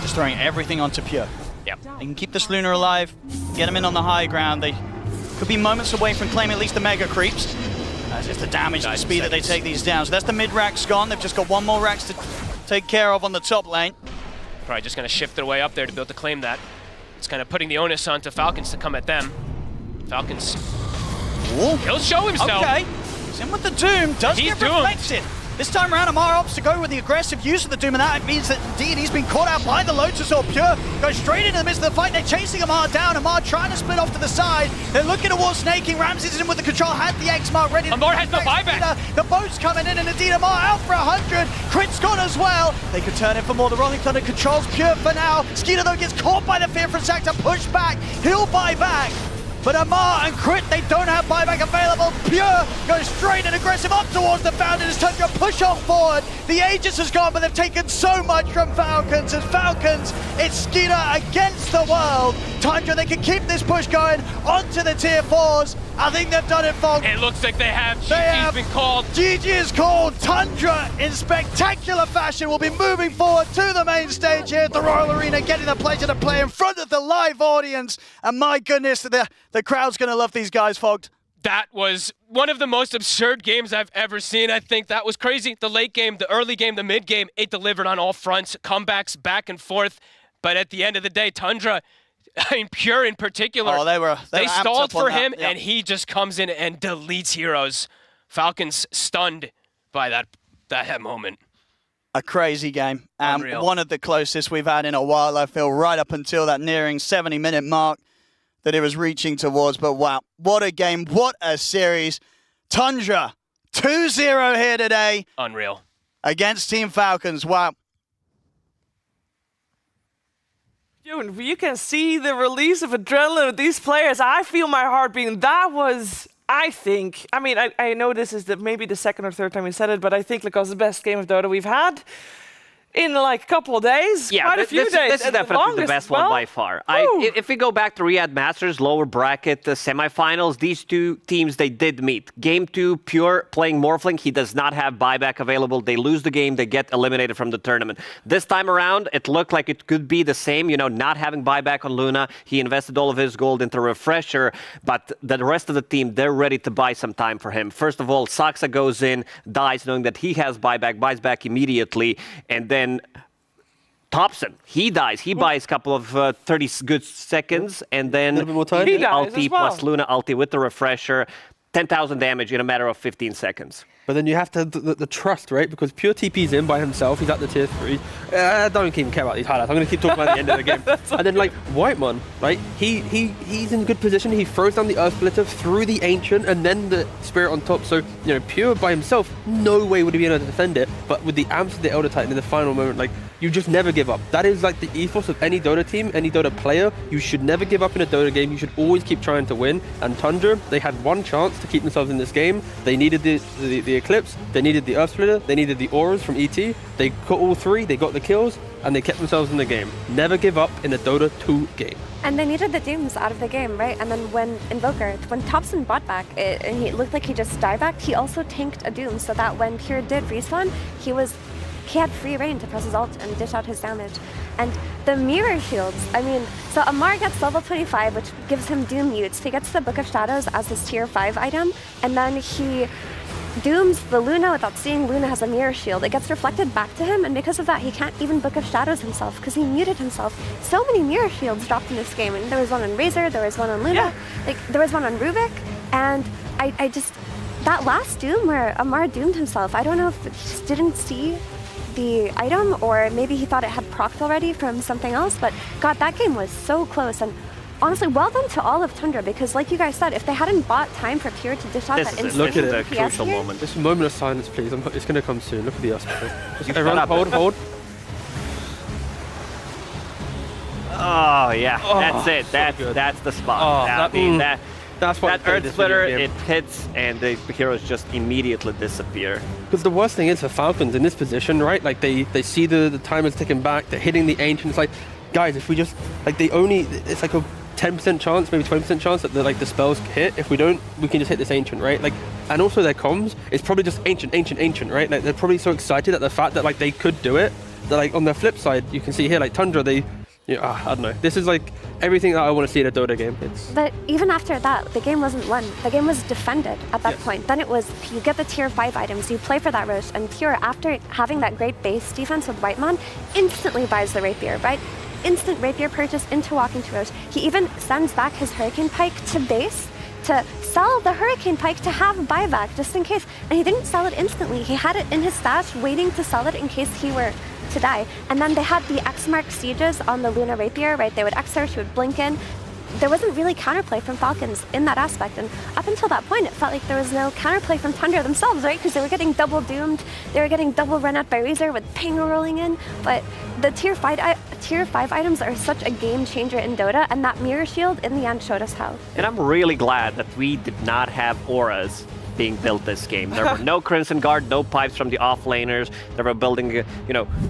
Just throwing everything onto Pure. Yep. They can keep this Luna alive, get him in on the high ground. They could be moments away from claiming at least the Mega Creeps. That's just the damage and the speed that they take these down. So that's the mid-rack's gone. They've just got one more racks to take care of on the top lane. Probably just going to shift their way up there to be able to claim that. It's kind of putting the onus onto Falcons to come at them. Falcons. Ooh. He'll show himself. Okay. He's in with the Doom. Does get reflected. This time around, Amar opts to go with the aggressive use of the Doom, and that means that indeed he's been caught out by the Lotus Orb. Pure goes straight into the midst of the fight. They're chasing Amar down. Amar trying to split off to the side. They're looking towards snaking. Ramses in with the control, had the X mark ready. Amar has the buyback. The boat's coming in, and indeed Amar out for 100. Crit's gone as well. They could turn in for more. The Rolling Thunder controls Pure for now. Skeeter, though, gets caught by the Fear from Sack to push back. He'll buy back. But Amar and Crit, they don't have buyback available. Pure goes straight and aggressive up towards the Fountain as Tundra push on forward. The Aegis has gone, but they've taken so much from Falcons. As Falcons, it's Skeeter against the world. Tundra, they can keep this push going onto the tier 4s. I think they've done it, Fog. It looks like they have. GG's been called. GG is called. Tundra, in spectacular fashion, will be moving forward to the main stage here at the Royal Arena, getting the pleasure to play in front of the live audience. And my goodness, the crowd's going to love these guys, Fogged. That was one of the most absurd games I've ever seen. I think that was crazy. The late game, the early game, the mid game, it delivered on all fronts. Comebacks back and forth. But at the end of the day, Tundra, I mean, Pure in particular, they stalled for him, and he just comes in and deletes heroes. Falcons stunned by that moment. A crazy game. One of the closest we've had in a while, I feel, right up until that nearing 70-minute mark that it was reaching towards. But wow, what a game, what a series. Tundra, 2-0 here today. Unreal. Against Team Falcons, wow. You can see the release of adrenaline of these players. I feel my heart beating. That was, I think, I mean, I know this is maybe the second or third time we said it, but I think it was the best game of Dota we've had in like a couple of days. Yeah, quite a few days. This is definitely the best one by far. If we go back to Riyadh Masters, lower bracket, the semifinals, these two teams, they did meet. Game 2, Pure playing Morphling. He does not have buyback available. They lose the game. They get eliminated from the tournament. This time around, it looked like it could be the same, not having buyback on Luna. He invested all of his gold into Refresher, but the rest of the team, they're ready to buy some time for him. First of all, Soxa goes in, dies knowing that he has buyback, buys back immediately, and then Thompson, he dies. He buys a couple of 30 good seconds, and then ulti plus Luna ulti with the Refresher, 10,000 damage in a matter of 15 seconds. but then you have to have the trust, right? Because Pure TP's in by himself, he's at the tier 3. I don't even care about these highlights, I'm going to keep talking about the end of the game. And then like Whitemon, right? He's in good position, he throws down the Earth Splitter through the Ancient and then the Spirit on top, so you know, Pure by himself, no way would he be able to defend it, but with the amps of the Elder Titan in the final moment, like, you just never give up. That is like the ethos of any Dota team, any Dota player. You should never give up in a Dota game. You should always keep trying to win. And Tundra, they had one chance to keep themselves in this game. They needed the Eclipse, they needed the Earth Splitter, they needed the Auras from ET. They got all 3, they got the kills, and they kept themselves in the game. Never give up in a Dota 2 game. And they needed the Dooms out of the game, right? And then when Thompson bought back, and it looked like he just diebacked, he also tanked a Doom so that when Pure did respawn, he had free reign to press his ult and dish out his damage. And the mirror shields, I mean, so Amar gets level 25, which gives him Doom mutes. He gets the Book of Shadows as his tier 5 item, and then he dooms the Luna without seeing Luna has a mirror shield. It gets reflected back to him, and because of that, he can't even Book of Shadows himself because he muted himself. So many mirror shields dropped in this game, and there was one on Razor, there was one on Luna, like there was one on Rubik, and I just, that last Doom where Amar doomed himself, I don't know if he just didn't see the item, or maybe he thought it had procced already from something else, but God, that game was so close. And honestly, well done to all of Tundra, because like you guys said, if they hadn't bought time for Pure to dish out that instant Look at the DPS crucial here, moment. Just a moment of silence, please. It's going to come soon. Look at the hospital. Everyone, hold. Oh yeah, Oh, that's it. so That's the spot. I mean, that's what that Earth Splitter, it hits, and the heroes just immediately disappear. Because the worst thing is for Falcons in this position, right? Like they see the timers ticking back, they're hitting the Ancient. It's like, guys, if we just, like it's like a 10% chance, maybe 20% chance that the spells hit. If we don't, we can just hit this Ancient, right? Like, and also their comms, it's probably just Ancient, right? Like they're probably so excited at the fact that like they could do it, that like on the flip side, you can see here, like Tundra, I don't know. This is like everything that I want to see in a Dota game. But even after that, the game wasn't won. The game was defended at that point. Then it was, you get the tier 5 items, you play for that Roche, and Pure, after having that great base defense with Whitemon, instantly buys the Rapier, right? Instant Rapier purchase into walking to Roche. He even sends back his Hurricane Pike to base to sell the Hurricane Pike to have buyback just in case. And he didn't sell it instantly. He had it in his stash waiting to sell it in case he were to die. And then they had the X mark sieges on the Luna Rapier, right? They would X her, she would blink in. There wasn't really counterplay from Falcons in that aspect, and up until that point it felt like there was no counterplay from Tundra themselves, right? Because they were getting double doomed, they were getting double run out by Razor with Ping rolling in. But the tier 5 items are such a game changer in Dota, and that mirror shield in the end showed us how. And I'm really glad that we did not have auras being built this game. There were no Crimson Guard, no pipes from the offlaners. They were building,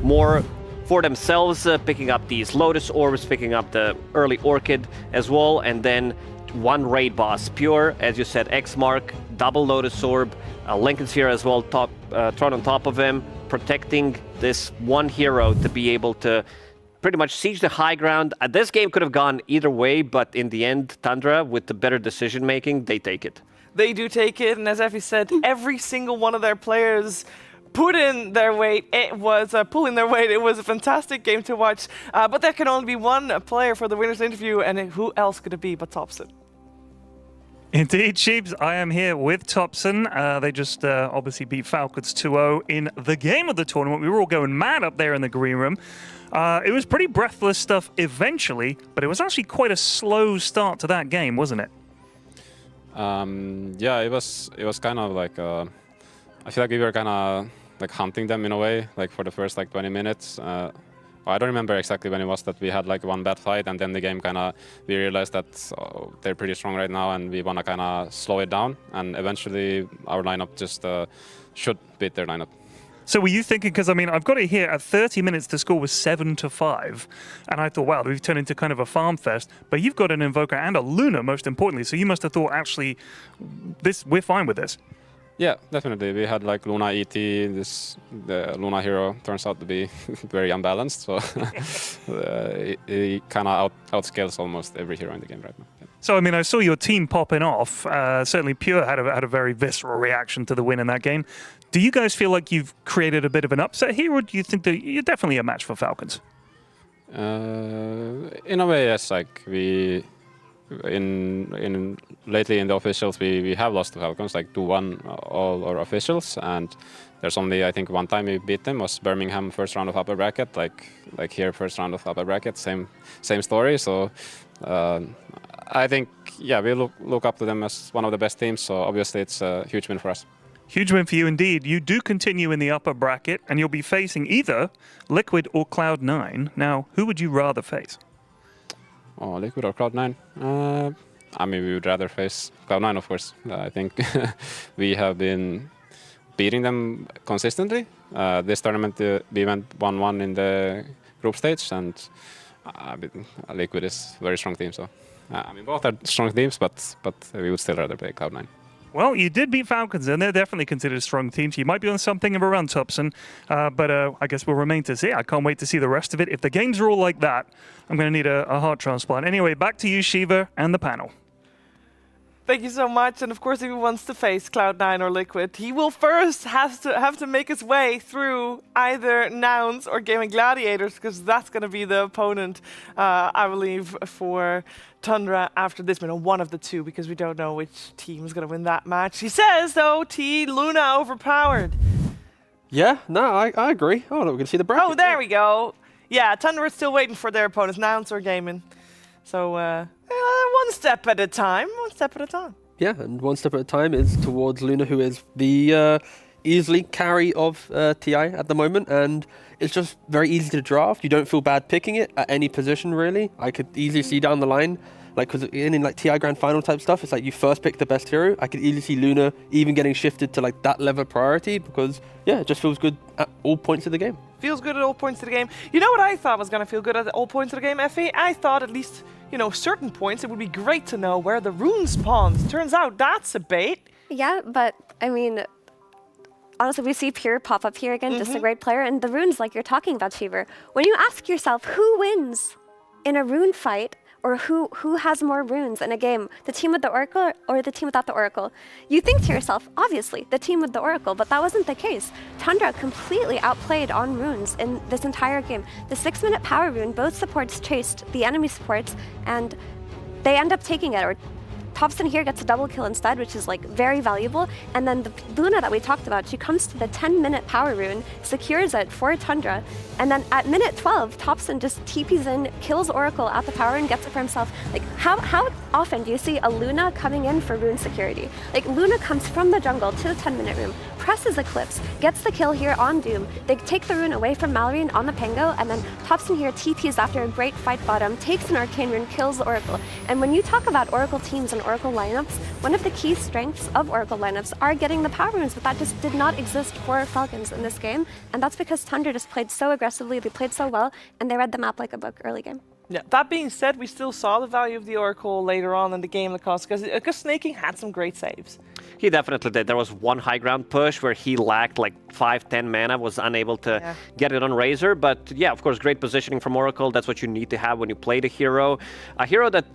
more for themselves, picking up these Lotus Orbs, picking up the early Orchid as well, and then one raid boss. Pure, as you said, X Mark, double Lotus Orb, Lincoln's here as well, thrown on top of him, protecting this one hero to be able to pretty much siege the high ground. This game could have gone either way, but in the end, Tundra, with the better decision making, they take it. They do take it, and as Effie said, every single one of their players put in their weight. It was pulling their weight. It was a fantastic game to watch, but there can only be one player for the winner's interview, and who else could it be but Thompson? Indeed, Sheebs. I am here with Thompson. They just obviously beat Falcons 2-0 in the game of the tournament. We were all going mad up there in the green room. It was pretty breathless stuff eventually, but it was actually quite a slow start to that game, wasn't it? Yeah, it was kind of like I feel like we were kind of like hunting them in a way, like for the first like 20 minutes. I don't remember exactly when it was that we had like one bad fight, and then the game we realized that they're pretty strong right now, and we want to kind of slow it down, and eventually our lineup just should beat their lineup. So were you thinking, because I mean, I've got it here, at 30 minutes the score was 7-5, and I thought, wow, we've turned into kind of a farm fest, but you've got an Invoker and a Luna, most importantly, so you must have thought, actually, we're fine with this. Yeah, definitely. We had like Luna ET, the Luna hero turns out to be very unbalanced, so he kind of outscales almost every hero in the game right now. Yeah. So, I mean, I saw your team popping off. Certainly Pure had a very visceral reaction to the win in that game. Do you guys feel like you've created a bit of an upset here, or do you think that you're definitely a match for Falcons? In a way, yes. Like we lately in the officials we have lost to Falcons, like 2-1 all our officials, and there's only I think one time we beat them was Birmingham first round of upper bracket, like here first round of upper bracket, same story. So I think we look up to them as one of the best teams. So obviously it's a huge win for us. Huge win for you indeed. You do continue in the upper bracket, and you'll be facing either Liquid or Cloud9. Now, who would you rather face? Oh, Liquid or Cloud9? I mean, we would rather face Cloud9, of course. I think we have been beating them consistently. This tournament, we went 1-1 in the group stage, and Liquid is a very strong team. So, I mean, both are strong teams, but we would still rather play Cloud9. Well, you did beat Falcons, and they're definitely considered a strong team. So you might be on something of a run, Thompson. But I guess we'll remain to see. I can't wait to see the rest of it. If the games are all like that, I'm going to need a heart transplant. Anyway, back to you, Shiva, and the panel. Thank you so much. And of course, if he wants to face Cloud9 or Liquid, he will first have to make his way through either Nouns or Gaming Gladiators, because that's going to be the opponent, I believe, for Tundra after this, but one of the two, because we don't know which team is going to win that match. He says, though, Luna overpowered. Yeah, no, I agree. Oh, look, we can see the bracket. Oh, there we go. Yeah, Tundra is still waiting for their opponents, Nouns or Gaming. So, one step at a time, one step at a time. Yeah, and one step at a time is towards Luna, who is the easily carry of TI at the moment, and it's just very easy to draft. You don't feel bad picking it at any position, really. I could easily see down the line, like, because in like TI Grand Final type stuff, it's like you first pick the best hero. I could easily see Luna even getting shifted to like that level of priority, because yeah, it just feels good at all points of the game. Feels good at all points of the game. You know what I thought was going to feel good at all points of the game, Effie? I thought at least, certain points, it would be great to know where the rune spawns. Turns out that's a bait. Yeah, but I mean, honestly, we see Pure pop up here again, just a great player, and the runes, like you're talking about, Fever. When you ask yourself who wins in a rune fight, or who has more runes in a game, the team with the Oracle or the team without the Oracle, you think to yourself, obviously, the team with the Oracle, but that wasn't the case. Tundra completely outplayed on runes in this entire game. The 6-minute power rune, both supports chased the enemy supports, and they end up taking it, or Thompson here gets a double kill instead, which is like very valuable. And then the Luna that we talked about, she comes to the 10-minute power rune, secures it for Tundra, and then at minute 12, Thompson just TPs in, kills Oracle at the power and gets it for himself. Like, how often do you see a Luna coming in for rune security? Like, Luna comes from the jungle to the 10-minute room, presses Eclipse, gets the kill here on Doom. They take the rune away from Mallory on the Pango, and then Thompson here TPs after a great fight bottom, takes an arcane rune, kills Oracle. And when you talk about Oracle teams and Oracle lineups, one of the key strengths of Oracle lineups are getting the power runes, but that just did not exist for Falcons in this game, and that's because Tundra just played so aggressively, they played so well, and they read the map like a book early game. Yeah, that being said, we still saw the value of the Oracle later on in the game, because Snaking had some great saves. He definitely did. There was one high ground push where he lacked like 5-10 mana, was unable to get it on Razor. But yeah, of course, great positioning from Oracle. That's what you need to have when you play the hero. A hero that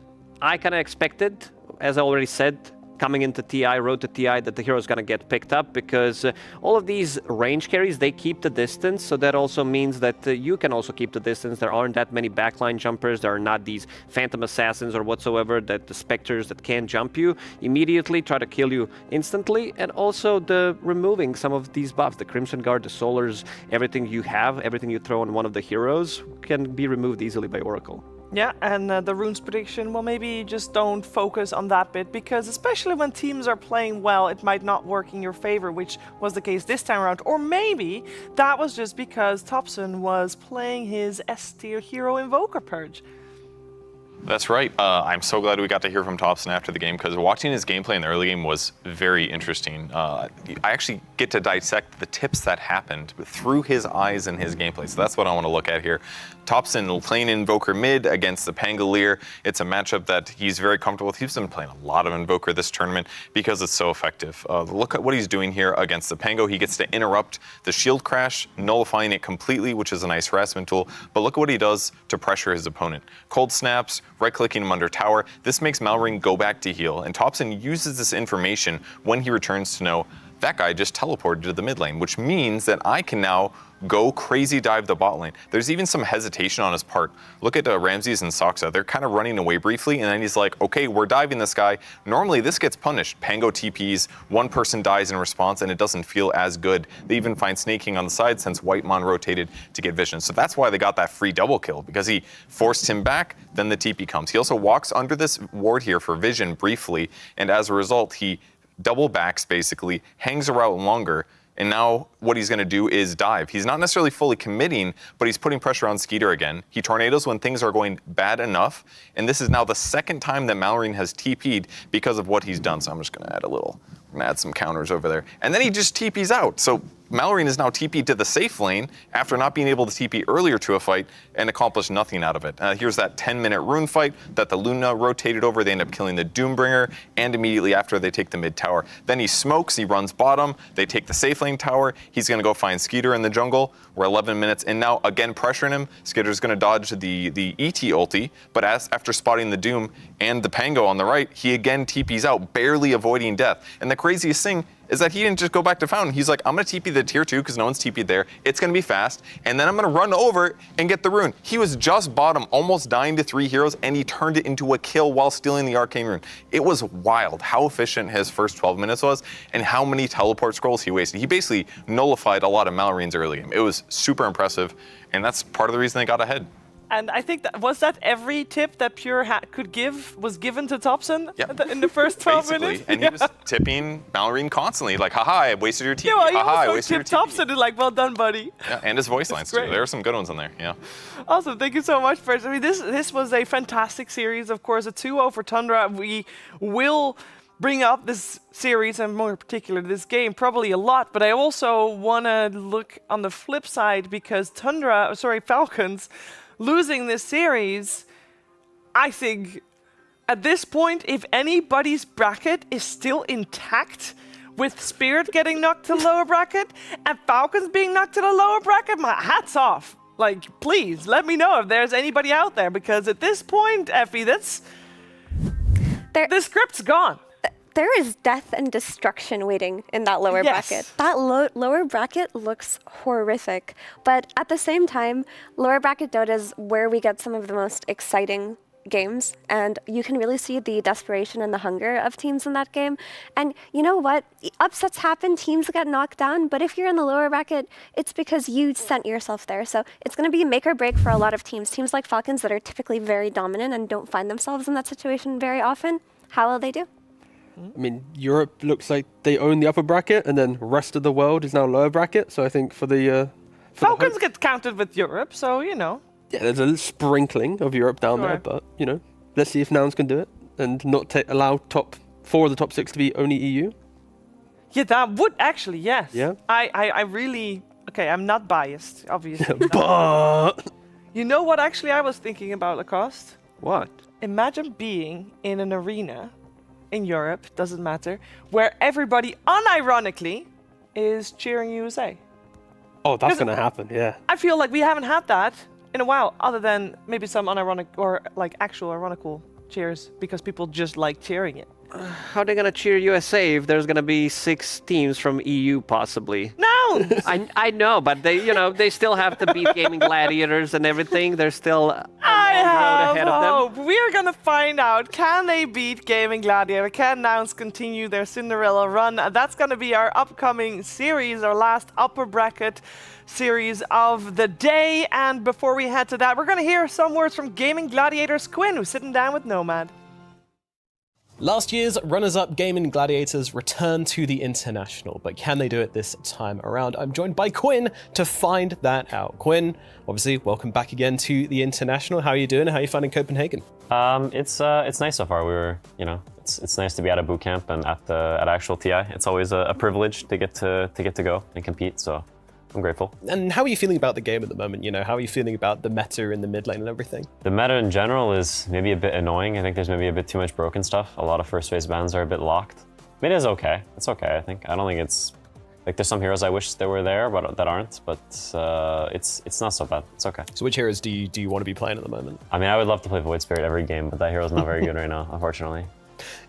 I kind of expected, as I already said, coming into TI, road to TI, that the hero is going to get picked up, because all of these range carries, they keep the distance, so that also means that you can also keep the distance. There aren't that many backline jumpers, there are not these phantom assassins or whatsoever, that the specters that can jump you immediately, try to kill you instantly, and also the removing some of these buffs, the Crimson Guard, the Solars, everything you have, everything you throw on one of the heroes can be removed easily by Oracle. Yeah, and the runes prediction, well, maybe just don't focus on that bit, because especially when teams are playing well, it might not work in your favor, which was the case this time around. Or maybe that was just because Thompson was playing his S-tier hero Invoker Purge. That's right. I'm so glad we got to hear from Thompson after the game, because watching his gameplay in the early game was very interesting. I actually get to dissect the tips that happened through his eyes and his gameplay. So that's what I want to look at here. Thompson playing Invoker mid against the Pangolier. It's a matchup that he's very comfortable with. He's been playing a lot of Invoker this tournament because it's so effective. Look at what he's doing here against the Pango. He gets to interrupt the shield crash, nullifying it completely, which is a nice harassment tool. But look at what he does to pressure his opponent. Cold snaps, right-clicking him under tower. This makes Malring go back to heal, and Thompson uses this information when he returns to know that guy just teleported to the mid lane, which means that I can now go crazy dive the bot lane. There's even some hesitation on his part. Look at Ramses and Soxa. They're kind of running away briefly, and then he's like, okay, we're diving this guy. Normally, this gets punished. Pango TPs, one person dies in response, and it doesn't feel as good. They even find snaking on the side since Whitemon rotated to get vision. So that's why they got that free double kill, because he forced him back, then the TP comes. He also walks under this ward here for vision briefly, and as a result, he double backs basically, hangs around longer, and now what he's going to do is dive. He's not necessarily fully committing, but he's putting pressure on Skeeter again. He tornadoes when things are going bad enough, and this is now the second time that Mallory has TP'd because of what he's done. So I'm just going to add some counters over there. And then he just TP's out. So Mallory is now TP'd to the safe lane after not being able to TP earlier to a fight and accomplished nothing out of it. Here's that 10-minute rune fight that the Luna rotated over. They end up killing the Doombringer, and immediately after they take the mid tower. Then he smokes, he runs bottom, they take the safe lane tower. He's gonna go find Skeeter in the jungle. We're 11 minutes in now, again pressuring him. Skeeter's gonna dodge the ET ulti, but after spotting the Doom and the Pango on the right, he again TP's out, barely avoiding death. And the craziest thing is that he didn't just go back to Fountain. He's like, I'm gonna TP the tier 2 because no one's TP'd there. It's gonna be fast, and then I'm gonna run over and get the rune. He was just bottom, almost dying to 3 heroes, and he turned it into a kill while stealing the arcane rune. It was wild how efficient his first 12 minutes was and how many teleport scrolls he wasted. He basically nullified a lot of Mallory's early game. It was super impressive, and that's part of the reason they got ahead. And I think that every tip that Pure could give was given to Thompson in the first 12 minutes. And he was tipping Mallory constantly, like, haha, I wasted your TP. Yeah, well, he haha, I also wasted your tipped TP. Thompson and like, well done, buddy. Yeah, and his voice lines too. great. There were some good ones in there. Yeah. Awesome, thank you so much, Fred. I mean, this was a fantastic series. Of course, a 2-0 for Tundra. We will bring up this series, and more particular this game, probably a lot, but I also want to look on the flip side because Falcons losing this series, I think at this point, if anybody's bracket is still intact, with Spirit getting knocked to the lower bracket and Falcons being knocked to the lower bracket, my hat's off. Like, please let me know if there's anybody out there, because at this point, Effie, the script's gone. There is death and destruction waiting in that lower bracket. That lower bracket looks horrific. But at the same time, lower bracket Dota is where we get some of the most exciting games. And you can really see the desperation and the hunger of teams in that game. And you know what? Upsets happen, teams get knocked down. But if you're in the lower bracket, it's because you sent yourself there. So it's going to be make or break for a lot of teams. Teams like Falcons that are typically very dominant and don't find themselves in that situation very often. How will they do? I mean, Europe looks like they own the upper bracket, and then rest of the world is now lower bracket. So I think for the Falcons get counted with Europe, so you know. Yeah, there's a sprinkling of Europe down there, but you know, let's see if Nouns can do it and not allow top 4 of the top 6 to be only EU. Yeah, that would actually, yes. Yeah. I really, okay, I'm not biased, obviously. But you know what actually I was thinking about, Lacoste? What? Imagine being in an arena in Europe, doesn't matter, where everybody unironically is cheering USA. Oh, that's gonna happen, yeah. I feel like we haven't had that in a while, other than maybe some unironic or like actual ironical cheers because people just like cheering it. How are they gonna cheer USA if there's gonna be 6 teams from EU possibly? No! I know, but they still have to beat Gaming Gladiators and everything. They're still a long road ahead of them. We're gonna find out, can they beat Gaming Gladiator? Can Nouns continue their Cinderella run? That's gonna be our upcoming series, our last upper bracket series of the day. And before we head to that, we're gonna hear some words from Gaming Gladiators Quinn, who's sitting down with Nomad. Last year's runners-up Gaming Gladiators returned to the International, but can they do it this time around? I'm joined by Quinn to find that out. Quinn, obviously, welcome back again to the International. How are you doing? How are you finding Copenhagen? It's nice so far. We were, it's nice to be at a boot camp and at actual TI. It's always a privilege to get to go and compete. So I'm grateful. And how are you feeling about the game at the moment? How are you feeling about the meta in the mid lane and everything? The meta in general is maybe a bit annoying. I think there's maybe a bit too much broken stuff. A lot of first phase bans are a bit locked. Mid is okay. It's okay, I think. I don't think it's like there's some heroes I wish they were there, but that aren't. But it's not so bad. It's okay. So which heroes do you want to be playing at the moment? I mean, I would love to play Void Spirit every game, but that hero's not very good right now, unfortunately.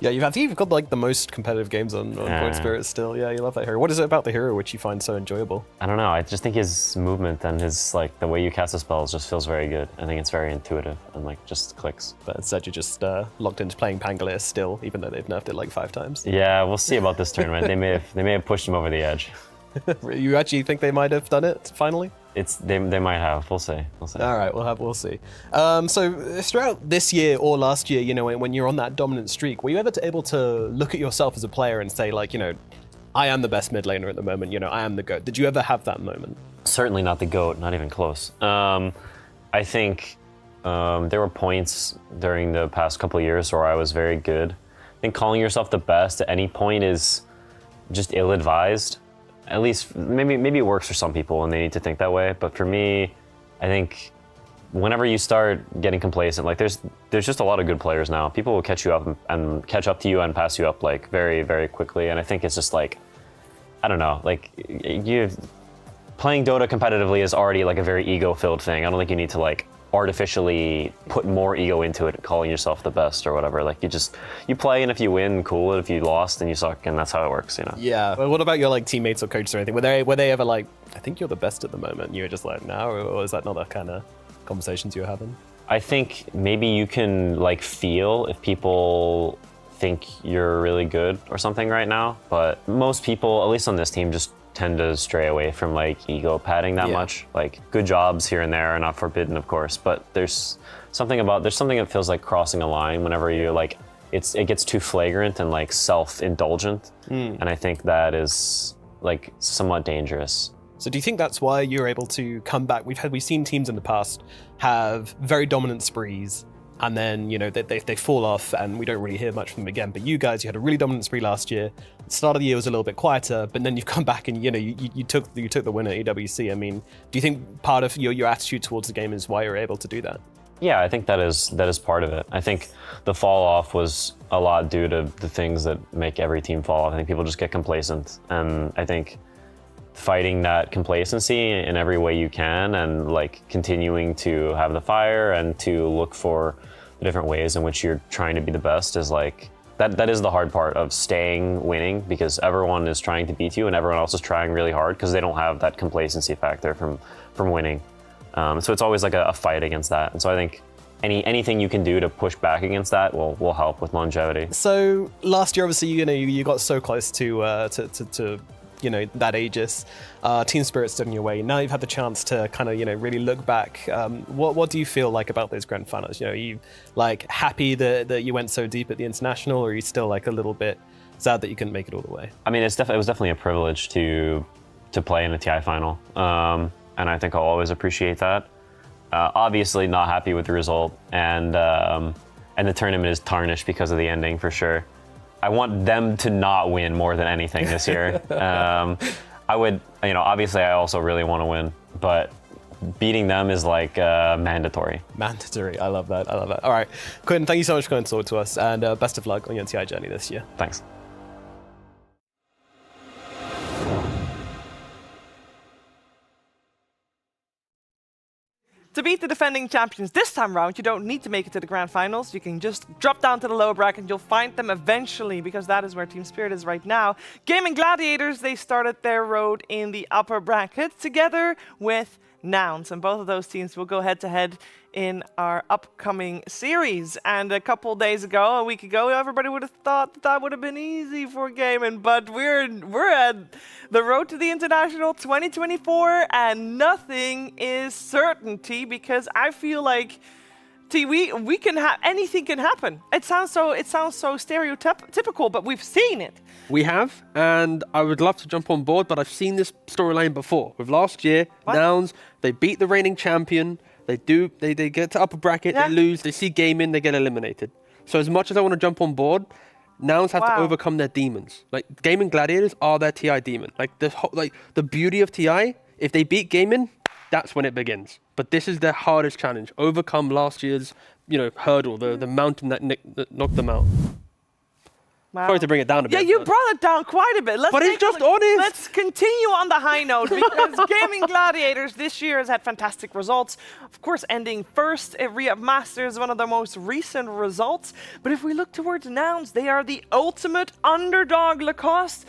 Yeah, you've got like the most competitive games on Point Spirit still. Yeah, you love that hero. What is it about the hero which you find so enjoyable? I don't know. I just think his movement and his like the way you cast the spells just feels very good. I think it's very intuitive and like just clicks. But instead you're just locked into playing Pangolier still, even though they've nerfed it like 5 times. Yeah, we'll see about this tournament. They may have pushed him over the edge. You actually think they might have done it finally? They might have. We'll see. We'll see. All right, we'll see. So throughout this year or last year, you know, when you're on that dominant streak, were you ever able to look at yourself as a player and say, like, you know, I am the best mid laner at the moment. You know, I am the GOAT. Did you ever have that moment? Certainly not the GOAT. Not even close. I think there were points during the past couple of years where I was very good. I think calling yourself the best at any point is just ill-advised. At least maybe it works for some people and they need to think that way. But for me, I think whenever you start getting complacent, like there's just a lot of good players now. People will catch you up and catch up to you and pass you up like very, very quickly. And I think it's just like, I don't know, like playing Dota competitively is already like a very ego-filled thing. I don't think you need to like artificially put more ego into it, calling yourself the best or whatever. Like you play, and if you win, cool. And if you lost, then you suck, and that's how it works, you know. Yeah. Well, what about your like teammates or coaches or anything? Were they ever like, I think you're the best at the moment? And you were just like, no, or is that not the kind of conversations you were having? I think maybe you can like feel if people think you're really good or something right now, but most people, at least on this team, just tend to stray away from like ego padding that much. Like good jobs here and there are not forbidden, of course, but there's something that feels like crossing a line whenever you're like it gets too flagrant and like self-indulgent, and I think that is like somewhat dangerous. So do you think that's why you're able to come back? We've seen teams in the past have very dominant sprees, and then, you know, they fall off and we don't really hear much from them again. But you guys, you had a really dominant spree last year. The start of the year was a little bit quieter, but then you've come back and, you know, you took the win at EWC. I mean, do you think part of your attitude towards the game is why you're able to do that? Yeah, I think that is part of it. I think the fall off was a lot due to the things that make every team fall off. I think people just get complacent, and I think fighting that complacency in every way you can, and like continuing to have the fire and to look for the different ways in which you're trying to be the best is like that is the hard part of staying winning, because everyone is trying to beat you and everyone else is trying really hard because they don't have that complacency factor from winning. So it's always like a fight against that. And so I think anything you can do to push back against that will help with longevity. So last year, obviously, you know, you got so close to you know, that Aegis. Team Spirit stood in your way. Now you've had the chance to kind of, you know, really look back. What do you feel like about those grand finals? You know, are you like happy that you went so deep at the international, or are you still like a little bit sad that you couldn't make it all the way? I mean, it was definitely a privilege to play in a TI final, and I think I'll always appreciate that. Obviously, not happy with the result, and the tournament is tarnished because of the ending for sure. I want them to not win more than anything this year. I would, you know, obviously I also really want to win, but beating them is like mandatory. Mandatory, I love that, All right, Quinn, thank you so much for coming to talk to us, and best of luck on your TI journey this year. Thanks. To beat the defending champions this time round, you don't need to make it to the grand finals. You can just drop down to the lower bracket and you'll find them eventually, because that is where Team Spirit is right now. Gaming Gladiators, they started their road in the upper bracket together with Nouns, and both of those teams will go head-to-head in our upcoming series. And a week ago, everybody would have thought that would have been easy for Gaming, but we're at the road to the International 2024, and nothing is certainty, because I feel like we can have anything can happen. It sounds so stereotypical, but we've seen it. We have, and I would love to jump on board, but I've seen this storyline before. With last year, Nouns, they beat the reigning champion. They get to upper bracket, they lose, they see Gaming, they get eliminated. So as much as I want to jump on board, Nouns have to overcome their demons. Like, Gaming Gladiators are their TI demon. Like the beauty of TI, if they beat Gaming, that's when it begins. But this is their hardest challenge. Overcome last year's, you know, hurdle, the mountain that knocked them out. Wow. Sorry to bring it down a bit. Yeah, you brought it down quite a bit. But it's just honest. Let's continue on the high note because Gaming Gladiators this year has had fantastic results. Of course, ending first at Riyadh Masters, one of the most recent results. But if we look towards Nouns, they are the ultimate underdog Lacoste.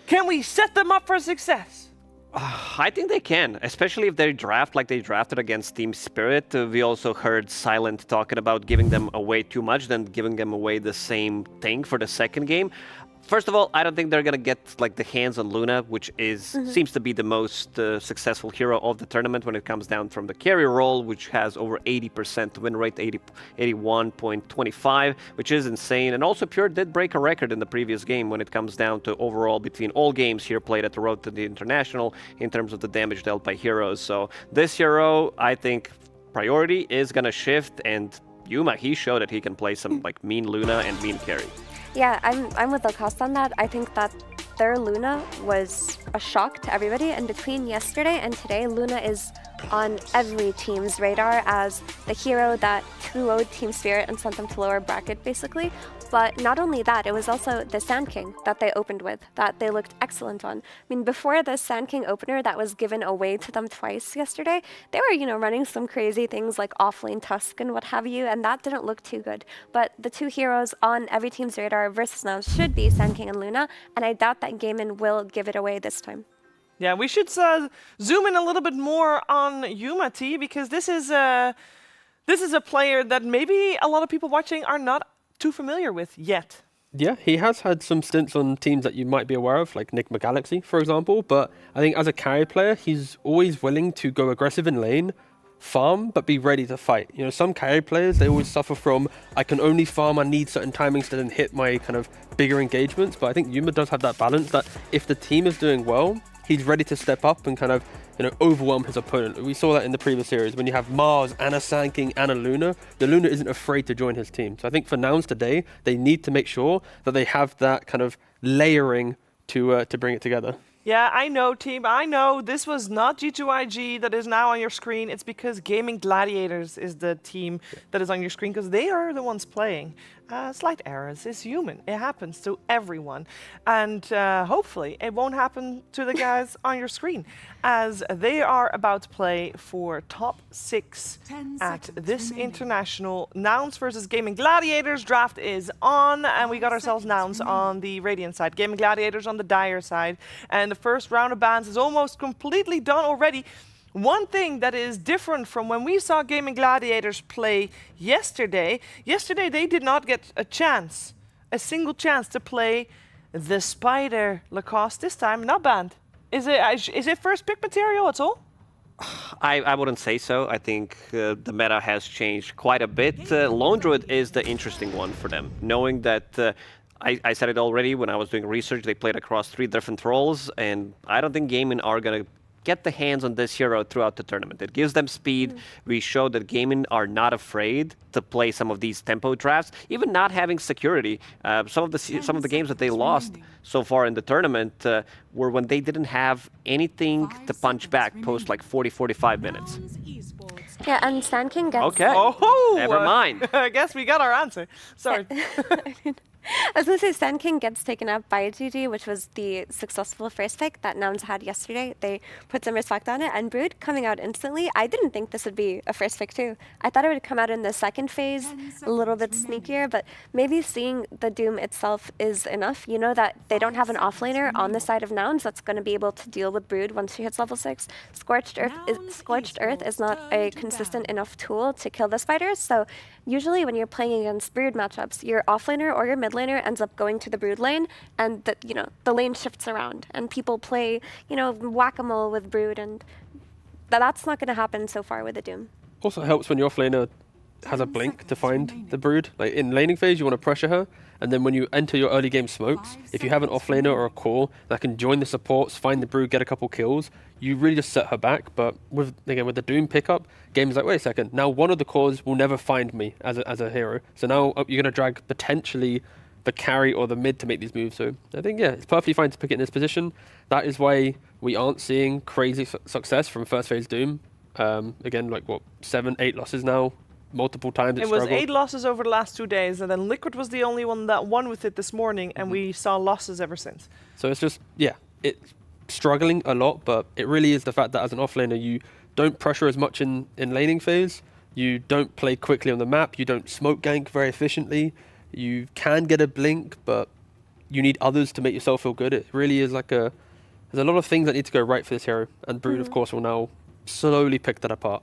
Can we set them up for success? I think they can, especially if they draft like they drafted against Team Spirit. We also heard Silent talking about giving them away too much, then giving them away the same thing for the second game. First of all, I don't think they're gonna get like the hands on Luna, which seems to be the most successful hero of the tournament when it comes down from the carry role, which has over 80% win rate, 81.25, which is insane. And also Pure did break a record in the previous game when it comes down to overall between all games here played at the Road to the International in terms of the damage dealt by heroes. So this hero, I think, priority is gonna shift, and Yuma, he showed that he can play some like mean Luna and mean carry. Yeah, I'm with Lacoste on that. I think that their Luna was a shock to everybody, and between yesterday and today, Luna is on every team's radar as the hero that 2-0'd Team Spirit and sent them to lower bracket, basically. But not only that, it was also the Sand King that they opened with, that they looked excellent on. I mean, before the Sand King opener that was given away to them twice yesterday, they were, running some crazy things like Offlane Tusk and what have you, and that didn't look too good. But the two heroes on every team's radar versus now should be Sand King and Luna, and I doubt that Gaimin will give it away this time. Yeah, we should zoom in a little bit more on Yuma T, because this is a player that maybe a lot of people watching are not too familiar with yet. Yeah, he has had some stints on teams that you might be aware of, like Nigma Galaxy, for example. But I think as a carry player, he's always willing to go aggressive in lane, farm, but be ready to fight. Some carry players, they always suffer from, I can only farm, I need certain timings to then hit my kind of bigger engagements. But I think Yuma does have that balance that if the team is doing well, he's ready to step up and kind of overwhelm his opponent. We saw that in the previous series when you have Mars and a Sand King and a Luna. The Luna isn't afraid to join his team. So I think for Nouns today, they need to make sure that they have that kind of layering to bring it together. Yeah, I know, team. I know this was not G2IG that is now on your screen. It's because Gaming Gladiators is the team that is on your screen because they are the ones playing. Slight errors. It's human. It happens to everyone. And hopefully it won't happen to the guys on your screen as they are about to play for top 6 at this international. Nouns versus Gaming Gladiators. Draft is on, and we got ourselves Nouns on the Radiant side. Gaming Gladiators on the Dire side. And the first round of bans is almost completely done already. One thing that is different from when we saw Gaming Gladiators play yesterday, they did not get a single chance to play the Spider Lacoste this time, not banned. Is it first pick material at all? I wouldn't say so. I think the meta has changed quite a bit. Lone Druid is the interesting one for them, knowing that I said it already when I was doing research, they played across 3 different roles, and I don't think Gaming are going to get the hands on this hero throughout the tournament. It gives them speed. We showed that Gaming are not afraid to play some of these tempo drafts, even not having security. Some of the games that they lost so far in the tournament were when they didn't have anything to punch back post like 40-45 minutes. Yeah, and Sand King gets... Okay. Oh, never mind. I guess we got our answer. Sorry. I was going to say Sand King gets taken up by GG, which was the successful first pick that Nouns had yesterday. They put some respect on it. And Brood coming out instantly, I didn't think this would be a first pick too. I thought it would come out in the second phase, a little bit sneakier, but maybe seeing the Doom itself is enough. You know that they don't have an offlaner on the side of Nouns that's going to be able to deal with Brood once she hits level 6. Scorched Earth is not a consistent enough tool to kill the spiders, so usually when you're playing against Brood matchups, your offlaner or your mid laner ends up going to the Brood lane, and the lane shifts around, and people play, whack-a-mole with Brood, and that's not going to happen so far with the Doom. Also helps when your offlaner has a blink to find the Brood. Like in laning phase, you want to pressure her, and then when you enter your early game smokes, if you have an offlaner or a core that can join the supports, find the Brood, get a couple kills, you really just set her back. But with the Doom pickup, game's like, wait a second, now one of the cores will never find me as a hero. So now you're going to drag potentially the carry or the mid to make these moves. So I think, yeah, it's perfectly fine to pick it in this position. That is why we aren't seeing crazy success from first phase Doom. Again, 7-8 losses now multiple times. It was 8 losses over the last 2 days, and then Liquid was the only one that won with it this morning, and we saw losses ever since. So it's just, yeah, it's struggling a lot, but it really is the fact that as an offlaner, you don't pressure as much in laning phase, you don't play quickly on the map, you don't smoke gank very efficiently, you can get a blink, but you need others to make yourself feel good. It really is like there's a lot of things that need to go right for this hero, and Brood, of course, will now slowly pick that apart.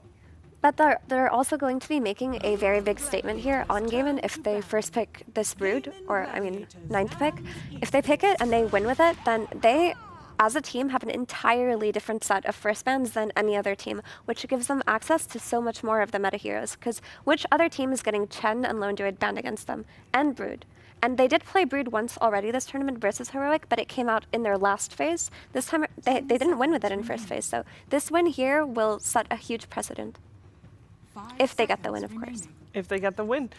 But they're also going to be making a very big statement here on Gaimin if they first pick this Brood, or I mean 9th pick. If they pick it and they win with it, then they, as a team, have an entirely different set of first bans than any other team, which gives them access to so much more of the meta heroes. Because which other team is getting Chen and Lone Druid banned against them? And Brood. And they did play Brood once already this tournament versus Heroic, but it came out in their last phase. This time, they didn't win with it in first phase, so this win here will set a huge precedent. If they get the win, of course. If they get the win.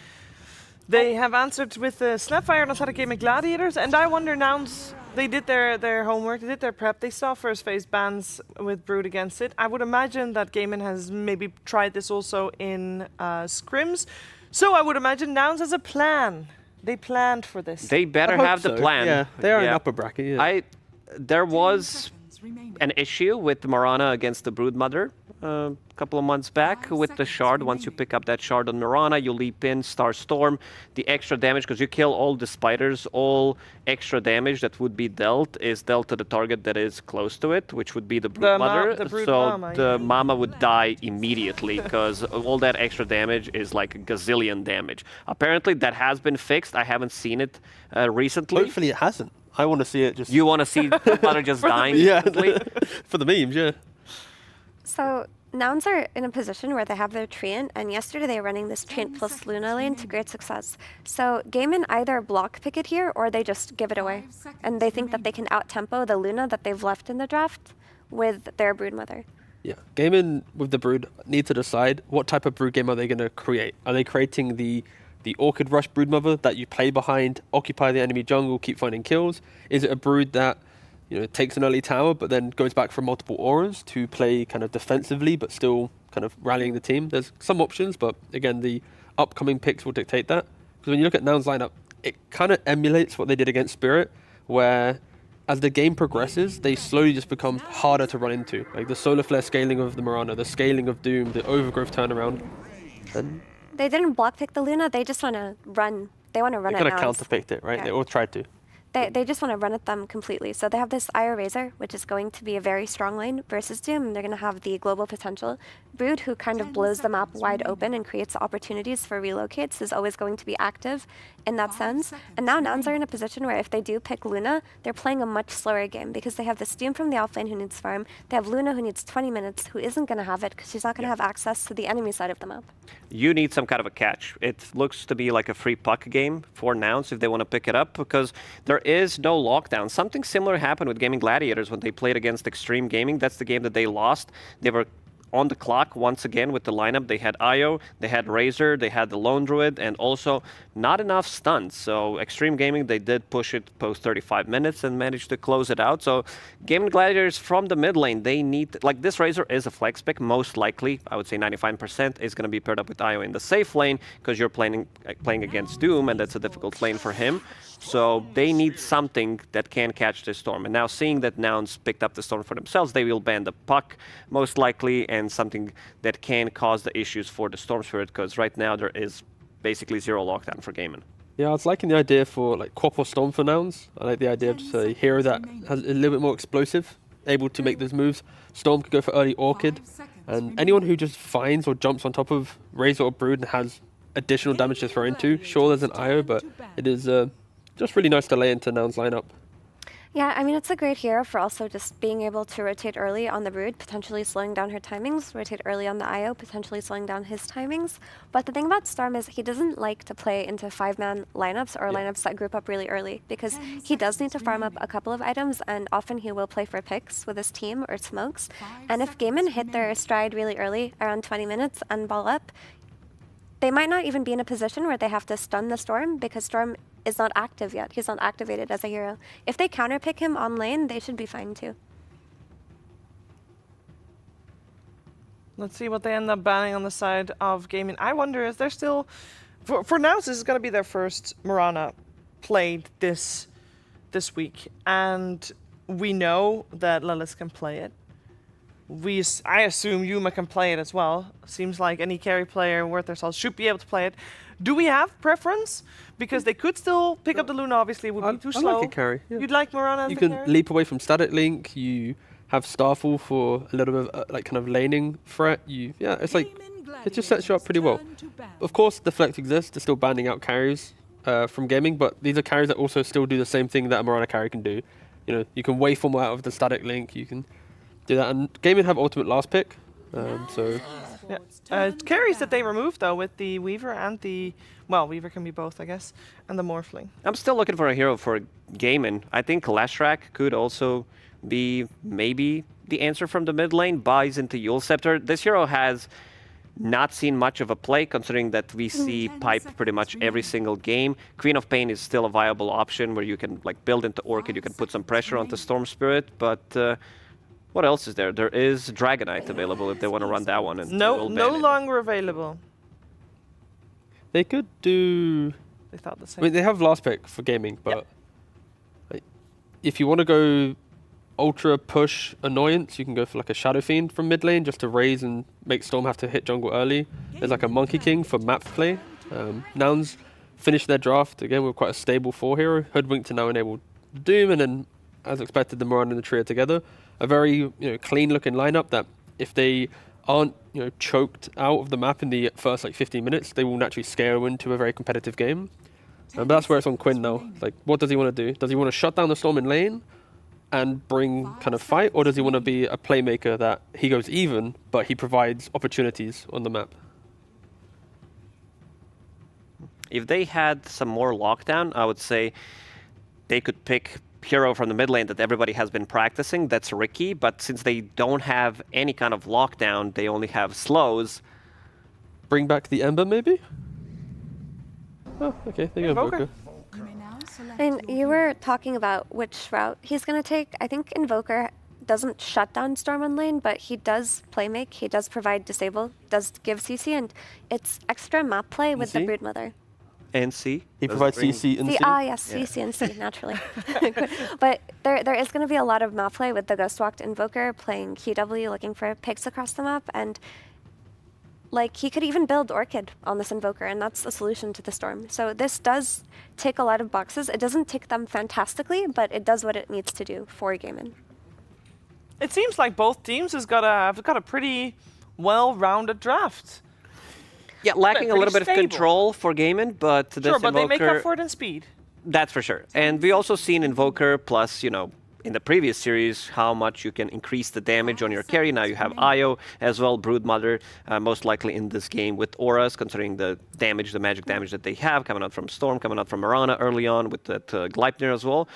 They have answered with Snapfire knows how to game Gladiators, and I wonder Nouns, they did their homework, they did their prep, they saw first phase bans with Brood against it. I would imagine that Gaimin has maybe tried this also in scrims, so I would imagine Nouns has a plan. They planned for this. They better have the plan. Yeah, they are in upper bracket. Yeah. There was an issue with Mirana against the Broodmother a couple of months back with the shard. Once you pick up that shard on Mirana, you leap in, Star Storm. The extra damage, because you kill all the spiders, all extra damage that would be dealt is dealt to the target that is close to it, which would be the Broodmother. So the Mama would die immediately because all that extra damage is like a gazillion damage. Apparently that has been fixed. I haven't seen it recently. Hopefully it hasn't. I want to see it just... You want to see Mother just dying? Yeah, for the memes, yeah. So Nouns are in a position where they have their Treant, and yesterday they were running this Treant plus Luna lane to great success. So Gaimin either block pick it here, or they just give it away. And they think that they can out-tempo the Luna that they've left in the draft with their Broodmother. Yeah, Gaimin with the Brood need to decide what type of Brood game are they going to create. Are they creating the Orchid Rush Broodmother that you play behind, occupy the enemy jungle, keep finding kills? Is it a Brood that takes an early tower but then goes back for multiple auras to play kind of defensively but still kind of rallying the team? There's some options, but again, the upcoming picks will dictate that. Because when you look at Nouns' lineup, it kind of emulates what they did against Spirit, where as the game progresses, they slowly just become harder to run into. Like the Solar Flare scaling of the Mirana, the scaling of Doom, the Overgrowth turnaround. And they didn't block pick the Luna, they just want to run. They want to run they at kind of Nouns. counterpicked it, right? Yeah. They all tried to. They just want to run at them completely. So they have this Io Razor, which is going to be a very strong lane versus Doom. They're going to have the global potential. Brood, who kind of blows the map wide open and creates opportunities for relocates, is always going to be active in that sense. And now Nouns are in a position where if they do pick Luna, they're playing a much slower game because they have this Doom from the offlane who needs farm. They have Luna who needs 20 minutes, who isn't going to have it because she's not going to have access to the enemy side of the map. You need some kind of a catch. It looks to be like a free puck game for Nouns if they want to pick it up, because there is no lockdown. Something similar happened with Gaming Gladiators when they played against Extreme Gaming. That's the game that they lost. They were on the clock once again with the lineup. They had Io, they had Razor, they had the Lone Druid, and also not enough stuns. So Extreme Gaming, they did push it post 35 minutes and managed to close it out. So Gaming Gladiators from the mid lane, they need, like this Razor is a flex pick, most likely, I would say 95% is going to be paired up with Io in the safe lane because you're playing against Doom, and that's a difficult lane for him. So they need something that can catch this Storm. And now seeing that Nouns picked up the Storm for themselves, they will ban the puck most likely, and something that can cause the issues for the Storm Spirit, because right now there is basically zero lockdown for Gaimin. Yeah, I was liking the idea for like Quap or Storm for Nouns. I like the idea of just a hero that has a little bit more explosive, able to make those moves. Storm could go for early Orchid, and anyone who just finds or jumps on top of Razor or Brood and has additional damage to throw into, sure there's an IO, but it is just really nice to lay into Nouns' lineup. Yeah, I mean, it's a great hero for also just being able to rotate early on the Brood, potentially slowing down her timings, rotate early on the Io, potentially slowing down his timings. But the thing about Storm is he doesn't like to play into 5-man lineups or lineups that group up really early, because he does need to farm up a couple of items, and often he will play for picks with his team or smokes. And if Gaimin hit their stride really early, around 20 minutes, and ball up, they might not even be in a position where they have to stun the Storm, because Storm is not active yet. He's not activated as a hero. If they counterpick him on lane, they should be fine too. Let's see what they end up banning on the side of gaming. I wonder, is there still... For now, this is going to be their first Mirana played this week. And we know that Lilith can play it. I assume Yuma can play it as well. Seems like any carry player worth their salt should be able to play it. Do we have preference? Because they could still pick up the Luna, obviously, it would be too slow. I like a carry. Yeah. You'd like Mirana as You the can carry? leap away from static link. You have Starfall for a little bit of like kind of laning threat. It's like it just sets you up pretty well. Of course, the flex exists. They're still banning out carries from gaming, but these are carries that also still do the same thing that a Mirana carry can do. You know, you can waveform out of the static link. You can do that, and gaming have ultimate last pick. So carries that they removed though with the Weaver and the Weaver can be both, I guess, and the Morphling. I'm still looking for a hero for gaming. I think Lashrak could also be maybe the answer from the mid lane. Buys into Yule Scepter. This hero has not seen much of a play, considering that we see Pipe pretty much every single game. Queen of Pain is still a viable option where you can like build into Orchid, you can put some pressure onto Storm Spirit, but what else is there? There is Dragonite available if they want to run that one. And no longer available. They could do... They thought the same. I mean, they have last pick for gaming, but like, if you want to go ultra push annoyance, you can go for like a Shadow Fiend from mid lane just to raise and make Storm have to hit jungle early. There's like a Monkey King for map play. Nouns finished their draft again with quite a stable 4 hero. Hoodwinked to now enable Doom, and then as expected the Mirana and the Trio together. A very clean looking lineup that if they aren't choked out of the map in the first like 15 minutes, they will naturally scale into a very competitive game. But that's where it's on Quinn now. Like, what does he want to do? Does he want to shut down the Storm in lane and bring kind of fight, or does he want to be a playmaker that he goes even, but he provides opportunities on the map? If they had some more lockdown, I would say they could pick hero from the mid lane that everybody has been practicing. That's Ricky, but since they don't have any kind of lockdown, they only have slows. Bring back the Ember, maybe? Oh, okay, there you go, Invoker. And you were talking about which route he's going to take. I think Invoker doesn't shut down Storm on lane, but he does playmake, he does provide disable, does give CC, and it's extra map play with the Broodmother. And C. He provides CC and C. Yes, CC and C, naturally. But there is going to be a lot of map play with the Ghostwalked Invoker playing QW, looking for picks across the map, and like he could even build Orchid on this Invoker, and that's a solution to the Storm. So this does tick a lot of boxes. It doesn't tick them fantastically, but it does what it needs to do for gaming. It seems like both teams have got a pretty well-rounded draft. Yeah, lacking a little bit of control for gaming, but this Sure, but Invoker, they make up for it in speed. That's for sure. And we also seen Invoker plus, in the previous series, how much you can increase the damage on your carry. Now you have Io as well, Broodmother, most likely in this game with auras, considering the damage, the magic damage that they have, coming out from Storm, coming out from Mirana early on with that Gleipnir as well.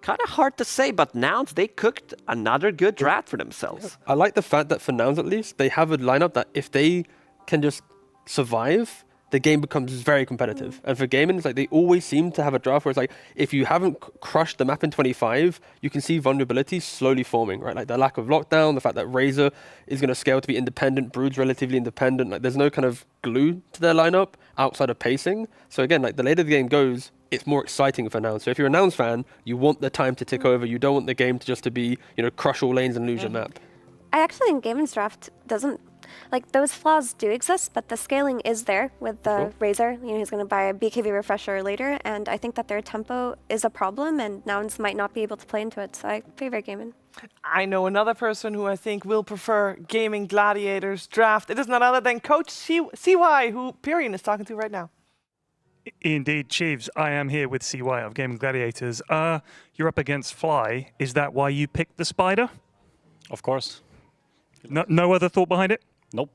Kind of hard to say, but Nouns, they cooked another good draft for themselves. I like the fact that for Nouns at least, they have a lineup that if they can just survive, the game becomes very competitive. And for gaming, it's like they always seem to have a draft where it's like, if you haven't crushed the map in 25, you can see vulnerabilities slowly forming, right? Like the lack of lockdown, the fact that Razor is going to scale to be independent, Brood's relatively independent. Like there's no kind of glue to their lineup outside of pacing. So again, like the later the game goes, it's more exciting for Nouns. So if you're a Nouns fan, you want the time to tick over. You don't want the game to just to be, crush all lanes and lose your map. I actually think Gaming's draft doesn't, like those flaws do exist, but the scaling is there with the Razor. He's going to buy a BKB refresher later, and I think that their tempo is a problem, and Nouns might not be able to play into it, so I favor Gaming. I know another person who I think will prefer Gaming Gladiators draft. It is none other than Coach CY, who Pyrian is talking to right now. Indeed, Chiefs. I am here with CY of Gaming Gladiators. You're up against Fly. Is that why you picked the Spider? Of course. No other thought behind it? Nope.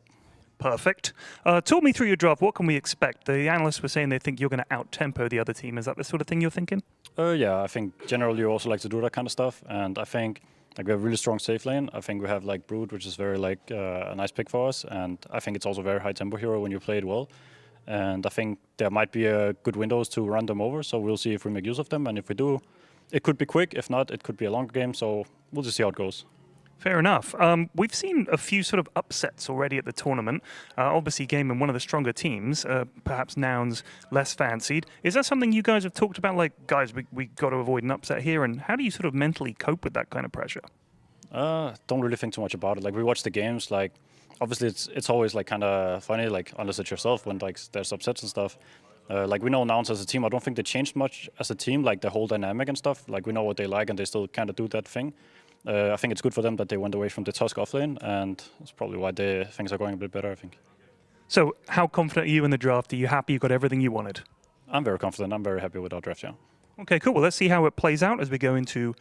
Perfect. Talk me through your draft. What can we expect? The analysts were saying they think you're going to out-tempo the other team. Is that the sort of thing you're thinking? Yeah, I think generally you also like to do that kind of stuff. And I think we have a really strong safe lane. I think we have Brood, which is very a nice pick for us. And I think it's also a very high tempo hero when you play it well. And I think there might be good windows to run them over. So we'll see if we make use of them. And if we do, it could be quick. If not, it could be a longer game. So we'll just see how it goes. Fair enough. We've seen a few sort of upsets already at the tournament. Obviously, Gaming, one of the stronger teams, perhaps Nouns less fancied. Is that something you guys have talked about? Like, guys, we got to avoid an upset here. And how do you sort of mentally cope with that kind of pressure? Don't really think too much about it. Like, we watch the games. Like, obviously, it's always like kind of funny. Like, unless it's yourself when like there's upsets and stuff. Like, we know Nouns as a team. I don't think they changed much as a team. Like the whole dynamic and stuff. Like, we know what they like, and they still kind of do that thing. I think it's good for them that they went away from the Tusk offlane, and that's probably why things are going a bit better, I think. So how confident are you in the draft? Are you happy you got everything you wanted? I'm very confident. I'm very happy with our draft, yeah. Okay, cool. Well, let's see how it plays out as we go into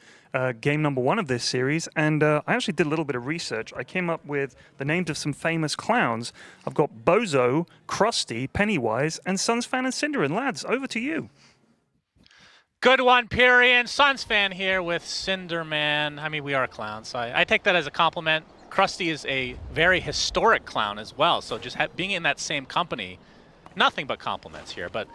game number 1 of this series. And I actually did a little bit of research. I came up with the names of some famous clowns. I've got Bozo, Krusty, Pennywise, and Sunsfan and Cinderin. Lads, over to you. Good one, Pyrian. Suns fan here with Cinderman. I mean, we are clowns, so I take that as a compliment. Krusty is a very historic clown as well, so just being in that same company, nothing but compliments here. But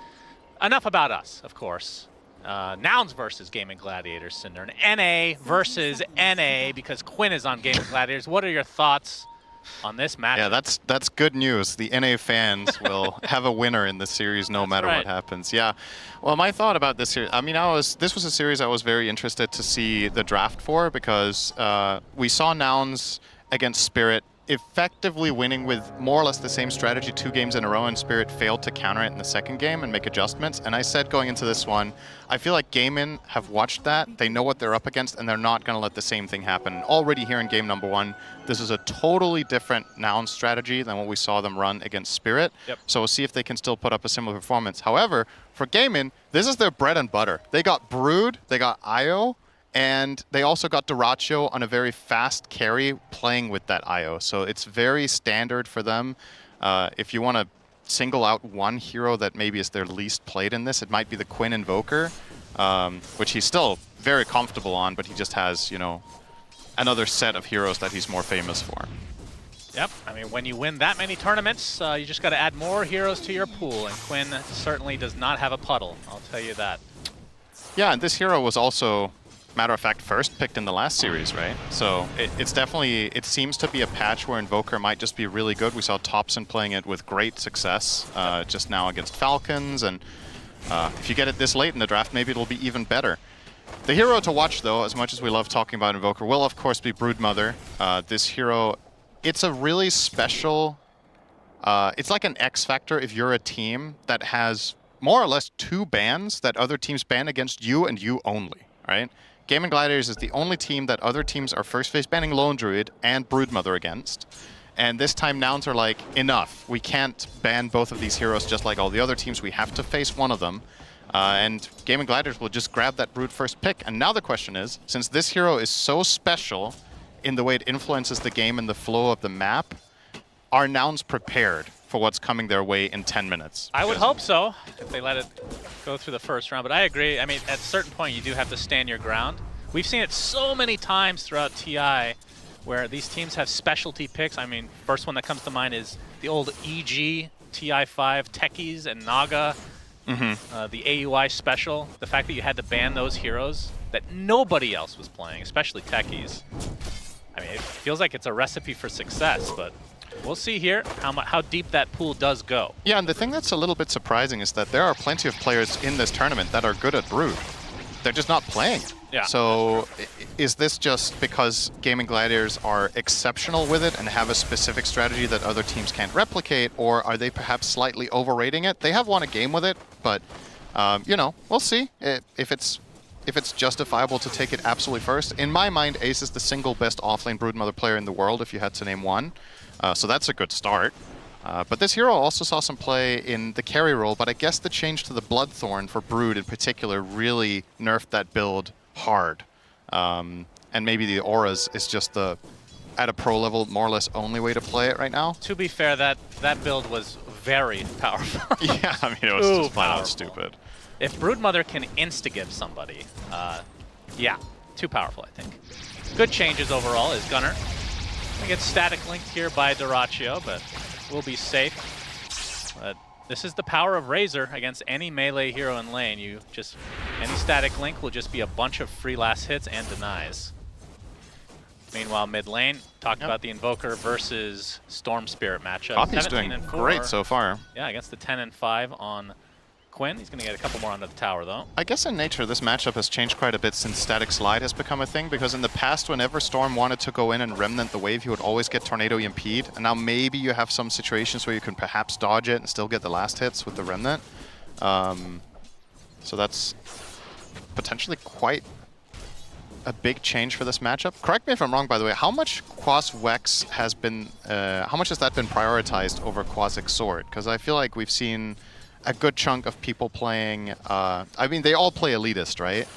enough about us, of course. Nouns versus Gaming Gladiators, Cinder. And NA versus NA, because Quinn is on Gaming Gladiators. What are your thoughts on this match? Yeah, that's good news. The NA fans will have a winner in this series no matter what happens. Yeah. Well, my thought about this series, I mean, this was a series I was very interested to see the draft for, because we saw Nouns against Spirit effectively winning with more or less the same strategy 2 games in a row, and Spirit failed to counter it in the second game and make adjustments. And I said going into this one, I feel like Gaming have watched that, they know what they're up against, and they're not going to let the same thing happen. And already here in game number 1, this is a totally different Noun strategy than what we saw them run against Spirit. Yep. So we'll see if they can still put up a similar performance. However, for Gaming, this is their bread and butter. They got Brood, they got IO, and they also got Duracho on a very fast carry playing with that IO. So it's very standard for them. If you want to single out one hero that maybe is their least played in this, it might be the Quinn Invoker, which he's still very comfortable on, but he just has, you know, another set of heroes that he's more famous for. Yep, I mean, when you win that many tournaments, you just got to add more heroes to your pool, and Quinn certainly does not have a puddle, I'll tell you that. Yeah, and this hero was also, matter of fact, first picked in the last series, right? So it's definitely, it seems to be a patch where Invoker might just be really good. We saw Topson playing it with great success just now against Falcons, and if you get it this late in the draft, maybe it'll be even better. The hero to watch, though, as much as we love talking about Invoker, will of course be Broodmother. This hero, it's a really special, it's like an X factor if you're a team that has more or less 2 bans that other teams ban against you and you only, right? Gaming Gladiators is the only team that other teams are first phase banning Lone Druid and Broodmother against. And this time Nouns are like, enough. We can't ban both of these heroes just like all the other teams. We have to face one of them. And Gaming Gladiators will just grab that Brood first pick. And now the question is, since this hero is so special in the way it influences the game and the flow of the map, are Nouns prepared for what's coming their way in 10 minutes? I would hope so, if they let it go through the first round. But I agree. I mean, at a certain point, you do have to stand your ground. We've seen it so many times throughout TI where these teams have specialty picks. I mean, first one that comes to mind is the old EG, TI5, Techies, and Naga. The AUI special. The fact that you had to ban those heroes that nobody else was playing, especially Techies. I mean, it feels like it's a recipe for success, but we'll see here how deep that pool does go. Yeah, and the thing that's a little bit surprising is that there are plenty of players in this tournament that are good at Brood. They're just not playing it. Yeah. So is this just because Gaming Gladiators are exceptional with it and have a specific strategy that other teams can't replicate, or are they perhaps slightly overrating it? They have won a game with it, but you know, we'll see if it's justifiable to take it absolutely first. In my mind, Ace is the single best offlane Broodmother player in the world, if you had to name one. So that's a good start. But this hero also saw some play in the carry role, but I guess the change to the Bloodthorn for Brood in particular really nerfed that build hard. And maybe the Auras is just the, at a pro level, more or less only way to play it right now. To be fair, that build was very powerful. Yeah, I mean, it was just flat out stupid. If Broodmother can insta-give somebody, yeah, too powerful, I think. Good changes overall is Gunner. We get static linked here by Duracho, but we'll be safe. But this is the power of Razor against any melee hero in lane. Any static link will just be a bunch of free last hits and denies. Meanwhile, mid lane, talked about the Invoker versus Storm Spirit matchup. Copy's 17 doing and 4. great so far. Yeah, against the 10 and 5 on Quinn. He's going to get a couple more onto the tower, though. I guess in nature, this matchup has changed quite a bit since Static Slide has become a thing, because in the past, whenever Storm wanted to go in and Remnant the wave, he would always get Tornado EMP'd, and now maybe you have some situations where you can perhaps dodge it and still get the last hits with the Remnant. So that's potentially quite a big change for this matchup. Correct me if I'm wrong, by the way, how much Quas Vex has been, how much has that been prioritized over Quasic Sword? Because I feel like we've seen a good chunk of people playing, I mean, they all play Elitist, right?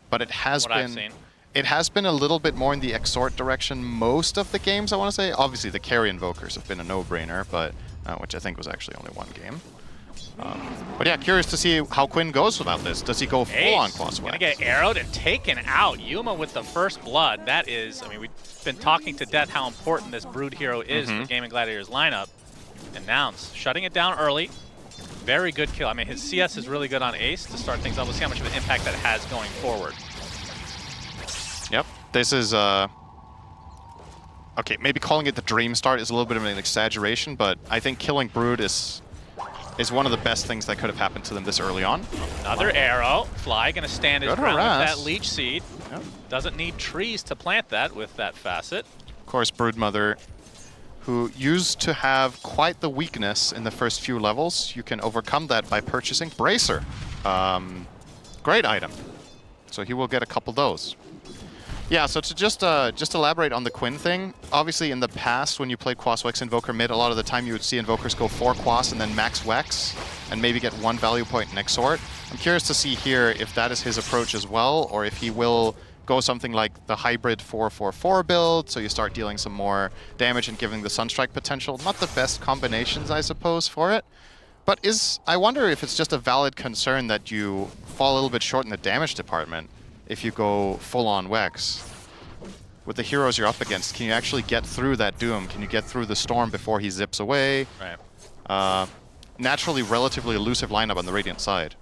But it has been a little bit more in the Exort direction most of the games, I want to say. Obviously, the carry Invokers have been a no-brainer, but which I think was actually only one game. But yeah, curious to see how Quinn goes without this. Does he go full on Quas Vex? Gonna get arrowed and taken out. Yuma with the first blood. That is, I mean, we've been talking to death how important this Brood hero is for Gaming Gladiators lineup. And Nouns shutting it down early. Very good kill. I mean, his CS is really good on Ace to start things up. We'll see how much of an impact that has going forward. Yep, this is, okay, maybe calling it the dream start is a little bit of an exaggeration, but I think killing Brood is one of the best things that could have happened to them this early on. Another arrow. Fly gonna stand his ground with that leech seed. Yep. Doesn't need trees to plant that with that facet. Of course, Broodmother, who used to have quite the weakness in the first few levels. You can overcome that by purchasing Bracer. Great item. So he will get a couple of those. Yeah, so to just elaborate on the Quinn thing, obviously in the past when you played Quas Vex Invoker mid, a lot of the time you would see Invokers go 4 Quas and then max Vex, and maybe get 1 value point in Exort. I'm curious to see here if that is his approach as well, or if he will go something like the hybrid 4-4-4 build, so you start dealing some more damage and giving the Sunstrike potential. Not the best combinations, I suppose, for it. But I wonder if it's just a valid concern that you fall a little bit short in the damage department if you go full-on Vex. With the heroes you're up against, can you actually get through that Doom? Can you get through the Storm before he zips away? Right. Naturally, relatively elusive lineup on the Radiant side.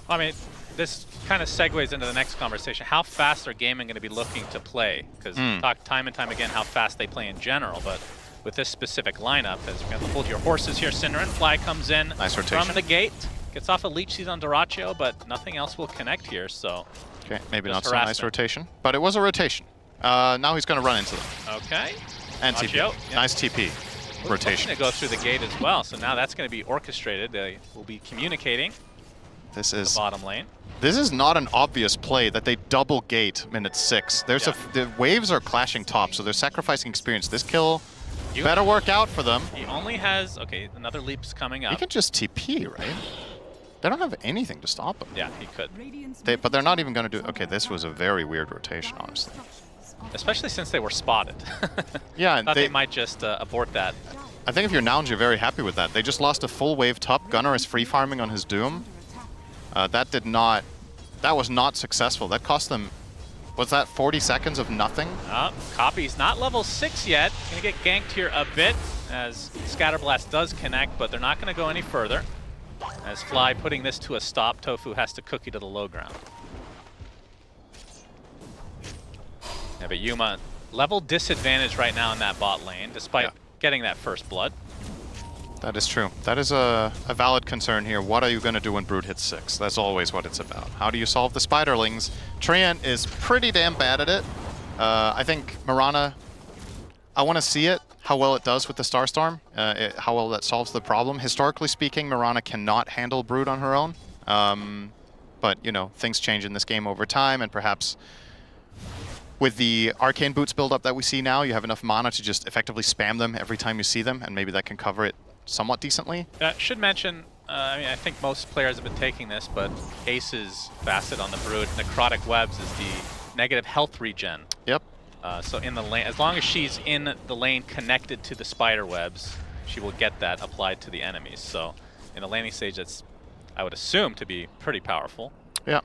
I mean, this kind of segues into the next conversation. How fast are Gaming going to be looking to play? Because we talk time and time again how fast they play in general, but with this specific lineup, as you're going to hold your horses here, Synderen, Fly comes in nice rotation from the gate, gets off a leech seed on Dyrachyo, but nothing else will connect here, so... Okay, maybe not so nice rotation, but it was a rotation. Now he's going to run into them. Okay. And TP. Yeah. Nice TP. Rotation. Going to go through the gate as well, so now that's going to be orchestrated. They will be communicating. This is the bottom lane. This is not an obvious play that they double gate minute 6. There's the waves are clashing top, so they're sacrificing experience. This kill better work out for them. He only has, okay, another leap's coming up. He can just TP, right? They don't have anything to stop him. Yeah, he could. But they're not even going to do... Okay, this was a very weird rotation, honestly. Especially since they were spotted. Yeah, thought they might just abort that. I think if you're Nouns, you're very happy with that. They just lost a full wave top. Gunnar is free farming on his Doom. That was not successful. That cost them, was that 40 seconds of nothing? Copy's not level 6 yet. Gonna get ganked here a bit as Scatterblast does connect, but they're not gonna go any further. As Fly putting this to a stop, Tofu has to cookie to the low ground. Yeah, but Yuma, level disadvantage right now in that bot lane, despite getting that first blood. That is true. That is a valid concern here. What are you going to do when Brood hits 6? That's always what it's about. How do you solve the Spiderlings? Treant is pretty damn bad at it. I think Mirana, I want to see it, how well it does with the Starstorm, how well that solves the problem. Historically speaking, Mirana cannot handle Brood on her own. But, you know, things change in this game over time, and perhaps with the Arcane Boots build-up that we see now, you have enough mana to just effectively spam them every time you see them, and maybe that can cover it somewhat decently. Should mention, I mean, I think most players have been taking this, but Ace's facet on the Brood, Necrotic Webs, is the negative health regen. Yep. So in the lane, as long as she's in the lane connected to the spider webs, she will get that applied to the enemies. So in the laning stage, that's, I would assume, to be pretty powerful. Yeah.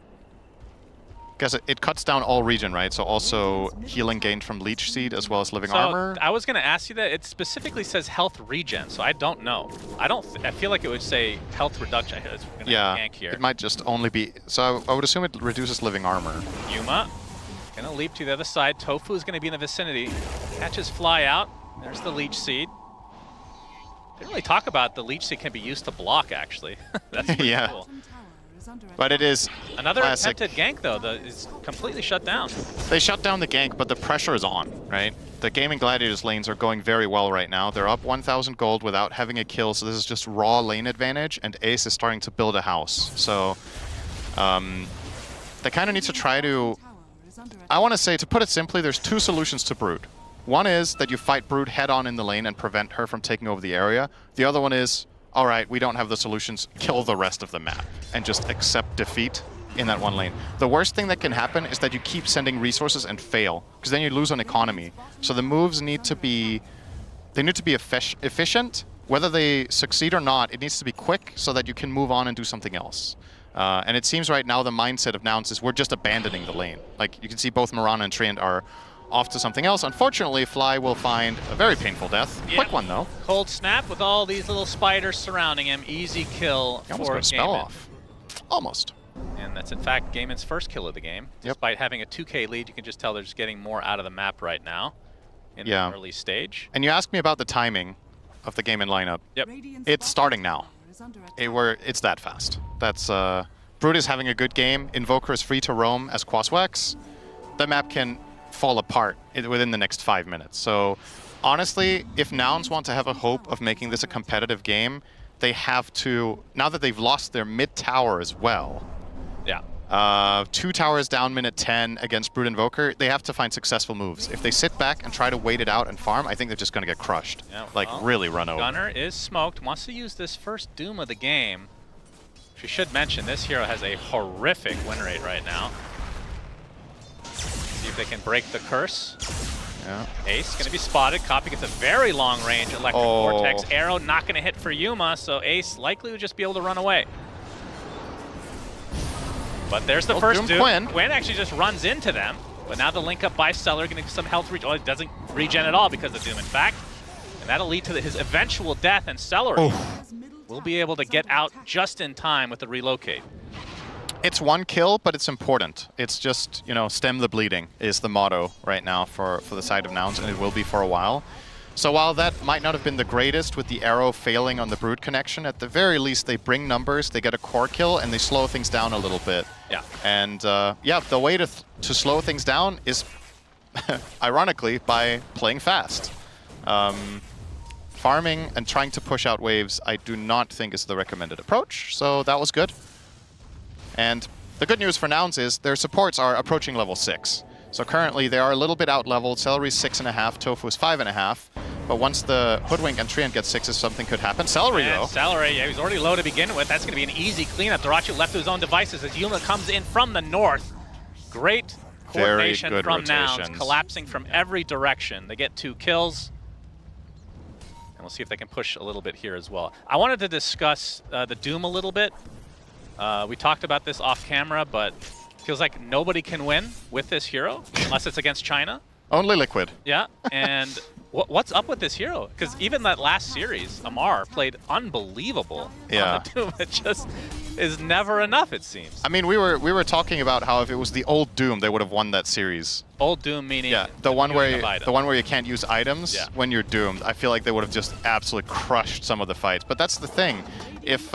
Because it cuts down all regen, right? So also healing gained from Leech Seed as well as Living Armor. I was going to ask you that. It specifically says health regen, so I don't know. I feel like it would say health reduction. Yeah, it might just only be... So I would assume it reduces Living Armor. Yuma Gonna leap to the other side. Tofu is gonna be in the vicinity. Catches fly out. There's the leech seed. Didn't really talk about the leech seed can be used to block, actually. That's pretty Yeah. cool. But it is Another classic. attempted gank, though, is completely shut down. They shut down the gank, but the pressure is on, right? The Gaming Gladiators lanes are going very well right now. They're up 1,000 gold without having a kill, so this is just raw lane advantage, and Ace is starting to build a house. So they kind of need to try to... I want to say, to put it simply, there's two solutions to Brood. One is that you fight Brood head-on in the lane and prevent her from taking over the area. The other one is, all right, we don't have the solutions, kill the rest of the map and just accept defeat in that one lane. The worst thing that can happen is that you keep sending resources and fail, because then you lose on economy. So the moves need to be, efficient. Whether they succeed or not, it needs to be quick so that you can move on and do something else. And it seems right now the mindset of Nouns is we're just abandoning the lane. Like you can see both Mirana and Treant are off to something else. Unfortunately, Fly will find a very painful death. Yep. Quick one though. Cold Snap with all these little spiders surrounding him. Easy kill He almost for got a spell Gaimin. off. Almost. And that's in fact Gaimin's first kill of the game. Despite having a 2k lead, you can just tell they're just getting more out of the map right now in the early stage. And you asked me about the timing of the Gaimin lineup. Yep. It's starting now. It's that fast. That's Brood is having a good game. Invoker is free to roam as Quaswex. The map can fall apart within the next 5 minutes. So honestly, if Nouns want to have a hope of making this a competitive game, they have to, now that they've lost their mid tower as well. Yeah. 2 towers down minute 10 against Brood Invoker, they have to find successful moves. If they sit back and try to wait it out and farm, I think they're just going to get crushed. Yeah, like really run over. Gunner is smoked, wants to use this first Doom of the game. She should mention this hero has a horrific win rate right now. See if they can break the curse. Yeah. Ace going to be spotted. Copy gets a very long range electric vortex arrow, not going to hit for Yuma, so Ace likely would just be able to run away. But there's the first Doom. Quinn actually just runs into them, but now the link up by Stellar, getting some health regen. Oh, it doesn't regen at all because of Doom, in fact. And that'll lead to his eventual death, and Celery will be able to get out just in time with the relocate. It's 1 kill, but it's important. It's just, you know, stem the bleeding is the motto right now for the side of Nouns, and it will be for a while. So while that might not have been the greatest with the arrow failing on the Brood connection, at the very least they bring numbers, they get a core kill, and they slow things down a little bit. Yeah. And yeah, the way to slow things down is, ironically, by playing fast. Farming and trying to push out waves, I do not think is the recommended approach, so that was good. And the good news for Nouns is their supports are approaching level 6. So currently they are a little bit out-leveled. Celery's 6.5, Tofu is 5.5. But once the Hoodwink and Treant get 6s, something could happen. Celery, though. Celery, yeah, he's already low to begin with. That's going to be an easy cleanup. Darachu left to his own devices as Yuma comes in from the north. Great coordination Very good from Nouns, rotations. collapsing from every direction. They get 2 kills. And we'll see if they can push a little bit here as well. I wanted to discuss the Doom a little bit. We talked about this off camera, but feels like nobody can win with this hero unless it's against China. Only Liquid. Yeah, and what's up with this hero? Because even that last series, Amar played unbelievable on the Doom. It just is never enough, it seems. I mean, we were talking about how if it was the old Doom, they would have won that series. Old Doom meaning the one where you can't use items when you're doomed. I feel like they would have just absolutely crushed some of the fights. But that's the thing. If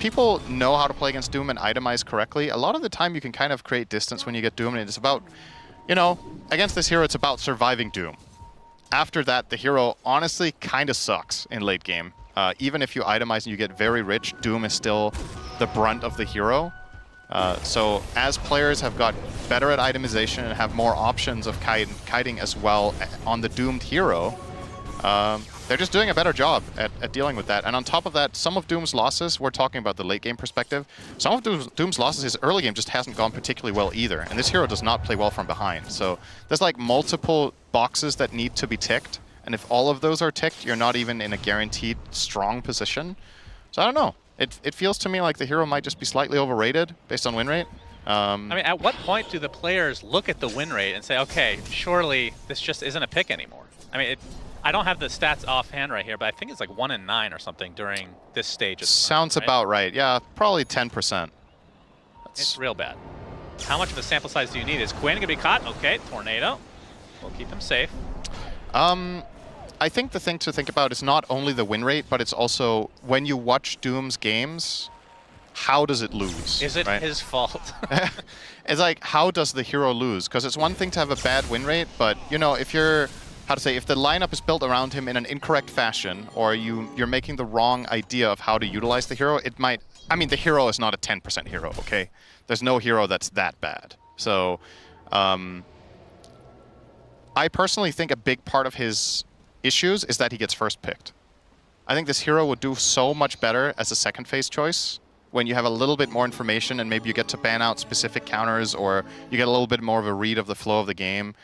people know how to play against Doom and itemize correctly, a lot of the time you can kind of create distance when you get Doom, and it's about, you know, against this hero, it's about surviving Doom. After that, the hero honestly kind of sucks in late game. Even if you itemize and you get very rich, Doom is still the brunt of the hero. So as players have got better at itemization and have more options of kiting as well on the doomed hero, they're just doing a better job at dealing with that. And on top of that, some of Doom's losses, we're talking about the late game perspective, some of Doom's losses, his early game just hasn't gone particularly well either. And this hero does not play well from behind. So there's like multiple boxes that need to be ticked. And if all of those are ticked, you're not even in a guaranteed strong position. So I don't know. It feels to me like the hero might just be slightly overrated based on win rate. I mean, at what point do the players look at the win rate and say, okay, surely this just isn't a pick anymore? I mean, I don't have the stats offhand right here, but I think it's like 1 in 9 or something during this stage. Of Sounds right? about right. Yeah, probably 10%. It's real bad. how much of a sample size do you need? Is Quinn going to be caught? Okay, Tornado. We'll keep him safe. I think the thing to think about is not only the win rate, but it's also when you watch Doom's games, how does it lose? Is it right? his fault? It's like, how does the hero lose? Because it's one thing to have a bad win rate, but you know, if you're, if the lineup is built around him in an incorrect fashion, or you're making the wrong idea of how to utilize the hero, it might, I mean, the hero is not a 10% hero, okay? There's no hero that's that bad. So, I personally think a big part of his issues is that he gets first picked. I think this hero would do so much better as a second phase choice when you have a little bit more information and maybe you get to ban out specific counters or you get a little bit more of a read of the flow of the game.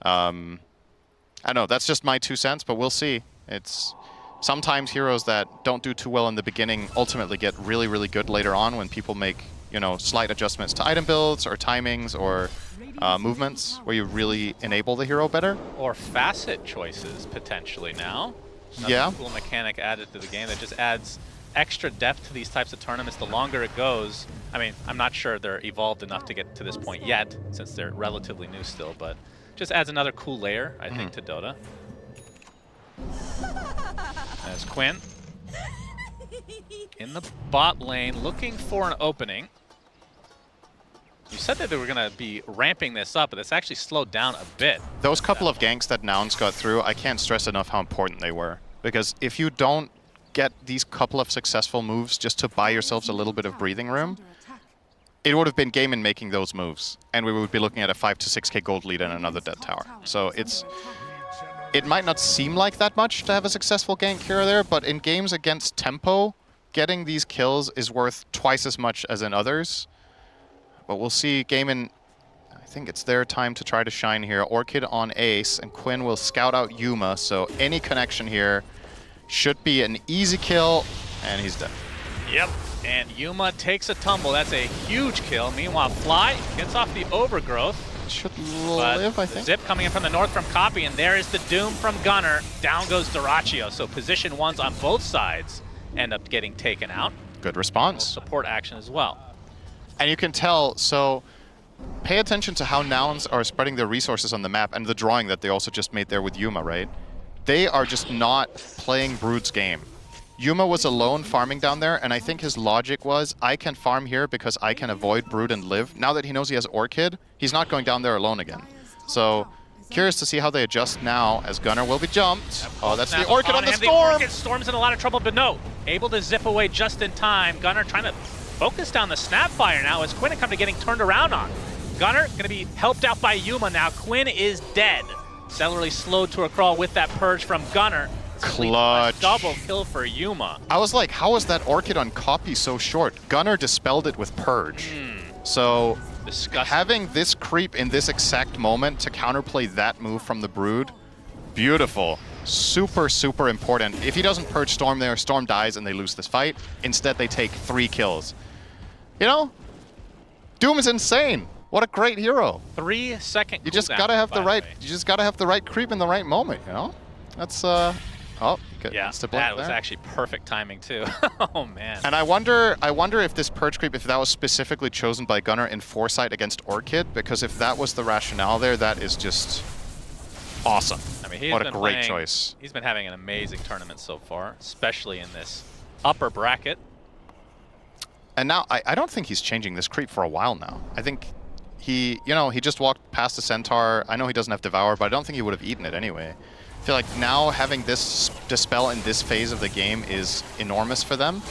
I don't know, that's just my 2 cents, but we'll see. It's sometimes heroes that don't do too well in the beginning ultimately get really, really good later on when people make, you know, slight adjustments to item builds or timings or movements where you really enable the hero better. Or facet choices, potentially now. Another Yeah. cool mechanic added to the game that just adds extra depth to these types of tournaments the longer it goes. I mean, I'm not sure they're evolved enough to get to this point yet, since they're relatively new still, but just adds another cool layer, I think, to Dota. There's Quinn in the bot lane, looking for an opening. You said that they were going to be ramping this up, but it's actually slowed down a bit. Those couple of ganks that Nouns got through, I can't stress enough how important they were. Because if you don't get these couple of successful moves just to buy yourselves a little bit of breathing room, it would have been game in making those moves. And we would be looking at a 5 to 6k gold lead and another dead tower. So it might not seem like that much to have a successful gank here or there, but in games against tempo, getting these kills is worth twice as much as in others. But we'll see Gaimin, I think it's their time to try to shine here. Orchid on Ace, and Quinn will scout out Yuma, so any connection here should be an easy kill, and he's dead. Yep, and Yuma takes a tumble. That's a huge kill. Meanwhile, Fly gets off the overgrowth. Should live, I think. Zip coming in from the north from Copy, and there is the Doom from Gunner. Down goes Duraccio, so position ones on both sides end up getting taken out. Good response. Support action as well. And you can tell, so pay attention to how Nouns are spreading their resources on the map and the drawing that they also just made there with Yuma, right? They are just not playing Brood's game. Yuma was alone farming down there, and I think his logic was, I can farm here because I can avoid Brood and live. Now that he knows he has Orchid, he's not going down there alone again. So, curious to see how they adjust now, as Gunner will be jumped. Oh, that's the Orchid on the Storm! The Orchid Storm's in a lot of trouble, but no, able to zip away just in time. Gunner trying to focus down the Snapfire now as Quinn comes to getting turned around on. Gunner going to be helped out by Yuma now. Quinn is dead. Celery slowed to a crawl with that purge from Gunner. Clutch. Double kill for Yuma. I was like, how is that Orchid on Copy so short? Gunner dispelled it with Purge. So having this creep in this exact moment to counterplay that move from the Brood, beautiful. Super, super important. If he doesn't Purge Storm there, Storm dies and they lose this fight. Instead, they take 3 kills. You know, Doom is insane. What a great hero. 3 second. You just gotta have the right. You just gotta have the right creep in the right moment. You know, that's oh, good. Yeah, that was actually perfect timing too. Oh man. And I wonder if this Purge creep, if that was specifically chosen by Gunner in foresight against Orchid, because if that was the rationale there, that is just awesome. I mean, what a great choice. He's been having an amazing tournament so far, especially in this upper bracket. And now, I don't think he's changing this creep for a while now. I think he just walked past the Centaur. I know he doesn't have Devour, but I don't think he would have eaten it anyway. I feel like now having this Dispel in this phase of the game is enormous for them.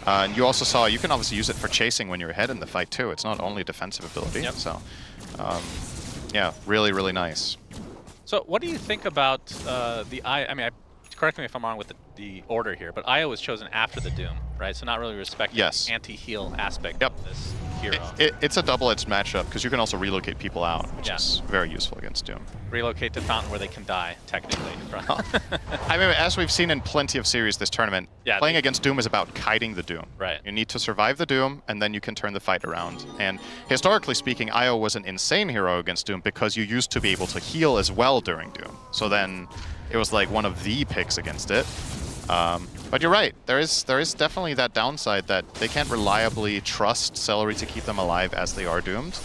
And you also saw, you can obviously use it for chasing when you're ahead in the fight too. It's not only a defensive ability. Yep. So, yeah, really, really nice. So what do you think about the I mean, correct me if I'm wrong with the order here, but Io was chosen after the Doom, right? So not really respecting the anti-heal aspect of this hero. It's a double-edged matchup because you can also relocate people out, which is very useful against Doom. Relocate to Fountain where they can die, technically. I mean, as we've seen in plenty of series this tournament, playing against Doom is about kiting the Doom. Right. You need to survive the Doom, and then you can turn the fight around. And historically speaking, Io was an insane hero against Doom because you used to be able to heal as well during Doom. So then it was like one of the picks against it. But you're right. There is definitely that downside that they can't reliably trust Celery to keep them alive as they are doomed.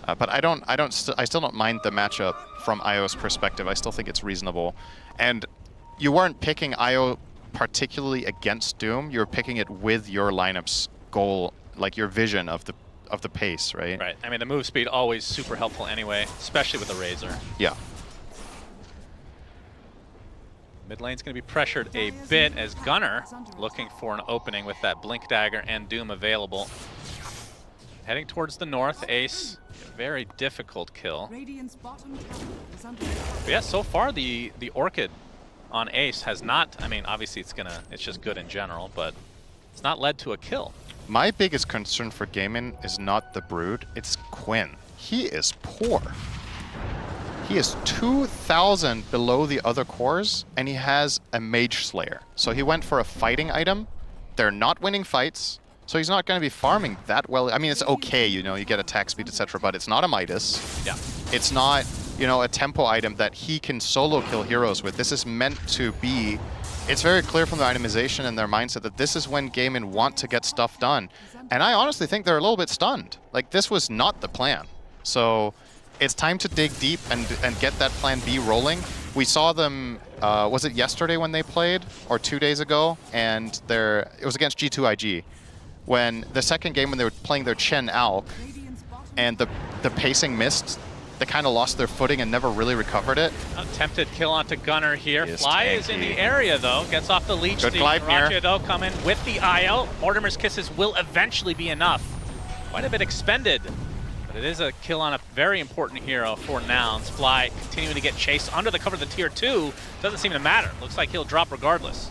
But I still don't mind the matchup from IO's perspective. I still think it's reasonable. And you weren't picking IO particularly against Doom. You were picking it with your lineup's goal, like your vision of the pace, right? Right. I mean, the move speed always super helpful anyway, especially with the Razor. Yeah. Mid lane's going to be pressured a bit as Gunnar looking for an opening with that Blink Dagger and Doom available. Heading towards the north, Ace, a very difficult kill. But yeah, so far the Orchid on Ace has not, I mean, obviously it's just good in general, but it's not led to a kill. My biggest concern for Gaimin is not the Brood, it's Quinn. He is poor. He is 2,000 below the other cores, and he has a Mage Slayer. So he went for a fighting item. They're not winning fights, so he's not going to be farming that well. I mean, it's okay, you know, you get attack speed, etc., but it's not a Midas. Yeah. It's not, you know, a tempo item that he can solo kill heroes with. This is meant to be... It's very clear from the itemization and their mindset that this is when Gaimin want to get stuff done. And I honestly think they're a little bit stunned. Like, this was not the plan. So... it's time to dig deep and get that plan B rolling. We saw them, was it yesterday when they played? Or 2 days ago? And it was against G2IG. When the second game when they were playing their Chen Alk and the pacing missed, they kind of lost their footing and never really recovered it. Attempted kill onto Gunnar here. Fly is in the tanky. area though, gets off the leech. Good The glide Raja mirror. though coming with the IO. Mortimer's Kisses will eventually be enough. Quite a bit expended. It is a kill on a very important hero for Nouns. Fly continuing to get chased under the cover of the tier 2. Doesn't seem to matter. Looks like he'll drop regardless.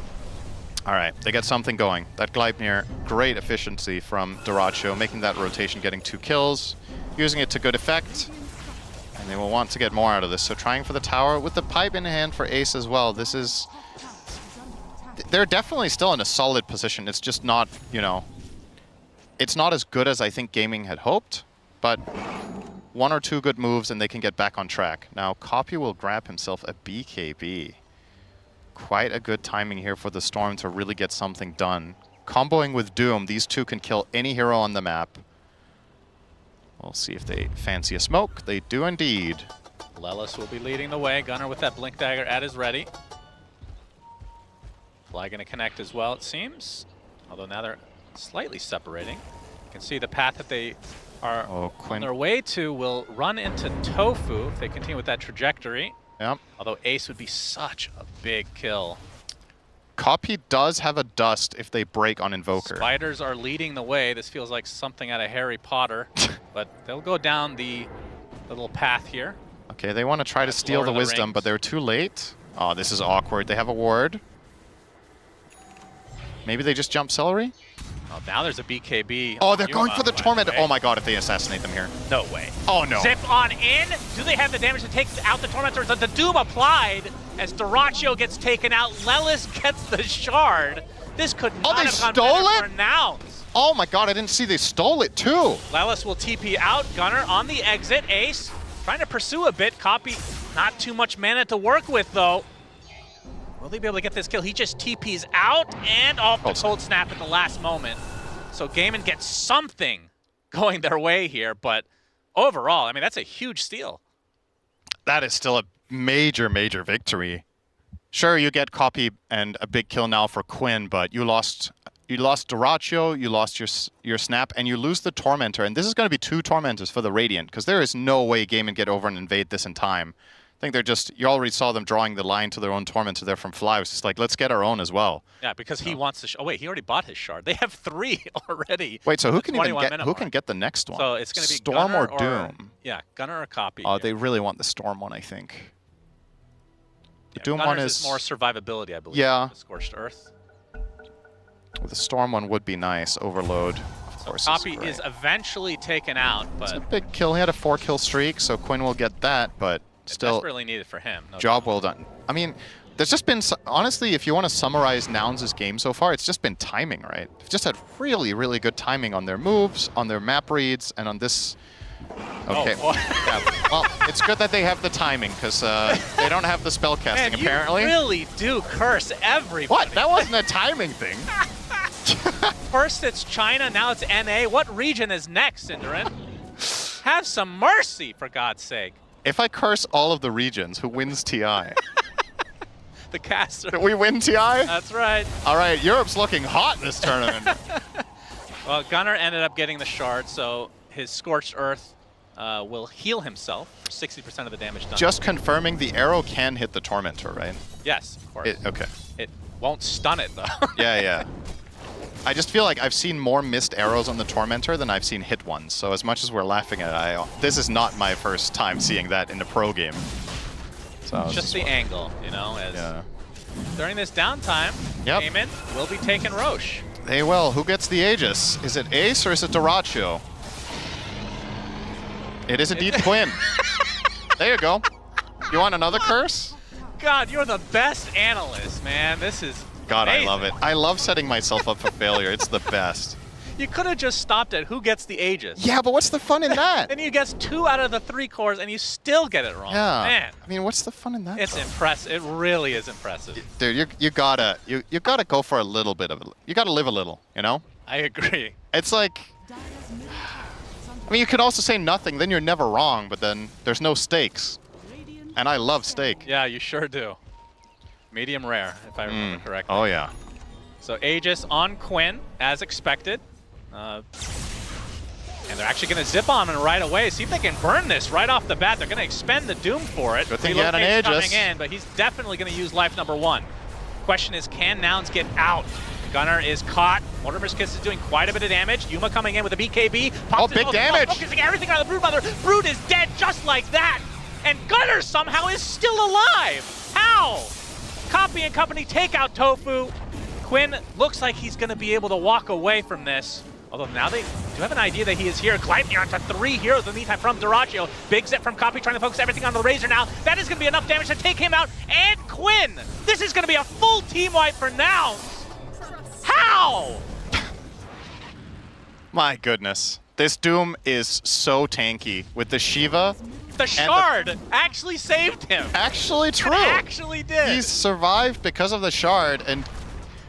All right, they get something going. That Gleipnir, great efficiency from Daracho, making that rotation, getting 2 kills, using it to good effect. And they will want to get more out of this. So trying for the tower with the pipe in hand for Ace as well. This is... they're definitely still in a solid position. It's just not, you know... it's not as good as I think Gaming had hoped. But 1 or 2 good moves and they can get back on track. Now, Copy will grab himself a BKB. Quite a good timing here for the Storm to really get something done. Comboing with Doom, these two can kill any hero on the map. We'll see if they fancy a smoke. They do indeed. Lelis will be leading the way. Gunnar with that Blink Dagger at his ready. Fly going to connect as well, it seems. Although now they're slightly separating. You can see the path that they are on their way to will run into Tofu if they continue with that trajectory. Yep. Although Ace would be such a big kill. Copy does have a dust if they break on Invoker. Spiders are leading the way. This feels like something out of Harry Potter. But they'll go down the little path here. Okay, they want to try to steal the wisdom, but they're too late. Oh, this is awkward. They have a ward. Maybe they just jump Celery? Oh, now there's a BKB. Oh, they're going for the Torment. Oh my god, if they assassinate them here. No way. Oh no. Zip on in. Do they have the damage to take out the Tormentor? The Doom applied as Daracho gets taken out. Lelis gets the shard. This could not have gone better for Nouns. Oh my god, I didn't see they stole it too. Lelis will TP out. Gunnar on the exit. Ace trying to pursue a bit. Copy not too much mana to work with though. Will they be able to get this kill? He just TPs out and off the cold snap at the last moment. So Gaimin gets something going their way here, but overall, I mean, that's a huge steal. That is still a major, major victory. Sure, you get Copy and a big kill now for Quinn, but you lost Daracho, you lost your snap, and you lose the Tormentor. And this is going to be 2 Tormentors for the Radiant, because there is no way Gaimin get over and invade this in time. I think they're just, you already saw them drawing the line to their own Tormentor there from Fly. It was just like, let's get our own as well. Yeah, because he wants to. Oh wait, he already bought his shard. They have 3 already. Wait, so who can get the next one? So it's going to be Storm Gunnar or Doom? Yeah, Gunnar or Copy. Oh, they really want the Storm one, I think. The Doom Gunner's one is more survivability, I believe. Yeah. The Scorched Earth. The Storm one would be nice. Overload, of course. Copy is eventually taken out, but it's a big kill. He had a 4-kill streak, so Quinn will get that, but still desperately needed for him. No job well done. I mean, there's just been, honestly, if you want to summarize Nouns' game so far, it's just been timing, right? They've just had really, really good timing on their moves, on their map reads, and on this Okay. Oh, Yeah, well, it's good that they have the timing, because they don't have the spell casting, Man, apparently. You really do curse everybody. What? That wasn't a timing thing. First it's China, now it's NA. What region is next, Cinderin? Have some mercy, for God's sake. If I curse all of the regions, who wins TI? The caster. Did we win TI? That's right. All right, Europe's looking hot this tournament. Well, Gunnar ended up getting the shard, so his Scorched Earth will heal himself for 60% of the damage done. Just confirming the arrow can hit the Tormentor, right? Yes, of course. Okay. It won't stun it, though. Yeah. I just feel like I've seen more missed arrows on the Tormentor than I've seen hit ones. So as much as we're laughing at it, this is not my first time seeing that in a pro game. So Just the angle, you know, as during this downtime, Damon will be taking Roche. They will. Who gets the Aegis? Is it Ace or is it Dyrachyo? It is indeed Quinn. There you go. You want another curse? God, you're the best analyst, man. This is God, amazing. I love it. I love setting myself up for failure. It's the best. You could have just stopped at who gets the Aegis. Yeah, but what's the fun in that? Then you guess 2 out of the 3 cores and you still get it wrong. Yeah. Man. I mean, what's the fun in that? It's impressive. It really is impressive. Dude, you gotta go for a little bit of it. You gotta live a little, you know? I agree. It's like, I mean, you could also say nothing, then you're never wrong, but then there's no stakes. And I love steak. Yeah, you sure do. Medium rare, if I remember correctly. Oh, yeah. So Aegis on Quinn, as expected. And they're actually going to zip on him right away. See if they can burn this right off the bat. They're going to expend the Doom for it. Good thing you had an Relocate's Aegis. coming in, but he's definitely going to use life number 1. Question is, can Nouns get out? Gunnar is caught. Mortimer's Kiss is doing quite a bit of damage. Yuma coming in with a BKB. Pops big damage. Focusing everything on the Broodmother. Brood is dead just like that. And Gunnar somehow is still alive. How? Copy and company take out Tofu. Quinn looks like he's going to be able to walk away from this. Although now they do have an idea that he is here. Gleipnir onto 3 heroes in the meantime from Dyrachyo. Big Zip from Copy trying to focus everything on the Razor now. That is going to be enough damage to take him out. And Quinn! This is going to be a full team wipe for Nouns. How? My goodness. This Doom is so tanky with the Shiva. The Shard actually saved him. Actually true. It actually did. He's survived because of the Shard, and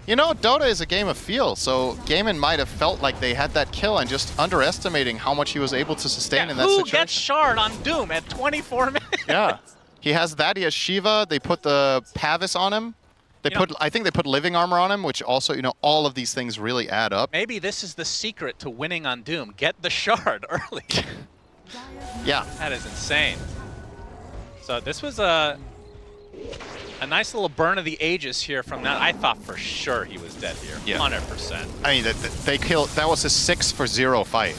you know, Dota is a game of feel, so Gaiman might have felt like they had that kill and just underestimating how much he was able to sustain in that who situation. gets Shard on Doom at 24 minutes? Yeah. He has that, he has Shiva, they put the Pavis on him. I think they put living armor on him, which also, you know, all of these things really add up. Maybe this is the secret to winning on Doom. Get the Shard early. Yeah. That is insane. So this was a nice little burn of the Aegis here from that. I thought for sure he was dead here. Yeah. 100%. I mean, they killed, that was a 6-for-0 fight.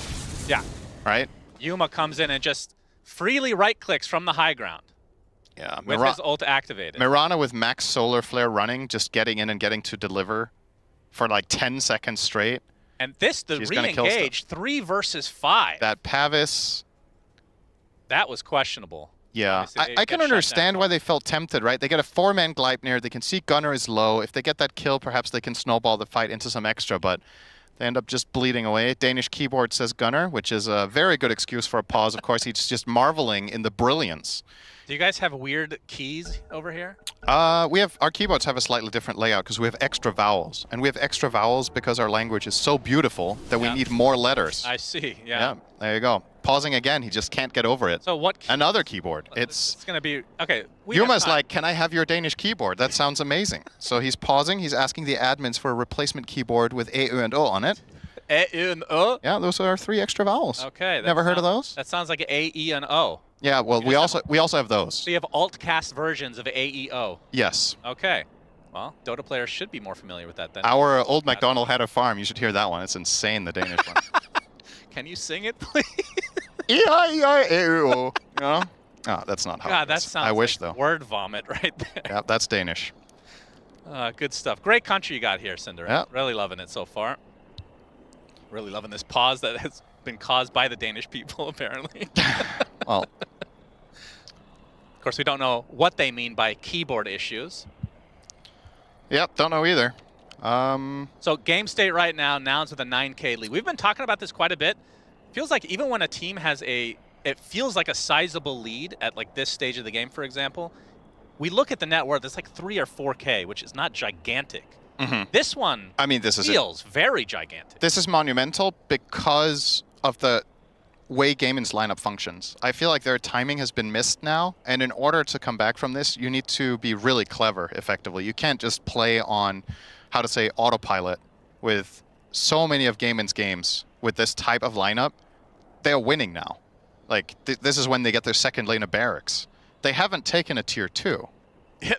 Yeah. Right? Yuma comes in and just freely right-clicks from the high ground. Yeah. With his ult activated. Mirana with max solar flare running, just getting in and getting to deliver for like 10 seconds straight. And this, the She's gonna kill re-engage, 3 versus 5. That Pavis. That was questionable. Yeah, Obviously, I can understand why they felt tempted, right? They get a 4-man Gleipnir, they can see Gunnar is low. If they get that kill, perhaps they can snowball the fight into some extra, but they end up just bleeding away. Danish keyboard says Gunnar, which is a very good excuse for a pause. Of course, he's just marveling in the brilliance. Do you guys have weird keys over here? Our keyboards have a slightly different layout because we have extra vowels. And we have extra vowels because our language is so beautiful that we need more letters. I see, yeah. Yeah, there you go. Pausing again, he just can't get over it. So what? Another keyboard. It's going to be, okay. Yuma's like, can I have your Danish keyboard? That sounds amazing. So he's pausing, he's asking the admins for a replacement keyboard with E, U, and O on it. E, U, and O? Yeah, those are 3 extra vowels. Okay. Never heard of those? That sounds like A, E, and O. Yeah, well, we also have those. So you have alt-cast versions of A, E, O. Yes. Okay. Well, Dota players should be more familiar with that then. Our old MacDonald had a farm. You should hear that one. It's insane, the Danish one. Can you sing it, please? E-I-E-I-E-O. You know? Oh, that's not how God, it that is. sounds I wish, like though. word vomit right there. Yeah, that's Danish. Good stuff. Great country you got here, Cinder. Yeah. Really loving it so far. Really loving this pause that has been caused by the Danish people, apparently. Well. Of course, we don't know what they mean by keyboard issues. Yep, don't know either. So game state right now, Nouns with a 9K lead. We've been talking about this quite a bit. Feels like even when a team has a it feels like a sizable lead at like this stage of the game, for example. We look at the net worth, it's like 3 or 4K, which is not gigantic. This one feels very gigantic. This is monumental because of the way Gaimin's lineup functions. I feel like their timing has been missed now, and in order to come back from this, you need to be really clever, effectively. You can't just play on, how to say, autopilot with so many of Gaimin's games with this type of lineup. They're winning now. Like, this is when they get their second lane of barracks. They haven't taken a tier 2.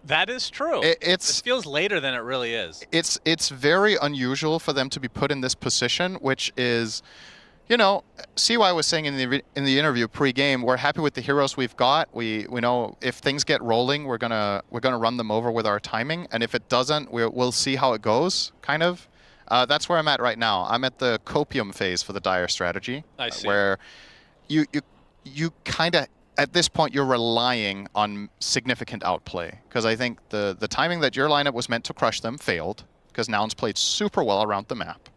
That is true. It feels later than it really is. It's very unusual for them to be put in this position, which is, you know, CY was saying in the interview pre-game, we're happy with the heroes we've got. We know if things get rolling, we're gonna run them over with our timing, and if it doesn't, we'll see how it goes. Kind of. That's where I'm at right now. I'm at the copium phase for the Dire strategy, I see. Where you kind of, at this point, you're relying on significant outplay, because I think the timing that your lineup was meant to crush them failed, because Nouns played super well around the map.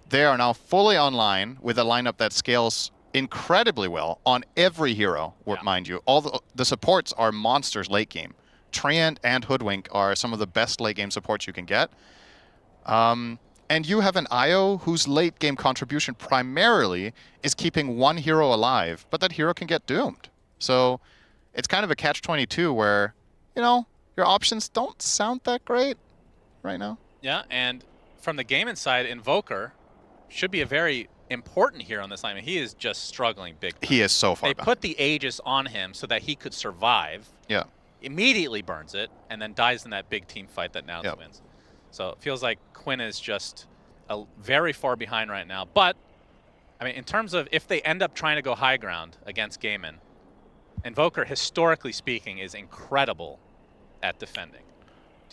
They are now fully online with a lineup that scales incredibly well on every hero, mind you. All the supports are monsters late game. Treant and Hoodwink are some of the best late game supports you can get. And you have an IO whose late game contribution primarily is keeping one hero alive, but that hero can get doomed. So it's kind of a catch-22 where, you know, your options don't sound that great right now. Yeah, and from the Gaimin side, Invoker should be a very important hero on this line. I mean, he is just struggling big time. He is so far They behind. put the Aegis on him so that he could survive. Yeah. Immediately burns it, and then dies in that big team fight that Nouns wins. So it feels like Quinn is just very far behind right now. But, I mean, in terms of if they end up trying to go high ground against Gaimin, Invoker, historically speaking, is incredible at defending.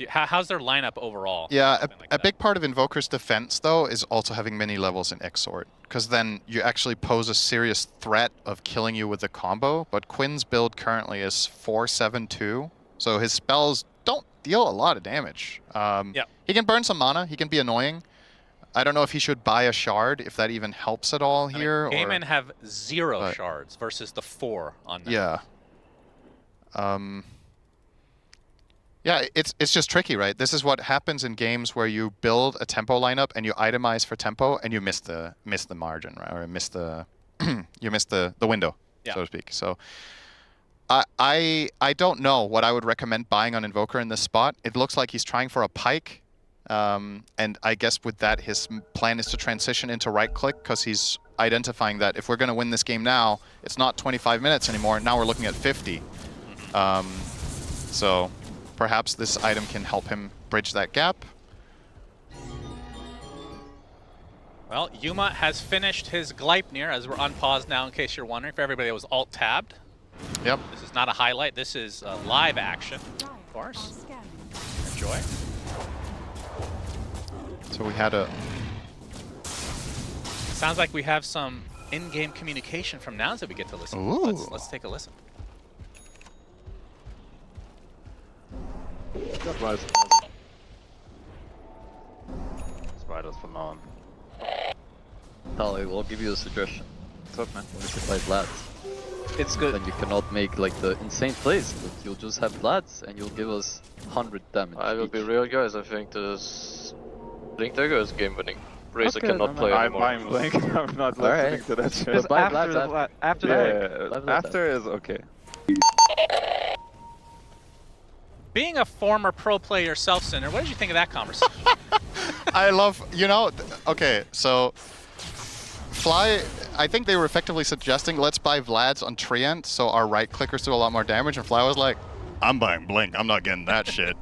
How's their lineup overall? Yeah, a big part of Invoker's defense, though, is also having many levels in Exort, because then you actually pose a serious threat of killing you with the combo, but Quinn's build currently is 4-7-2, so his spells don't deal a lot of damage. He can burn some mana, he can be annoying. I don't know if he should buy a shard, if that even helps at all here. Gaimin have 0 shards versus the 4 on Nouns. Yeah. Yeah, it's just tricky, right? This is what happens in games where you build a tempo lineup and you itemize for tempo and you miss the margin, right? Or miss the you miss the window, so to speak. So I don't know what I would recommend buying on Invoker in this spot. It looks like he's trying for a pike. And I guess with that, his plan is to transition into right-click, because he's identifying that if we're going to win this game now, it's not 25 minutes anymore. Now we're looking at 50. So perhaps this item can help him bridge that gap. Well, Yuma has finished his Gleipnir, as we're on pause now, in case you're wondering. For everybody that was alt-tabbed. Yep. This is not a highlight. This is live action, of course. Enjoy. So we had a... Sounds like we have some in-game communication from Nouns that we get to listen to. Let's take a listen. Spiders from now on. Tali, we'll give you a suggestion. What's up, man? When you play Vlads. It's good. Then you cannot make like the insane plays, but you'll just have Vlads and you'll give us 100 damage. I will be real, guys. I think this Blink Dagger is game winning. Razor cannot play anymore. I'm Blink. I'm not listening to that shit. Just after that. After is okay. Being a former pro player yourself, Cinder, what did you think of that conversation? I love, you know, okay, so Fly, I think they were effectively suggesting let's buy Vlad's on Treant so our right clickers do a lot more damage, and Fly was like, I'm buying Blink, I'm not getting that shit.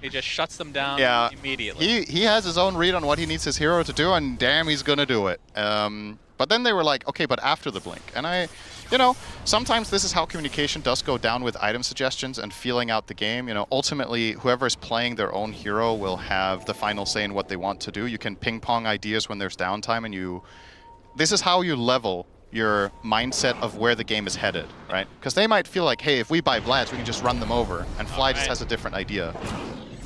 He just shuts them down immediately. He has his own read on what he needs his hero to do, and damn, he's gonna do it. But then they were like, okay, but after the Blink. And you know, sometimes this is how communication does go down with item suggestions and feeling out the game. You know, ultimately, whoever's playing their own hero will have the final say in what they want to do. You can ping pong ideas when there's downtime, and this is how you level your mindset of where the game is headed, right? Because they might feel like, hey, if we buy Vlads, we can just run them over, and Fly just has a different idea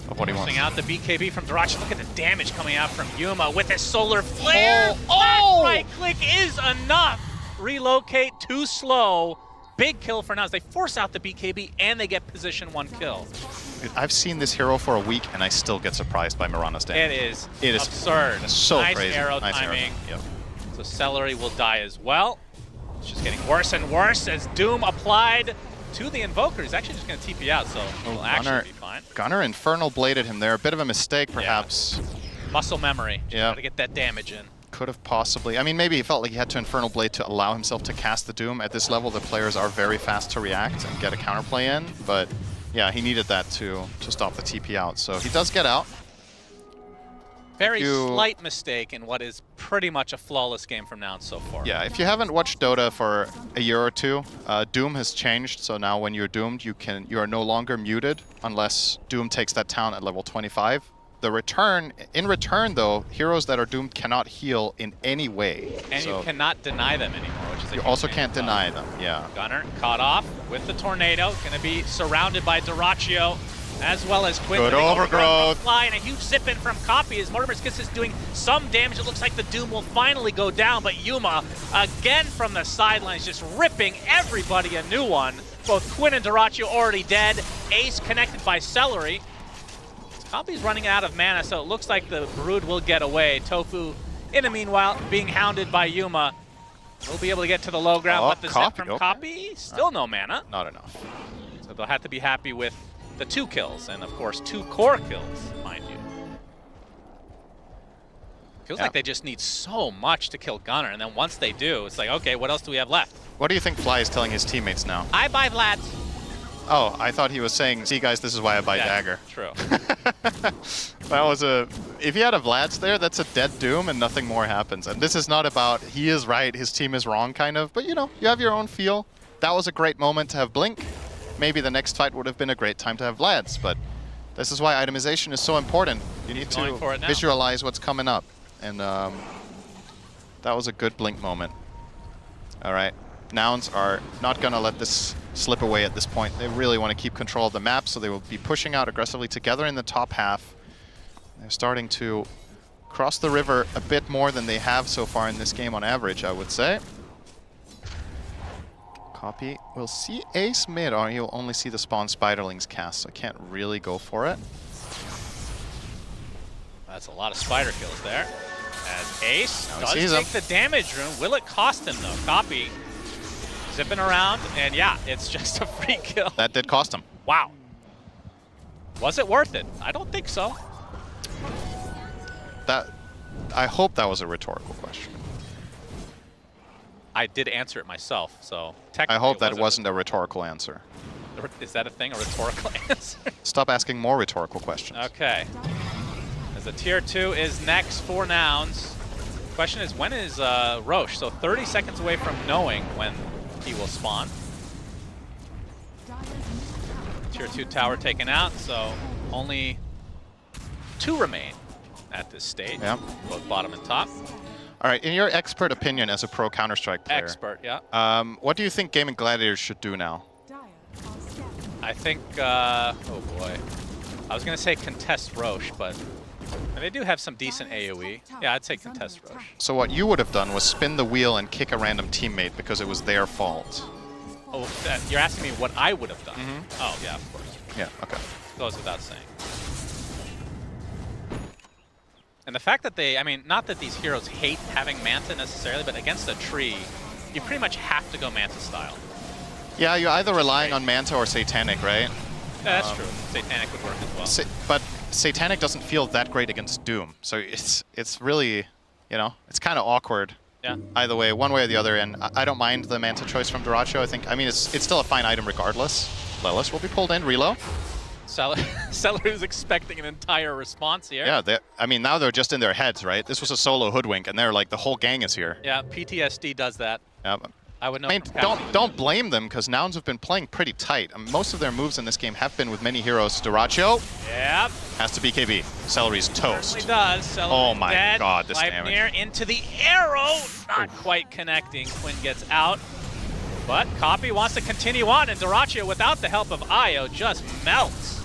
of what he wants. Out the BKB from Dirachi. Look at the damage coming out from Yuma with his solar flare. That right click is enough. relocate, too slow. Big kill for now as they force out the BKB and they get position 1 kill. I've seen this hero for a week and I still get surprised by Mirana's damage. It is absurd. It's so nice crazy. Arrow nice timing. Arrow. Yep. So Celery will die as well. It's just getting worse and worse as Doom applied to the Invoker. He's actually just going to TP out, so he'll actually be fine. Gunnar Infernal Bladed him there. A bit of a mistake, perhaps. Yeah. Muscle memory. Just yeah. got to get that damage in. Could have possibly. I mean, maybe he felt like he had to Infernal Blade to allow himself to cast the Doom. At this level, the players are very fast to react and get a counterplay in. But yeah, he needed that to stop the TP out. So he does get out. Very slight mistake in what is pretty much a flawless game from now so far. Yeah, if you haven't watched Dota for a year or two, Doom has changed. So now when you're doomed, you are no longer muted unless Doom takes that town at level 25. In return though, heroes that are doomed cannot heal in any way. And so you cannot deny them anymore, which is a you also can't deny them, yeah. Gunnar caught off with the tornado, gonna be surrounded by Duraccio as well as Quinn. Good overgrowth. Fly and a huge zip in from Copy as Mortimer Skis is doing some damage. It looks like the Doom will finally go down, but Yuma again from the sidelines just ripping everybody a new one. Both Quinn and Duraccio already dead. Ace connected by Celery. Copy's running out of mana, so it looks like the Brood will get away. Tofu, in the meanwhile, being hounded by Yuma. We'll be able to get to the low ground, but the zip from Copy, still no mana. Not enough. So they'll have to be happy with the 2 kills, and of course 2 core kills, mind you. Feels like they just need so much to kill Gunnar, and then once they do, it's like, okay, what else do we have left? What do you think Fly is telling his teammates now? I buy Vlad. Oh, I thought he was saying, see guys, this is why I buy Dagger. True. That was if he had a Vlad's there, that's a dead Doom and nothing more happens. And this is not about he is right, his team is wrong kind of, but you know, you have your own feel. That was a great moment to have Blink. Maybe the next fight would have been a great time to have Vlad's, but this is why itemization is so important. You need to visualize what's coming up. And that was a good Blink moment. All right, Nouns are not gonna let this slip away at this point. They really want to keep control of the map, so they will be pushing out aggressively together in the top half. They're starting to cross the river a bit more than they have so far in this game on average, I would say. Copy will see Ace mid, or he'll only see the spawn Spiderlings cast, so I can't really go for it. That's a lot of spider kills there. As Ace does sees take the damage room. Will it cost him though? Copy zipping around, and yeah, it's just a free kill. That did cost him. Wow. Was it worth it? I don't think so. I hope that was a rhetorical question. I did answer it myself, so technically I hope that wasn't a rhetorical answer. Is that a thing, a rhetorical answer? Stop asking more rhetorical questions. Okay. As the tier 2 is next for Nouns. Question is, when is Roche? So 30 seconds away from knowing when he will spawn. Tier 2 tower taken out, so only 2 remain at this stage. Yeah. Both bottom and top. All right, in your expert opinion as a pro Counter-Strike player. Expert, yeah. What do you think Gaming Gladiators should do now? I think, oh boy. I was going to say contest Roche, but they do have some decent AoE. Yeah, I'd say contest Roche. So what you would have done was spin the wheel and kick a random teammate because it was their fault. Oh, you're asking me what I would have done? Oh, yeah, of course. Yeah, okay. Goes without saying. And the fact that they, I mean, not that these heroes hate having Manta necessarily, but against a tree, you pretty much have to go Manta style. Yeah, you're either relying on Manta or Satanic, right? Yeah, that's true. Satanic would work as well. But Satanic doesn't feel that great against Doom, so it's really, you know, it's kind of awkward. Yeah. Either way, one way or the other, and I don't mind the Manta choice from Duraccio. I mean, it's still a fine item regardless. Lelis will be pulled in, reload. Celery's expecting an entire response here. Yeah, I mean, now they're just in their heads, right? This was a solo hoodwink, and they're like, the whole gang is here. Yeah, PTSD does that. Yeah. I would know. I mean, don't blame them, because Nouns have been playing pretty tight. Most of their moves in this game have been with many heroes. Duraccio. Yep. Has to BKB. Celery's toast. Certainly does. Celery's oh my dead. god, this Life damage. near into the arrow. Not quite connecting. Quinn gets out. But Copy wants to continue on, and Duraccio, without the help of Io, just melts.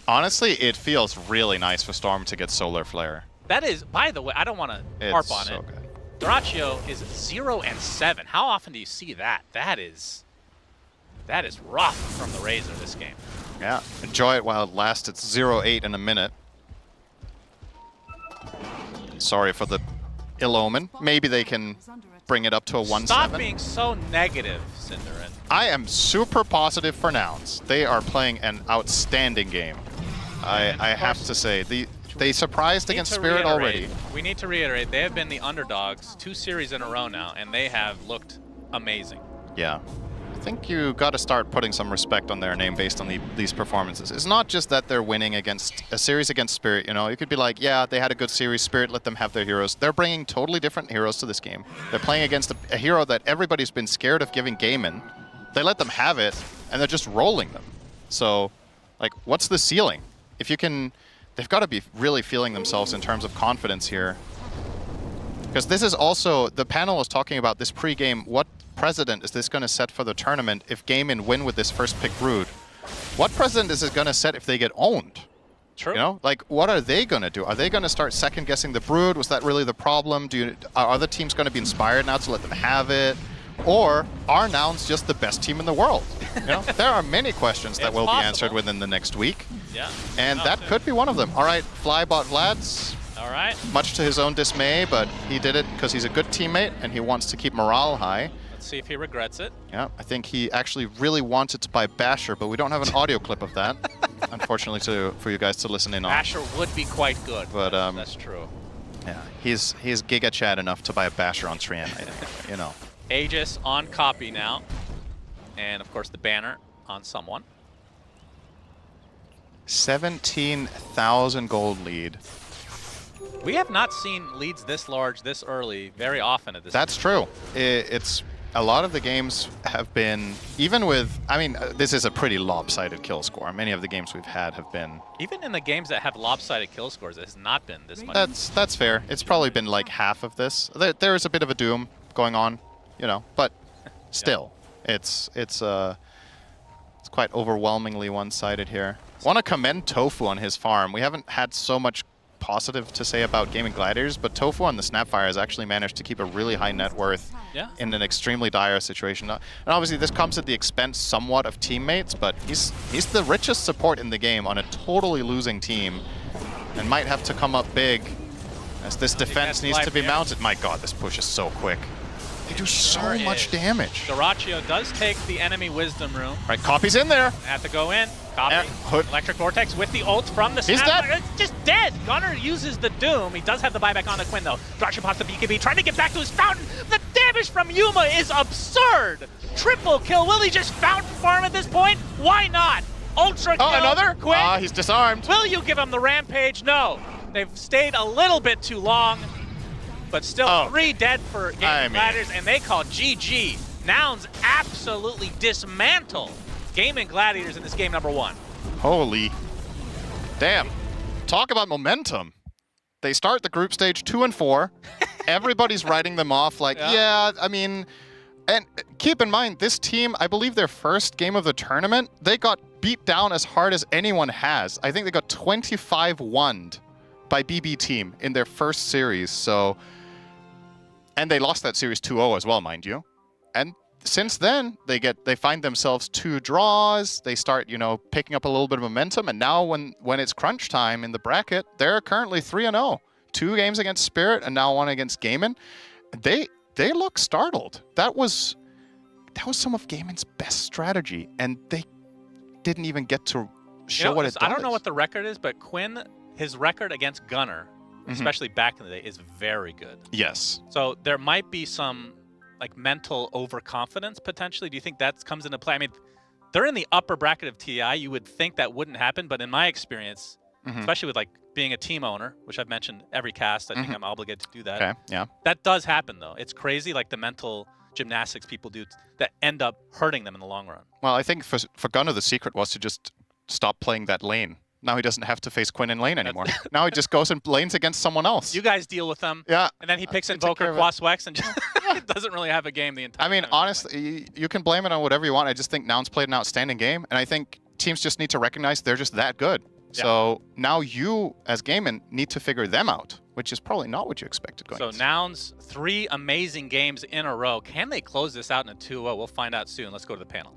Honestly, it feels really nice for Storm to get Solar Flare. That is, by the way, I don't want to harp on it. Good. Dyrachyo is 0-7. How often do you see that? That is rough from the Razor this game. Yeah, enjoy it while it lasts. It's 0-8 in a minute. Sorry for the ill omen. Maybe they can bring it up to a 1-7. Stop being so negative, Cinderin. I am super positive for Nouns. They are playing an outstanding game. I have to say. They surprised against Spirit already. We need to reiterate, they have been the underdogs 2 series in a row now, and they have looked amazing. Yeah. I think you got to start putting some respect on their name based on these performances. It's not just that they're winning against a series against Spirit, you know. You could be like, yeah, they had a good series, Spirit let them have their heroes. They're bringing totally different heroes to this game. They're playing against a hero that everybody's been scared of giving game in. They let them have it, and they're just rolling them. So, like, what's the ceiling? If you can... They've got to be really feeling themselves in terms of confidence here. Because this is also... The panel was talking about this pre-game. What precedent is this going to set for the tournament if Game-In win with this first pick Brood? What precedent is it going to set if they get owned? True. You know, like, what are they going to do? Are they going to start second-guessing the Brood? Was that really the problem? Are other teams going to be inspired now to let them have it? Or are Nouns just the best team in the world? You know, there are many questions that will be answered within the next week. Yeah. And that could be one of them. All right, Flybot Vlad's. All right. Much to his own dismay, but he did it because he's a good teammate and he wants to keep morale high. Let's see if he regrets it. Yeah, I think he actually really wanted to buy Basher, but we don't have an audio clip of that, unfortunately, for you guys to listen in on. Basher would be quite good. But that's true. Yeah, he's Giga Chad enough to buy a Basher on Trian, you know. Aegis on copy now. And of course the banner on someone. 17,000 gold lead. We have not seen leads this large, this early, very often at this That's true. It's a lot of the games have been, even with, I mean, this is a pretty lopsided kill score. Many of the games we've had have been. Even in the games that have lopsided kill scores, it has not been this much. That's fair. It's probably been like half of this. There is a bit of a doom going on, you know, but still, it's quite overwhelmingly one-sided here. Want to commend Tofu on his farm. We haven't had so much positive to say about Gaming Gladiators, but Tofu on the Snapfire has actually managed to keep a really high net worth in an extremely dire situation. And obviously this comes at the expense somewhat of teammates, but he's the richest support in the game on a totally losing team and might have to come up big as this defense needs to be mounted. My god, this push is so quick. They do so much damage. Dyrachyo does take the enemy Wisdom Room. Right, Copy's in there. Have to go in. Copy. Electric Vortex with the ult from the He's Snap. dead. It's just dead. Gunner uses the Doom. He does have the buyback on the Quinn, though. Dyrachyo pops the BKB, trying to get back to his fountain. The damage from Yuma is absurd. Triple kill. Will he just fountain farm at this point? Why not? Ultra kill. Oh, another? Quinn. He's disarmed. Will you give him the Rampage? No. They've stayed a little bit too long. But still 3 dead for Gaming Gladiators, and they call GG. Nouns absolutely dismantle Gaming Gladiators in this game number 1. Holy damn. Talk about momentum. They start the group stage 2 and 4. Everybody's writing them off like, yeah, I mean, and keep in mind, this team, I believe their first game of the tournament, they got beat down as hard as anyone has. I think they got 25-1'd by BB Team in their first series, so... And they lost that series 2-0 as well, mind you. And since then, they find themselves 2 draws. They start, you know, picking up a little bit of momentum. And now when it's crunch time in the bracket, they're currently 3-0. 2 games against Spirit and now 1 against Gaming. They look startled. That was some of Gaming's best strategy, and they didn't even get to show what it does. I don't know what the record is, but Quinn, his record against Gunner, especially back in the day, is very good. Yes. So there might be some like mental overconfidence potentially. Do you think that comes into play? I mean, they're in the upper bracket of TI. You would think that wouldn't happen, but in my experience, especially with like being a team owner, which I've mentioned every cast, I think I'm obligated to do that. Okay, yeah. That does happen though. It's crazy, like the mental gymnastics people do that end up hurting them in the long run. Well, I think for Gunner, the secret was to just stop playing that lane. Now he doesn't have to face Quinn in lane anymore. Now he just goes and lanes against someone else. You guys deal with them. Yeah. And then he picks Invoker, Quaswex, and just doesn't really have a game the entire time. I mean, honestly, you can blame it on whatever you want. I just think Nouns played an outstanding game, and I think teams just need to recognize they're just that good. Yeah. So now you, as Gaming, need to figure them out. which is probably not what you expected going So into. Nouns, 3 amazing games in a row. Can they close this out in a 2-0? We'll find out soon. Let's go to the panel.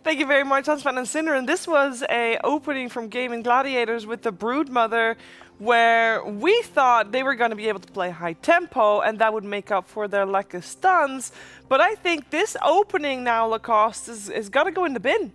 Thank you very much, Hansman and Cinder. And this was a opening from Gaming Gladiators with the Broodmother, where we thought they were going to be able to play high tempo, and that would make up for their lack of stuns. But I think this opening now, Lacoste, is got to go in the bin.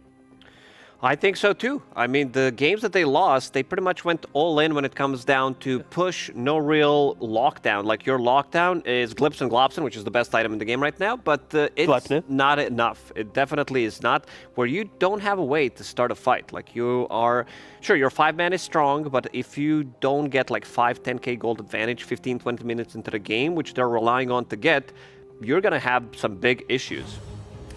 I think so too. I mean, the games that they lost, they pretty much went all in when it comes down to push, no real lockdown. Like, your lockdown is Glips and Glopsen, which is the best item in the game right now, but it's not enough. It definitely is not, where you don't have a way to start a fight. Like, you are, sure, your 5-man is strong, but if you don't get like 5, 10k gold advantage 15, 20 minutes into the game, which they're relying on to get, you're going to have some big issues.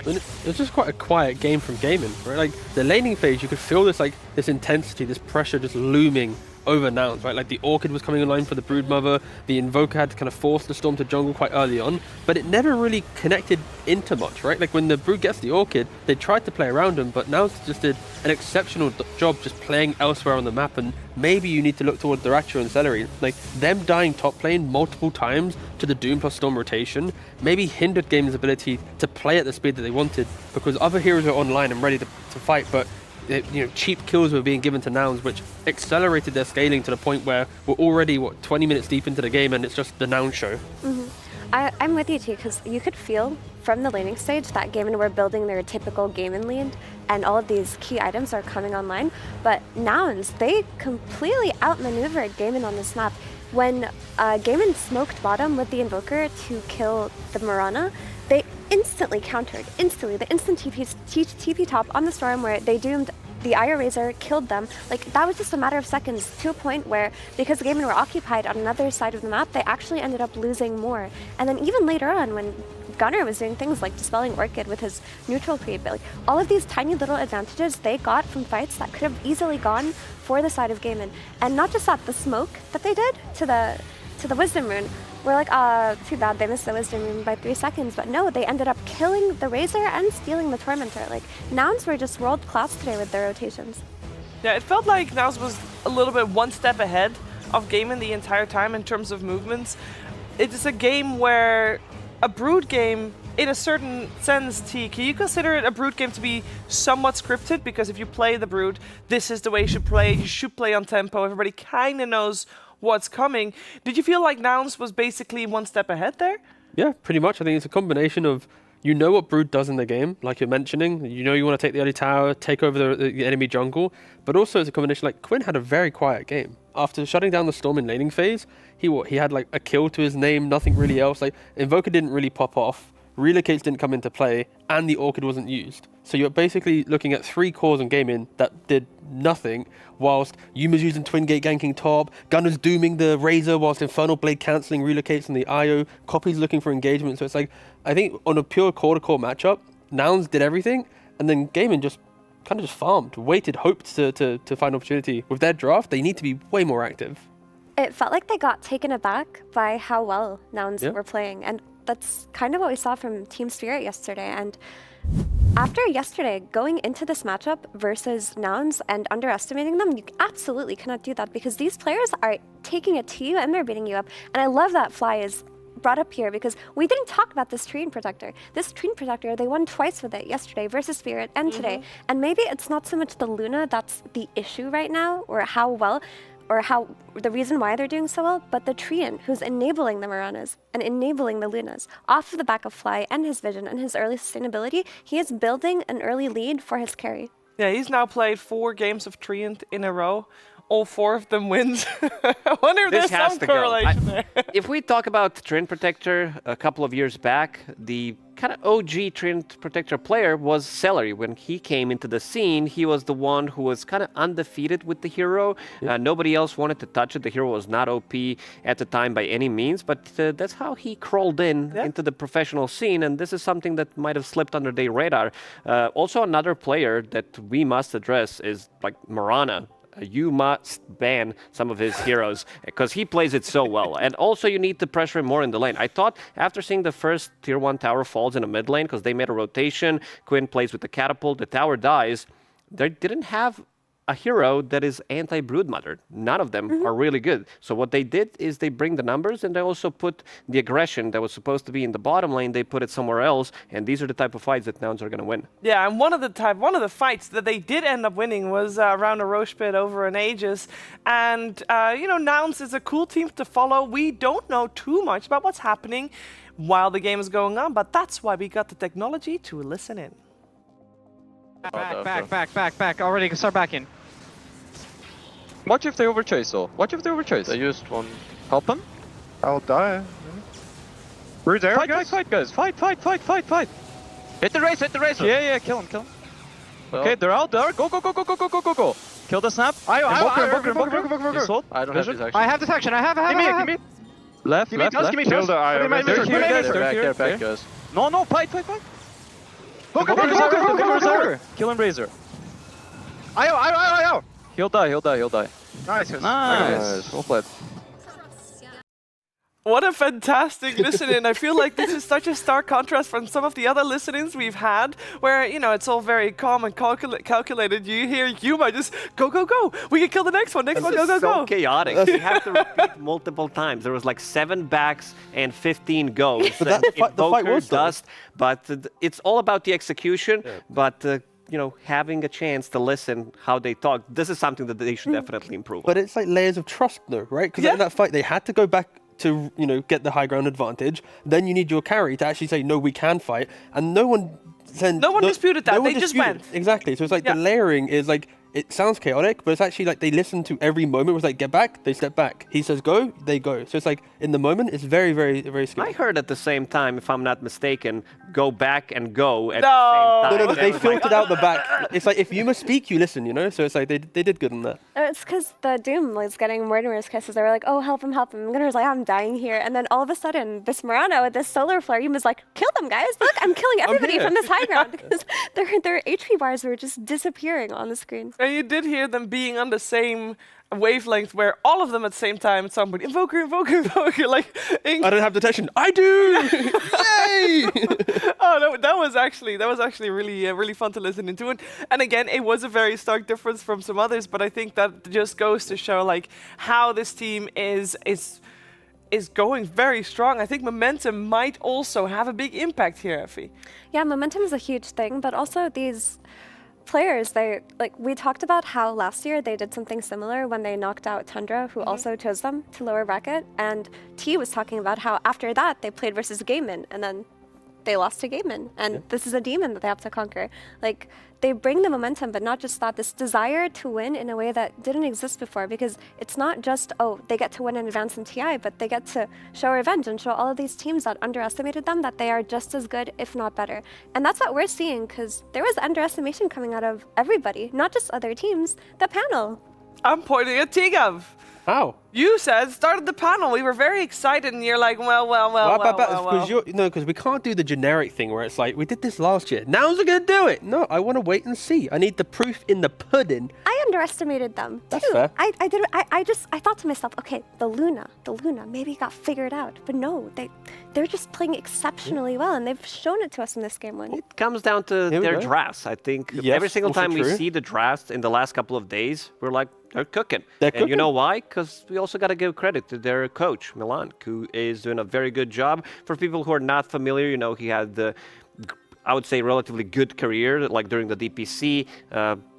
And it's just quite a quiet game from Gaming, right? Like, the laning phase, you could feel this intensity, this pressure just looming over Nouns, right? Like, the Orchid was coming online for the Broodmother, the Invoker had to kind of force the Storm to jungle quite early on, but it never really connected into much, right? Like, when the Brood gets the Orchid, they tried to play around him, but Nouns just did an exceptional job just playing elsewhere on the map, and maybe you need to look towards Dyrachyo and Celery. Like, them dying top lane multiple times to the Doom plus Storm rotation maybe hindered Gaming's ability to play at the speed that they wanted, because other heroes were online and ready to fight, but cheap kills were being given to Nouns, which accelerated their scaling to the point where we're already, 20 minutes deep into the game, and it's just the Nouns show. I'm with you too, because you could feel from the laning stage that Gaming were building their typical Gaming lead, and all of these key items are coming online. But Nouns, they completely outmaneuvered Gaming on this map. When Gaming smoked bottom with the Invoker to kill the Mirana, they instantly countered. Instantly. The instant TP top on the Storm, where they doomed the Ire Razor, killed them. Like, that was just a matter of seconds, to a point where, because the Gaming were occupied on another side of the map, they actually ended up losing more. And then even later on, when Gunnar was doing things like dispelling Orchid with his neutral creep, like, all of these tiny little advantages they got from fights that could have easily gone for the side of Gaming. And not just that, the smoke that they did to the Wisdom Rune, we're like, too bad they missed the Wisdom Rune by 3 seconds, but no, they ended up killing the Razor and stealing the Tormentor. Like, Nouns were just world class today with their rotations. Yeah, it felt like Nouns was a little bit one step ahead of Gaming the entire time in terms of movements. It is a game where a Brood game, in a certain sense, T, can you consider it a Brood game to be somewhat scripted? Because if you play the Brood, this is the way you should play on tempo. Everybody kind of knows what's coming. Did you feel like Nouns was basically one step ahead there? Yeah, pretty much. I think it's a combination of, you know what Brood does in the game, like you're mentioning. You know you want to take the early tower, take over the enemy jungle, but also it's a combination, like Quinn had a very quiet game. After shutting down the Storm in laning phase, he had like a kill to his name, nothing really else. Like, Invoker didn't really pop off, Relocates didn't come into play, and the Orchid wasn't used. So you're basically looking at 3 cores in Gaming that did nothing, whilst Yuma's using Twin Gate ganking top, Gunner's dooming the Razor, whilst Infernal Blade cancelling Relocates on the IO, Copy's looking for engagement. So it's like, I think on a pure core-to-core matchup, Nouns did everything, and then Gaming just kind of just farmed, waited, hoped to find opportunity. With their draft, they need to be way more active. It felt like they got taken aback by how well Nouns were playing, and that's kind of what we saw from Team Spirit yesterday. And after yesterday, going into this matchup versus Nouns and underestimating them, you absolutely cannot do that, because these players are taking it to you and they're beating you up. And I love that Fly is brought up here, because we didn't talk about this Treant Protector. This Treant Protector, they won twice with it yesterday versus Spirit and today. And maybe it's not so much the Luna that's the issue right now, or how the reason why they're doing so well, but the Treant, who's enabling the Miranas and enabling the Lunas off of the back of Fly and his vision and his early sustainability. He is building an early lead for his carry. Yeah, he's now played 4 games of Treant in a row. All 4 of them wins. I wonder if This there's has some to go. correlation there. If we talk about Treant Protector a couple of years back, the kind of OG Treant Protector player was Celery. When he came into the scene, he was the one who was kind of undefeated with the hero. Nobody else wanted to touch it. The hero was not OP at the time by any means, but that's how he crawled into the professional scene, and this is something that might have slipped under their radar. Also, another player that we must address is like Mirana. You must ban some of his heroes because he plays it so well. And also you need to pressure him more in the lane. I thought after seeing the first tier 1 tower falls in a mid lane because they made a rotation, Quinn plays with the catapult, the tower dies, they didn't have a hero that is anti-Broodmother. None of them are really good. So what they did is they bring the numbers, and they also put the aggression that was supposed to be in the bottom lane, they put it somewhere else, and these are the type of fights that Nouns are going to win. Yeah, and one of the fights that they did end up winning was around a Roche pit over an Aegis. And, you know, Nouns is a cool team to follow. We don't know too much about what's happening while the game is going on, but that's why we got the technology to listen in. Back. Already can start backing. Watch if they overchase though. Watch if they overchase. They used one. Help them. I'll die. Brood's there, guys. Fight, guys. Fight. Hit the racer. Yeah, kill him. Okay, they're out there. Go. Kill the snap. Invoker. He's sold. I don't have detection. I have detection. I have. Give me. Left. Give me toss. Kill the Io. They're back, guys. No, fight. Invoker. Kill him, Razor. Io. He'll die. Nice. Well played. What a fantastic listen-in. I feel like this is such a stark contrast from some of the other listen-ins we've had, where, you know, it's all very calm and calculated. You hear Yuma just go. We can kill the next one. Go. So chaotic. You have to repeat multiple times. There was like 7 backs and 15 goes. But the fight was dust. But it's all about the execution. Yeah. But you know, having a chance to listen how they talk, this is something that they should definitely improve. But it's like layers of trust, though, right? Because in that fight, they had to go back to, you know, get the high ground advantage. Then you need your carry to actually say, no, we can fight. And no one disputed that. They just went. Exactly. So it's like the layering is like, it sounds chaotic, but it's actually like they listen to every moment. It was like, get back, they step back. He says go, they go. So it's like, in the moment, it's very, very, very scary. I heard at the same time, if I'm not mistaken, go back and go at the same time. No, they filtered out the back. It's like, if you must speak, you listen, you know? So it's like, they did good on that. It's because the Doom was getting more and worse kisses. They were like, oh, help him. Gunnar was like, I'm dying here. And then all of a sudden, this Mirana with this solar flare, he was like, kill them, guys. Look, I'm killing everybody from this high ground. Because their HP bars were just disappearing on the screen. And you did hear them being on the same wavelength where all of them at the same time, somebody, invoker, like... I don't have detection. I do! Yay! Oh, that was actually really fun to listen into. And again, it was a very stark difference from some others, but I think that just goes to show like how this team is going very strong. I think momentum might also have a big impact here, Effie. Yeah, momentum is a huge thing, but also these players, we talked about how last year they did something similar when they knocked out Tundra, who also chose them to lower bracket, and T was talking about how after that they played versus Gaiman, and then they lost to Gaiman, and this is a demon that they have to conquer. Like, they bring the momentum, but not just that, this desire to win in a way that didn't exist before, because it's not just, oh, they get to win and advance in TI, but they get to show revenge and show all of these teams that underestimated them that they are just as good, if not better. And that's what we're seeing, because there was underestimation coming out of everybody, not just other teams, the panel. I'm pointing at Tigav. How? You said started the panel. We were very excited, and you're like, well. Because we can't do the generic thing where it's like, we did this last year. Now's we're gonna do it. No, I want to wait and see. I need the proof in the pudding. I underestimated them That's too. fair. I thought to myself, okay, the Luna maybe got figured out, but no, they're just playing exceptionally well, and they've shown it to us in this game one. It comes down to their drafts. I think every single time we see the drafts in the last couple of days, we're like, they're cooking. And you know why? Because we also got to give credit to their coach, Milan, who is doing a very good job. For people who are not familiar, you know, he had the, I would say, relatively good career, like during the DPC.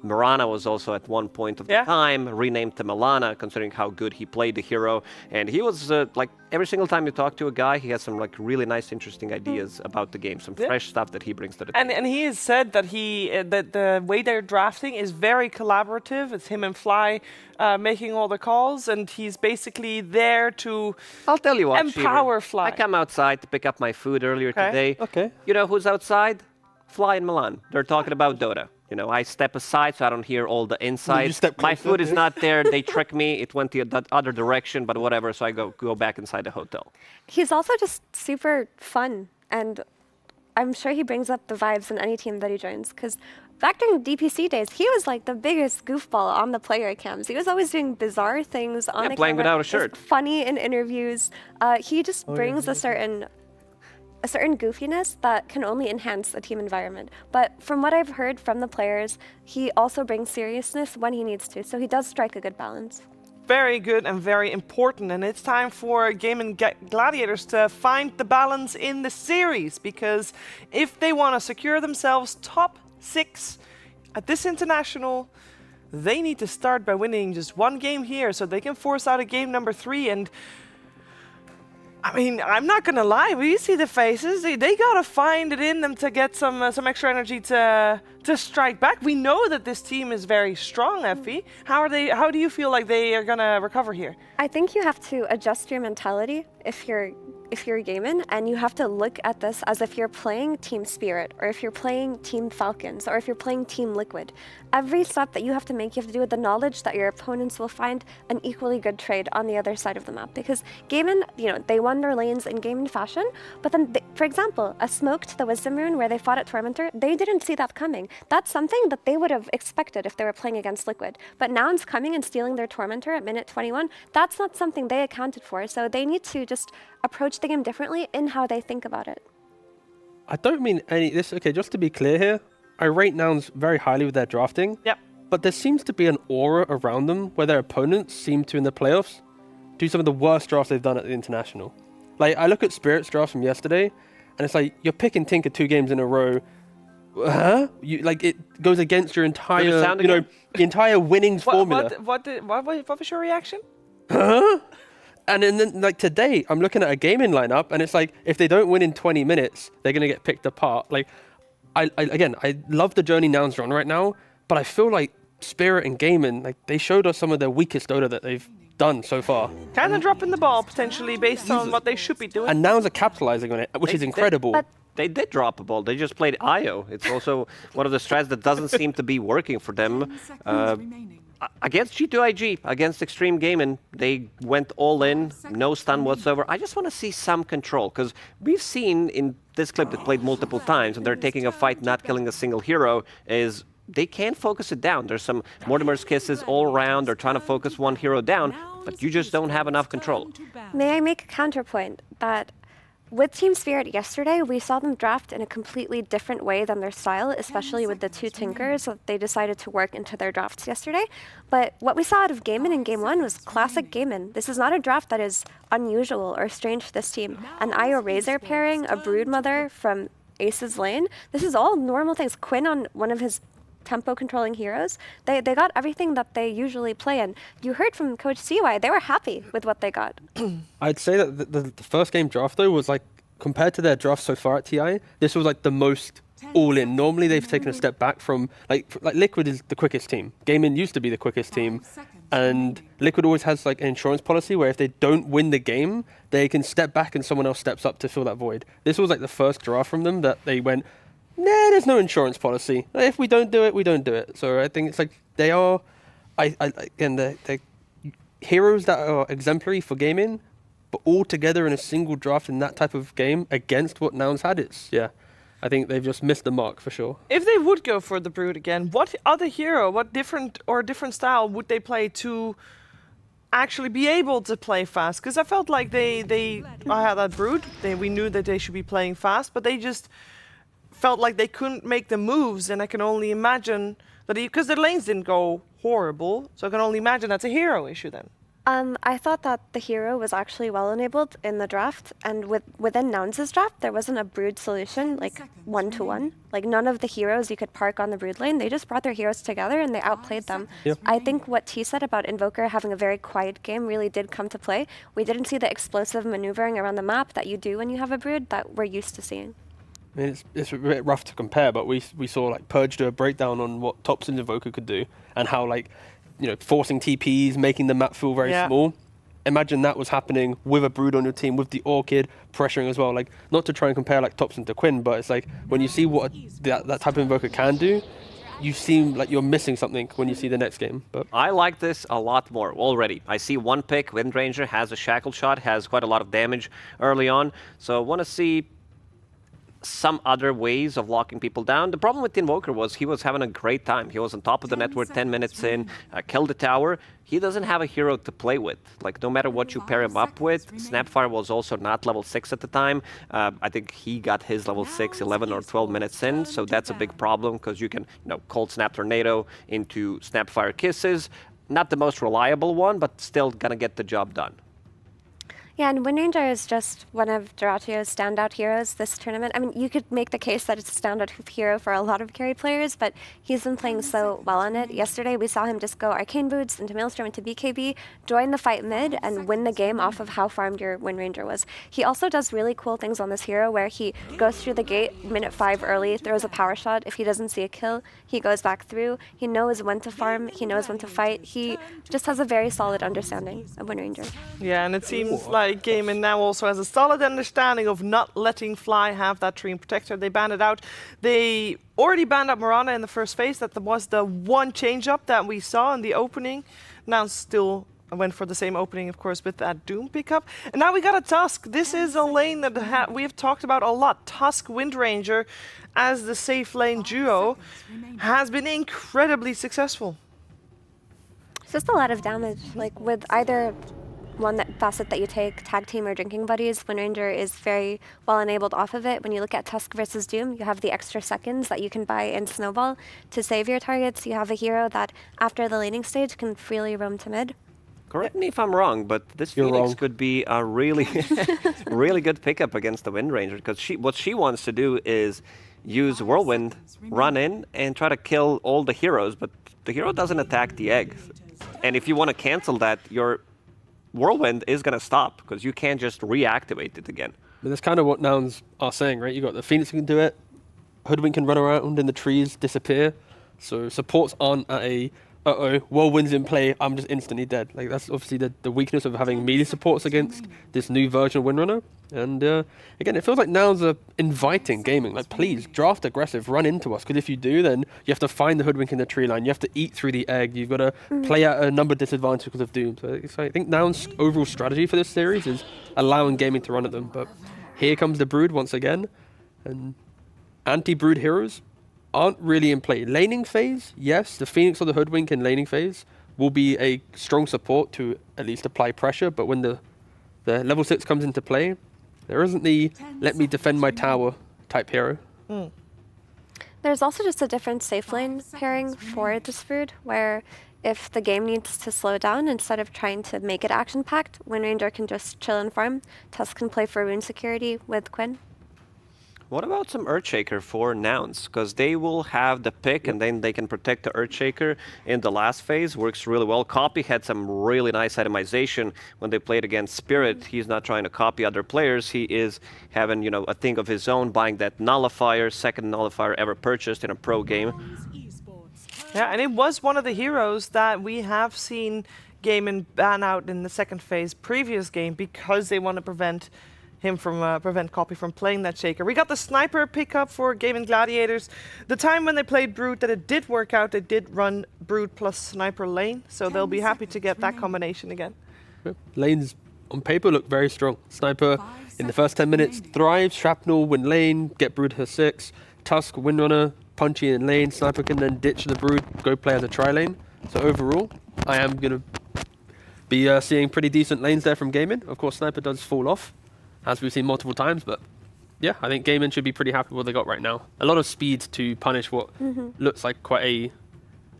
Mirana was also at one point of the time renamed to Milana, considering how good he played the hero. And he was like, every single time you talk to a guy, he has some like really nice, interesting ideas about the game, some fresh stuff that he brings to the table. And he has said that that the way they're drafting is very collaborative. It's him and Fly making all the calls, and he's basically there to I'll tell you what, empower Fly. I come outside to pick up my food earlier today. Okay. You know who's outside? Fly and Milan. They're talking about Dota. You know, I step aside so I don't hear all the insides. My food is not there. They trick me. It went the other direction, but whatever. So I go back inside the hotel. He's also just super fun, and I'm sure he brings up the vibes in any team that he joins, because back during DPC days, he was like the biggest goofball on the player cams. He was always doing bizarre things on the playing camera. without a shirt. Funny in interviews. He just brings a certain a certain goofiness that can only enhance the team environment. But from what I've heard from the players, he also brings seriousness when he needs to, so he does strike a good balance. Very good and very important, and it's time for Gaming Gladiators to find the balance in the series, because if they want to secure themselves top 6 at this international, they need to start by winning just one game here so they can force out a game number 3. And I mean, I'm not gonna lie, we see the faces. They gotta find it in them to get some extra energy to strike back. We know that this team is very strong, Effie. How do you feel like they are gonna recover here? I think you have to adjust your mentality if you're gaming, and you have to look at this as if you're playing Team Spirit, or if you're playing Team Falcons, or if you're playing Team Liquid. Every step that you have to make, you have to do with the knowledge that your opponents will find an equally good trade on the other side of the map. Because gaming, they won their lanes in gaming fashion, but then, for example, a smoke to the Wisdom Rune where they fought at Tormentor, they didn't see that coming. That's something that they would have expected if they were playing against Liquid. But Nouns coming and stealing their Tormentor at minute 21, that's not something they accounted for. So they need to just approach the game differently in how they think about it. I don't mean okay, just to be clear here, I rate Nouns very highly with their drafting. Yep. But there seems to be an aura around them where their opponents seem to, in the playoffs, do some of the worst drafts they've done at the International. Like, I look at Spirit's drafts from yesterday, and it's like, you're picking Tinker 2 games in a row. Huh? It goes against your entire, the entire winnings formula. What was your reaction? Huh? And then, like, today, I'm looking at a gaming lineup, and it's like, if they don't win in 20 minutes, they're going to get picked apart. Like, I love the Journey Nouns run right now, but I feel like Spirit and Gaming, like, they showed us some of their weakest DOTA that they've done so far. Kind of dropping the ball, potentially, based on what they should be doing. And Nouns are capitalizing on it, which is incredible. They did drop a ball. They just played IO. It's also one of the strats that doesn't seem to be working for them. Against G2IG, against Extreme Gaming, they went all in, no stun whatsoever. I just want to see some control, because we've seen in this clip that played multiple times, and they're taking a fight, not killing a single hero, is they can't focus it down. There's some Mortimer's Kisses all around. They're trying to focus one hero down, but you just don't have enough control. May I make a counterpoint that with Team Spirit yesterday, we saw them draft in a completely different way than their style, especially with the 2 Tinkers that they decided to work into their drafts yesterday. But what we saw out of Gaming in Game 1 was classic Gaming. This is not a draft that is unusual or strange to this team. An Io Razor pairing, a Broodmother from Ace's lane, this is all normal things. Quinn on one of his tempo controlling heroes, they got everything that they usually play in. You heard from Coach CY, they were happy with what they got. I'd say that the first game draft, though, was like, compared to their draft so far at TI, this was like the most all-in. Normally they've taken a step back from, like Liquid is the quickest team. Gaming used to be the quickest team, and Liquid always has like an insurance policy where if they don't win the game, they can step back and someone else steps up to fill that void. This was like the first draft from them that they went, nah, there's no insurance policy. If we don't do it, we don't do it. So I think it's like they are, again, they're heroes that are exemplary for gaming, but all together in a single draft in that type of game against what Nouns had, I think they've just missed the mark for sure. If they would go for the Brood again, what other hero, what different style would they play to actually be able to play fast? Because I felt like I had that Brood, we knew that they should be playing fast, but they just felt like they couldn't make the moves, and I can only imagine that because their lanes didn't go horrible, so I can only imagine that's a hero issue then. I thought that the hero was actually well enabled in the draft, and within Nouns' draft, there wasn't a Brood solution, like 1-to-1. Like, none of the heroes you could park on the Brood lane, they just brought their heroes together and they outplayed them. Yep. I think what T said about Invoker having a very quiet game really did come to play. We didn't see the explosive maneuvering around the map that you do when you have a Brood that we're used to seeing. I mean, it's a bit rough to compare, but we saw like Purge do a breakdown on what Topson's Invoker could do, and how like, forcing TPs, making the map feel very small. Imagine that was happening with a Brood on your team, with the Orchid pressuring as well. Like, not to try and compare like Topson to Quinn, but it's like when you see what that type of Invoker can do, you seem like you're missing something when you see the next game. But I like this a lot more already. I see one pick, Windranger has a shackle shot, has quite a lot of damage early on. So I want to see some other ways of locking people down. The problem with Invoker was he was having a great time. He was on top of the network 10 minutes in, killed the tower. He doesn't have a hero to play with. Like, no matter what you pair him up with, Snapfire was also not level 6 at the time. I think he got his level 6, 11 or 12 minutes in, so that's a big problem because you can, cold snap Tornado into Snapfire Kisses. Not the most reliable one, but still gonna get the job done. Yeah, and Windranger is just one of Duratio's standout heroes this tournament. I mean, you could make the case that it's a standout hero for a lot of carry players, but he's been playing so well on it. Yesterday, we saw him just go Arcane Boots into Maelstrom into BKB, join the fight mid, and win the game off of how farmed your Windranger was. He also does really cool things on this hero where he goes through the gate minute 5 early, throws a power shot. If he doesn't see a kill, he goes back through. He knows when to farm. He knows when to fight. He just has a very solid understanding of Windranger. Yeah, and it seems like Gaming now also has a solid understanding of not letting Fly have that Treant Protector. They banned it out. They already banned out Mirana in the first phase. That was the one change-up that we saw in the opening. Now still went for the same opening, of course, with that Doom pickup. And now we got a Tusk. This is a lane that we have talked about a lot. Tusk Windranger as the safe lane duo has been incredibly successful. It's just a lot of damage. Like, with either facet that you take, tag team or drinking buddies, Windranger is very well enabled off of it. When you look at Tusk versus Doom, you have the extra seconds that you can buy in Snowball to save your targets. You have a hero that, after the laning stage, can freely roam to mid. Correct me if I'm wrong, but this Phoenix could be a really, really good pickup against the Windranger, because what she wants to do is use Whirlwind, run in, and try to kill all the heroes, but the hero doesn't attack the egg. And if you want to cancel that, your Whirlwind is going to stop, because you can't just reactivate it again. But that's kind of what Nouns are saying, right? You got the Phoenix who can do it, Hoodwink can run around in the trees, disappear. So supports aren't at a, Whirlwind's in play, I'm just instantly dead. Like, that's obviously the weakness of having melee supports against this new version of Windrunner. And again, it feels like Nouns are inviting gaming. Like, please, draft aggressive, run into us. Because if you do, then you have to find the Hoodwink in the tree line. You have to eat through the egg. You've got to play at a number disadvantage because of Doom. So I think Nouns' overall strategy for this series is allowing gaming to run at them. But here comes the Brood once again. And anti-Brood heroes aren't really in play. Laning phase, yes, the Phoenix or the Hoodwink in laning phase will be a strong support to at least apply pressure, but when the level 6 comes into play, there isn't the let me defend my tower type hero. There's also just a different safe lane pairing for this Brood, where if the game needs to slow down, instead of trying to make it action-packed, Windranger can just chill and farm. Tusk can play for rune security with Quinn. What about some Earthshaker for Nouns? Because they will have the pick, and then they can protect the Earthshaker in the last phase. Works really well. Copy had some really nice itemization when they played against Spirit. He's not trying to copy other players. He is having, a thing of his own, buying that Nullifier, second Nullifier ever purchased in a pro game. Yeah, and it was one of the heroes that we have seen Gaming ban out in the second phase previous game because they want to prevent him from Copy from playing that Shaker. We got the Sniper pickup for Gaming Gladiators. The time when they played Brood that it did work out, they did run Brood plus Sniper lane, so they'll be happy to get that combination again. Lanes on paper look very strong. Sniper in the first 10 minutes thrives, Shrapnel win lane, get Brood her 6, Tusk Windrunner, Punchy in lane, Sniper can then ditch the Brood, go play as a tri-lane. So overall, I am going to be seeing pretty decent lanes there from Gaming. Of course, Sniper does fall off, as we've seen multiple times, but yeah, I think Gaming should be pretty happy with what they got right now. A lot of speed to punish what looks like quite a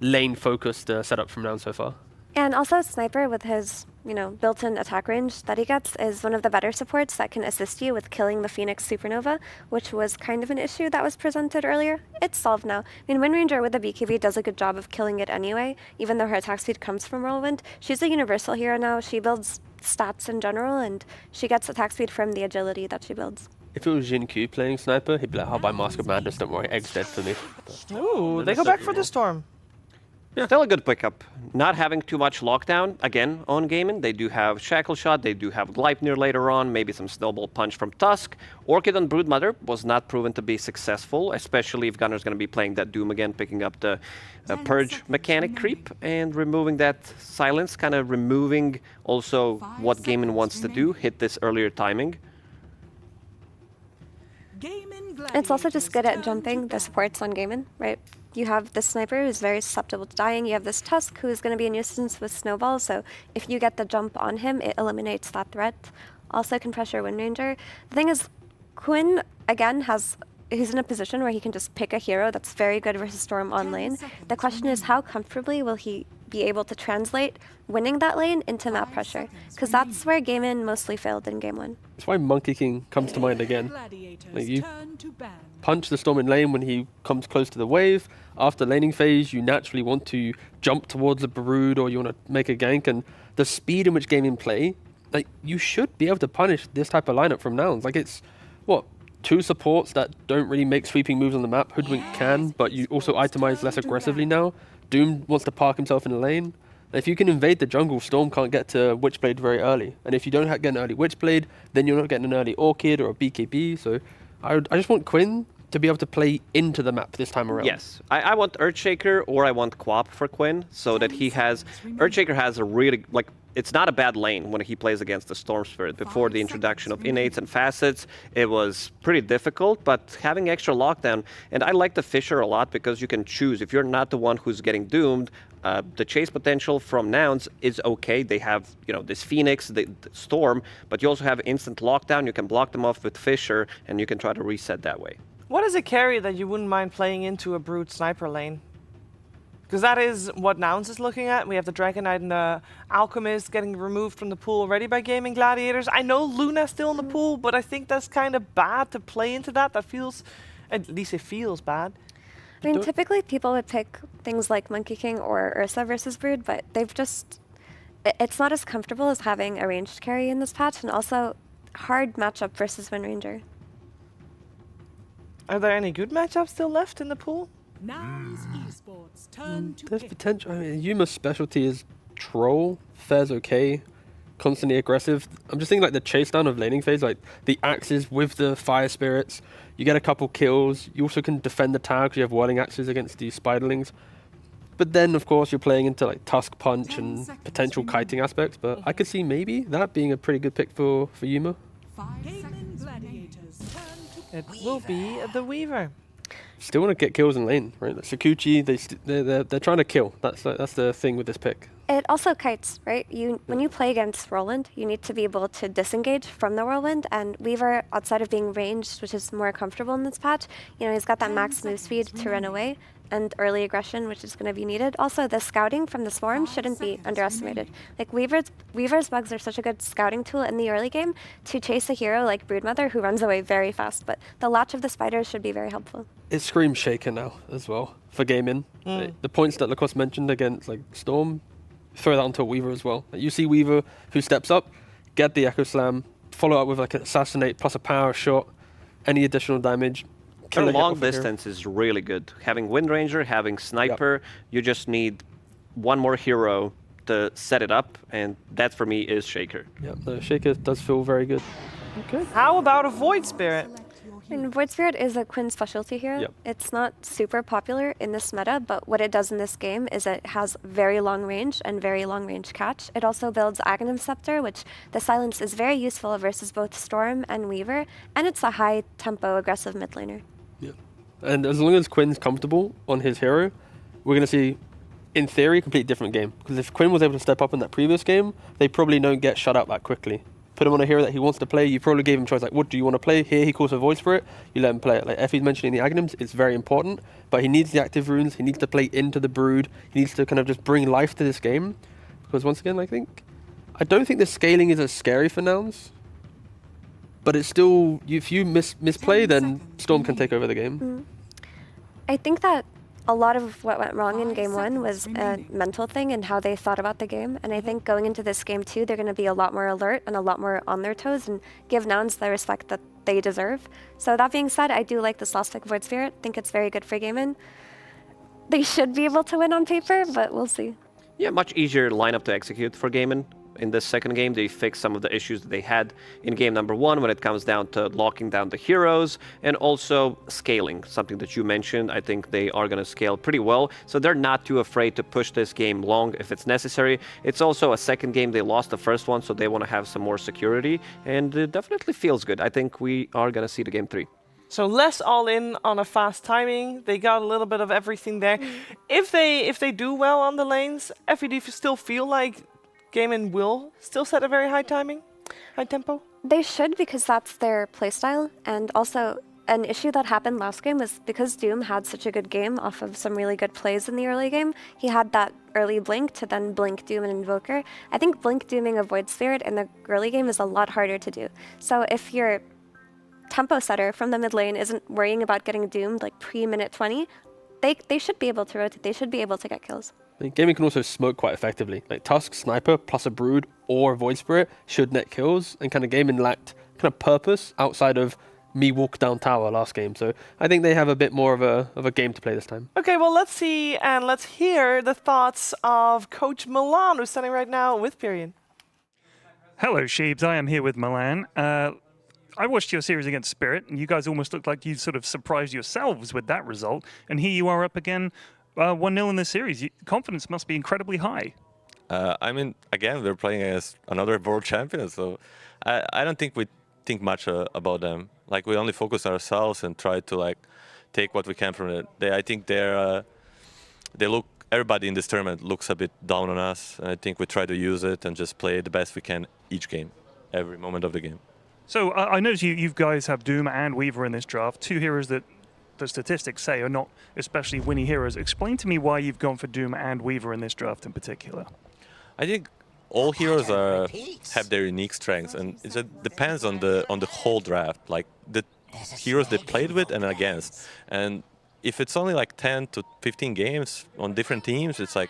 lane-focused setup from Noun so far. And also Sniper, with his, built-in attack range that he gets, is one of the better supports that can assist you with killing the Phoenix Supernova, which was kind of an issue that was presented earlier. It's solved now. I mean, Windranger with the BKB does a good job of killing it anyway, even though her attack speed comes from Whirlwind. She's a universal hero now. She builds stats in general, and she gets attack speed from the agility that she builds. If it was Jin Q playing Sniper, he'd be like, I'll buy Mask of Madness, don't worry, Egg's dead for me. Ooh, they go back for the Storm. Yeah. Still a good pickup. Not having too much lockdown, again, on Gaming. They do have Shackle Shot, they do have Gleipnir later on, maybe some Snowball Punch from Tusk. Orchid on Broodmother was not proven to be successful, especially if Gunner's going to be playing that Doom again, picking up the Purge mechanic creep and removing that Silence, kind of removing also what Gaming wants to do, hit this earlier timing. It's also just good at jumping the supports on Gaimin, right? You have this sniper who's very susceptible to dying. You have this Tusk who's going to be a nuisance with snowballs. So if you get the jump on him, it eliminates that threat. Also can pressure Wind Ranger. The thing is, Quinn, again, he's in a position where he can just pick a hero that's very good versus Storm on lane. The question is, how comfortably will he be able to translate winning that lane into map pressure? Because that's where Gaimin mostly failed in Game 1. That's why Monkey King comes to mind again. Like, you punch the Storm in lane when he comes close to the wave. After laning phase, you naturally want to jump towards the Brood or you want to make a gank. And the speed in which Gaimin play, like, you should be able to punish this type of lineup from Nouns. Like, it's, what, 2 supports that don't really make sweeping moves on the map. Hoodwink can, but you also itemize less aggressively now. Doom wants to park himself in the lane. If you can invade the jungle, Storm can't get to Witchblade very early. And if you don't get an early Witchblade, then you're not getting an early Orchid or a BKB. So I just want Quinn to be able to play into the map this time around. Yes, I want Earthshaker or I want Quap for Quinn, so that he has... Earthshaker has a really, like, it's not a bad lane when he plays against the Storm Spirit. Before the introduction of innates and facets, it was pretty difficult, but having extra lockdown, and I like the Fisher a lot because you can choose. If you're not the one who's getting doomed, the chase potential from Nouns is okay. They have, you know, this Phoenix, the Storm, but you also have instant lockdown. You can block them off with Fisher, and you can try to reset that way. What is a carry that you wouldn't mind playing into a Brood sniper lane? Because that is what Nouns is looking at. We have the Dragon Knight and the Alchemist getting removed from the pool already by Gaming Gladiators. I know Luna's still in the pool, but I think that's kind of bad to play into that. That feels, at least it feels bad. I mean, typically people would pick things like Monkey King or Ursa versus Brood, but they've just... It's not as comfortable as having a ranged carry in this patch, and also hard matchup versus Wind Ranger. Are there any good matchups still left in the pool? Nouns esports turn to There's potential. I mean, Yuma's specialty is troll. Fair's okay. Constantly aggressive. I'm just thinking like the chase down of laning phase, like the axes with the fire spirits. You get a couple kills. You also can defend the tower because you have whirling axes against the spiderlings. But then, of course, you're playing into like Tusk Punch and potential kiting aspects. But I could see maybe that being a pretty good pick for Yuma. It will be the Weaver. Still want to get kills in lane, right? Like Sakuchi, they're trying to kill. That's the thing with this pick. It also kites, right? When you play against Whirlwind, you need to be able to disengage from the Whirlwind, and Weaver, outside of being ranged, which is more comfortable in this patch, you know, he's got that max move speed to run away, and early aggression, which is going to be needed. Also, the scouting from the Swarm shouldn't be underestimated. Like, Weaver's bugs are such a good scouting tool in the early game to chase a hero like Broodmother, who runs away very fast, but the latch of the spiders should be very helpful. It screams Shaker now as well for gaming. The points that Lacoste mentioned against like Storm, throw that onto a Weaver as well. Like, you see Weaver who steps up, get the Echo Slam, follow up with like an Assassinate plus a power shot, any additional damage. Their long distance is really good. Having Wind Ranger, having Sniper, you just need one more hero to set it up, and that for me is Shaker. Yeah, the Shaker does feel very good. Okay. How about a Void Spirit? I mean, Void Spirit is a Quinn specialty hero. Yep. It's not super popular in this meta, but what it does in this game is it has very long range and very long range catch. It also builds Aghanim Scepter, which the silence is very useful versus both Storm and Weaver, and it's a high tempo aggressive mid laner. Yeah. And as long as Quinn's comfortable on his hero, we're going to see, in theory, a completely different game. Because if Quinn was able to step up in that previous game, they probably don't get shut out that quickly. Put him on a hero that he wants to play, you probably gave him choice, like, what do you want to play? Here he calls for Void Spirit, you let him play it. Like Effie's mentioning the Aghanims, it's very important, but he needs the active runes, he needs to play into the Brood, he needs to kind of just bring life to this game. Because once again, I don't think the scaling is as scary for Nouns, but it's still, if you misplay, then Storm can take over the game. I think that a lot of what went wrong in Game 1 was a mental thing and how they thought about the game. And I think going into this Game 2, they're going to be a lot more alert and a lot more on their toes and give Nouns the respect that they deserve. So that being said, I do like this last pick, Void Spirit. I think it's very good for Gaming. They should be able to win on paper, but we'll see. Yeah, much easier lineup to execute for Gaming. In this second game, they fixed some of the issues that they had in game number 1 when it comes down to locking down the heroes and also scaling, something that you mentioned. I think they are going to scale pretty well, so they're not too afraid to push this game long if it's necessary. It's also a second game. They lost the first one, so they want to have some more security, and it definitely feels good. I think we are going to see the game 3. So less all in on a fast timing. They got a little bit of everything there. If they do well on the lanes, Effie, do you still feel like Gaming will still set a very high timing, high tempo? They should, because that's their playstyle. And also, an issue that happened last game was because Doom had such a good game off of some really good plays in the early game, he had that early blink to then blink Doom and Invoker. I think blink Dooming a Void Spirit in the early game is a lot harder to do. So if your tempo setter from the mid lane isn't worrying about getting doomed like pre-minute 20, they should be able to rotate, they should be able to get kills. I mean, Gaming can also smoke quite effectively. Like Tusk, Sniper, plus a Brood or Void Spirit should net kills, and kind of Gaming lacked kind of purpose outside of me walk down tower last game. So I think they have a bit more of a game to play this time. Okay, well, let's see and let's hear the thoughts of Coach Milan, who's standing right now with Pyrion. Hello, Sheebs. I am here with Milan. I watched your series against Spirit, and you guys almost looked like you sort of surprised yourselves with that result. And here you are up again, 1-0 in this series. Confidence must be incredibly high. I mean, again, we're playing against another world champion, so I don't think we think much about them. Like, we only focus on ourselves and try to like take what we can from it. I think they look. Everybody in this tournament looks a bit down on us, and I think we try to use it and just play the best we can each game, every moment of the game. So I notice you guys have Doom and Weaver in this draft, two heroes that the statistics say are not especially winning heroes. Explain to me why you've gone for Doom and Weaver in this draft in particular. I think all heroes have their unique strengths, and it depends on the whole draft, like the heroes they played with and against. And if it's only like 10 to 15 games on different teams, it's like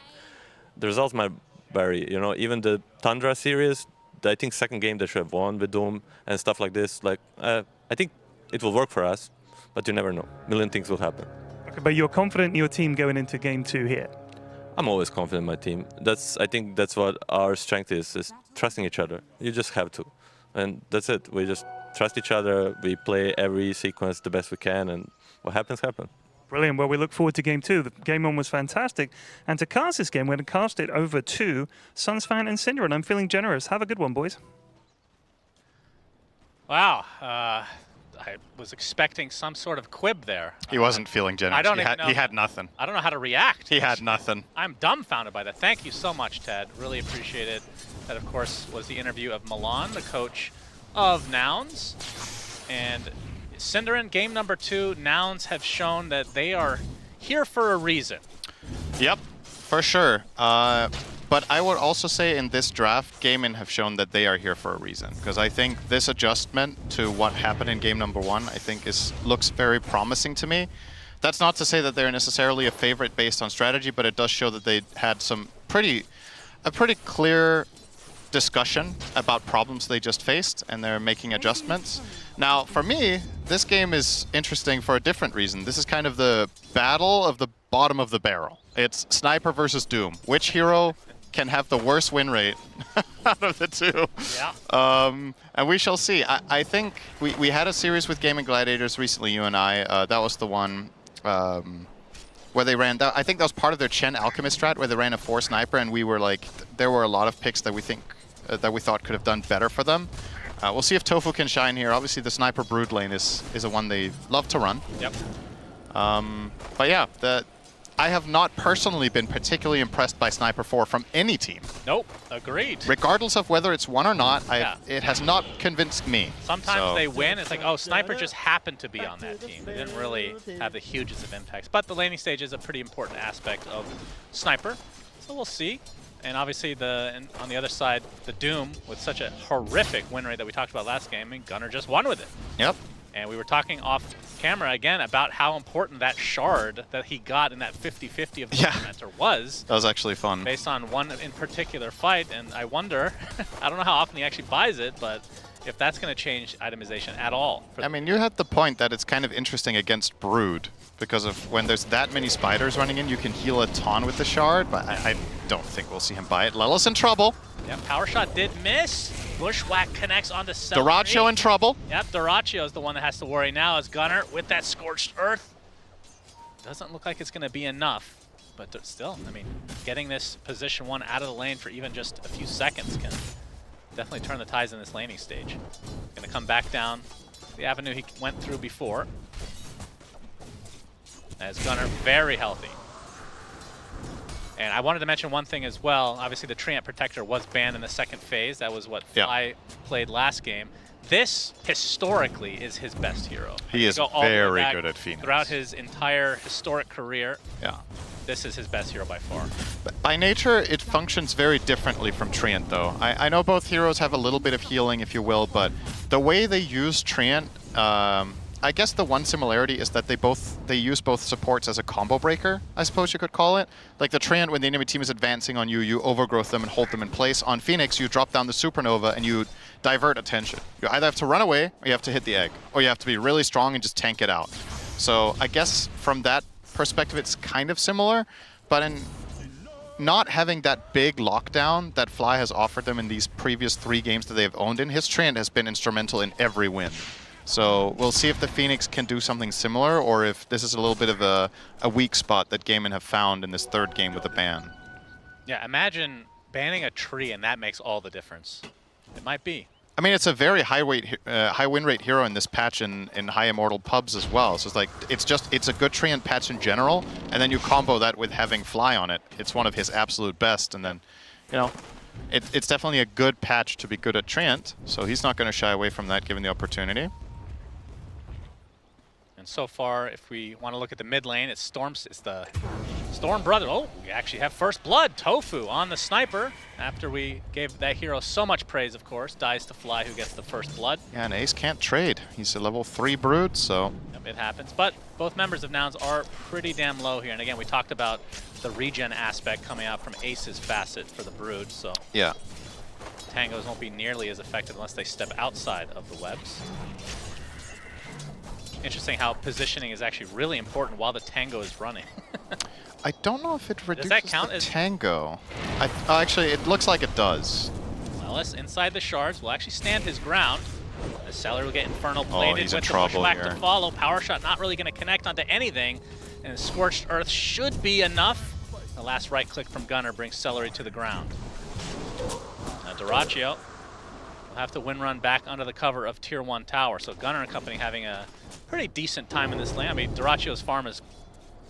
the results might vary. You know, even the Tundra series, I think second game they should have won with Doom and stuff like this. Like, I think it will work for us, but you never know. A million things will happen. Okay, but you're confident in your team going into game 2 here? I'm always confident in my team. I think that's what our strength is trusting each other. You just have to. And that's it. We just trust each other. We play every sequence the best we can, and what happens, happens. Brilliant. Well, we look forward to game 2. The game 1 was fantastic. And to cast this game, we're going to cast it over to Sunsfan and Syndra, and I'm feeling generous. Have a good one, boys. Wow. I was expecting some sort of quib there. He wasn't feeling generous. I don't even know. He had nothing. I don't know how to react. He had nothing. I'm dumbfounded by that. Thank you so much, Ted. Really appreciate it. That, of course, was the interview of Milan, the coach of Nouns. And Cinderin, game number 2, Nouns have shown that they are here for a reason. Yep, for sure. But I would also say in this draft, Gaming have shown that they are here for a reason. Because I think this adjustment to what happened in game number 1, I think looks very promising to me. That's not to say that they're necessarily a favorite based on strategy, but it does show that they had a pretty clear discussion about problems they just faced, and they're making adjustments. Now, for me, this game is interesting for a different reason. This is kind of the battle of the bottom of the barrel. It's Sniper versus Doom. Which hero can have the worst win rate out of the two? Yeah. And we shall see. I think we had a series with Gaming Gladiators recently, you and I. That was the one where they ran. I think that was part of their Chen Alchemist strat, where they ran a 4 Sniper, and we were like, there were a lot of picks that we thought could have done better for them. We'll see if Tofu can shine here. Obviously, the Sniper Brood lane is a one they love to run. Yep. But yeah, I have not personally been particularly impressed by Sniper 4 from any team. Nope, agreed. Regardless of whether it's one or not, it has not convinced me. Sometimes they win, it's like, oh, Sniper just happened to be on that team. They didn't really have the hugest of impacts. But the laning stage is a pretty important aspect of Sniper, so we'll see. And obviously, on the other side, the Doom, with such a horrific win rate that we talked about last game, and Gunnar just won with it. Yep. And we were talking off camera again about how important that shard that he got in that 50-50 of the tournament was. That was actually fun. Based on one in particular fight, and I wonder, I don't know how often he actually buys it, but if that's going to change itemization at all. I mean, you had the point that it's kind of interesting against Brood, because of when there's that many spiders running in, you can heal a ton with the shard, but I don't think we'll see him buy it. Lella's in trouble. Yeah, power shot did miss. Bushwhack connects onto Celery. Dyrachyo in trouble. Yep, Dyrachyo is the one that has to worry now as Gunnar with that Scorched Earth. Doesn't look like it's going to be enough, but still, I mean, getting this position 1 out of the lane for even just a few seconds can definitely turn the tides in this laning stage. Going to come back down the avenue he went through before. as Gunnar very healthy. And I wanted to mention one thing as well. Obviously, the Treant Protector was banned in the second phase. That was what Fly played last game. This, historically, is his best hero. He is very good at Phoenix. Throughout his entire historic career, yeah, this is his best hero by far. By nature, it functions very differently from Treant, though. I know both heroes have a little bit of healing, if you will, but the way they use Treant, I guess the one similarity is that they use both supports as a combo breaker, I suppose you could call it. Like the Treant, when the enemy team is advancing on you, you overgrowth them and hold them in place. On Phoenix, you drop down the Supernova and you divert attention. You either have to run away, or you have to hit the egg, or you have to be really strong and just tank it out. So I guess from that perspective, it's kind of similar, but in not having that big lockdown that Fly has offered them in these previous 3 games that they've owned in, his Treant has been instrumental in every win. So we'll see if the Phoenix can do something similar, or if this is a little bit of a weak spot that Gaimin have found in this 3rd game with a ban. Yeah, imagine banning a tree and that makes all the difference. It might be. I mean, it's a very high win rate hero in this patch in high immortal pubs as well. So it's like it's a good Treant patch in general, and then you combo that with having Fly on it. It's one of his absolute best, and then, you know, it's definitely a good patch to be good at Treant. So he's not going to shy away from that given the opportunity. And so far, if we want to look at the mid lane, it's the Storm Brother. Oh, we actually have first blood. Tofu on the sniper. After we gave that hero so much praise, of course, dies to Fly, who gets the first blood. Yeah, and Ace can't trade. He's a level 3 Brood, so... Yep, it happens. But both members of Nouns are pretty damn low here. And again, we talked about the regen aspect coming out from Ace's facet for the Brood, so... Yeah. Tangos won't be nearly as effective unless they step outside of the webs. Interesting how positioning is actually really important while the Tango is running. I don't know if it reduces does that count the as Tango. Actually, it looks like it does. Ellis inside the shards will actually stand his ground. The Celery will get Infernal plated he's in with the trouble pushback here. to follow. Power Shot not really going to connect onto anything. And Scorched Earth should be enough. The last right click from Gunnar brings Celery to the ground. Now Duraccio will have to win run back under the cover of Tier 1 Tower. So Gunnar and company having a pretty decent time in this lane. I mean, Duraccio's farm is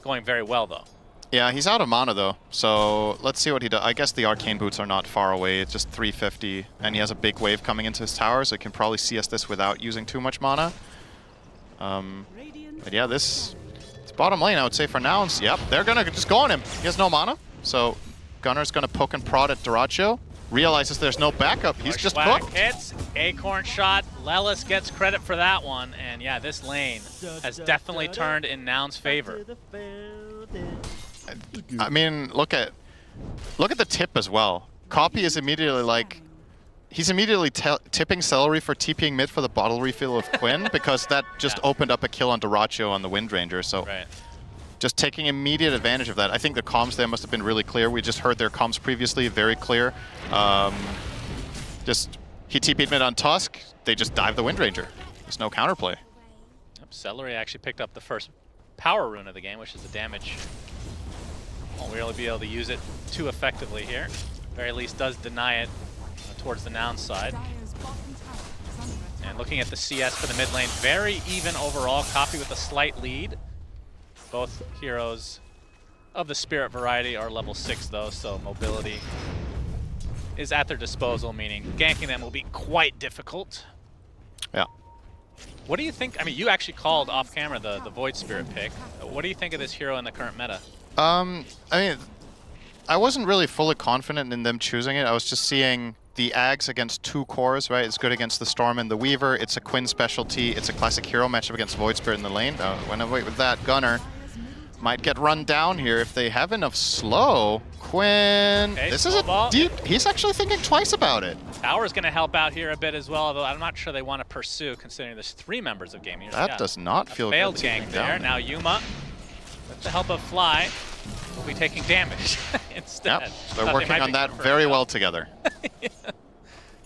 going very well, though. Yeah, he's out of mana, though. So let's see what he does. I guess the Arcane Boots are not far away. It's just 350, and he has a big wave coming into his tower, so he can probably CS this without using too much mana. But yeah, it's bottom lane, I would say, for now. Yep, they're going to just go on him. He has no mana, so Gunnar's going to poke and prod at Duraccio. Realizes there's no backup. He's just cooked. Hits, Acorn shot. Lelis gets credit for that one. And yeah, this lane has definitely turned in Noun's favor. I mean, look at the tip as well. Copy is immediately like, he's immediately tipping Celery for TPing mid for the bottle refill of Quinn because that just opened up a kill on Duraccio on the Windranger. So just taking immediate advantage of that. I think the comms there must have been really clear. We just heard their comms previously, very clear. Just he TP'd mid on Tusk. They just dive the Windranger. There's no counterplay. Yep, Celery actually picked up the first power rune of the game, which is the damage. Won't really be able to use it too effectively here. Very least does deny it towards the Noun side. And looking at the CS for the mid lane, very even overall. Copy with a slight lead. Both heroes of the Spirit variety are level 6 though, so mobility is at their disposal, meaning ganking them will be quite difficult. Yeah. What do you think? I mean, you actually called off camera the Void Spirit pick. What do you think of this hero in the current meta? I mean, I wasn't really fully confident in them choosing it. I was just seeing the Ags against 2 cores, right? It's good against the Storm and the Weaver. It's a Quinn specialty. It's a classic hero matchup against Void Spirit in the lane. When I wait with that, Gunnar might get run down here if they have enough slow. Quinn, this is a deep... He's actually thinking twice about it. Tower's going to help out here a bit as well, although I'm not sure they want to pursue, considering there's 3 members of gaming. That does not feel good. Failed gank there. Now Yuma, with the help of Fly, will be taking damage instead. Yep, they're working on that very well together.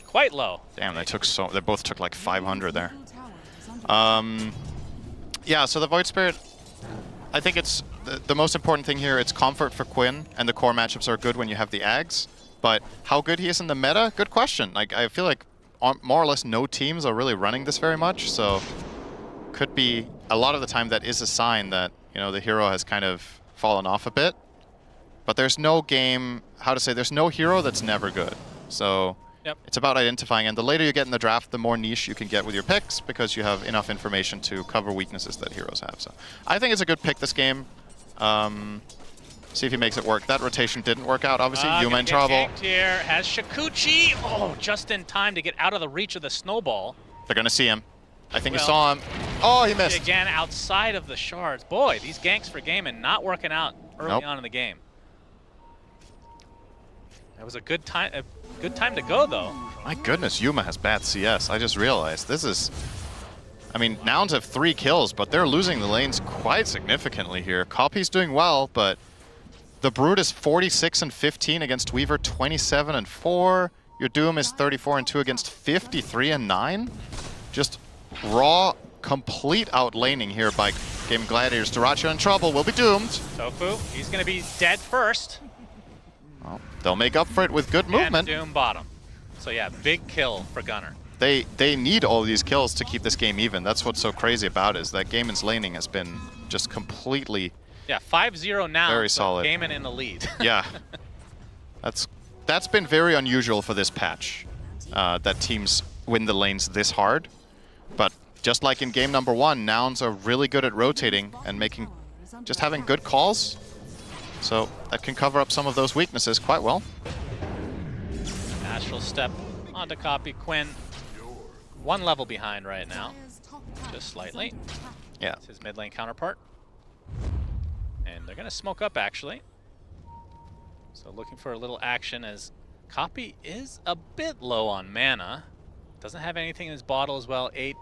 Quite low. Damn, they both took like 500 there. Yeah, so the Void Spirit, I think it's the most important thing here. It's comfort for Quinn, and the core matchups are good when you have the Ags. But how good he is in the meta? Good question. Like, I feel like more or less no teams are really running this very much, so could be a lot of the time that is a sign that, You know, the hero has kind of fallen off a bit. But there's no game, there's no hero that's never good. So it's about identifying. And the later you get in the draft, the more niche you can get with your picks because you have enough information to cover weaknesses that heroes have. So I think it's a good pick this game. See if he makes it work. That rotation didn't work out, obviously. Yuma in trouble. Here has Shikuchi. Oh, just in time to get out of the reach of the snowball. They're going to see him. I think he saw him. Oh, he missed. Again, outside of the shards. Boy, these ganks for Gaimin not working out early on in the game. That was a good time to go, though. My goodness, Yuma has bad CS. I just realized. This is... I mean, Nouns have 3 kills, but they're losing the lanes quite significantly here. Copy's doing well, but the Brood is 46 and 15 against Weaver, 27 and 4. Your Doom is 34 and 2 against 53 and 9. Just raw, complete outlaning here by Game Gladiators. Duracho in trouble, will be doomed. Tofu, he's going to be dead first. Well, they'll make up for it with good movement. And Doom bottom. So yeah, big kill for Gunnar. They need all these kills to keep this game even. That's what's so crazy about it, is that Gaimin's laning has been just completely 5-0 now. Very solid. Gaimin in the lead. Yeah. That's been very unusual for this patch, that teams win the lanes this hard. But just like in game number 1, Nouns are really good at rotating and having good calls. So that can cover up some of those weaknesses quite well. Astral step onto Copy. Quinn, 1 level behind right now, just slightly. Yeah. It's his mid lane counterpart. And they're going to smoke up, actually. So looking for a little action as Copy is a bit low on mana. Doesn't have anything in his bottle as well. 8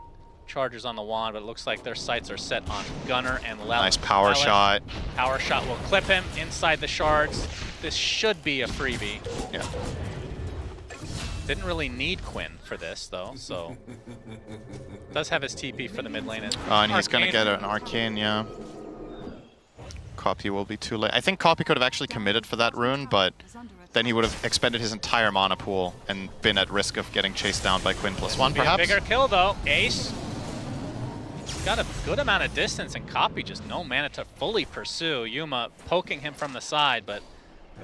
chargers on the wand, but it looks like their sights are set on Gunnar and Lel. Nice power shot. Power shot will clip him inside the shards. This should be a freebie. Yeah. Didn't really need Quinn for this, though, so... Does have his TP for the mid lane. And he's going to get an Arcane, yeah. Copy will be too late. I think Copy could have actually committed for that rune, but then he would have expended his entire mana pool and been at risk of getting chased down by Quinn +1, perhaps. Bigger kill, though. Ace. Got a good amount of distance, and Copy just no mana to fully pursue. Yuma poking him from the side, but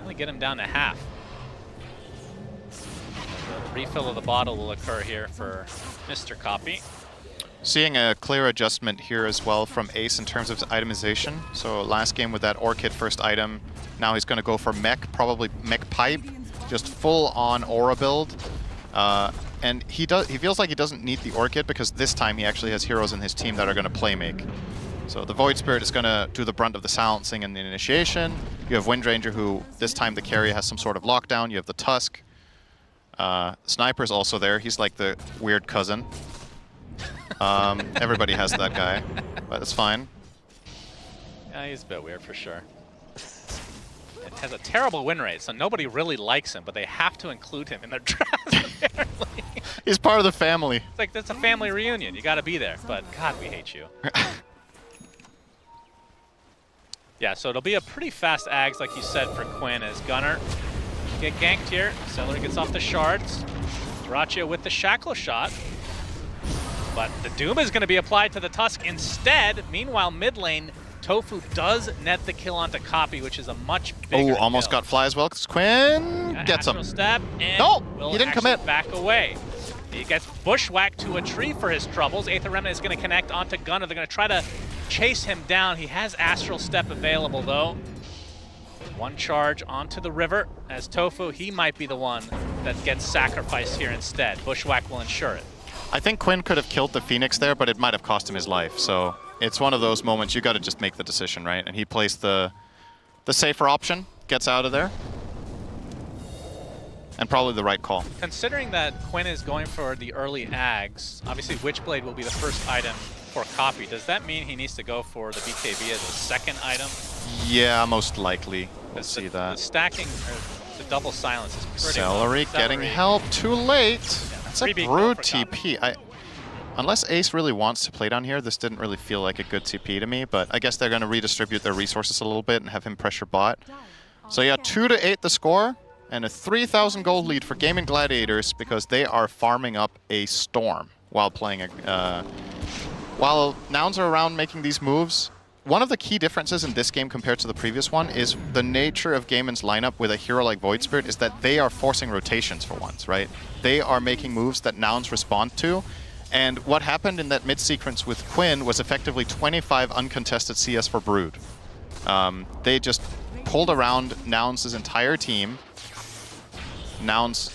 only get him down to half. The refill of the bottle will occur here for Mr. Copy. Seeing a clear adjustment here as well from Ace in terms of his itemization. So last game with that Orchid first item, now he's going to go for Mech, probably Mech Pipe, just full on Aura build. And he feels like he doesn't need the Orchid because this time he actually has heroes in his team that are going to play make. So the Void Spirit is going to do the brunt of the silencing and the initiation. You have Wind Ranger, who this time the carry has some sort of lockdown. You have the Tusk. Sniper's also there. He's like the weird cousin. Everybody has that guy, but it's fine. Yeah, he's a bit weird for sure. It has a terrible win rate, so nobody really likes him, but they have to include him in their draft, apparently. He's part of the family. It's like, that's a family reunion. You got to be there, but God, we hate you. Yeah, so it'll be a pretty fast Ags, like you said, for Quinn as Gunnar get ganked here. Celery gets off the shards. Duracho with the Shackle shot. But the Doom is going to be applied to the Tusk instead. Meanwhile, mid lane, Tofu does net the kill onto Copy, which is a much bigger almost kill. got fly as well, because Quinn gets him. Step and no, will he didn't commit. Back away. He gets bushwhacked to a tree for his troubles. Aether Remnant is going to connect onto Gunnar. They're going to try to chase him down. He has Astral Step available, though. 1 charge onto the river. As Tofu, he might be the one that gets sacrificed here instead. Bushwhack will ensure it. I think Quinn could have killed the Phoenix there, but it might have cost him his life. So it's one of those moments you got to just make the decision, right? And he plays the safer option, gets out of there. And probably the right call. Considering that Quinn is going for the early Ags, obviously Witchblade will be the first item for Copy. Does that mean he needs to go for the BKB as a second item? Yeah, most likely. We'll see that. The stacking, or the double silence is pretty Celery low. getting help too late. That's a Brood TP. Unless Ace really wants to play down here, this didn't really feel like a good TP to me, but I guess they're going to redistribute their resources a little bit and have him pressure bot. So yeah, 2-8 the score, and a 3,000 gold lead for Gaming Gladiators because they are farming up a Storm while playing while Nouns are around making these moves, one of the key differences in this game compared to the previous one is the nature of Gaiman's lineup with a hero like Void Spirit is that they are forcing rotations for once, right? They are making moves that Nouns respond to. And what happened in that mid-sequence with Quinn was effectively 25 uncontested CS for Brood. They just pulled around Nouns' entire team. Nouns,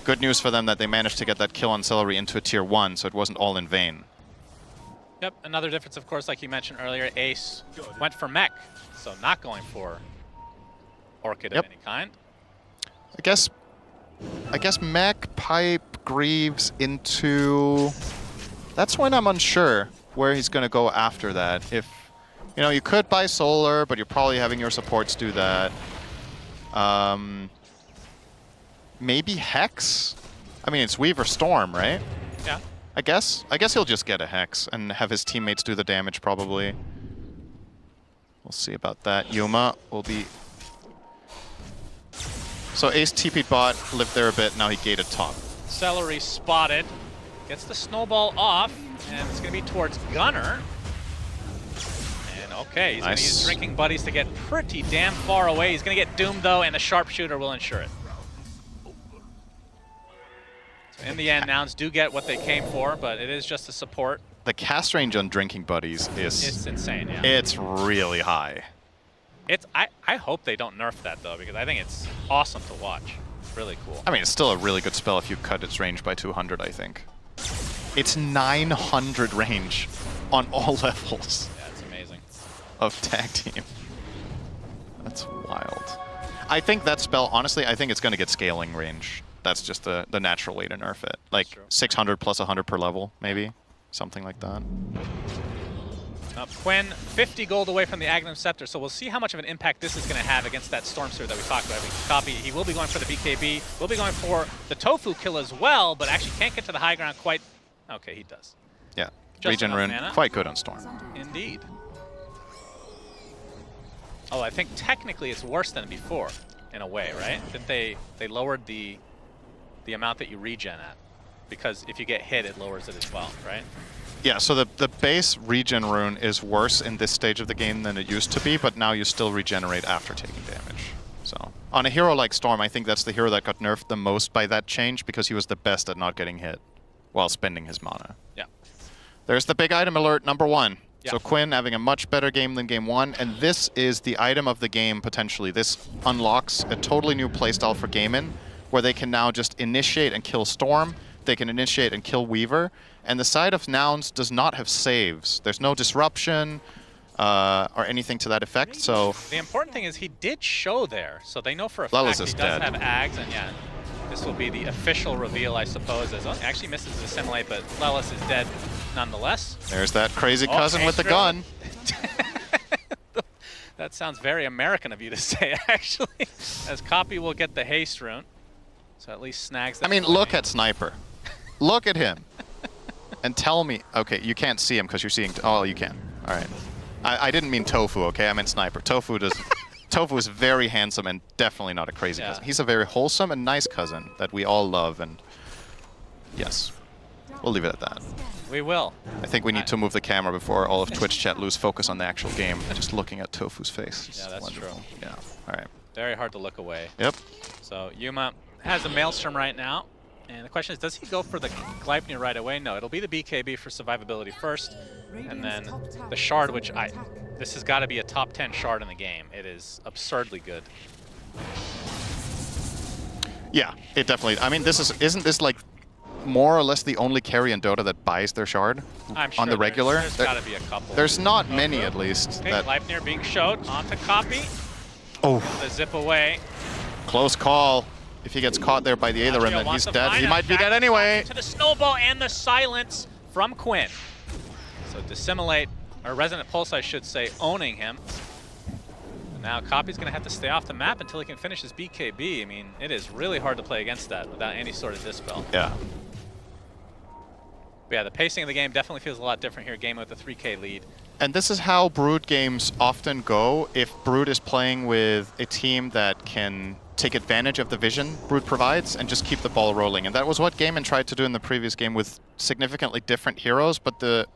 good news for them that they managed to get that kill on Celery into a tier 1, so it wasn't all in vain. Yep, another difference, of course, like you mentioned earlier, Ace went for mech, so not going for Orchid of any kind. I guess mech, pipe, Greaves into... That's when I'm unsure where he's going to go after that. If, you know, you could buy Solar, but you're probably having your supports do that. Maybe Hex? I mean, it's Weaver Storm, right? Yeah. I guess he'll just get a Hex and have his teammates do the damage, probably. We'll see about that. Yuma will be... So Ace TP'd bot, lived there a bit, now he gated top. Celery spotted, gets the snowball off, and it's going to be towards Gunner. And okay, he's going to use Drinking Buddies to get pretty damn far away. He's going to get doomed, though, and the Sharpshooter will ensure it. In the end, Nouns do get what they came for, but it is just a support. The cast range on Drinking Buddies is... It's insane, yeah. It's really high. I hope they don't nerf that, though, because I think it's awesome to watch. It's really cool. I mean, it's still a really good spell if you cut its range by 200, I think. It's 900 range on all levels. Yeah, it's amazing. Of tag team. That's wild. I think that spell, honestly, I think it's going to get scaling range. That's just the natural way to nerf it. Like 600 plus 100 per level, maybe. Something like that. Quinn, 50 gold away from the Agnum Scepter, so we'll see how much of an impact this is going to have against that Stormseer that we talked about. Copy, he will be going for the BKB, will be going for the Tofu kill as well, but actually can't get to the high ground quite... Okay, he does. Yeah, Just Regen Rune, mana. quite good on Storm. Indeed. Oh, I think technically it's worse than before, in a way, right? That they lowered the amount that you regen at, because if you get hit, it lowers it as well, right? Yeah, so the base regen rune is worse in this stage of the game than it used to be, but now you still regenerate after taking damage. So on a hero like Storm, I think that's the hero that got nerfed the most by that change, because he was the best at not getting hit while spending his mana. Yeah. There's the big item alert, number 1. Yeah. So Quinn having a much better game than game 1, and this is the item of the game, potentially. This unlocks a totally new playstyle for Gaimin, where they can now just initiate and kill Storm, they can initiate and kill Weaver, and the side of Nouns does not have saves. There's no disruption or anything to that effect, so... The important thing is he did show there, so they know for a Lelis fact is he does dead. have Ags, and yeah, this will be the official reveal, I suppose, as well. Actually misses the Assimilate, but Lelis is dead nonetheless. There's that crazy cousin with the gun. That sounds very American of you to say, actually, as Copy will get the haste rune, so at least snags that. I mean, look at Sniper. Look at him. And tell me... Okay, you can't see him because you're seeing... Oh, you can. All right. I didn't mean Tofu, okay? I meant Sniper. Tofu is very handsome and definitely not a crazy cousin. He's a very wholesome and nice cousin that we all love, and... Yes. We'll leave it at that. We will. I think we need to move the camera before all of Twitch chat lose focus on the actual game. Just looking at Tofu's face. Yeah, that's wonderful. true. Yeah, all right. Very hard to look away. Yep. So Yuma has a Maelstrom right now. And the question is, does he go for the Gleipnir right away? No, it'll be the BKB for survivability first, and then the Shard, which this has got to be a top 10 Shard in the game. It is absurdly good. Yeah, it definitely... I mean, isn't this like more or less the only carry in Dota that buys their Shard I'm sure on the regular? There's got to be a couple. There's not many, at least. Okay, that... Gleipnir being showed onto Copy. Oh. The zip away. Close call. If he gets caught there by the Aether Rim, then he's dead. He might be dead anyway. To the snowball and the silence from Quinn. So Dissimulate, or Resonant Pulse, I should say, owning him. And now Copy's going to have to stay off the map until he can finish his BKB. I mean, it is really hard to play against that without any sort of dispel. Yeah. But yeah, the pacing of the game definitely feels a lot different here, game with a 3K lead. And this is how Brood games often go. If Brood is playing with a team that can take advantage of the vision Brood provides and just keep the ball rolling. And that was what Gaimin tried to do in the previous game with significantly different heroes, but the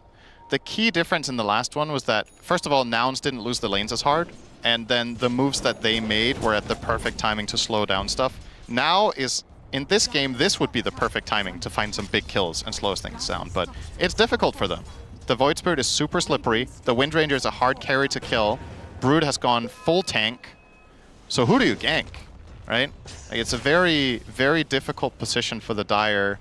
the key difference in the last one was that, first of all, Nouns didn't lose the lanes as hard, and then the moves that they made were at the perfect timing to slow down stuff. Now is, in this game, this would be the perfect timing to find some big kills and slow things down, but it's difficult for them. The Void Spirit is super slippery, the Wind Ranger is a hard carry to kill, Brood has gone full tank, so who do you gank, right? Like, it's a very, very difficult position for the Dire,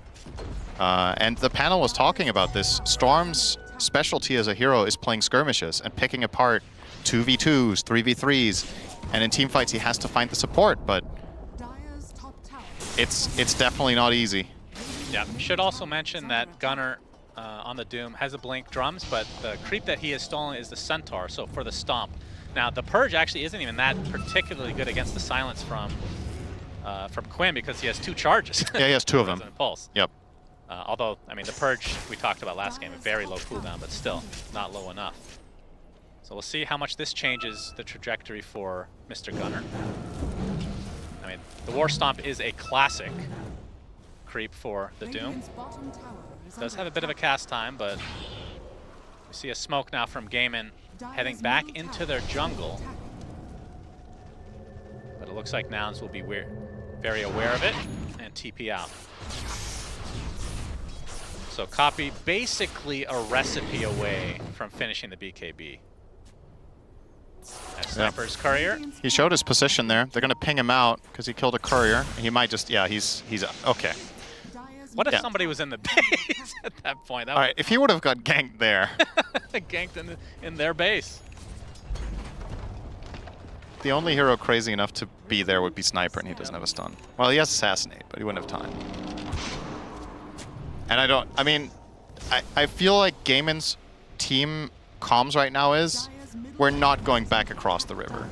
and the panel was talking about this. Storm's specialty as a hero is playing skirmishes and picking apart 2v2s, 3v3s, and in teamfights he has to find the support, but it's definitely not easy. Yeah, should also mention that Gunnar on the Doom has a blink drums, but the creep that he has stolen is the Centaur, so for the stomp. Now, the Purge actually isn't even that particularly good against the silence from Quinn because he has 2 charges. Yeah, he has 2 of them. Pulse. Yep. Although, I mean, the Purge we talked about last game, a very low cooldown, but still not low enough. So we'll see how much this changes the trajectory for Mr. Gunnar. I mean, the War Stomp is a classic creep for the Doom. Does have a bit of a cast time, but we see a smoke now from Gaimin heading back into their jungle. But it looks like Nouns will be very aware of it and TP out. So Copy basically a recipe away from finishing the BKB. Sniper's Courier. He showed his position there. They're going to ping him out because he killed a Courier. He might just, yeah, he's okay. What if somebody was in the base at that point? All right, if he would have got ganked there. Ganked in their base. The only hero crazy enough to be there would be Sniper, and he doesn't have a stun. Well, he has Assassinate, but he wouldn't have time. And I feel like Gaimin's team comms right now is, we're not going back across the river.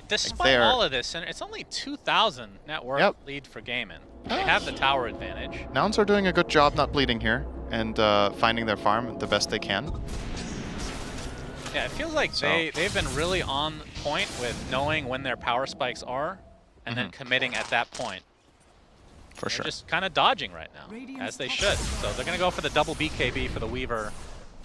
Despite all of this, and it's only 2,000 net worth lead for Gaimin. They have the tower advantage. Nouns are doing a good job not bleeding here and finding their farm the best they can. Yeah, it feels like they've been really on point with knowing when their power spikes are and then committing at that point. For sure. They're just kind of dodging right now, as they should. So they're going to go for the double BKB for the Weaver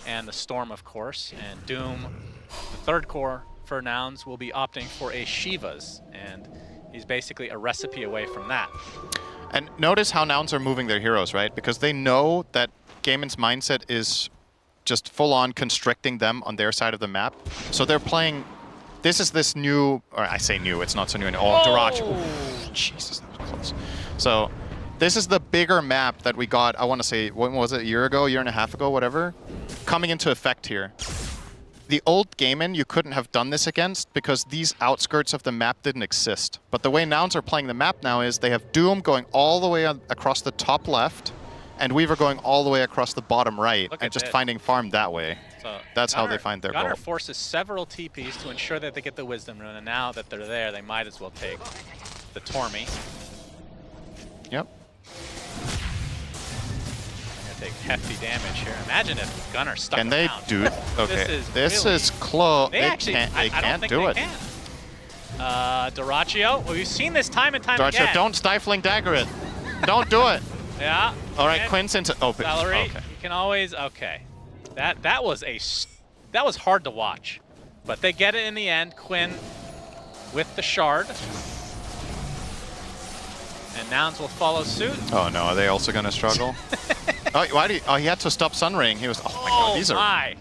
and the Storm, of course. And Doom, the third core for Nouns, will be opting for a Shiva's. And he's basically a recipe away from that. And notice how Nouns are moving their heroes, right? Because they know that Gaimin's mindset is just full-on constricting them on their side of the map. So they're playing... This is this new... Or I say new, it's not so new anymore. Oh, Dirachi. Jesus, that was close. So this is the bigger map that we got, I want to say, when was it? A year ago, year and a half ago, whatever? Coming into effect here. The old Gaimin you couldn't have done this against because these outskirts of the map didn't exist. But the way Nouns are playing the map now is they have Doom going all the way across the top left and Weaver going all the way across the bottom right and just finding farm that way. So that's how they find their Gunnar goal. forces several TPs to ensure that they get the Wisdom Rune, and now that they're there, they might as well take the Tormy. Yep. Take hefty damage here. Imagine if Gunnar stuck Can they around. do it? Okay, this is close. They can't do it. Dyrachio, well, we've seen this time and time again. Dyrachio, don't Stifling Dagger it. Don't do it. Yeah. All right, Quinn's into open. Valerie, okay. you can always, okay. That was hard to watch, but they get it in the end. Quinn with the shard. And Nouns will follow suit. Oh no, are they also gonna struggle? He had to stop Sunraying. He was, oh my god, these are...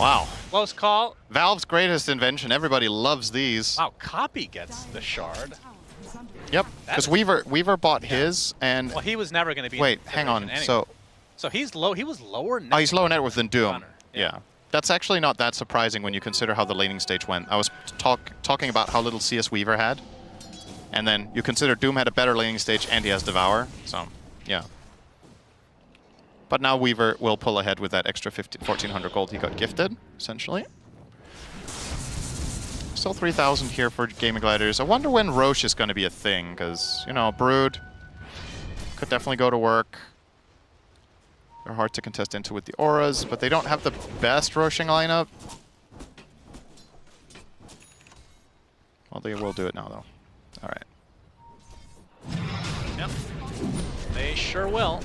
Wow. Close call. Valve's greatest invention. Everybody loves these. Wow, Copy gets the shard. Yep, because Weaver bought his, and... Well, he was never going to be... Wait, hang on, anyway. So he's low. He was lower net. Oh, he's lower net worth than Doom. Yeah. That's actually not that surprising when you consider how the laning stage went. I was talking about how little CS Weaver had. And then you consider Doom had a better laning stage and he has Devour. So, yeah. But now Weaver will pull ahead with that extra 1,400 gold he got gifted, essentially. Still 3,000 here for Gaming Gliders. I wonder when Roche is going to be a thing, because, you know, Brood could definitely go to work. They're hard to contest into with the auras, but they don't have the best Roshing lineup. Well, they will do it now, though. All right. Yep. They sure will.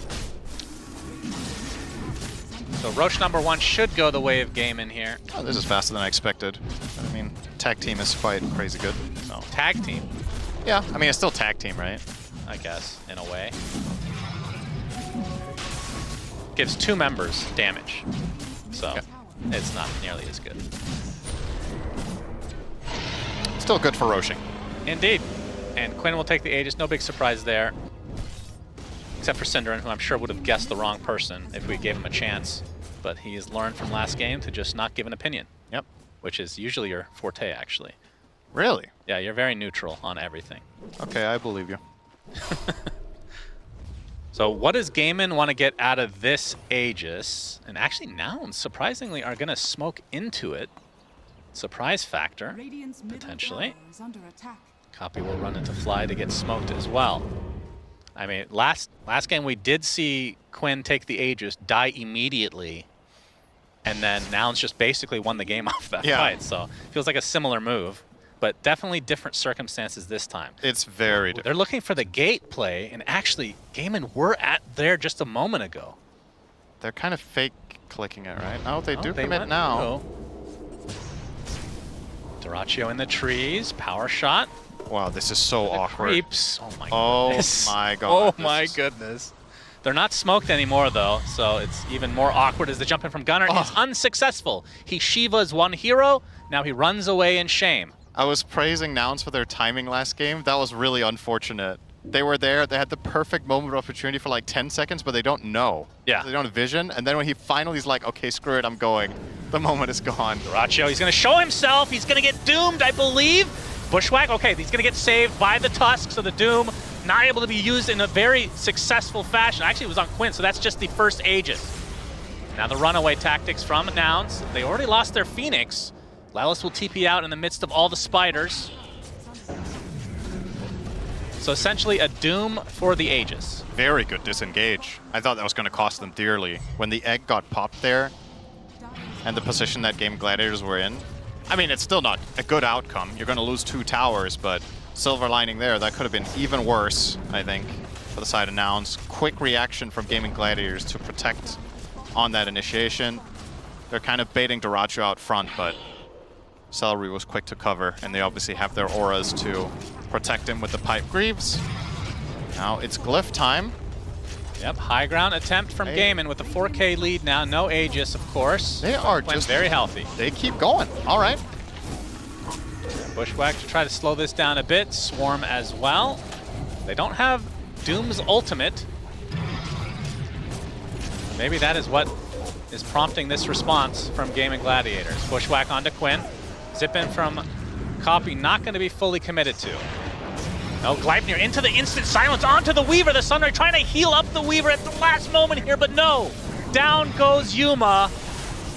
So Roche #1 should go the way of Gaiman here. Oh, this is faster than I expected. I mean, tag team is quite crazy good. So. Tag team? Yeah, I mean, it's still tag team, right? I guess, in a way. Gives 2 members damage. So it's not nearly as good. Still good for Roshing. Indeed. And Quinn will take the Aegis. No big surprise there. Except for Cinderin, who I'm sure would have guessed the wrong person if we gave him a chance. But he has learned from last game to just not give an opinion. Yep. Which is usually your forte, actually. Really? Yeah, you're very neutral on everything. Okay, I believe you. So what does Gaiman want to get out of this Aegis? And actually Nouns, surprisingly, are going to smoke into it. Surprise factor, potentially. Copy will run into Fly to get smoked as well. I mean, last game we did see Quinn take the Aegis, die immediately, and then Nouns just basically won the game off that fight. So feels like a similar move, but definitely different circumstances this time. It's very different. They're looking for the gate play, and actually, Gaiman were at there just a moment ago. They're kind of fake clicking it, right? Oh, they do they commit went now. Duraccio in the trees, power shot. Wow, this is so awkward. Creeps. Oh my goodness. Oh my god. Oh my goodness. They're not smoked anymore though, so it's even more awkward as the jump in from Gunnar is unsuccessful. He Shivas one hero, now he runs away in shame. I was praising Nouns for their timing last game. That was really unfortunate. They were there, they had the perfect moment of opportunity for like 10 seconds, but they don't know. Yeah. They don't have vision, and then when he finally is like, okay, screw it, I'm going, the moment is gone. Duraccio, he's gonna show himself, he's gonna get doomed, I believe. Bushwhack, okay, he's gonna get saved by the Tusk, so the Doom not able to be used in a very successful fashion. Actually, it was on Quinn, so that's just the first Aegis. Now the runaway tactics from Nouns. They already lost their Phoenix. Lelis will TP out in the midst of all the spiders. So essentially a Doom for the Aegis. Very good disengage. I thought that was going to cost them dearly. When the egg got popped there, and the position that Game Gladiators were in, I mean, it's still not a good outcome. You're going to lose 2 towers, but silver lining there, that could have been even worse, I think, for the side of Nouns. Quick reaction from Gaming Gladiators to protect on that initiation. They're kind of baiting Duraccio out front, but Celery was quick to cover, and they obviously have their auras to protect him with the Pipe Greaves. Now it's Glyph time. Yep, high ground attempt from Gaiman with the 4K lead now. No Aegis, of course. They are Quinn just very healthy. They keep going. All right. Bushwhack to try to slow this down a bit. Swarm as well. They don't have Doom's ultimate. Maybe that is what is prompting this response from Gaming Gladiators. Bushwhack onto Quinn. Zip in from Copy, not going to be fully committed to. No, Gleipnir into the instant silence, onto the Weaver. The Sunray trying to heal up the Weaver at the last moment here, but no. Down goes Yuma.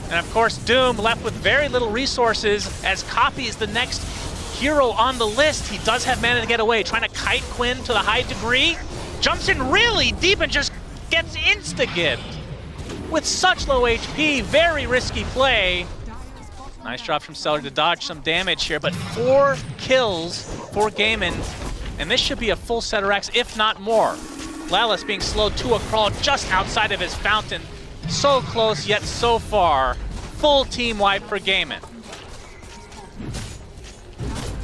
And of course, Doom left with very little resources as Copy is the next hero on the list. He does have mana to get away, trying to kite Quinn to the high degree. Jumps in really deep and just gets insta-gibbed. With such low HP, very risky play. Nice drop from Celery to dodge some damage here, but 4 kills for Gaiman. And this should be a full set of racks, if not more. Lelis being slowed to a crawl just outside of his fountain. So close, yet so far. Full team wipe for Gaiman.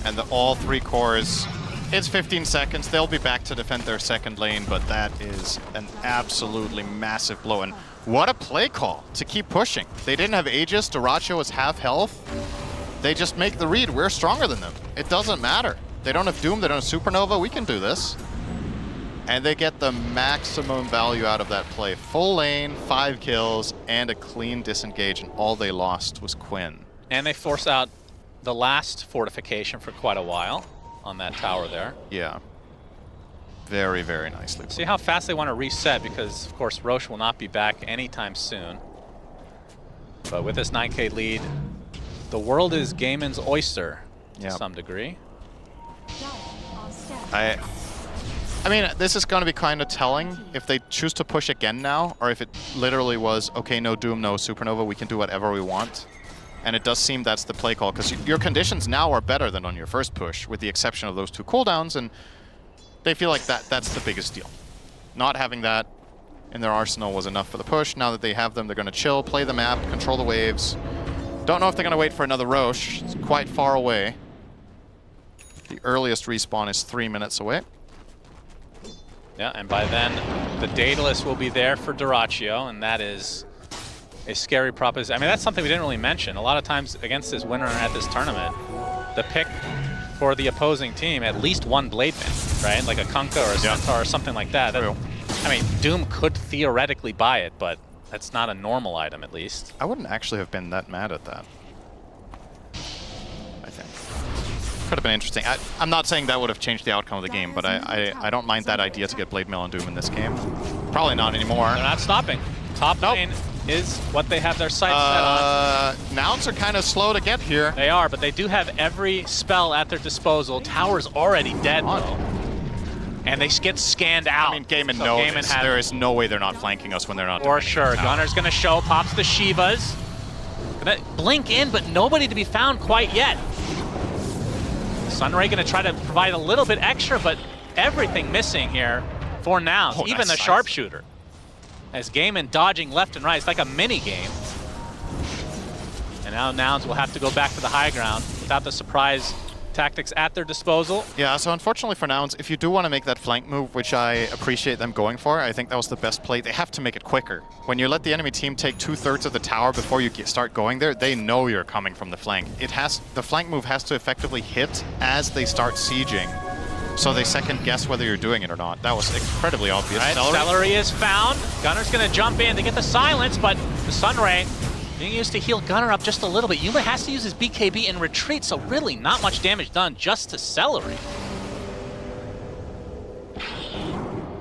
And all 3 cores, it's 15 seconds. They'll be back to defend their second lane, but that is an absolutely massive blow. And what a play call to keep pushing. They didn't have Aegis. Duraccio was half health. They just make the read. We're stronger than them. It doesn't matter. They don't have Doom. They don't have Supernova. We can do this. And they get the maximum value out of that play. Full lane, 5 kills, and a clean disengage. And all they lost was Quinn. And they force out the last fortification for quite a while on that tower there. Yeah. Very, very nicely. See how fast they want to reset, because of course Roche will not be back anytime soon. But with this 9K lead, the world is Gaiman's oyster to some degree. I mean, this is going to be kind of telling if they choose to push again now, or if it literally was, okay, no Doom, no Supernova, we can do whatever we want. And it does seem that's the play call, because your conditions now are better than on your first push, with the exception of those 2 cooldowns, and they feel like that's the biggest deal. Not having that in their arsenal was enough for the push. Now that they have them, they're going to chill, play the map, control the waves. Don't know if they're going to wait for another Roche. It's quite far away. The earliest respawn is 3 minutes away. Yeah, and by then, the Daedalus will be there for Dyrachyo, and that is a scary proposition. I mean, that's something we didn't really mention. A lot of times against this winner at this tournament, the pick for the opposing team, at least one Blademan, right? Like a Kunkka or a Centaur or something like that. I mean, Doom could theoretically buy it, but that's not a normal item, at least. I wouldn't actually have been that mad at that. I think. Could have been interesting. I'm not saying that would have changed the outcome of the game, but I don't mind that idea to get Blade Mail on Doom in this game. Probably not anymore. They're not stopping. Top lane is what they have their sights set on. Nouns are kind of slow to get here. They are, but they do have every spell at their disposal. Tower's already dead, though. And they get scanned out. I mean, Gaimin knows there is no way they're not flanking us when they're not For sure. Gunner's going to show, pops the Shivas. Going to blink in, but nobody to be found quite yet. Sunray going to try to provide a little bit extra, but everything missing here for Nouns, even the sharpshooter. As Gaimin dodging left and right. It's like a mini game. And now Nouns will have to go back to the high ground without the surprise tactics at their disposal. Yeah, so unfortunately for Nouns, if you do want to make that flank move, which I appreciate them going for, I think that was the best play, they have to make it quicker. When you let the enemy team take 2/3 of the tower before you start going there, they know you're coming from the flank. The flank move has to effectively hit as they start sieging, so they second guess whether you're doing it or not. That was incredibly obvious. Right, Celery is found. Gunner's going to jump in to get the silence, but the Sunray being used to heal Gunner up just a little bit. Yuma has to use his BKB in retreat, so really not much damage done just to Celery.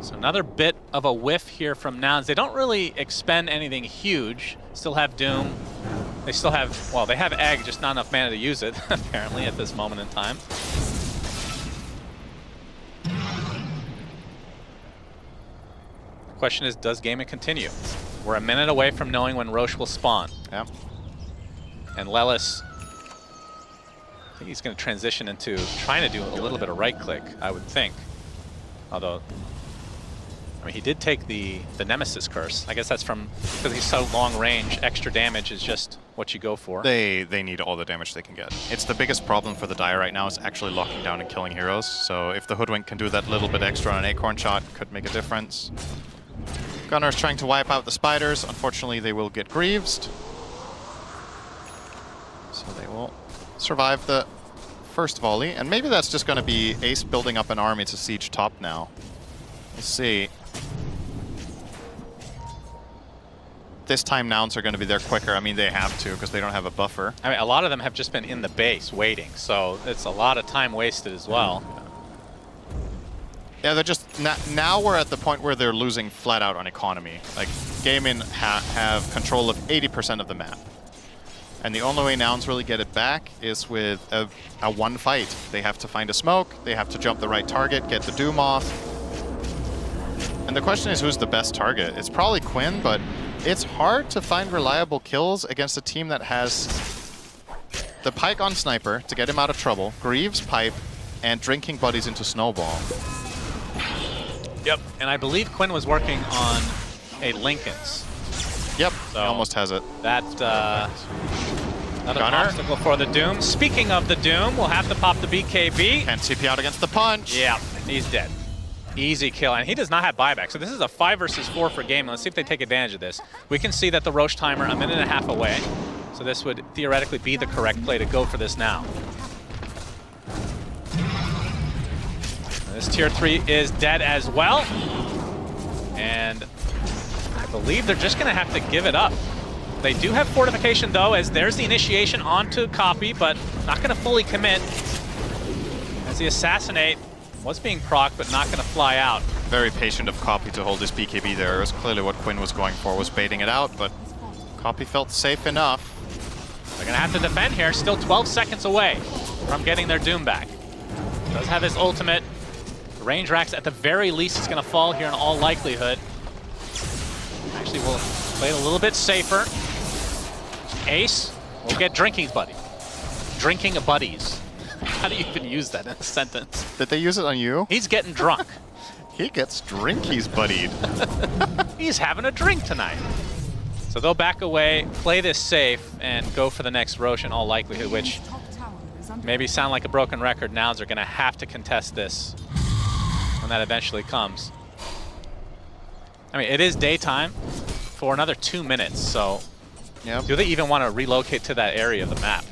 So another bit of a whiff here from Nouns. They don't really expend anything huge. Still have Doom. They still have, well, they have Egg, just not enough mana to use it, apparently, at this moment in time. The question is, does Gaimin continue? We're a minute away from knowing when Roche will spawn. Yeah. And Lelis, I think he's going to transition into trying to do a little bit of right click, I would think. Although, I mean, he did take the Nemesis curse. I guess that's from, because he's so long range, extra damage is just what you go for. They need all the damage they can get. It's the biggest problem for the Dire right now is actually locking down and killing heroes. So if the Hoodwink can do that little bit extra on an Acorn shot, could make a difference. Gunner's trying to wipe out the spiders. Unfortunately, they will get grieved. So they will survive the first volley. And maybe that's just going to be Ace building up an army to siege top now. We'll see. This time Nouns are going to be there quicker. I mean, they have to because they don't have a buffer. I mean, a lot of them have just been in the base waiting, so it's a lot of time wasted as well. Yeah, they're just now we're at the point where they're losing flat out on economy. Like Gaimin have control of 80% of the map, and the only way Nouns really get it back is with a one fight. They have to find a smoke, they have to jump the right target, get the Doom off, and the question is who's the best target. It's probably Quinn, but it's hard to find reliable kills against a team that has the Pike on Sniper to get him out of trouble, Greaves, Pipe, and drinking buddies into Snowball. Yep, and I believe Quinn was working on a Lincoln's. Yep, so he almost has it. That's another obstacle for the Doom. Speaking of the Doom, we'll have to pop the BKB. And TP out against the punch. Yeah, he's dead. Easy kill, and he does not have buyback. So this is a 5 versus 4 for Gaimin. Let's see if they take advantage of this. We can see that the Roche timer a minute and a half away. So this would theoretically be the correct play to go for this now. This tier 3 is dead as well. And I believe they're just going to have to give it up. They do have fortification though, as there's the initiation onto Copy, but not going to fully commit. As the Assassinate was being procced, but not going to fly out. Very patient of Copy to hold his BKB there. It was clearly what Quinn was going for, was baiting it out, but Copy felt safe enough. They're going to have to defend here, still 12 seconds away from getting their Doom back. Does have his ultimate. The range racks at the very least is going to fall here in all likelihood. Actually, we'll play it a little bit safer. Ace will get Drinking Buddy. Drinking buddies. How do you even use that in a sentence? Did they use it on you? He's getting drunk. He gets drinkies buddied. He's having a drink tonight. So they'll back away, play this safe, and go for the next Rosh in all likelihood, which maybe sound like a broken record. Nouns are going to have to contest this when that eventually comes. I mean, it is daytime for another 2 minutes, so do they even want to relocate to that area of the map?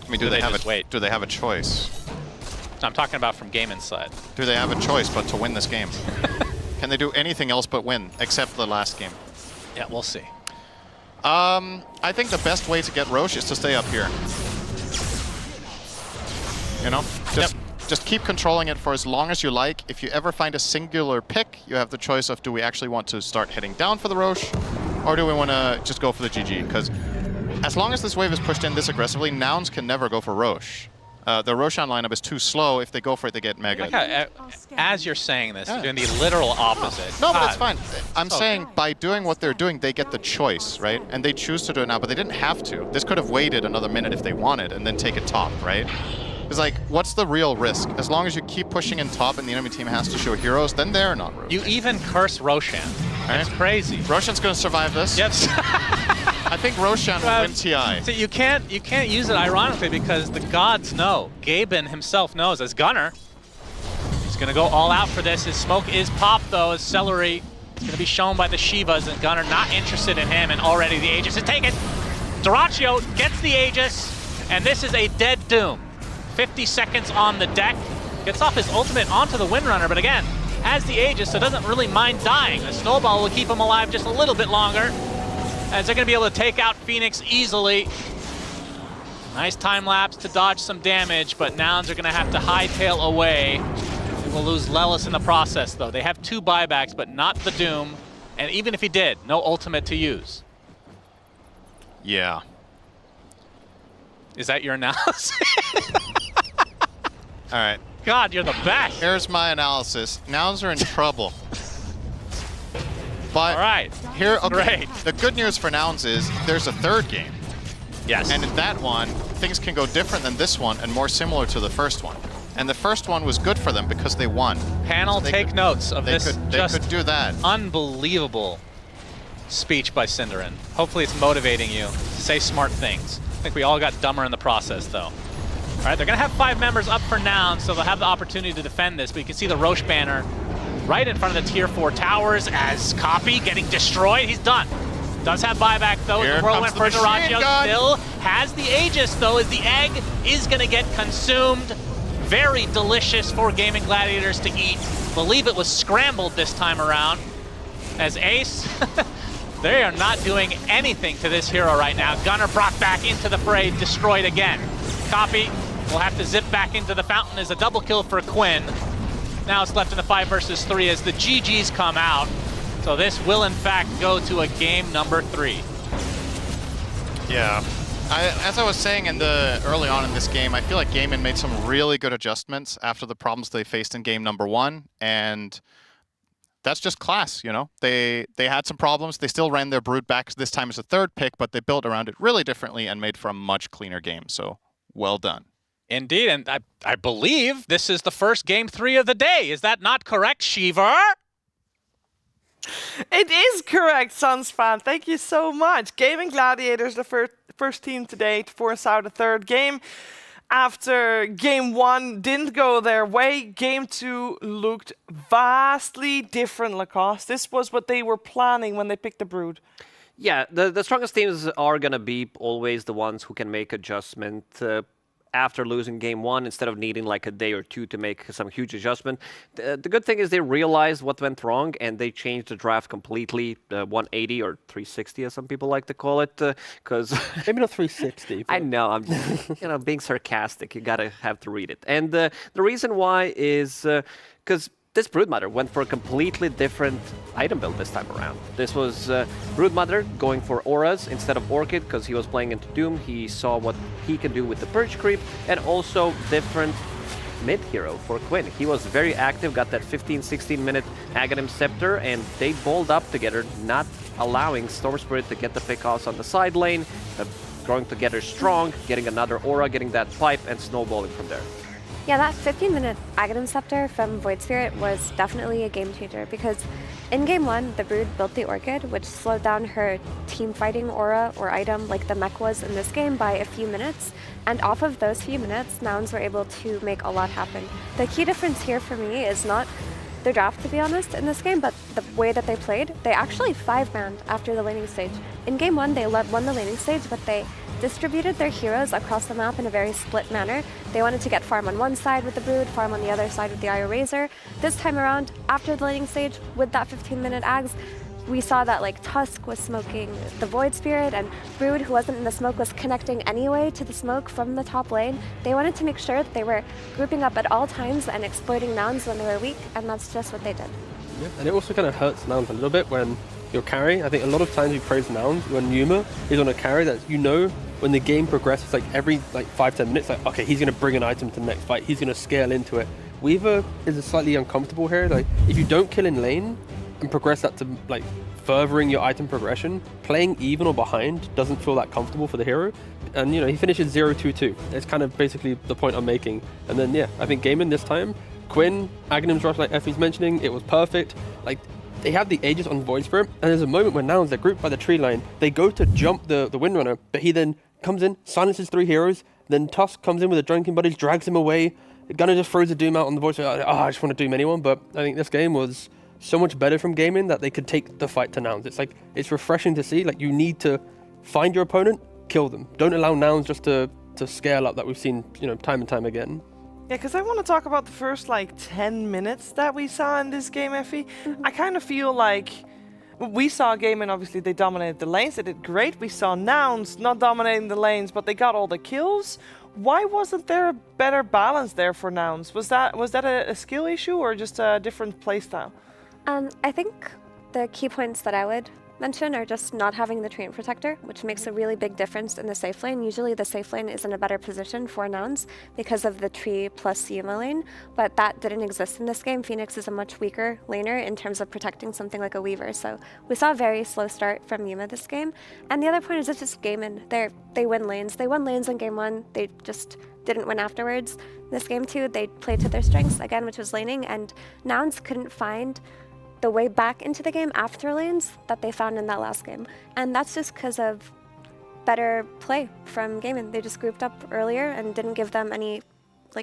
I mean, do they have a choice? I'm talking about from game inside. Do they have a choice but to win this game? Can they do anything else but win, except the last game? Yeah, we'll see. I think the best way to get Rosh is to stay up here. You know? Just keep controlling it for as long as you like. If you ever find a singular pick, you have the choice of do we actually want to start heading down for the Rosh, or do we want to just go for the GG? Because as long as this wave is pushed in this aggressively, Nouns can never go for Rosh. The Roshan lineup is too slow. If they go for it, they get mega. As you're saying this, you're doing the literal opposite. No, but it's fine. I'm saying by doing what they're doing, they get the choice, right? And they choose to do it now, but they didn't have to. This could have waited another minute if they wanted and then take it top, right? It's like, what's the real risk? As long as you keep pushing in top and the enemy team has to show heroes, then they're not Roshan. You even curse Roshan. That's crazy. Roshan's going to survive this. Yes. I think Roshan will win TI. So you can't use it ironically because the gods know. Gaben himself knows as Gunner. He's going to go all out for this. His smoke is popped though. His Celery is going to be shown by the Shivas, and Gunner not interested in him, and already the Aegis is taken. Duraccio gets the Aegis, and this is a dead Doom. 50 seconds on the deck. Gets off his ultimate onto the Windrunner, but again, has the Aegis, so doesn't really mind dying. The Snowball will keep him alive just a little bit longer, as they're going to be able to take out Phoenix easily. Nice time lapse to dodge some damage, but Nouns are going to have to hightail away. They will lose Lelis in the process, though. They have 2 buybacks, but not the Doom. And even if he did, no ultimate to use. Yeah. Is that your analysis? All right. God, you're the best. Here's my analysis. Nouns are in trouble. But all right. Here, okay, great. The good news for Nouns is there's a third game. Yes. And in that one, things can go different than this one and more similar to the first one. And the first one was good for them because they won. Panel, so take notes of this. They could do that. Unbelievable speech by Cinderin. Hopefully it's motivating you to say smart things. I think we all got dumber in the process, though. All right, they're going to have 5 members up for Nouns, so they'll have the opportunity to defend this. But you can see the Rosh banner right in front of the Tier 4 towers as Copy getting destroyed. He's done. Does have buyback, though. The Whirlwind for Duraccio still has the Aegis, though, as the egg is going to get consumed. Very delicious for Gaming Gladiators to eat. Believe it was scrambled this time around. As Ace, they are not doing anything to this hero right now. Gunner brought back into the fray, destroyed again. Copy will have to zip back into the fountain as a double kill for Quinn. Now it's left in the 5 versus 3 as the GGs come out. So this will in fact go to a game number 3. Yeah. As I was saying early on in this game, I feel like Gaimin made some really good adjustments after the problems they faced in game number 1, and that's just class, you know? They had some problems. They still ran their Brood back this time as a 3rd pick, but they built around it really differently and made for a much cleaner game. So well done. Indeed, and I believe this is the first game 3 of the day. Is that not correct, Shiva? It is correct, Sunspan. Thank you so much. Gaming Gladiators, the first team today to force out a 3rd game. After game 1 didn't go their way, game 2 looked vastly different, Lacoste. This was what they were planning when they picked the Brood. Yeah, the strongest teams are going to be always the ones who can make adjustment after losing game 1 instead of needing like a day or 2 to make some huge adjustment. The good thing is they realized what went wrong and they changed the draft completely, 180 or 360 as some people like to call it, because maybe not 360. I know, I'm being sarcastic. You gotta have to read it. And the reason why is because this Broodmother went for a completely different item build this time around. This was Broodmother going for auras instead of Orchid because he was playing into Doom. He saw what he can do with the Purge Creep, and also different mid hero for Quinn. He was very active, got that 15-16 minute Aghanim Scepter, and they balled up together, not allowing Storm Spirit to get the pickoffs on the side lane, growing together strong, getting another aura, getting that pipe, and snowballing from there. Yeah, that 15-minute Aghanim Scepter from Void Spirit was definitely a game changer because in Game 1, the Brood built the Orchid, which slowed down her team fighting aura or item like the mech was in this game by a few minutes. And off of those few minutes, Nouns were able to make a lot happen. The key difference here for me is not their draft, to be honest, in this game, but the way that they played. They actually 5-manned after the laning stage. In Game 1, they won the laning stage, but they distributed their heroes across the map in a very split manner. They wanted to get farm on one side with the Brood, farm on the other side with the Io Razor. This time around, after the laning stage, with that 15-minute Ags, we saw that like Tusk was smoking the Void Spirit, and Brood, who wasn't in the smoke, was connecting anyway to the smoke from the top lane. They wanted to make sure that they were grouping up at all times and exploiting Nouns when they were weak, and that's just what they did. Yeah, and it also kind of hurts Nouns a little bit when you're carry. I think a lot of times we praise Nouns when Yuma is on a carry that when the game progresses, like every 5-10 minutes, like okay, he's going to bring an item to the next fight, he's going to scale into it. Weaver is slightly uncomfortable here. Like if you don't kill in lane and progress that to like furthering your item progression, playing even or behind doesn't feel that comfortable for the hero. And he finishes 0-2-2. It's kind of basically the point I'm making. And then yeah, I think gaming this time, Quinn, Aghanim's rush, like Effie's mentioning, it was perfect. Like they have the Aegis on Void Spirit, and there's a moment when Nouns, they're grouped by the tree line, they go to jump the Windrunner, but he then comes in, silences 3 heroes, then Tusk comes in with the Drunken Buddies, drags him away. Gunnar just throws a Doom out on the Void Spirit. I just want to Doom anyone, but I think this game was so much better from gaming that they could take the fight to Nouns. It's refreshing to see. Like you need to find your opponent, kill them. Don't allow Nouns just to scale up that we've seen time and time again. Yeah, because I want to talk about the first 10 minutes that we saw in this game, Effie. I kind of feel like we saw a game and obviously they dominated the lanes. They did great. We saw Nouns not dominating the lanes, but they got all the kills. Why wasn't there a better balance there for Nouns? Was that a skill issue or just a different playstyle? I think the key points that I would mention are just not having the Treant Protector, which makes a really big difference in the safe lane. Usually the safe lane is in a better position for Nouns because of the tree plus Yuma lane, but that didn't exist in this game. Phoenix is a much weaker laner in terms of protecting something like a Weaver, so we saw a very slow start from Yuma this game. And the other point is it's just gaming. They win lanes. They won lanes in game 1. They just didn't win afterwards. This game 2, they played to their strengths again, which was laning, and Nouns couldn't find the way back into the game after lanes that they found in that last game. And that's just because of better play from gaming. They just grouped up earlier and didn't give them any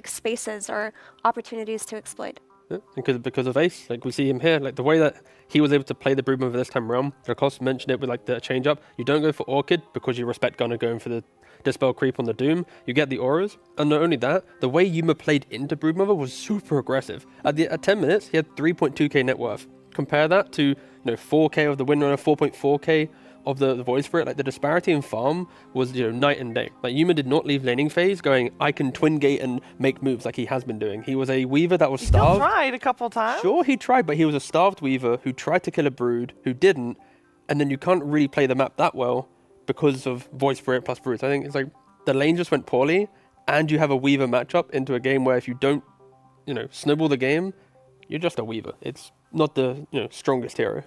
spaces or opportunities to exploit. Yeah, because of Ace, we see him here, the way that he was able to play the Broodmother this time around. Lacoste mentioned it with the change up. You don't go for Orchid because you respect Gunnar going for the Dispel Creep on the Doom. You get the auras, and not only that, the way Yuma played into Broodmother was super aggressive. At 10 minutes, he had 3.2k net worth. Compare that to 4k of the Windrunner, 4.4k of the Void Spirit. The disparity in farm was night and day. Yuma did not leave laning phase going, I can twin gate and make moves like he has been doing. He was a Weaver that was starved. He tried a couple times. Sure, he tried, but he was a starved Weaver who tried to kill a Brood, who didn't, and then you can't really play the map that well because of Void Spirit plus Brood. So I think it's the lane just went poorly, and you have a Weaver matchup into a game where if you don't, snowball the game, you're just a Weaver. It's not the strongest hero.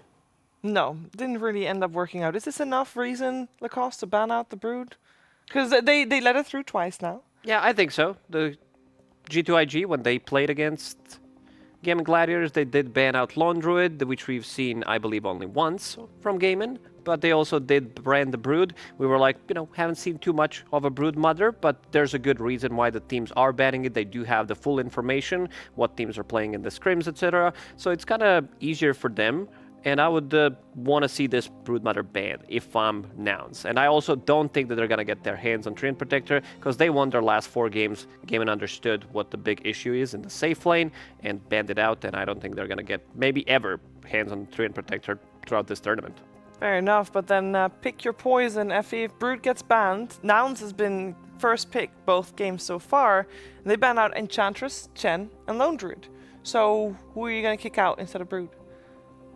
No, didn't really end up working out. Is this enough reason, Lacoste, to ban out the Brood? Because they let it through twice now. Yeah, I think so. The G2IG, when they played against Gaming Gladiators, they did ban out Lone Druid, which we've seen, I believe, only once from Gaming. But they also did brand the Brood. We were haven't seen too much of a Brood Mother, but there's a good reason why the teams are banning it. They do have the full information, what teams are playing in the scrims, etc. So it's kind of easier for them. And I would want to see this Brood Mother banned if I'm Nouns. And I also don't think that they're going to get their hands on Treant Protector because they won their last 4 games. Gaming understood what the big issue is in the safe lane and banned it out. And I don't think they're going to get maybe ever hands on Treant Protector throughout this tournament. Fair enough, but then pick your poison, Effie. If Brood gets banned, Nouns has been first pick both games so far. And they ban out Enchantress, Chen, and Lone Druid. So who are you going to kick out instead of Brood?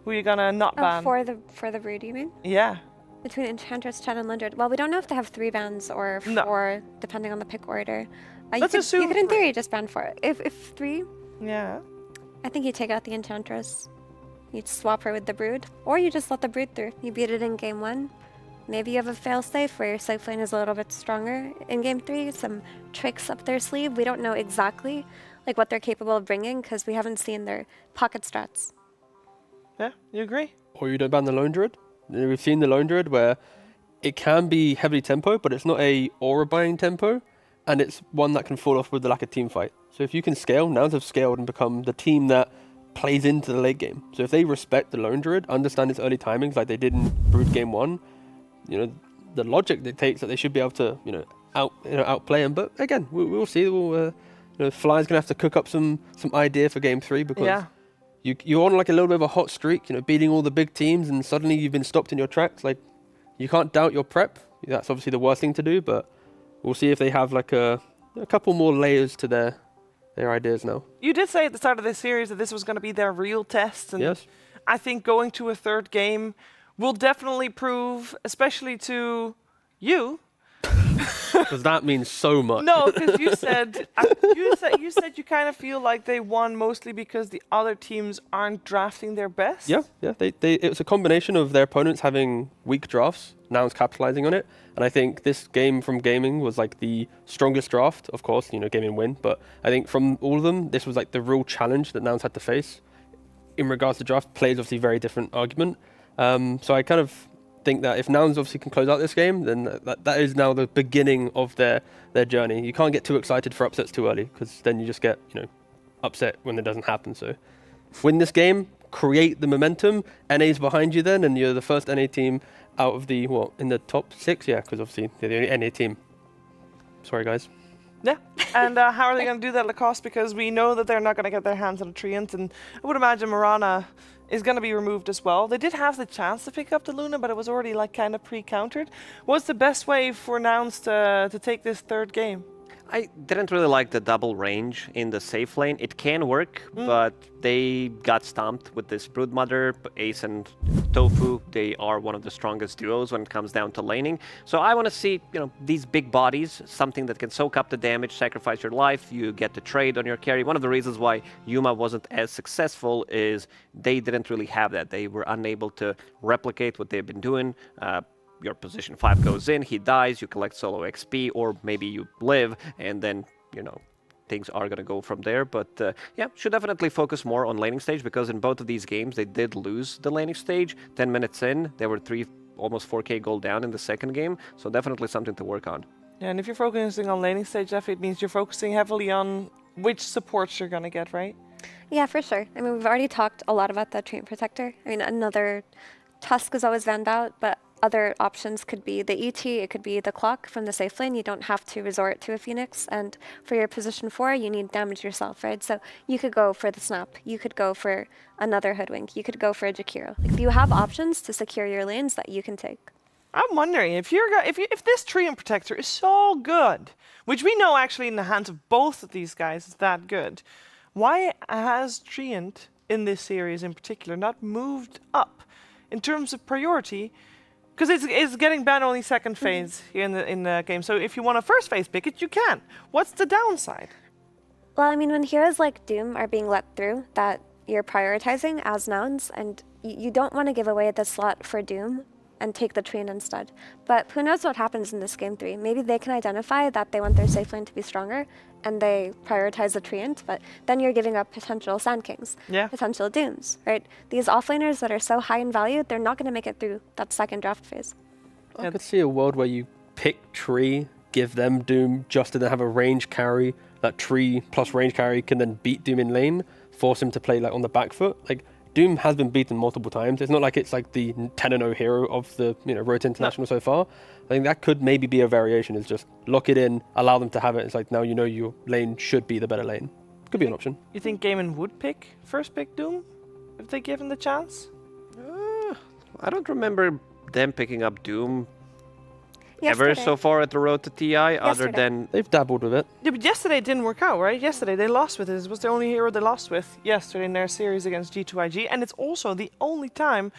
Who are you going to not ban? For the Brood, you mean? Yeah. Between Enchantress, Chen, and Lone Druid. Well, we don't know if they have 3 bans or 4, depending on the pick order. Let's assume you could in theory just ban 4. If 3, yeah, I think you take out the Enchantress. You swap her with the Brood, or you just let the Brood through. You beat it in game 1. Maybe you have a failsafe where your safe lane is a little bit stronger. In game 3, some tricks up their sleeve. We don't know exactly like what they're capable of bringing, because we haven't seen their pocket strats. Yeah, you agree? Or you don't ban the Lone Druid. We've seen the Lone Druid where it can be heavily tempo, but it's not a aura buying tempo, and it's one that can fall off with the lack of team fight. So if you can scale, Nouns have scaled and become the team that plays into the late game. So if they respect the Lone Druid, understand its early timings like they did in Brood Game 1, the logic dictates that they should be able to, outplay him. But again, we'll see. Fly's gonna have to cook up some idea for Game 3 because you're on like a little bit of a hot streak, beating all the big teams, and suddenly you've been stopped in your tracks. Like, you can't doubt your prep. That's obviously the worst thing to do, but we'll see if they have like a couple more layers to their ideas now. You did say at the start of this series that this was going to be their real test, and yes. I think going to a third game will definitely prove, especially to you. Because that means so much. No, because you said you kind of feel like they won mostly because the other teams aren't drafting their best. Yeah. It was a combination of their opponents having weak drafts, Nouns capitalizing on it, and I think this game from Gaming was like the strongest draft. Of course, Gaming win, but I think from all of them, this was like the real challenge that Nouns had to face. In regards to draft, plays obviously very different argument. So I kind of think that if Nouns obviously can close out this game, then that is now the beginning of their journey. You can't get too excited for upsets too early, because then you just get upset when it doesn't happen. So win this game, create the momentum. NA's behind you then, and you're the first NA team out of the in the top 6. Yeah, because obviously they're the only NA team. Sorry guys. Yeah, and how are they going to do that, Lacoste? Because we know that they're not going to get their hands on a Treant, and I would imagine Mirana is going to be removed as well. They did have the chance to pick up the Luna, but it was already like kind of pre-countered. What's the best way for Nouns to take this third game? I didn't really like the double range in the safe lane. It can work, but they got stomped with this Broodmother, Ace and Tofu. They are one of the strongest duos when it comes down to laning. So I want to see, these big bodies, something that can soak up the damage, sacrifice your life, you get the trade on your carry. One of the reasons why Yuma wasn't as successful is they didn't really have that. They were unable to replicate what they've been doing. Your position 5 goes in, he dies, you collect solo XP, or maybe you live, and then, things are going to go from there. But yeah, should definitely focus more on laning stage, because in both of these games, they did lose the laning stage. 10 minutes in, they were almost 4k gold down in the second game, so definitely something to work on. Yeah, and if you're focusing on laning stage, it means you're focusing heavily on which supports you're going to get, right? Yeah, for sure. I mean, we've already talked a lot about the Treant Protector. I mean, another Tusk is always vanned out, but other options could be the ET, it could be the Clock from the safe lane. You don't have to resort to a Phoenix, and for your position 4, you need damage yourself, right? So you could go for the Snap, you could go for another Hoodwink, you could go for a Jakiro. Like, you have options to secure your lanes that you can take. I'm wondering if this Treant Protector is so good, which we know actually in the hands of both of these guys is that good, why has Treant in this series in particular not moved up in terms of priority? Because it's getting banned only second phase here in the game. So if you want a first phase pick it, you can. What's the downside? Well, I mean, when heroes like Doom are being let through, that you're prioritizing as Nouns, and you don't want to give away the slot for Doom and take the Treant instead. But who knows what happens in this game 3? Maybe they can identify that they want their safe lane to be stronger, and they prioritize the Treant, but then you're giving up potential Sand Kings, potential Dooms, right? These offlaners that are so high in value, they're not going to make it through that second draft phase. I could see a world where you pick Tree, give them Doom, just to then have a range carry. That Tree plus range carry can then beat Doom in lane, force him to play like on the back foot. Like, Doom has been beaten multiple times. It's not like it's like the 10-0 hero of the Road to International so far. I think that could maybe be a variation, is just lock it in, allow them to have it. It's like, now your lane should be the better lane. Could be an option. You think Gaiman would first pick Doom if they give him the chance? I don't remember them picking up Doom ever so far at the Road to TI, other than... They've dabbled with it. Yeah, but yesterday it didn't work out, right? Yesterday they lost with it. It was the only hero they lost with yesterday in their series against G2IG, and it's also the only time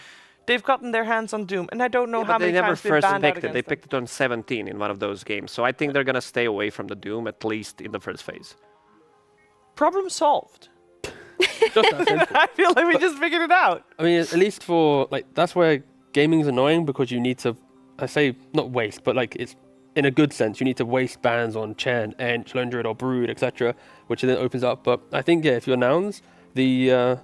they've gotten their hands on Doom, and I don't know how many times they've banned out against they never first picked it. They picked it on 17 in one of those games, so I think they're going to stay away from the Doom, at least in the first phase. Problem solved. I feel like we just figured it out. I mean, at least for, like, that's where gaming's annoying, because you need to, I say not waste, but like it's in a good sense, you need to waste bans on Chen, Ench, Lundred, or Brood, etc., which then opens up. But I think, yeah, if you're Nouns, the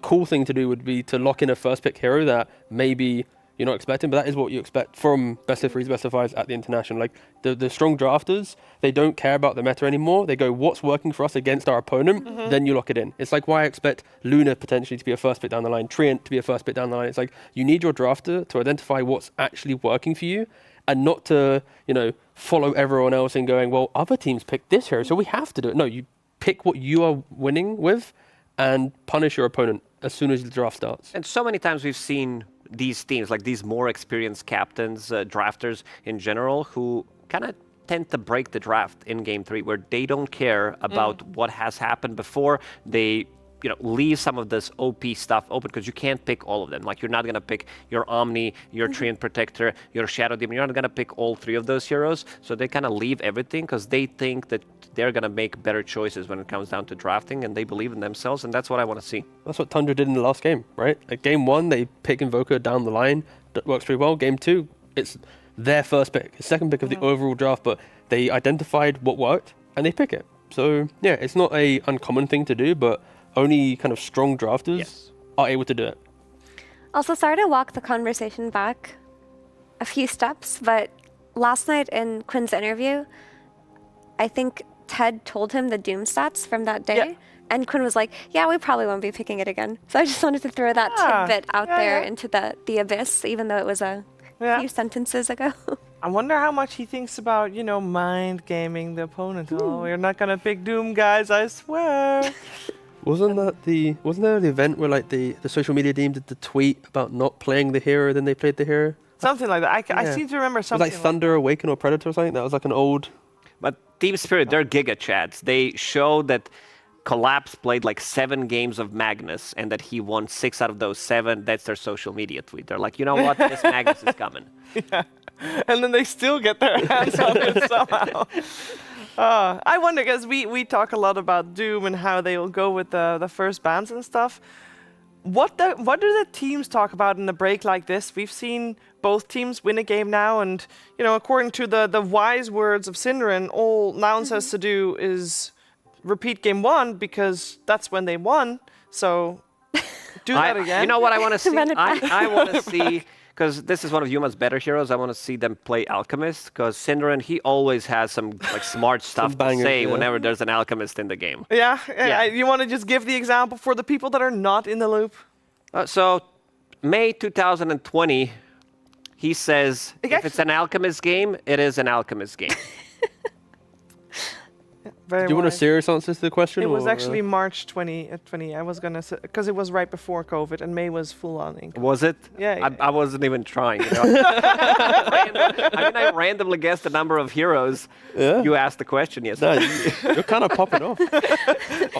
cool thing to do would be to lock in a first pick hero that maybe you're not expecting, but that is what you expect from best of threes, best of fives at the international. Like the strong drafters, they don't care about the meta anymore. They go, what's working for us against our opponent? Then you lock it in. It's like why I expect Luna potentially to be a first pick down the line, Treant to be a first pick down the line. It's like you need your drafter to identify what's actually working for you, and not to, follow everyone else and going, well, other teams picked this hero, so we have to do it. No, you pick what you are winning with and punish your opponent as soon as the draft starts. And so many times we've seen these teams, like these more experienced captains, drafters in general, who kind of tend to break the draft in Game 3, where they don't care about what has happened before. They leave some of this OP stuff open, because you can't pick all of them. Like, you're not going to pick your Omni, your Treant Protector, your Shadow Demon. You're not going to pick all 3 of those heroes. So they kind of leave everything because they think that they're going to make better choices when it comes down to drafting, and they believe in themselves, and that's what I want to see. That's what Tundra did in the last game, right? Like Game 1, they pick Invoker down the line. That works pretty well. Game 2, it's their first pick, the second pick of the overall draft, but they identified what worked, and they pick it. So, yeah, it's not a uncommon thing to do, but only kind of strong drafters are able to do it. Also, sorry to walk the conversation back a few steps, but last night in Quinn's interview, I think Ted told him the Doom stats from that day, and Quinn was like, yeah, we probably won't be picking it again. So I just wanted to throw that tidbit out there into the abyss, even though it was a few sentences ago. I wonder how much he thinks about, mind gaming the opponent. Oh, we're not going to pick Doom, guys, I swear. Wasn't there the event where like the social media team did the tweet about not playing the hero, then they played the hero? Something like that. I seem to remember something. It was like Thunder, Awaken, or Predator or something. That was like an old... But Team Spirit, they're Giga Chats. They showed that Collapse played like 7 games of Magnus, and that he won 6 out of those 7. That's their social media tweet. They're like, you know what? This Magnus is coming. Yeah. And then they still get their hands on it somehow. I wonder, because we talk a lot about Doom and how they will go with the first bans and stuff. What do the teams talk about in a break like this? We've seen both teams win a game now, and according to the wise words of Synderen, all Nouns has to do is repeat Game 1, because that's when they won. So do that again. You know what I want to see? I want to see, because this is one of Yuma's better heroes, I want to see them play Alchemist, because Synderen, he always has some smart stuff to say whenever there's an Alchemist in the game. Yeah. You want to just give the example for the people that are not in the loop? So, May 2020, he says, if it's an Alchemist game, it is an Alchemist game. Do you want a serious answer to the question? It was actually March 2020. I was going to say, because it was right before COVID, and May was full on. Was it? Yeah. I wasn't even trying. I randomly guessed the number of heroes. You asked the question yesterday. No, you're kind of popping off. All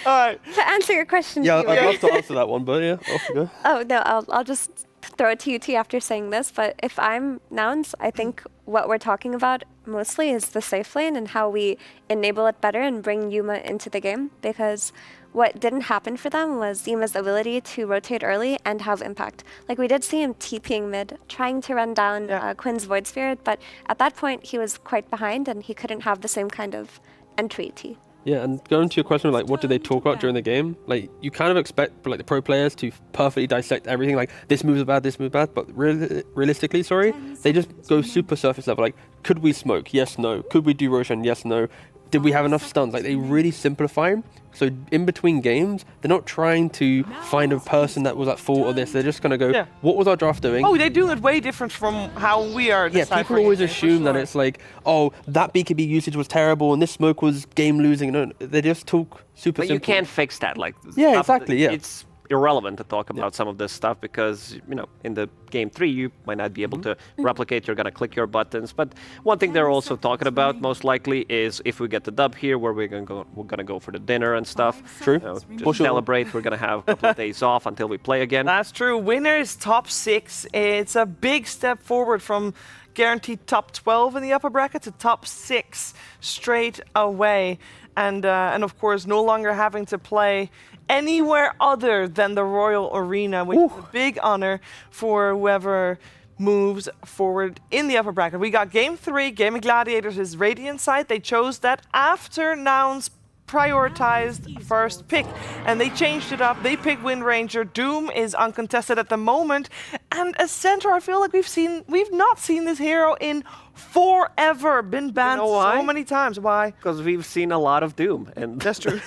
right. To answer your question. Yeah, I'd love to answer that one, but yeah, off you go. Oh, no, I'll just throw it to you, T, after saying this, but if I'm Nouns, I think what we're talking about mostly is the safe lane and how we enable it better and bring Yuma into the game, because what didn't happen for them was Yuma's ability to rotate early and have impact. Like, we did see him TPing mid, trying to run down Quinn's Void Spirit, but at that point he was quite behind and he couldn't have the same kind of entry T. Yeah, and going to your question of like what do they talk about during the game, like you kind of expect like the pro players to perfectly dissect everything, like this move's bad, this move's bad, but realistically, they just go super surface level. Like, could we smoke? Yes, no. Could we do Roshan? Yes, no. Did we have enough stuns? Like, they really simplify them. So in between games, they're not trying to find a person that was at fault of this. They're just gonna go, what was our draft doing? Oh, they do it way different from how we are. Yeah, people always assume that it's like, oh, that BKB usage was terrible and this smoke was game losing. No, they just talk super simple. But you can't fix that. Like, exactly. It's irrelevant to talk about some of this stuff, because in the Game 3 you might not be able to replicate. You're gonna click your buttons. But one thing they're also talking about most likely is if we get the dub here, where we're gonna go for the dinner and stuff. True. Just celebrate. We're gonna have a couple of days off until we play again. That's true. Winner is top 6. It's a big step forward from guaranteed top 12 in the upper bracket to top 6 straight away, and of course no longer having to play anywhere other than the Royal Arena, which is a big honor for whoever moves forward in the upper bracket. We got game 3, Game of Gladiators is Radiant side. They chose that after Noun's prioritized first pick, and they changed it up. They picked Wind Ranger. Doom is uncontested at the moment, and as Centaur, I feel like we've not seen this hero in forever. Been banned so many times. Why? Because we've seen a lot of Doom, and that's true.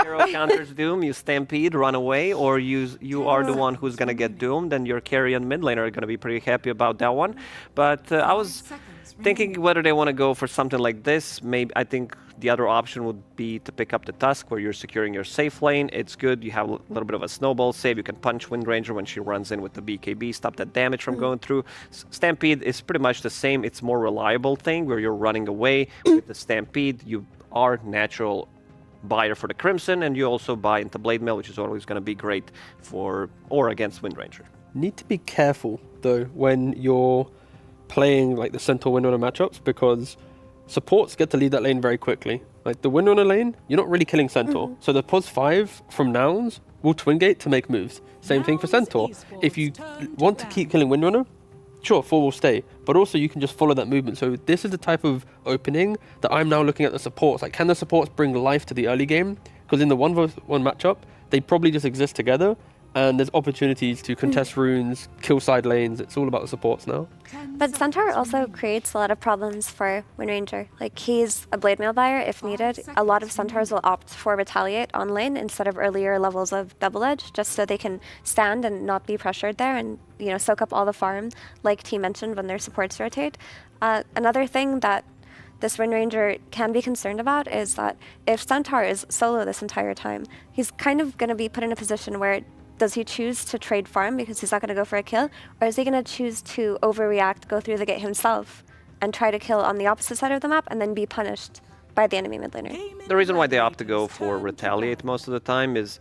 Hero counters Doom, you stampede, run away, or you are the one who's gonna get doomed, and your carry and mid lane are gonna be pretty happy about that one. But I was thinking whether they want to go for something like this. Maybe I think the other option would be to pick up the Tusk, where you're securing your safe lane. It's good. You have a little bit of a snowball save. You can punch Wind Ranger when she runs in with the BKB, stop that damage from going through. Stampede is pretty much the same. It's more reliable thing where you're running away with the Stampede. You are natural buyer for the Crimson, and you also buy into Blade Mail, which is always going to be great for or against Wind Ranger. Need to be careful though when you're playing like the Centaur Windrunner matchups, because supports get to lead that lane very quickly. Like the Windrunner lane, you're not really killing Centaur. So the pos 5 from Nouns will twin gate to make moves. Same thing for Centaur. If you want to keep killing Windrunner, sure, 4 will stay, but also you can just follow that movement. So this is the type of opening that I'm now looking at the supports. Like, can the supports bring life to the early game? Because in the 1v1 matchup, they probably just exist together, and there's opportunities to contest runes, kill side lanes. It's all about the supports now. But Centaur also creates a lot of problems for Wind Ranger. Like, he's a Blade Mail buyer if needed. A lot of Centaurs will opt for Retaliate on lane instead of earlier levels of Double Edge, just so they can stand and not be pressured there and, you know, soak up all the farm, like T mentioned, when their supports rotate. Another thing that this Wind Ranger can be concerned about is that if Centaur is solo this entire time, he's kind of going to be put in a position where does he choose to trade farm because he's not going to go for a kill, or is he going to choose to overreact, go through the gate himself, and try to kill on the opposite side of the map and then be punished by the enemy mid laner? The reason why they opt to go for Retaliate most of the time is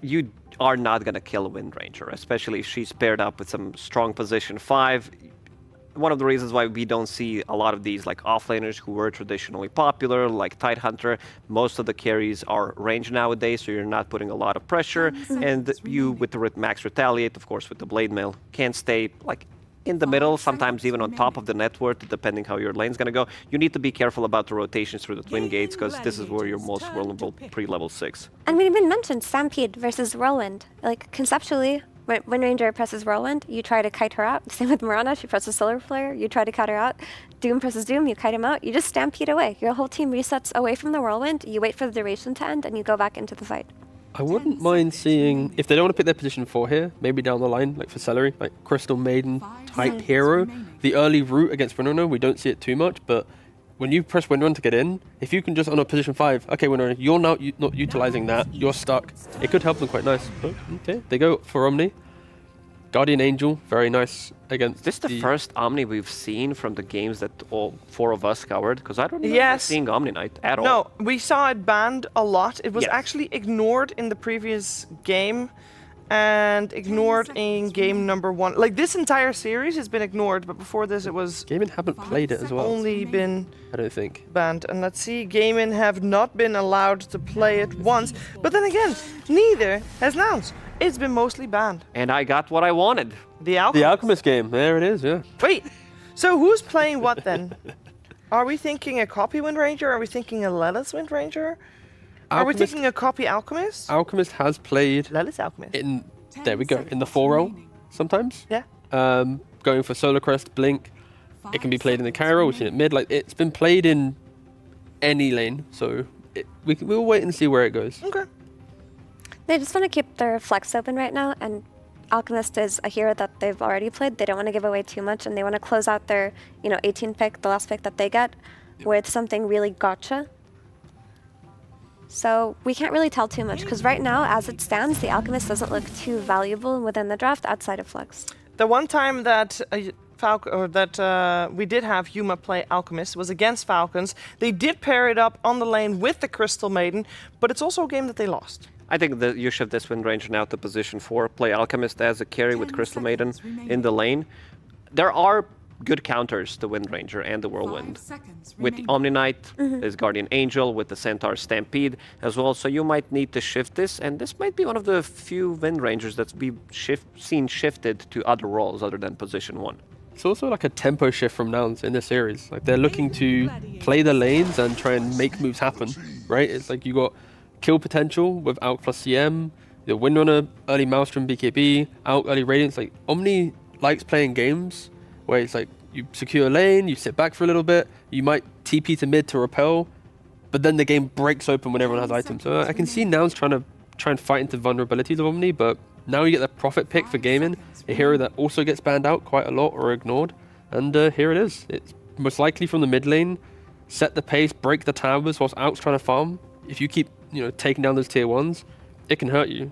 you are not going to kill a Wind Ranger, especially if she's paired up with some strong position 5. One of the reasons why we don't see a lot of these like offlaners who were traditionally popular, like Tidehunter, most of the carries are ranged nowadays, so you're not putting a lot of pressure. And you, with the max Retaliate, of course, with the Blade Mail, can stay like in the middle, sometimes even on top of the network, depending how your lane's gonna go. You need to be careful about the rotations through the twin gates, because this is where you're most vulnerable pre-level 6. And we even mentioned Stampede versus Whirlwind. Like, conceptually, when Wind Ranger presses Whirlwind, you try to kite her out. Same with Mirana, she presses Solar Flare, you try to cut her out. Doom presses Doom, you kite him out. You just Stampede away. Your whole team resets away from the Whirlwind, you wait for the duration to end, and you go back into the fight. I wouldn't mind seeing, if they don't want to pick their position 4 here, maybe down the line, like for Celery, like Crystal Maiden type hero. The early route against Windrunner, we don't see it too much, but when you press Windrunner to get in, if you can just on a position 5, okay Windrunner, you're now not utilizing that, you're stuck. It could help them quite nice. But, okay, they go for Omni. Guardian Angel, very nice against. This is the first Omni we've seen from the games that all 4 of us covered, because I don't remember seeing Omni Knight at all. No, we saw it banned a lot. It was actually ignored in the previous game and ignored in game number 1. Like, this entire series has been ignored, but before this it was... Gaming haven't played it as well. Only been... I don't think. Banned. And let's see, Gaming have not been allowed to play it once. But then again, neither has Nouns. It's been mostly banned. And I got what I wanted. The Alchemist. The Alchemist game, there it is, yeah. Wait, so who's playing what then? Are we thinking a copy Wind Ranger? Are we thinking a Lelis Wind Ranger? Are we thinking a copy Alchemist? Alchemist has played... Lelis Alchemist. In, there we go, in the 4 role, sometimes. Yeah. Going for Solar Crest, Blink. It can be played in the carry role, we've seen it mid. Like, it's been played in any lane, so we'll wait and see where it goes. Okay. They just want to keep their flex open right now, and Alchemist is a hero that they've already played. They don't want to give away too much, and they want to close out their, 18 pick, the last pick that they get, with something really gotcha. So we can't really tell too much, because right now, as it stands, the Alchemist doesn't look too valuable within the draft outside of flex. The one time that we did have Yuma play Alchemist was against Falcons. They did pair it up on the lane with the Crystal Maiden, but it's also a game that they lost. I think that you shift this Wind Ranger now to position 4, play Alchemist as a carry with Crystal Maiden in the lane. There are good counters to Wind Ranger and the Whirlwind. With the Omni Knight, there's Guardian Angel, with the Centaur Stampede as well, so you might need to shift this, and this might be one of the few Wind Rangers that's we've seen shifted to other roles other than position 1. it's also like a tempo shift from Nouns in this series. Like they're looking to play the lanes and try and make moves happen, right? It's like you got kill potential with Alk plus CM, the Windrunner, early Maelstrom BKB, Alk early Radiance. Like Omni likes playing games where it's like you secure a lane, you sit back for a little bit, you might TP to mid to repel, but then the game breaks open when everyone has items. So I can see Nouns trying and fight into vulnerabilities of Omni, but now you get the Prophet pick for gaming, a hero that also gets banned out quite a lot or ignored, and here it is. It's most likely from the mid lane, set the pace, break the towers whilst Alk's trying to farm. If you keep, taking down those tier 1s, it can hurt you.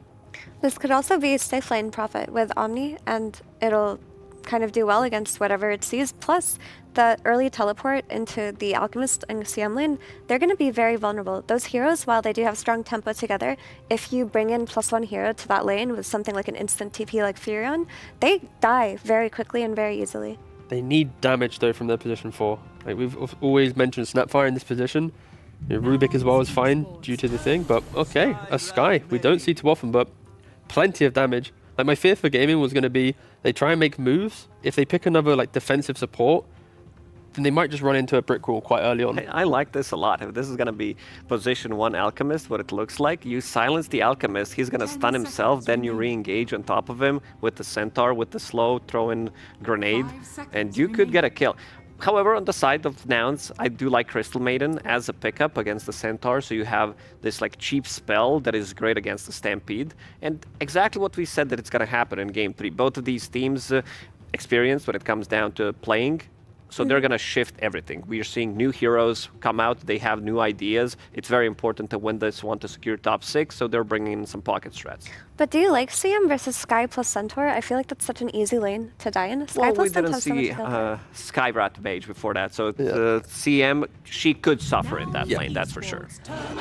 This could also be safe lane Prophet with Omni, and it'll kind of do well against whatever it sees. Plus, the early teleport into the Alchemist and CM lane, they're going to be very vulnerable. Those heroes, while they do have strong tempo together, if you bring in +1 hero to that lane with something like an instant TP like Furion, they die very quickly and very easily. They need damage though from their position 4. Like we've always mentioned Snapfire in this position. Rubik as well is fine due to the thing, but okay, a Sky. We don't see too often, but plenty of damage. Like my fear for gaming was going to be they try and make moves. If they pick another like defensive support, then they might just run into a brick wall quite early on. I like this a lot. If this is going to be position 1 Alchemist, what it looks like, you silence the Alchemist, he's going to stun himself, then you re-engage on top of him with the Centaur, with the slow throw-in grenade, and you could get a kill. However, on the side of Nouns, I do like Crystal Maiden as a pickup against the Centaur, so you have this like cheap spell that is great against the Stampede, and exactly what we said that it's going to happen in Game 3. Both of these teams experience when it comes down to playing, so they're going to shift everything. We are seeing new heroes come out, they have new ideas. It's very important to win this one to secure top 6, so they're bringing in some pocket strats. But do you like CM versus Sky plus Centaur? I feel like that's such an easy lane to die in. Sky Well, plus we didn't Centaur see has so much kill. Skyrat Mage before that, so CM, she could suffer in that lane, that's for sure.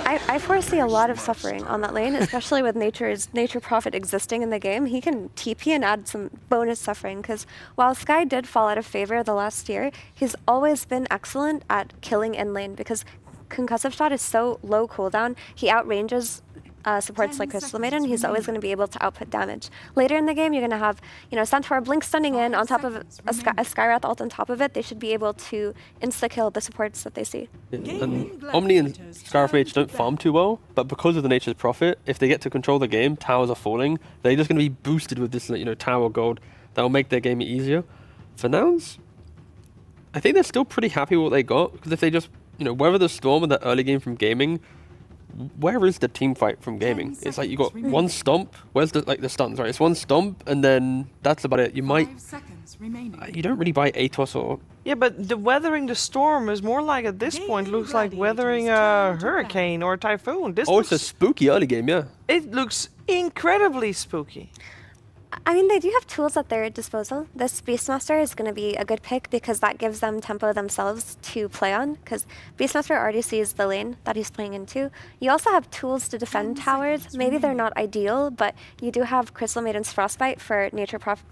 I foresee a lot of suffering on that lane, especially with Nature Prophet existing in the game. He can TP and add some bonus suffering, because while Sky did fall out of favor the last year, he's always been excellent at killing in lane, because Concussive Shot is so low cooldown, he outranges supports like Crystal Maiden. He's always going to be able to output damage. Later in the game, you're going to have, Centaur Blink stunning in on top of a Skywrath ult on top of it. They should be able to insta-kill the supports that they see. Yeah. And Omni and Skywrath Mage don't farm too well, but because of the Nature's Prophet, if they get to control the game, towers are falling, they're just going to be boosted with this, tower gold. That'll make their game easier. For Nouns, I think they're still pretty happy with what they got, because if they just, weather the storm in that early game from gaming, where is the team fight from gaming? It's like you got one stomp. Where's the stuns, right? It's one stomp, and then that's about it. You might, you don't really buy Atos or. Yeah, but the weathering the storm is more like at this point looks like weathering a hurricane or a typhoon. This it's a spooky early game, yeah. It looks incredibly spooky. I mean, they do have tools at their disposal. This Beastmaster is going to be a good pick because that gives them tempo themselves to play on, because Beastmaster already sees the lane that he's playing into. You also have tools to defend towers. Maybe they're not ideal, but you do have Crystal Maiden's Frostbite for Nature's Prophet's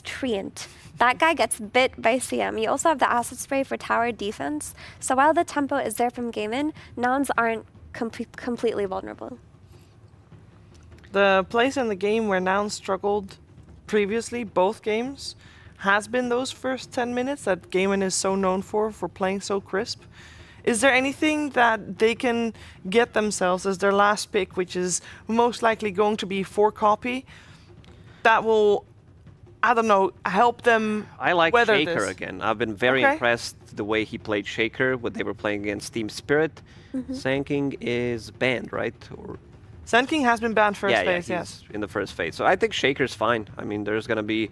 Treant. That guy gets bit by CM. You also have the Acid Spray for tower defense. So while the tempo is there from game-in, Nouns aren't completely vulnerable. The place in the game where Nouns struggled previously, both games, has been those first 10 minutes that Gaiman is so known for playing so crisp. Is there anything that they can get themselves as their last pick, which is most likely going to be 4 copy, that will, I don't know, help them I like weather Shaker this? again. I've been very impressed the way he played Shaker when they were playing against Team Spirit. Sanking is banned, right? Or Sand King has been banned first phase, yes. In the first phase. So I think Shaker's fine. I mean, there's going to be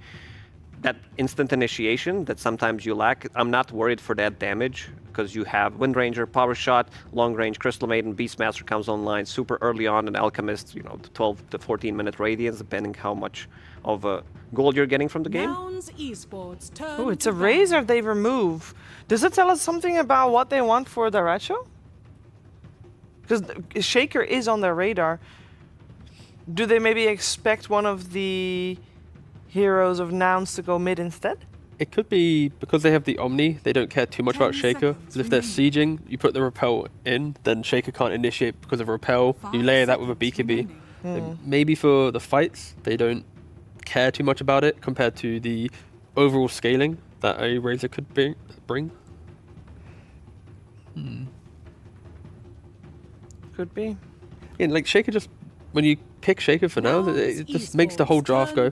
that instant initiation that sometimes you lack. I'm not worried for that damage because you have Wind Ranger, Power Shot, Long Range, Crystal Maiden, Beastmaster comes online super early on, and Alchemist, 12 to 14 minute radiance, depending how much of gold you're getting from the game. Oh, it's a Razor they remove. Does it tell us something about what they want for the retro? Because Shaker is on their radar. Do they maybe expect one of the heroes of Nouns to go mid instead? It could be because they have the Omni, they don't care too much about Shaker. Because if they're sieging, you put the Repel in, then Shaker can't initiate because of Repel. You layer that with a BKB. Maybe for the fights, they don't care too much about it compared to the overall scaling that a Razor could bring. Could be. Yeah, like Shaker just, when you pick Shaker for now, it just makes the whole draft go,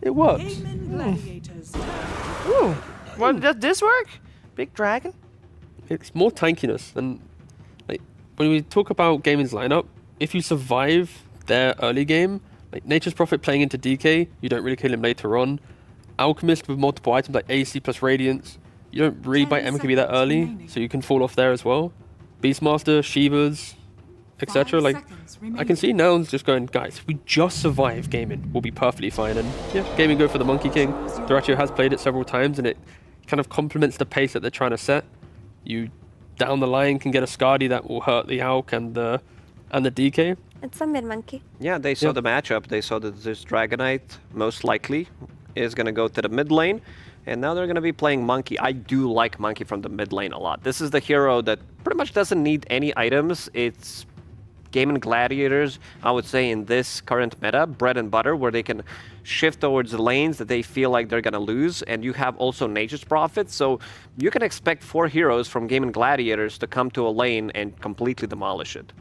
it works. Ooh, well, does this work? Big Dragon? It's more tankiness, and like when we talk about Gaming's lineup, if you survive their early game, like Nature's Prophet playing into DK, you don't really kill him later on. Alchemist with multiple items like AC plus Radiance, you don't really bite MKB that early, so you can fall off there as well. Beastmaster, Shivas, etc. Like, I can see Nouns just going, guys, if we just survive Gaming, we'll be perfectly fine. And yeah, Gaming go for the Monkey King. Doratio has played it several times, and it kind of complements the pace that they're trying to set. You, down the line, can get a Skadi that will hurt the Alk and the DK. It's a mid-monkey. Yeah, they saw the matchup. They saw that this Dragonite, most likely, is going to go to the mid lane. And now they're going to be playing Monkey. I do like Monkey from the mid lane a lot. This is the hero that pretty much doesn't need any items. It's Gaming Gladiators, I would say, in this current meta, bread and butter, where they can shift towards the lanes that they feel like they're going to lose. And you have also Nature's Prophet. So you can expect 4 heroes from Gaming Gladiators to come to a lane and completely demolish it.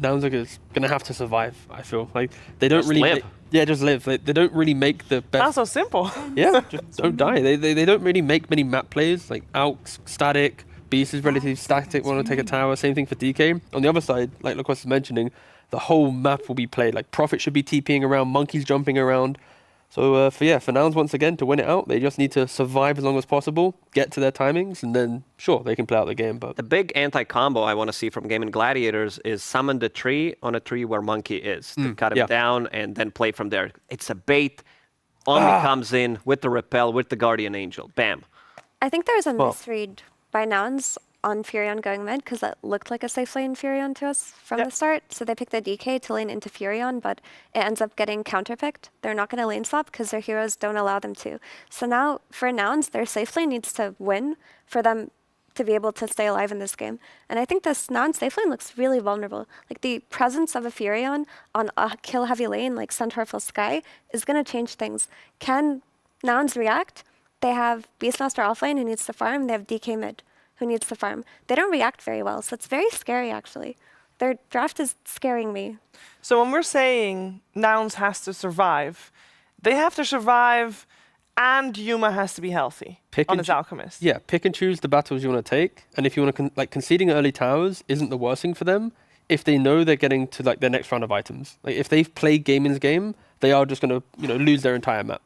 Nouns are gonna have to survive. I feel like they don't Just really live. just live. They don't really make the best. That's so simple. Yeah, just don't die. They don't really make many map plays like Alks, static, Beast is relatively static. Want to take a tower. Same thing for DK. On the other side, like Lucas was mentioning, the whole map will be played. Like Prophet should be TPing around, Monkeys jumping around. So for Nouns once again to win it out, they just need to survive as long as possible, get to their timings, and then sure they can play out the game. But the big anti-combo I want to see from Gaming Gladiators is summon the tree on a tree where Monkey is to cut him down and then play from there. It's a bait. Omni comes in with the repel with the Guardian Angel. Bam. I think there's a misread by Nouns on Furion going mid, because that looked like a safe lane Furion to us from the start. So they picked the DK to lane into Furion, but it ends up getting counterpicked. They're not going to lane swap because their heroes don't allow them to. So now for Nouns, their safe lane needs to win for them to be able to stay alive in this game. And I think this Nouns safe lane looks really vulnerable. Like the presence of a Furion on a kill heavy lane like Centaur full Sky is going to change things. Can Nouns react? They have Beastmaster offlane who needs to farm. They have DK mid who needs to farm. They don't react very well, so it's very scary, actually. Their draft is scaring me. So when we're saying Nouns has to survive, they have to survive and Yuma has to be healthy on his Alchemist. Yeah, pick and choose the battles you want to take. And if you want to, conceding early towers isn't the worst thing for them if they know they're getting to their next round of items. Like if they've played Gaming's game, they are just going to lose their entire map.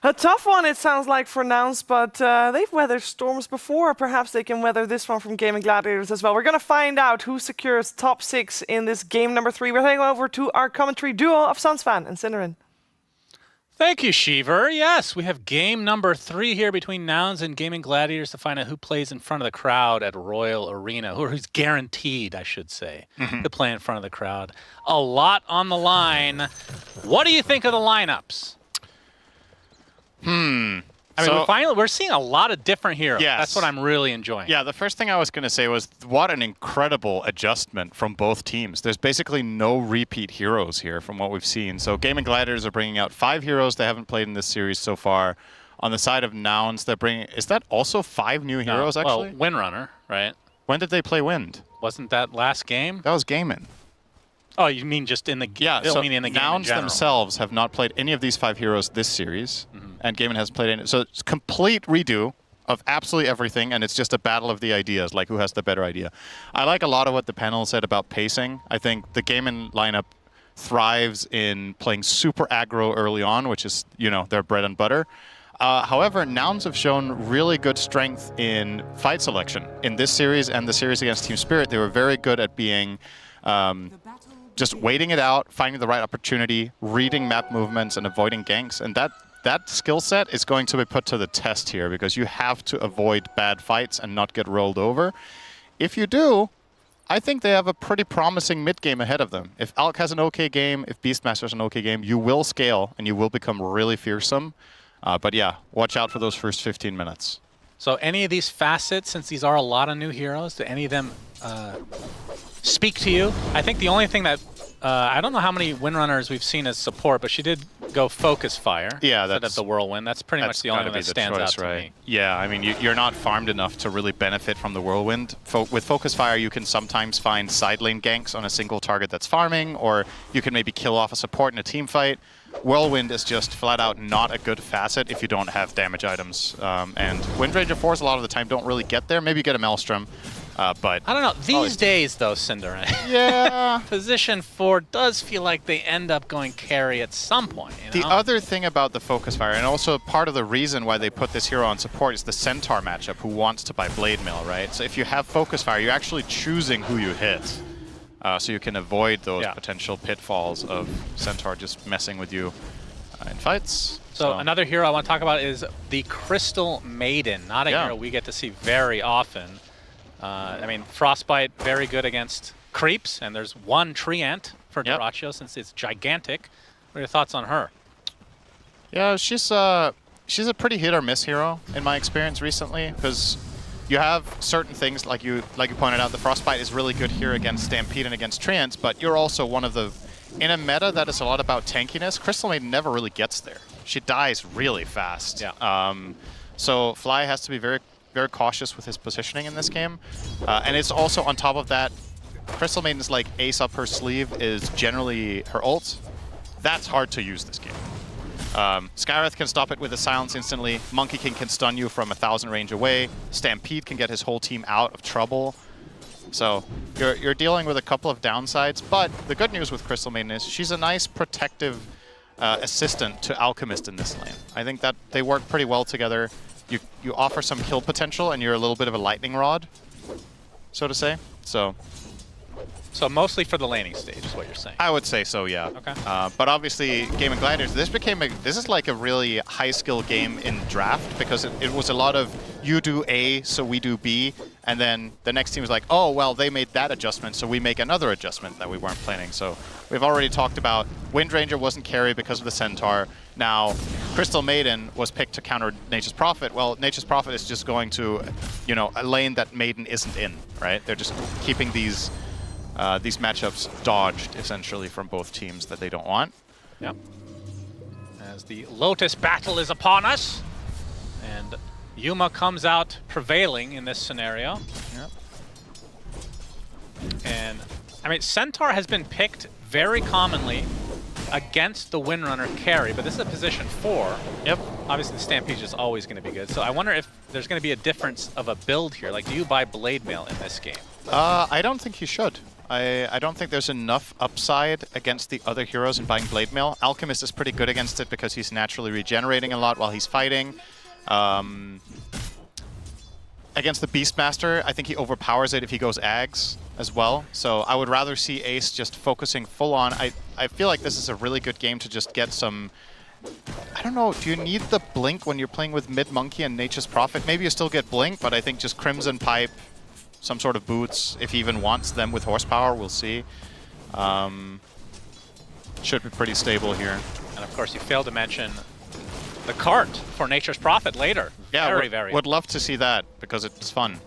A tough one, it sounds like, for Nouns, but they've weathered storms before. Perhaps they can weather this one from Gaming Gladiators as well. We're going to find out who secures top 6 in this game number 3. We're heading over to our commentary duo of Sunsfan and Synerin. Thank you, Shiver. Yes, we have game number 3 here between Nouns and Gaming Gladiators to find out who plays in front of the crowd at Royal Arena, or who's guaranteed, I should say, to play in front of the crowd. A lot on the line. What do you think of the lineups? I mean, we're seeing a lot of different heroes. Yes. That's what I'm really enjoying. Yeah, the first thing I was going to say was what an incredible adjustment from both teams. There's basically no repeat heroes here from what we've seen. So Gaming Gladiators are bringing out 5 heroes they haven't played in this series so far. On the side of Nouns, they're bringing... Is that also 5 new heroes, actually? Well, Windrunner, right? When did they play Wind? Wasn't that last game? That was Gaming. Oh, you mean just in the game? Yeah, so in the game Nouns themselves have not played any of these 5 heroes this series, and Gaming hasn't played any. So it's complete redo of absolutely everything, and it's just a battle of the ideas, like who has the better idea. I like a lot of what the panel said about pacing. I think the Gaming lineup thrives in playing super aggro early on, which is, their bread and butter. However, Nouns have shown really good strength in fight selection. In this series and the series against Team Spirit, they were very good at being... just waiting it out, finding the right opportunity, reading map movements, and avoiding ganks. And that skill set is going to be put to the test here because you have to avoid bad fights and not get rolled over. If you do, I think they have a pretty promising mid-game ahead of them. If Alk has an okay game, if Beastmaster has an okay game, you will scale and you will become really fearsome. But yeah, watch out for those first 15 minutes. So any of these facets, since these are a lot of new heroes, do any of them speak to you? I think the only thing that I don't know how many Windrunners we've seen as support, but she did go Focus Fire instead of the Whirlwind. That's pretty much the only one that stands out to me. Yeah, I mean, you're not farmed enough to really benefit from the Whirlwind. With Focus Fire, you can sometimes find side lane ganks on a single target that's farming, or you can maybe kill off a support in a team fight. Whirlwind is just flat out not a good facet if you don't have damage items. And Windranger 4s a lot of the time don't really get there. Maybe you get a Maelstrom. But I don't know. These days, though, Cinder, yeah, position 4 does feel like they end up going carry at some point. You know? The other thing about the Focus Fire, and also part of the reason why they put this hero on support, is the Centaur matchup, who wants to buy Blade Mail, right? So if you have Focus Fire, you're actually choosing who you hit. So you can avoid those potential pitfalls of Centaur just messing with you in fights. So another hero I want to talk about is the Crystal Maiden. Not a hero we get to see very often. I mean, Frostbite, very good against creeps, and there's one Treant for Dyrachyo since it's gigantic. What are your thoughts on her? Yeah, she's a pretty hit or miss hero in my experience recently, because you have certain things like you pointed out. The Frostbite is really good here against Stampede and against Treants, but you're also one of the in a meta that is a lot about tankiness. Crystal Maiden never really gets there. She dies really fast. Yeah. So Fly has to be very cautious with his positioning in this game. And it's also on top of that, Crystal Maiden's like ace up her sleeve is generally her ult. That's hard to use this game. Skywrath can stop it with a silence instantly. Monkey King can stun you from 1,000 range away. Stampede can get his whole team out of trouble. So you're dealing with a couple of downsides, but the good news with Crystal Maiden is she's a nice protective assistant to Alchemist in this lane. I think that they work pretty well together. You offer some kill potential, and you're a little bit of a lightning rod, so to say. So mostly for the laning stage is what you're saying. I would say so, yeah. Okay. But obviously, Game of Gladiators, this is like a really high skill game in draft, because it was a lot of you do A, so we do B, and then the next team was like, oh well, they made that adjustment, so we make another adjustment that we weren't planning. So we've already talked about Windranger wasn't carry because of the Centaur. Now, Crystal Maiden was picked to counter Nature's Prophet. Well, Nature's Prophet is just going to, a lane that Maiden isn't in, right? They're just keeping these matchups dodged, essentially, from both teams that they don't want. Yep. As the Lotus battle is upon us, and Yuma comes out prevailing in this scenario. Yep. And, I mean, Centaur has been picked very commonly against the Windrunner carry, but this is a position 4. Yep. Obviously, the Stampede is always going to be good. So I wonder if there's going to be a difference of a build here. Like, do you buy Blade Mail in this game? I don't think you should. I don't think there's enough upside against the other heroes in buying Blade Mail. Alchemist is pretty good against it because he's naturally regenerating a lot while he's fighting. Against the Beastmaster, I think he overpowers it if he goes Ags as well. So I would rather see Ace just focusing full on. I feel like this is a really good game to just get some... I don't know, do you need the Blink when you're playing with Mid-Monkey and Nature's Prophet? Maybe you still get Blink, but I think just Crimson Pipe, some sort of boots, if he even wants them with horsepower, we'll see. Should be pretty stable here. And of course, you failed to mention the cart for Nature's Prophet later. Yeah, very would love to see that, because it's fun.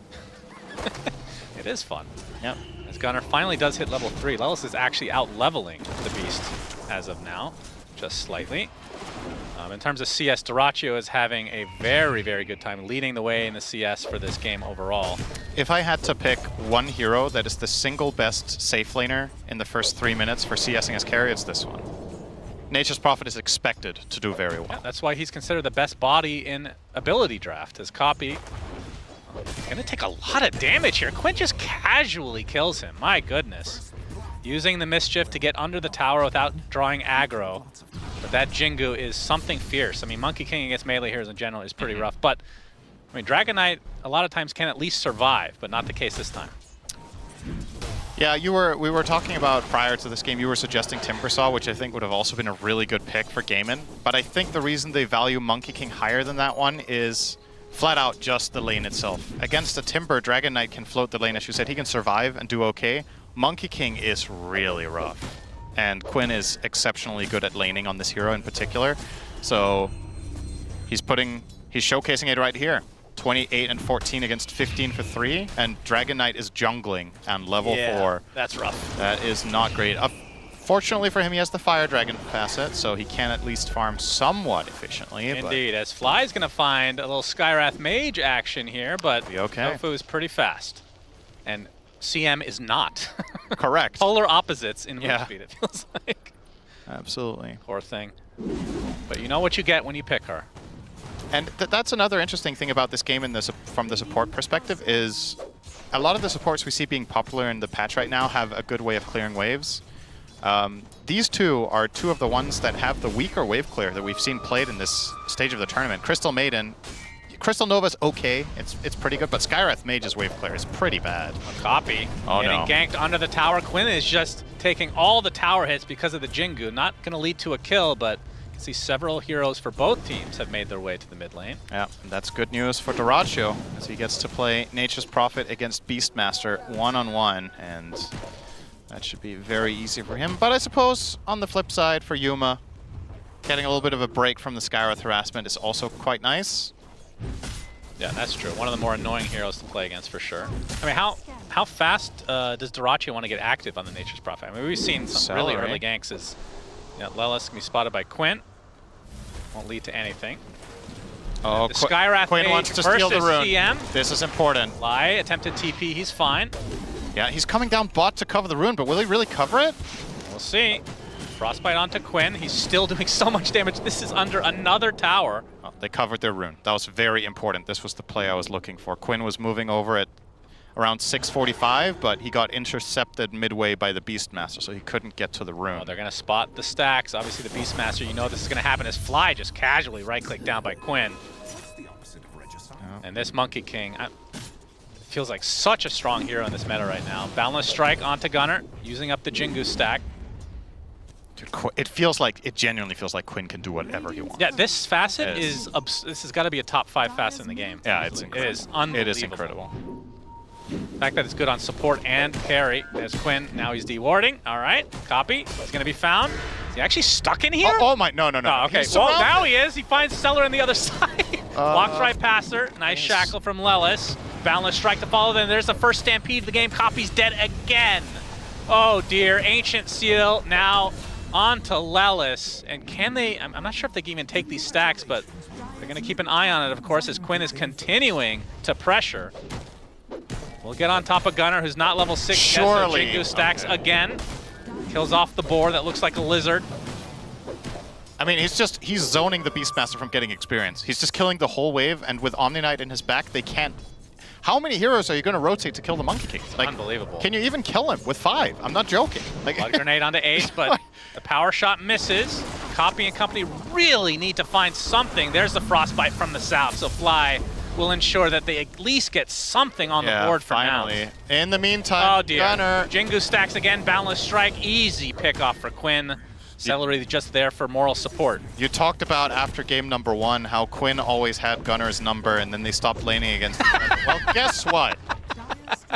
It is fun. Yep. As Gunnar finally does hit level 3, Lelis is actually out-leveling the Beast as of now, just slightly. In terms of CS, Dyrachyo is having a very, very good time leading the way in the CS for this game overall. If I had to pick one hero that is the single best safe laner in the first 3 minutes for CSing as carry, it's this one. Nature's Prophet is expected to do very well. Yeah, that's why he's considered the best body in ability draft. His copy gonna take a lot of damage here. Quinn just casually kills him. My goodness. Using the Mischief to get under the tower without drawing aggro. But that Jingu is something fierce. I mean, Monkey King against melee heroes in general is pretty rough. But, I mean, Dragon Knight a lot of times can at least survive, but not the case this time. Yeah, we were talking about prior to this game, you were suggesting Timbersaw, which I think would have also been a really good pick for Gaimin. But I think the reason they value Monkey King higher than that one is flat out just the lane itself. Against a Timber, Dragon Knight can float the lane, as you said. He can survive and do okay. Monkey King is really rough. And Quinn is exceptionally good at laning on this hero in particular. So he's showcasing it right here. 28 and 14 against 15 for 3, and Dragon Knight is jungling on level 4. That's rough. That is not great. Fortunately for him, he has the Fire Dragon facet, so he can at least farm somewhat efficiently. Indeed, as Fly's going to find a little Skywrath Mage action here, but Tofu is pretty fast. And CM is not. Correct. Polar opposites in move speed, it feels like. Absolutely. Poor thing. But you know what you get when you pick her. And that's another interesting thing about this game from the support perspective is a lot of the supports we see being popular in the patch right now have a good way of clearing waves. These two are two of the ones that have the weaker wave clear that we've seen played in this stage of the tournament. Crystal Maiden, Crystal Nova's okay, it's pretty good, but Skywrath Mage's wave clear is pretty bad. A copy. Oh, getting no. ganked under the tower. Quinn is just taking all the tower hits because of the Jingu. Not going to lead to a kill, but you can see several heroes for both teams have made their way to the mid lane. Yeah, and that's good news for Doracho as he gets to play Nature's Prophet against Beastmaster one-on-one, and that should be very easy for him. But I suppose on the flip side for Yuma, getting a little bit of a break from the Skywrath harassment is also quite nice. Yeah, that's true. One of the more annoying heroes to play against for sure. I mean, how fast does Dorachi want to get active on the Nature's Prophet? I mean, we've seen some really early ganks. As Lelis can be spotted by Quinn. Won't lead to anything. Oh, the Skywrath Quinn wants to steal the rune. CM. This is important. Fly attempted TP. He's fine. Yeah, he's coming down bot to cover the rune, but will he really cover it? We'll see. Frostbite onto Quinn. He's still doing so much damage. This is under another tower. Oh, they covered their rune. That was very important. This was the play I was looking for. Quinn was moving over at around 6:45, but he got intercepted midway by the Beastmaster, so he couldn't get to the rune. Oh, they're going to spot the stacks. Obviously, the Beastmaster, you know this is going to happen as Fly just casually right-clicked down by Quinn. And this Monkey King feels like such a strong hero in this meta right now. Boundless Strike onto Gunner, using up the Jingu stack. Dude, it genuinely feels like Quinn can do whatever he wants. Yeah, this facet this has got to be a top 5 facet in the game. Yeah, it's incredible. It is unbelievable. It is incredible. The fact that it's good on support and carry. There's Quinn. Now he's dewarding. All right, copy. He's going to be found. Is he actually stuck in here? Oh my, no. Oh, okay, well, now he is. He finds Stellar on the other side. Walks right past her. Nice shackle from Lelis. Boundless Strike to follow. Then there's the first stampede of the game. Copy's dead again. Oh, dear. Ancient Seal now onto Lelis. And can they... I'm not sure if they can even take these stacks, but they're going to keep an eye on it, of course, as Quinn is continuing to pressure. We'll get on top of Gunner, who's not level 6 Surely. yet, so Jingu stacks again. Kills off the boar that looks like a lizard. I mean, he's zoning the Beastmaster from getting experience. He's just killing the whole wave, and with Omni Knight in his back, they can't... How many heroes are you going to rotate to kill the Monkey King? Like, unbelievable. Can you even kill him with 5? I'm not joking. Like, Blood grenade onto Ace, but the power shot misses. Copy and company really need to find something. There's the Frostbite from the south, so Fly will ensure that they at least get something on the board for finally. now. In the meantime, oh dear. Gunner. Jingu stacks again, Boundless Strike, easy pickoff for Quinn. Celery just there for moral support. You talked about after game number 1 how Quinn always had Gunner's number and then they stopped laning against him. Well, guess what?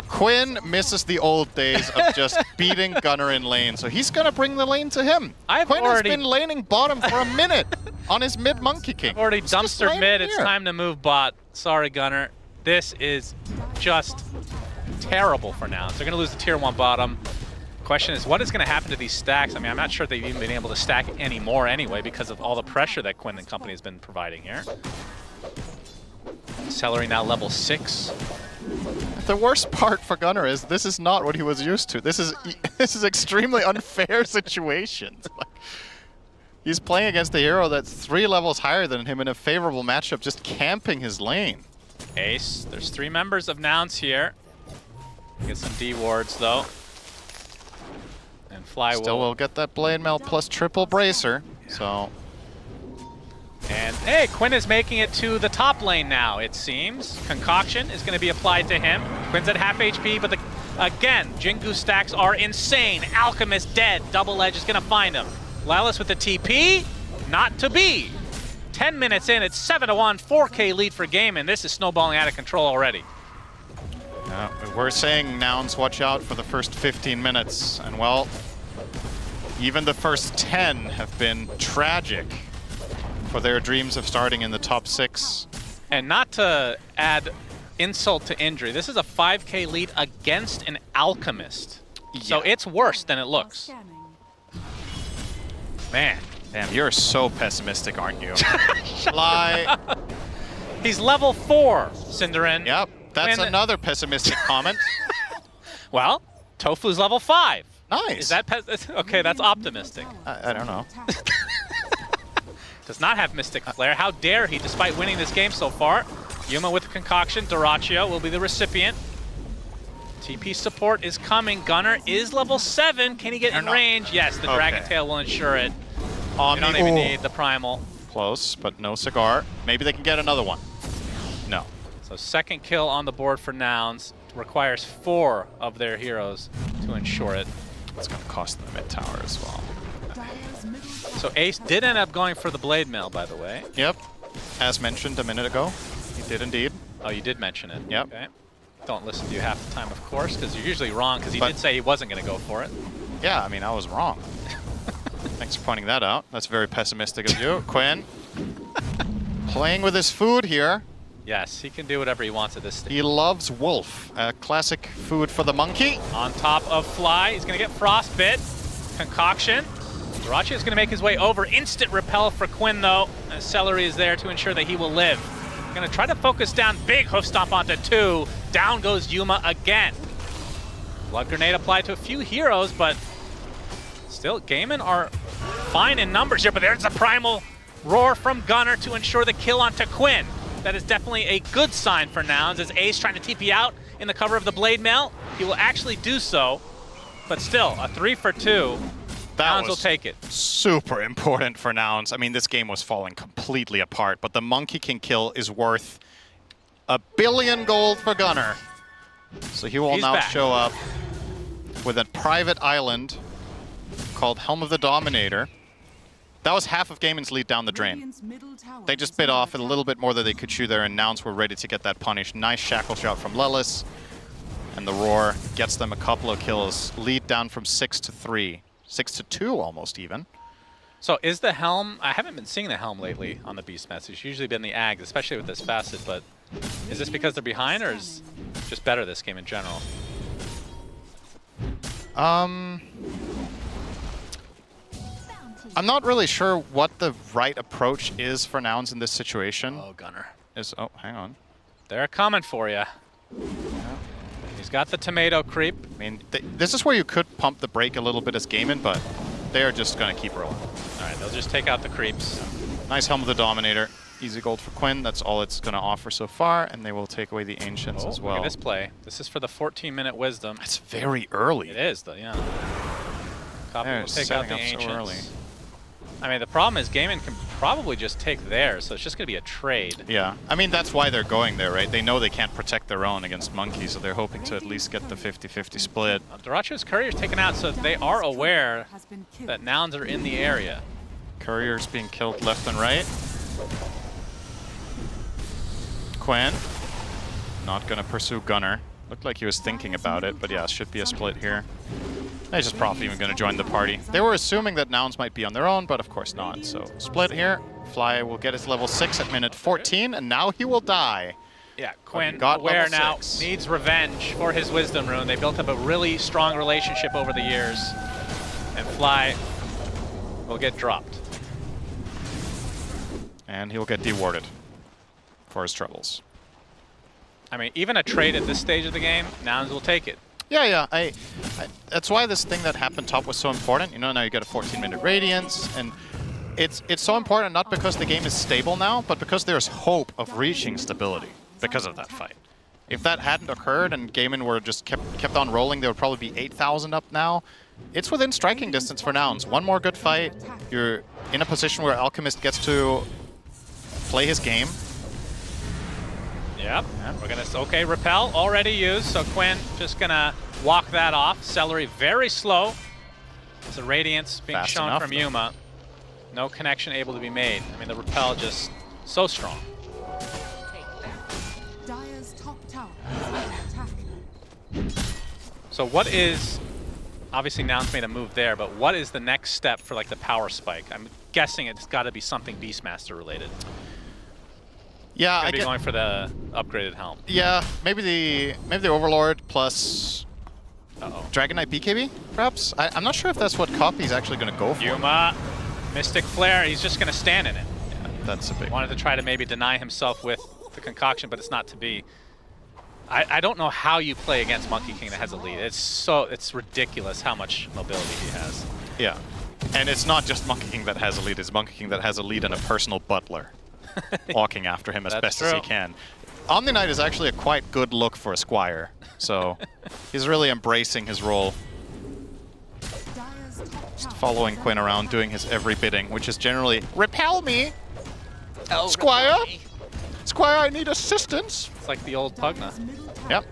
Quinn misses the old days of just beating Gunner in lane, so he's gonna bring the lane to him. Quinn has been laning bottom for a minute on his mid Monkey King. I've already dumpstered mid, it's time to move bot. Sorry, Gunner. This is just terrible for now. So they're gonna lose the tier 1 bottom. Question is, what is going to happen to these stacks? I mean, I'm not sure if they've even been able to stack anymore anyway because of all the pressure that Quinn and company has been providing here. Celery now level 6. The worst part for Gunner is this is not what he was used to. This is extremely unfair situations. Like, he's playing against a hero that's 3 levels higher than him in a favorable matchup, just camping his lane. Ace, there's 3 members of Nouns here. Get some D wards though. And Fly Still will get that Blade Mail plus triple bracer, so... And hey, Quinn is making it to the top lane now, it seems. Concoction is going to be applied to him. Quinn's at half HP, but again, Jingu stacks are insane. Alchemist dead. Double Edge is going to find him. Lelis with the TP, not to be. 10 minutes in, it's 7-1, 4K lead for game, and this is snowballing out of control already. We're saying Nouns watch out for the first 15 minutes, and well, even the first 10 have been tragic for their dreams of starting in the top 6. And not to add insult to injury, this is a 5K lead against an Alchemist. Yeah. So it's worse than it looks. Man. Damn, you're so pessimistic, aren't you? Fly. He's level 4, Cinderin. Yep, that's another pessimistic comment. Well, Tofu's level 5. Nice. Is that okay? That's optimistic. I don't know. Does not have Mystic Flare. How dare he, despite winning this game so far. Yuma with the concoction. Doraccio will be the recipient. TP support is coming. Gunner is level 7. Can he get in range? Yes, the Dragon Tail will ensure it. You don't even need the Primal. Close, but no cigar. Maybe they can get another one. No. So second kill on the board for Nouns. Requires 4 of their heroes to ensure it. It's going to cost them the mid tower as well. So Ace did end up going for the Blade Mail, by the way. Yep. As mentioned a minute ago. He did indeed. Oh, you did mention it. Yep. Okay. Don't listen to you half the time, of course, because you're usually wrong, because he did say he wasn't going to go for it. Yeah, I mean, I was wrong. Thanks for pointing that out. That's very pessimistic of you. Quinn, playing with his food here. Yes, he can do whatever he wants at this stage. He loves wolf, classic food for the monkey. On top of Fly, he's going to get Frostbit. Concoction. Doraccio is going to make his way over. Instant repel for Quinn, though. And Celery is there to ensure that he will live. Going to try to focus down. Big hoof stomp onto 2. Down goes Yuma again. Blood Grenade applied to a few heroes, but still, Gaiman are fine in numbers here. But there's a Primal Roar from Gunner to ensure the kill onto Quinn. That is definitely a good sign for Nouns, as Ace trying to TP out in the cover of the Blade Mail. He will actually do so, but still, a 3 for 2. Nouns will take it. Super important for Nouns. I mean, this game was falling completely apart, but the Monkey King kill is worth $1 billion gold for Gunner. So he will now show up with a private island called Helm of the Dominator. That was half of Gaiman's lead down the drain. They just bit off a little bit more than they could chew there, and Nouns were ready to get that punish. Nice shackle shot from Lelis, and the Roar gets them a couple of kills. Lead down from 6 to 3. 6 to 2 almost even. So is the Helm, I haven't been seeing the Helm lately on the Beastmaster. It's usually been the Ags, especially with this facet, but is this because they're behind, or is it just better this game in general? I'm not really sure what the right approach is for Nouns in this situation. Oh, Gunner. Oh, hang on. They're coming for you. He's got the tomato creep. I mean, this is where you could pump the brake a little bit as Gaiman, but they're just going to keep rolling. All right, they'll just take out the creeps. Nice Helm of the Dominator. Easy gold for Quinn. That's all it's going to offer so far, and they will take away the Ancients as well. Look at this play. This is for the 14-minute Wisdom. It's very early. It is, though, yeah. Copy will take out the Ancients. So early. I mean, the problem is Gaiman can probably just take theirs, so it's just going to be a trade. Yeah, I mean, that's why they're going there, right? They know they can't protect their own against Monkey, so they're hoping to at least get the 50-50 split. Doraccio's Courier's taken out, so they are aware that Nouns are in the area. Courier's being killed left and right. Quinn, not going to pursue Gunner. Looked like he was thinking about it, but yeah, should be a split here. They just probably even going to join the party. They were assuming that Nouns might be on their own, but of course not. So split here. Fly will get his level 6 at minute 14, and now he will die. Yeah, Quinn, aware now, needs revenge for his Wisdom Rune. They built up a really strong relationship over the years, and Fly will get dropped. And he'll get dewarded for his troubles. I mean, even a trade at this stage of the game, Nouns will take it. Yeah, that's why this thing that happened top was so important. You know, now you get a 14-minute Radiance, and it's so important not because the game is stable now, but because there's hope of reaching stability because of that fight. If that hadn't occurred and Gaiman were just kept on rolling, there would probably be 8,000 up now. It's within striking distance for Nouns. One more good fight, you're in a position where Alchemist gets to play his game. Yep, we're gonna, okay, Repel already used, so Quinn just gonna walk that off. Celery very slow. It's a Radiance being shown from Yuma. No connection able to be made. I mean, the Repel just so strong. Dire's top tower is under attack. So what is, obviously Nouns made a move there, but what is the next step for like the power spike? I'm guessing it's gotta be something Beastmaster related. Yeah, I get going for the upgraded helm. Yeah, maybe the Overlord plus Dragon Knight BKB, perhaps. I'm not sure if that's what Copy's actually going to go for. Yuma Mystic Flare, he's just going to stand in it. Yeah, that's a big Wanted to try to maybe deny himself with the concoction, but it's not to be. I don't know how you play against Monkey King that has a lead. It's ridiculous how much mobility he has. Yeah. And it's not just Monkey King that has a lead, it's Monkey King that has a lead and a personal butler walking after him as best as he can. Omni Knight is actually a quite good look for a Squire, so he's really embracing his role. Just following Quinn around, doing his every bidding, which is generally, repel me! Oh, Squire! Squire, I need assistance! It's like the old Pugna. Yep.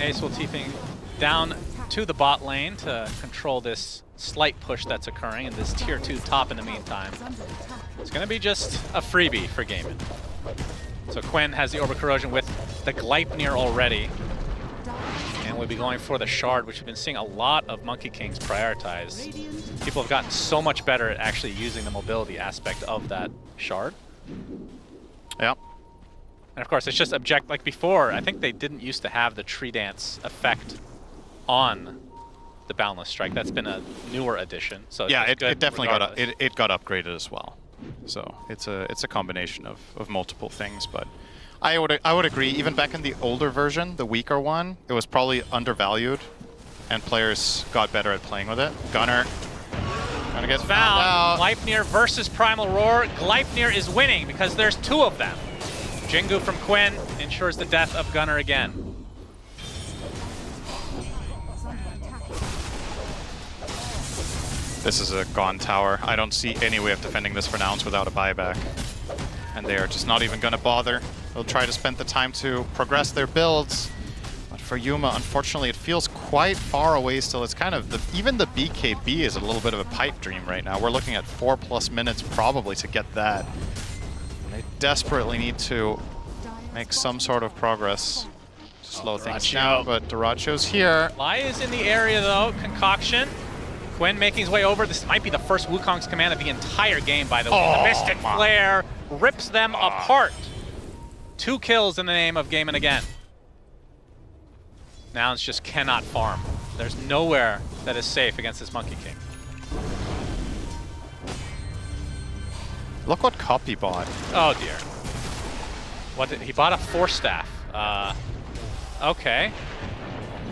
Ace will TPing down to the bot lane to control this slight push that's occurring in this tier 2 top in the meantime. It's going to be just a freebie for Gaimin. So Quinn has the Orb of Corrosion with the Gleipnir already. And we'll be going for the Shard, which we've been seeing a lot of Monkey Kings prioritize. People have gotten so much better at actually using the mobility aspect of that Shard. Yep. And of course, it's just object like before. I think they didn't used to have the Tree Dance effect on the Boundless Strike. That's been a newer addition. So yeah, it definitely got upgraded as well. So it's a combination of multiple things, but I would agree. Even back in the older version, the weaker one, it was probably undervalued, and players got better at playing with it. Gunner gonna get found out. Gleipnir versus Primal Roar. Gleipnir is winning because there's 2 of them. Jingu from Quinn ensures the death of Gunner again. This is a gone tower. I don't see any way of defending this for Nouns without a buyback. And they are just not even gonna bother. They'll try to spend the time to progress their builds. But for Yuma, unfortunately, it feels quite far away still. It's kind of, even the BKB is a little bit of a pipe dream right now. We're looking at 4+ minutes probably to get that. And they desperately need to make some sort of progress to slow things down, but Duracho's here. Lai is in the area though, Concoction. Quinn making his way over. This might be the first Wukong's command of the entire game, by the way. The Mystic Flare rips them apart. 2 kills in the name of Gaimin again. Nouns just cannot farm. There's nowhere that is safe against this Monkey King. Look what Copy bought. Oh dear. What did he bought? A Force Staff. Okay.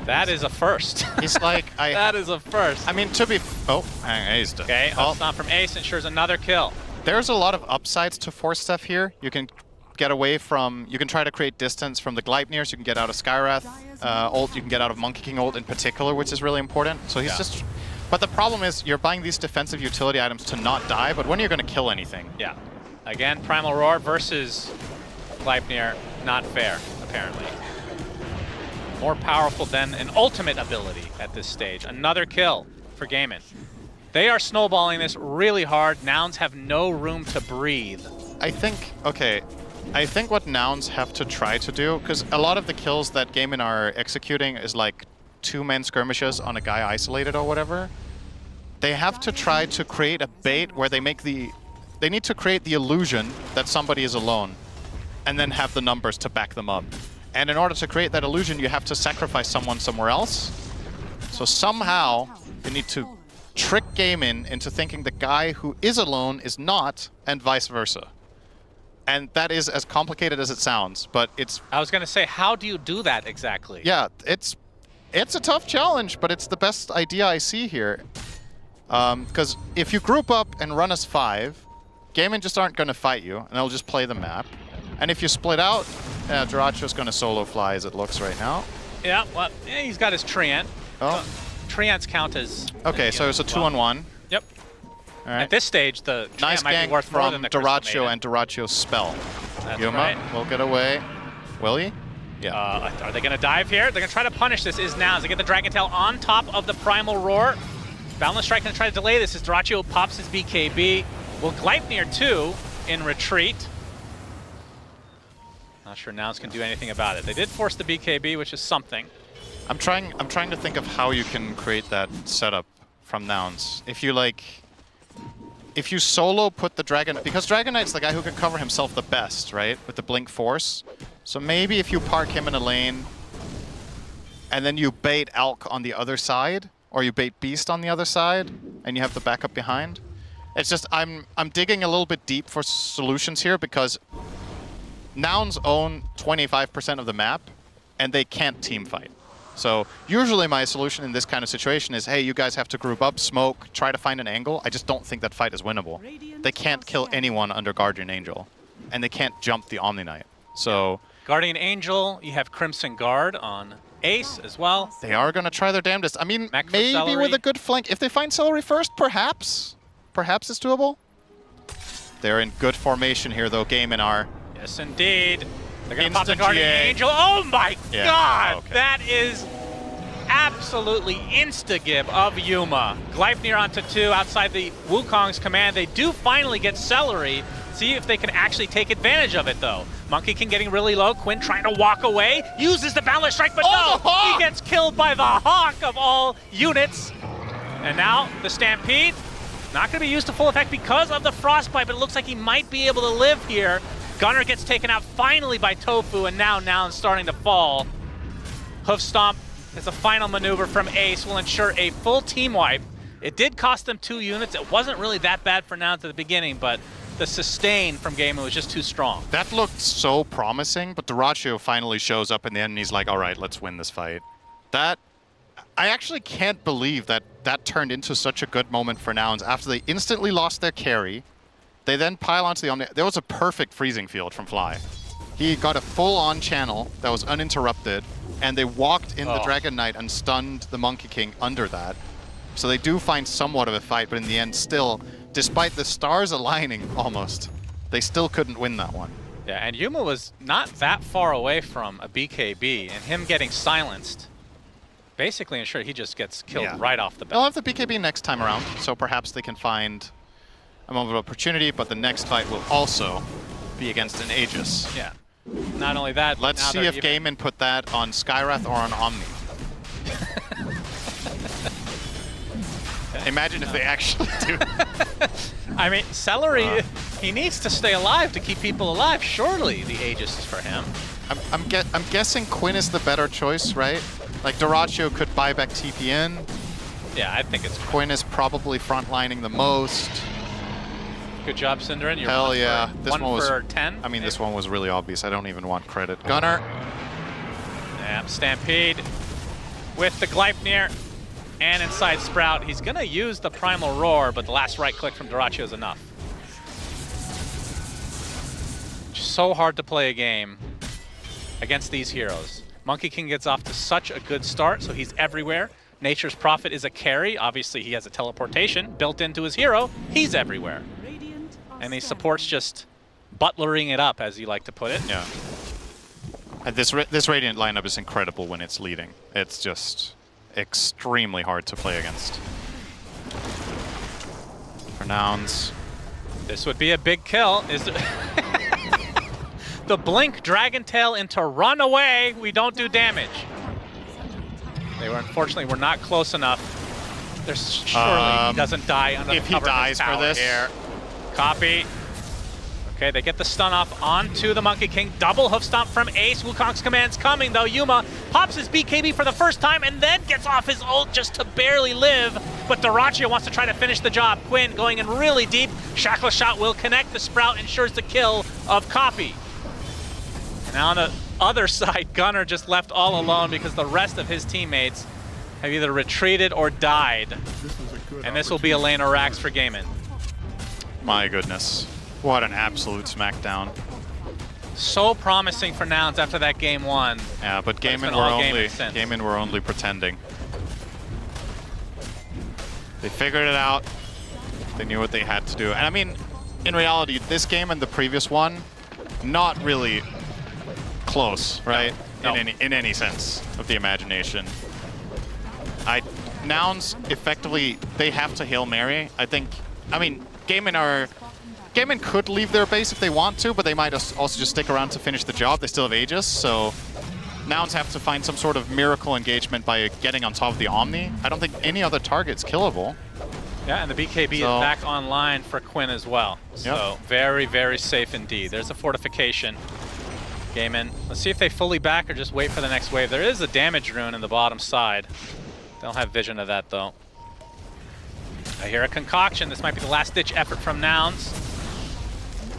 That is a first. He's like, that is a first. I mean, to be... aced it. Okay, Stop from Ace ensures another kill. There's a lot of upsides to Force Staff here. You can get away from... You can try to create distance from the Gleipnirs. You can get out of Skywrath ult. You can get out of Monkey King ult in particular, which is really important. So he's just... But the problem is, you're buying these defensive utility items to not die, but when are you going to kill anything? Yeah. Again, Primal Roar versus Gleipnir. Not fair, apparently. More powerful than an ultimate ability at this stage. Another kill for Gaimin. They are snowballing this really hard. Nouns have no room to breathe. I think what Nouns have to try to do, because a lot of the kills that Gaimin are executing is like 2-man skirmishes on a guy isolated or whatever. They have to try to create a bait where they make the... They need to create the illusion that somebody is alone, and then have the numbers to back them up. And in order to create that illusion, you have to sacrifice someone somewhere else. So somehow, you need to trick Gaimin into thinking the guy who is alone is not, and vice versa. And that is as complicated as it sounds, but it's... I was going to say, how do you do that exactly? Yeah, it's a tough challenge, but it's the best idea I see here. Because if you group up and run as 5, Gaimin just aren't going to fight you, and they'll just play the map. And if you split out, Duracho's going to solo fly as it looks right now. Yeah, well, he's got his Treant. Oh. Treants count as... Okay, so it's a 2-on-1. Yep. All right. At this stage, the nice Treant might be worth more than the Duracho and Duracho's spell. That's Yuma right. will get away. Will he? Yeah. Are they going to dive here? They're going to try to punish this. Is Nouns. They get the Dragon Tail on top of the Primal Roar. Boundless Strike going to try to delay this as Duracho pops his BKB. Will Gleipnir too in retreat. Not sure Nouns can do anything about it. They did force the BKB, which is something. I'm trying to think of how you can create that setup from Nouns. If you solo put the Dragon, because Dragon Knight's the guy who can cover himself the best, right? With the Blink Force. So maybe if you park him in a lane, and then you bait Alk on the other side, or you bait Beast on the other side, and you have the backup behind. It's just I'm digging a little bit deep for solutions here because Nouns own 25% of the map, and they can't team fight. So usually my solution in this kind of situation is, hey, you guys have to group up, smoke, try to find an angle. I just don't think that fight is winnable. They can't kill anyone under Guardian Angel, and they can't jump the Omni Knight. So Guardian Angel, you have Crimson Guard on Ace as well. they are going to try their damnedest. I mean, maybe with a good flank. If they find Celery first, perhaps it's doable. They're in good formation here, though, Gaimin are. Yes, indeed. They're going to pop the Instant Guardian GA. Angel. Oh my Yeah, god! okay. That is absolutely insta-gib of Yuma. Gleipnir onto 2 outside the Wukong's command. They do finally get Celery. See if they can actually take advantage of it, though. Monkey King getting really low. Quinn trying to walk away. Uses the Boundless Strike, but no! He gets killed by the Hawk of all units. And now the Stampede. Not going to be used to full effect because of the Frostbite, but it looks like he might be able to live here. Gunner gets taken out finally by Tofu, and now Noun's starting to fall. Hoof Stomp as a final maneuver from Ace will ensure a full team wipe. It did cost them 2 units. It wasn't really that bad for Nouns at the beginning, but the sustain from Gaimin was just too strong. That looked so promising, but Dyrachyo finally shows up in the end, and he's like, all right, let's win this fight. I actually can't believe that turned into such a good moment for Nouns after they instantly lost their carry. They then pile onto the Omni. There was a perfect freezing field from Fly. He got a full-on channel that was uninterrupted, and they walked in the Dragon Knight and stunned the Monkey King under that. So they do find somewhat of a fight, but in the end, still, despite the stars aligning almost, they still couldn't win that one. Yeah, and Yuma was not that far away from a BKB, and him getting silenced basically ensured he just gets killed right off the bat. They'll have the BKB next time around, so perhaps they can find a moment of opportunity, but the next fight will also be against an Aegis. Yeah. Not only that, let's now see if Gaimin put that on Skywrath or on Omni. Imagine if they actually do. I mean, Celery, he needs to stay alive to keep people alive. Surely the Aegis is for him. I'm guessing Quinn is the better choice, right? Like, Dyrachyo could buy back TPN. Yeah, I think it's Quinn is probably frontlining the most. Good job, Cinderin. You're Hell yeah. This one was for 10. I mean, this one was really obvious. I don't even want credit. Gunner. Yeah, Stampede with the Gleipnir and inside Sprout. He's going to use the Primal Roar, but the last right click from Dyrachyo is enough. So hard to play a game against these heroes. Monkey King gets off to such a good start, so he's everywhere. Nature's Prophet is a carry. Obviously, he has a teleportation built into his hero. He's everywhere. And he supports just butlering it up, as you like to put it. Yeah. And this Radiant lineup is incredible when it's leading. It's just extremely hard to play against. For Nouns. This would be a big kill. Is there the blink Dragon Tail into run away. We don't do damage. They were unfortunately not close enough. There's surely he doesn't die under the cover if he dies of his for tower this. here. Copy. Okay, they get the stun off onto the Monkey King. Double hoof stomp from Ace. Wukong's command's coming though. Yuma pops his BKB for the first time and then gets off his ult just to barely live. But Dyrachyo wants to try to finish the job. Quinn going in really deep. Shackle shot will connect. The Sprout ensures the kill of Copy. Now on the other side, Gunner just left all alone because the rest of his teammates have either retreated or died. And this will be a lane of racks for Gaimin. My goodness. What an absolute smackdown. So promising for Nouns after that game 1. Yeah, but Gaimin were only pretending. They figured it out. They knew what they had to do. And I mean, in reality, this game and the previous one, not really close, right? No. In any sense of the imagination. Nouns, effectively, they have to Hail Mary. I mean, Gaimin could leave their base if they want to, but they might also just stick around to finish the job. They still have Aegis, so Nouns have to find some sort of miracle engagement by getting on top of the Omni. I don't think any other target's killable. Yeah, and the BKB is back online for Quinn as well. So very, very safe indeed. There's a fortification. Gaimin. Let's see if they fully back or just wait for the next wave. There is a damage rune in the bottom side. They don't have vision of that though. I hear a concoction. This might be the last-ditch effort from Nouns.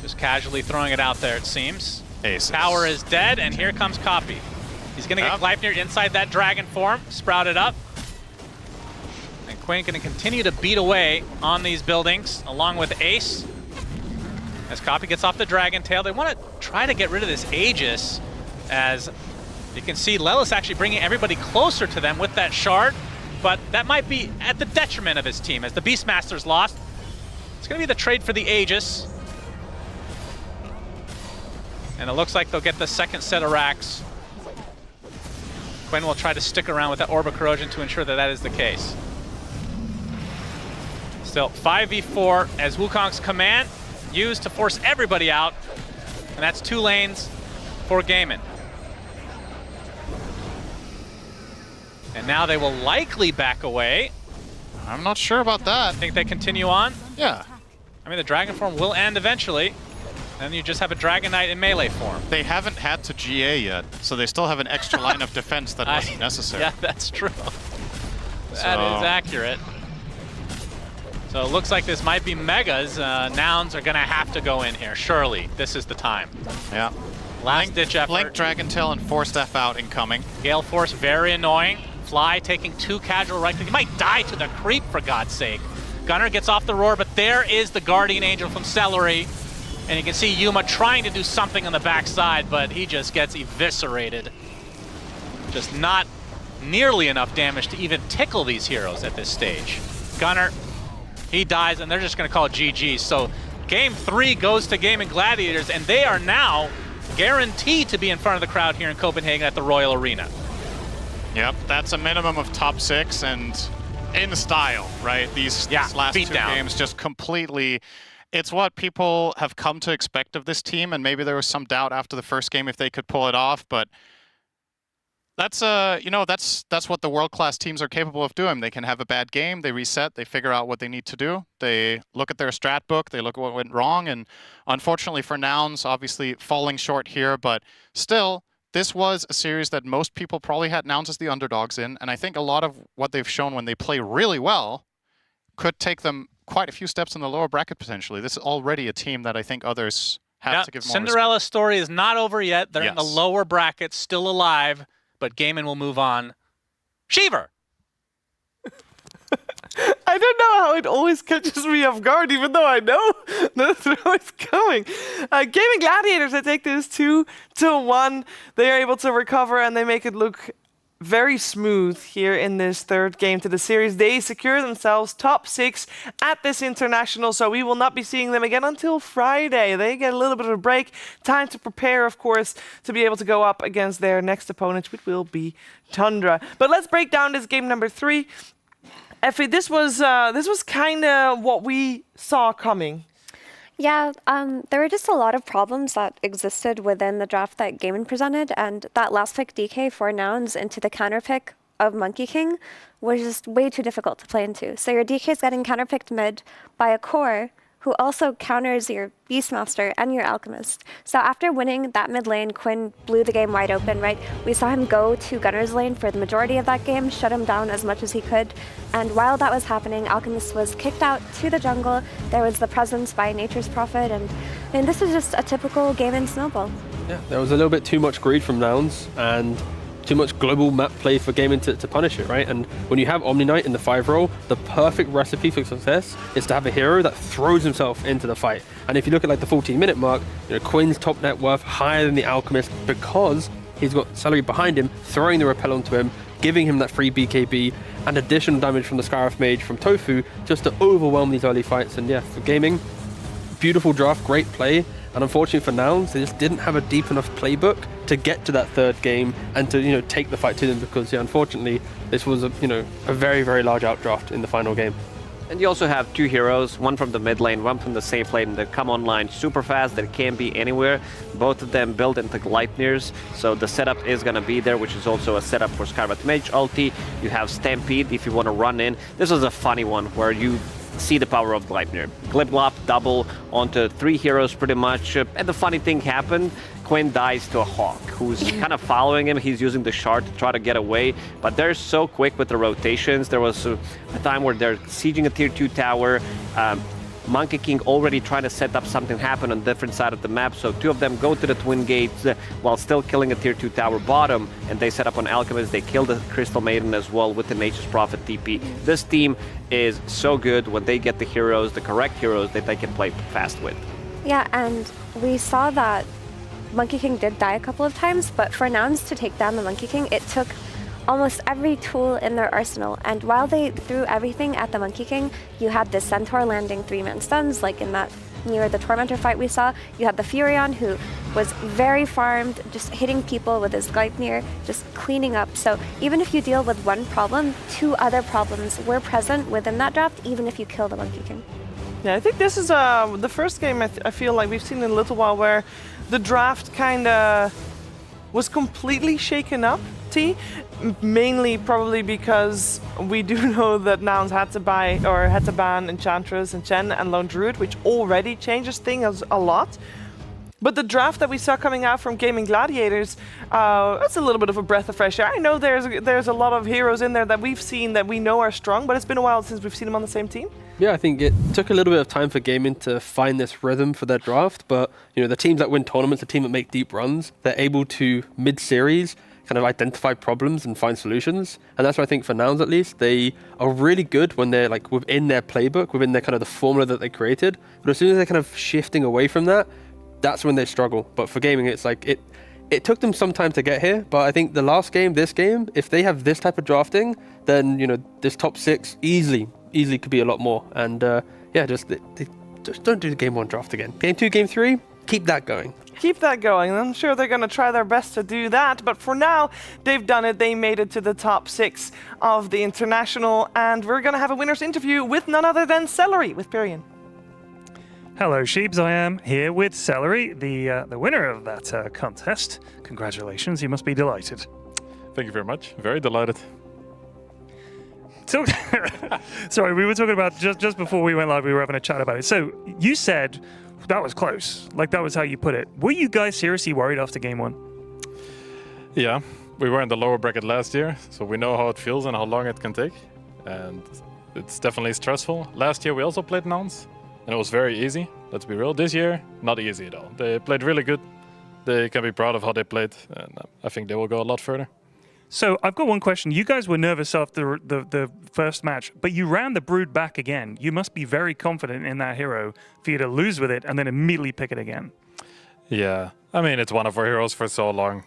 Just casually throwing it out there, it seems. Aces. Tower is dead, and here comes Copy. He's going to get Gleipnir inside that dragon form, sprouted up. And Quinn going to continue to beat away on these buildings, along with Ace. As Copy gets off the dragon tail, they want to try to get rid of this Aegis, as you can see Lelis actually bringing everybody closer to them with that shard, but that might be at the detriment of his team, as the Beastmaster's lost. It's going to be the trade for the Aegis. And it looks like they'll get the second set of racks. Quinn will try to stick around with that Orb of Corrosion to ensure that that is the case. Still 5v4 as Wukong's command used to force everybody out. And that's 2 lanes for Gaimin. And now they will likely back away. I'm not sure about that. Think they continue on? Yeah. I mean, the Dragon form will end eventually. Then you just have a Dragon Knight in melee form. They haven't had to GA yet, so they still have an extra line of defense that wasn't necessary. Yeah, that's true. That is accurate. So it looks like this might be Megas. Nouns are going to have to go in here. Surely, this is the time. Yeah. Last-ditch effort. Blink, Dragon Tail, and Forced F out incoming. Gale Force, very annoying. Fly taking 2 casual right click. He might die to the creep, for God's sake. Gunner gets off the roar, but there is the Guardian Angel from Celery. And you can see Yuma trying to do something on the backside, but he just gets eviscerated. Just not nearly enough damage to even tickle these heroes at this stage. Gunner, he dies, and they're just going to call it GG. So game 3 goes to Gaimin Gladiators, and they are now guaranteed to be in front of the crowd here in Copenhagen at the Royal Arena. Yep, that's a minimum of top 6, and in style, right? These last 2 games just completely... It's what people have come to expect of this team, and maybe there was some doubt after the first game if they could pull it off, but that's you know, that's what the world-class teams are capable of doing. They can have a bad game, they reset, they figure out what they need to do, they look at their strat book, they look at what went wrong, and unfortunately for Nouns, obviously falling short here, but still, this was a series that most people probably had Nouns as the underdogs in, and I think a lot of what they've shown when they play really well could take them quite a few steps in the lower bracket potentially. This is already a team that I think others have to give more Cinderella's story is not over yet. They're in the lower bracket, still alive, but Gaimin will move on. Shiver! I don't know how it always catches me off guard, even though I know the throw is coming. Gaimin Gladiators, they take this 2-1. They are able to recover, and they make it look very smooth here in this 3rd game to the series. They secure themselves top 6 at this international, so we will not be seeing them again until Friday. They get a little bit of a break, time to prepare, of course, to be able to go up against their next opponent, which will be Tundra. But let's break down this game number 3. Effie, this was kind of what we saw coming. Yeah, there were just a lot of problems that existed within the draft that Gaimin presented, and that last pick DK for Nouns into the counter pick of Monkey King was just way too difficult to play into. So your DK is getting counterpicked mid by a core who also counters your Beastmaster and your Alchemist. So after winning that mid lane, Quinn blew the game wide open, right? We saw him go to Gunner's lane for the majority of that game, shut him down as much as he could. And while that was happening, Alchemist was kicked out to the jungle. There was the presence by Nature's Prophet, and I mean, this was just a typical game in Snowball. Yeah, there was a little bit too much greed from Nouns, and too much global map play for Gaimin to punish it, right? And when you have Omni Knight in the 5 role, the perfect recipe for success is to have a hero that throws himself into the fight. And if you look at like the 14-minute mark, you know, Quinn's top net worth higher than the Alchemist because he's got Celery behind him, throwing the repel onto him, giving him that free BKB and additional damage from the Scarif Mage from Tofu just to overwhelm these early fights. And yeah, for Gaming, beautiful draft, great play. And unfortunately for Nouns, they just didn't have a deep enough playbook to get to that 3rd game and to, you know, take the fight to them, because yeah, unfortunately this was a very, very large outdraft in the final game. And you also have 2 heroes, one from the mid lane, one from the safe lane, that come online super fast, that can be anywhere. Both of them built into Gleipnirs, so the setup is going to be there, which is also a setup for Scarlet Mage ulti. You have Stampede if you want to run in. This was a funny one where you see the power of Gleipnir. Glip-glop, double onto 3 heroes pretty much. And the funny thing happened, Quinn dies to a Hawk, who's kind of following him. He's using the shard to try to get away, but they're so quick with the rotations. There was a time where they're sieging a tier 2 tower. Monkey King already trying to set up something happen on different side of the map, so 2 of them go to the Twin Gates while still killing a tier 2 tower bottom, and they set up on Alchemist. They kill the Crystal Maiden as well with the Nature's Prophet TP. This team is so good when they get the heroes, the correct heroes that they can play fast with. Yeah, and we saw that Monkey King did die a couple of times, but for Nouns to take down the Monkey King, it took almost every tool in their arsenal. And while they threw everything at the Monkey King, you had the Centaur landing 3-man stuns, like in that near the Tormentor fight we saw. You had the Furion, who was very farmed, just hitting people with his Gleipnir, just cleaning up. So even if you deal with one problem, 2 other problems were present within that draft, even if you kill the Monkey King. Yeah, I think this is the first game I feel like we've seen in a little while where the draft kind of was completely shaken up, mainly probably because we do know that Nouns had to ban Enchantress and Chen and Lone Druid, which already changes things a lot. But the draft that we saw coming out from Gaming Gladiators, that's a little bit of a breath of fresh air. I know there's a lot of heroes in there that we've seen that we know are strong, but it's been a while since we've seen them on the same team. Yeah, I think it took a little bit of time for gaming to find this rhythm for their draft, but the teams that win tournaments, the team that make deep runs, they're able to mid-series kind of identify problems and find solutions. And that's why I think for Nouns at least, they are really good when they're like within their playbook, within their kind of the formula that they created. But as soon as they're kind of shifting away from that, that's when they struggle. But for gaming, it's like it took them some time to get here, but I think the last game, this game, if they have this type of drafting, then this top 6 easily could be a lot more. And just don't do the game 1 draft again. Game 2, game 3, keep that going. Keep that going. I'm sure they're going to try their best to do that, but for now, they've done it. They made it to the top 6 of the International, and we're going to have a winner's interview with none other than Celery with Pyrian. Hello, Sheebs. I am here with Celery, the winner of that contest. Congratulations. You must be delighted. Thank you very much. Very delighted. Sorry, we were talking about, just before we went live, we were having a chat about it. So you said that was close. Like, that was how you put it. Were you guys seriously worried after game 1? Yeah, we were in the lower bracket last year, so we know how it feels and how long it can take. And it's definitely stressful. Last year we also played Nouns, and it was very easy. Let's be real. This year, not easy at all. They played really good. They can be proud of how they played, and I think they will go a lot further. So I've got one question. You guys were nervous after the first match, but you ran the Brood back again. You must be very confident in that hero for you to lose with it and then immediately pick it again. Yeah, I mean, it's one of our heroes for so long.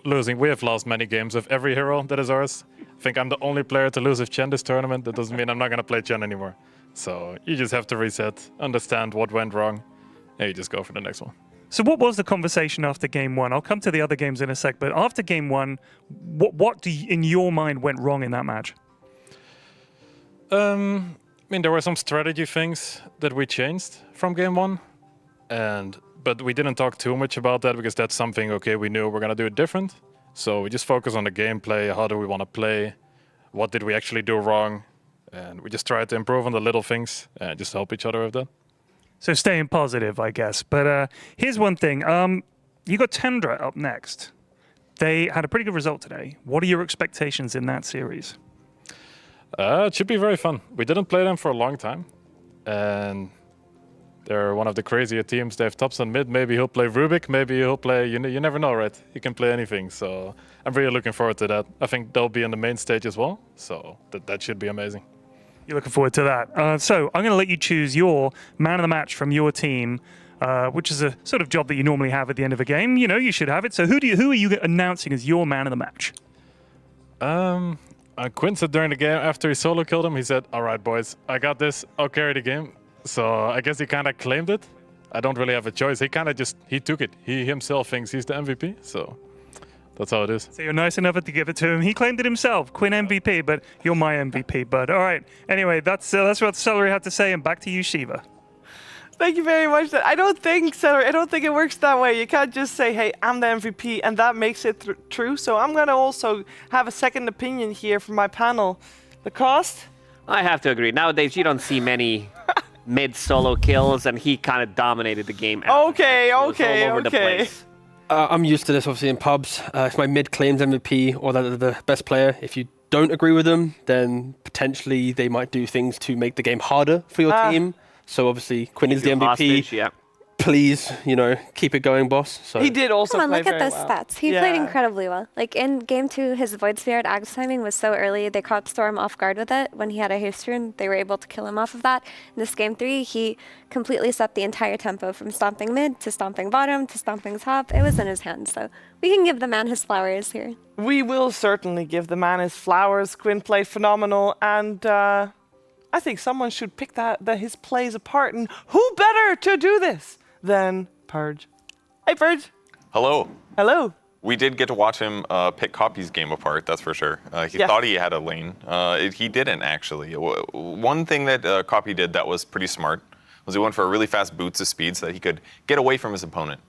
We have lost many games with every hero that is ours. I think I'm the only player to lose with Chen this tournament. That doesn't mean I'm not going to play Chen anymore. So you just have to reset, understand what went wrong, and you just go for the next one. So what was the conversation after game 1? I'll come to the other games in a sec, but after game 1, what in your mind went wrong in that match? I mean, there were some strategy things that we changed from game 1, but we didn't talk too much about that because that's something, okay, we knew we're going to do it different. So we just focus on the gameplay, how do we want to play, what did we actually do wrong, and we just tried to improve on the little things and just help each other with that. So staying positive, I guess. But here's one thing. You got Tundra up next. They had a pretty good result today. What are your expectations in that series? It should be very fun. We didn't play them for a long time. And they're one of the crazier teams. They have tops and mid. Maybe he'll play Rubik. Maybe he'll play... You never know, right? He can play anything. So I'm really looking forward to that. I think they'll be in the main stage as well. So that should be amazing. You're looking forward to that. So I'm going to let you choose your man of the match from your team, which is a sort of job that you normally have at the end of a game. You know, you should have it. So who are you announcing as your man of the match? Quinn said during the game, after he solo killed him, he said, all right, boys, I got this. I'll carry the game. So I guess he kind of claimed it. I don't really have a choice. He kind of he took it. He himself thinks he's the MVP. So that's how it is. So you're nice enough to give it to him. He claimed it himself, Quinn MVP, but you're my MVP, bud. All right. Anyway, that's what Celery had to say, and back to you, Shiva. Thank you very much. I don't think, Celery, it works that way. You can't just say, hey, I'm the MVP, and that makes it true. So I'm going to also have a second opinion here from my panel. The cost, I have to agree. Nowadays, you don't see many mid solo kills, and he kind of dominated the game. Okay. All over the place. I'm used to this, obviously, in pubs. If my mid claims MVP or that the best player, if you don't agree with them, then potentially they might do things to make the game harder for your team. So obviously, Quinn is the MVP. Hostage, yeah. Please, keep it going, boss. So He did also Come on, play look at very those well. stats. He played incredibly well. Like in game 2, his Void Spirit Axe timing was so early. They caught Storm off guard with it. When he had a haste rune, they were able to kill him off of that. In this game 3, he completely set the entire tempo from stomping mid to stomping bottom to stomping top. It was in his hands, so we can give the man his flowers here. We will certainly give the man his flowers. Quinn played phenomenal, and I think someone should pick his plays apart. And who better to do this than Purge? Hey, Purge. Hello. Hello. We did get to watch him pick Copy's game apart, that's for sure. He thought he had a lane. He didn't, actually. One thing that Copy did that was pretty smart was he went for a really fast boots of speed so that he could get away from his opponent.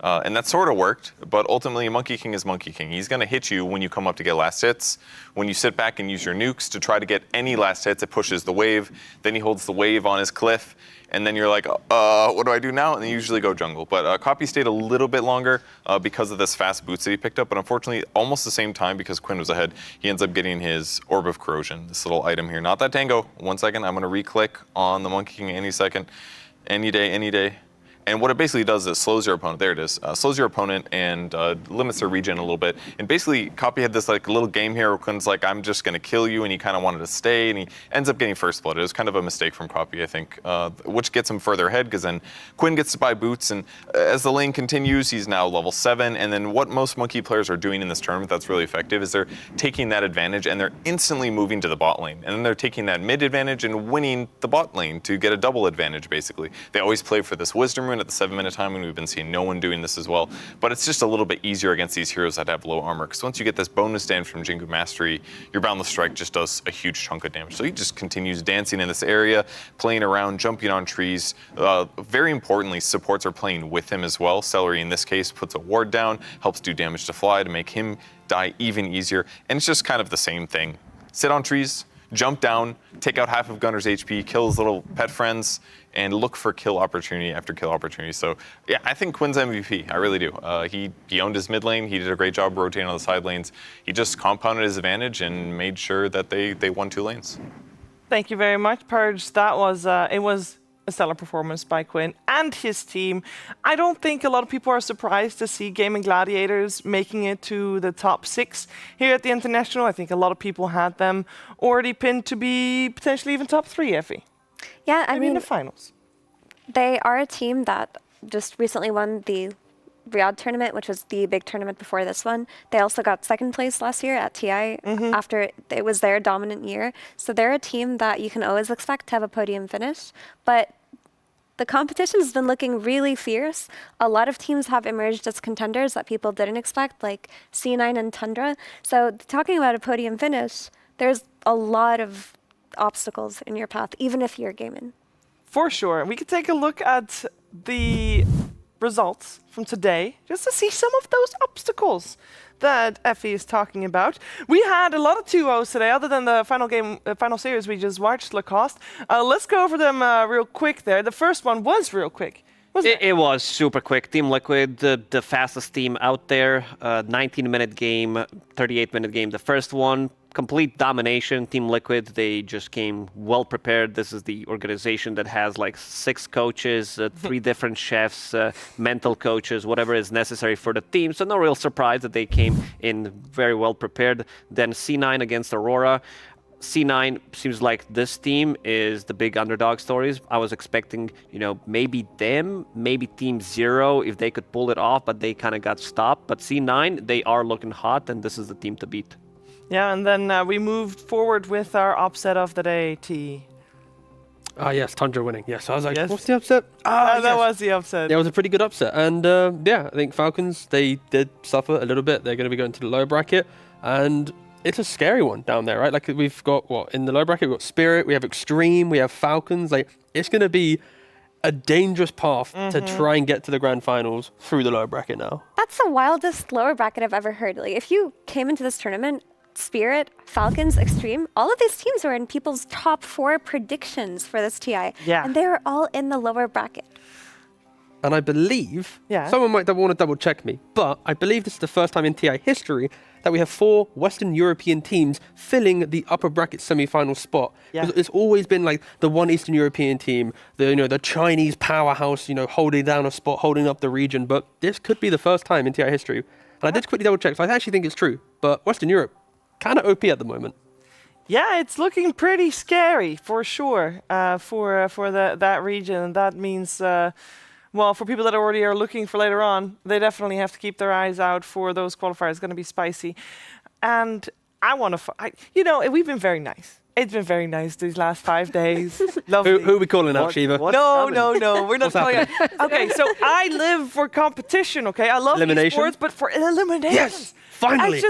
And that sort of worked, but ultimately Monkey King is Monkey King. He's going to hit you when you come up to get last hits. When you sit back and use your nukes to try to get any last hits, it pushes the wave. Then he holds the wave on his cliff. And then you're like, what do I do now? And they usually go jungle. But Copy stayed a little bit longer because of this fast boots that he picked up. But unfortunately, almost the same time, because Quinn was ahead, he ends up getting his Orb of Corrosion, this little item here. Not that tango. 1 second, I'm going to re-click on the Monkey King any second. Any day, any day. And what it basically does is slows your opponent. There it is. Slows your opponent and limits their regen a little bit. And basically, Copy had this little game here where Quinn's like, I'm just going to kill you, and he kind of wanted to stay, and he ends up getting first blood. It was kind of a mistake from Copy, I think, which gets him further ahead, because then Quinn gets to buy boots, and as the lane continues, he's now level 7. And then what most Monkey players are doing in this tournament that's really effective is they're taking that advantage, and they're instantly moving to the bot lane. And then they're taking that mid advantage and winning the bot lane to get a double advantage, basically. They always play for this Wisdom Rune at the 7-minute time, and we've been seeing no one doing this as well. But it's just a little bit easier against these heroes that have low armor, because once you get this bonus damage from Jingu Mastery, your Boundless Strike just does a huge chunk of damage. So he just continues dancing in this area, playing around, jumping on trees. Very importantly, supports are playing with him as well. Celery, in this case, puts a ward down, helps do damage to Fly to make him die even easier. And it's just kind of the same thing. Sit on trees, jump down, take out half of Gunner's HP, kill his little pet friends, and look for kill opportunity after kill opportunity. So yeah, I think Quinn's MVP. I really do. He owned his mid lane. He did a great job rotating on the side lanes. He just compounded his advantage and made sure that they won 2 lanes. Thank you very much, Purge. That was it was a stellar performance by Quinn and his team. I don't think a lot of people are surprised to see Gaming Gladiators making it to the top 6 here at the International. I think a lot of people had them already pinned to be potentially even top 3, Effie. Yeah, I mean, in the finals. They are a team that just recently won the Riyadh tournament, which was the big tournament before this one. They also got 2nd place last year at TI after it was their dominant year. So they're a team that you can always expect to have a podium finish. But the competition has been looking really fierce. A lot of teams have emerged as contenders that people didn't expect, like C9 and Tundra. So talking about a podium finish, there's a lot of obstacles in your path, even if you're gaming. For sure. We could take a look at the results from today, just to see some of those obstacles that Effie is talking about. We had a lot of 2-0s today, other than the final game, final series we just watched, Lacoste. Let's go over them real quick there. The first one was real quick. It was super quick. Team Liquid, the fastest team out there. 19-minute game, 38-minute game. The first one, complete domination. Team Liquid, they just came well prepared. This is the organization that has like 6 coaches, 3 different chefs, mental coaches, whatever is necessary for the team. So no real surprise that they came in very well prepared. Then C9 against Aurora. C9 seems like this team is the big underdog stories. I was expecting, maybe them, maybe Team Zero, if they could pull it off, but they kind of got stopped. But C9, they are looking hot, and this is the team to beat. Yeah, and then we moved forward with our upset of the day, T. Yes, Tundra winning. Yes, I was like, what's the upset? That was the upset. Yeah, it was a pretty good upset. And I think Falcons, they did suffer a little bit. They're going to be going to the lower bracket. And it's a scary one down there, right? Like we've got, in the lower bracket, we've got Spirit, we have Extreme, we have Falcons. Like it's going to be a dangerous path to try and get to the grand finals through the lower bracket now. That's the wildest lower bracket I've ever heard. Like if you came into this tournament Spirit, Falcons, Extreme, all of these teams were in people's top 4 predictions for this TI. Yeah. And they were all in the lower bracket. And I believe, Yeah. someone might want to double check me, but I believe this is the first time in TI history that we have 4 Western European teams filling the upper bracket semi-final spot. Yeah. 'Cause it's always been like the one Eastern European team, the Chinese powerhouse, holding down a spot, holding up the region. But this could be the first time in TI history. And I did quickly double check, so I actually think it's true. But Western Europe, kind of OP at the moment. Yeah, it's looking pretty scary for sure for that region. And that means, well, for people that already are looking for later on, they definitely have to keep their eyes out for those qualifiers. It's going to be spicy. And I want to, we've been very nice. It's been very nice these last 5 days. Lovely. Who are we calling out, Shiva? No, we're not calling out. Okay, so I live for competition, okay? I love Elimination? esports, but for elimination. Yes, finally.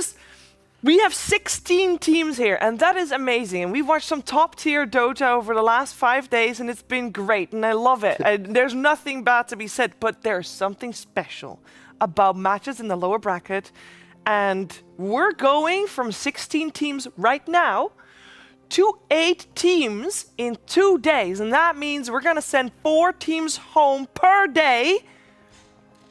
We have 16 teams here, and that is amazing. And we've watched some top-tier Dota over the last 5 days, and it's been great, and I love it. There's nothing bad to be said, but there's something special about matches in the lower bracket. And we're going from 16 teams right now to 8 teams in 2 days. And that means we're going to send 4 teams home per day,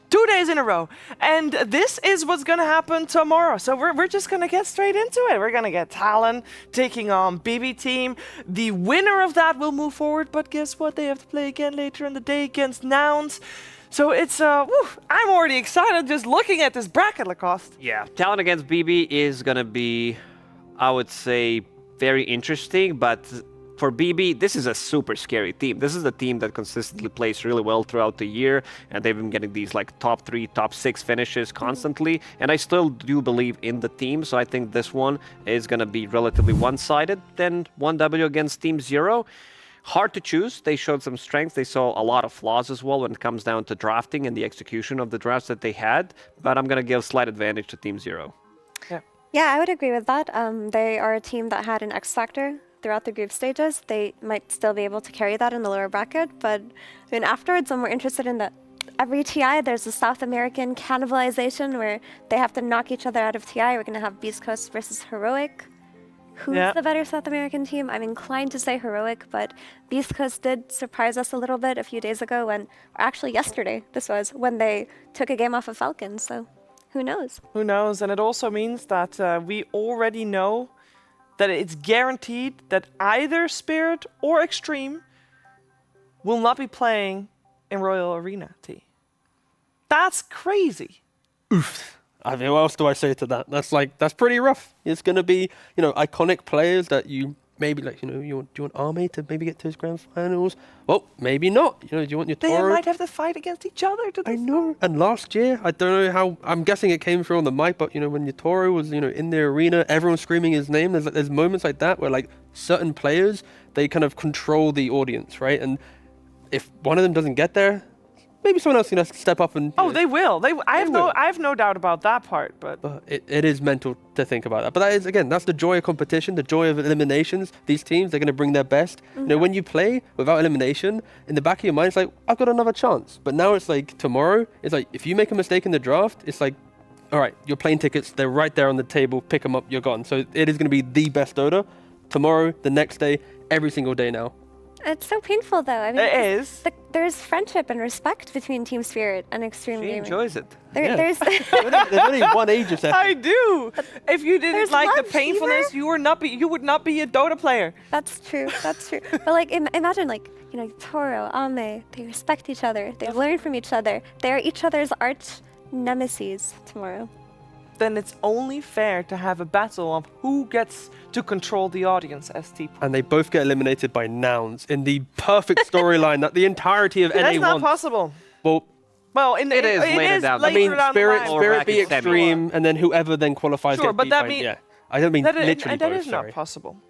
2 days in a row. And this is what's going to happen tomorrow. So we're just going to get straight into it. We're going to get Talon taking on BB Team. The winner of that will move forward. But guess what? They have to play again later in the day against Nouns. So it's, I'm already excited just looking at this bracket, Lacoste. Yeah, Talon against BB is going to be, I would say, very interesting, but for BB, this is a super scary team. This is a team that consistently plays really well throughout the year, and they've been getting these like top 3, top 6 finishes constantly, and I still do believe in the team, so I think this one is going to be relatively one-sided, then 1W against Team Zero. Hard to choose. They showed some strengths. They saw a lot of flaws as well when it comes down to drafting and the execution of the drafts that they had, but I'm going to give slight advantage to Team Zero. Yeah, I would agree with that. They are a team that had an X factor throughout the group stages. They might still be able to carry that in the lower bracket, but then afterwards, I'm more interested in that every TI, there's a South American cannibalization where they have to knock each other out of TI. We're going to have Beast Coast versus Heroic. Who's the better South American team? I'm inclined to say Heroic, but Beast Coast did surprise us a little bit a few days ago when, or actually yesterday, this was, when they took a game off of Falcons, so who knows? Who knows? And it also means that we already know that it's guaranteed that either Spirit or Extreme will not be playing in Royal Arena T. That's crazy. Oof. I mean, what else do I say to that? That's pretty rough. It's going to be, iconic players that you maybe do you want Army to maybe get to his grand finals? Well, maybe not. Do you want your They Toro? might have to fight against each other. I know. And last year, I don't know how, I'm guessing it came through on the mic, but when your Toro was, in the arena, everyone screaming his name. There's moments like that where certain players, they kind of control the audience, right? And if one of them doesn't get there, maybe someone else has to step up and. They will. I have no doubt about that part. But it is mental to think about that. But that is, again, that's the joy of competition, the joy of eliminations. These teams, they're going to bring their best. When you play without elimination, in the back of your mind, it's like, I've got another chance. But now it's like tomorrow. It's like if you make a mistake in the draft, it's like, all right, your plane tickets, they're right there on the table. Pick them up, you're gone. So it is going to be the best Dota tomorrow, the next day, every single day now. It's so painful, though. I mean, it is. There's friendship and respect between Team Spirit and Extreme Gaming. She enjoys it. There's only one age of I do. If you didn't like the love, painfulness, you would not be a Dota player. That's true. That's true. But imagine Toro, Ame, they respect each other. They learn from each other. They are each other's arch nemesis tomorrow. Then it's only fair to have a battle of who gets to control the audience, ST. And they both get eliminated by Nouns in the perfect storyline that the entirety of NA That's not wants. possible. Well, it is later down the line. I mean, Spirit Spirit beat Extreme, and then whoever then qualifies Sure, gets but beat that by, mean- yeah. I don't mean literally that both, is sorry. not possible.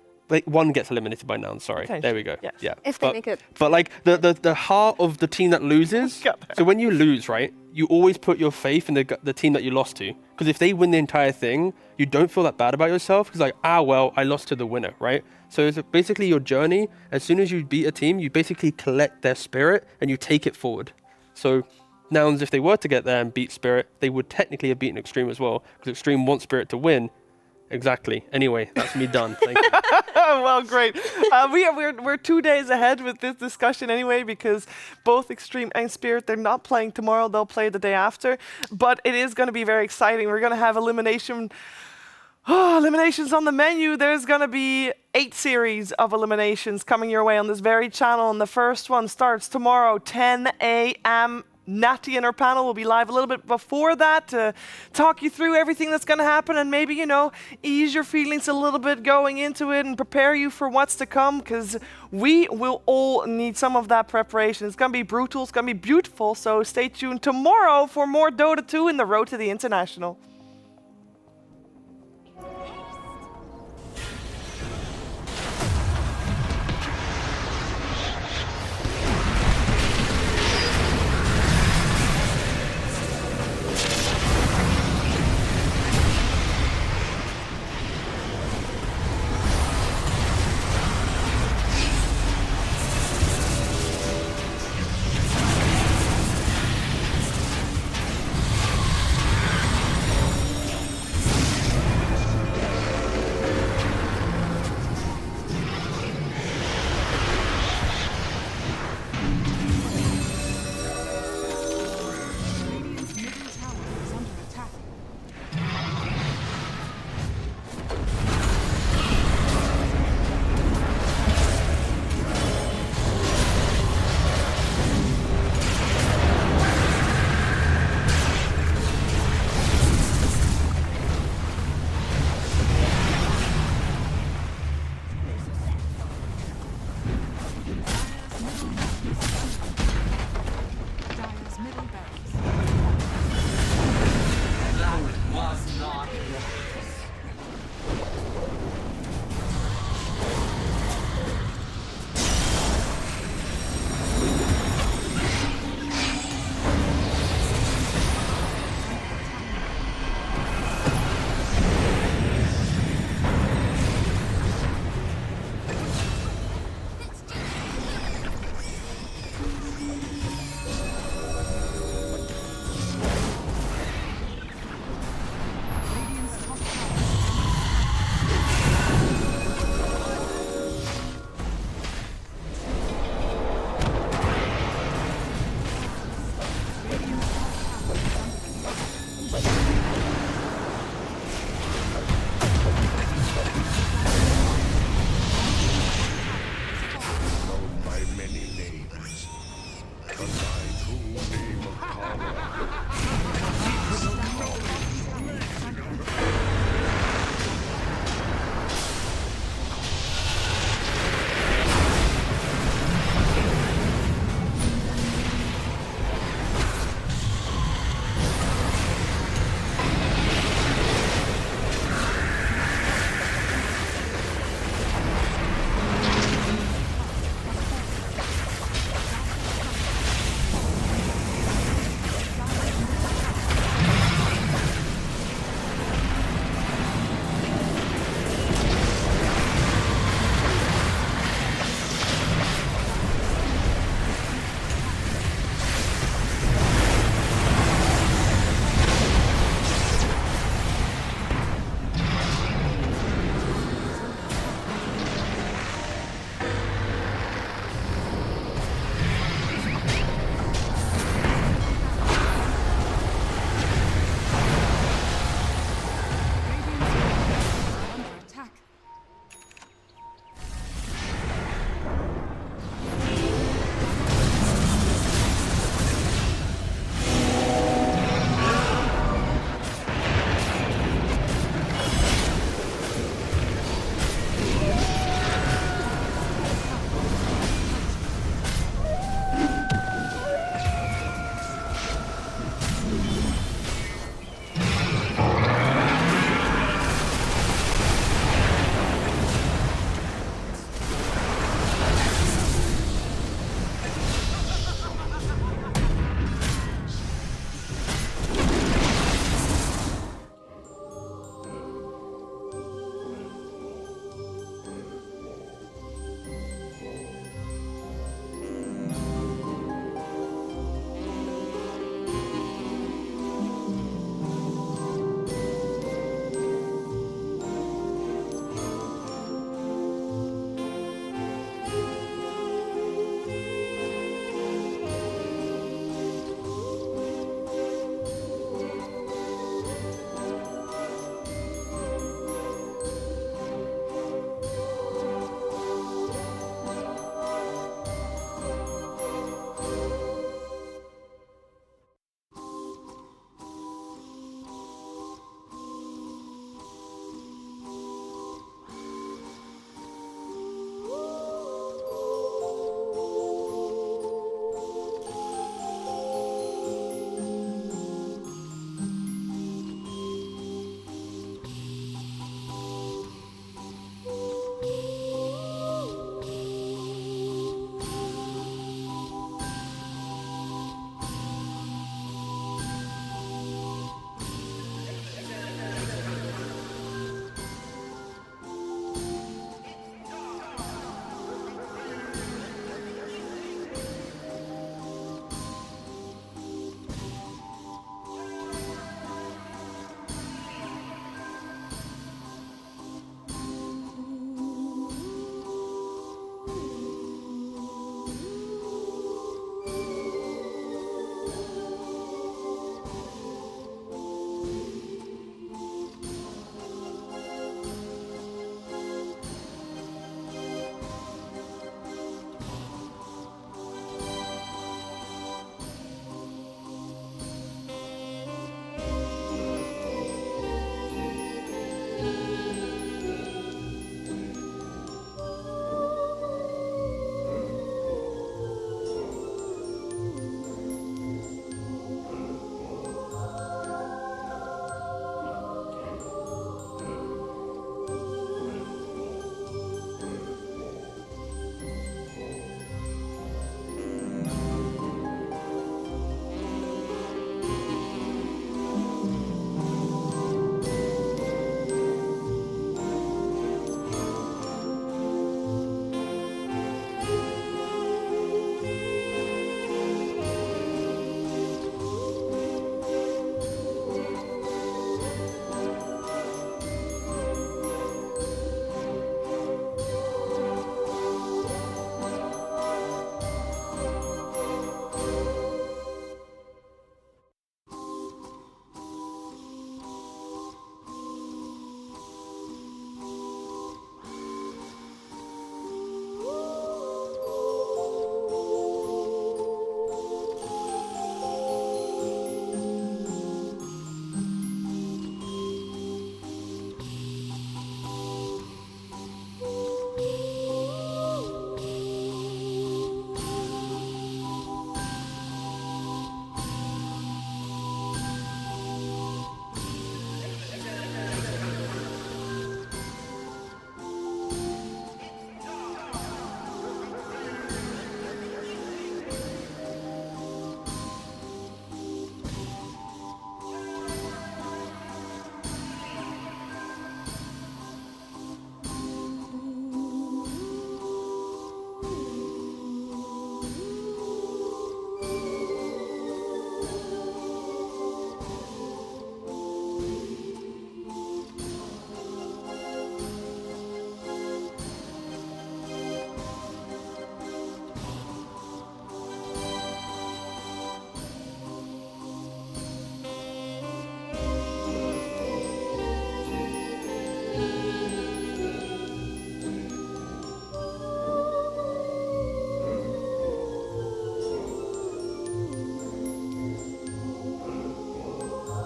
One gets eliminated by Nouns, sorry. There we go. Yes. Yeah. If they make it. But the heart of the team that loses, so when you lose, right, you always put your faith in the team that you lost to. Because if they win the entire thing, you don't feel that bad about yourself. Because I lost to the winner, right? So it's basically your journey. As soon as you beat a team, you basically collect their spirit and you take it forward. So Nouns, if they were to get there and beat Spirit, they would technically have beaten Extreme as well. Because Extreme wants Spirit to win. Exactly. Anyway, that's me done. Thank you. Well, great. We're 2 days ahead with this discussion anyway, because both Extreme and Spirit, they're not playing tomorrow. They'll play the day after. But it is going to be very exciting. We're going to have eliminations on the menu. There's going to be 8 series of eliminations coming your way on this very channel. And the first one starts tomorrow, 10 a.m. Natty and her panel will be live a little bit before that to talk you through everything that's going to happen and maybe, ease your feelings a little bit going into it and prepare you for what's to come, because we will all need some of that preparation. It's going to be brutal. It's going to be beautiful. So stay tuned tomorrow for more Dota 2 in the road to the International.